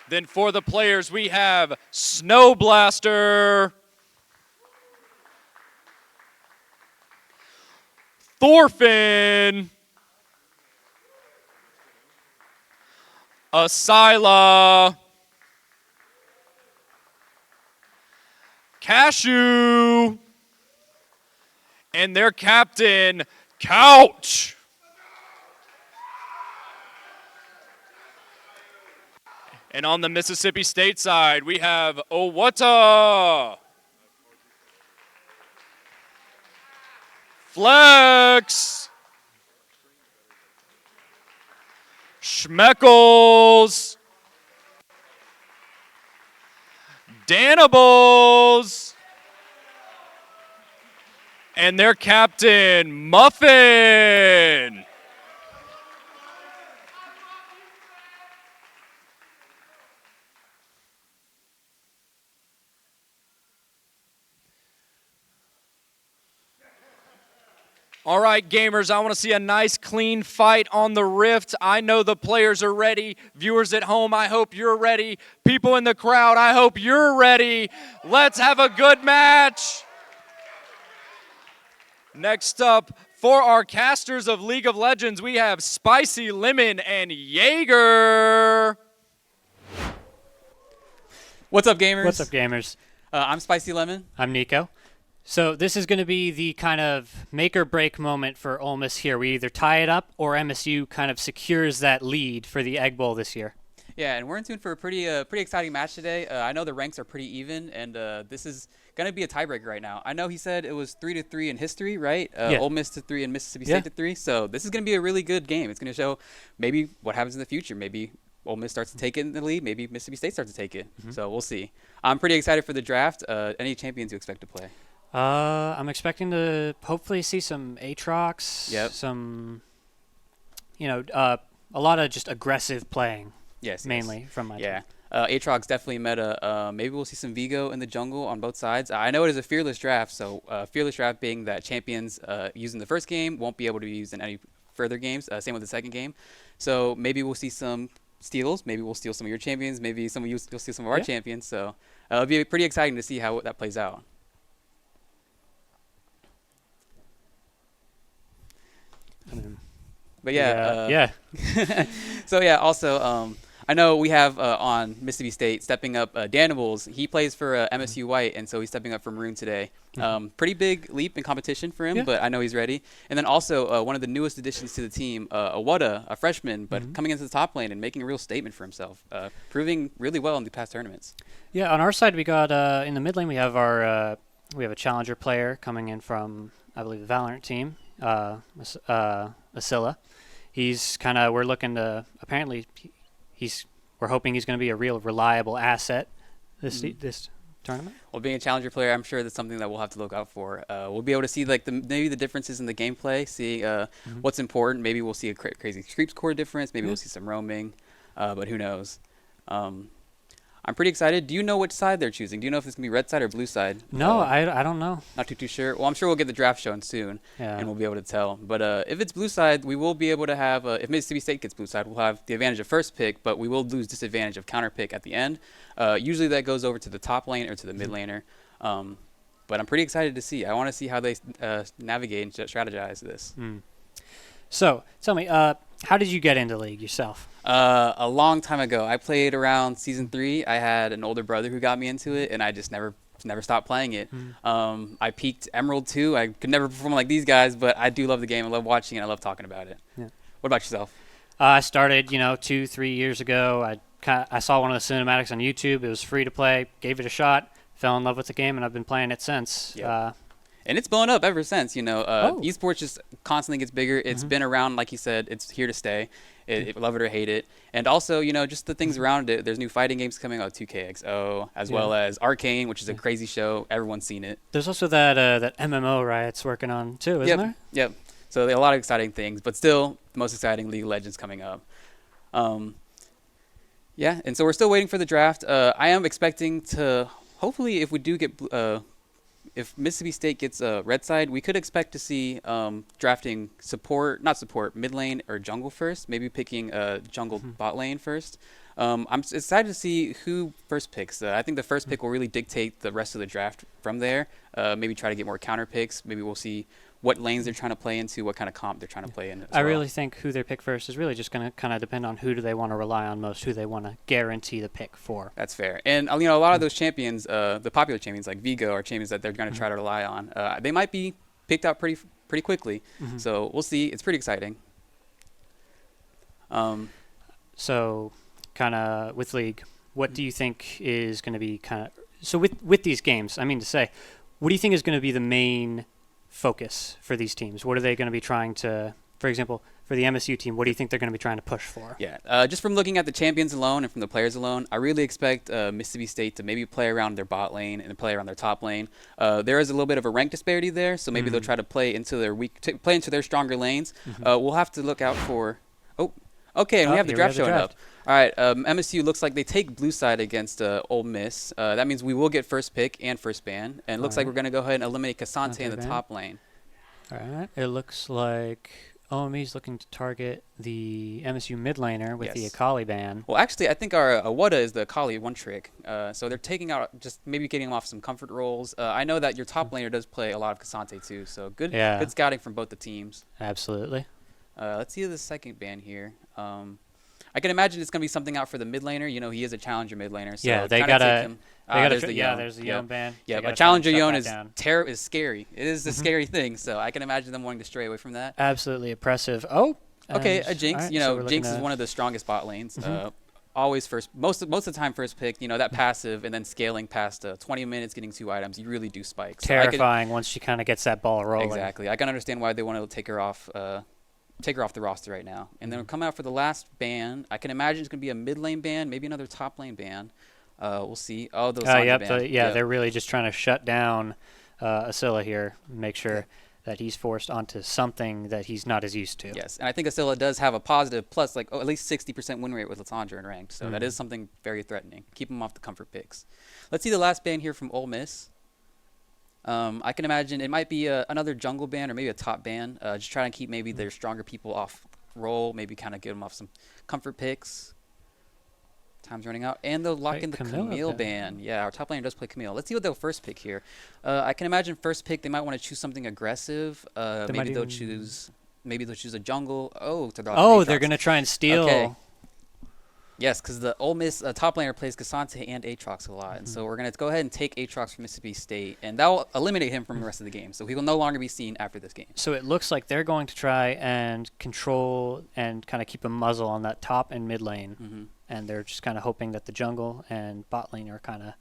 Then for the players, we have Snow Blaster, Thorfinn, Asila, Cashew, and their captain, Couch. And on the Mississippi State side, we have Owata, Flex, Schmeckles, Danables, and their captain, Muffin. All right, gamers, I want to see a nice, clean fight on the Rift. I know the players are ready. Viewers at home, I hope you're ready. People in the crowd, I hope you're ready. Let's have a good match. Next up, for our casters of League of Legends, we have Spicy Lemon and Jaeger. What's up, gamers? What's up, gamers? I'm Spicy Lemon. I'm Nico. So this is going to be the kind of make or break moment for Ole Miss here. We either tie it up or MSU kind of secures that lead for the Egg Bowl this year. Yeah, and we're in tune for a pretty exciting match today. I know the ranks are pretty even, and this is going to be a tiebreaker right now. I know he said it was 3-3 in history, right? Yeah. Ole Miss to 3 and Mississippi State to 3. So this is going to be a really good game. It's going to show maybe what happens in the future. Maybe Ole Miss starts to take it in the lead. Maybe Mississippi State starts to take it. So we'll see. I'm pretty excited for the draft. Any champions you expect to play? I'm expecting to hopefully see some Aatrox, some, a lot of just aggressive playing. Yes, mainly from my team. Aatrox definitely meta. Maybe we'll see some Vigo in the jungle on both sides. I know it is a fearless draft, so fearless draft being that champions used in the first game won't be able to be used in any further games. Same with the second game. So maybe we'll see some steals. Maybe we'll steal some of your champions. Maybe some of you'll steal some of our champions. So it'll be pretty exciting to see how that plays out. But yeah. So yeah, also I know we have on Mississippi State stepping up Danibles. He plays for MSU White, and so he's stepping up for Maroon today. Pretty big leap in competition for him, but I know he's ready. And then also one of the newest additions to the team, Awada, a freshman, but coming into the top lane and making a real statement for himself, proving really well in the past tournaments. Yeah, on our side we got in the mid lane we have our we have a challenger player coming in from I believe the VALORANT team, Asilla. He's we're looking to apparently. We're hoping he's going to be a real reliable asset this tournament. Well, being a challenger player, I'm sure that's something that we'll have to look out for. We'll be able to see maybe the differences in the gameplay, see what's important. Maybe we'll see a crazy creeps core difference. Maybe we'll see some roaming, but who knows? I'm pretty excited. Do you know which side they're choosing? Do you know if it's going to be red side or blue side? No, I don't know. Not too sure. Well, I'm sure we'll get the draft shown soon, and we'll be able to tell. But if it's blue side, we will be able to have, if Mississippi State gets blue side, we'll have the advantage of first pick, but we will lose disadvantage of counter pick at the end. Usually that goes over to the top lane or to the mid laner. But I'm pretty excited to see. I want to see how they navigate and strategize this. So, tell me, how did you get into League yourself? A long time ago. I played around Season 3. I had an older brother who got me into it, and I just never stopped playing it. I peaked Emerald 2. I could never perform like these guys, but I do love the game. I love watching it. I love talking about it. Yeah. What about yourself? I started, 2-3 years ago. I saw one of the cinematics on YouTube. It was free to play. Gave it a shot. Fell in love with the game, and I've been playing it since. Yep. And it's blown up ever since, esports just constantly gets bigger. It's been around, like you said, it's here to stay. Love it or hate it. And also, just the things around it. There's new fighting games coming out, 2KXO, as well as Arcane, which is a crazy show. Everyone's seen it. There's also that MMO Riot's working on, too, isn't there? Yep. So there are a lot of exciting things, but still, the most exciting, League of Legends coming up. Yeah, and so we're still waiting for the draft. I am expecting to, hopefully, if we do get... if Mississippi State gets red side, we could expect to see drafting mid lane or jungle first, maybe picking jungle bot lane first. I'm excited to see who first picks. I think the first pick will really dictate the rest of the draft from there. Maybe try to get more counter picks. Maybe we'll see what lanes they're trying to play into, what kind of comp they're trying to play in. I really think who they pick first is really just going to kind of depend on who do they want to rely on most, who they want to guarantee the pick for. That's fair. And, a lot of those champions, the popular champions like Vigo are champions that they're going to try to rely on. They might be picked out pretty quickly. So we'll see. It's pretty exciting. So kind of with League, what do you think is going to be so with these games, what do you think is going to be the main focus for these teams? What are they going to be trying to, for example, for the MSU team, what do you think they're going to be trying to push for? Yeah, just from looking at the champions alone and from the players alone, I really expect Mississippi State to maybe play around their bot lane and play around their top lane. There is a little bit of a rank disparity there, so maybe they'll try to play into their stronger lanes. We'll have to look out for. Okay, and we have the draft showing up. All right, MSU looks like they take blue side against Ole Miss. That means we will get first pick and first ban. And it looks like we're going to go ahead and eliminate Cassante in the top lane. All right, it looks like OME's looking to target the MSU mid laner with the Akali ban. Well, actually, I think our Awada is the Akali one trick. So they're taking out, just maybe getting him off some comfort roles. I know that your top laner does play a lot of Cassante too, so good scouting from both the teams. Absolutely. Let's see the second ban here. I can imagine it's going to be something out for the mid laner. He is a challenger mid laner. So yeah, they got to. There's the Yone ban. Yeah, but challenger Yone is scary. It is a scary thing. So I can imagine them wanting to stray away from that. Absolutely oppressive. Oh. Okay, a Jinx. Right, so Jinx is one of the strongest bot lanes. Always first, most of the time first pick. That passive and then scaling past 20 minutes, getting 2 items. You really do spike. So terrifying once she kind of gets that ball rolling. Exactly. I can understand why they want to take her off. Take her off the roster right now. And then we'll come out for the last ban. I can imagine it's going to be a mid lane ban, maybe another top lane ban. We'll see. Oh, those they're really just trying to shut down Asilla here, make sure that he's forced onto something that he's not as used to. Yes, and I think Asilla does have a positive plus, at least 60% win rate with Lysandra in ranked. So that is something very threatening. Keep him off the comfort picks. Let's see the last ban here from Ole Miss. I can imagine it might be another jungle ban or maybe a top ban. Just trying to keep maybe their stronger people off roll, maybe kind of get them off some comfort picks. Time's running out. And they'll lock in the Camille ban. Yeah, our top laner does play Camille. Let's see what they'll first pick here. I can imagine first pick they might want to choose something aggressive. Maybe they'll choose... maybe they'll choose a jungle. Oh, to drop Oh, Aatrox. they're going to try and steal. Okay. Yes, because the Ole Miss top laner plays Cassante and Aatrox a lot. And so we're going to go ahead and take Aatrox from Mississippi State, and that will eliminate him from the rest of the game. So he will no longer be seen after this game. So it looks like they're going to try and control and kind of keep a muzzle on that top and mid lane. And they're just kind of hoping that the jungle and bot lane are kind of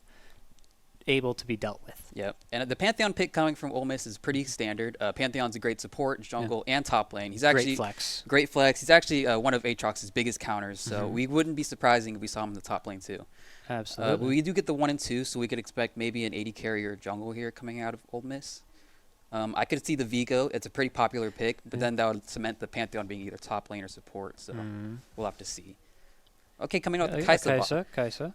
able to be dealt with. Yep. And the Pantheon pick coming from Ole Miss is pretty standard. Pantheon's a great support, jungle, and top lane. He's actually Great flex. Great flex. He's actually one of Aatrox's biggest counters, so we wouldn't be surprising if we saw him in the top lane too. Absolutely. But we do get the 1 and 2, so we could expect maybe an 80 carrier jungle here coming out of Ole Miss. I could see the Vigo. It's a pretty popular pick, but then that would cement the Pantheon being either top lane or support, so we'll have to see. Okay, coming out with the Kai'Sa.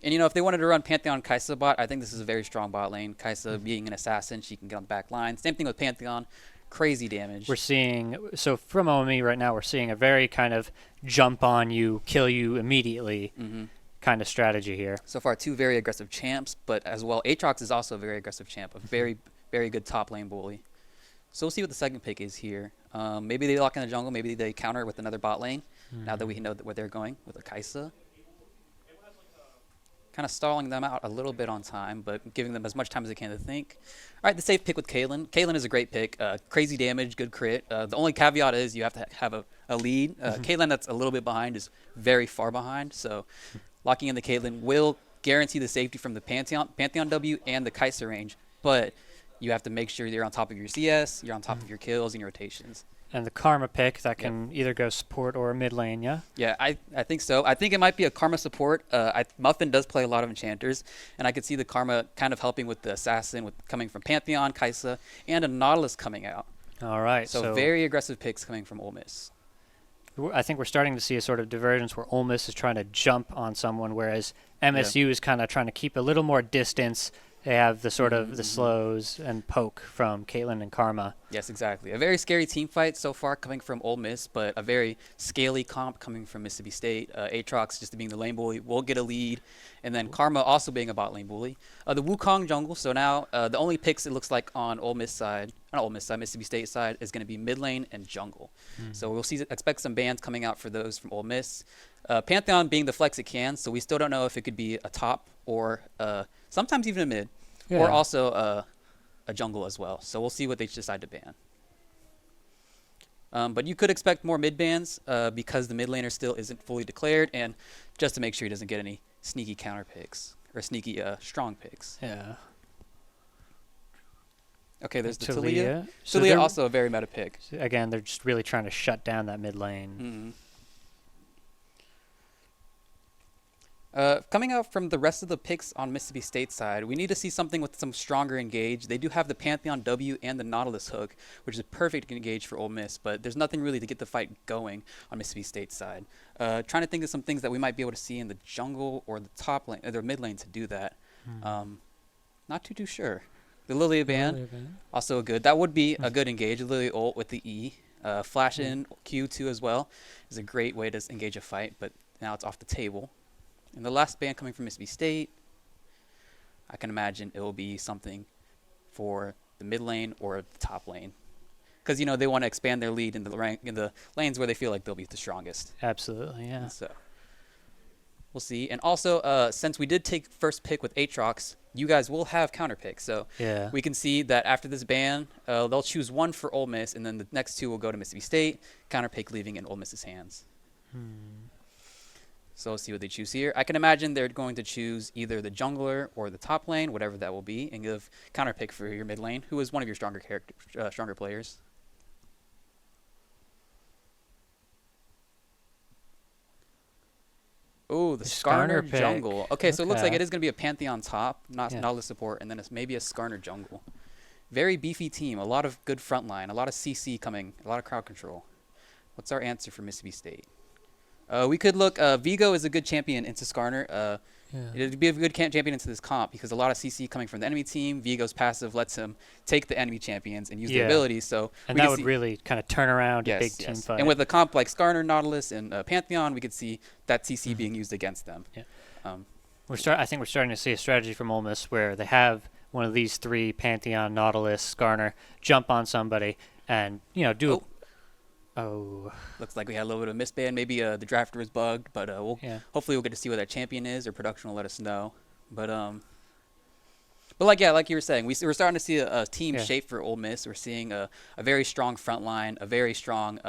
And, if they wanted to run Pantheon Kai'Sa bot, I think this is a very strong bot lane. Kai'Sa being an assassin, she can get on the back line. Same thing with Pantheon. Crazy damage. We're seeing, so from OME right now, we're seeing a very kind of jump on you, kill you immediately kind of strategy here. So far, 2 very aggressive champs, but as well, Aatrox is also a very aggressive champ, a very, very good top lane bully. So we'll see what the second pick is here. Maybe they lock in the jungle, maybe they counter with another bot lane, now that we know where they're going with a Kai'Sa. Kind of stalling them out a little bit on time, but giving them as much time as they can to think. All right, the safe pick with Caitlyn. Caitlyn is a great pick. Crazy damage, good crit. The only caveat is you have to have a lead. Caitlyn that's a little bit behind is very far behind, so locking in the Caitlyn will guarantee the safety from the Pantheon W and the Kai'Sa range, but you have to make sure you're on top of your CS, you're on top of your kills and your rotations. And the Karma pick that can either go support or mid lane, yeah? Yeah, I think so. I think it might be a Karma support. Muffin does play a lot of enchanters, and I could see the Karma kind of helping with the assassin, with coming from Pantheon, Kai'Sa, and a Nautilus coming out. All right. So very aggressive picks coming from Ole Miss. I think we're starting to see a sort of divergence where Ole Miss is trying to jump on someone, whereas MSU is kind of trying to keep a little more distance. They have the sort of the slows and poke from Caitlyn and Karma. Yes, exactly. A very scary team fight so far coming from Ole Miss, but a very scaly comp coming from Mississippi State. Aatrox just being the lane bully will get a lead, and then Karma also being a bot lane bully. The Wukong jungle, so now the only picks it looks like on Mississippi State side is going to be mid lane and jungle. So we'll expect some bans coming out for those from Ole Miss. Pantheon being the flex it can, so we still don't know if it could be a top or sometimes even a mid, or also a jungle as well. So we'll see what they decide to ban. But you could expect more mid bans because the mid laner still isn't fully declared, and just to make sure he doesn't get any sneaky counter picks or sneaky strong picks. Yeah. Okay, there's the Talia. Talia also a very meta pick. Again, they're just really trying to shut down that mid lane. Coming out from the rest of the picks on Mississippi State side, we need to see something with some stronger engage. They do have the Pantheon W and the Nautilus hook, which is a perfect engage for Ole Miss, but there's nothing really to get the fight going on Mississippi State side. Trying to think of some things that we might be able to see in the jungle or the top lane, or the mid lane to do that. Not too sure. The Lilia ban, also good. That would be a good engage. Lilia ult with the E. Flash in Q2 as well is a great way to engage a fight, but now it's off the table. And the last ban coming from Mississippi State, I can imagine it will be something for the mid lane or the top lane. Because, they want to expand their lead in the lanes where they feel like they'll be the strongest. Absolutely, yeah. So we'll see. And also, since we did take first pick with Aatrox, you guys will have counter picks. So we can see that after this ban, they'll choose one for Ole Miss, and then the next 2 will go to Mississippi State, counter pick leaving in Ole Miss's hands. So let's see what they choose here. I can imagine they're going to choose either the jungler or the top lane, whatever that will be, and give counter pick for your mid lane, who is one of your stronger players. Oh, the Skarner jungle. Okay, so it looks like it is going to be a Pantheon top, not Nautilus support, and then it's maybe a Skarner jungle. Very beefy team, a lot of good frontline, a lot of CC coming, a lot of crowd control. What's our answer for Mississippi State? We could look. Vigo is a good champion into Skarner. It'd be a good champion into this comp because a lot of CC coming from the enemy team. Vigo's passive lets him take the enemy champions and use their abilities. So and that would really kind of turn around a big team fight. And with a comp like Skarner, Nautilus, and Pantheon, we could see that CC being used against them. Yeah. I think we're starting to see a strategy from Ole Miss where they have one of these 3, Pantheon, Nautilus, Skarner, jump on somebody and do Oh. Looks like we had a little bit of misband. Maybe the drafter was bugged, but hopefully we'll get to see what that champion is, or production will let us know. But like you were saying, we're starting to see a team shape for Ole Miss. We're seeing a very strong front line, a very strong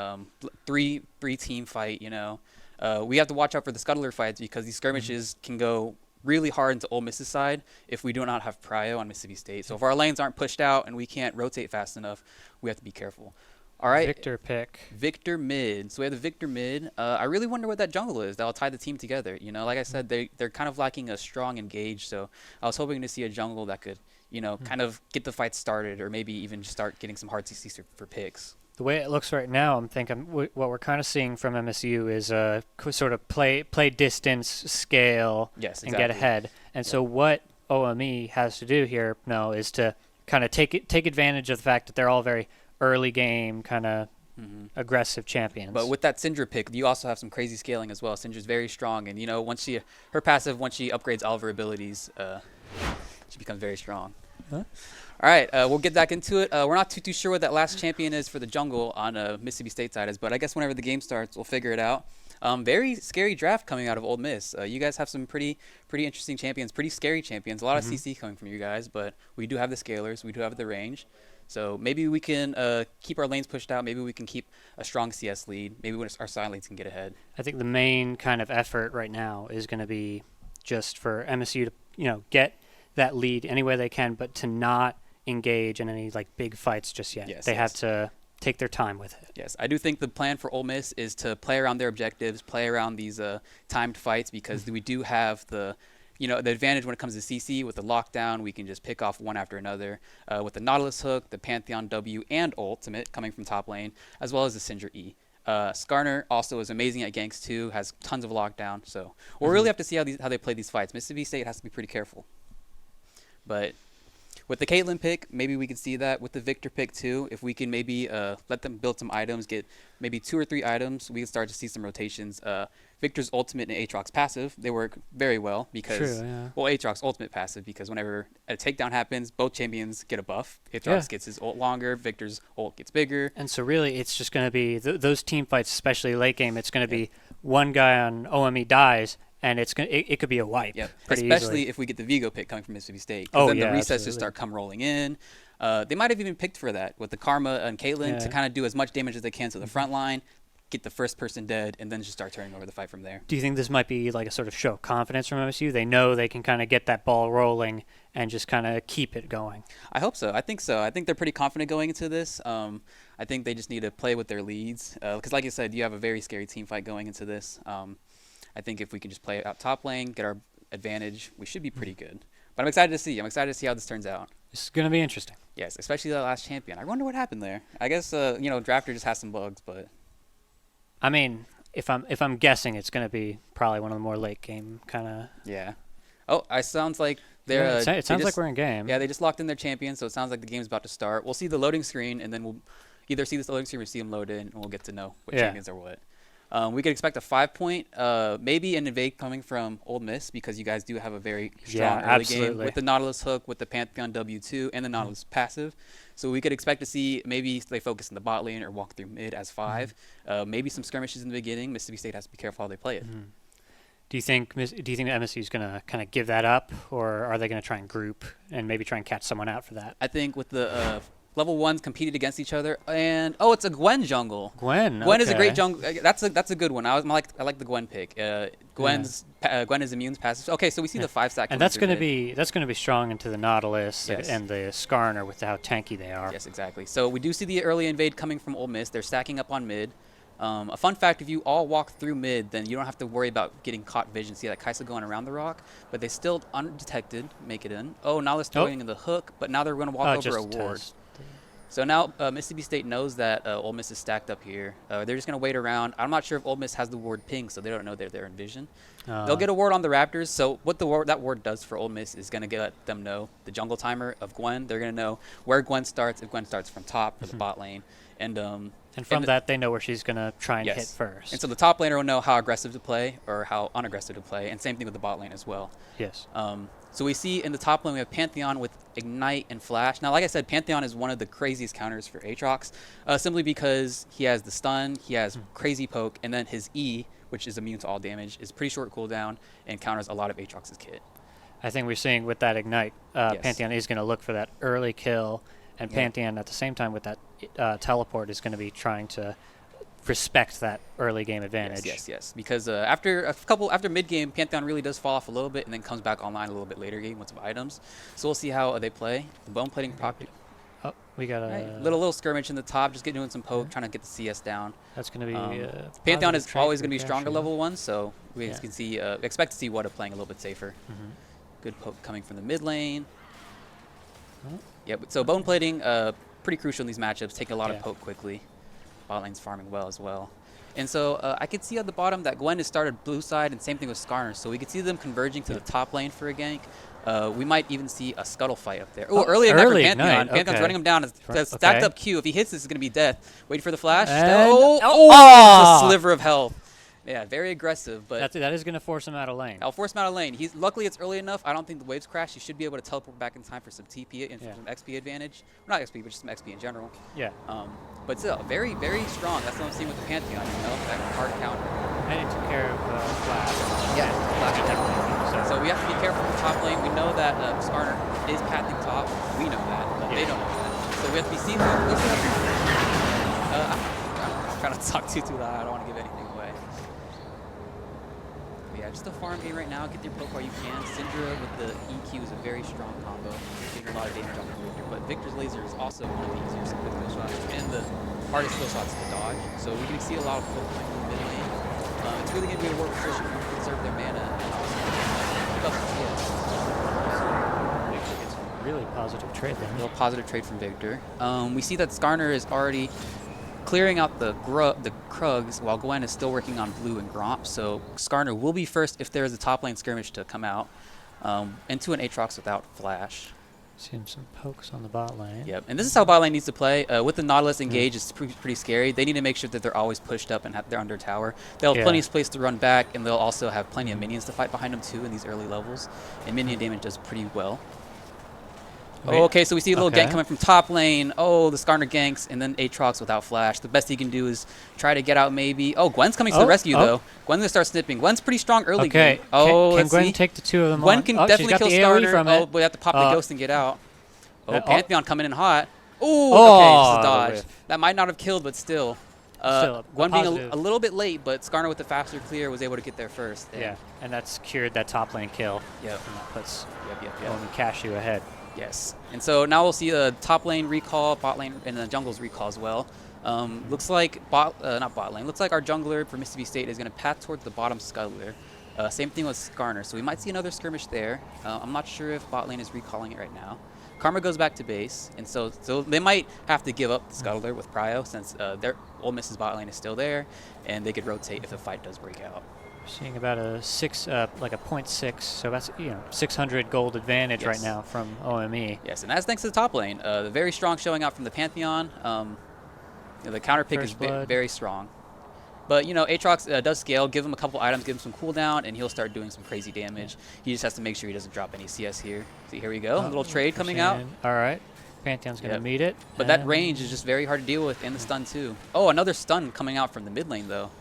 three team fight. We have to watch out for the scuttler fights because these skirmishes can go really hard into Ole Miss's side if we do not have prio on Mississippi State. So if our lanes aren't pushed out and we can't rotate fast enough, we have to be careful. All right. Victor pick. Victor mid. So we have the Victor mid. I really wonder what that jungle is that'll tie the team together. Like I said, they're kind of lacking a strong engage. So I was hoping to see a jungle that could, kind of get the fight started, or maybe even start getting some hard CCs for picks. The way it looks right now, I'm thinking what we're kind of seeing from MSU is sort of play distance, scale, and get ahead. And so what OME has to do here now is to kind of take advantage of the fact that they're all very early game kind of aggressive champions. But with that Syndra pick, you also have some crazy scaling as well. Syndra's very strong, and once she upgrades all of her abilities, she becomes very strong. Huh? All right, we'll get back into it. We're not too sure what that last champion is for the jungle on Mississippi State side is, but I guess whenever the game starts, we'll figure it out. Very scary draft coming out of Ole Miss. You guys have some pretty interesting champions, pretty scary champions. A lot of CC coming from you guys, but we do have the scalers, we do have the range. So maybe we can keep our lanes pushed out. Maybe we can keep a strong CS lead. Maybe our side lanes can get ahead. I think the main kind of effort right now is going to be just for MSU to get that lead any way they can, but to not engage in any big fights just yet. They have to take their time with it. Yes, I do think the plan for Ole Miss is to play around their objectives, play around these timed fights, because we do have the advantage when it comes to CC. With the lockdown, we can just pick off one after another. With the Nautilus hook, the Pantheon W, and Ultimate coming from top lane, as well as the Syndra E. Skarner also is amazing at ganks too, has tons of lockdown. So we'll really have to see how they play these fights. Mississippi State has to be pretty careful. But with the Caitlyn pick, maybe we can see that. With the Victor pick too, if we can maybe let them build some items, get maybe 2 or 3 items, we can start to see some rotations. Victor's ultimate and Aatrox's passive, they work very well because, Aatrox's ultimate passive, because whenever a takedown happens, both champions get a buff. Aatrox gets his ult longer, Victor's ult gets bigger. And so really it's just going to be those team fights, especially late game, it's going to be one guy on OME dies, and it could be a wipe. Yep. Especially if we get the Vigo pick coming from Mississippi State. Then the resets just start rolling in. They might have even picked for that with the Karma and Caitlyn to kind of do as much damage as they can to the front line, get the first person dead, and then just start turning over the fight from there. Do you think this might be like a sort of show of confidence from MSU? They know they can kind of get that ball rolling and just kind of keep it going. I hope so. I think so. I think they're pretty confident going into this. I think they just need to play with their leads. Because like you said, you have a very scary team fight going into this. I think if we can just play out top lane, get our advantage, we should be pretty good. But I'm excited to see. I'm excited to see how this turns out. It's going to be interesting. Yes, especially that last champion. I wonder what happened there. I guess Drafter just has some bugs, but I mean, if I'm guessing, it's going to be probably one of the more late game kind of. Yeah. Oh, it sounds like they're. It sounds like we're in game. Yeah, they just locked in their champion, so it sounds like the game's about to start. We'll see the loading screen, and then we'll either see this loading screen or see them load in, and we'll get to know what champions are what. We could expect a 5-point, maybe an invade coming from Ole Miss, because you guys do have a very strong early game with the Nautilus hook, with the Pantheon W2, and the Nautilus passive. So we could expect to see maybe they focus in the bot lane or walk through mid as 5. Maybe some skirmishes in the beginning. Mississippi State has to be careful how they play it. Do you think MSU is going to kind of give that up, or are they going to try and group and maybe try and catch someone out for that? I think with the level 1s competed against each other, and it's a Gwen jungle. Gwen is a great jungle. That's a good one. I like the Gwen pick. Gwen is immune's passive. Okay, so we see the 5-stack. And that's going to be strong into the Nautilus and the Skarner with how tanky they are. Yes, exactly. So we do see the early invade coming from Ole Miss. They're stacking up on mid. A fun fact: if you all walk through mid, then you don't have to worry about getting caught vision. See that Kaisa going around the rock, but they still undetected make it in. Oh, now they're throwing in the hook, but now they're going to walk over a ward. So now Mississippi State knows that Ole Miss is stacked up here. They're just going to wait around. I'm not sure if Ole Miss has the ward ping, so they don't know they're in vision. They'll get a ward on the Raptors. So what that ward does for Ole Miss is going to let them know the jungle timer of Gwen. They're going to know where Gwen starts, if Gwen starts from top for the bot lane. And from that, they know where she's going to try and hit first. And so the top laner will know how aggressive to play or how unaggressive to play. And same thing with the bot lane as well. Yes. So we see in the top lane we have Pantheon with Ignite and Flash. Now, like I said, Pantheon is one of the craziest counters for Aatrox, simply because he has the stun, he has crazy poke, and then his E, which is immune to all damage, is pretty short cooldown and counters a lot of Aatrox's kit. I think we're seeing with that Ignite, Yes. Pantheon is going to look for that early kill, and Yeah. Pantheon at the same time with that teleport is going to be trying to respect that early game advantage. Yes. Because after mid game, Pantheon really does fall off a little bit and then comes back online a little bit later game with some items. So we'll see how they play. The bone plating prop. Oh, we got a little skirmish in the top, just doing some poke, trying to get the CS down. That's going to be Pantheon is positive trait always for going to be stronger Cashew. level 1, so we can see expect to see Wada playing a little bit safer. Good poke coming from the mid lane. Yeah, so bone plating pretty crucial in these matchups. Take a lot of poke quickly. Bot lane's farming well as well. And so I could see at the bottom that Gwen has started blue side, and same thing with Skarner. So we could see them converging to the top lane for a gank. We might even see a scuttle fight up there. Oh, early Ignite for Pantheon. Pantheon's running him down. It's stacked up Q. If he hits this, it's going to be death. Wait for the flash. It's a sliver of health. Yeah, very aggressive, but that is going to force him out of lane. I'll force him out of lane. Luckily it's early enough. I don't think the waves crash. He should be able to teleport back in time for some TP and some XP advantage. Not XP, but just some XP in general. Yeah. But still, very, very strong. That's what I'm seeing with the Pantheon. You know, that hard counter. And he took care of Flash. Yeah, Flash. So we have to be careful with top lane. We know that Skarner is pathing top. We know that, but they don't know that. So we have to be seeing. I'm trying not to talk too loud. I don't want to give anything away. But yeah, just a farm game right now. Get your poke while you can. Syndra with the EQ is a very strong combo. Getting a lot of damage off of Victor. But Victor's laser is also one of the easier kill shots and the hardest kill shots to dodge. So we can see a lot of poke coming from the mid lane. It's really going to be a work position to conserve their mana and also give up CS. Really positive trade there. Real positive trade from Victor. We see that Skarner is already clearing out the Krugs while Gwen is still working on blue and Gromp. So Skarner will be first if there is a top lane skirmish to come out into an Aatrox without flash. Seeing some pokes on the bot lane. Yep, and this is how bot lane needs to play. With the Nautilus engaged, it's pretty scary. They need to make sure that they're always pushed up and they're under tower. They'll have plenty of space to run back, and they'll also have plenty of minions to fight behind them too in these early levels. And minion damage does pretty well. Oh, okay, so we see a little gank coming from top lane. Oh, the Skarner ganks, and then Aatrox without flash. The best he can do is try to get out maybe. Oh, Gwen's coming to the rescue, though. Gwen's going to start snipping. Gwen's pretty strong early game. Oh, can Gwen take the two of them Gwen on? can she's definitely got kill the AoE Skarner. from Oh, it. we have to pop the ghost and get out. Oh, Pantheon coming in hot. Ooh, Oh, okay, just a the dodge. whiff. That might not have killed, but still. Gwen being a little bit late, but Skarner with the faster clear was able to get there first. Yeah, and that's secured that top lane kill. Yep. And that puts Yep. only Cashew ahead. Yes. And so now we'll see a top lane recall, bot lane, and the jungle's recall as well. Looks like not bot lane. Looks like our jungler for Mississippi State is going to path towards the bottom scuttler. Same thing with Skarner. So we might see another skirmish there. I'm not sure if bot lane is recalling it right now. Karma goes back to base, and so they might have to give up the scuttler with Prio since their Ole Miss's bot lane is still there, and they could rotate if the fight does break out. Seeing about a 0.6, so that's 600 gold advantage right now from OME. Yes, and that's thanks to the top lane. The very strong showing out from the Pantheon. The counter pick is very strong. But Aatrox does scale. Give him a couple items, give him some cooldown, and he'll start doing some crazy damage. He just has to make sure he doesn't drop any CS here. See, here we go, a little trade coming out. All right, Pantheon's going to meet it. But that range is just very hard to deal with, and the stun too. Oh, another stun coming out from the mid lane though.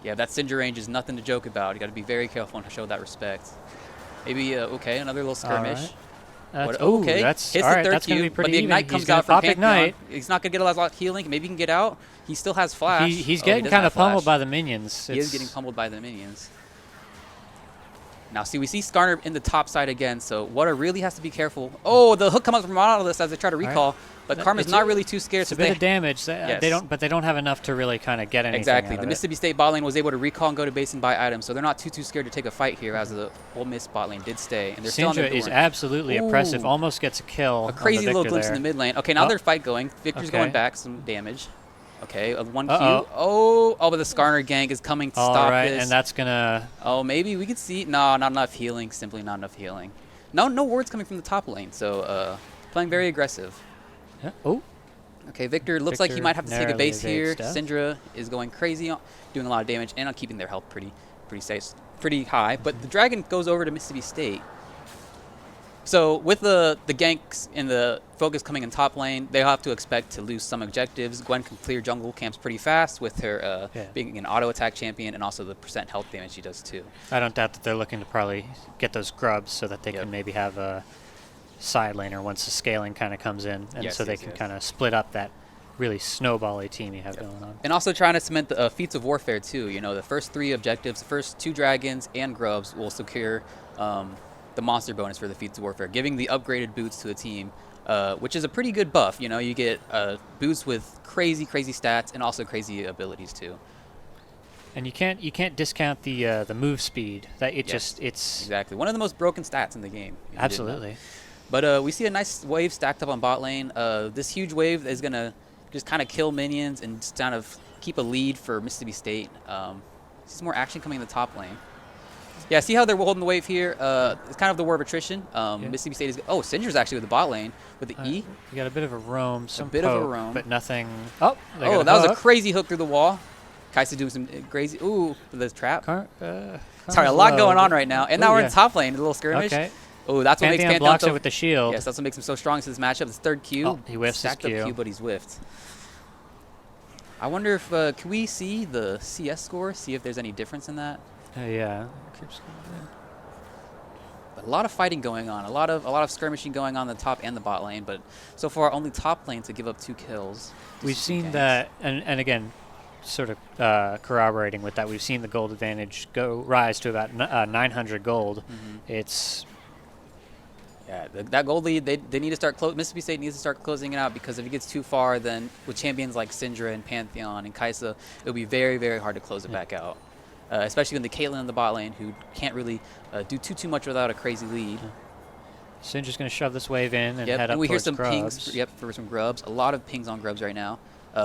Yeah, that Syndra range is nothing to joke about. You got to be very careful and show that respect. Maybe okay, another little skirmish. Okay, that's hits all the right. third That's going to be cube, pretty but the even. ignite He's comes gonna out from pop Pantheon. ignite. He's not going to get a lot of healing. Maybe he can get out. He still has flash. He's Oh, getting he kind of doesn't have pummeled flash. by the minions. He is getting pummeled by the minions. Now, see, we see Skarner in the top side again, so Wada really has to be careful. Oh, the hook comes from Monolith as they try to recall, but Karma's not really too scared. It's a bit of damage. Yes. They don't have enough to really kind of get anything Exactly. out The of Mississippi State bot lane was able to recall and go to base and buy items, so they're not too scared to take a fight here, as the Ole Miss bot lane did stay. And they're still on Syndra the is absolutely oppressive. Almost gets a kill. A crazy little glimpse there. in the mid lane. Okay, now there's fight going. Victor's going back, some damage. Okay, 1 Q. Oh, but the Skarner gank is coming to stop this. And that's gonna. Oh, maybe we could see. No, not enough healing. Simply not enough healing. No wards coming from the top lane. So playing very aggressive. Yeah. Oh. Okay, Victor looks like he might have to take a base here. Stuff. Syndra is going crazy, doing a lot of damage, and keeping their health pretty safe. pretty high, but the Dragon goes over to Mississippi State. So with the ganks and the focus coming in top lane, they'll have to expect to lose some objectives. Gwen can clear jungle camps pretty fast with her being an auto attack champion and also the % health damage she does too. I don't doubt that they're looking to probably get those grubs so that they can maybe have a side laner once the scaling kind of comes in, and so they can kind of split up that really snowbally team you have going on. And also trying to cement the feats of warfare too. You know, the first 3 objectives, the first 2 dragons and grubs will secure the monster bonus for the feats of warfare, giving the upgraded boots to a team, which is a pretty good buff. You know, you get boots with crazy stats and also crazy abilities too. And you can't discount the move speed. That it's exactly one of the most broken stats in the game. Absolutely. But we see a nice wave stacked up on bot lane. This huge wave is gonna just kind of kill minions and just kind of keep a lead for Mississippi State. See some more action coming in the top lane. Yeah, see how they're holding the wave here? It's kind of the war of attrition. Mississippi State is... Oh, Singer's actually with the bot lane with the E. You got a bit of a roam, a bit of a roam. But nothing... Oh, that was a crazy hook through the wall. Kaisa doing some crazy... Ooh, the trap. Sorry, a lot going on right now. And now we're in top lane, a little skirmish. Okay. Oh, that's what makes Pantheon blocks it with the shield. Yes, that's what makes him so strong. So this matchup, his third Q. Oh, he whiffs his Q. Stacked up Q, but he's whiffed. I wonder if... can we see the CS score? See if there's any difference in that? Yeah. A lot of fighting going on, a lot of skirmishing going on in the top and the bot lane, but so far only top lane to give up 2 kills. We've seen that, and again, sort of corroborating with that, we've seen the gold advantage rise to about 900 gold. It's that gold lead, they need to start Mississippi State needs to start closing it out, because if it gets too far, then with champions like Syndra and Pantheon and Kaisa, it'll be very, very hard to close it back out. Especially when the Caitlyn in the bot lane, who can't really do too much without a crazy lead. Singer's going to shove this wave in and head up and we hear towards some grubs. pings for some grubs. A lot of pings on grubs right now.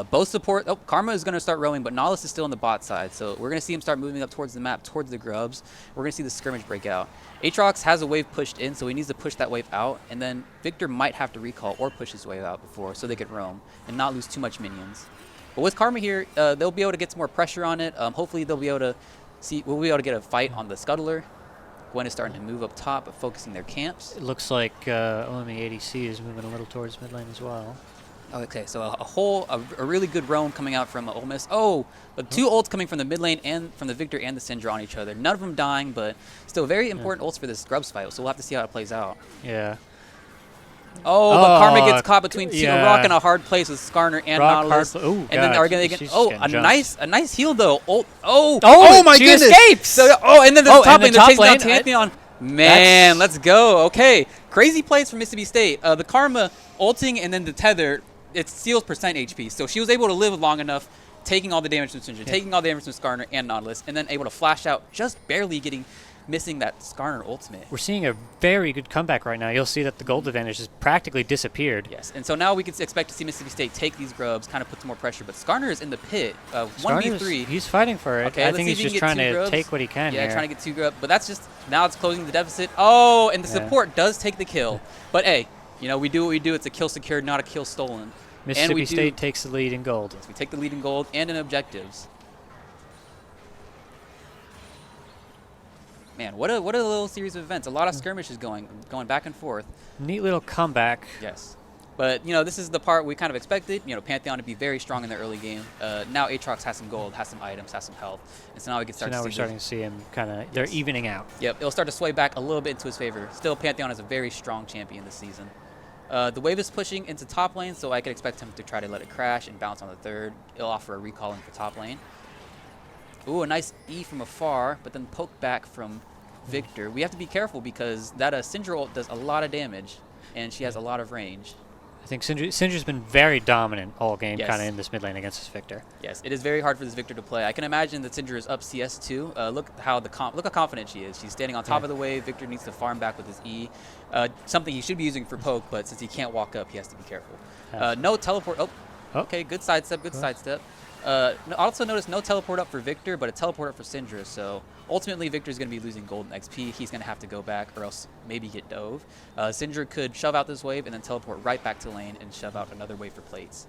Both support. Oh, Karma is going to start roaming, but Nautilus is still on the bot side. So we're going to see him start moving up towards the map, towards the grubs. We're going to see the skirmish break out. Aatrox has a wave pushed in, so he needs to push that wave out. And then Victor might have to recall or push his wave out before, so they could roam and not lose too much minions. But with Karma here, they'll be able to get some more pressure on it. Hopefully they'll be able to we'll be able to get a fight on the Scuttler. Gwen is starting to move up top, but focusing their camps. It looks like OME ADC is moving a little towards mid lane as well. Okay, so a really good roam coming out from Ole Miss. Oh, but 2 ults coming from the mid lane and from the Victor and the Syndra on each other. None of them dying, but still very important ults for this Grubs fight, so we'll have to see how it plays out. Yeah. Oh, but Karma gets caught between a rock and a hard place with Skarner and Nautilus. And then are going to get a nice heal though. My she goodness! Escapes. So and then the top lane, they're chasing down Pantheon. Man, let's go. Okay, crazy plays from Mississippi State. The Karma ulting and then the tether, it steals % HP. So she was able to live long enough, taking all the damage from Syndra, taking all the damage from Skarner and Nautilus, and then able to flash out, just barely missing that Skarner ultimate. We're seeing a very good comeback right now. You'll see that the gold advantage has practically disappeared. Yes, and so now we can expect to see Mississippi State take these grubs, kind of put some more pressure. But Skarner is in the pit. 1v3. He's fighting for it. Okay, I think he's just trying to take what he can here. Yeah, trying to get 2 grubs. But that's just, now it's closing the deficit. Oh, and the support does take the kill. But hey, we do what we do. It's a kill secured, not a kill stolen. Mississippi State takes the lead in gold. Yes, we take the lead in gold and in objectives. Man, what a little series of events. A lot of skirmishes going back and forth. Neat little comeback. Yes. But, this is the part we kind of expected. Pantheon to be very strong in the early game. Now Aatrox has some gold, has some items, has some health. And so now we can start to see we're starting to see him kind of, they're evening out. Yep, it'll start to sway back a little bit into his favor. Still, Pantheon is a very strong champion this season. The wave is pushing into top lane, so I could expect him to try to let it crash and bounce on the third. It'll offer a recalling for top lane. Ooh, a nice E from afar, but then poke back from Victor. We have to be careful because that Syndra ult does a lot of damage, and she has a lot of range. I think Syndra's been very dominant all game, kind of in this mid lane against this Victor. Yes, it is very hard for this Victor to play. I can imagine that Syndra is up CS too. Look how confident she is. She's standing on top of the wave. Victor needs to farm back with his E. Something he should be using for poke, but since he can't walk up, he has to be careful. No teleport. Oh, okay, good sidestep, good sidestep. Also notice no teleport up for Victor, but a teleport up for Syndra. So ultimately, Victor's going to be losing gold and XP. He's going to have to go back or else maybe get dove. Syndra could shove out this wave and then teleport right back to lane and shove out another wave for plates.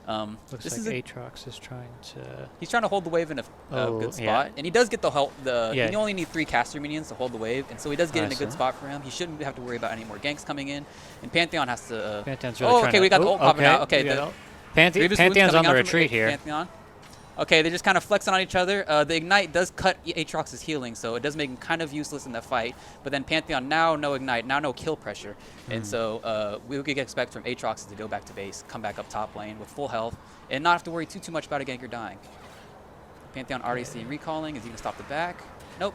Looks this like is Aatrox is trying to. He's trying to hold the wave in a good spot, yeah. and he does get the help. Yeah. He only need 3 caster minions to hold the wave, and so he does get in a good see. spot for him. He shouldn't have to worry about any more ganks coming in, and Pantheon has to. Pantheon's really oh, trying okay, to- we got the oh, ult popping okay, out. Okay, we got the ult. Pantheon's Grievous Wounds on the coming out from retreat here. Pantheon. Okay, they're just kind of flexing on each other. The Ignite does cut Aatrox's healing, so it does make him kind of useless in the fight. But then Pantheon, now no Ignite, now no kill pressure. And so we could expect from Aatrox to go back to base, come back up top lane with full health, and not have to worry too much about a ganker dying. Pantheon already seeing recalling. Is he going to stop the back? Nope.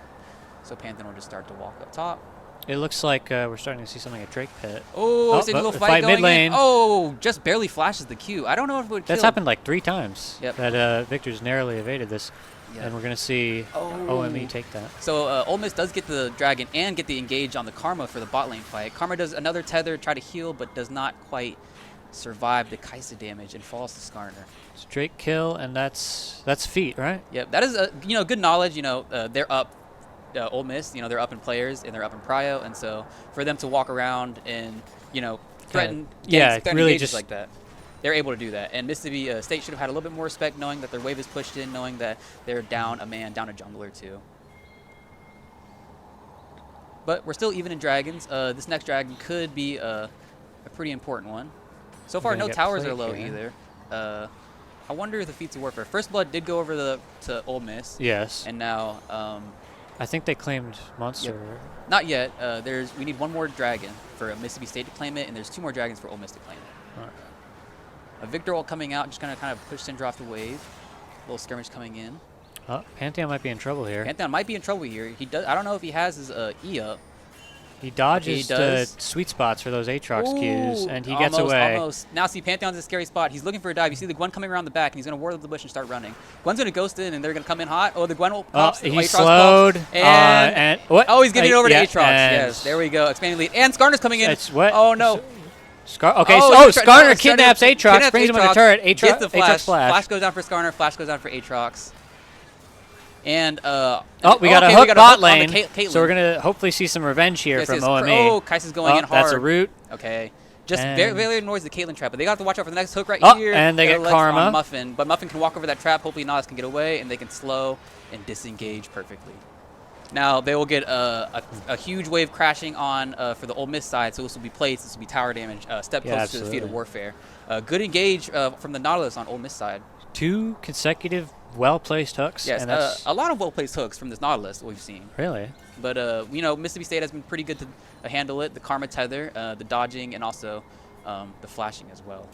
So Pantheon will just start to walk up top. It looks like we're starting to see something at Drake Pit. Oh, it's a little fight going mid lane. in. Oh, just barely flashes the Q. I don't know if it would kill. That's happened like 3 times. Yep. That Victor's narrowly evaded this. Yep. And we're going to see OME take that. So Ole Miss does get the Dragon and get the engage on the Karma for the bot lane fight. Karma does another tether, try to heal, but does not quite survive the Kaisa damage and falls to Skarner. It's Drake kill, and that's feat, right? Yep, that is good knowledge. They're up. Ole Miss, they're up in players and they're up in prio, and so for them to walk around and threaten, threaten really engages just like that, they're able to do that. And Mississippi State should have had a little bit more respect, knowing that their wave is pushed in, knowing that they're down a man, down a jungler too. But we're still even in dragons. This next dragon could be a pretty important one. So far, no towers are low either. I wonder if the feats of warfare. First Blood did go over to Ole Miss. Yes. And now. I think they claimed Monster. Yep. Not yet. We need 1 more dragon for Mississippi State to claim it, and there's 2 more dragons for Ole Miss to claim it. All right. A Victor ult coming out, just gonna kind of push Syndra off the wave. A little skirmish coming in. Pantheon might be in trouble here. Pantheon might be in trouble here. He does. I don't know if he has his E up. He dodges the sweet spots for those Aatrox Qs, and he gets away. Almost. Now see, Pantheon's a scary spot. He's looking for a dive. You see the Gwen coming around the back, and he's going to ward up the bush and start running. Gwen's going to ghost in, and they're going to come in hot. Oh, the Gwen ult pops. He's slowed. And what? Oh, he's giving it over to Aatrox. And Yes, there we go. Expanding lead. And Skarner's coming in. It's what? Oh, no. Skarner kidnaps Aatrox, brings him on the turret. Gets the flash. Aatrox flash. Flash goes down for Skarner. Flash goes down for Aatrox. And we got a hook bot lane, so we're gonna hopefully see some revenge here from OME. Oh, Kaisa's going in hard. That's a root. Okay. Just very annoys the Caitlyn trap, but they got to watch out for the next hook right here. And they get Karma. On Muffin, but Muffin can walk over that trap. Hopefully Nautilus can get away, and they can slow and disengage perfectly. Now they will get a huge wave crashing on for the Ole Miss side, so this will be plates, this will be tower damage, step close to the feat of warfare. Good engage from the Nautilus on Ole Miss side. 2 consecutive well-placed hooks. Yes, and that's a lot of well-placed hooks from this Nautilus that we've seen. Really? But, Mississippi State has been pretty good to handle it. The Karma tether, the dodging, and also the flashing as well.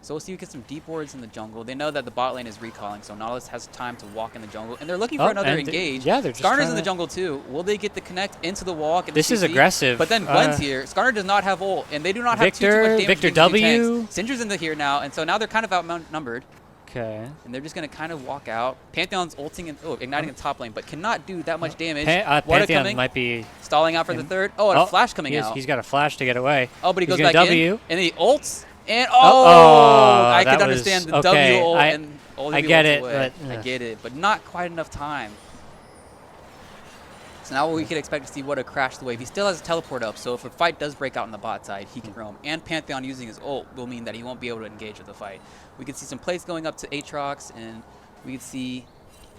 So we'll see who gets some deep wards in the jungle. They know that the bot lane is recalling, so Nautilus has time to walk in the jungle. And they're looking for another engage. Yeah, they're just Skarner's in the jungle too. Will they get the connect into the wall? This is aggressive. But then Gwen's here. Skarner does not have ult, and they do not have too much damage. Victor W. Syndra's in here now, and so now they're kind of outnumbered. Okay. And they're just going to kind of walk out. Pantheon's ulting and igniting the top lane, but cannot do that much damage. Pantheon might be stalling out for the third. Oh, and a flash coming out. He's got a flash to get away. Oh, but he goes back in. And he ults. And I could understand the W ult and I get it, but I get it, but not quite enough time. So now we can expect to see what a crash the wave. He still has a teleport up, so if a fight does break out on the bot side, he can roam. And Pantheon using his ult will mean that he won't be able to engage with the fight. We could see some plays going up to Aatrox, and we could see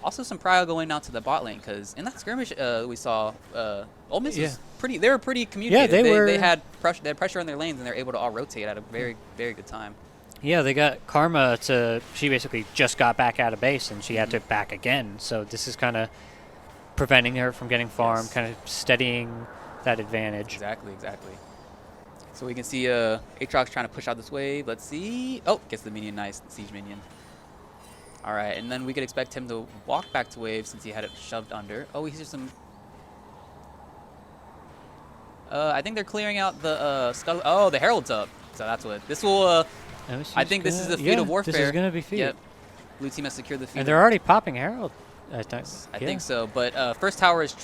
also some prio going down to the bot lane, because in that skirmish we saw, Ole Miss was pretty. They were pretty communicative. Yeah, they had pressure on their lanes, and they're able to all rotate at a very, very good time. Yeah, they got Karma to. She basically just got back out of base, and she had to back again. So this is kind of preventing her from getting farmed, kind of steadying that advantage. Exactly. So we can see Aatrox trying to push out this wave. Let's see. Oh, gets the minion, nice, the siege minion. All right, and then we could expect him to walk back to wave since he had it shoved under. Oh, he's just some. I think they're clearing out the scuttle. Oh, the Herald's up. So that's what this will. I think this is the feat of warfare. This is gonna be feat. Yep. Blue team has secured the feat. And they're already popping Herald. I think so, but first tower is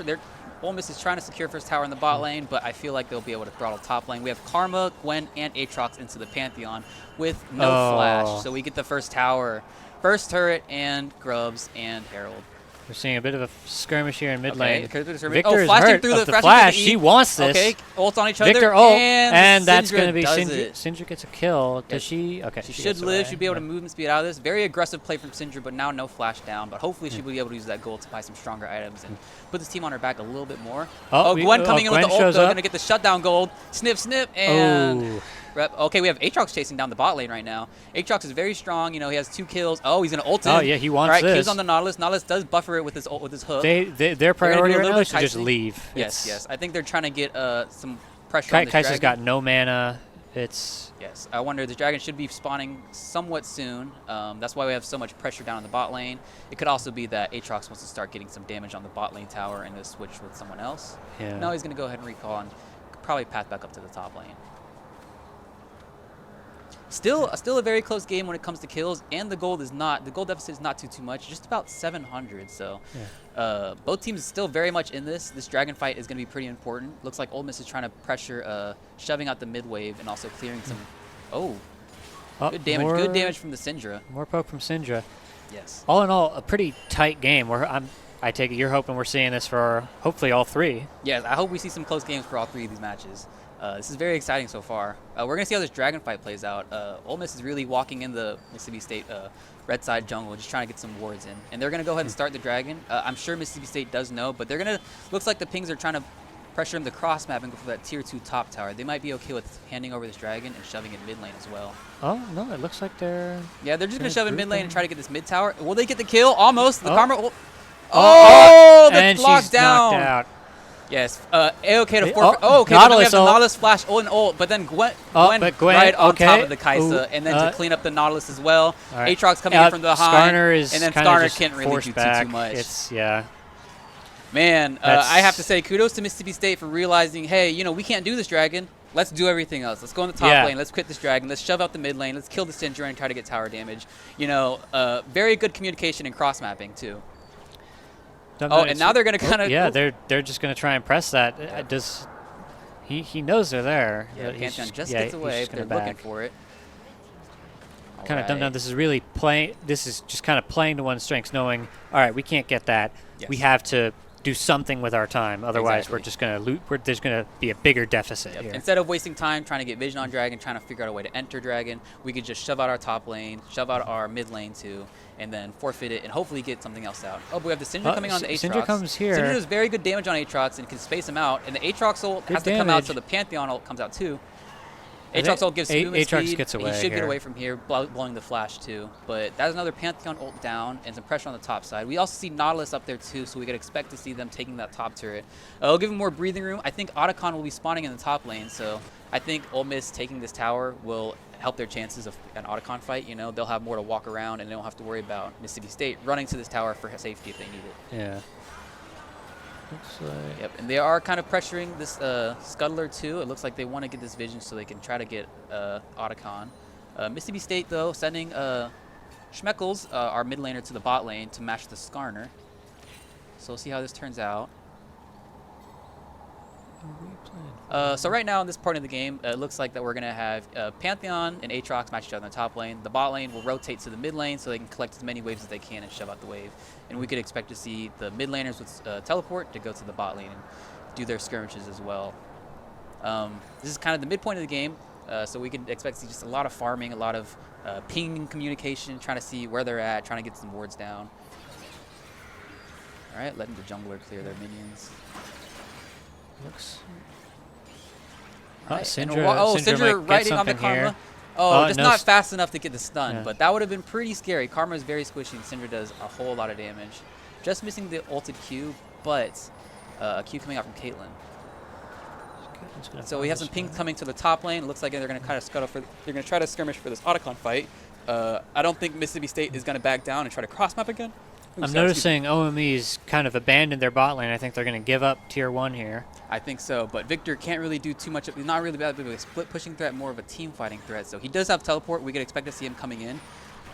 Ole Miss is trying to secure first tower in the bot lane, but I feel like they'll be able to throttle top lane. We have Karma, Gwen, and Aatrox into the Pantheon with no flash, so we get the first tower, first turret, and Grubs and Herald. We're seeing a bit of a skirmish here in mid Okay, lane. okay, Victor is flashing hurt through of the the flashing flash. through the E. He wants this. Okay, ult on each other. Victor ult, and that's going to Syndra be does Syndra. it. Syndra gets a kill. Does Yes. she? Okay, She she should gets live. away. She'd be able to movement speed out of this. Very aggressive play from Syndra, but now no flash down. But hopefully she will be able to use that gold to buy some stronger items and put this team on her back a little bit more. Oh, Gwen coming in with Gwen the ult, shows though. up. Going to get the shutdown gold. Snip, snip, and... Oh. Okay, we have Aatrox chasing down the bot lane right now. Aatrox is very strong. You know, he has 2 kills. Oh, he's going to ult in. Oh, yeah, he wants All right, this. Q's on the Nautilus. Nautilus does buffer it with his ult, with his hook. Their They're gonna priority do a right little now bit is to just Kaisen. leave. Yes, It's- yes. I think they're trying to get some pressure on this Kai'Sa's dragon. got no mana. It's Yes, I wonder, the dragon should be spawning somewhat soon. That's why we have so much pressure down in the bot lane. It could also be that Aatrox wants to start getting some damage on the bot lane tower and to switch with someone else. Yeah. No, he's going to go ahead and recall and probably path back up to the top lane. Still a very close game when it comes to kills, and the gold deficit is not too much, just about 700. So both teams still very much in this. This dragon fight is going to be pretty important. Looks like Ole Miss is trying to pressure, shoving out the mid wave and also clearing some. Oh, good damage! Good damage from the Syndra. More poke from Syndra. Yes. All in all, a pretty tight game. I take it you're hoping we're seeing this for hopefully all 3. Yes, I hope we see some close games for all 3 of these matches. This is very exciting so far. We're going to see how this dragon fight plays out. Ole Miss is really walking in the Mississippi State red side jungle, just trying to get some wards in. And they're going to go ahead and start the dragon. I'm sure Mississippi State does know, but they're going to, looks like the pings are trying to pressure him to cross map and go for that tier 2 top tower. They might be okay with handing over this dragon and shoving it mid lane as well. Oh, no, it looks like they're... Yeah, they're just going to shove it mid lane and try to get this mid tower. Will they get the kill? Almost. The Karma... the and locked she's down. knocked out. Yes. A-OK to forfeit. Oh, Okay, but then we Nautilus have the ult. Nautilus flash and ult, but then Gwen but Gwen, right on top okay. of the Kaisa, Ooh, and then to clean up the Nautilus as well. All right. Aatrox coming in from behind, Skarner is and then kinda Skarner just can't really forced do back. too much. It's, yeah. Man, I have to say kudos to Mississippi State for realizing, hey, you know, we can't do this dragon. Let's do everything else. Let's go in the top lane. Let's quit this dragon. Let's shove out the mid lane. Let's kill the Syndra and try to get tower damage. You know, very good communication and cross mapping too. And now they're going to kind of... Yeah, they're just going to try and press that. Does he knows they're there. Yeah, Pantheon just gets away. They're looking for it. Kind of dumb down. This is really playing. This is just kind of playing to one's strengths, knowing, all right, we can't get that. Yes. We have to do something with our time. Otherwise, Exactly. we're just going to loot. There's going to be a bigger deficit here. Instead of wasting time trying to get vision on dragon, trying to figure out a way to enter dragon, we could just shove out our top lane, shove out our mid lane too, and then forfeit it and hopefully get something else out. Oh, but we have the Syndra coming on the Aatrox. Syndra comes here. Syndra does very good damage on Aatrox and can space him out, and the Aatrox ult has to come out, so the Pantheon ult comes out too. Aatrox ult gives movement Aatrox speed. gets away He should get here. away from here, blowing the flash too. But that's another Pantheon ult down and some pressure on the top side. We also see Nautilus up there too, so we could expect to see them taking that top turret. It'll give them more breathing room. I think Otacon will be spawning in the top lane, so I think Ole Miss taking this tower will help their chances of an Otacon fight. You know, they'll have more to walk around and they don't have to worry about Mississippi State running to this tower for safety if they need it. Yeah. Looks like... Yep, and they are kind of pressuring this Scuttler too. It looks like they want to get this vision so they can try to get Otacon. Mississippi State, though, sending Schmeckles, our mid laner, to the bot lane to match the Skarner. So we'll see how this turns out. So right now in this part of the game, it looks like that we're going to have Pantheon and Aatrox match each other in the top lane. The bot lane will rotate to the mid lane so they can collect as many waves as they can and shove out the wave. And we could expect to see the mid laners with teleport to go to the bot lane and do their skirmishes as well. This is kind of the midpoint of the game, so we can expect to see just a lot of farming, a lot of ping communication, trying to see where they're at, trying to get some wards down. All right, letting the jungler clear their minions. Looks... Right. Syndra, Syndra riding on the Karma. Here. Oh, just no not fast enough to get the stun, Yeah. but that would have been pretty scary. Karma is very squishy, and Syndra does a whole lot of damage. Just missing the ulted Q, but a Q coming out from Caitlyn. So we have some pings coming to the top lane. It looks like they're going to kind of scuttle for. They're going to try to skirmish for this Otacon fight. I don't think Mississippi State is going to back down and try to cross map again. I'm noticing OME's kind of abandoned their bot lane. I think they're going to give up tier 1 here. I think so, but Victor can't really do too much. He's not really bad at a split pushing threat, more of a team fighting threat. So he does have teleport. We could expect to see him coming in.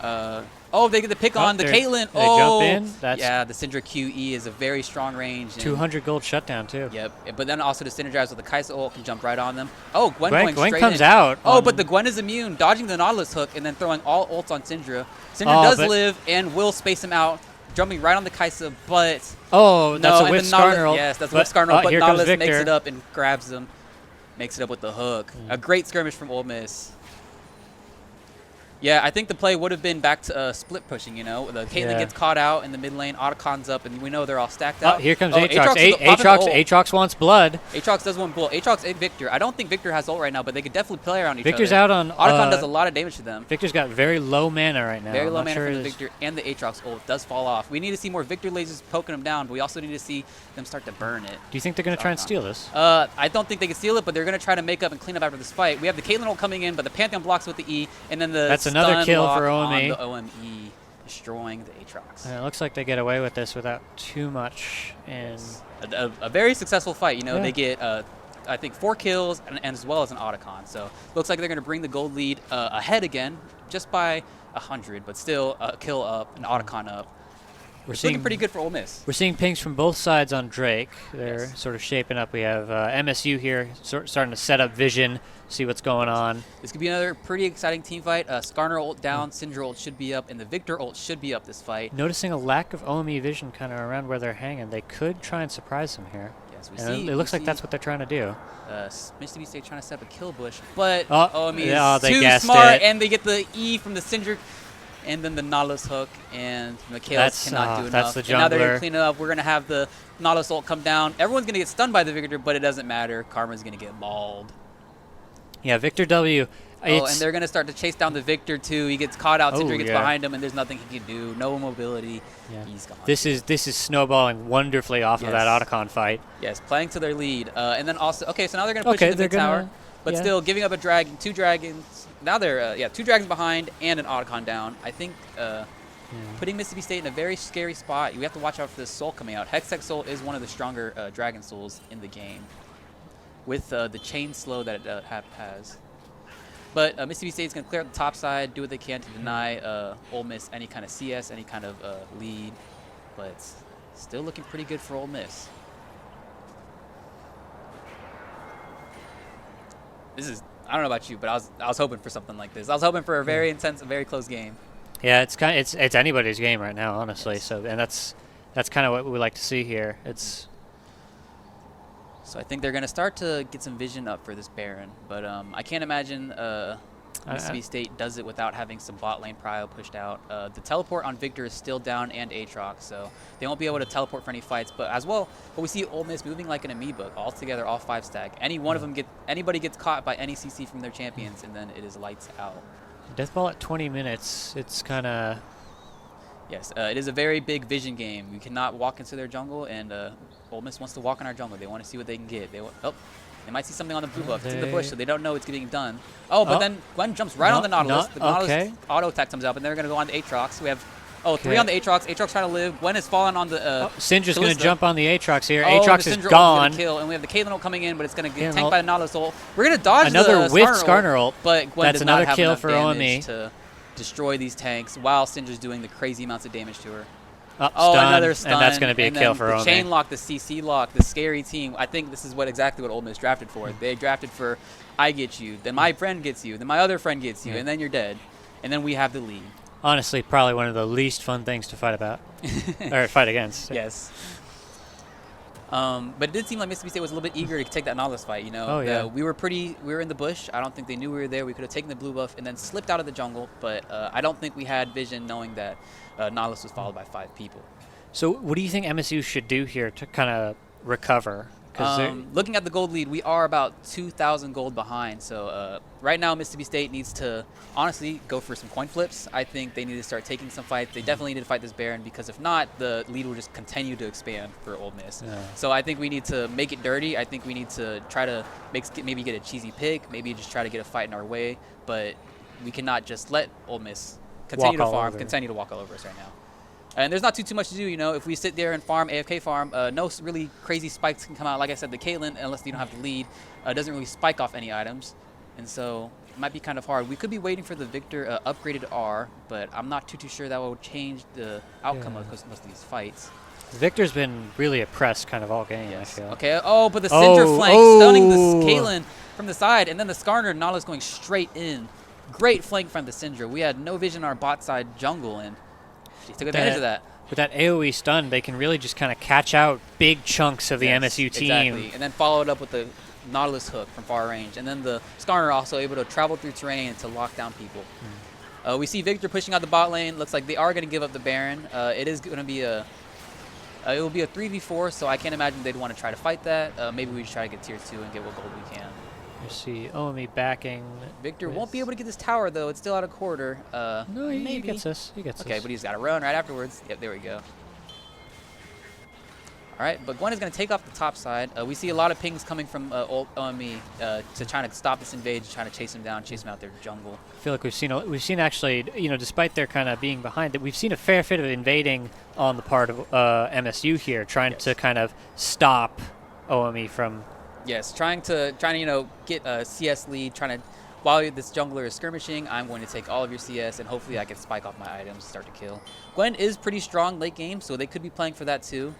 Oh, they get the pick on the Caitlyn. They jump in. That's yeah, the Syndra QE is a very strong range. 200 gold shutdown too. Yep, but then also the synergize with the Kaisa ult can jump right on them. Oh, Gwen Gwen straight comes in. out. Oh, but the Gwen is immune, dodging the Nautilus hook and then throwing all ults on Syndra. Syndra does live and will space him out. jumping right on the Kaisa, but Oh, that's no, a whiff and then Nautilus- Skarnerl. Yes, that's a But- whiff Skarnerl, but here comes Nautilus makes Victor. it up and grabs him. Makes it up with the hook. A great skirmish from Ole Miss. Yeah, I think the play would have been back to split pushing, you know. The Caitlyn Yeah. gets caught out in the mid lane, Otacon's up, and we know they're all stacked out. Here comes Aatrox. Aatrox. is popping the ult. Aatrox wants blood. Aatrox does want blood. Aatrox and Victor. I don't think Victor has ult right now, but they could definitely play around each Victor's other. out on. Otacon does a lot of damage to them. Victor's got very low mana right now. Very I'm low not mana sure from the his- Victor, and the Aatrox ult does fall off. We need to see more Victor lasers poking them down, but we also need to see them start to burn it. Do you think they're going to try and steal this? I don't think they can steal it, but they're going to try to make up and clean up after this fight. We have the Caitlyn ult coming in, but the Pantheon blocks with the E, and then the That's another stun kill lock for on OME. the OME, destroying the Aatrox. And it looks like they get away with this without too much. And A very successful fight. You know, Yeah. they get, I think, 4 kills and as well as an Otacon. So looks like they're going to bring the gold lead ahead again, just by 100, but still a kill up, an Otacon up. It's looking pretty good for Ole Miss. We're seeing pings from both sides on Drake. They're sort of shaping up. We have MSU here starting to set up vision, see what's going on. This could be another pretty exciting team fight. Skarner ult down, Syndra ult should be up, and the Victor ult should be up this fight. Noticing a lack of OME vision kind of around where they're hanging. They could try and surprise them here. Yes, And it looks like that's what they're trying to do. Mississippi State trying to set up a kill bush, but Oh, OME yeah, is they too guessed smart, it. and they get the E from the Syndra, and then the Nautilus hook, and Michaelis cannot do enough. That's the And now they're going jungler. to clean it up. We're going to have the Nautilus ult come down. Everyone's going to get stunned by the Victor, but it doesn't matter. Karma's going to get mauled. Yeah, Victor W. And they're going to start to chase down the Victor, too. He gets caught out. Syndra gets yeah. behind him, and there's nothing he can do. No mobility. Yeah. He's gone. This is snowballing wonderfully off of that Otacon fight. Yes, playing to their lead. And then also, so now they're going to push Okay, into the they're mid gonna- tower. But yeah. still, giving up a dragon, 2 dragons. Now they're, 2 dragons behind and an Otacon down. I think putting Mississippi State in a very scary spot. You have to watch out for this soul coming out. Hextech Soul is one of the stronger dragon souls in the game with the chain slow that it has. But Mississippi State is going to clear up the top side, do what they can to deny Ole Miss any kind of CS, any kind of lead. But it's still looking pretty good for Ole Miss. I don't know about you, but I was hoping for something like this. I was hoping for a very intense, a very close game. Yeah, it's anybody's game right now, honestly. So, and that's kind of what we like to see here. So I think they're going to start to get some vision up for this Baron, but I can't imagine Mississippi State does it without having some bot lane prio pushed out. The teleport on Victor is still down and Aatrox, so they won't be able to teleport for any fights. But as well, we see Ole Miss moving like an amoeba, all together, all 5 stack. Any one of them anybody gets caught by any CC from their champions, and then it is lights out. Deathball at 20 minutes. It's kind of. Yes, it is a very big vision game. We cannot walk into their jungle, and Ole Miss wants to walk in our jungle. They want to see what they can get. They might see something on the blue buff. It's in the bush, so they don't know it's getting done. But then Gwen jumps right on the Nautilus. The Nautilus auto attack comes up, and they're going to go on the Aatrox. We have 3 on the Aatrox. Aatrox trying to live. Gwen has fallen on the Syndra's going to jump on the Aatrox here. Oh, Aatrox the is Syndra gone. ult's gonna kill, and we have the Caitlyn ult coming in, but it's going to get Yeah, tanked by the Nautilus ult. We're going to dodge another the whiff Skarner ult, but Gwen that's does not another have kill enough for damage OME. to destroy these tanks while Syndra's doing the crazy amounts of damage to her. Stun, Another stun. and that's going to be a kill for the OME. chain lock, the CC lock, the scary team. I think this is exactly what Ole Miss drafted for. They drafted for, I get you, then my friend gets you, then my other friend gets you, and then you're dead. And then we have the lead. Honestly, probably one of the least fun things to fight about. Or fight against. Yes. But it did seem like Mississippi State was a little bit eager to take that Nautilus fight, you know. Oh, yeah. We were in the bush. I don't think they knew we were there. We could have taken the blue buff and then slipped out of the jungle, but I don't think we had vision knowing that Nautilus was followed by 5 people. So what do you think MSU should do here to kind of recover? Looking at the gold lead, we are about 2,000 gold behind. So right now, Mississippi State needs to honestly go for some coin flips. I think they need to start taking some fights. They definitely need to fight this Baron because if not, the lead will just continue to expand for Ole Miss. Yeah. So I think we need to make it dirty. I think we need to try to maybe get a cheesy pick, maybe just try to get a fight in our way. But we cannot just let Ole Miss continue to farm, continue to walk all over us right now. And there's not too much to do, you know. If we sit there and farm, AFK farm, no really crazy spikes can come out. Like I said, the Caitlyn, unless you don't have the lead, doesn't really spike off any items. And so it might be kind of hard. We could be waiting for the Victor upgraded R, but I'm not too sure that will change the outcome of most of these fights. Victor's been really oppressed kind of all game, I feel. Okay, but the Syndra flank, stunning this Caitlyn from the side, and then the Skarner Nautilus going straight in. Great flank from the Syndra. We had no vision on our bot side jungle, and She took advantage of that. With that AoE stun, they can really just kind of catch out big chunks of the MSU team. Exactly. And then follow it up with the Nautilus hook from far range. And then the Skarner also able to travel through terrain to lock down people. We see Victor pushing out the bot lane. Looks like they are going to give up the Baron. It is going to be a... it will be a 3v4, so I can't imagine they'd want to try to fight that. Maybe we just try to get tier 2 and get what gold we can. You see OME backing. Victor won't be able to get this tower, though. It's still out of quarter. No, he maybe. gets this. He gets okay, this. but he's got to run right afterwards. Yep, there we go. All right, but Gwen is going to take off the top side. We see a lot of pings coming from OME to try to stop this invade, trying to chase him down, chase him out their jungle. I feel like we've seen actually, despite their kind of being behind, that we've seen a fair bit of invading on the part of MSU here, trying to kind of stop OME from. Yes, trying to get a CS lead, trying to. While this jungler is skirmishing, I'm going to take all of your CS, and hopefully I can spike off my items, start to kill. Gwen is pretty strong late game, so they could be playing for that too.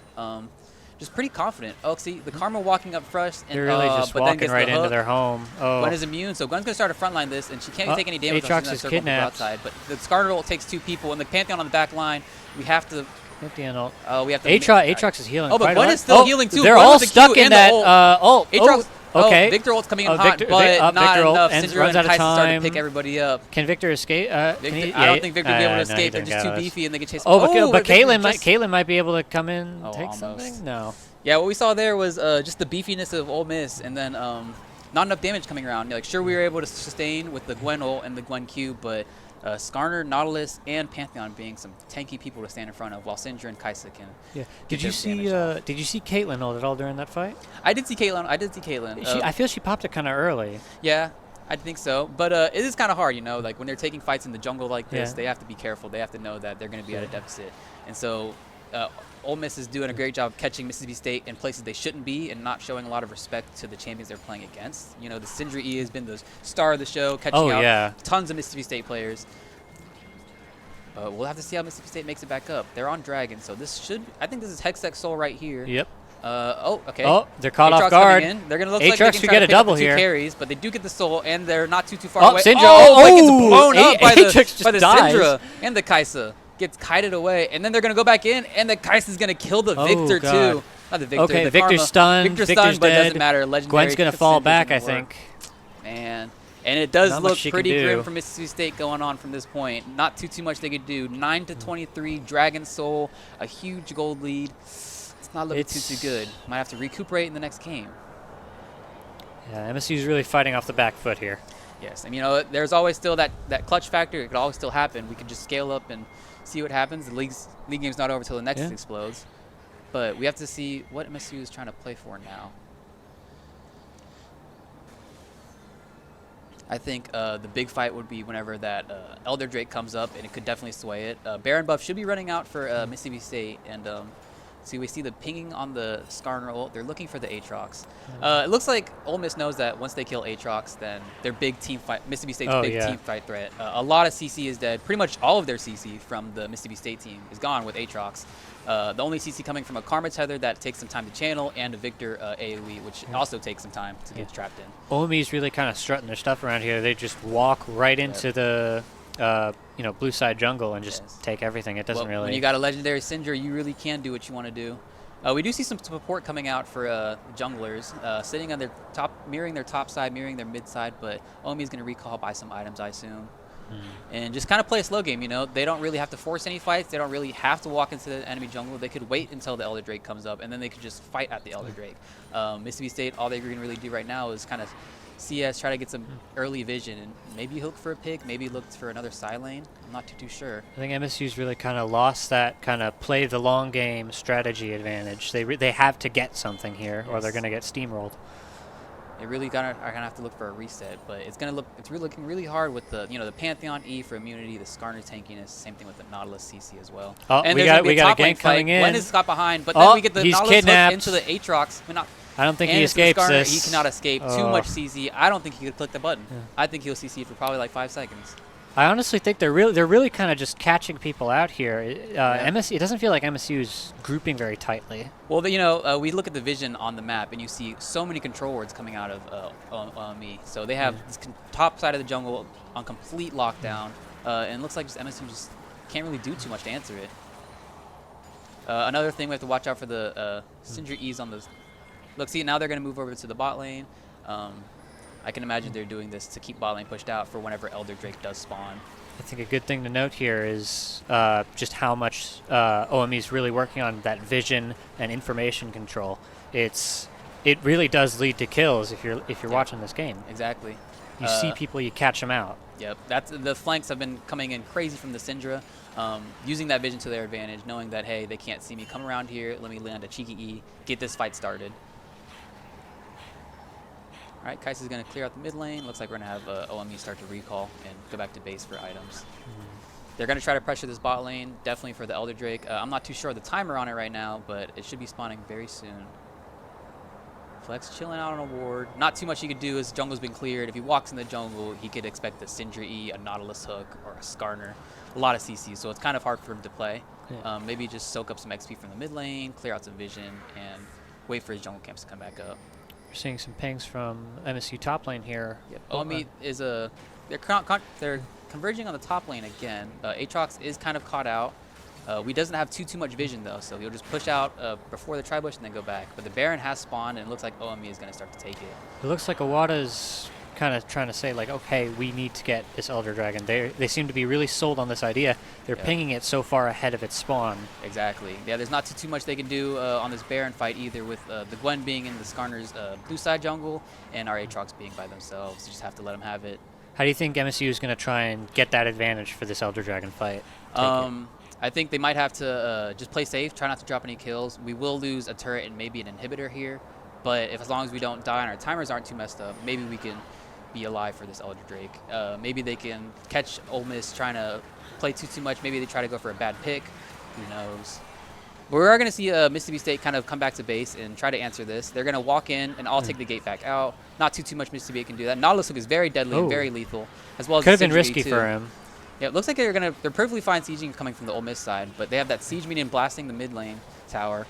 Just pretty confident. Oh, see, the Karma walking up first. And, they're really just but walking then right the into hook. their home. Oh. Gwen is immune, so Gwen's going to start to frontline this, and she can't take any damage. Aatrox is kidnapped. Outside, but the Skarner ult takes 2 people, and the Pantheon on the back line, we have to... we have to... Aatrox is healing. Oh, but quite Gwen a lot. is still healing too. They're Gwen all with the stuck Q in and the that ult. ult. Okay. Victor ult's coming in hot, but not Victor ult enough. and Syndra runs and out of Kai'Sa start to time. pick everybody up. Can Victor escape? I don't think Victor will be able to escape. They're just too beefy, and they can chase. But Caitlyn might be able to come in and take something. No. Yeah, what we saw there was just the beefiness of Ole Miss, and then not enough damage coming around. Like, sure, we were able to sustain with the Gwen ult and the Gwen Q, but Skarner, Nautilus, and Pantheon being some tanky people to stand in front of, while Syndra and Kai'Sa can. Yeah. Did you see Caitlyn ult at all during that fight? I did see Caitlyn. I feel she popped it kind of early. Yeah, I think so. But it is kind of hard, like when they're taking fights in the jungle like this, they have to be careful. They have to know that they're going to be at a deficit. And so Ole Miss is doing a great job catching Mississippi State in places they shouldn't be and not showing a lot of respect to the champions they're playing against. The Syndra E has been the star of the show, catching out tons of Mississippi State players. We'll have to see how Mississippi State makes it back up. They're on Dragon, so I think this is Hextech Soul right here. Yep. Okay. Oh, they're caught Aatrox off guard. Coming in. They're going to look like they Aatrox can could try get to a pick up double the 2 here. carries, but they do get the soul, and they're not too far away. Syndra. But gets blown up by the dies. Syndra, and the Kai'Sa gets kited away, and then they're going to go back in, and the Kai'Sa's going to kill the Victor too. Not the Victor. Okay, the Victor's Karma. stunned. Victor's Victor's stunned, but it dead. doesn't matter. Legendary. Gwen's going to fall back, I think. Man. And it does Not look much she pretty can grim do. for Mississippi State going on from this point. Not too much they could do. 9-23, Dragon Soul, a huge gold lead. It's not looking too good. Might have to recuperate in the next game. Yeah, MSU's really fighting off the back foot here. Yes, and there's always still that clutch factor. It could always still happen. We could just scale up and see what happens. The league game's not over until the Nexus explodes. But we have to see what MSU is trying to play for now. I think the big fight would be whenever that Elder Drake comes up, and it could definitely sway it. Baron buff should be running out for Mississippi State, and we see the pinging on the Skarner ult. They're looking for the Aatrox. It looks like Ole Miss knows that once they kill Aatrox, then their big team fight, Mississippi State's team fight threat. A lot of CC is dead. Pretty much all of their CC from the Mississippi State team is gone with Aatrox. The only CC coming from a Karma tether that takes some time to channel, and a Victor AoE, which also takes some time to get trapped in. OME's really kind of strutting their stuff around here. They just walk right into the blue side jungle and just take everything. It doesn't really. When you got a legendary Syndra, you really can do what you want to do. We do see some support coming out for junglers, sitting on their top, mirroring their top side, mirroring their mid side, but OME is going to recall by some items, I assume. And just kind of play a slow game, They don't really have to force any fights. They don't really have to walk into the enemy jungle. They could wait until the Elder Drake comes up, and then they could just fight at the Elder Drake. Mississippi State, all they can really do right now is kind of CS, try to get some early vision, and maybe look for a pick, maybe look for another side lane. I'm not too sure. I think MSU's really kind of lost that kind of play the long game strategy advantage. They have to get something here, or they're going to get steamrolled. They really are gonna have to look for a reset, but it's really looking really hard with the the Pantheon E for immunity, the Skarner tankiness, same thing with the Nautilus CC as well. Oh, and we got a gank coming in. Gwen is got behind, but then we get the he's Nautilus kidnapped. hook into the Aatrox. I don't think he and escapes Skarner, this. He cannot escape too much CC. I don't think he could click the button. Yeah. I think he'll CC for probably like 5 seconds. I honestly think they're really kind of just catching people out here. MSU, it doesn't feel like MSU's grouping very tightly. Well, we look at the vision on the map, and you see so many control wards coming out of me. So they have this top side of the jungle on complete lockdown, and it looks like just MSU just can't really do too much to answer it. Another thing we have to watch out for the Syndra E's on the. Look, see, now they're going to move over to the bot lane. I can imagine they're doing this to keep bot lane pushed out for whenever Elder Drake does spawn. I think a good thing to note here is just how much OME is really working on that vision and information control. It really does lead to kills if you're watching this game. Exactly. You see people, you catch them out. Yep, the flanks have been coming in crazy from the Syndra, using that vision to their advantage, knowing that, hey, they can't see me, come around here, let me land a cheeky E, get this fight started. All right, Kais is going to clear out the mid lane. Looks like we're going to have OME start to recall and go back to base for items. They're going to try to pressure this bot lane, definitely for the Elder Drake. I'm not too sure the timer on it right now, but it should be spawning very soon. Flex chilling out on a ward. Not too much he could do as jungle's been cleared. If he walks in the jungle, he could expect a Syndra E, a Nautilus hook, or a Skarner. A lot of CCs, so it's kind of hard for him to play. Yeah. Maybe just soak up some XP from the mid lane, clear out some vision, and wait for his jungle camps to come back up. We're seeing some pings from MSU top lane here. Yep. OME is they're converging on the top lane again. Aatrox is kind of caught out. We doesn't have too much vision though, so he'll just push out before the tri-bush and then go back. But the Baron has spawned, and it looks like OME is going to start to take it. It looks like Awada's kind of trying to say, like, okay, we need to get this Elder Dragon. They seem to be really sold on this idea. They're pinging it so far ahead of its spawn. Exactly. Yeah, there's not too much they can do on this Baron fight either, with the Gwen being in the Skarner's blue side jungle and our Aatrox being by themselves. You just have to let them have it. How do you think MSU is going to try and get that advantage for this Elder Dragon fight? I think they might have to just play safe, try not to drop any kills. We will lose a turret and maybe an inhibitor here, but as long as we don't die and our timers aren't too messed up, maybe we can be alive for this Elder Drake. Maybe they can catch Ole Miss trying to play too much. Maybe they try to go for a bad pick. Who knows? But we are going to see Mississippi State kind of come back to base and try to answer this. They're going to walk in, and I'll take the gate back out. Not too much Mississippi State can do that. Nautilus hook is very deadly and very lethal, as well as could have been Syndra risky too. for him. Yeah, it looks like they're perfectly fine sieging coming from the Ole Miss side, but they have that siege minion blasting the mid lane tower.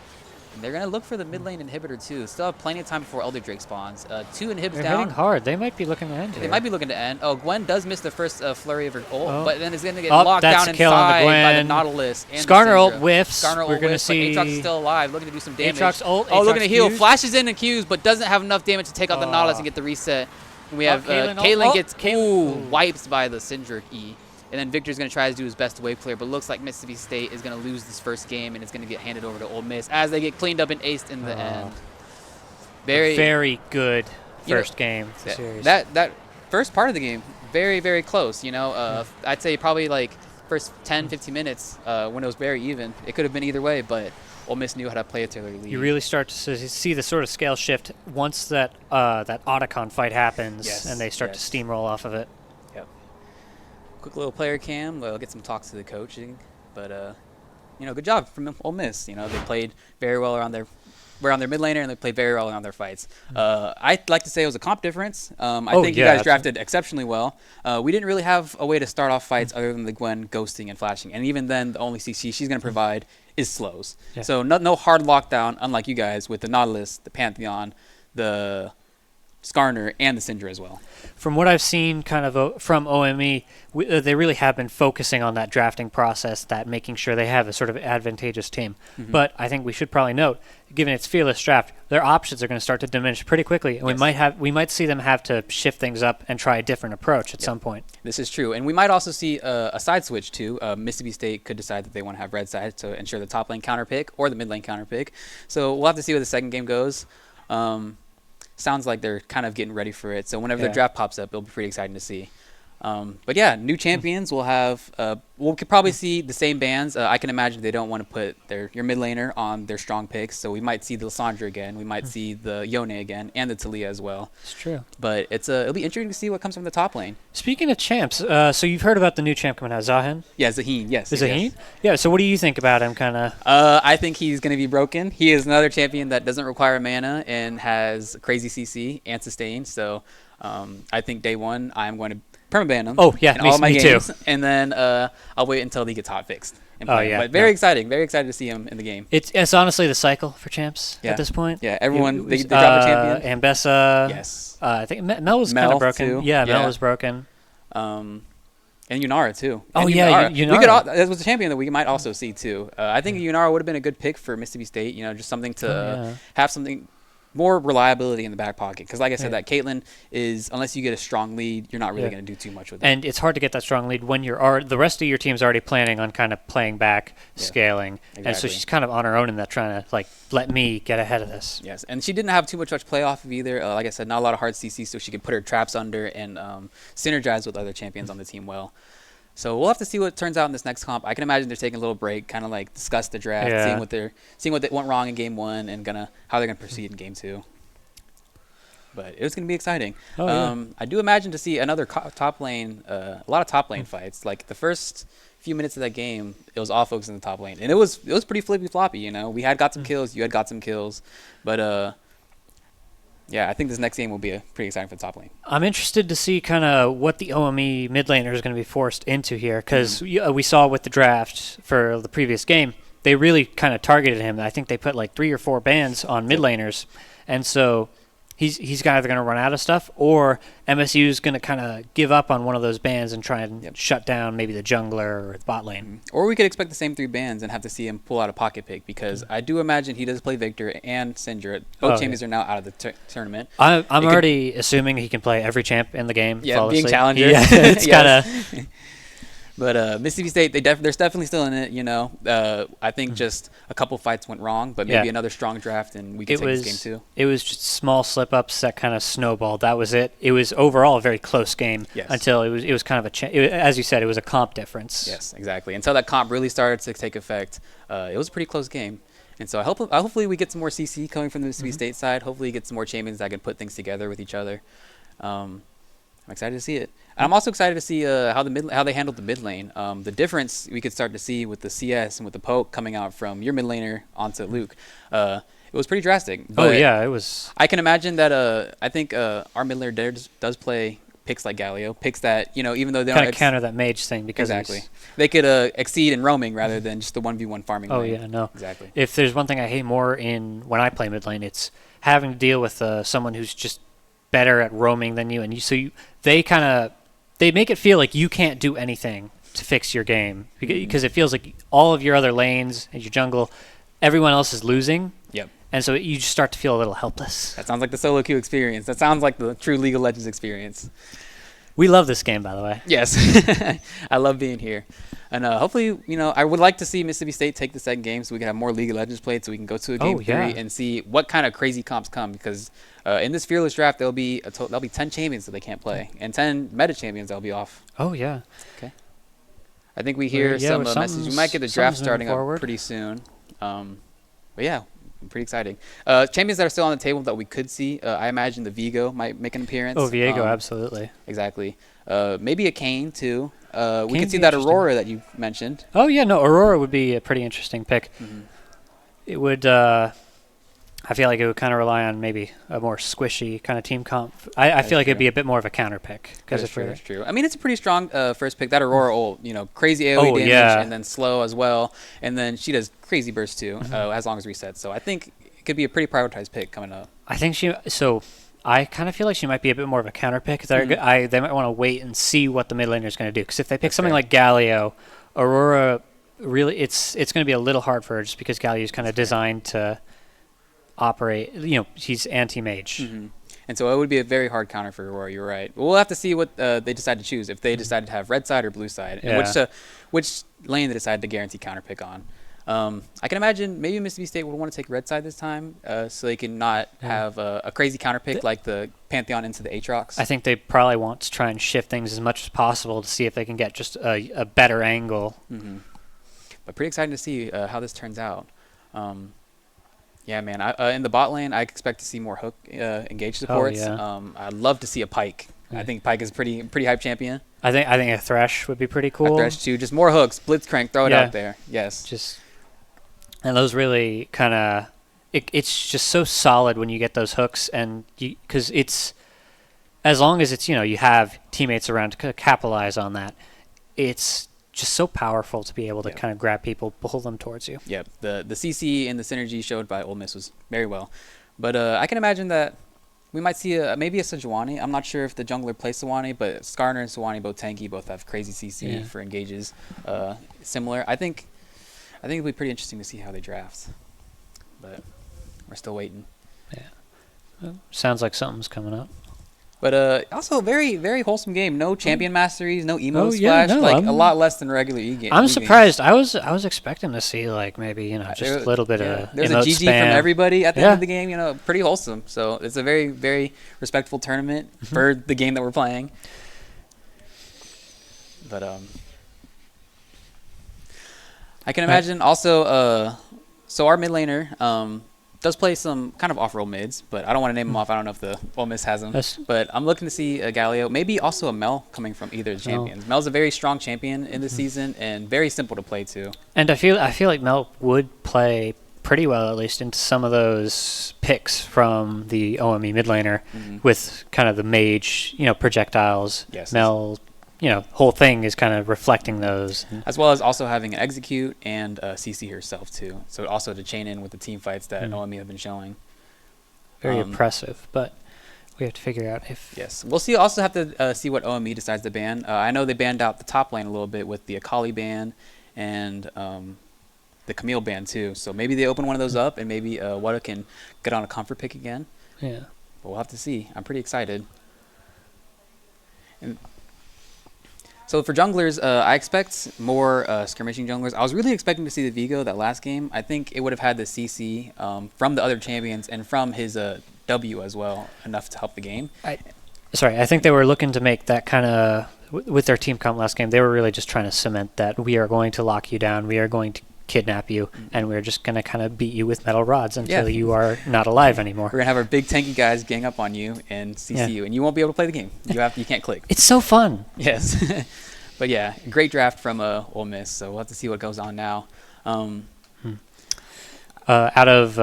And they're going to look for the mid lane inhibitor too. Still have plenty of time before Elder Drake spawns. 2 inhibs They're down. hitting hard. They might be looking to end They here. might be looking to end. Oh, Gwen does miss the first flurry of her ult, Oh. but then it's going to get Oh, locked that's down a kill on the inside by the Gwen. Nautilus and Skarner the ult Syndra. whiffs. Skarner ult We're gonna whiffs, but see Aatrox is still alive, looking to do some damage. Aatrox ult, oh, looking Aatrox to heal. Qs. Flashes in and Qs, but doesn't have enough damage to take out the Nautilus and get the reset. And we have Caitlyn gets wipes by the Syndra E. And then Victor's going to try to do his best to wave clear, but looks like Mississippi State is going to lose this first game, and it's going to get handed over to Ole Miss as they get cleaned up and aced in the end. Very good first game of the series. That first part of the game, very close. You know, I'd say probably like first 10, 15 minutes when it was very even. It could have been either way, but Ole Miss knew how to play it to their lead. You really start to see the sort of scale shift once that Otacon fight happens, and they start to steamroll off of it. Yep. Quick little player cam. We'll get some talks to the coaching, but you know, good job from Ole Miss. You know, they played very well around their mid laner, and they played very well around their fights. I'd like to say it was a comp difference. I think you guys drafted exceptionally well. We didn't really have a way to start off fights other than the Gwen ghosting and flashing, and even then, the only CC she's going to provide is slows. Yeah. So no hard lockdown, unlike you guys with the Nautilus, the Pantheon, the Skarner, and the Syndra as well. From what I've seen kind of from OME, they really have been focusing on that drafting process, that making sure they have a sort of advantageous team. Mhm. But I think we should probably note, given its fearless draft, their options are going to start to diminish pretty quickly, and we might see them have to shift things up and try a different approach at some point. This is true, and we might also see a side switch too. Mississippi State could decide that they want to have red side to ensure the top lane counter pick or the mid lane counter pick. So we'll have to see where the second game goes. Sounds like they're kind of getting ready for it. So whenever the draft pops up, it'll be pretty exciting to see. But yeah, new champions. We'll have. We'll probably see the same bans. I can imagine they don't want to put your mid laner on their strong picks. So we might see the Lissandra again. We might see the Yone again, and the Talia as well. It's true. But it'll be interesting to see what comes from the top lane. Speaking of champs, so you've heard about the new champ coming out, Zahin? Yeah, Zaheen. Yes. Zaheen? Yes. Yeah. So what do you think about him? Kind of. I think he's going to be broken. He is another champion that doesn't require mana and has crazy CC and sustain. So I think day one I'm going to permaban him. Oh yeah, in all my me games, too. And then I'll wait until he gets hot fixed. And play him. Yeah. But very exciting to see him in the game. It's honestly the cycle for champs at this point. Yeah, everyone they drop a champion. Ambessa. Yes. I think Mel was kind of broken. Too. Yeah, Mel was broken. And Unara too. Oh, And yeah, We could Unara. that was a champion that we might also see too. I think Unara would have been a good pick for Mississippi State. Just something to have something more reliability in the back pocket. Because like I said, that Caitlin is, unless you get a strong lead, you're not really going to do too much with it. And it's hard to get that strong lead when the rest of your team's already planning on kind of playing back, scaling. Exactly. And so she's kind of on her own in that, trying to let me get ahead of this. Yes, and she didn't have too much play off of either. Like I said, not a lot of hard CC, so she could put her traps under and synergize with other champions on the team well. So we'll have to see what turns out in this next comp. I can imagine they're taking a little break, kind of like discuss the draft, seeing what went wrong in game 1 and how they're gonna proceed in game 2. But it's gonna be exciting. I do imagine to see another top lane, a lot of top lane fights. Like the first few minutes of that game, it was all focused in the top lane, and it was pretty flippy floppy. We had got some kills, you had got some kills, but yeah, I think this next game will be pretty exciting for the top lane. I'm interested to see kind of what the OME mid laner is going to be forced into here, because we saw with the draft for the previous game, they really kind of targeted him. I think they put like 3 or 4 bans on mid laners, and so he's either going to run out of stuff, or MSU is going to kind of give up on one of those bans and try and shut down maybe the jungler or the bot lane. Or we could expect the same 3 bans and have to see him pull out a pocket pick, because I do imagine he does play Victor and Syndra. Both champions are now out of the tournament. I'm already assuming he can play every champ in the game. Yeah, flawlessly. being challenger. Yeah, it's kind of. But Mississippi State, they're definitely still in it. I think just a couple fights went wrong, but maybe another strong draft and we can take this game too. It was just small slip-ups that kind of snowballed. That was it. It was overall a very close game until it was kind of as you said, it was a comp difference. Yes, exactly. Until that comp really started to take effect, it was a pretty close game. And so hopefully we get some more CC coming from the Mississippi State side. Hopefully we get some more champions that can put things together with each other. I'm excited to see it. And I'm also excited to see how they handled the mid lane. The difference we could start to see with the CS and with the poke coming out from your mid laner onto Luke. It was pretty drastic. Oh yeah, it was. I can imagine that. I think our mid laner does play picks like Galio, picks that even though they kind of counter that mage thing, because they could exceed in roaming rather than just the 1v1 farming. Oh lane. yeah, no, exactly. If there's one thing I hate more when I play mid lane, it's having to deal with someone who's just better at roaming than you, and they make it feel like you can't do anything to fix your game, because it feels like all of your other lanes and your jungle, everyone else is losing. Yep. And so you just start to feel a little helpless. That sounds like the solo queue experience. That sounds like the true League of Legends experience. We love this game, by the way. Yes. I love being here. And hopefully, I would like to see Mississippi State take the second game so we can have more League of Legends played, so we can go to a game 3 and see what kind of crazy comps come, because in this Fearless draft, there'll be 10 champions that they can't play, and 10 meta champions that'll be off. Oh, yeah. Okay. I think we hear some messages. We might get the draft starting up pretty soon. But yeah, pretty exciting. Champions that are still on the table that we could see, I imagine the Vigo might make an appearance. Oh, Viego, absolutely. Exactly. Maybe a Kane, too. We could see that Aurora that you mentioned. Oh, yeah, no, Aurora would be a pretty interesting pick. Mm-hmm. It would, I feel like it would kind of rely on maybe a more squishy kind of team comp. I feel like it'd be a bit more of a counter pick. That's true. I mean, it's a pretty strong first pick. That Aurora, crazy AoE damage and then slow as well. And then she does crazy burst too, as long as reset. So I think it could be a pretty prioritized pick coming up. I think I kind of feel like she might be a bit more of a counter pick. They might want to wait and see what the mid laner is going to do. Because if they pick something like Galio, Aurora, really, it's going to be a little hard for her, just because Galio is kind of designed to operate. He's anti-mage. Mm-hmm. And so it would be a very hard counter for Aurora. You're right. We'll have to see what they decide to choose. If they decide to have red side or blue side, and which lane they decide to guarantee counter pick on. I can imagine maybe Mississippi State would want to take red side this time, so they can not have a crazy counter pick like the Pantheon into the Aatrox. I think they probably want to try and shift things as much as possible to see if they can get just a better angle. Mm-hmm. But pretty excited to see how this turns out. Yeah, man. In the bot lane, I expect to see more hook engage supports. Oh, yeah. I'd love to see a Pyke. I think Pyke is a pretty hype champion. I think a Thresh would be pretty cool. A Thresh too. Just more hooks. Blitzcrank. Throw it out there. Yes. And those really kind of, it's just so solid when you get those hooks, and because it's, as long as it's, you have teammates around to capitalize on that, it's just so powerful to be able to kind of grab people, pull them towards you. Yep. The CC and the synergy showed by Ole Miss was very well. But I can imagine that We might see maybe a Sejuani. I'm not sure if the jungler plays Sejuani, but Skarner and Sejuani both tanky, both have crazy CC for engages. Similar. I think it'll be pretty interesting to see how they draft. But we're still waiting. Yeah. Sounds like something's coming up. But also very, very wholesome game. No champion masteries, no emo splash. Yeah, no, like a lot less than regular E-game. I'm surprised. I was expecting to see like maybe just a little bit of there's a emote GG spam. from everybody at the end of the game. Pretty wholesome. So it's a very, very respectful tournament for the game that we're playing. But I can imagine also. So our mid laner does play some kind of off-roll mids, but I don't want to name them off. I don't know if the Ole Miss has them. But I'm looking to see a Galio, maybe also a Mel coming from either of the champions. Mel's a very strong champion in this season and very simple to play too. And I feel like Mel would play pretty well, at least into some of those picks from the OME mid laner with kind of the mage, projectiles. Yes. Mel, whole thing is kind of reflecting those. As well as also having an execute and CC herself too. So also to chain in with the team fights that OME have been showing. Very impressive, but we have to figure out if... Yes. We'll see. Also have to see what OME decides to ban. I know they banned out the top lane a little bit with the Akali ban and the Camille ban too. So maybe they open one of those up and maybe Wada can get on a comfort pick again. Yeah. But we'll have to see. I'm pretty excited. And so for junglers, I expect more skirmishing junglers. I was really expecting to see the Vigo that last game. I think it would have had the CC from the other champions and from his W as well, enough to help the game. I think they were looking to make that kind of, with their team comp last game, they were really just trying to cement that we are going to lock you down, we are going to kidnap you, and we're just going to kind of beat you with metal rods until you are not alive anymore. We're going to have our big tanky guys gang up on you and CC you, and you won't be able to play the game. You can't click. It's so fun. Yes. But yeah, great draft from Ole Miss, so we'll have to see what goes on now. Out of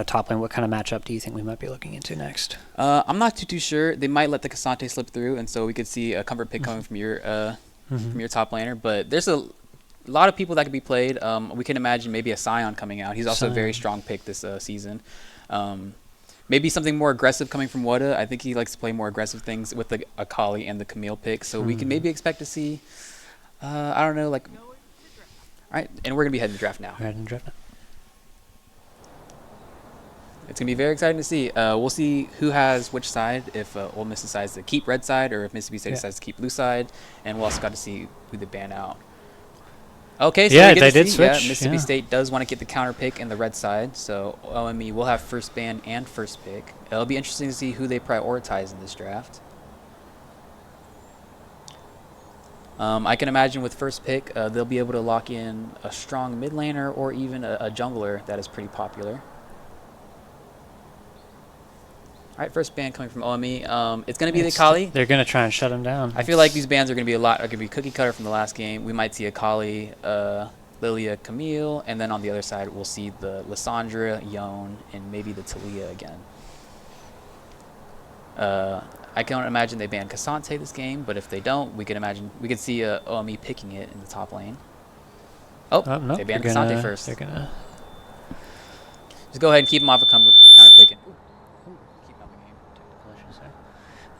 top lane, what kind of matchup do you think we might be looking into next? I'm not too sure. They might let the Cassante slip through, and so we could see a comfort pick coming from your top laner. But there's a lot of people that could be played. We can imagine maybe a Scion coming out. He's also a very strong pick this season. Maybe something more aggressive coming from Wada. I think he likes to play more aggressive things with the Akali and the Camille pick. So we can maybe expect to see, I don't know, like... All right, and we're going to be heading to draft now. We're heading to draft now. It's going to be very exciting to see. We'll see who has which side, if Ole Miss decides to keep red side or if Mississippi State decides to keep blue side. And we'll also got to see who they ban out. Okay, so they did switch. Yeah, Mississippi State does want to get the counter pick in the red side, so OME will have first ban and first pick. It'll be interesting to see who they prioritize in this draft. I can imagine with first pick, they'll be able to lock in a strong mid laner or even a jungler that is pretty popular. All right, first ban coming from OME. It's going to be the Akali. They're going to try and shut him down. I feel like these bans are going to be are going to be cookie cutter from the last game. We might see Akali, Lilia, Camille, and then on the other side we'll see the Lissandra, Yone, and maybe the Talia again. I can't imagine they ban Cassante this game, but if they don't, we could see OME picking it in the top lane. Oh, no, they banned Cassante first. They're gonna just go ahead and keep him off of counter picking.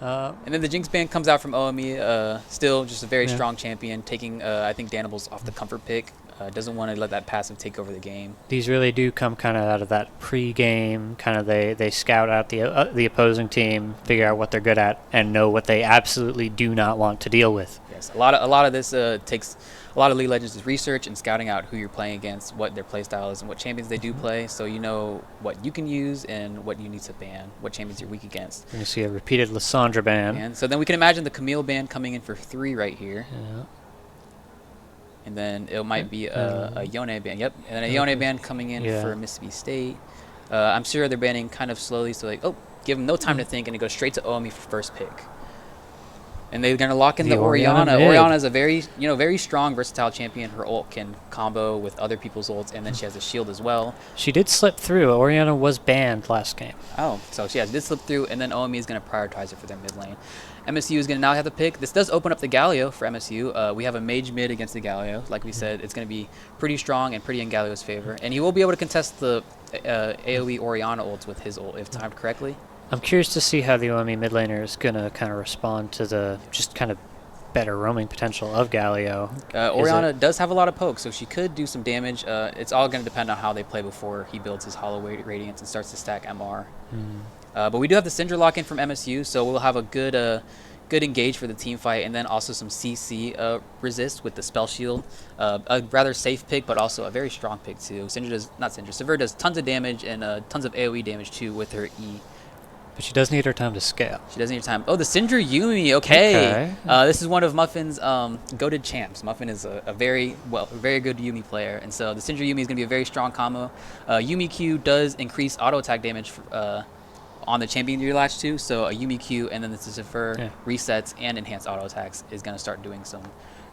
And then the Jinx ban comes out from OME, still just a very strong champion, taking, I think, Danibles off the comfort pick. Doesn't want to let that passive take over the game. These really do come kind of out of that pre-game, kind of they scout out the opposing team, figure out what they're good at, and know what they absolutely do not want to deal with. Yes, a lot of this takes a lot of League of Legends' research and scouting out who you're playing against, what their playstyle is, and what champions they do play, so you know what you can use and what you need to ban, what champions you're weak against. You're going to see a repeated Lissandra ban. And so then we can imagine the Camille ban coming in for 3 right here. Yeah. And then it might be a Yone ban. Yep, and then a Yone ban coming in for Mississippi State. I'm sure they're banning kind of slowly, so like, give them no time to think, and it goes straight to OME for first pick. And they're going to lock in the Orianna. Orianna is a very strong, versatile champion. Her ult can combo with other people's ults, and then she has a shield as well. She did slip through. Orianna was banned last game. Oh, so she did slip through, and then OME is going to prioritize her for their mid lane. MSU is going to now have to pick. This does open up the Galio for MSU. We have a mage mid against the Galio. Like we said, it's going to be pretty strong and pretty in Galio's favor. And he will be able to contest the AoE Orianna ults with his ult if timed correctly. I'm curious to see how the OME mid laner is going to kind of respond to the just kind of better roaming potential of Galio. Orianna does have a lot of poke, so she could do some damage. It's all going to depend on how they play before he builds his Hollow Radiance and starts to stack MR. But we do have the Syndra lock-in from MSU, so we'll have a good engage for the team fight, and then also some CC resist with the Spell Shield. A rather safe pick, but also a very strong pick too. Sivir does tons of damage and tons of AoE damage too with her E. But she does need her time to scale. She does need her time. Oh, the Syndra Yumi. Okay. This is one of Muffin's goated champs. Muffin is a very good Yumi player, and so the Syndra Yumi is going to be a very strong combo. Yumi Q does increase auto attack damage on the champion you latch to, so a Yumi Q and then the Zephyr resets and enhanced auto attacks is going to start doing some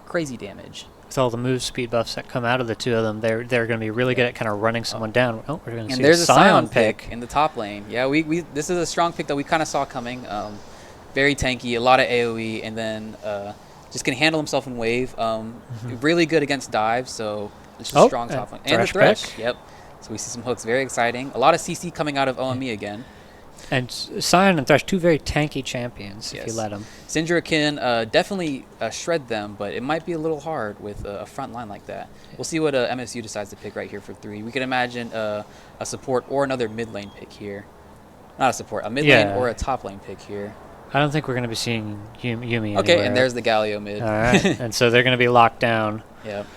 crazy damage. With all the move speed buffs that come out of the two of them, they're going to be really good at kind of running someone down. Oh, we're going to see there's a a Scion pick in the top lane. Yeah, this is a strong pick that we kind of saw coming. Very tanky, a lot of AoE, and then just can handle himself in wave. Really good against dive, so it's just strong top lane. And the Thresh, pick. yep. So we see some hooks, very exciting. A lot of CC coming out of OME again. And Scion and Thresh, two very tanky champions, if you let them. Syndra can definitely shred them, but it might be a little hard with a front line like that. We'll see what MSU decides to pick right here for 3. We can imagine a support or another mid lane pick here. Not a support, a mid lane or a top lane pick here. I don't think we're going to be seeing Yumi Okay, anywhere. and there's the Galio mid. All right, and so they're going to be locked down. Yep.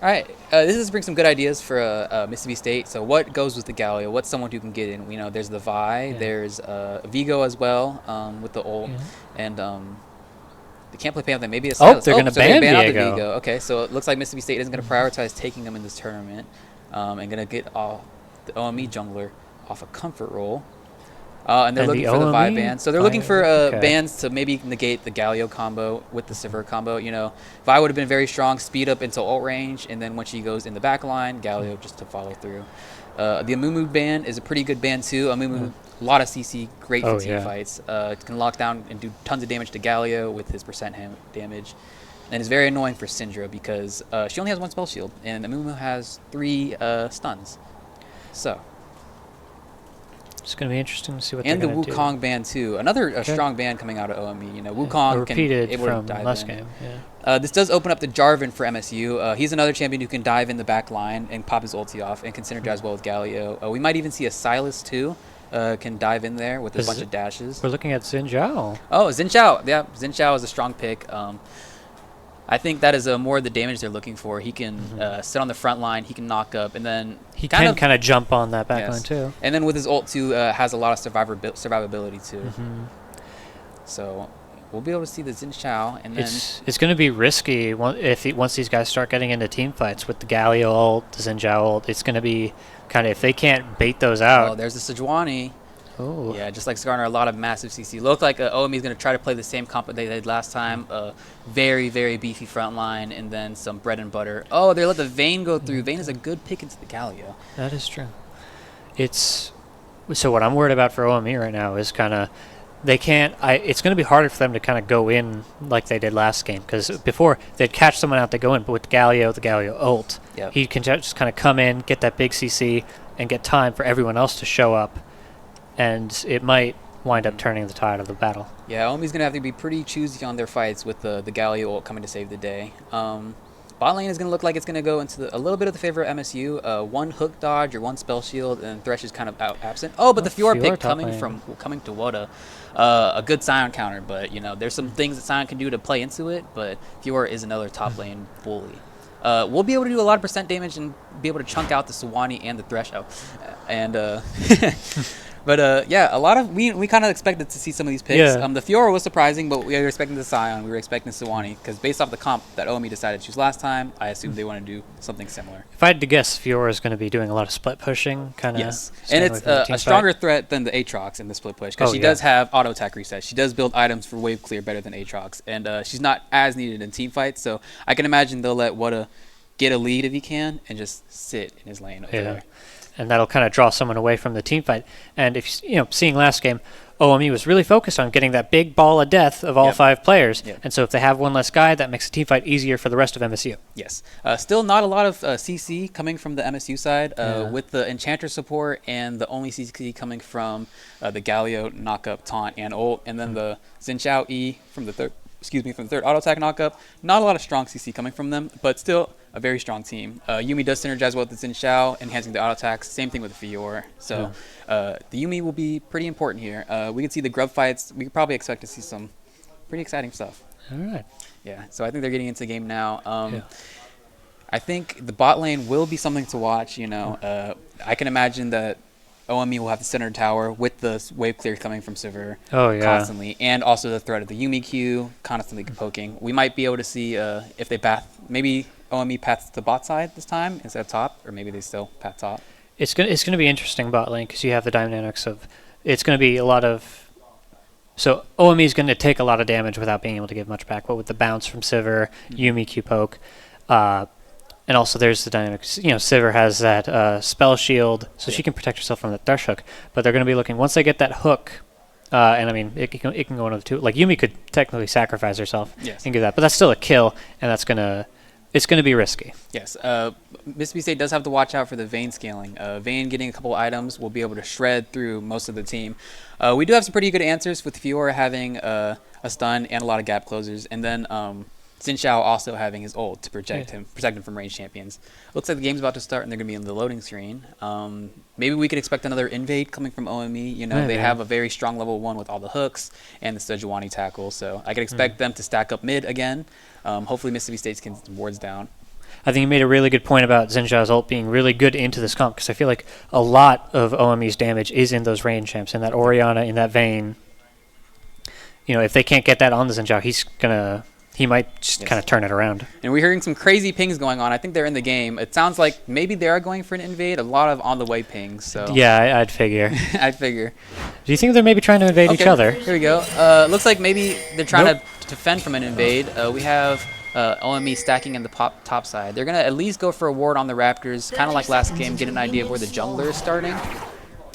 All right, this is bring some good ideas for Mississippi State. So what goes with the Galio? What's someone who can get in? There's the Vi, there's Vigo as well with the ult, and they can't play Panther. Maybe a Silas. They're going to ban out the Vigo. Vigo. Okay, so it looks like Mississippi State isn't going to prioritize taking him in this tournament, and going to get the OME jungler off a comfort roll. And they're looking for the Vi bans. So they're looking for bans to maybe negate the Galio combo with the Sivir combo. Vi would have been very strong, speed up into ult range, and then when she goes in the back line, Galio just to follow through. The Amumu ban is a pretty good ban too. Amumu, a lot of CC, great for team fights. Can lock down and do tons of damage to Galio with his percent damage. And it's very annoying for Syndra because she only has 1 spell shield, and Amumu has 3 stuns. So. It's going to be interesting to see what and they're the going to do. Wukong ban too. Another strong ban coming out of OME. Wukong can able to dive last in. game. This does open up the Jarvan for MSU. He's another champion who can dive in the back line and pop his ulti off and can synergize well with Galio. We might even see a Silas too. Can dive in there with a bunch of dashes. We're looking at Xin Zhao. Oh, Xin Zhao. Yeah, Xin Zhao is a strong pick. I think that is more of the damage they're looking for. He can sit on the front line. He can knock up, and then he can kind of jump on that back line too. And then with his ult too, has a lot of survivability too. So we'll be able to see the Xin Zhao, and then it's going to be risky once these guys start getting into team fights with the Galio ult, the Xin Zhao ult. It's going to be kind of if they can't bait those out. Oh, there's the Sejuani. Oh. Yeah, just like Skarner, a lot of massive CC. Looked like OME is going to try to play the same comp they did last time. Very, very beefy front line, and then some bread and butter. Oh, they let the Vayne go through. Vayne is a good pick into the Galio. That is true. So what I'm worried about for OME right now is kind of they can't. It's going to be harder for them to kind of go in like they did last game because before they'd catch someone out, they go in, but with the Galio ult, he can just kind of come in, get that big CC, and get time for everyone else to show up. And it might wind up turning the tide of the battle. Yeah, OME's going to have to be pretty choosy on their fights with the Galio ult coming to save the day. Bot lane is going to look like it's going to go into a little bit of the favor of MSU. 1 hook dodge or 1 spell shield, and Thresh is kind of absent. Oh, but the Fiora pick coming to Woda. A good Scion counter, but there's some things that Scion can do to play into it, but Fiora is another top lane bully. We'll be able to do a lot of percent damage and be able to chunk out the Sejuani and the Thresh. But yeah, a lot of we kind of expected to see some of these picks. The Fiora was surprising, but we were expecting the Scion, we were expecting Sejuani, because based off the comp that OME decided to choose last time, I assumed they want to do something similar. If I had to guess, Fiora is going to be doing a lot of split pushing, kind of. Yes, and it's a stronger threat than the Aatrox in the split push, because she does have auto attack reset. She does build items for wave clear better than Aatrox, and she's not as needed in team fights. So I can imagine they'll let Woda get a lead if he can, and just sit in his lane over there. And that'll kind of draw someone away from the team fight. And if seeing last game, OME was really focused on getting that big ball of death of all Yep. 5 players. Yep. And so if they have one less guy, that makes the team fight easier for the rest of MSU. Yes. Still not a lot of CC coming from the MSU side Yeah. with the Enchanter support and the only CC coming from the Galio knockup, taunt, and ult, and then the Xin Chao E from the third. From the third auto attack knockup. Not a lot of strong CC coming from them, but still a very strong team. Yuumi does synergize well with the Xin Chao, enhancing the auto attacks. Same thing with Fior. So the Yuumi will be pretty important here. We could see the grub fights. We could probably expect to see some pretty exciting stuff. All right. Yeah. So I think they're getting into the game now. I think the bot lane will be something to watch. I can imagine that OME will have the center tower with the wave clear coming from Sivir constantly, and also the threat of the Yuumi Q constantly poking. We might be able to see if they path, maybe OME paths to bot side this time instead of top, or maybe they still path top. It's gonna be interesting bot lane because you have the dynamics of it's gonna be a lot of. So OME is gonna take a lot of damage without being able to give much back, but with the bounce from Sivir, Yuumi Q poke. And also there's the dynamics, Sivir has that spell shield, so she can protect herself from the Thresh Hook. But they're going to be looking, once they get that hook, and I mean, it can go into the two. Like, Yuumi could technically sacrifice herself and give that, but that's still a kill, and it's going to be risky. Yes. Mississippi State does have to watch out for the Vayne scaling. Vayne getting a couple items will be able to shred through most of the team. We do have some pretty good answers with Fiora having a stun and a lot of gap closers, and then Xin Chao also having his ult to protect him from range champions. Looks like the game's about to start and they're going to be in the loading screen. Maybe we could expect another invade coming from OME. They have a very strong level 1 with all the hooks and the Sejuani tackle. So I could expect them to stack up mid again. Hopefully Mississippi State can get some wards down. I think you made a really good point about Xin Chao's ult being really good into this comp, because I feel like a lot of OME's damage is in those range champs, in that Orianna, in that Vayne. If they can't get that on the Xin Chao, he might just kind of turn it around. And we're hearing some crazy pings going on. I think they're in the game. It sounds like maybe they are going for an invade. A lot of on-the-way pings. So Yeah, I'd figure. I'd figure. Do you think they're maybe trying to invade each other? Here we go. Looks like maybe they're trying to defend from an invade. We have OME stacking in the top side. They're going to at least go for a ward on the Raptors, kind of like last game, get an idea of where the jungler is starting.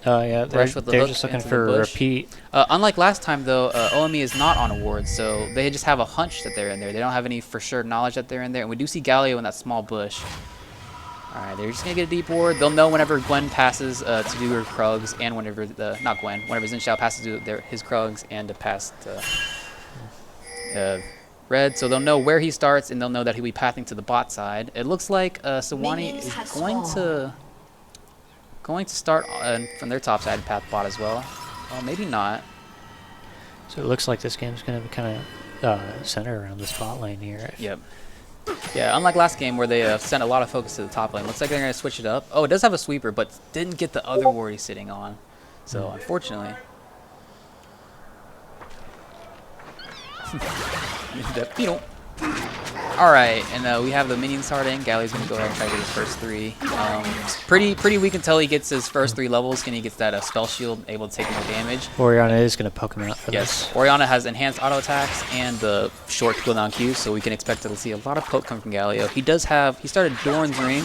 Oh, yeah, they're just looking for a repeat. Unlike last time, though, OME is not on a ward, so they just have a hunch that they're in there. They don't have any for sure knowledge that they're in there, and we do see Galio in that small bush. All right, they're just going to get a deep ward. They'll know whenever Gwen passes to do her Krugs, and whenever whenever Xin Chao passes to do his Krugs and to pass to Red, so they'll know where he starts, and they'll know that he'll be pathing to the bot side. It looks like Sejuani is going to start from their top side path bot as well. Well, maybe not. So it looks like this game's going to be kind of centered around this bot lane here. Yep. Yeah, unlike last game where they sent a lot of focus to the top lane. Looks like they're going to switch it up. Oh, it does have a sweeper, but didn't get the other ward he's sitting on. So, unfortunately. Alright, and we have the minions starting. Gally's going to go ahead and try to get his first 3. Pretty weak until he gets his first 3 levels, and he gets that spell shield, able to take more damage. Orianna is going to poke him out for this. this. Orianna has enhanced auto attacks and the short cooldown Q, so we can expect to see a lot of poke come from Galio. He started Doran's Ring.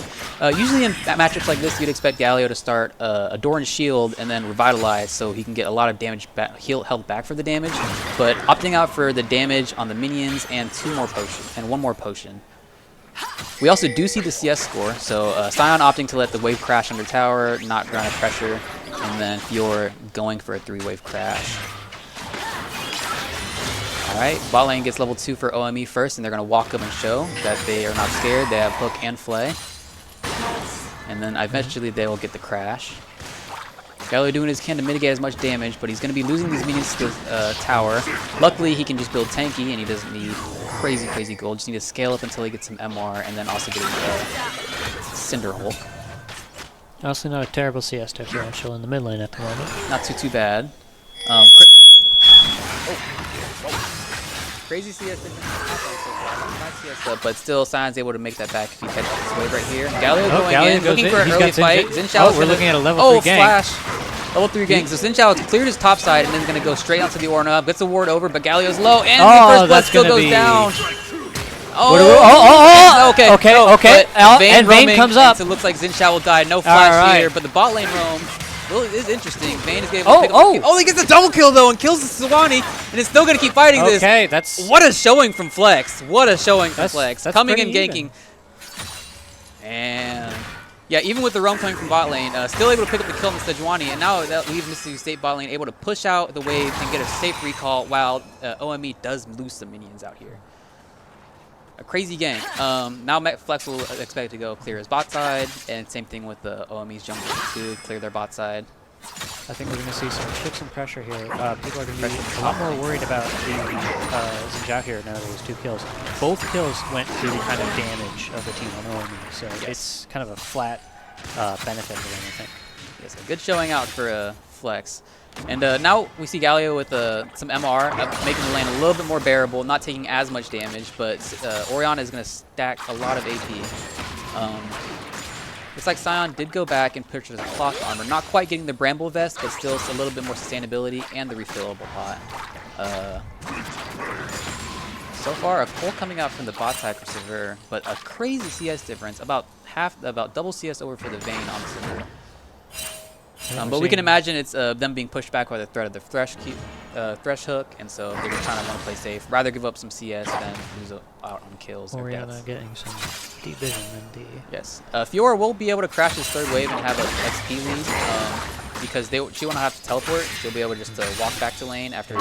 Usually in matchups like this, you'd expect Galio to start a Doran's Shield and then Revitalize, so he can get a lot of damage held back for the damage. But opting out for the damage on the minions and 2 more potions, and 1 more potion. We also do see the CS score, so Sion opting to let the wave crash under tower, not grounded pressure, and then Fior going for a 3-wave crash. Alright, bot lane gets level 2 for OME first, and they're going to walk up and show that they are not scared. They have hook and flay. And then eventually they will get the crash. Galio doing his can to mitigate as much damage, but he's going to be losing these minions to the tower. Luckily, he can just build tanky, and he doesn't need crazy gold. Just need to scale up until he gets some MR, and then also get a Cinder Hulk. Honestly, not a terrible CS differential in the mid lane at the moment. Not too bad. Crazy CS differential, but still Sion's able to make that back if he catches this wave right here. Galio going in, looking for an early fight. Xin Chao we're looking at a level 3 gang. Flash. Level 3 gang. So Xin Chao has cleared his top side and then going to go straight onto the Orna. Gets the ward over, but Galio's low, and the first blood still goes down. Okay. And Vayne comes up. So it looks like Xin Chao will die. No flash here, but the bot lane roam. Well, it is interesting. Vayne is getting able to pick up the kill. Oh, he gets a double kill, though, and kills the Sewanee, and it's still going to keep fighting this. Okay, that's... What a showing from Flex. What a showing from Flex. That's Coming and pretty ganking. And... yeah, even with the roam coming from bot lane, still able to pick up the kill on the Sejuani, and now that leaves MSU State bot lane able to push out the wave and get a safe recall while OME does lose some minions out here. A crazy game. Now Flex will expect to go clear his bot side, and same thing with the OME's jungle to clear their bot side. I think we're going to see some shifts and pressure here. People are going to be a lot more worried about the Xinjiao here now that there's 2 kills. Both kills went to the kind of damage of the team on OME, so it's kind of a flat benefit for them, I think. Yes, a good showing out for Flex. And now we see Galio with some MR, making the lane a little bit more bearable, not taking as much damage, but Orianna is going to stack a lot of AP. Looks like Sion did go back and purchase a clock armor, not quite getting the Bramble Vest, but still a little bit more sustainability and the refillable pot. So far, a pull coming out from the bot side for Sever, but a crazy CS difference, about double CS over for the Vayne on Sever. But we can imagine it's them being pushed back by the threat of the Thresh hook, and so they're trying to want to play safe. Rather give up some CS than lose out on kills. Orianna getting some deep vision in the... Yes. Fiora will be able to crash his 3rd wave and have an XP lead because she won't have to teleport. She'll be able just to walk back to lane after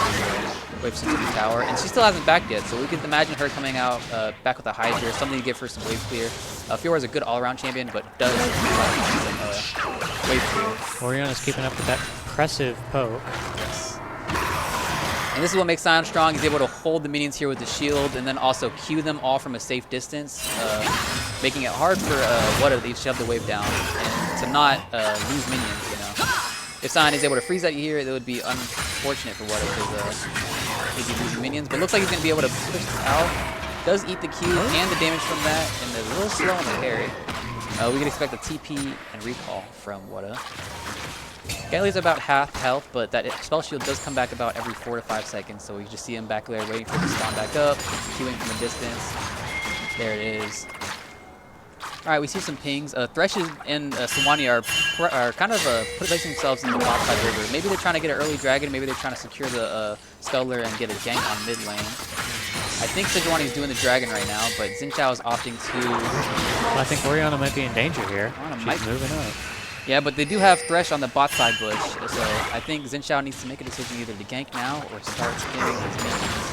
waves into the tower. And she still hasn't backed yet, so we could imagine her coming out back with a Hydra, something to give her some wave clear. Fiora is a good all-around champion, but does some wave clear. Orianna's keeping up with that impressive poke. Yes. And this is what makes Sion strong. He's able to hold the minions here with the shield and then also Q them all from a safe distance, making it hard for Wada to shove the wave down and to not lose minions, you know. If Sion is able to freeze that here, it would be unfortunate for Wada because he'd be losing minions. But it looks like he's going to be able to push this out. Does eat the Q and the damage from that, and a little slow on the parry. We can expect a TP and recall from Wada. Galio's about half health, but that spell shield does come back about every 4 to 5 seconds, so we just see him back there waiting for it to spawn back up, queuing from a distance. There it is. Alright, we see some pings. Thresh and Sewanee are kind of placing themselves in the bot side river. Maybe they're trying to get an early dragon, maybe they're trying to secure the Scuttler and get a gank on mid lane. I think Sejuani's doing the dragon right now, but Xinjiao is opting to... Well, I think Orianna might be in danger here. She's moving up. Yeah, but they do have Thresh on the bot side bush, so I think Xinjiao needs to make a decision either to gank now or start skimming his minions.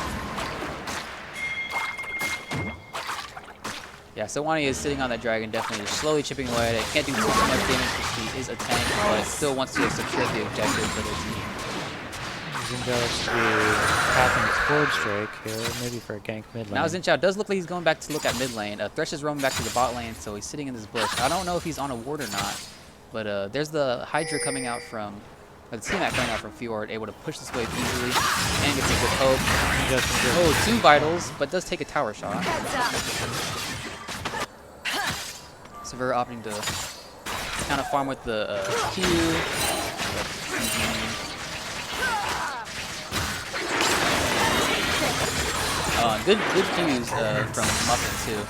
Yeah, Sewanee is sitting on that dragon, definitely just slowly chipping away at it. Can't do too much damage because he is a tank, but still wants to secure the objective for their team. Xinjiao looks to be passing towards Drake here, maybe for a gank mid lane. Now Xinjiao does look like he's going back to look at mid lane. Thresh is roaming back to the bot lane, so he's sitting in this bush. I don't know if he's on a ward or not, but there's the Hydra coming out from, the T-Mac coming out from Fjord, able to push this wave easily, and gets a good poke. Oh, 2 vitals, but does take a tower shot. Sever opting to kind of farm with the Q. Good Qs from Muffin too.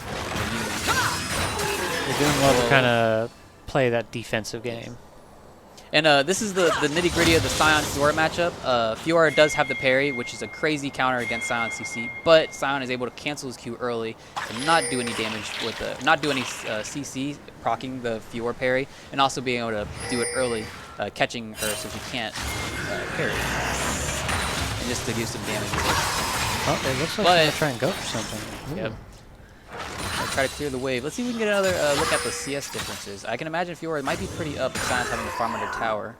They're doing well to kind of play that defensive game. And this is the nitty-gritty of the Sion Fiora matchup. Fiora does have the parry, which is a crazy counter against Sion CC, but Sion is able to cancel his Q early and not do any damage with not do any CC, proccing the Fiora parry, and also being able to do it early, catching her so she can't parry. And just to give some damage with it. Oh, it looks like they're going to try and go for something. Ooh. Yep. I'll try to clear the wave. Let's see if we can get another look at the CS differences. I can imagine Fiora might be pretty up if Sion's having to farm under tower.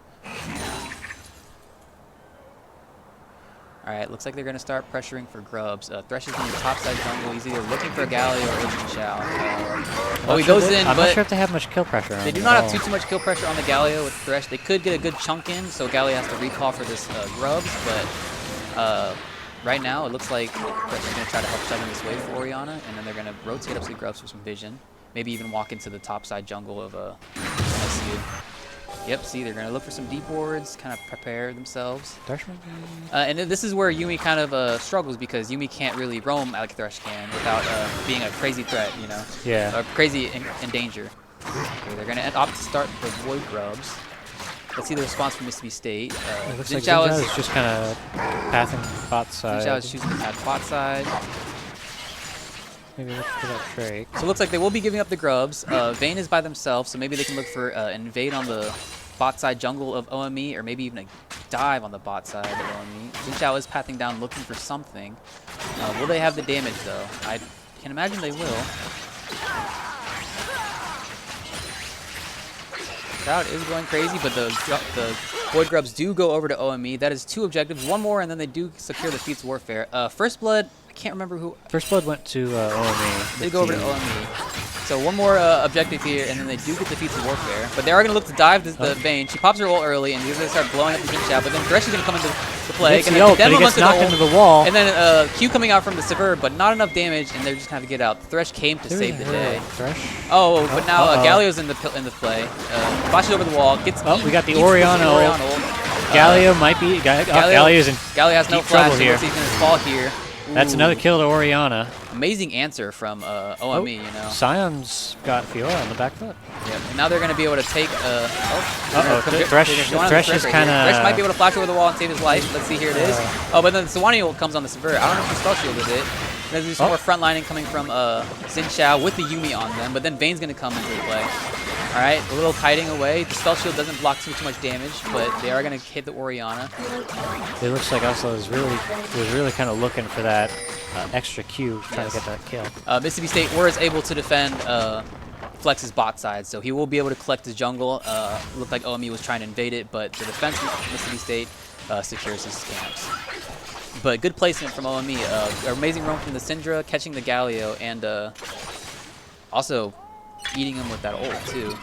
Alright, looks like they're going to start pressuring for grubs. Thresh is in the top side jungle. He's either looking for a Galio or Xinjiao. Oh, he goes in, I'm but not sure if they have much kill pressure on they do not have too much kill pressure on the Galio with Thresh. They could get a good chunk in, so Galio has to recall for this grubs, but right now it looks like Thresh is going to try to help shove in this wave for Orianna, and then they're going to rotate up to the grubs for some vision. Maybe even walk into the top side jungle of MSU. Yep, see, they're going to look for some deep wards, kind of prepare themselves. And this is where Yuumi kind of struggles because Yuumi can't really roam like Thresh can without being a crazy threat, you know? Yeah. Or crazy in danger. Okay, they're going to opt to start the Void Grubs. Let's see the response from Mississippi State. It looks like Zinchao Zinchao is just kind of pathing bot side. Zinchao is choosing to path bot side. Maybe look for that Drake. So it looks like they will be giving up the grubs. Vayne is by themselves, so maybe they can look for invade on the bot side jungle of OME, or maybe even a dive on the bot side of OME. Zinchao is pathing down looking for something. Will they have the damage, though? I can imagine they will. Crowd is going crazy, but the Void Grubs do go over to OME. That is 2 objectives, 1 more, and then they do secure the Feats Warfare. First Blood, I can't remember who. First Blood went to OME. They go over to OME. So 1 more objective here, and then they do get the Feats of Warfare. But they are going to look to dive the Vayne. She pops her ult early, and he's going to start blowing up the Zinchao. But then Thresh is going to come into play. Gets the ult, but he gets knocked into the wall. And then Q coming out from the Sever, but not enough damage, and they're just going to get out. Thresh came to save the day. Thresh. Oh, but now Galio's in the play. Flashes over the wall. Gets we got the Oriana ult. Galio might be. Galio's in Galio has no deep flash, trouble here. So he's going to fall here. That's another kill to Oriana. Amazing answer from OME, you know. Sion's got Fiora on the back foot. Yep. And now they're going to be able to take. Thresh is kind of. Thresh might be able to flash over the wall and save his life. Let's see, here it is. Oh, but then Sawani ult comes on the Sever. I don't know if he spell shielded it. There's some more frontlining coming from Zinchao with the Yuumi on them, but then Vayne's going to come into play. All right, a little kiting away. The spell shield doesn't block too much damage, but they are going to hit the Oriana. It looks like Oslo was really kind of looking for that extra Q, trying to get that kill. Mississippi State was able to defend Flex's bot side, so he will be able to collect his jungle. Looked like OME was trying to invade it, but the defense of Mississippi State secures his camps. But good placement from OME. Amazing roam from the Syndra, catching the Galio, and also eating him with that ult, too.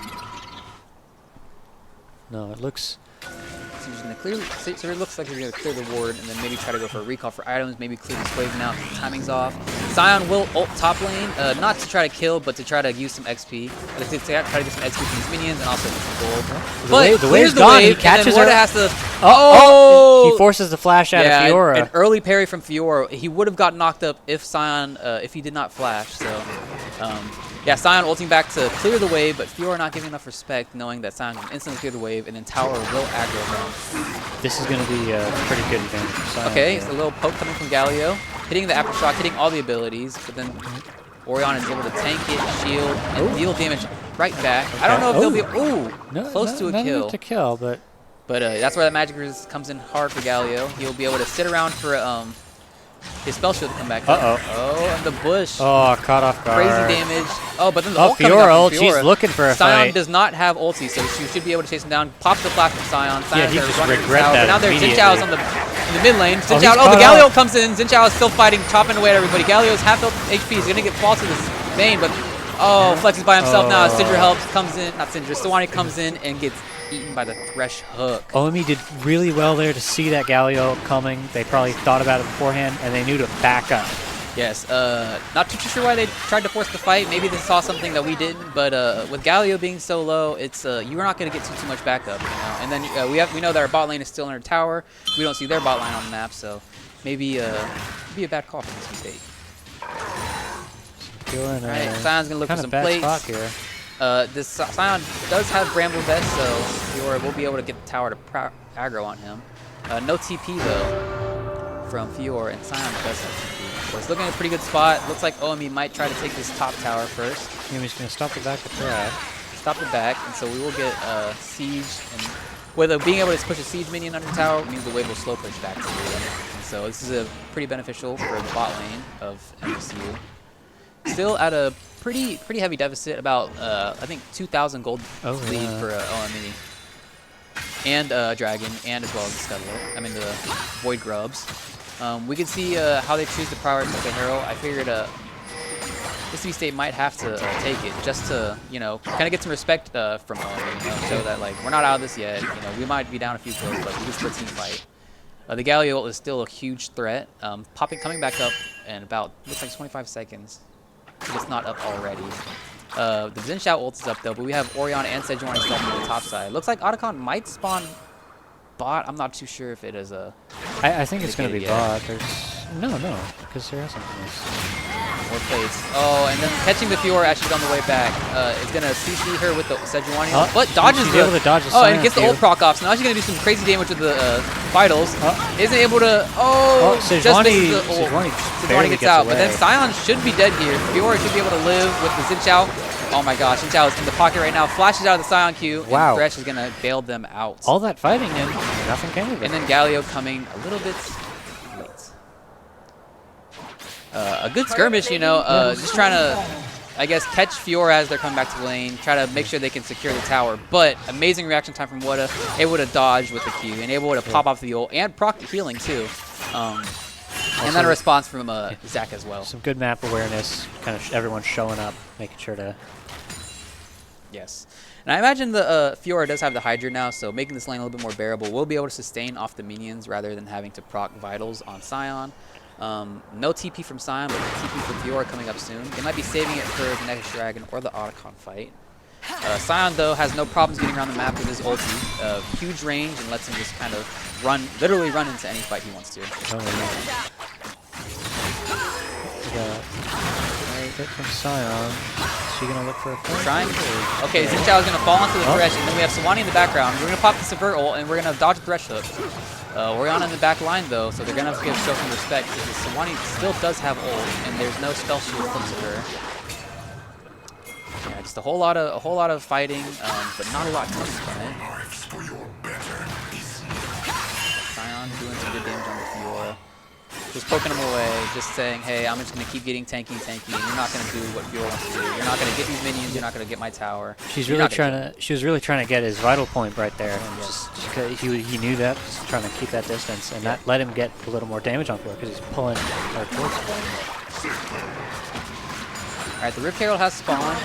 No, it looks... So he's gonna clear, so it looks like he's going to clear the ward and then maybe try to go for a recall for items, maybe clear this wave now. Timing's off. Sion will ult top lane, not to try to kill, but to try to use some XP. To try to get some XP from these minions and also some gold. But the wave's gone, he catches her. Has to, he forces the flash out of Fiora. An early parry from Fiora. He would have got knocked up if Sion, if he did not flash, so... yeah, Sion ulting back to clear the wave, but Fiora not giving enough respect, knowing that Sion can instantly clear the wave, and then Tower will aggro him. This is going to be a pretty good advantage for Sion. Okay, so a little poke coming from Galio, hitting the aftershock, hitting all the abilities, but then Orion is able to tank it, shield, and deal damage right back. Okay. I don't know if they'll be close to a kill. To kill, but that's where that magic resist comes in hard for Galio. He'll be able to sit around for his spell shield to come back. Oh, and the bush. Oh, caught off guard. Crazy damage. Oh, but then the ult coming Fiora up ult. from Fiora. She's looking for a Sion fight. does not have ulti, so she should be able to chase him down. Pops the flash from Sion. Yeah, he just regret that. But now there's Zinchao's in the mid lane. Oh, the Galio comes in. Zinchao is still fighting, chopping away at everybody. Galio's half HP. He's going to get fall to this Vayne, but Flex is by himself now. Syndra helps, comes in. Not Syndra. Sawani comes in and gets eaten by the Thresh hook. OME did really well there to see that Galio coming. They probably thought about it beforehand, and they knew to back up. Yes, not too sure why they tried to force the fight. Maybe they saw something that we didn't, but with Galio being so low, it's you're not going to get too much backup, you know. And then we know that our bot lane is still in our tower. We don't see their bot line on the map, so maybe be a bad call from this mistake. Alright, Sion's going to look for some plates. Here. This Sion does have Bramble Vest, so Fiora will be able to get the tower to aggro on him. No TP though from Fiora, and Sion does have TP. So it's looking at a pretty good spot. Looks like OME might try to take this top tower first. Yumi's going to stop the back of Thread. Stop the back, and so we will get Siege. And with being able to push a Siege minion under the tower means the wave will slow push back to you. And so this is pretty beneficial for the bot lane of MSU. Still at a pretty heavy deficit, about I think 2,000 gold lead for OME and Dragon, and as well as the Scuttler. I mean the Void Grubs. We can see how they choose to prioritize the hero. I figured Mississippi State might have to take it just to kind of get some respect from OME, show that like we're not out of this yet. We might be down a few kills, but we can still team fight. The Galio ult is still a huge threat. Coming back up in about looks like 25 seconds. If it's not up already. The Zinchao ult is up though, but we have Orion and Sejuani stepping to the top side. Looks like Otacon might spawn bot. I'm not too sure if it is a... I think it's going to be bot. No, because there hasn't been more plates. Oh, and then catching the Fiora as she's on the way back. Is going to CC her with the Sejuani. But dodges she's able to dodge the Oh, and Scion gets the Q. ult proc off. So now she's going to do some crazy damage with the Vitals. Isn't able to... Oh, just misses the ult. Sejuani gets out. But then Scion should be dead here. Fiora should be able to live with the Xin Zhao. Oh my gosh, Xin Zhao is in the pocket right now. Flashes out of the Scion Q. Wow. And Thresh is going to bail them out. All that fighting and nothing came of it. And then Galio coming a little bit late. A good skirmish, you know, just trying to, I guess, catch Fiora as they're coming back to the lane, try to make sure they can secure the tower. But amazing reaction time from Wada, able to dodge with the Q, and able to pop off the ult, and proc the healing too. And then a response from Zach as well. Some good map awareness, kind of everyone showing up, making sure to... Yes. And I imagine the Fiora does have the Hydra now, so making this lane a little bit more bearable. We'll be able to sustain off the minions rather than having to proc Vitals on Scion. No TP from Scion, but TP from Fiora coming up soon. They might be saving it for the next Dragon or the Otacon fight. Scion, though, has no problems getting around the map with his ulti. Huge range and lets him just kind of run, literally run into any fight he wants to. Hit from Scion. Is she gonna look for a fight? Trying. Okay, Xin Zhao is gonna fall onto the Thresh, and then we have Sejuani in the background. We're gonna pop the Subvert ult, and we're gonna dodge the Thresh hook. Orianna in the back line though, so they're gonna have to show some respect because Sejuani still does have ult, and there's no spell shield from her. Yeah, just a whole lot of fighting, but not a lot coming from it. Scion doing some good damage on the Fiora. Just poking him away, just saying, hey, I'm just going to keep getting tanky, and you're not going to do what Fiora wants to do. You're not going to get these minions, you're not going to get my tower. She was really trying to get his vital point right there. Just he knew that, just trying to keep that distance, and that let him get a little more damage on Fiora because he's pulling her towards him. Alright, the Rift Herald has spawned,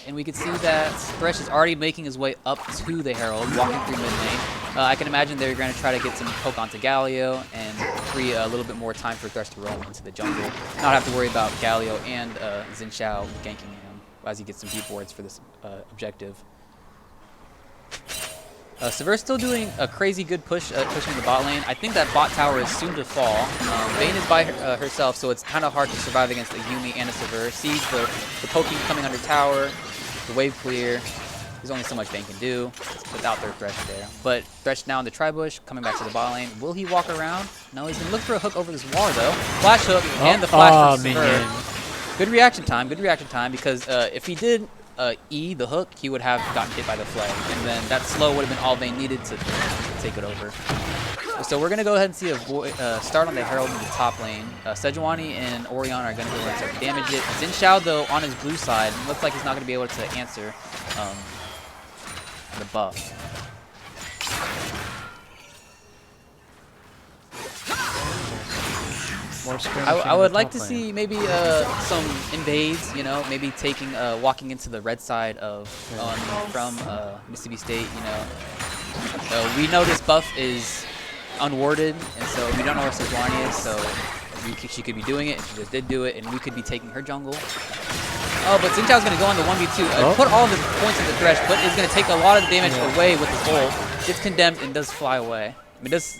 and we can see that Thresh is already making his way up to the Herald, walking through mid lane. I can imagine they're going to try to get some poke onto Galio and free a little bit more time for Thresh to roam into the jungle. Not have to worry about Galio and Xin Zhao ganking him as he gets some deep wards for this objective. Sever's still doing a crazy good push, pushing the bot lane. I think that bot tower is soon to fall. Vayne is by herself, so it's kind of hard to survive against a Yuumi and a Sever. Sees the poking coming under tower, the wave clear. There's only so much Vayne can do without their Thresh there. But Thresh now in the tri-bush, coming back to the bot lane. Will he walk around? No, he's going to look for a hook over this wall, though. Flash hook and the flash from Sever. Good reaction time, because if he did E, the hook, he would have gotten hit by the flag. And then that slow would have been all Vayne needed to take it over. So we're going to go ahead and see a start on the Herald in the top lane. Sejuani and Orianna are going to go and start to damage it. Xin Zhao, though, on his blue side, looks like he's not going to be able to answer the buff. I would like to see maybe some invades, you know, maybe taking walking into the red side of from Mississippi State, you know. We know this buff is unwarded, and so we don't know where Sejuani is, so she could be doing it, and she just did do it, and we could be taking her jungle. Oh, but Xin Zhao's going to go on the 1v2. Put all of his points into Thresh, but is going to take a lot of damage away with his ult. Gets condemned and does fly away. I mean, does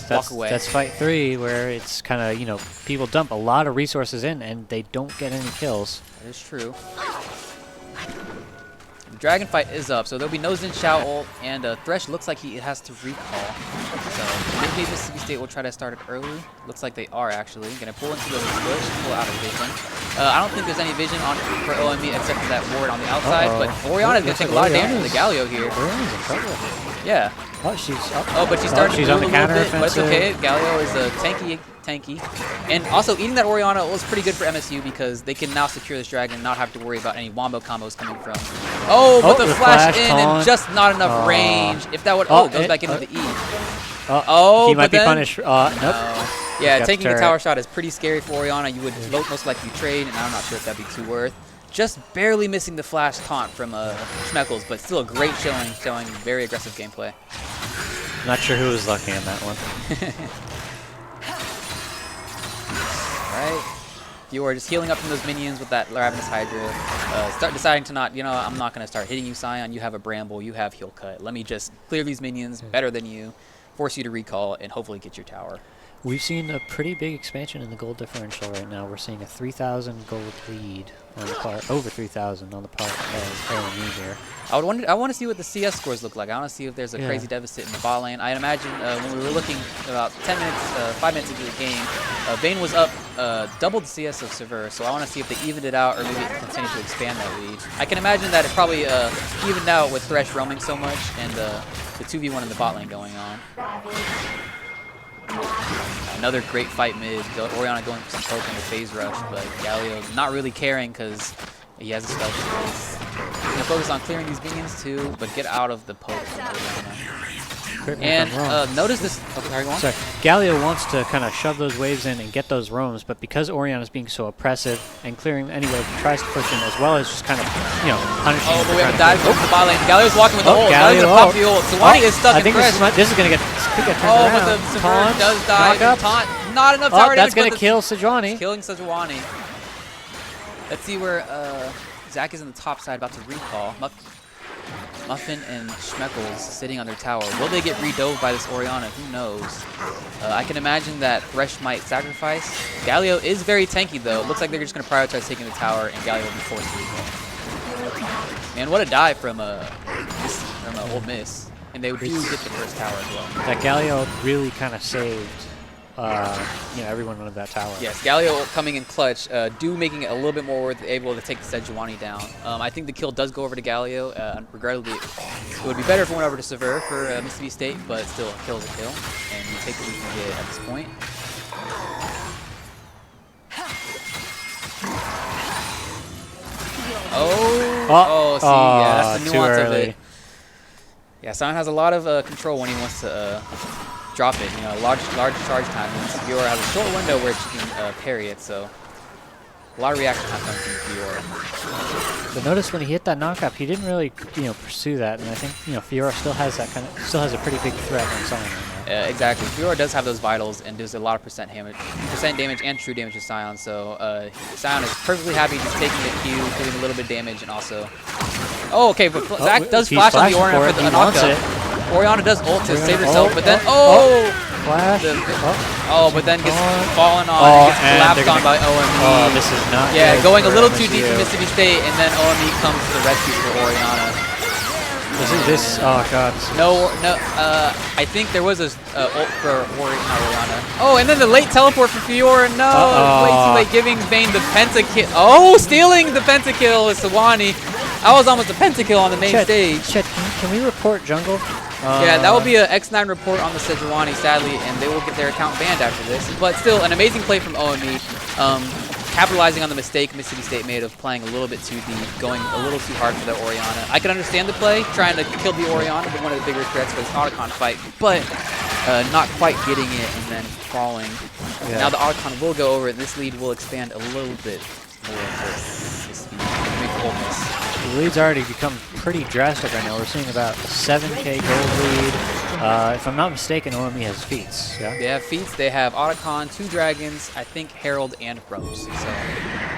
walk away. That's fight 3, where it's kind of, you know, people dump a lot of resources in and they don't get any kills. That is true. The dragon fight is up, so there'll be no Xin Zhao ult, and Thresh looks like he has to recall. So maybe Mississippi State will try to start it early. Looks like they are actually. Going to pull into the bush, pull out of vision. I don't think there's any vision on for OME except for that ward on the outside, but Orianna is going to take a lot of damage from the Galio here. Orianna's in trouble. Yeah. Oh, she's up. Oh, but she's starting to on move the a little counter bit, but it's okay. Galio is tanky. And also, eating that Orianna was pretty good for MSU because they can now secure this dragon and not have to worry about any wombo combos coming from. Oh, but the flash in and just not enough range. If that would, goes back into the E. He might be punished. Nope. Yeah, taking a tower shot is pretty scary for Orianna. You would most likely trade, and I'm not sure if that'd be too worth. Just barely missing the flash taunt from Schmeckles, but still a great showing very aggressive gameplay. Not sure who was lucky on that one. Alright. You are just healing up from those minions with that Ravenous Hydra. Start deciding to not, you know, I'm not going to start hitting you, Scion. You have a Bramble, you have Heal Cut. Let me just clear these minions better than you, force you to recall, and hopefully get your tower. We've seen a pretty big expansion in the gold differential right now. We're seeing a 3,000 gold lead on the part, over 3,000 on the part of LME here. I want to see what the CS scores look like. I want to see if there's a crazy deficit in the bot lane. I imagine when we were looking about 10 minutes, 5 minutes into the game, Vayne was up double the CS of Sever, so I want to see if they evened it out or maybe continue to expand that lead. I can imagine that it probably evened out with Thresh roaming so much and the 2v1 in the bot lane going on. Another great fight mid. Orianna going for some poke in the phase rush, but Galio not really caring because he has a special. He's going to focus on clearing these minions too, but get out of the poke from Orianna. And notice this. Okay, sorry, go on. Sorry. Galio wants to kind of shove those waves in and get those roams, but because Orianna is being so oppressive and clearing anyway, he tries to push in as well as just kind of, punishing. Oh, but we have a dive from the bot lane. Galio's walking with the ult. Galio's going to pop the ult. Sawani is stuck in Thresh. This is going to get turned around. But the Sever does die. Taunt. Not enough tower damage. That's going to kill Sejuani. Killing Sejuani. Let's see where Zach is on the top side about to recall. Muffin and Schmeckles sitting on their tower. Will they get redove by this Orianna? Who knows? I can imagine that Thresh might sacrifice. Galio is very tanky though. It looks like they're just going to prioritize taking the tower and Galio will be forced to recall. Man, what a dive from Ole Miss. And they would do get the first tower as well. That Galio really kind of saved everyone on that tower. Yes, Galio coming in clutch, making it a little bit more able to take the Sejuani down. I think the kill does go over to Galio. Regrettably, it would be better if it went over to Sever for Mississippi State, but still, a kill is a kill, and you take what you can get at this point. See, yeah, that's the nuance of it. Yeah, Sion has a lot of control when he wants to drop it. Large charge time. And Fiora has a short window where she can parry it, so a lot of reaction time comes from Fiora. But notice when he hit that knockup, he didn't really, pursue that, and I think, Fiora still has a pretty big threat on Sion right now. Exactly. Fiora does have those vitals and does a lot of percent damage and true damage to Sion, so Sion is perfectly happy just taking the Q, doing a little bit of damage, and also. Oh, okay, but Zach does flash on the Orianna for the knockup. Orianna does ult to save herself, but then flash. But then gets fallen on and gets collapsed on by OME. Oh, this is not. Yeah, going a little too deep for Mississippi State, and then OME comes to the rescue for Orianna. This. Oh god. No. I think there was a ult for Orianna. Oh, and then the late teleport for Fiora. No, way too late. Giving Vayne the pentakill. Oh, stealing the pentakill with Sawani. That was almost a pentakill on the main stage. Chet, can we report jungle? Yeah, that will be an X9 report on the Sejuani, sadly, and they will get their account banned after this. But still, an amazing play from OME, capitalizing on the mistake Mississippi State made of playing a little bit too deep, going a little too hard for the Orianna. I can understand the play, trying to kill the Orianna, but one of the bigger threats for this Otacon fight, but not quite getting it and then falling. Yeah. Now the Otacon will go over, and this lead will expand a little bit more for Mississippi. The lead's already become pretty drastic right now. We're seeing about a 7K gold lead. If I'm not mistaken, OME has feats. Yeah? They have feats. They have Otacon, 2 dragons, I think Herald and Rose. So,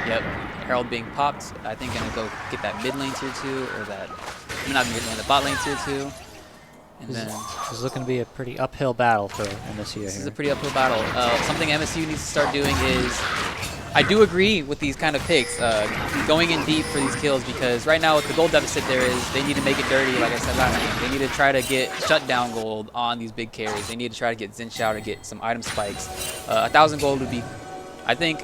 yep, Herald being popped. I think going to go get that mid lane tier 2, or that, not mid lane, the bot lane tier 2. And this is looking to be a pretty uphill battle for MSU here. This is a pretty uphill battle. Something MSU needs to start doing is, I do agree with these kind of picks, going in deep for these kills, because right now with the gold deficit there is, they need to make it dirty, like I said last game. They need to try to get shutdown gold on these big carries. They need to try to get Xin Xiao to get some item spikes. 1,000 gold would be, I think,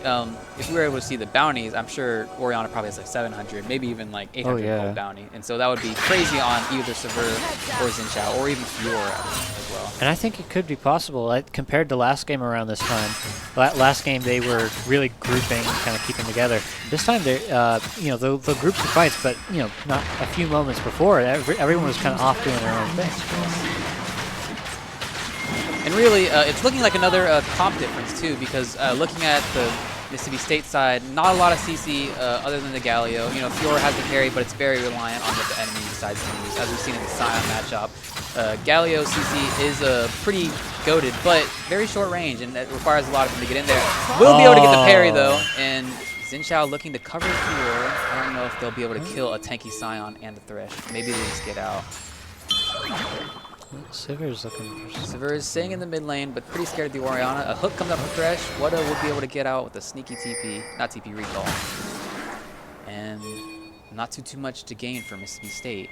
if we were able to see the bounties, I'm sure Orianna probably has like 700, maybe even like 800 gold bounty. And so that would be crazy on either Sever or Xin Xiao, or even Fiora as well. And I think it could be possible, compared to last game around this time. Last game they were really grouping, kind of keeping together. This time they, they'll group the fights, but not a few moments before, everyone was kind of off doing their own thing. And really, it's looking like another comp difference too, because looking at the Mississippi State side, not a lot of CC other than the Galio. Fiora has the carry, but it's very reliant on what the enemy decides to use, as we've seen in the Sion matchup. Galio CC is pretty goated, but very short range, and it requires a lot of him to get in there. Will be able to get the parry though, and Xin Xiao looking to cover Fiora. I don't know if they'll be able to kill a tanky Sion and a Thresh. Maybe they just get out. Sivers looking for... Sever is staying in the mid lane, but pretty scared of the Orianna. A hook comes up from Thresh. Wada will be able to get out with a sneaky TP, not TP recall. And not too much to gain for Mississippi State.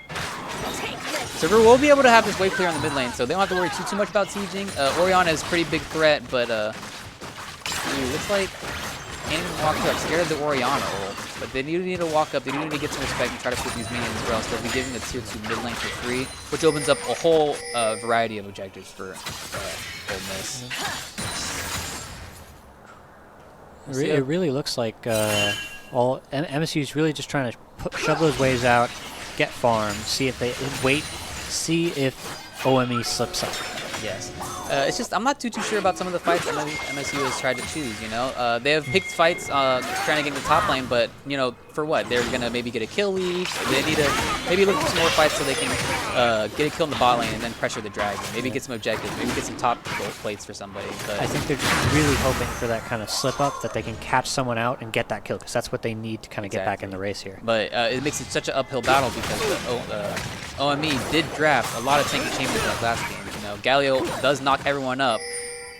Sever will be able to have this wave clear on the mid lane, so they don't have to worry too much about sieging. Orianna is a pretty big threat, but looks like can't even walk up. Scared of the Orianna ult, but they do need to walk up. They do need to get some respect and try to flip these minions, or else they'll be giving the tier 2 mid lane for free, which opens up a whole variety of objectives for Ole Miss. It really looks like MSU is really just trying to shove those waves out, get farm, see if they see if OME slips up. Yes. It's just I'm not too sure about some of the fights that MSU has tried to choose. You know, they have picked fights trying to get in the top lane, but you know, for what? They're gonna maybe get a kill lead. They need to maybe look for some more fights so they can get a kill in the bot lane and then pressure the dragon. Maybe get some objectives. Maybe get some top gold plates for somebody. But I think they're just really hoping for that kind of slip up that they can catch someone out and get that kill, because that's what they need to kind of get back in the race here. But it makes it such an uphill battle because OME did draft a lot of tanky champions in that last game. You know, Galio does knock everyone up.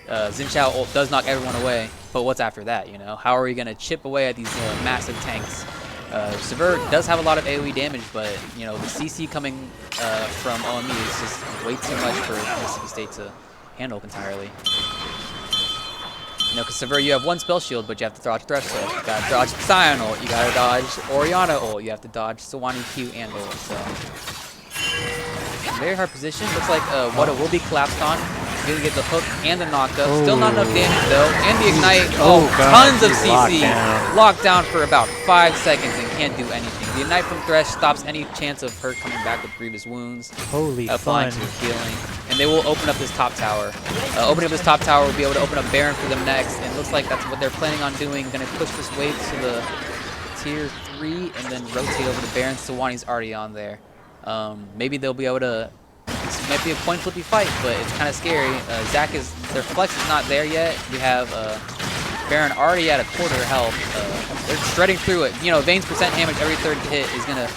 Xin Zhao ult does knock everyone away. But what's after that? You know, how are we going to chip away at these massive tanks? Sever does have a lot of AoE damage, but you know the CC coming from OME is just way too much for Mississippi State to handle entirely. You know, because Sever, you have one spell shield, but you have to dodge Threshold. You gotta dodge Sion ult. You gotta dodge Orianna ult. You have to dodge Sewanee Q and ult. So very hard position. Looks like Wada will be collapsed on. He's gonna get the hook and the knockup. Still not enough damage though. And the ignite. Tons of CC. Locked down for about 5 seconds and can't do anything. The ignite from Thresh stops any chance of her coming back with grievous wounds. Holy applying fun. to healing. And they will open up this top tower. Opening up this top tower will be able to open up Baron for them next. And it looks like that's what they're planning on doing. Gonna push this wave to the tier 3 and then rotate over to Baron. Sewanee's already on there. Maybe they'll be able to. This might be a point flippy fight, but it's kind of scary. Their flex is not there yet. We have Baron already at a quarter health. They're shredding through it. You know, Vayne's percent damage every third hit is gonna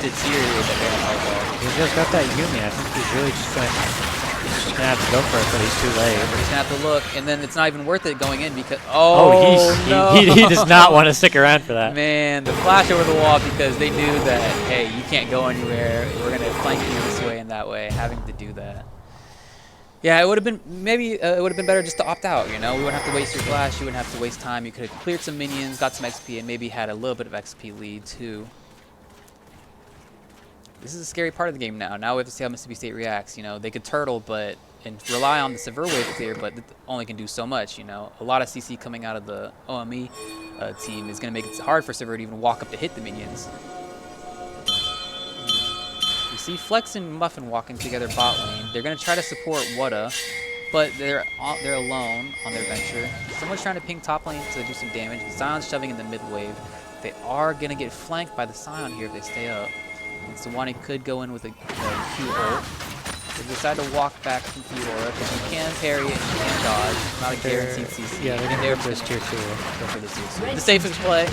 deteriorate that Baron health. He's just got that Yumi. I think he's really just gonna have to go for it, but he's too late. He's gonna have to look, and then it's not even worth it going in because he does not want to stick around for that. Man, the flash over the wall because they knew that hey, you can't go anywhere. We're gonna flank you this way and that way. Having to do that. Yeah, it would have been it would have been better just to opt out. You know, we wouldn't have to waste your flash. You wouldn't have to waste time. You could have cleared some minions, got some XP, and maybe had a little bit of XP lead too. This is a scary part of the game now. Now we have to see how Mississippi State reacts. You know, they could turtle, and rely on the Sever wave clear, but it only can do so much. You know, a lot of CC coming out of the OME team is going to make it hard for Sever to even walk up to hit the minions. You see Flex and Muffin walking together bot lane. They're going to try to support Wada, but they're alone on their venture. Someone's trying to ping top lane to do some damage. The Sion's shoving in the mid wave. They are going to get flanked by the Sion here if they stay up. And Sewanee could go in with a Q ult. They decide to walk back from Fiora because you can parry it and you can dodge. Not a guaranteed CC. Yeah, they're going to go for this tier 2. Go for the tier 2. The safest play,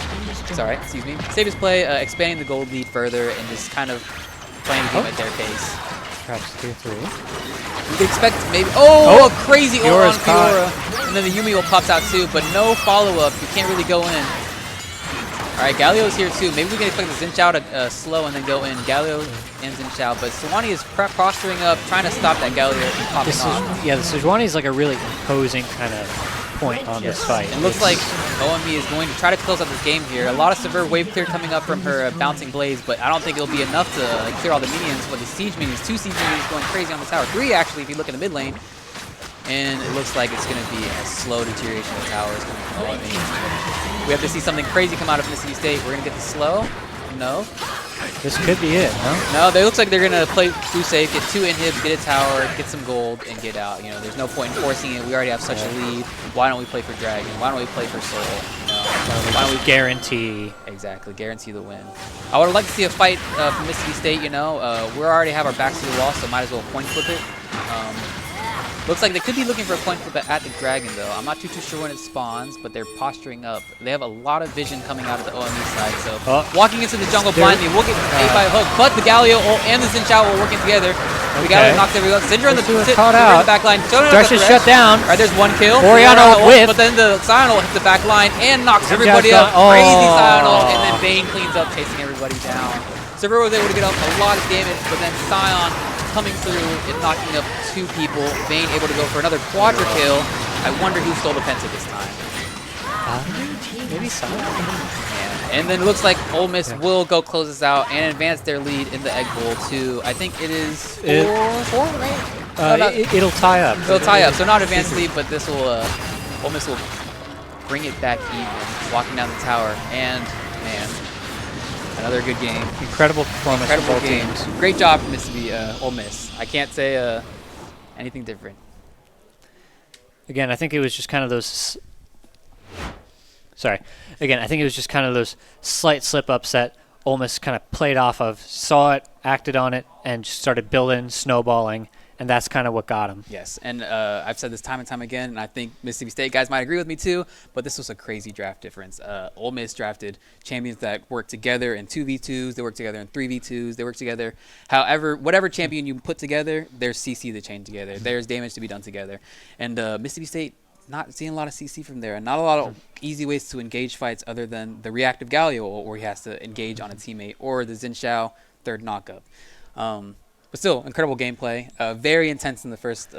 safest play, expanding the gold lead further and just kind of playing the game at their pace. Perhaps tier 3. You could expect maybe, a crazy ult on Fiora. And then the Yumi ult pops out too, but no follow-up. You can't really go in. Alright, Galio's here too. Maybe we can expect the Xin Zhao to slow and then go in. Galio and Xin Zhao, but Sewanee is posturing up, trying to stop that Galio from popping off. Yeah, the Sejuani is like a really imposing kind of point on this fight. It looks like OME is going to try to close out this game here. A lot of Sever wave clear coming up from her bouncing blades, but I don't think it'll be enough to clear all the minions. But the siege minions, 2 siege minions going crazy on the tower. 3 actually if you look in the mid lane. And it looks like it's going to be a slow deterioration of towers coming from OME. We have to see something crazy come out of Mississippi State. We're going to get the slow. No. This could be it, no? No, they looks like they're going to play too safe, get 2 inhibs, get a tower, get some gold, and get out. You know, there's no point in forcing it. We already have such a lead. Why don't we play for Dragon? Why don't we play for Soul? You know, why don't we guarantee? Exactly, guarantee the win. I would like to see a fight from Mississippi State, you know. We already have our backs to the wall, so might as well point flip it. Looks like they could be looking for a point at the Dragon, though. I'm not too sure when it spawns, but they're posturing up. They have a lot of vision coming out of the OME side, so walking into the jungle blindly will get ate by a hook, but the Galio and the Xin Zhao are working together. The Galio knocks everyone out. Syndra in the back line. Thresh is shut down. All right, there's one kill. Oriana whiff. But then the Sion ult hits the back line and knocks everybody up. Crazy Sion ult, and then Vayne cleans up, chasing everybody down. Silver was able to get up a lot of damage, but then Sion coming through and knocking up 2 people. Vayne able to go for another quadra kill. I wonder who stole the Penta this time. Maybe Sion. And then it looks like Ole Miss will go close this out and advance their lead in the Egg Bowl to, I think it is 4, right? It'll tie up. It'll tie up, so not advanced lead, but this will, Ole Miss will bring it back even, walking down the tower. And, man, another good game. Incredible performance. Incredible games. Great job from Mississippi, Ole Miss. I can't say anything different. Again, I think it was just kind of those. Sorry. Again, I think it was just kind of those slight slip-ups that Ole Miss kind of played off of, saw it, acted on it, and just started building, snowballing, and that's kind of what got them. Yes, and I've said this time and time again, and I think Mississippi State guys might agree with me too, but this was a crazy draft difference. Ole Miss drafted champions that work together in 2v2s, they work together in 3v2s, they work together. However, whatever champion you put together, there's CC to chain together. There's damage to be done together. And Mississippi State, not seeing a lot of CC from there, and not a lot of easy ways to engage fights other than the reactive Galio, where he has to engage on a teammate, or the Xin Zhao third knockup. But still, incredible gameplay. Very intense in the first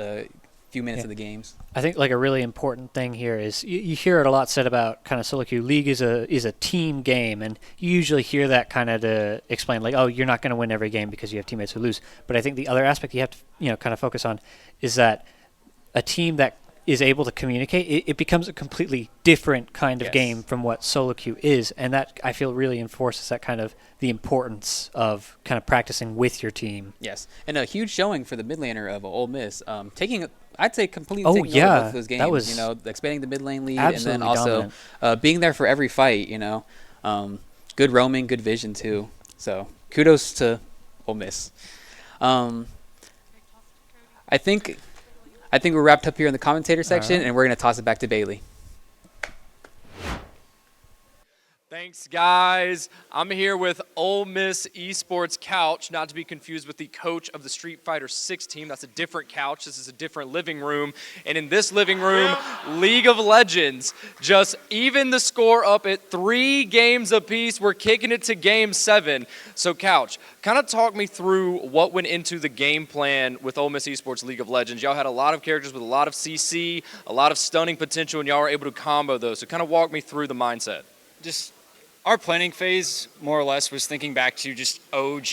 few minutes of the games. I think like a really important thing here is you hear it a lot said about kind of solo queue. League is a team game, and you usually hear that kind of to explain like, oh, you're not going to win every game because you have teammates who lose. But I think the other aspect you have to kind of focus on is that a team that is able to communicate, it becomes a completely different kind of game from what solo queue is, and that I feel really enforces that kind of the importance of kind of practicing with your team. Yes, and a huge showing for the mid laner of Ole Miss, I'd say completely taking over both of those games. That was expanding the mid lane lead, and then also being there for every fight. Good roaming, good vision too. So kudos to Ole Miss. I think we're wrapped up here in the commentator section, and we're going to toss it back to Bailey. Thanks, guys. I'm here with Ole Miss Esports Couch, not to be confused with the coach of the Street Fighter 6 team. That's a different couch. This is a different living room. And in this living room, League of Legends just even the score up at 3 games apiece. We're kicking it to Game 7. So, Couch, kind of talk me through what went into the game plan with Ole Miss Esports League of Legends. Y'all had a lot of characters with a lot of CC, a lot of stunning potential, and y'all were able to combo those. So kind of walk me through the mindset. Just our planning phase, more or less, was thinking back to just OG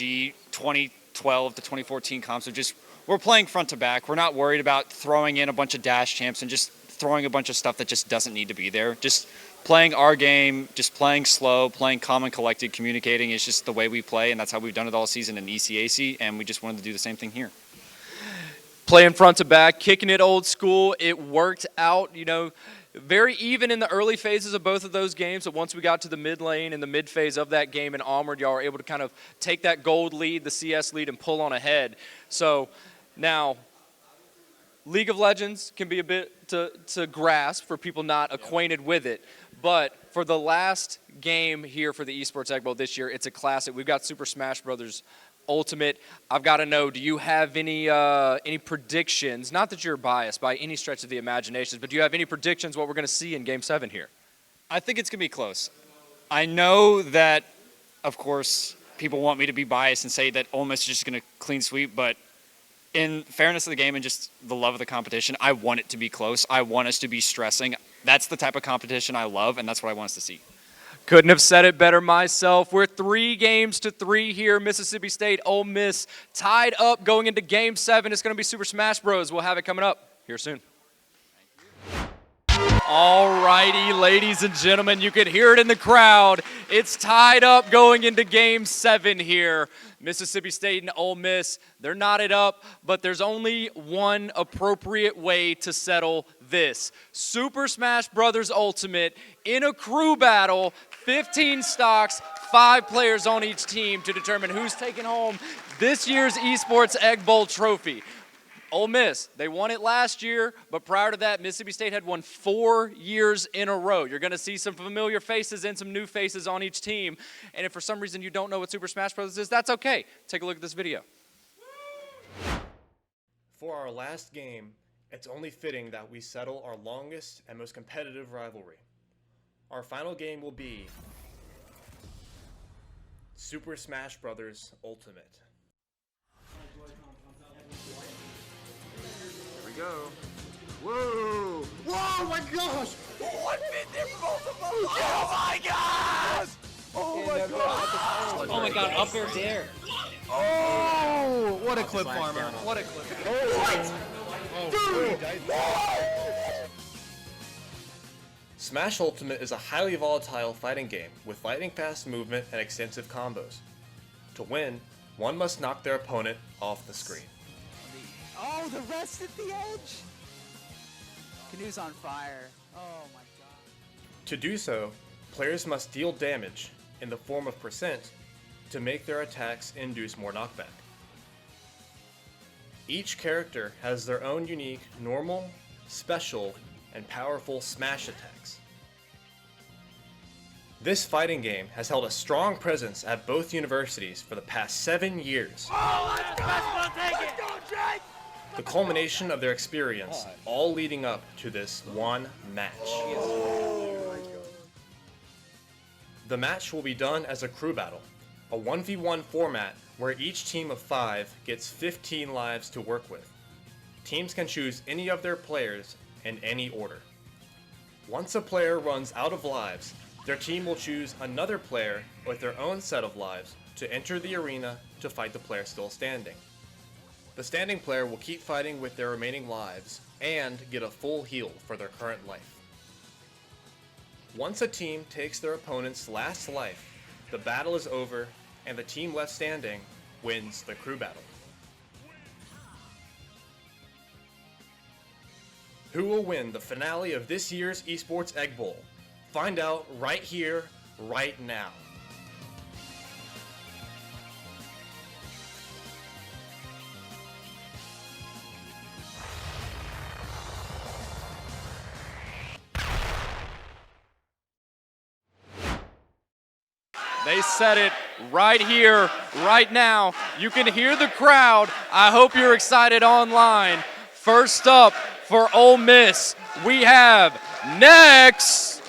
2012 to 2014 comps. So just we're playing front to back. We're not worried about throwing in a bunch of dash champs and just throwing a bunch of stuff that just doesn't need to be there. Just playing our game, just playing slow, playing calm and collected, communicating is just the way we play, and that's how we've done it all season in ECAC, and we just wanted to do the same thing here. Playing front to back, kicking it old school. It worked out, very even in the early phases of both of those games, but once we got to the mid lane and the mid phase of that game and onward, y'all were able to kind of take that gold lead, the CS lead, and pull on ahead. So now, League of Legends can be a bit to grasp for people not acquainted with it, but for the last game here for the Esports Egg Bowl this year, it's a classic. We've got Super Smash Bros. Ultimate. I've got to know, do you have any predictions? Not that you're biased by any stretch of the imagination, but do you have any predictions what we're going to see in Game 7 here? I think it's going to be close. I know that, of course, people want me to be biased and say that Ole Miss is just going to clean sweep, but in fairness of the game and just the love of the competition, I want it to be close. I want us to be stressing. That's the type of competition I love, and that's what I want us to see. Couldn't have said it better myself. We're 3 games to 3 here. Mississippi State, Ole Miss tied up going into Game 7. It's going to be Super Smash Bros. We'll have it coming up here soon. All righty, ladies and gentlemen, you can hear it in the crowd. It's tied up going into Game 7 here. Mississippi State and Ole Miss, they're knotted up, but there's only one appropriate way to settle this. Super Smash Bros. Ultimate in a crew battle, 15 stocks, 5 players on each team to determine who's taking home this year's Esports Egg Bowl trophy. Ole Miss, they won it last year, but prior to that, Mississippi State had won 4 years in a row. You're going to see some familiar faces and some new faces on each team. And if for some reason you don't know what Super Smash Bros. Is, that's okay. Take a look at this video. For our last game, it's only fitting that we settle our longest and most competitive rivalry. Our final game will be Super Smash Bros. Ultimate. Here we go. Whoa! Whoa, my gosh! What fit there for both of us? Oh my gosh! Oh my god! Oh my god, up air dare. Oh! What a clip, Farmer. What a clip. Oh, Smash Ultimate is a highly volatile fighting game with lightning-fast movement and extensive combos. To win, one must knock their opponent off the screen. Oh, the rest at the edge! Canoe's on fire. Oh my god. To do so, players must deal damage in the form of percent to make their attacks induce more knockback. Each character has their own unique normal, special, and powerful smash attacks. This fighting game has held a strong presence at both universities for the past 7 years. Oh, let's go, Jake! The culmination of their experience, all leading up to this one match. The match will be done as a crew battle, a 1v1 format where each team of 5 gets 15 lives to work with. Teams can choose any of their players in any order. Once a player runs out of lives, their team will choose another player with their own set of lives to enter the arena to fight the player still standing. The standing player will keep fighting with their remaining lives and get a full heal for their current life. Once a team takes their opponent's last life, the battle is over and the team left standing wins the crew battle. Who will win the finale of this year's Esports Egg Bowl? Find out right here, right now. They said it right here, right now. You can hear the crowd. I hope you're excited online. First up for Ole Miss, we have Next.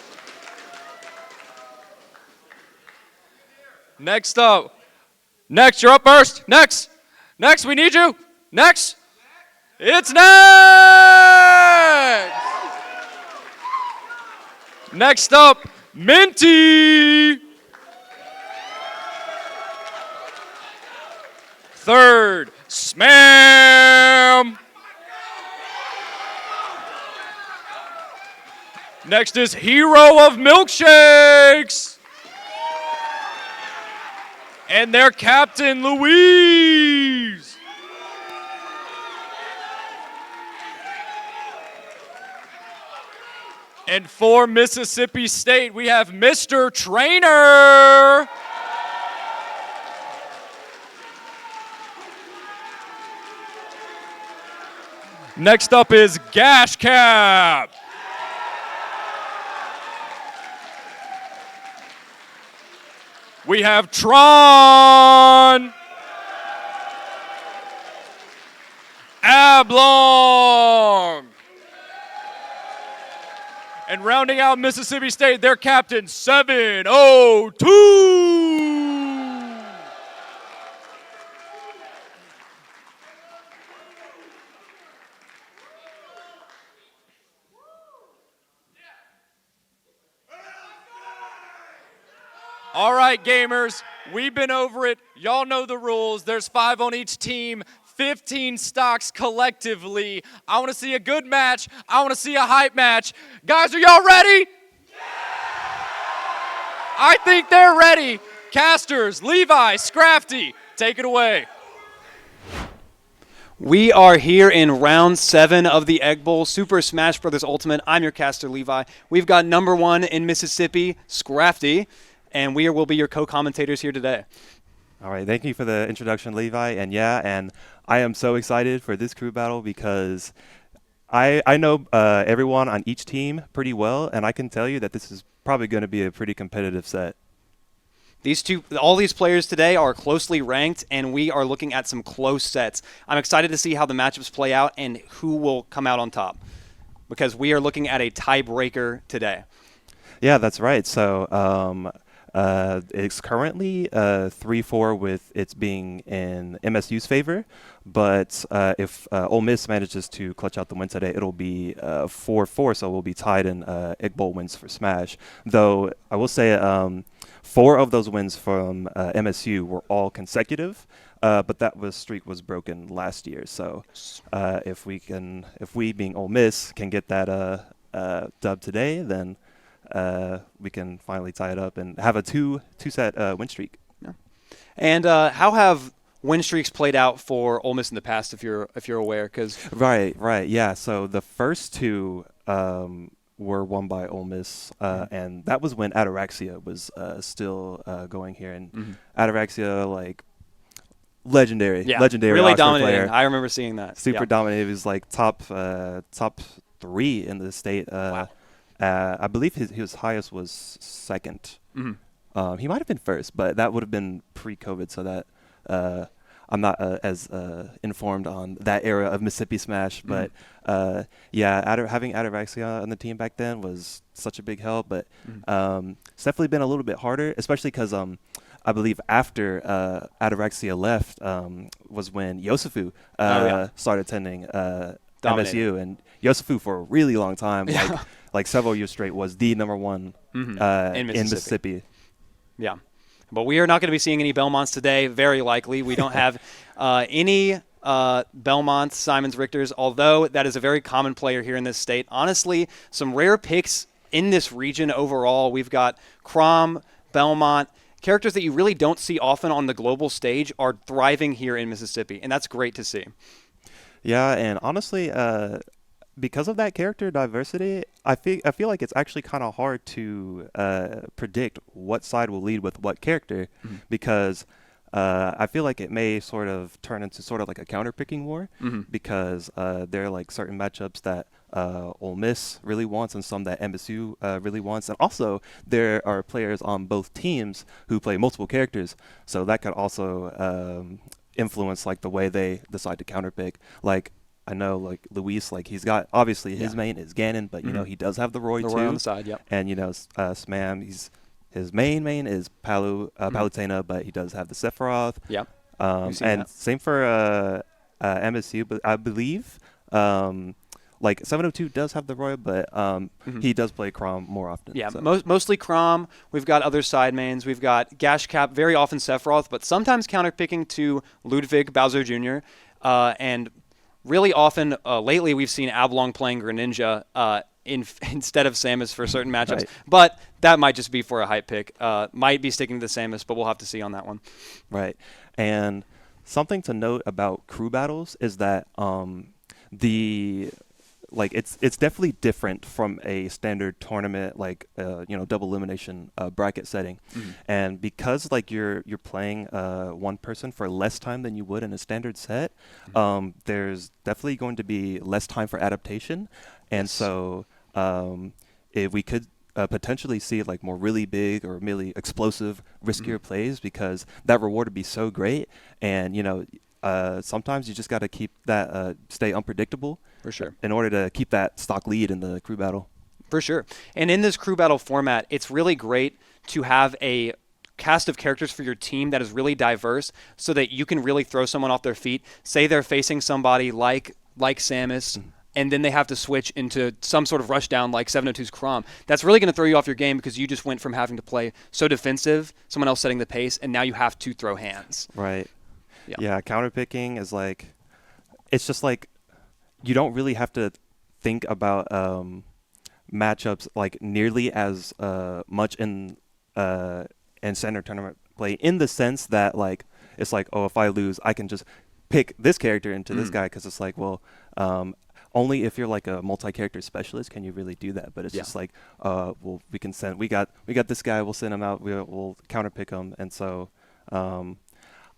Next up. Next, you're up first. Next. Next, we need you. Next. It's Next. Next up, Minty. Third, Smam. Next is Hero of Milkshakes. And their captain, Louise. And for Mississippi State, we have Mr. Trainer. Next up is Gash Cap. We have Tron. Ablong. And rounding out Mississippi State, their captain, 702. All right, gamers, we've been over it. Y'all know the rules. There's 5 on each team, 15 stocks collectively. I want to see a good match. I want to see a hype match. Guys, are y'all ready? I think they're ready. Casters, Levi, Scrafty, take it away. We are here in round 7 of the Egg Bowl, Super Smash Bros. Ultimate. I'm your caster, Levi. We've got number 1 in Mississippi, Scrafty, and we will be your co-commentators here today. All right, thank you for the introduction, Levi. And I am so excited for this crew battle because I know everyone on each team pretty well, and I can tell you that this is probably going to be a pretty competitive set. All these players today are closely ranked, and we are looking at some close sets. I'm excited to see how the matchups play out and who will come out on top, because we are looking at a tiebreaker today. Yeah, that's right. So it's currently 3-4 with it being in MSU's favor, but if Ole Miss manages to clutch out the win today, it'll be 4-4, so we'll be tied in Egg Bowl wins for Smash. Though I will say 4 of those wins from MSU were all consecutive, but that streak was broken last year. So if we being Ole Miss can get that dub today, then we can finally tie it up and have a two-set win streak. Yeah. And how have win streaks played out for Ole Miss in the past, if you're aware? Right, yeah. So the first 2 were won by Ole Miss, and that was when Ataraxia was still going here, and Ataraxia, like, legendary really Oxford dominating. player. I remember seeing that. Super dominating. He was like top 3 in the state. Wow. I believe his highest was 2nd. He might have been 1st, but that would have been pre-COVID, so that I'm not as informed on that era of Mississippi Smash. But having Ataraxia on the team back then was such a big help. But it's definitely been a little bit harder, especially because I believe after Ataraxia left was when Yosefu started attending MSU, and Yosefu for a really long time, like several years straight, was the #1 in Mississippi. Yeah. But we are not going to be seeing any Belmonts today, very likely. We don't have any Belmont, Simons, Richters, although that is a very common player here in this state. Honestly, some rare picks in this region overall. We've got Crom, Belmont, characters that you really don't see often on the global stage are thriving here in Mississippi, and that's great to see. Yeah, and honestly, because of that character diversity, I feel like it's actually kind of hard to predict what side will lead with what character, because I feel like it may sort of turn into sort of like a counter-picking war, because there are like certain matchups that Ole Miss really wants and some that MSU really wants, and also there are players on both teams who play multiple characters, so that could also influence like the way they decide to counterpick. Like, I know like Luis, like he's got obviously his main is Ganon, but you know he does have the Roy too. Roy on the side, yep. And you know Smam, his main is Palutena, but he does have the Sephiroth. Yep. And that. Same for MSU, but I believe like 702 does have the Roy, but he does play Crom more often. Yeah, so. mostly Crom. We've got other side mains. We've got Gash Cap, very often Sephiroth, but sometimes counterpicking to Ludwig Bowser Jr. And really often lately we've seen Ablong playing Greninja instead of Samus for certain matchups. Right. But that might just be for a hype pick. Might be sticking to Samus, but we'll have to see on that one. Right. And something to note about crew battles is that it's definitely different from a standard tournament double elimination bracket setting, and because like you're playing one person for less time than you would in a standard set, there's definitely going to be less time for adaptation, and so if we could potentially see like more really big or really explosive riskier plays, because that reward would be so great, and sometimes you just got to keep that stay unpredictable. For sure. In order to keep that stock lead in the crew battle. For sure. And in this crew battle format, it's really great to have a cast of characters for your team that is really diverse so that you can really throw someone off their feet. Say they're facing somebody like Samus, and then they have to switch into some sort of rush down like 702's Crom. That's really going to throw you off your game because you just went from having to play so defensive, someone else setting the pace, and now you have to throw hands. Right. Yeah, counterpicking is like, it's just like, you don't really have to think about matchups like nearly as much in center tournament play, in the sense that like it's like, oh, if I lose, I can just pick this character into this guy, because it's like, well, only if you're like a multi-character specialist can you really do that. But it's just like, well, we can send, we got this guy, we'll send him out, we'll counterpick him, and so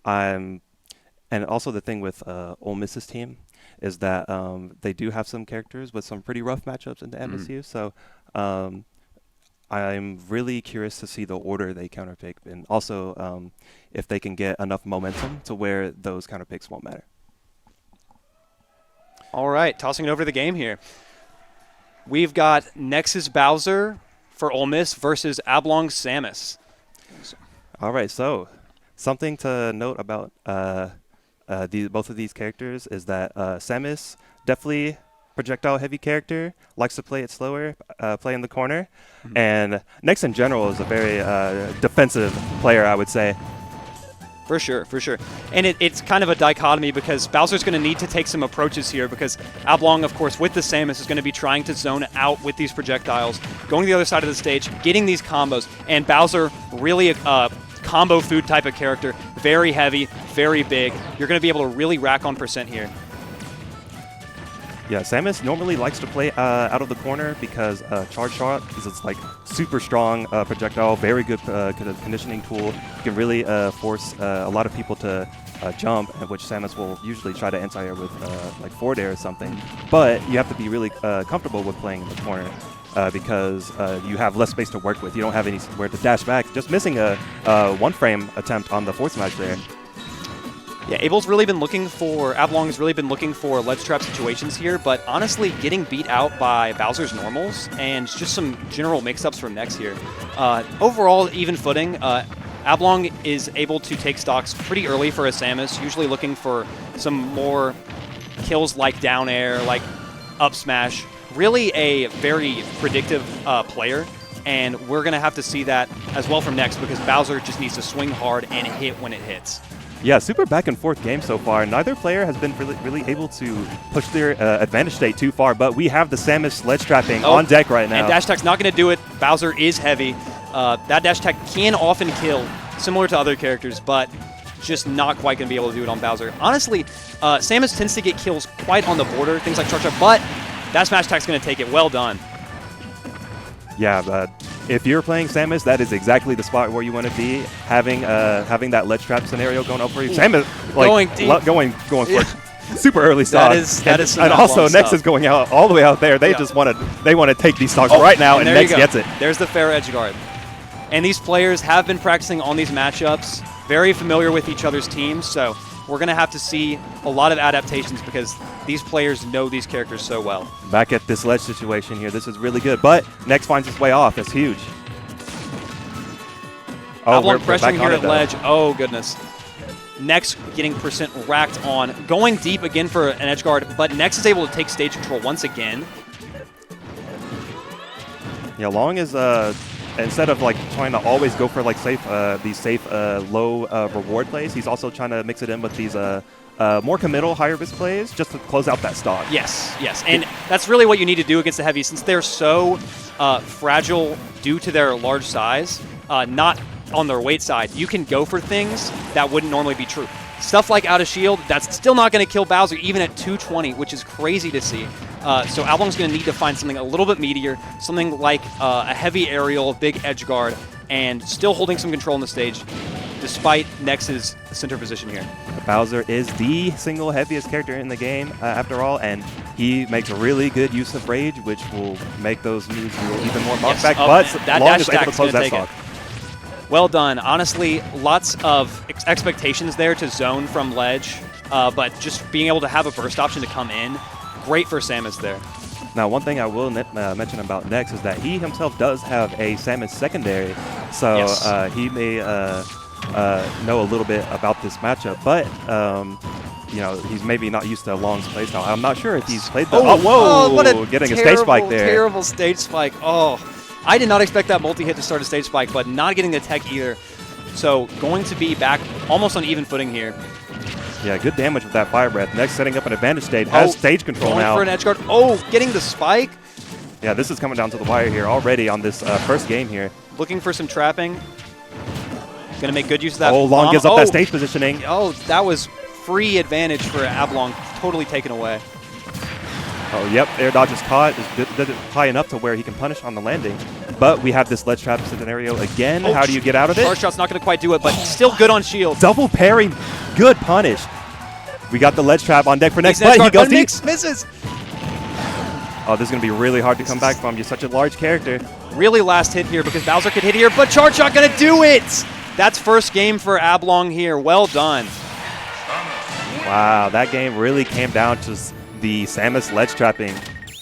and also the thing with Ole Miss's team is that they do have some characters with some pretty rough matchups in the MSU. So I'm really curious to see the order they counterpick, and also if they can get enough momentum to where those counterpicks won't matter. All right, tossing it over to the game here. We've got Nexus Bowser for Ole Miss versus Ablong Samus. All right, so something to note about both of these characters is that Samus, definitely projectile heavy character, likes to play it slower, play in the corner, and Nex in general is a very defensive player, I would say. For sure, for sure. And it's kind of a dichotomy because Bowser's going to need to take some approaches here because Ablong, of course, with the Samus is going to be trying to zone out with these projectiles, going to the other side of the stage, getting these combos, and Bowser really a combo food type of character, very heavy, very big. You're going to be able to really rack on percent here. Yeah, Samus normally likes to play out of the corner because Charge Shot is like super strong projectile, very good conditioning tool. Can really force a lot of people to jump, which Samus will usually try to anti-air with like forward air or something. But you have to be really comfortable with playing in the corner because you have less space to work with. You don't have anywhere to dash back. Just missing a one-frame attempt on the forward smash there. Yeah, Abel's really been looking for, Ablong has really been looking for ledge trap situations here, but honestly getting beat out by Bowser's normals and just some general mix-ups from Nex here. Overall, even footing. Ablong is able to take stocks pretty early for a Samus, usually looking for some more kills like down air, like up smash. Really a very predictive player, and we're going to have to see that as well from Nex because Bowser just needs to swing hard and hit when it hits. Yeah, super back and forth game so far. Neither player has been really able to push their advantage state too far, but we have the Samus ledge trapping on deck right now. And dash attack's not going to do it. Bowser is heavy. That dash attack can often kill, similar to other characters, but just not quite going to be able to do it on Bowser. Honestly, Samus tends to get kills quite on the border, things like charge up, but that smash attack's going to take it. Well done. Yeah, if you're playing Samus, that is exactly the spot where you want to be, having that ledge trap scenario going up for you. Samus, like, going for super early stock. That is and also Nex is going out all the way out there. They just want to take these stocks right now, and Nex gets it. There's the fair edge guard. And these players have been practicing on these matchups, very familiar with each other's teams, so we're going to have to see a lot of adaptations because these players know these characters so well. Back at this ledge situation here, this is really good, but Nex finds his way off. That's huge. Oh, we're pressuring here at ledge. Oh, goodness. Nex getting percent racked on. Going deep again for an edge guard, but Nex is able to take stage control once again. Yeah, Long is instead of like trying to always go for like these safe low reward plays, he's also trying to mix it in with these more committal, higher risk plays just to close out that stock. Yes, yes, and that's really what you need to do against the heavy since they're so fragile due to their large size, not on their weight side. You can go for things that wouldn't normally be true. Stuff like out of shield, that's still not going to kill Bowser even at 220, which is crazy to see. So Ablong's going to need to find something a little bit meatier, something like a heavy aerial, big edge guard, and still holding some control on the stage, despite Nex's center position here. Bowser is the single heaviest character in the game, after all, and he makes a really good use of rage, which will make those moves even more box back, but Long is able to close that stock. Well done. Honestly, lots of expectations there to zone from ledge, but just being able to have a burst option to come in, great for Samus there. Now, one thing I will mention about Nex is that he himself does have a Samus secondary, so yes. He may know a little bit about this matchup, but you know, he's maybe not used to Long's playstyle. I'm not sure if he's played the. Getting a stage spike there. Terrible stage spike. Oh, I did not expect that multi-hit to start a stage spike, but not getting the tech either. So going to be back almost on even footing here. Yeah, good damage with that Fire Breath. Next, setting up an advantage stage. Has stage control going now. For an edge guard. Oh, getting the spike. Yeah, this is coming down to the wire here already on this first game here. Looking for some trapping. Going to make good use of that. Oh, Long gives up that stage positioning. Oh, that was free advantage for Ablong. Totally taken away. Oh, yep. Air dodge is caught. Did it high enough to where he can punish on the landing. but we have this ledge trap scenario again. How do you get out of it? Charge shot's not going to quite do it, but still good on shield. Double parry, good punish. We got the ledge trap on deck for next, but he goes deep. Misses. Oh, this is going to be really hard to come back from. You're such a large character. Really last hit here because Bowser could hit here, but charge shot going to do it. That's first game for Ablong here. Well done. Wow, that game really came down to the Samus ledge trapping.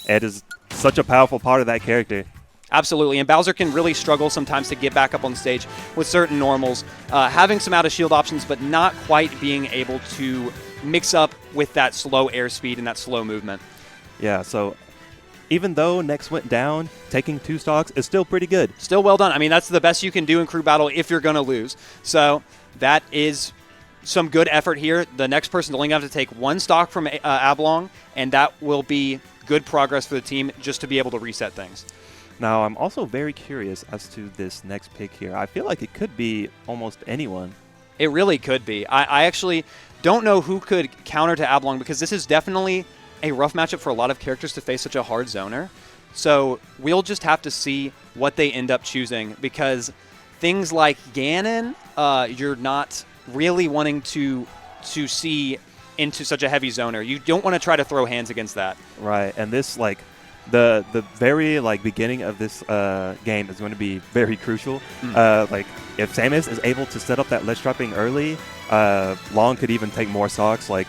It is such a powerful part of that character. Absolutely, and Bowser can really struggle sometimes to get back up on stage with certain normals, having some out-of-shield options, but not quite being able to mix up with that slow airspeed and that slow movement. Yeah, so even though Nex went down, taking 2 stocks is still pretty good. Still well done. I mean, that's the best you can do in crew battle if you're going to lose. So that is some good effort here. The next person only going to have to take 1 stock from Ablong, and that will be good progress for the team just to be able to reset things. Now, I'm also very curious as to this next pick here. I feel like it could be almost anyone. It really could be. I actually don't know who could counter to Ablong because this is definitely a rough matchup for a lot of characters to face such a hard zoner. So we'll just have to see what they end up choosing because things like Ganon, you're not really wanting to see into such a heavy zoner. You don't want to try to throw hands against that. Right, and this, like, the very, like, beginning of this game is going to be very crucial. Like, if Samus is able to set up that ledge trapping early, Long could even take more stocks, like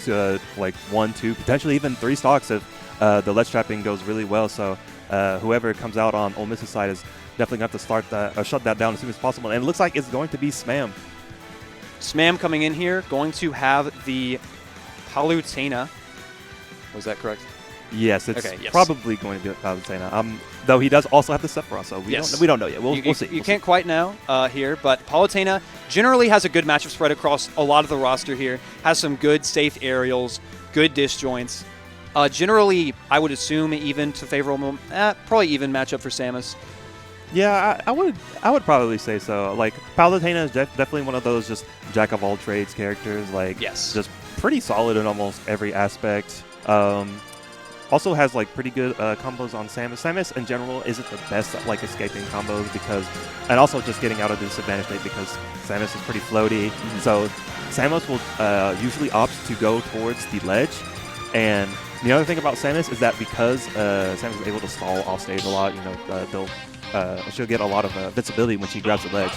1, 2, potentially even 3 stocks if the ledge trapping goes really well. So whoever comes out on Ole Miss's side is definitely going to have to start that or shut that down as soon as possible. And it looks like it's going to be Smam. Smam coming in here, going to have the Palutena. Was that correct? Yes, it's okay, yes. probably going to be Palutena. Though he does also have the Sephiroth, so we don't know yet. We'll see. You can't quite know here, but Palutena generally has a good matchup spread across a lot of the roster here. Has some good safe aerials, good disjoints. Generally, I would assume even to favorable, probably even matchup for Samus. Yeah, I would probably say so. Like, Palutena is definitely one of those just jack of all trades characters. Like, yes, just pretty solid in almost every aspect. Also has like pretty good combos on Samus. Samus in general isn't the best at like escaping combos and also just getting out of the disadvantage state because Samus is pretty floaty. So Samus will usually opt to go towards the ledge. And the other thing about Samus is that because Samus is able to stall off stage a lot, she'll get a lot of visibility when she grabs the ledge.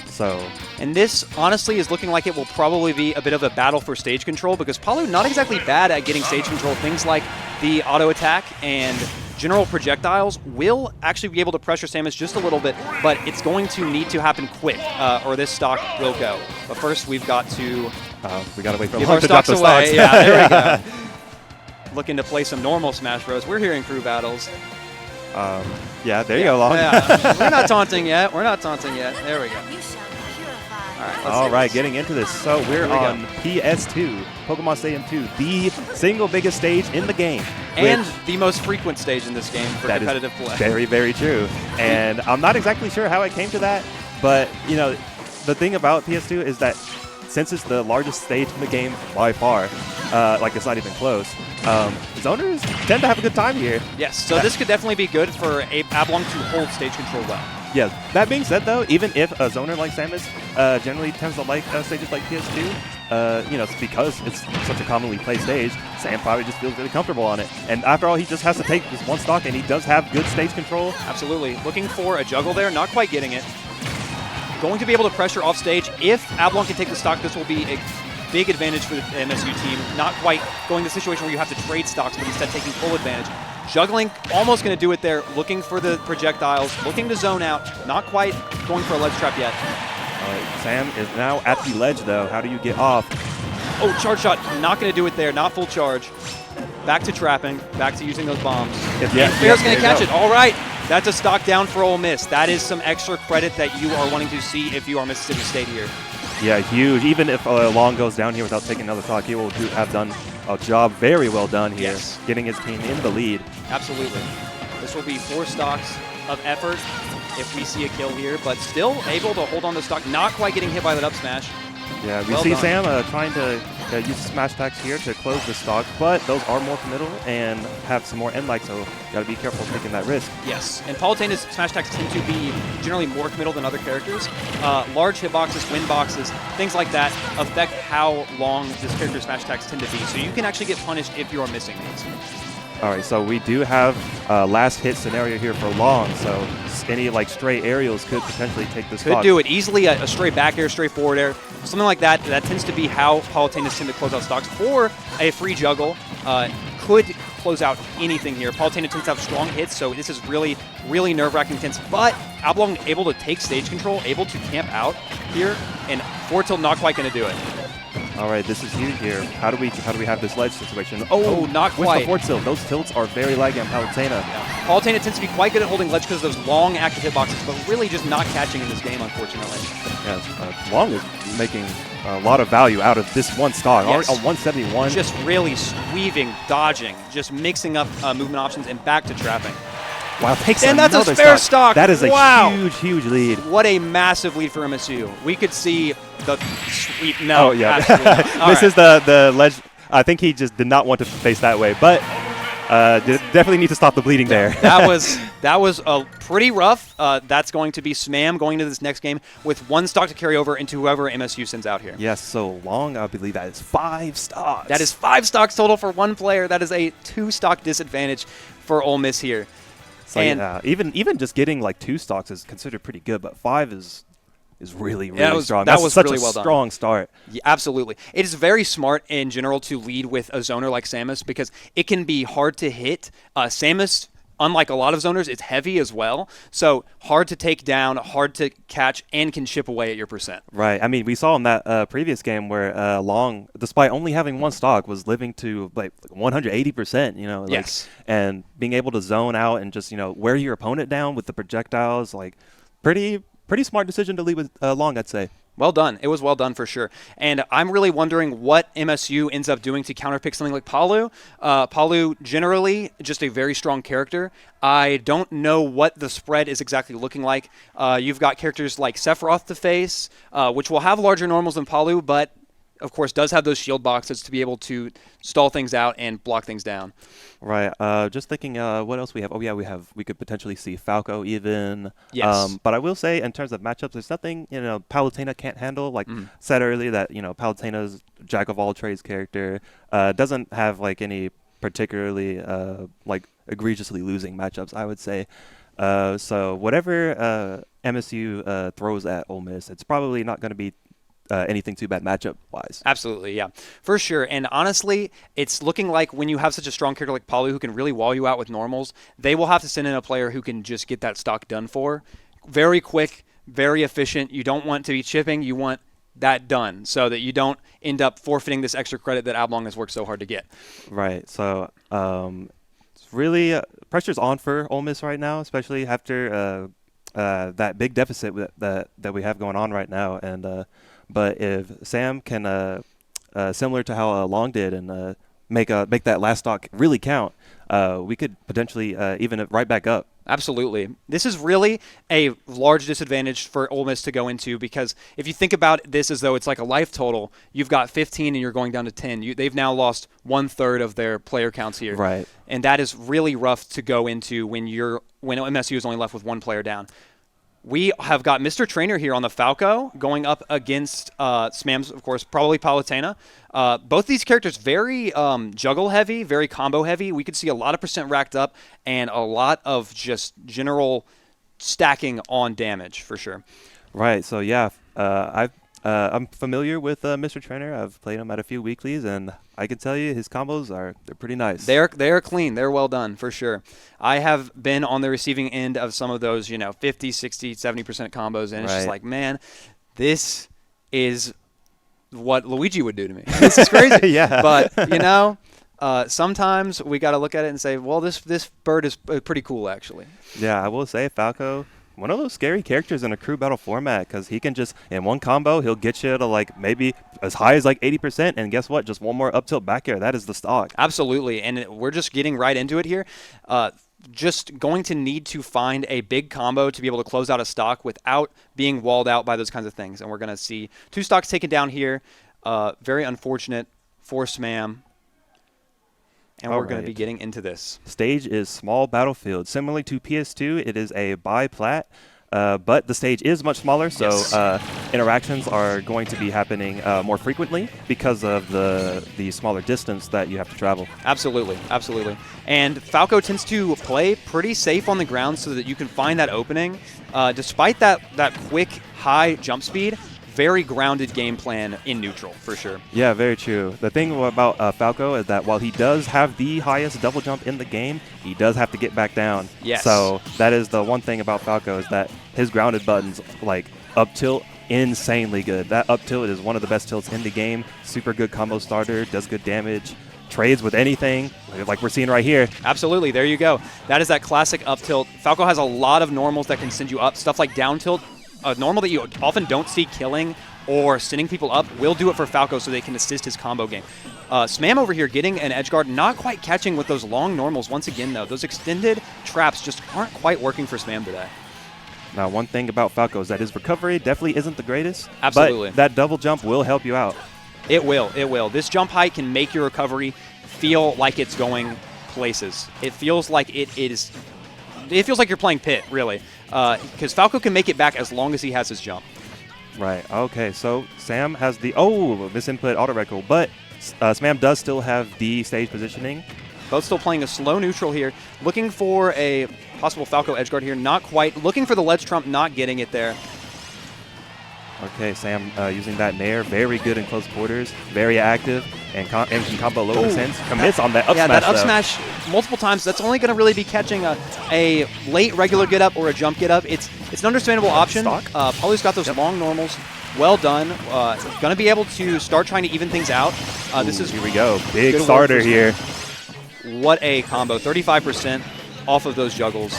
So, and this honestly is looking like it will probably be a bit of a battle for stage control because Palu not exactly bad at getting stage control. Things like the auto attack and general projectiles will actually be able to pressure Samus just a little bit, but it's going to need to happen quick or this stock will go. But first we've got to wait for give Long our to drop stocks the away. stocks. Yeah, there we go. Looking to play some normal Smash Bros. We're hearing crew battles. Yeah, there you go, Long. Yeah. We're not taunting yet. There we go. All right, getting into this. So we're on PS2, Pokemon Stadium 2, the single biggest stage in the game. And the most frequent stage in this game for competitive play. Very, very true. And I'm not exactly sure how it came to that, but, the thing about PS2 is that since it's the largest stage in the game by far, it's not even close, zoners tend to have a good time here. Yes, so this could definitely be good for Ablong to hold stage control well. Yeah, that being said, though, even if a zoner like Samus generally tends to like stages like PS2, it's because it's such a commonly played stage, Sam probably just feels really comfortable on it. And after all, he just has to take this 1 stock, and he does have good stage control. Absolutely. Looking for a juggle there, not quite getting it. Going to be able to pressure off stage. If Ablong can take the stock, this will be a big advantage for the MSU team. Not quite going to the situation where you have to trade stocks, but instead taking full advantage. Juggling, almost going to do it there. Looking for the projectiles, looking to zone out. Not quite going for a ledge trap yet. All right, Sam is now at the ledge, though. How do you get off? Oh, charge shot. Not going to do it there. Not full charge. Back to trapping. Back to using those bombs. Fair's going to catch it. All right. That's a stock down for Ole Miss. That is some extra credit that you are wanting to see if you are Mississippi State here. Yeah, huge. Even if Long goes down here without taking another stock, he will have done a job very well done here, getting his team in the lead. Absolutely. This will be 4 stocks of effort if we see a kill here, but still able to hold on the stock, not quite getting hit by that up smash. Yeah, we Well see done. Sam trying to use smash attacks here to close the stock, but those are more committal and have some more end lag, so got to be careful taking that risk. Yes, and Palutena's smash attacks tend to be generally more committal than other characters. Large hitboxes, wind boxes, things like that affect how long this character's smash attacks tend to be, so you can actually get punished if you are missing these. All right, so we do have last hit scenario here for Long, so any like stray aerials could potentially take this Could stock. do it easily, a straight back air, straight forward air, something like that. That tends to be how Palutenas tend to close out stocks. Or a free juggle could close out anything here. Palutena tends to have strong hits, so this is really, really nerve-wracking intense. But Oblong able to take stage control, able to camp out here, and forward tilt not quite going to do it. All right, this is huge here. How do we have this ledge situation? Oh, not with quite. the forward tilt. Those tilts are very laggy on Palutena. Palutena tends to be quite good at holding ledge because of those long active hitboxes, but really just not catching in this game, unfortunately. Yeah, Long is making a lot of value out of this one stock. Yes. On 171. Just really weaving, dodging, just mixing up movement options and back to trapping. Wow, takes and that's a another spare stock. That is a wow. huge lead. What a massive lead for MSU. We could see the sweep. No, Oh, yeah. absolutely not. This is the ledge. I think he just did not want to face that way, but definitely need to stop the bleeding there. that was pretty rough. That's going to be Smam going to this next game with one stock to carry over into whoever MSU sends out here. Yes, so Long, I believe that is 5 stocks. That is 5 stocks total for one player. That is a 2-stock disadvantage for Ole Miss here. So yeah, even just getting like 2 stocks is considered pretty good, but 5 is really strong. That was such really a well done. strong start. Yeah, absolutely. It is very smart in general to lead with a zoner like Samus because it can be hard to hit. Samus, unlike a lot of zoners, it's heavy as well. So hard to take down, hard to catch, and can chip away at your percent. Right. I mean, we saw in that previous game where Long, despite only having 1 stock, was living to like 180%. You know. Like, yes. And being able to zone out and just wear your opponent down with the projectiles, like pretty smart decision to lead with Long, I'd say. Well done. It was well done for sure. And I'm really wondering what MSU ends up doing to counterpick something like Palu. Palu, generally, just a very strong character. I don't know what the spread is exactly looking like. You've got characters like Sephiroth to face, which will have larger normals than Palu, but of course does have those shield boxes to be able to stall things out and block things down. Right. Just thinking, what else we have? Oh yeah, we could potentially see Falco even. Yes. But I will say, in terms of matchups, there's nothing Palutena can't handle. Like said earlier, that Palutena's jack of all trades character doesn't have like any particularly like egregiously losing matchups, I would say. So whatever MSU throws at Ole Miss, it's probably not going to be anything too bad matchup-wise. Absolutely, yeah. For sure. And honestly, it's looking like when you have such a strong character like Palu who can really wall you out with normals, they will have to send in a player who can just get that stock done for. Very quick, very efficient. You don't want to be chipping. You want that done so that you don't end up forfeiting this extra credit that Oblong has worked so hard to get. Right. So it's really pressure's on for Ole Miss right now, especially after that big deficit that we have going on right now. And but if Sam can, similar to how Long did, and make that last stock really count, we could potentially even it right back up. Absolutely. This is really a large disadvantage for Ole Miss to go into because if you think about this as though it's like a life total, you've got 15 and you're going down to 10. They've now lost 1/3 of their player counts here. Right. And that is really rough to go into when MSU is only left with 1 player down. We have got Mr. Trainer here on the Falco going up against Smams, of course, probably Palutena. Both these characters very juggle heavy, very combo heavy. We could see a lot of percent racked up and a lot of just general stacking on damage for sure. Right. So yeah, I'm familiar with Mr. Trainer. I've played him at a few weeklies, and I can tell you his combos they're pretty nice. They're clean. They're well done for sure. I have been on the receiving end of some of those, 50, 60, 70% combos, and it's just like, man, this is what Luigi would do to me. This is crazy. Yeah. But sometimes we got to look at it and say, well, this bird is pretty cool actually. Yeah, I will say Falco, one of those scary characters in a crew battle format, because he can just, in one combo, he'll get you to like maybe as high as like 80%, and guess what? Just one more up tilt back air. That is the stock. Absolutely, and we're just getting right into it here. just going to need to find a big combo to be able to close out a stock without being walled out by those kinds of things. And we're going to see 2 stocks taken down here. Very unfortunate for SMAM. And we're going to be getting into this. Stage is small battlefield. Similarly to PS2, it is a bi-plat, but the stage is much smaller, so interactions are going to be happening more frequently because of the smaller distance that you have to travel. Absolutely, absolutely. And Falco tends to play pretty safe on the ground so that you can find that opening. Despite that quick, high jump speed, very grounded game plan in neutral, for sure. Yeah, very true. The thing about Falco is that while he does have the highest double jump in the game, he does have to get back down. Yes. So that is the one thing about Falco is that his grounded buttons, like up tilt, insanely good. That up tilt is one of the best tilts in the game. Super good combo starter, does good damage, trades with anything, like we're seeing right here. Absolutely, there you go. That is that classic up tilt. Falco has a lot of normals that can send you up. Stuff like down tilt, a normal that you often don't see killing or sending people up will do it for Falco so they can assist his combo game. SMAM over here getting an edge guard, not quite catching with those long normals. Once again, though, those extended traps just aren't quite working for SMAM today. Now, one thing about Falco is that his recovery definitely isn't the greatest. Absolutely. But that double jump will help you out. It will, it will. This jump height can make your recovery feel like it's going places. It feels like it feels like you're playing Pit, really. Because Falco can make it back as long as he has his jump. Right. Okay. So Sam has the misinput auto record, but SMAM does still have the stage positioning. Both still playing a slow neutral here, looking for a possible Falco edgeguard here. Not quite. Looking for the ledge trump, not getting it there. Okay, Sam using that nair, very good in close quarters, very active, and can combo low percents. Commits on that up smash. Yeah, that up smash multiple times. That's only going to really be catching a late regular get up or a jump get up. It's an understandable option. Pulliam's got those long normals. Well done. Going to be able to start trying to even things out. Here we go. Big starter here. What a combo. 35% off of those juggles.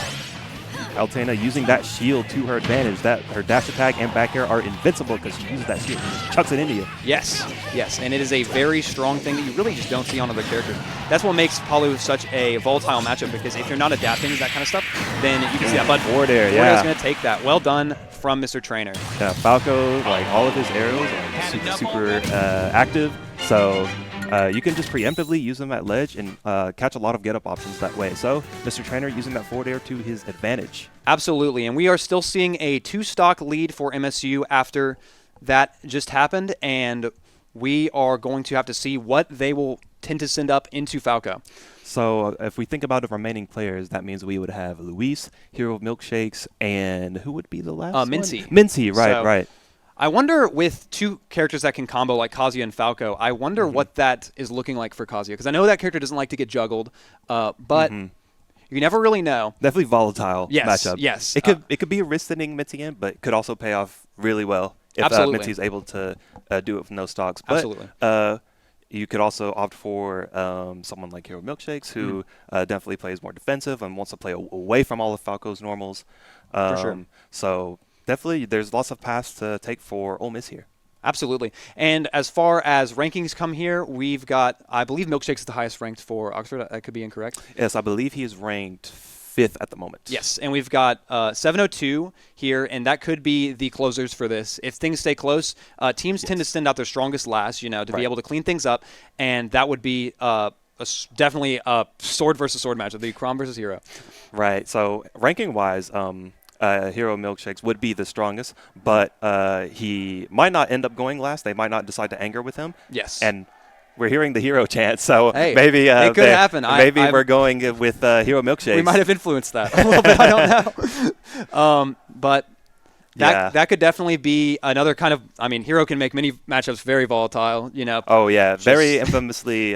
Altana using that shield to her advantage. That her dash attack and back air are invincible because she uses that shield and just chucks it into you. Yes, yes, and it is a very strong thing that you really just don't see on other characters. That's what makes Palu such a volatile matchup, because if you're not adapting to that kind of stuff, then you can see that. But forward air, is going to take that. Well done from Mr. Trainer. Yeah, Falco, like all of his arrows are super active, so you can just preemptively use them at ledge and catch a lot of get-up options that way. So Mr. Trainer using that forward air to his advantage. Absolutely, and we are still seeing a 2-stock lead for MSU after that just happened, and we are going to have to see what they will tend to send up into Falco. So if we think about the remaining players, that means we would have Luis, Hero Milkshakes, and who would be the last one? Mincy. Mincy, right, right. I wonder, with 2 characters that can combo like Kazuya and Falco, I wonder what that is looking like for Kazuya. Because I know that character doesn't like to get juggled, but you never really know. Definitely volatile matchup. Yes. It could be a risk-thinning Mincy, but it could also pay off really well if Mincy's able to do it with no stocks. But, Absolutely. You could also opt for someone like Hero Milkshakes, who definitely plays more defensive and wants to play away from all of Falco's normals. For sure. So definitely, there's lots of paths to take for Ole Miss here. Absolutely. And as far as rankings come here, we've got, I believe Milkshakes is the highest ranked for Oxford. I could be incorrect. Yes, I believe he is ranked 5th at the moment. Yes, and we've got 702 here, and that could be the closers for this. If things stay close, teams tend to send out their strongest last, to be able to clean things up, and that would be definitely a sword versus sword matchup, the Crom versus Hero. Right. So ranking-wise, Hero Milkshakes would be the strongest, but he might not end up going last. They might not decide to anger with him. Yes. And we're hearing the Hero chant, so hey, maybe it could happen. Maybe we're going with Hero Milkshakes. We might have influenced that a little bit. I don't know. But that could definitely be another kind of. I mean, Hero can make many matchups very volatile. Oh yeah, very infamously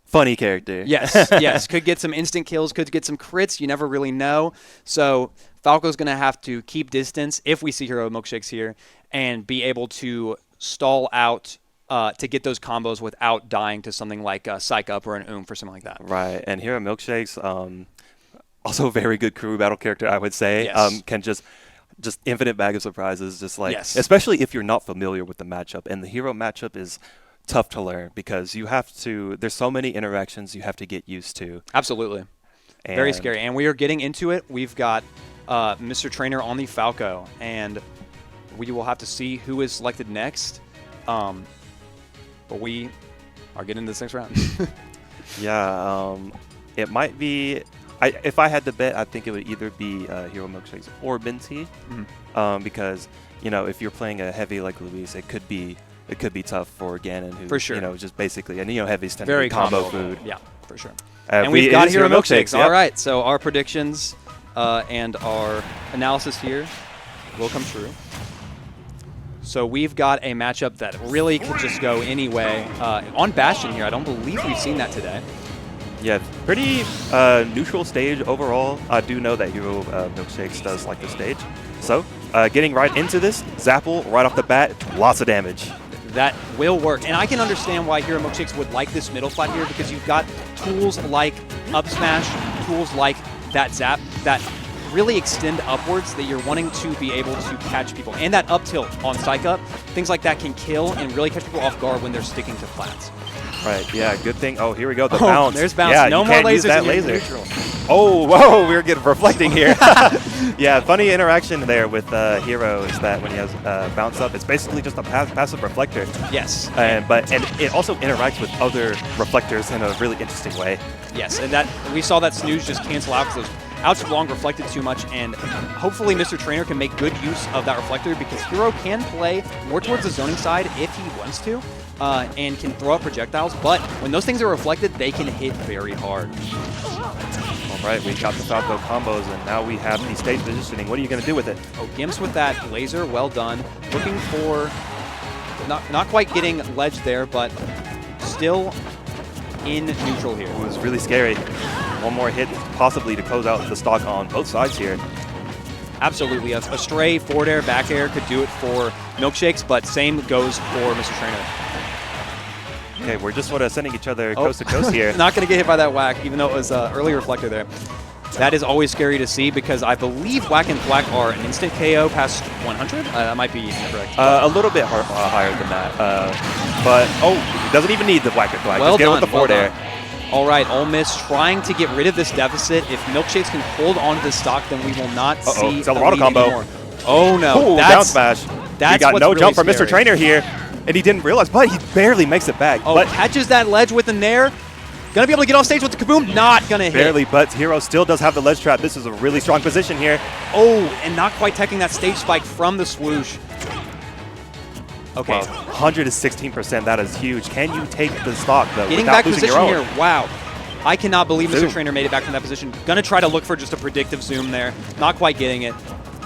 funny character. Yes, yes. Could get some instant kills. Could get some crits. You never really know. So Falco's going to have to keep distance if we see Hero Milkshakes here, and be able to stall out to get those combos without dying to something like a Psych Up or an for something like that. Right, and Hero Milkshakes, also a very good crew battle character, I would say. Yes. Can just infinite bag of surprises, Yes. especially if you're not familiar with the matchup. And the Hero matchup is tough to learn because there's so many interactions you have to get used to. Absolutely. Very scary. And we are getting into it. We've got Mr. Trainer on the Falco, and we will have to see who is selected next. But we are getting into this next round. Yeah, it might be. If I had to bet, I think it would either be Hero Milkshakes or Binti, because if you're playing a heavy like Luis, it could be tough for Ganon, who For sure. just basically, and heavies tend to Very be combo food. Yeah, for sure. And we've got Hero Milkshakes. Yep. All right, so our predictions and our analysis here will come true. So we've got a matchup that really could just go any way. On Bastion here, I don't believe we've seen that today. Yeah, pretty neutral stage overall. I do know that Hero Milkshakes does like the stage. So, getting right into this, Zapple right off the bat, lots of damage. That will work. And I can understand why Hero Milkshakes would like this middle flat here, because you've got tools like up smash, tools like that zap, that really extend upwards that you're wanting to be able to catch people. And that up tilt on Psych Up, things like that can kill and really catch people off guard when they're sticking to flats. Right, yeah, good thing. Oh, here we go, the bounce. There's bounce. Yeah, no you more can't lasers use that in your laser. neutral. Oh, whoa, we're getting reflecting here. Yeah, funny interaction there with Hero is that when he has bounce up, it's basically just a passive reflector. Yes. And it also interacts with other reflectors in a really interesting way. Yes, and that we saw that snooze just cancel out because those outs long reflected too much, and hopefully Mr. Trainer can make good use of that reflector, because Hero can play more towards the zoning side if he wants to, and can throw out projectiles, but when those things are reflected, they can hit very hard. All right, we got the Falco combos, and now we have the stage positioning. What are you going to do with it? Oh, Gimps with that laser, well done. Looking for, not quite getting ledge there, but still in neutral here. It was really scary. One more hit possibly to close out the stock on both sides here. Absolutely. A stray forward air, back air could do it for Milkshakes, but same goes for Mr. Trainer. Okay, we're just sort of sending each other coast to coast here. Not going to get hit by that whack, even though it was early reflector there. That is always scary to see, because I believe whack and thwack are an instant KO past 100. That might be incorrect. A little bit higher than that. But, he doesn't even need the whack and thwack. Well just get done, with the forward air. All right, Ole Miss trying to get rid of this deficit. If Milkshakes can hold on to this stock, then we will not see the Eldorado lead combo. anymore. Oh, no. Ooh, down smash. That's he got what's no really jump from Mr. scary. Trainer here, and he didn't realize, but he barely makes it back. Oh, but catches that ledge with a nair. Gonna be able to get off stage with the kaboom. Not gonna hit. barely, but Hero still does have the ledge trap. This is a really strong position here. Oh, and not quite teching that stage spike from the swoosh. Okay. Well, 116%, that is huge. Can you take the stock, though, Getting without back losing position your own? here. Wow. I cannot believe Zoom. Mr. Trainer made it back from that position. Gonna try to look for just a predictive zoom there. Not quite getting it.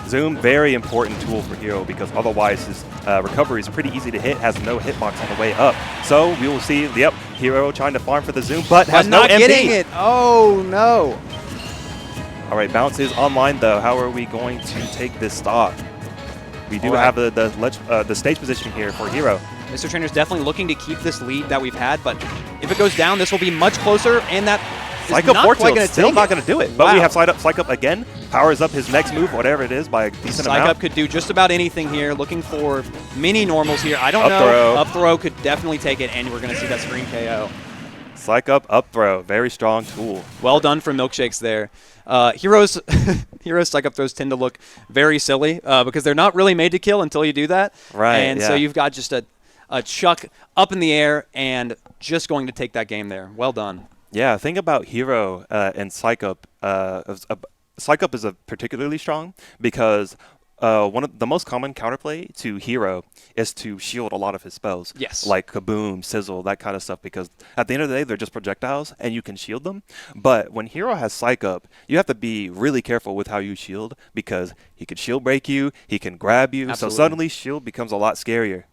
Zoom, very important tool for Hero, because otherwise his recovery is pretty easy to hit, has no hitbox on the way up. So we will see, yep, Hero trying to farm for the Zoom, but has no not MP. getting it. Oh, no. All right, bounce is online, though. How are we going to take this stock? We do have the stage position here for Hero. Mr. Trainer's definitely looking to keep this lead that we've had, but if it goes down, this will be much closer, and that Psych is Up not forward quite tilt, going to still take not it. going to do it. But Wow. we have Psych Up again. Powers up his next move, whatever it is, by a decent Psych amount. Up could do just about anything here. Looking for mini normals here. I don't Up know. throw. Up throw could definitely take it, and we're going to see that screen KO. Psych up throw. Very strong tool. Well done from Milkshakes there. Heroes Psych Up throws tend to look very silly because they're not really made to kill until you do that. Right, And so yeah. you've got just a chuck up in the air and just going to take that game there. Well done. Yeah, think about Hero and Psych Up. Psych Up is particularly strong because one of the most common counterplay to Hero is to shield a lot of his spells. Yes. Like Kaboom, Sizzle, that kind of stuff, because at the end of the day, they're just projectiles and you can shield them. But when Hero has Psych Up, you have to be really careful with how you shield, because he can shield break you, he can grab you, Absolutely. so suddenly shield becomes a lot scarier.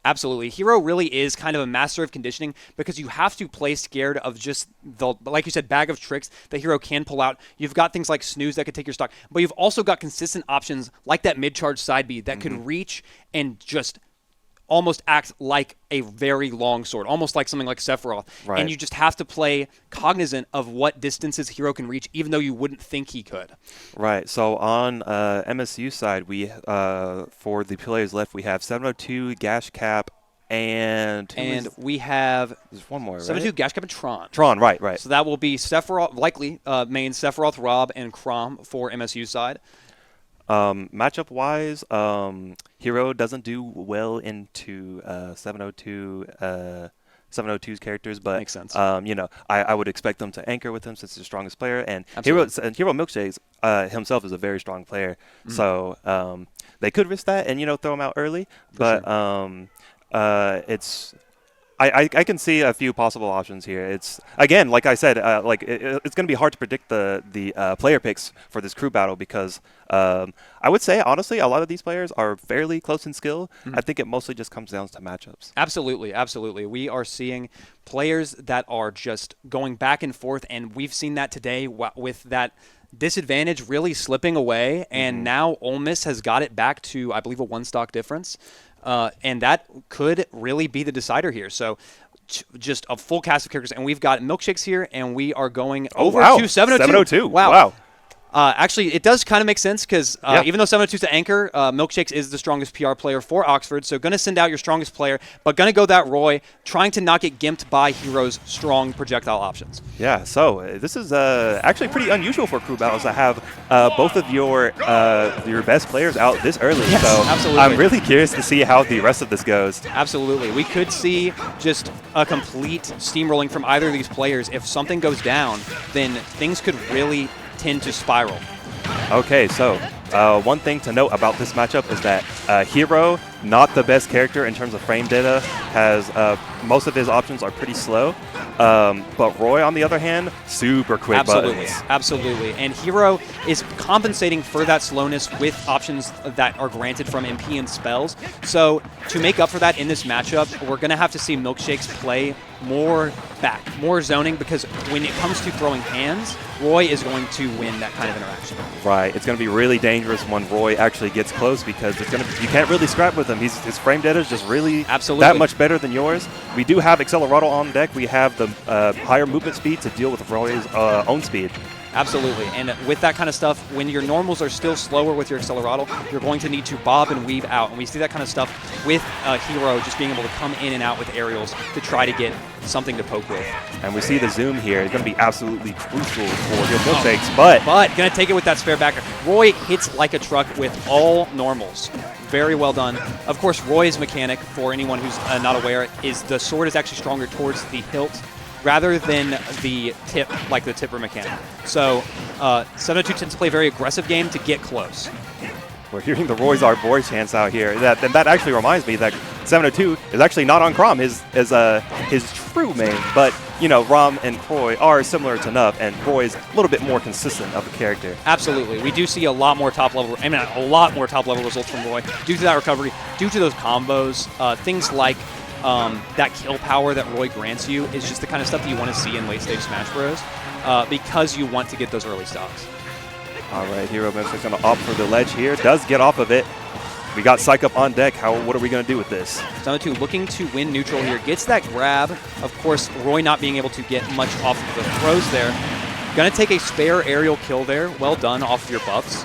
Absolutely. Hero really is kind of a master of conditioning, because you have to play scared of just the, like you said, bag of tricks that Hero can pull out. You've got things like Snooze that could take your stock, but you've also got consistent options like that mid-charge side B that could reach and just almost act like a very long sword, almost like something like Sephiroth. Right. And you just have to play cognizant of what distances Hero can reach, even though you wouldn't think he could. Right. So on MSU side, we for the players left, we have 702, Gash Cap, and we have there's one more, right? 72 Gash Cap and Tron. Tron, right. So that will be Sephiroth, likely main Sephiroth, Rob, and Crom for MSU side. Matchup wise, Hero doesn't do well into 702's characters, but makes sense. I would expect them to anchor with him since he's the strongest player, and Hero Milkshakes himself is a very strong player, so they could risk that and throw him out early, but it's. I can see a few possible options here. It's again, like I said, it's going to be hard to predict the player picks for this crew battle because I would say honestly, a lot of these players are fairly close in skill. I think it mostly just comes down to matchups. Absolutely. We are seeing players that are just going back and forth, and we've seen that today with that disadvantage really slipping away, and now Ole Miss has got it back to, I believe, a one-stock difference. And that could really be the decider here. So just a full cast of characters. And we've got Milkshakes here, and we are going over to 702. Wow. Actually, it does kind of make sense because even though 702 is the anchor, Milkshakes is the strongest PR player for Oxford. So going to send out your strongest player, but going to go that Roy, trying to not get gimped by Hero's strong projectile options. Yeah, so this is actually pretty unusual for crew battles to have both of your best players out this early. Yes, so absolutely. I'm really curious to see how the rest of this goes. Absolutely. We could see just a complete steamrolling from either of these players. If something goes down, then things could really tend to spiral. Okay, so one thing to note about this matchup is that Hero, not the best character in terms of frame data, has most of his options are pretty slow. But Roy, on the other hand, super quick buttons. Absolutely. And Hero is compensating for that slowness with options that are granted from MP and spells. So to make up for that in this matchup, we're going to have to see Milkshakes play more back, more zoning, because when it comes to throwing hands, Roy is going to win that kind of interaction. Right. It's going to be really dangerous when Roy actually gets close because you can't really scrap with him. His frame data is just really that much better than yours. We do have Accelerado on deck. We have the higher movement speed to deal with Roy's own speed. Absolutely. And with that kind of stuff, when your normals are still slower with your Accelerado, you're going to need to bob and weave out. And we see that kind of stuff with Hero just being able to come in and out with aerials to try to get something to poke with. And we see the zoom here. It's going to be absolutely crucial for your Milkshakes, but going to take it with that spare backer. Roy hits like a truck with all normals. Very well done. Of course, Roy's mechanic, for anyone who's not aware, is the sword is actually stronger towards the hilt rather than the tip, like the tipper mechanic. So 702 tends to play a very aggressive game to get close. We're hearing the Roy's our boy chants out here. That actually reminds me that 702 is actually not on Crom, his true main, but Rom and Croy are similar to enough, and Roy is a little bit more consistent of a character. Absolutely. We do see a lot more top level results from Roy due to that recovery, due to those combos, things like that kill power that Roy grants you is just the kind of stuff that you want to see in late-stage Smash Bros. Because you want to get those early stocks. All right, Hero Memphis going to opt for the ledge here. Does get off of it. We got Psych Up on deck. What are we going to do with this? 702 looking to win neutral here. Gets that grab. Of course, Roy not being able to get much off of the throws there. Going to take a spare aerial kill there. Well done off of your buffs.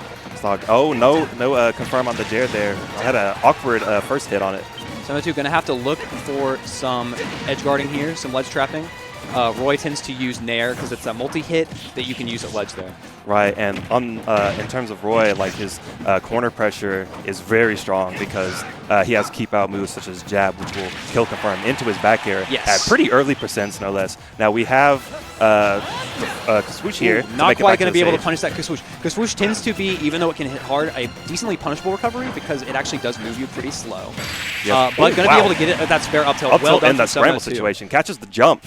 Oh, no confirm on the Jared there. I had an awkward first hit on it. 702 going to have to look for some edge guarding here, some ledge trapping. Roy tends to use Nair because it's a multi-hit that you can use at ledge there. Right, and in terms of Roy, like his corner pressure is very strong because he has keep out moves such as jab, which will kill confirm into his back air at pretty early percents, no less. Now we have Kaswoosh here. Not quite going to be able to punish that Kaswoosh. Kaswoosh tends to be, even though it can hit hard, a decently punishable recovery because it actually does move you pretty slow. Yep. But going to be able to get it at that spare up tilt. Well done in that scramble situation. Catches the jump.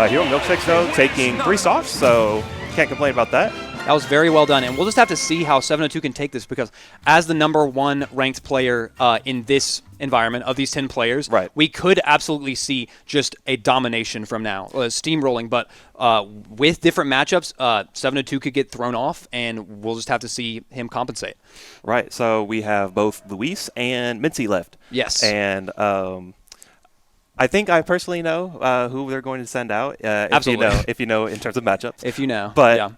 Hero Milkshakes, though, taking 3 stocks, so can't complain about that. That was very well done, and we'll just have to see how 702 can take this because as the #1 ranked player in this environment of these 10 players, we could absolutely see just a domination from now, steamrolling. But with different matchups, 702 could get thrown off, and we'll just have to see him compensate. Right, so we have both Luis and Mincy left. Yes. And I think I personally know who they're going to send out. Absolutely. If you know in terms of matchups. If you know. But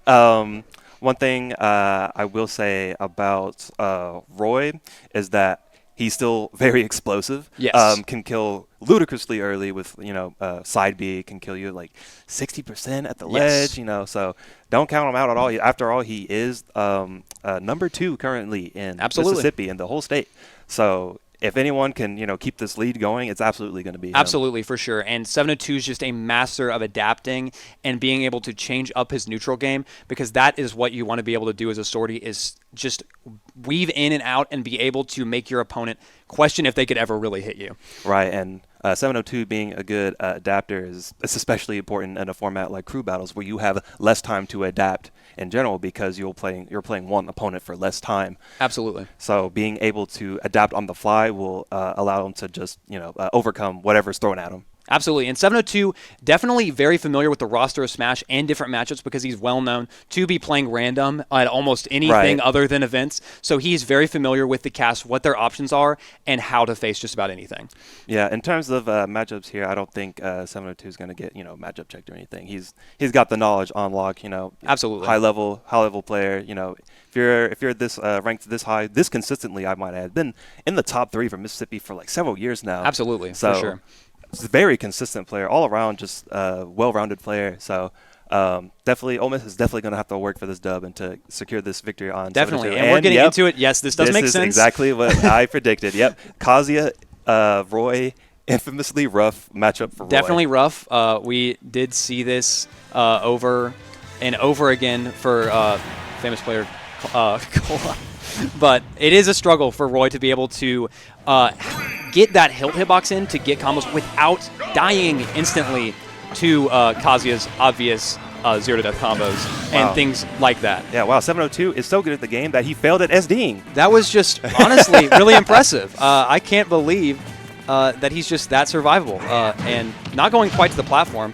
one thing I will say about Roy is that he's still very explosive. Yes. Can kill ludicrously early with, side B, can kill you like 60% at the ledge, so don't count him out at all. After all, he is number 2 currently in Mississippi in the whole state. So if anyone can, keep this lead going, it's absolutely going to be him. Absolutely, for sure. And 702 is just a master of adapting and being able to change up his neutral game, because that is what you want to be able to do as a sortie, is just weave in and out and be able to make your opponent question if they could ever really hit you. Right, and 702 being a good adapter is especially important in a format like crew battles, where you have less time to adapt in general, because you're playing one opponent for less time. Absolutely. So being able to adapt on the fly will allow them to just overcome whatever's thrown at them. Absolutely. And 702, definitely very familiar with the roster of Smash and different matchups, because he's well known to be playing random at almost anything other than events. So he's very familiar with the cast, what their options are, and how to face just about anything. Yeah, in terms of matchups here, I don't think 702 is going to get matchup checked or anything. He's got the knowledge on lock. Absolutely. High level player. If you're this ranked this high, this consistently, I might add, been in the top 3 for Mississippi for like several years now. Absolutely, so for sure. It's a very consistent player, all around, just well-rounded player. So definitely, Ole Miss is definitely going to have to work for this dub and to secure this victory on. Definitely, 7-2. and we're getting into it. Yes, this does make sense. This is exactly what I predicted. Yep, Kazuya, Roy, infamously rough matchup for Roy. Definitely rough. We did see this over and over again for famous player Kola. But it is a struggle for Roy to be able to get that hilt hitbox in to get combos without dying instantly to Kazuya's obvious 0-to-death combos and things like that. Yeah, wow, 702 is so good at the game that he failed at SDing. That was just, honestly, really impressive. I can't believe that he's just that survivable and not going quite to the platform.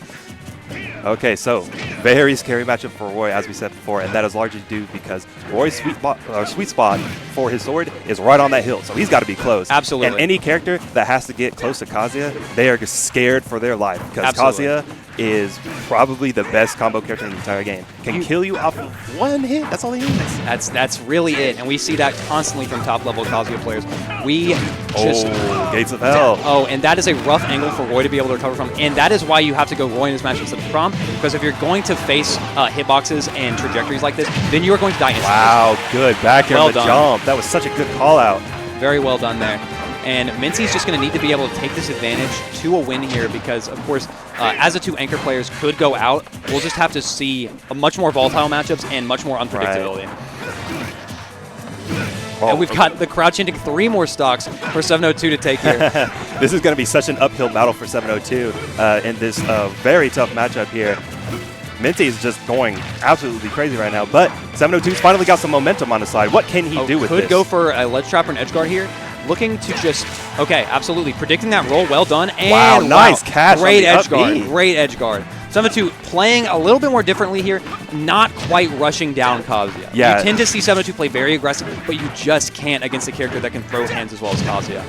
Okay, so very scary matchup for Roy, as we said before, and that is largely due because Roy's sweet spot for his sword is right on that hill, so he's got to be close. Absolutely. And any character that has to get close to Kazuya, they are just scared for their life, because Kazuya is probably the best combo character in the entire game. Can kill you off of one hit. That's all he needs. That's really it, and we see that constantly from top-level Kazuya players. We just... Gates of Hell. Oh, and that is a rough angle for Roy to be able to recover from, and that is why you have to go Roy in this match instead of Prom, because if you're going to face hitboxes and trajectories like this, then you are going to die instantly. Wow, good. Back air on the jump. That was such a good call-out. Very well done there. And Mincy's just going to need to be able to take this advantage to a win here, because, of course, as the 2 anchor players could go out, we'll just have to see a much more volatile matchups and much more unpredictability. And we've got the crowd chanting 3 more stocks for 702 to take here. This is going to be such an uphill battle for 702 in this very tough matchup here. Minty is just going absolutely crazy right now, but 702's finally got some momentum on his side. What can he do with this? Could go for a ledge trap or an edge guard here. Looking to just, okay, absolutely. Predicting that roll, well done. And wow, nice catch. Great edge guard. Great edge guard. 702 playing a little bit more differently here, not quite rushing down Kazuya. Yeah. You tend to see 702 play very aggressive, but you just can't against a character that can throw hands as well as Kazuya.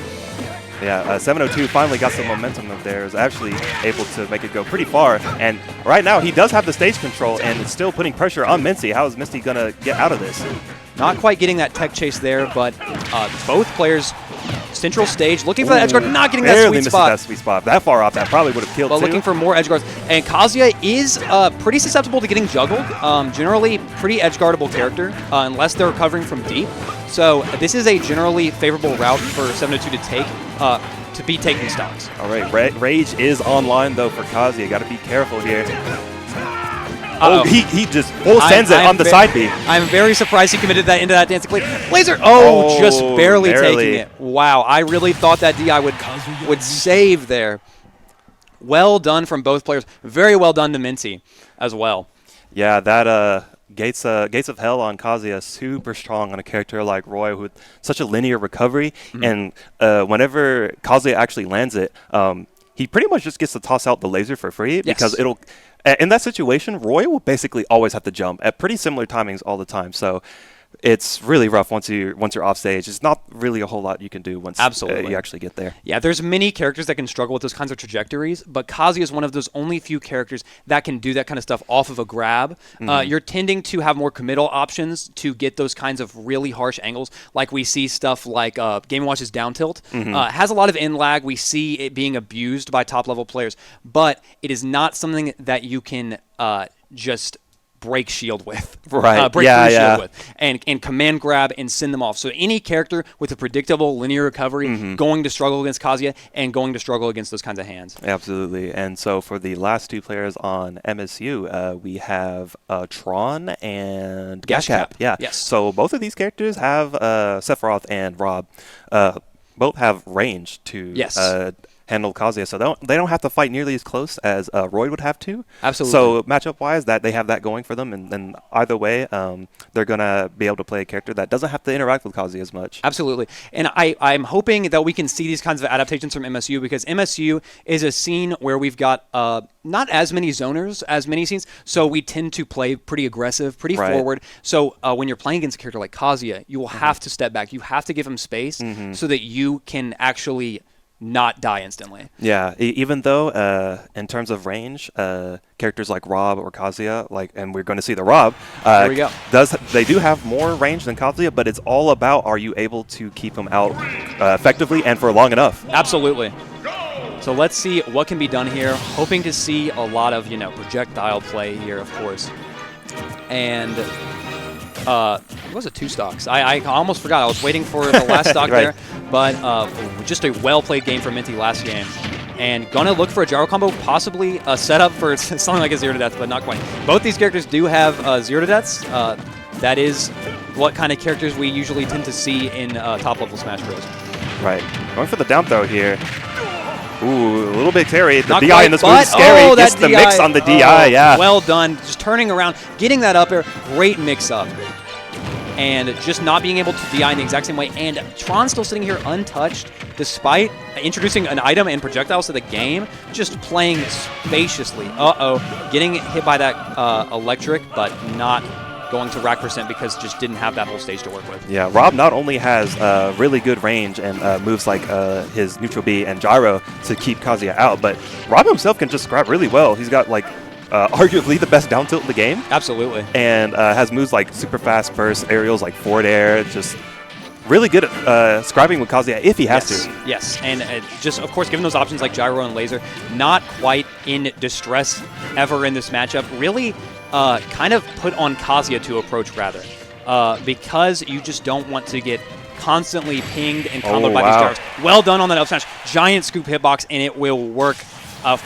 Yeah, 702 finally got some momentum of theirs, actually able to make it go pretty far. And right now, he does have the stage control and is still putting pressure on Mincy. How is Misty going to get out of this? Not quite getting that tech chase there, but both players, central stage, looking for that edge guard, not getting that sweet spot. That sweet spot. That far off, that probably would have killed But looking for more edge guards. And Kazuya is pretty susceptible to getting juggled. Generally, pretty edge guardable character, unless they're recovering from deep. So this is a generally favorable route for 702 to take, to be taking stocks. All right, Rage is online, though, for Kazuya. Got to be careful here. Uh-oh. Oh, he just full sends it on the side B. I'm very surprised he committed that into that dancing laser. Oh, just barely taking it. Wow, I really thought that DI would save there. Well done from both players. Very well done to Mincy as well. Yeah, that Gates of Hell on Kazuya, super strong on a character like Roy with such a linear recovery. And whenever Kazuya actually lands it, he pretty much just gets to toss out the laser for free because it'll... In that situation, Roy will basically always have to jump at pretty similar timings all the time. So it's really rough once you're off stage. It's not really a whole lot you can do once you actually get there. Yeah, there's many characters that can struggle with those kinds of trajectories, but Kazuya is one of those only few characters that can do that kind of stuff off of a grab. You're tending to have more committal options to get those kinds of really harsh angles, like we see stuff like Game & Watch's down tilt. Has a lot of in lag. We see it being abused by top-level players, but it is not something that you can just break shield with. Right. Break through shield with. And command grab and send them off. So any character with a predictable linear recovery going to struggle against Kazuya and going to struggle against those kinds of hands. Absolutely. And so for the last two players on MSU, we have Tron and Gashcap. Yeah. Yes. So both of these characters have Sephiroth and Rob. Both have range to handle Kazuya, so they don't have to fight nearly as close as Roy would have to. Absolutely. So matchup-wise, that they have that going for them, and either way, they're gonna be able to play a character that doesn't have to interact with Kazuya as much. Absolutely, and I'm hoping that we can see these kinds of adaptations from MSU, because MSU is a scene where we've got not as many zoners as many scenes, so we tend to play pretty aggressive, pretty forward. So when you're playing against a character like Kazuya, you will have to step back. You have to give him space so that you can actually not die instantly. Yeah, even though in terms of range, characters like Rob or Kazuya, and we're going to see the Rob, there we go. They do have more range than Kazuya, but it's all about, are you able to keep him out effectively and for long enough? Absolutely. So let's see what can be done here. Hoping to see a lot of projectile play here, of course. And it was a 2 stocks. I almost forgot. I was waiting for the last stock there. But just a well-played game for Minty last game. And gonna look for a gyro combo, possibly a setup for something like a 0 to death, but not quite. Both these characters do have 0 to deaths. That is what kind of characters we usually tend to see in top-level Smash Bros. Right. Going for the down throw here. Ooh, a little bit scary. The Not DI quite, in this move is scary. Gets the mix on the DI, yeah. Well done. Just turning around, getting that up air. Great mix-up. And just not being able to DI in the exact same way. And Tron still sitting here untouched, despite introducing an item and projectiles to the game, just playing spaciously. Getting hit by that electric, but not going to rack percent because just didn't have that whole stage to work with. Yeah, Rob not only has really good range and moves like his neutral B and gyro to keep Kazuya out, but Rob himself can just grab really well. He's got arguably the best down tilt in the game. Absolutely. And has moves like super fast burst aerials, like forward air, just really good at scribing with Kazuya if he has to. Yes, and just, of course, given those options like gyro and laser, not quite in distress ever in this matchup. Really kind of put on Kazuya to approach, rather, because you just don't want to get constantly pinged and comboed by these gyros. Well done on that up smash. Giant scoop hitbox, and it will work.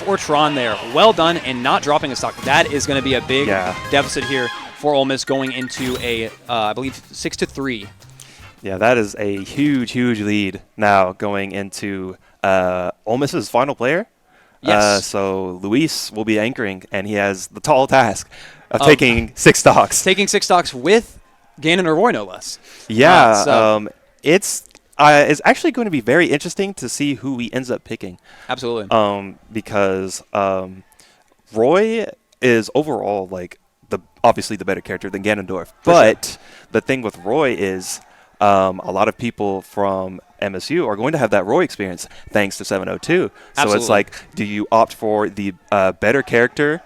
For Tron there. Well done, and not dropping a stock. That is going to be a big deficit here for Ole Miss going into a, I believe, 6-3. Yeah, that is a huge, huge lead now going into Ole Miss's final player. Yes. So Luis will be anchoring, and he has the tall task of taking 6 stocks. Taking 6 stocks with Ganon or Roy, no less. Yeah, it's actually going to be very interesting to see who he ends up picking. Absolutely. Because Roy is overall obviously the better character than Ganondorf. But the thing with Roy is a lot of people from MSU are going to have that Roy experience thanks to 702. Absolutely. So it's like, do you opt for the better character?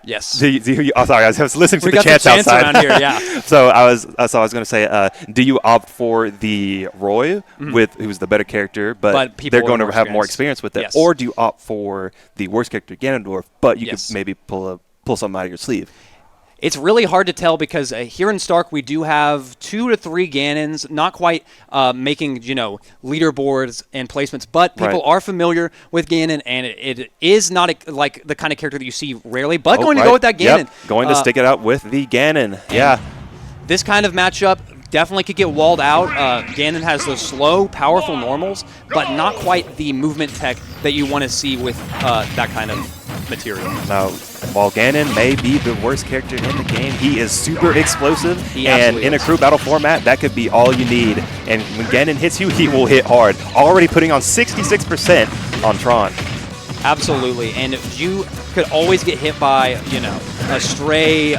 Yes. Sorry, I was listening to the chants outside. Around here, yeah. So I was going to say, do you opt for the Roy who's the better character, but they're going to have more experience with it, or do you opt for the worst character, Ganondorf, but you could maybe pull something out of your sleeve? It's really hard to tell because here in Stark we do have 2 to 3 Ganons, not quite making leaderboards and placements, but people are familiar with Ganon, and it is not like the kind of character that you see rarely, but going to go with that Ganon. Yep. Going to stick it out with the Ganon. Yeah. This kind of matchup definitely could get walled out. Ganon has those slow, powerful normals, but not quite the movement tech that you want to see with that kind of material. Now, while Ganon may be the worst character in the game, he is super explosive, and in a crew battle format, that could be all you need. And when Ganon hits you, he will hit hard. Already putting on 66% on Tron. Absolutely, and you could always get hit by, a stray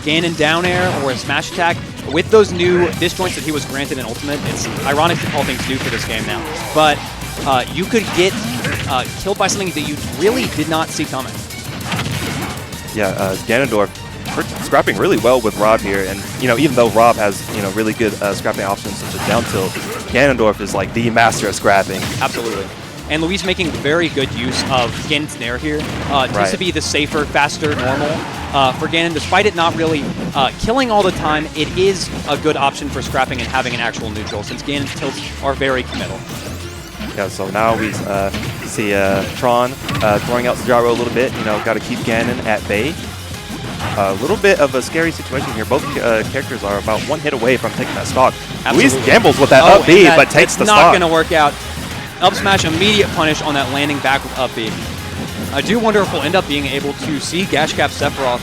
Ganon down air or a smash attack with those new disjoints that he was granted in Ultimate, it's ironic to call things new for this game now, but you could get killed by something that you really did not see coming. Yeah, Ganondorf scrapping really well with Rob here, and even though Rob has really good scrapping options such as down tilt, Ganondorf is like the master of scrapping. Absolutely. And Luis making very good use of Ganon's Nair here. Tends to be the safer, faster, normal for Ganon. Despite it not really killing all the time, it is a good option for scrapping and having an actual neutral, since Ganon's tilts are very committal. Yeah, so now we see Tron throwing out the gyro a little bit. Got to keep Ganon at bay. A little bit of a scary situation here. Both characters are about one hit away from taking that stock. Luis gambles with that up B, but takes the stock. Not going to work out. Up smash, immediate punish on that landing back with up B. I do wonder if we'll end up being able to see Gashcap Sephiroth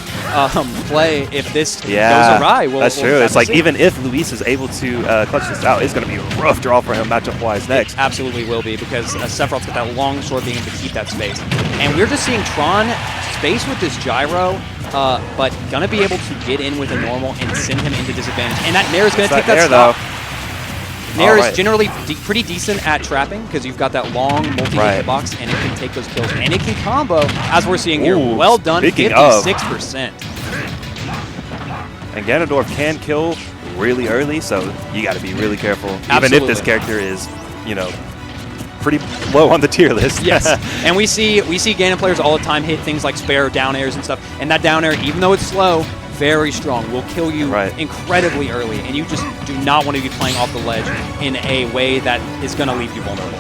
play if this goes awry. That's true. It's like even if Luis is able to clutch this out, it's going to be a rough draw for him matchup-wise next. It absolutely will be, because Sephiroth's got that long sword being able to keep that space. And we're just seeing Tron space with this gyro, but going to be able to get in with a normal and send him into disadvantage. And that Nair is going to take that stock. Nair is generally pretty decent at trapping, because you've got that long multi-hit hitbox, and it can take those kills. And it can combo, as we're seeing here. Well done, 56%. And Ganondorf can kill really early, so you got to be really careful. Absolutely. Even if this character is, pretty low on the tier list. Yes, and we see Ganon players all the time hit things like spare down airs and stuff. And that down air, even though it's slow, very strong, will kill you incredibly early, and you just do not want to be playing off the ledge in a way that is going to leave you vulnerable.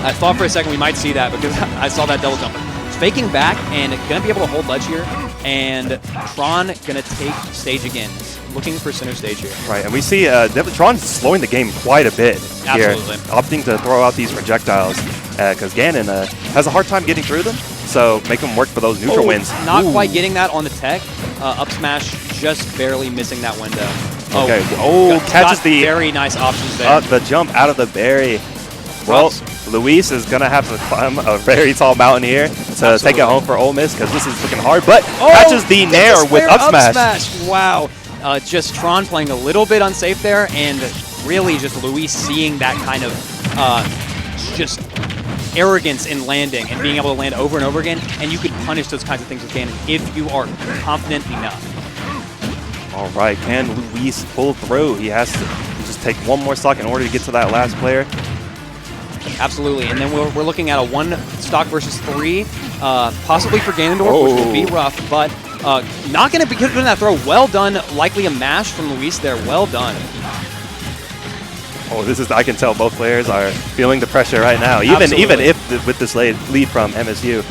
I thought for a second we might see that, because I saw that double jumper. Faking back and going to be able to hold ledge here, and Tron going to take stage again. Looking for center stage here. Right, and we see Tron slowing the game quite a bit here, opting to throw out these projectiles, because Ganon has a hard time getting through them, so make him work for those neutral wins. Not quite getting that on the tech. Up smash just barely missing that window. Okay. Catches the very nice options there. The jump out of the berry. Well, Luis is going to have to climb a very tall mountain here to take it home for Ole Miss, because this is looking hard, but catches the Nair with up smash. Wow. Just Tron playing a little bit unsafe there, and really just Luis seeing that kind of just arrogance in landing and being able to land over and over again, and you can punish those kinds of things with Ganon if you are confident enough. All right, can Luis pull through? He has to just take one more stock in order to get to that last player. Absolutely, and then we're looking at a 1 stock versus 3, possibly for Ganondorf, which will be rough, but not going to be good for that throw. Well done, likely a mash from Luis there. Well done. Oh, I can tell both players are feeling the pressure right now, even if with this lead from MSU.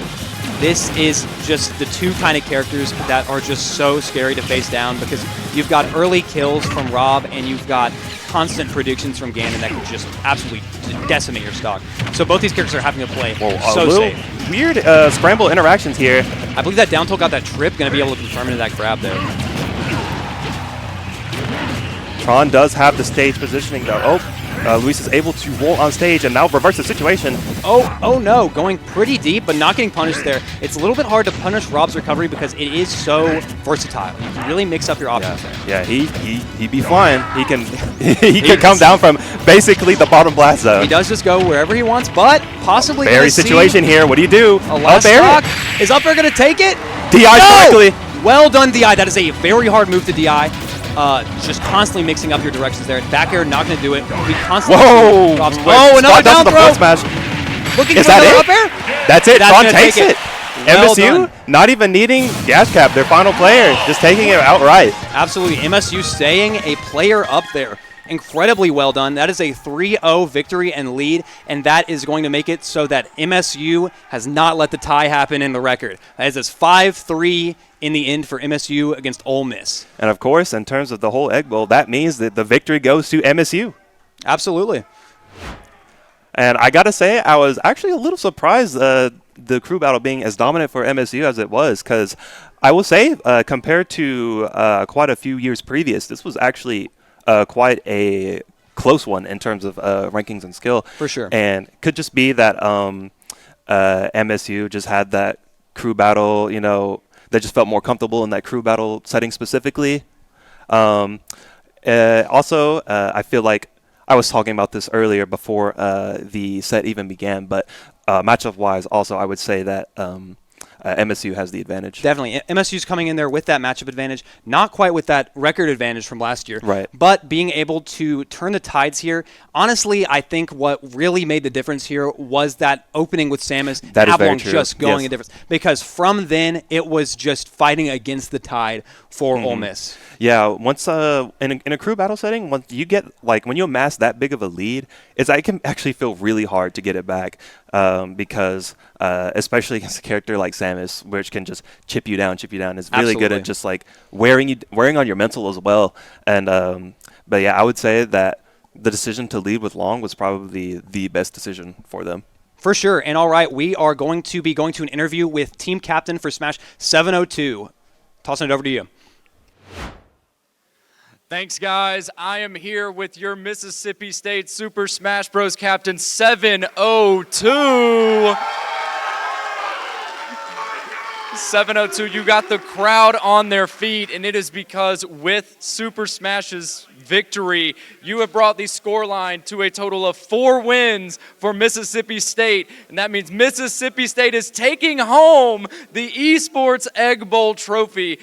This is just the two kind of characters that are just so scary to face down, because you've got early kills from Rob, and you've got constant predictions from Ganon that can just absolutely decimate your stock. So both these characters are having to play so safe. Weird scramble interactions here. I believe that down tilt got that trip, going to be able to confirm into that grab there. Tron does have the stage positioning though. Luis is able to roll on stage and now reverse the situation. Oh no, going pretty deep, but not getting punished there. It's a little bit hard to punish Rob's recovery, because it is so versatile. You can really mix up your options there. Yeah, he be flying. He can he can come down from basically the bottom blast zone. He does just go wherever he wants, but possibly Barry situation here. What do you do? A last stock. Is up air going to take it? DI correctly. Well done, DI. That is a very hard move to DI. Just constantly mixing up your directions there. Back air, not going to do it. We constantly another down throw. Smash. Looking for another up air. That's it. Tron takes it. MSU not even needing Gashcap, their final player, just taking it outright. Absolutely. MSU staying a player up there. Incredibly well done. That is a 3-0 victory and lead, and that is going to make it so that MSU has not let the tie happen in the record. That is 5-3 in the end for MSU against Ole Miss. And of course, in terms of the whole Egg Bowl, that means that the victory goes to MSU. Absolutely. And I got to say, I was actually a little surprised the crew battle being as dominant for MSU as it was, because I will say, compared to quite a few years previous, this was actually quite a close one in terms of rankings and skill. For sure. And it could just be that MSU just had that crew battle, they just felt more comfortable in that crew battle setting specifically. Also, I feel like I was talking about this earlier before the set even began, but matchup-wise, also I would say that MSU has the advantage. Definitely. MSU's coming in there with that matchup advantage, not quite with that record advantage from last year, right? But being able to turn the tides here. Honestly, I think what really made the difference here was that opening with Samus and Avalon just going a difference. Because from then, it was just fighting against the tide for Ole Miss. Yeah, once in a crew battle setting, once you get when you amass that big of a lead, it can actually feel really hard to get it back because especially against a character like Samus, which can just chip you down. It's really good at just wearing on your mental as well. And but yeah, I would say that the decision to lead with Long was probably the best decision for them. For sure. And all right, we are going to be going to an interview with team captain for Smash 702. Tossing it over to you. Thanks, guys. I am here with your Mississippi State Super Smash Bros. Captain 702. 702, you got the crowd on their feet, and it is because with Super Smash's victory, you have brought the scoreline to a total of 4 wins for Mississippi State, and that means Mississippi State is taking home the Esports Egg Bowl trophy.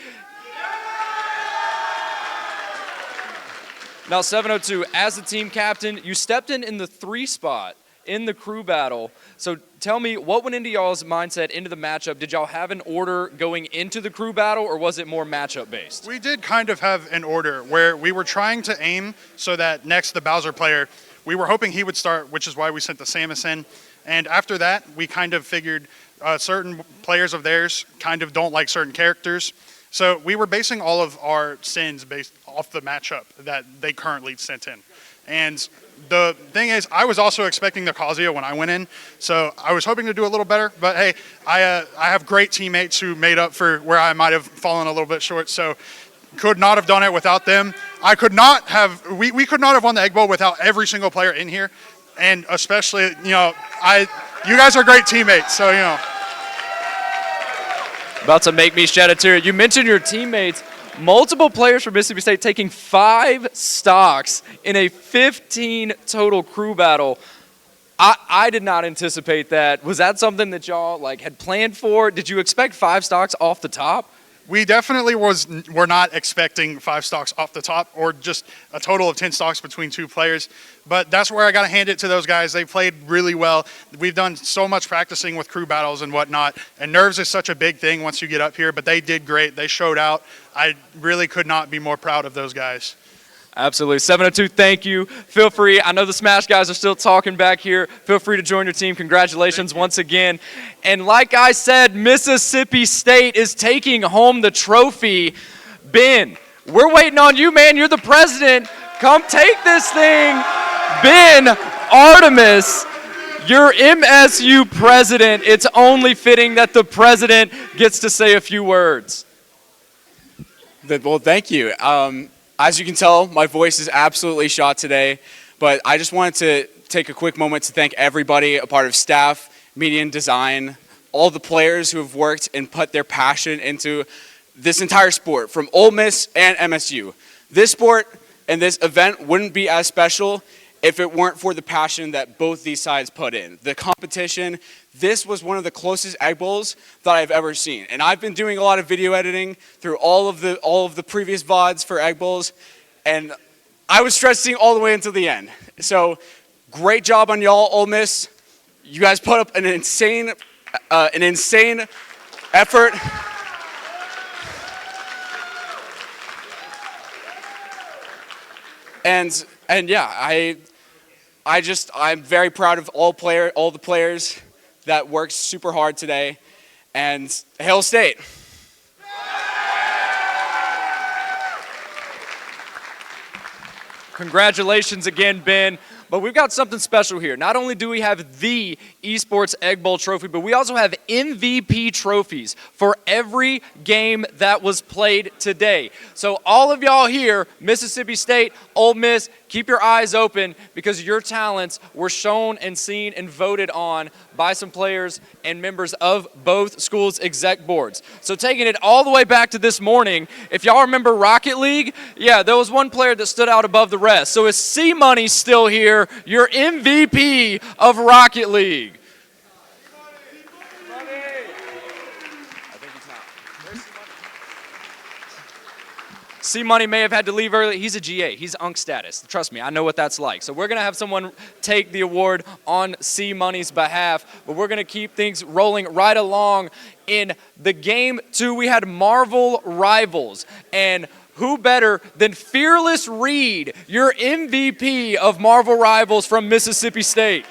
Now, 702, as the team captain, you stepped in the 3 spot in the crew battle. So tell me, what went into y'all's mindset into the matchup? Did y'all have an order going into the crew battle, or was it more matchup based? We did kind of have an order where we were trying to aim so that next the Bowser player, we were hoping he would start, which is why we sent the Samus in. And after that, we kind of figured certain players of theirs kind of don't like certain characters. So we were basing all of our sins based off the matchup that they currently sent in. And the thing is, I was also expecting the Kazuya when I went in, so I was hoping to do a little better. But hey, I have great teammates who made up for where I might have fallen a little bit short, so could not have done it without them. I could not have, we could not have won the Egg Bowl without every single player in here. And especially, you guys are great teammates, so, About to make me shed a tear. You mentioned your teammates. Multiple players from Mississippi State taking 5 stocks in a 15 total crew battle. I did not anticipate that. Was that something that y'all had planned for? Did you expect 5 stocks off the top? We definitely were not expecting 5 stocks off the top, or just a total of 10 stocks between 2 players. But that's where I got to hand it to those guys. They played really well. We've done so much practicing with crew battles and whatnot, and nerves is such a big thing once you get up here, but they did great. They showed out. I really could not be more proud of those guys. Absolutely. 702, thank you. Feel free. I know the Smash guys are still talking back here. Feel free to join your team. Congratulations once again. And like I said, Mississippi State is taking home the trophy. Ben, we're waiting on you, man. You're the president. Come take this thing. Ben Artemis, you're MSU president. It's only fitting that the president gets to say a few words. Well, thank you. As you can tell, my voice is absolutely shot today, but I just wanted to take a quick moment to thank everybody, a part of staff, media and design, all the players who have worked and put their passion into this entire sport, from Ole Miss and MSU. This sport and this event wouldn't be as special if it weren't for the passion that both these sides put in. The competition, this was one of the closest Egg Bowls that I've ever seen. And I've been doing a lot of video editing through all of the previous VODs for Egg Bowls, and I was stressing all the way until the end. So great job on y'all, Ole Miss. You guys put up an insane effort. And yeah, I'm very proud of all the players that worked super hard today, and Hail State. Congratulations again, Ben. But we've got something special here. Not only do we have the Esports Egg Bowl trophy, but we also have MVP trophies for every game that was played today. So all of y'all here, Mississippi State, Ole Miss, keep your eyes open because your talents were shown and seen and voted on by some players and members of both schools' exec boards. So taking it all the way back to this morning, if y'all remember Rocket League, yeah, there was one player that stood out above the rest. So is C-Money still here, your MVP of Rocket League? C-Money may have had to leave early. He's a GA. He's UNC status. Trust me, I know what that's like. So we're going to have someone take the award on C-Money's behalf, but we're going to keep things rolling right along. In the game 2, we had Marvel Rivals, and who better than Fearless Reed, your MVP of Marvel Rivals from Mississippi State.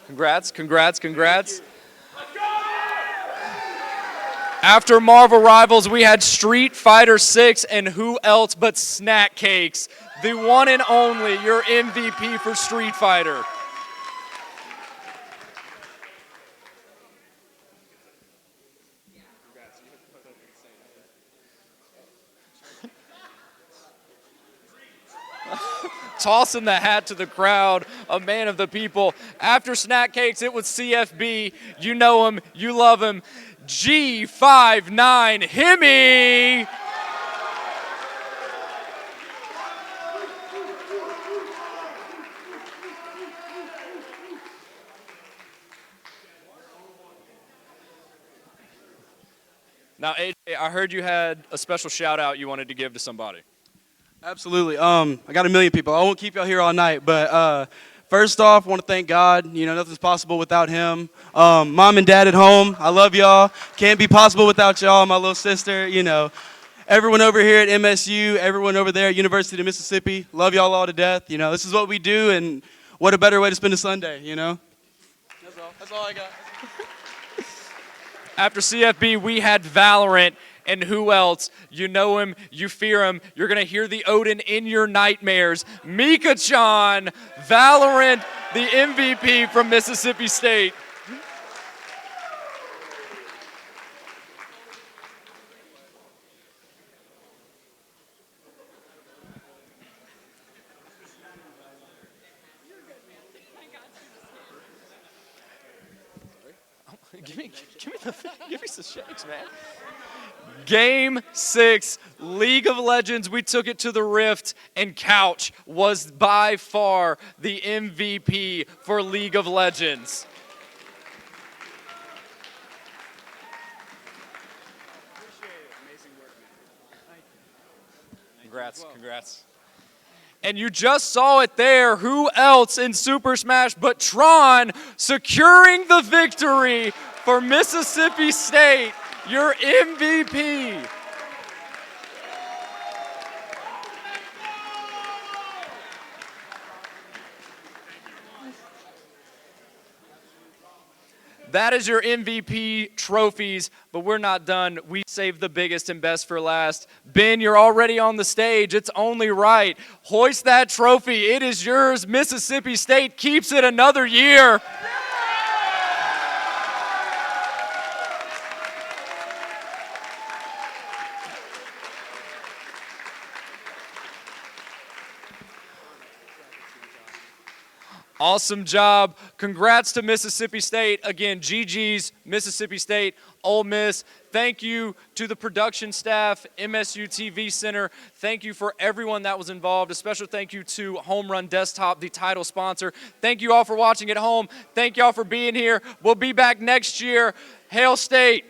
Congrats, congrats, congrats. After Marvel Rivals, we had Street Fighter 6 and who else but Snack Cakes, the one and only, your MVP for Street Fighter. Tossing the hat to the crowd, a man of the people. After Snack Cakes, it was CFB. You know him, you love him. G59 Himmy. Now, AJ, I heard you had a special shout out you wanted to give to somebody. Absolutely. I got a million people. I won't keep y'all here all night, but first off, I want to thank God. You know, nothing's possible without him. Mom and dad at home, I love y'all. Can't be possible without y'all. My little sister, you know. Everyone over here at MSU, everyone over there at University of Mississippi, love y'all all to death. You know, this is what we do, and what a better way to spend a Sunday, you know? That's all I got. After CFB, we had Valorant. And who else? You know him, you fear him. You're going to hear the Odin in your nightmares. Mika-chan, Valorant, the MVP from Mississippi State. Give me some shakes, man. Game 6, League of Legends, we took it to the Rift, and Couch was by far the MVP for League of Legends. Congrats, congrats. And you just saw it there. Who else in Super Smash but Tron securing the victory for Mississippi State, your MVP. That is your MVP trophies, but we're not done. We saved the biggest and best for last. Ben, you're already on the stage. It's only right. Hoist that trophy. It is yours. Mississippi State keeps it another year. Awesome job. Congrats to Mississippi State. Again, GG's, Mississippi State, Ole Miss. Thank you to the production staff, MSU TV Center. Thank you for everyone that was involved. A special thank you to Home Run Desktop, the title sponsor. Thank you all for watching at home. Thank you all for being here. We'll be back next year. Hail State.